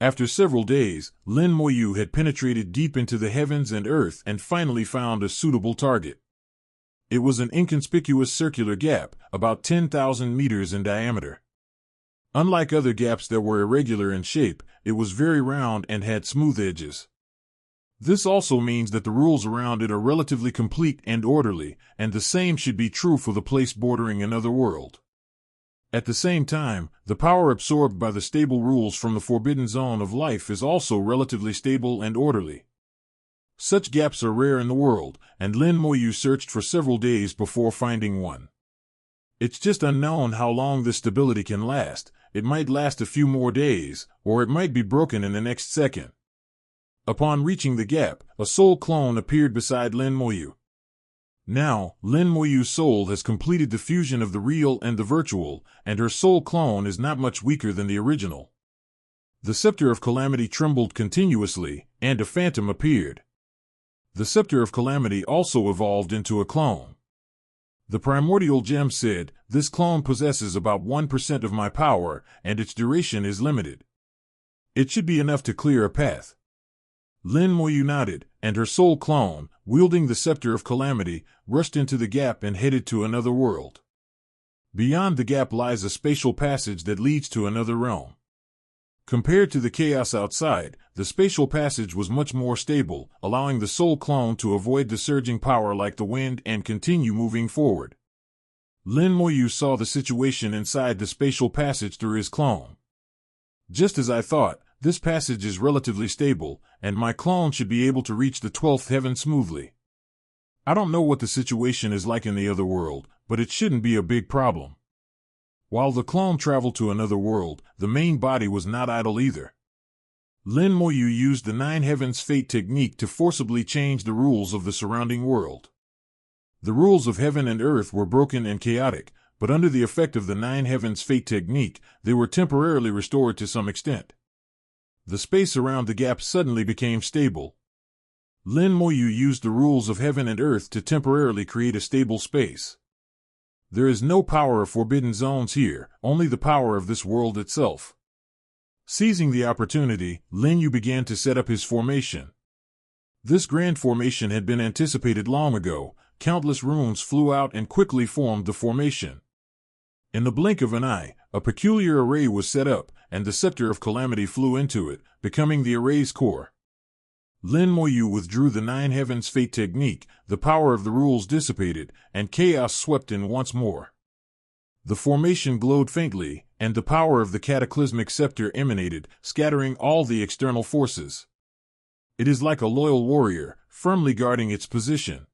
After several days, Lin Moyu had penetrated deep into the heavens and earth and finally found a suitable target. It was an inconspicuous circular gap, about 10,000 meters in diameter. Unlike other gaps that were irregular in shape, it was very round and had smooth edges. This also means that the rules around it are relatively complete and orderly, and the same should be true for the place bordering another world. At the same time, the power absorbed by the stable rules from the forbidden zone of life is also relatively stable and orderly. Such gaps are rare in the world, and Lin Moyu searched for several days before finding one. It's just unknown how long this stability can last. It might last a few more days, or it might be broken in the next second. Upon reaching the gap, a soul clone appeared beside Lin Moyu. Now, Lin Moyu's soul has completed the fusion of the real and the virtual, and her soul clone is not much weaker than the original. The scepter of calamity trembled continuously, and a phantom appeared. The scepter of calamity also evolved into a clone. The primordial gem said, this clone possesses about 1% of my power, and its duration is limited. It should be enough to clear a path. Lin Moyu nodded, and her soul clone, wielding the scepter of calamity, rushed into the gap and headed to another world. Beyond the gap lies a spatial passage that leads to another realm. Compared to the chaos outside, the spatial passage was much more stable, allowing the soul clone to avoid the surging power like the wind and continue moving forward. Lin Moyu saw the situation inside the spatial passage through his clone. Just as I thought, this passage is relatively stable, and my clone should be able to reach the 12th heaven smoothly. I don't know what the situation is like in the other world, but it shouldn't be a big problem. While the clone traveled to another world, the main body was not idle either. Lin Moyu used the Nine Heavens Fate technique to forcibly change the rules of the surrounding world. The rules of heaven and earth were broken and chaotic, but under the effect of the Nine Heavens Fate technique, they were temporarily restored to some extent. The space around the gap suddenly became stable. Lin Moyu used the rules of heaven and earth to temporarily create a stable space. There is no power of forbidden zones here, only the power of this world itself. Seizing the opportunity, Lin Yu began to set up his formation. This grand formation had been anticipated long ago. Countless runes flew out and quickly formed the formation. In the blink of an eye, a peculiar array was set up, and the scepter of calamity flew into it, becoming the array's core. Lin Moyu withdrew the Nine Heavens Fate technique, the power of the rules dissipated, and chaos swept in once more. The formation glowed faintly, and the power of the cataclysmic scepter emanated, scattering all the external forces. It is like a loyal warrior, firmly guarding its position.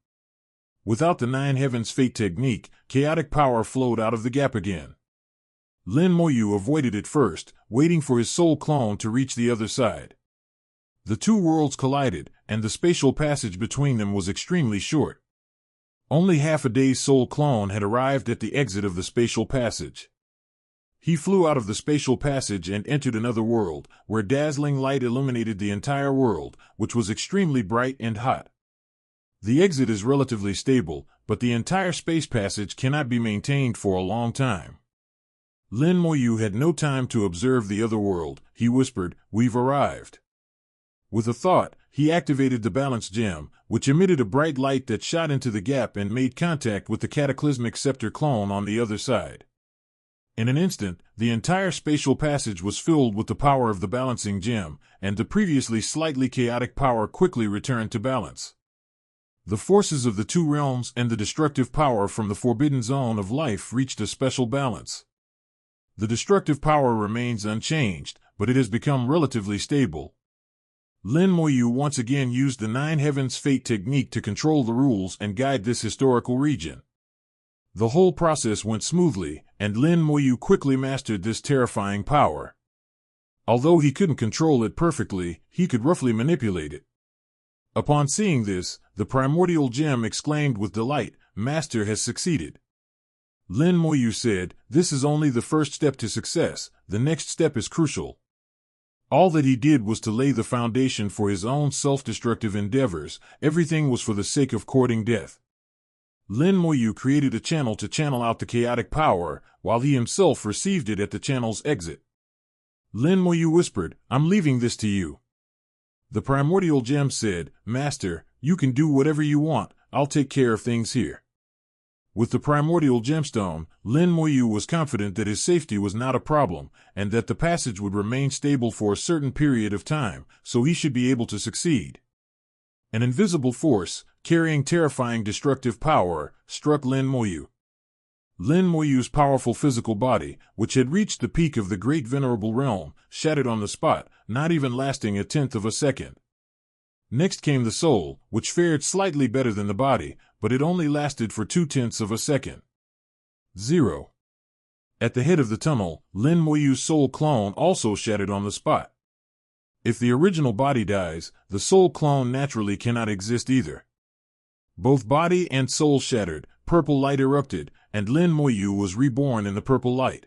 Without the Nine Heavens Fate technique, chaotic power flowed out of the gap again. Lin Moyu avoided it first, waiting for his soul clone to reach the other side. The two worlds collided, and the spatial passage between them was extremely short. Only half a day's soul clone had arrived at the exit of the spatial passage. He flew out of the spatial passage and entered another world, where dazzling light illuminated the entire world, which was extremely bright and hot. The exit is relatively stable, but the entire space passage cannot be maintained for a long time. Lin Moyu had no time to observe the other world. He whispered, "We've arrived." With a thought, he activated the balance gem, which emitted a bright light that shot into the gap and made contact with the cataclysmic scepter clone on the other side. In an instant, the entire spatial passage was filled with the power of the balancing gem, and the previously slightly chaotic power quickly returned to balance. The forces of the two realms and the destructive power from the forbidden zone of life reached a special balance. The destructive power remains unchanged, but it has become relatively stable. Lin Moyu once again used the Nine Heavens Fate technique to control the rules and guide this historical region. The whole process went smoothly, and Lin Moyu quickly mastered this terrifying power. Although he couldn't control it perfectly, he could roughly manipulate it. Upon seeing this, the primordial gem exclaimed with delight, "Master has succeeded." Lin Moyu said, "This is only the first step to success, the next step is crucial." All that he did was to lay the foundation for his own self-destructive endeavors. Everything was for the sake of courting death. Lin Moyu created a channel to channel out the chaotic power, while he himself received it at the channel's exit. Lin Moyu whispered, "I'm leaving this to you." The primordial gem said, "Master, you can do whatever you want, I'll take care of things here." With the primordial gemstone, Lin Moyu was confident that his safety was not a problem, and that the passage would remain stable for a certain period of time, so he should be able to succeed. An invisible force, carrying terrifying destructive power, struck Lin Moyu. Lin Moyu's powerful physical body, which had reached the peak of the great venerable realm, shattered on the spot, not even lasting a tenth of a second. Next came the soul, which fared slightly better than the body, but it only lasted for 2/10 of a second. 0. At the head of the tunnel, Lin Moyu's soul clone also shattered on the spot. If the original body dies, the soul clone naturally cannot exist either. Both body and soul shattered, purple light erupted, and Lin Moyu was reborn in the purple light.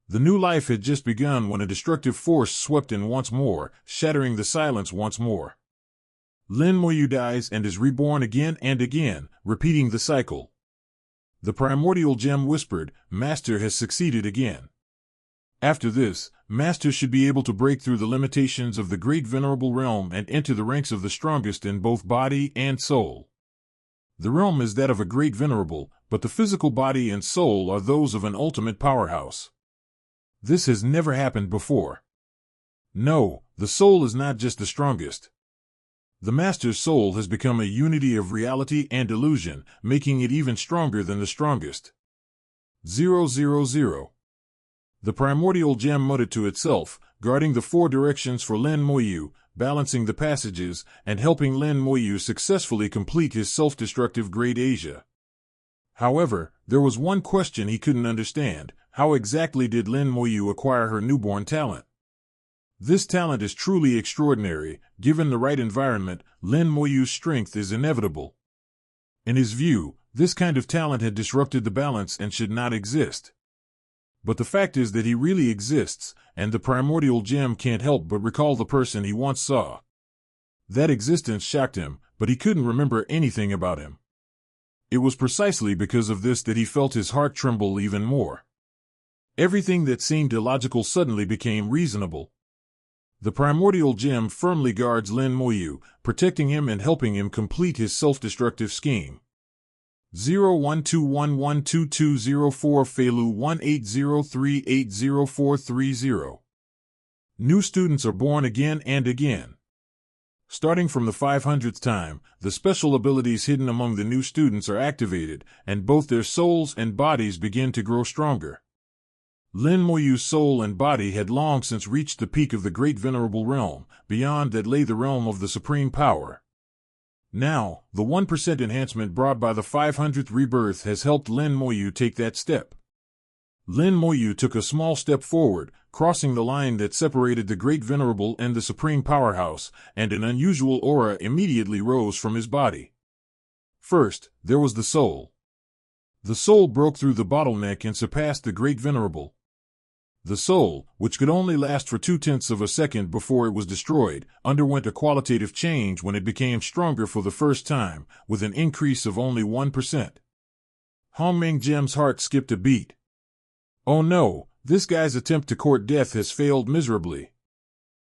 The new life had just begun when a destructive force swept in once more, shattering the silence once more. Lin Moyu dies and is reborn again and again, repeating the cycle. The primordial gem whispered, "Master has succeeded again." After this, Master should be able to break through the limitations of the great venerable realm and enter the ranks of the strongest in both body and soul. The realm is that of a great venerable, but the physical body and soul are those of an ultimate powerhouse. This has never happened before. No, the soul is not just the strongest. The Master's soul has become a unity of reality and illusion, making it even stronger than the strongest. 000. The primordial gem muttered to itself, guarding the four directions for Lin Moyu, balancing the passages, and helping Lin Moyu successfully complete his self-destructive Great Asia. However, there was one question he couldn't understand: how exactly did Lin Moyu acquire her newborn talent? This talent is truly extraordinary. Given the right environment, Lin Moyu's strength is inevitable. In his view, this kind of talent had disrupted the balance and should not exist. But the fact is that he really exists, and the primordial gem can't help but recall the person he once saw. That existence shocked him, but he couldn't remember anything about him. It was precisely because of this that he felt his heart tremble even more. Everything that seemed illogical suddenly became reasonable. The primordial gem firmly guards Lin Moyu, protecting him and helping him complete his self-destructive scheme. 01211220 Feilu 1803804030. New students are born again and again. Starting from the 500th time, the special abilities hidden among the new students are activated, and both their souls and bodies begin to grow stronger. Lin Moyu's soul and body had long since reached the peak of the Great Venerable Realm. Beyond that lay the realm of the Supreme Power. Now, the 1% enhancement brought by the 500th rebirth has helped Lin Moyu take that step. Lin Moyu took a small step forward, crossing the line that separated the Great Venerable and the Supreme Powerhouse, and an unusual aura immediately rose from his body. First, there was the soul. The soul broke through the bottleneck and surpassed the Great Venerable. The soul, which could only last for 0.2 of a second before it was destroyed, underwent a qualitative change when it became stronger for the first time, with an increase of only 1%. Hongming Gem's heart skipped a beat. Oh no, this guy's attempt to court death has failed miserably.